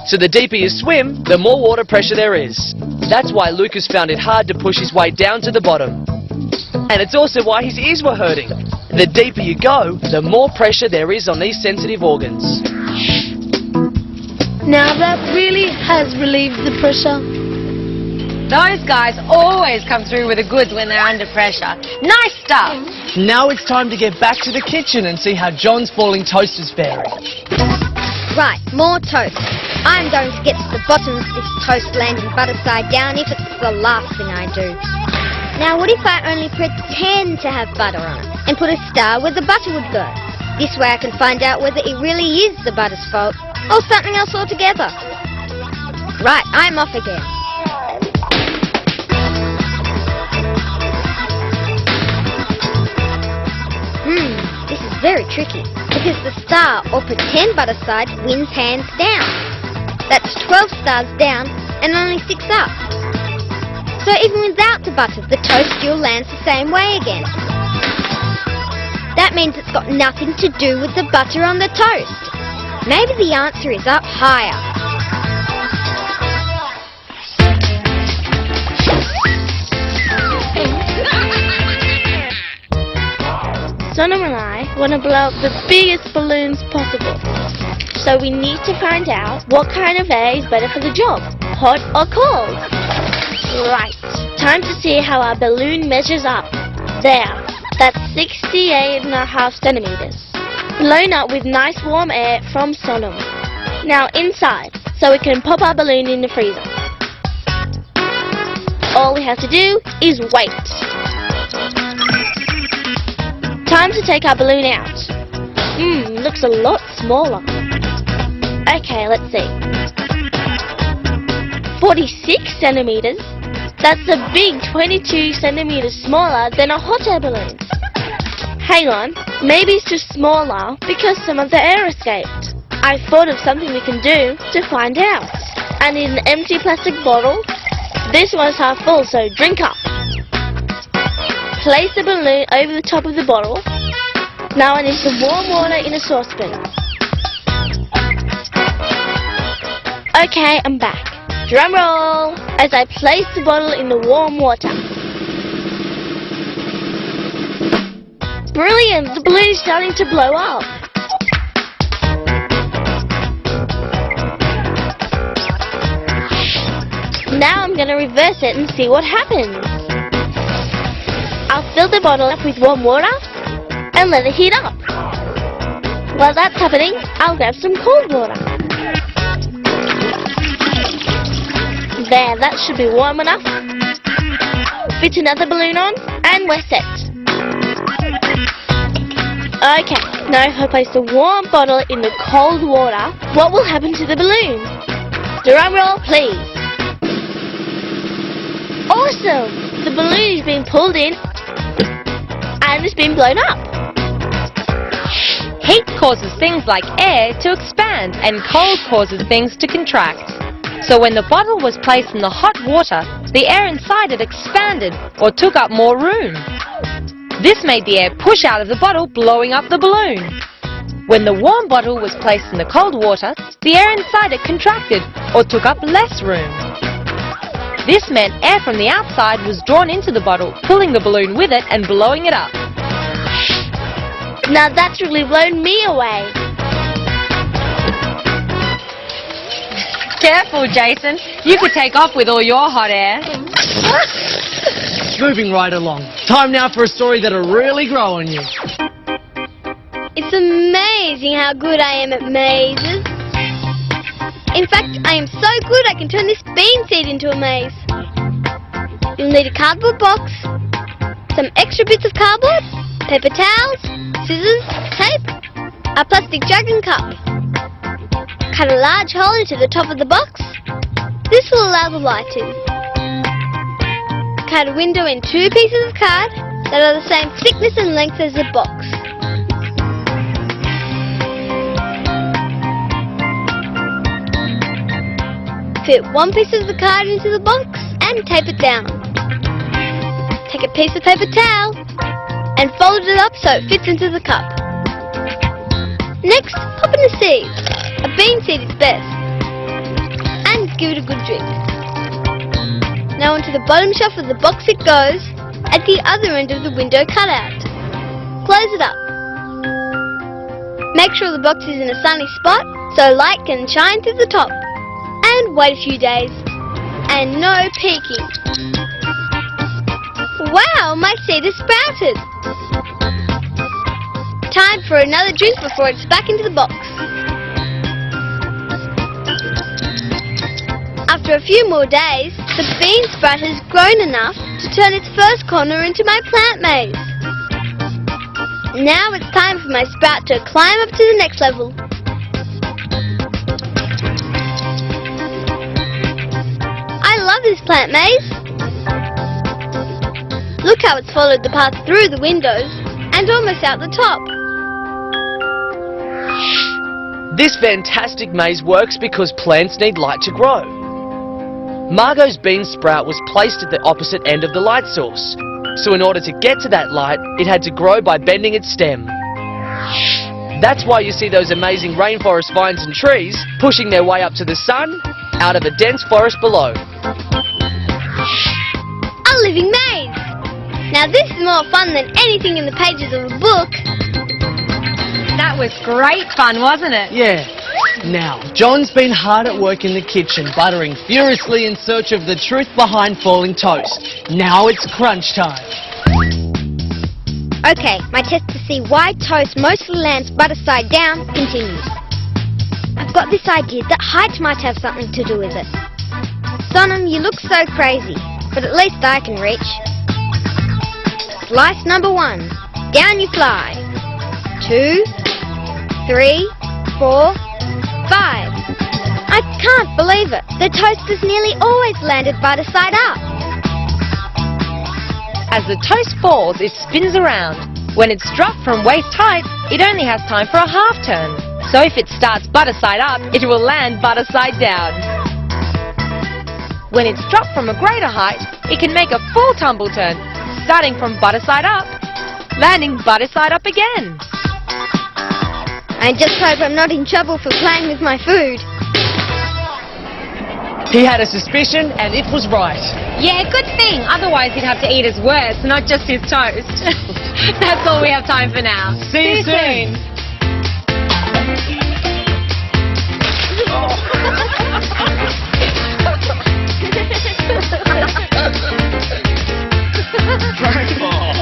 So the deeper you swim, the more water pressure there is. That's why Lucas found it hard to push his weight down to the bottom. And it's also why his ears were hurting. The deeper you go, the more pressure there is on these sensitive organs. Now that really has relieved the pressure. Those guys always come through with the goods when they're under pressure. Nice stuff. Now it's time to get back to the kitchen and see how John's falling toast is faring. Right, more toast. I'm going to get to the bottom of this toast landing butter side down if it's the last thing I do. Now what if I only pretend to have butter on it and put a star where the butter would go? This way I can find out whether it really is the butter's fault or something else altogether. Right, I'm off again. This is very tricky because the star or pretend butter side wins hands down. That's 12 stars down and only 6 up. So even without the butter, the toast still lands the same way again. That means it's got nothing to do with the butter on the toast. Maybe the answer is up higher. Sonam and I want to blow up the biggest balloons possible. So we need to find out what kind of air is better for the job, hot or cold. Right, time to see how our balloon measures up. There, that's 68.5 centimeters. Blown up with nice warm air from Sonam. Now inside, so we can pop our balloon in the freezer. All we have to do is wait. Time to take our balloon out. Looks a lot smaller. Okay, let's see. 46 centimeters. That's a big 22 centimeters smaller than a hot air balloon. Hang on, maybe it's just smaller because some of the air escaped. I thought of something we can do to find out. I need an empty plastic bottle. This one's half full, so drink up. Place the balloon over the top of the bottle. Now I need some warm water in a saucepan. Okay, I'm back. Drum roll! As I place the bottle in the warm water. Brilliant! The balloon is starting to blow up. Now I'm going to reverse it and see what happens. I'll fill the bottle up with warm water and let it heat up. While that's happening, I'll grab some cold water. There, that should be warm enough. Fit another balloon on and we're set. Okay, now if I place the warm bottle in the cold water, what will happen to the balloon? Drum roll, please. Awesome! the balloon has been pulled in and has been blown up. Heat causes things like air to expand and cold causes things to contract. So when the bottle was placed in the hot water, the air inside it expanded or took up more room. This made the air push out of the bottle, blowing up the balloon. When the warm bottle was placed in the cold water, the air inside it contracted or took up less room. This meant air from the outside was drawn into the bottle, pulling the balloon with it and blowing it up. Now that's really blown me away. Careful, Jason. You could take off with all your hot air. Moving right along. Time now for a story that'll really grow on you. It's amazing how good I am at mazes. In fact, I am so good I can turn this bean seed into a maze. You'll need a cardboard box, some extra bits of cardboard, paper towels, scissors, tape, a plastic jug and cup. Cut a large hole into the top of the box. This will allow the light in. Cut a window in 2 pieces of card that are the same thickness and length as the box. Fit 1 piece of the card into the box and tape it down. Take a piece of paper towel and fold it up so it fits into the cup. Next, pop in a seed. A bean seed is best. And give it a good drink. Now onto the bottom shelf of the box it goes, at the other end of the window cutout. Close it up. Make sure the box is in a sunny spot so light can shine through the top. And wait a few days. And no peeking. Wow, my seed has sprouted. Time for another drink before it's back into the box. After a few more days, the bean sprout has grown enough to turn its first corner into my plant maze. Now it's time for my sprout to climb up to the next level. I love this plant maze. Look how it's followed the path through the windows and almost out the top. This fantastic maze works because plants need light to grow. Margot's bean sprout was placed at the opposite end of the light source, so in order to get to that light, it had to grow by bending its stem. That's why you see those amazing rainforest vines and trees pushing their way up to the sun out of a dense forest below. A living maze! Now this is more fun than anything in the pages of a book. That was great fun, wasn't it? Yeah. Now, John's been hard at work in the kitchen, buttering furiously in search of the truth behind falling toast. Now it's crunch time. Okay, my test to see why toast mostly lands butter side down continues. I've got this idea that height might have something to do with it. Sonam, you look so crazy, but at least I can reach. Slice number 1. Down you fly. 2, 3, 4, 5. I can't believe it. The toast has nearly always landed butter side up. As the toast falls, it spins around. When it's dropped from waist height, it only has time for a half turn. So if it starts butter side up, it will land butter side down. When it's dropped from a greater height, it can make a full tumble turn, starting from butter side up, landing butter side up again. I just hope I'm not in trouble for playing with my food. He had a suspicion, and it was right. Yeah, good thing. Otherwise, he'd have to eat his worst, not just his toast. That's all we have time for now. See you soon. Dragon Ball.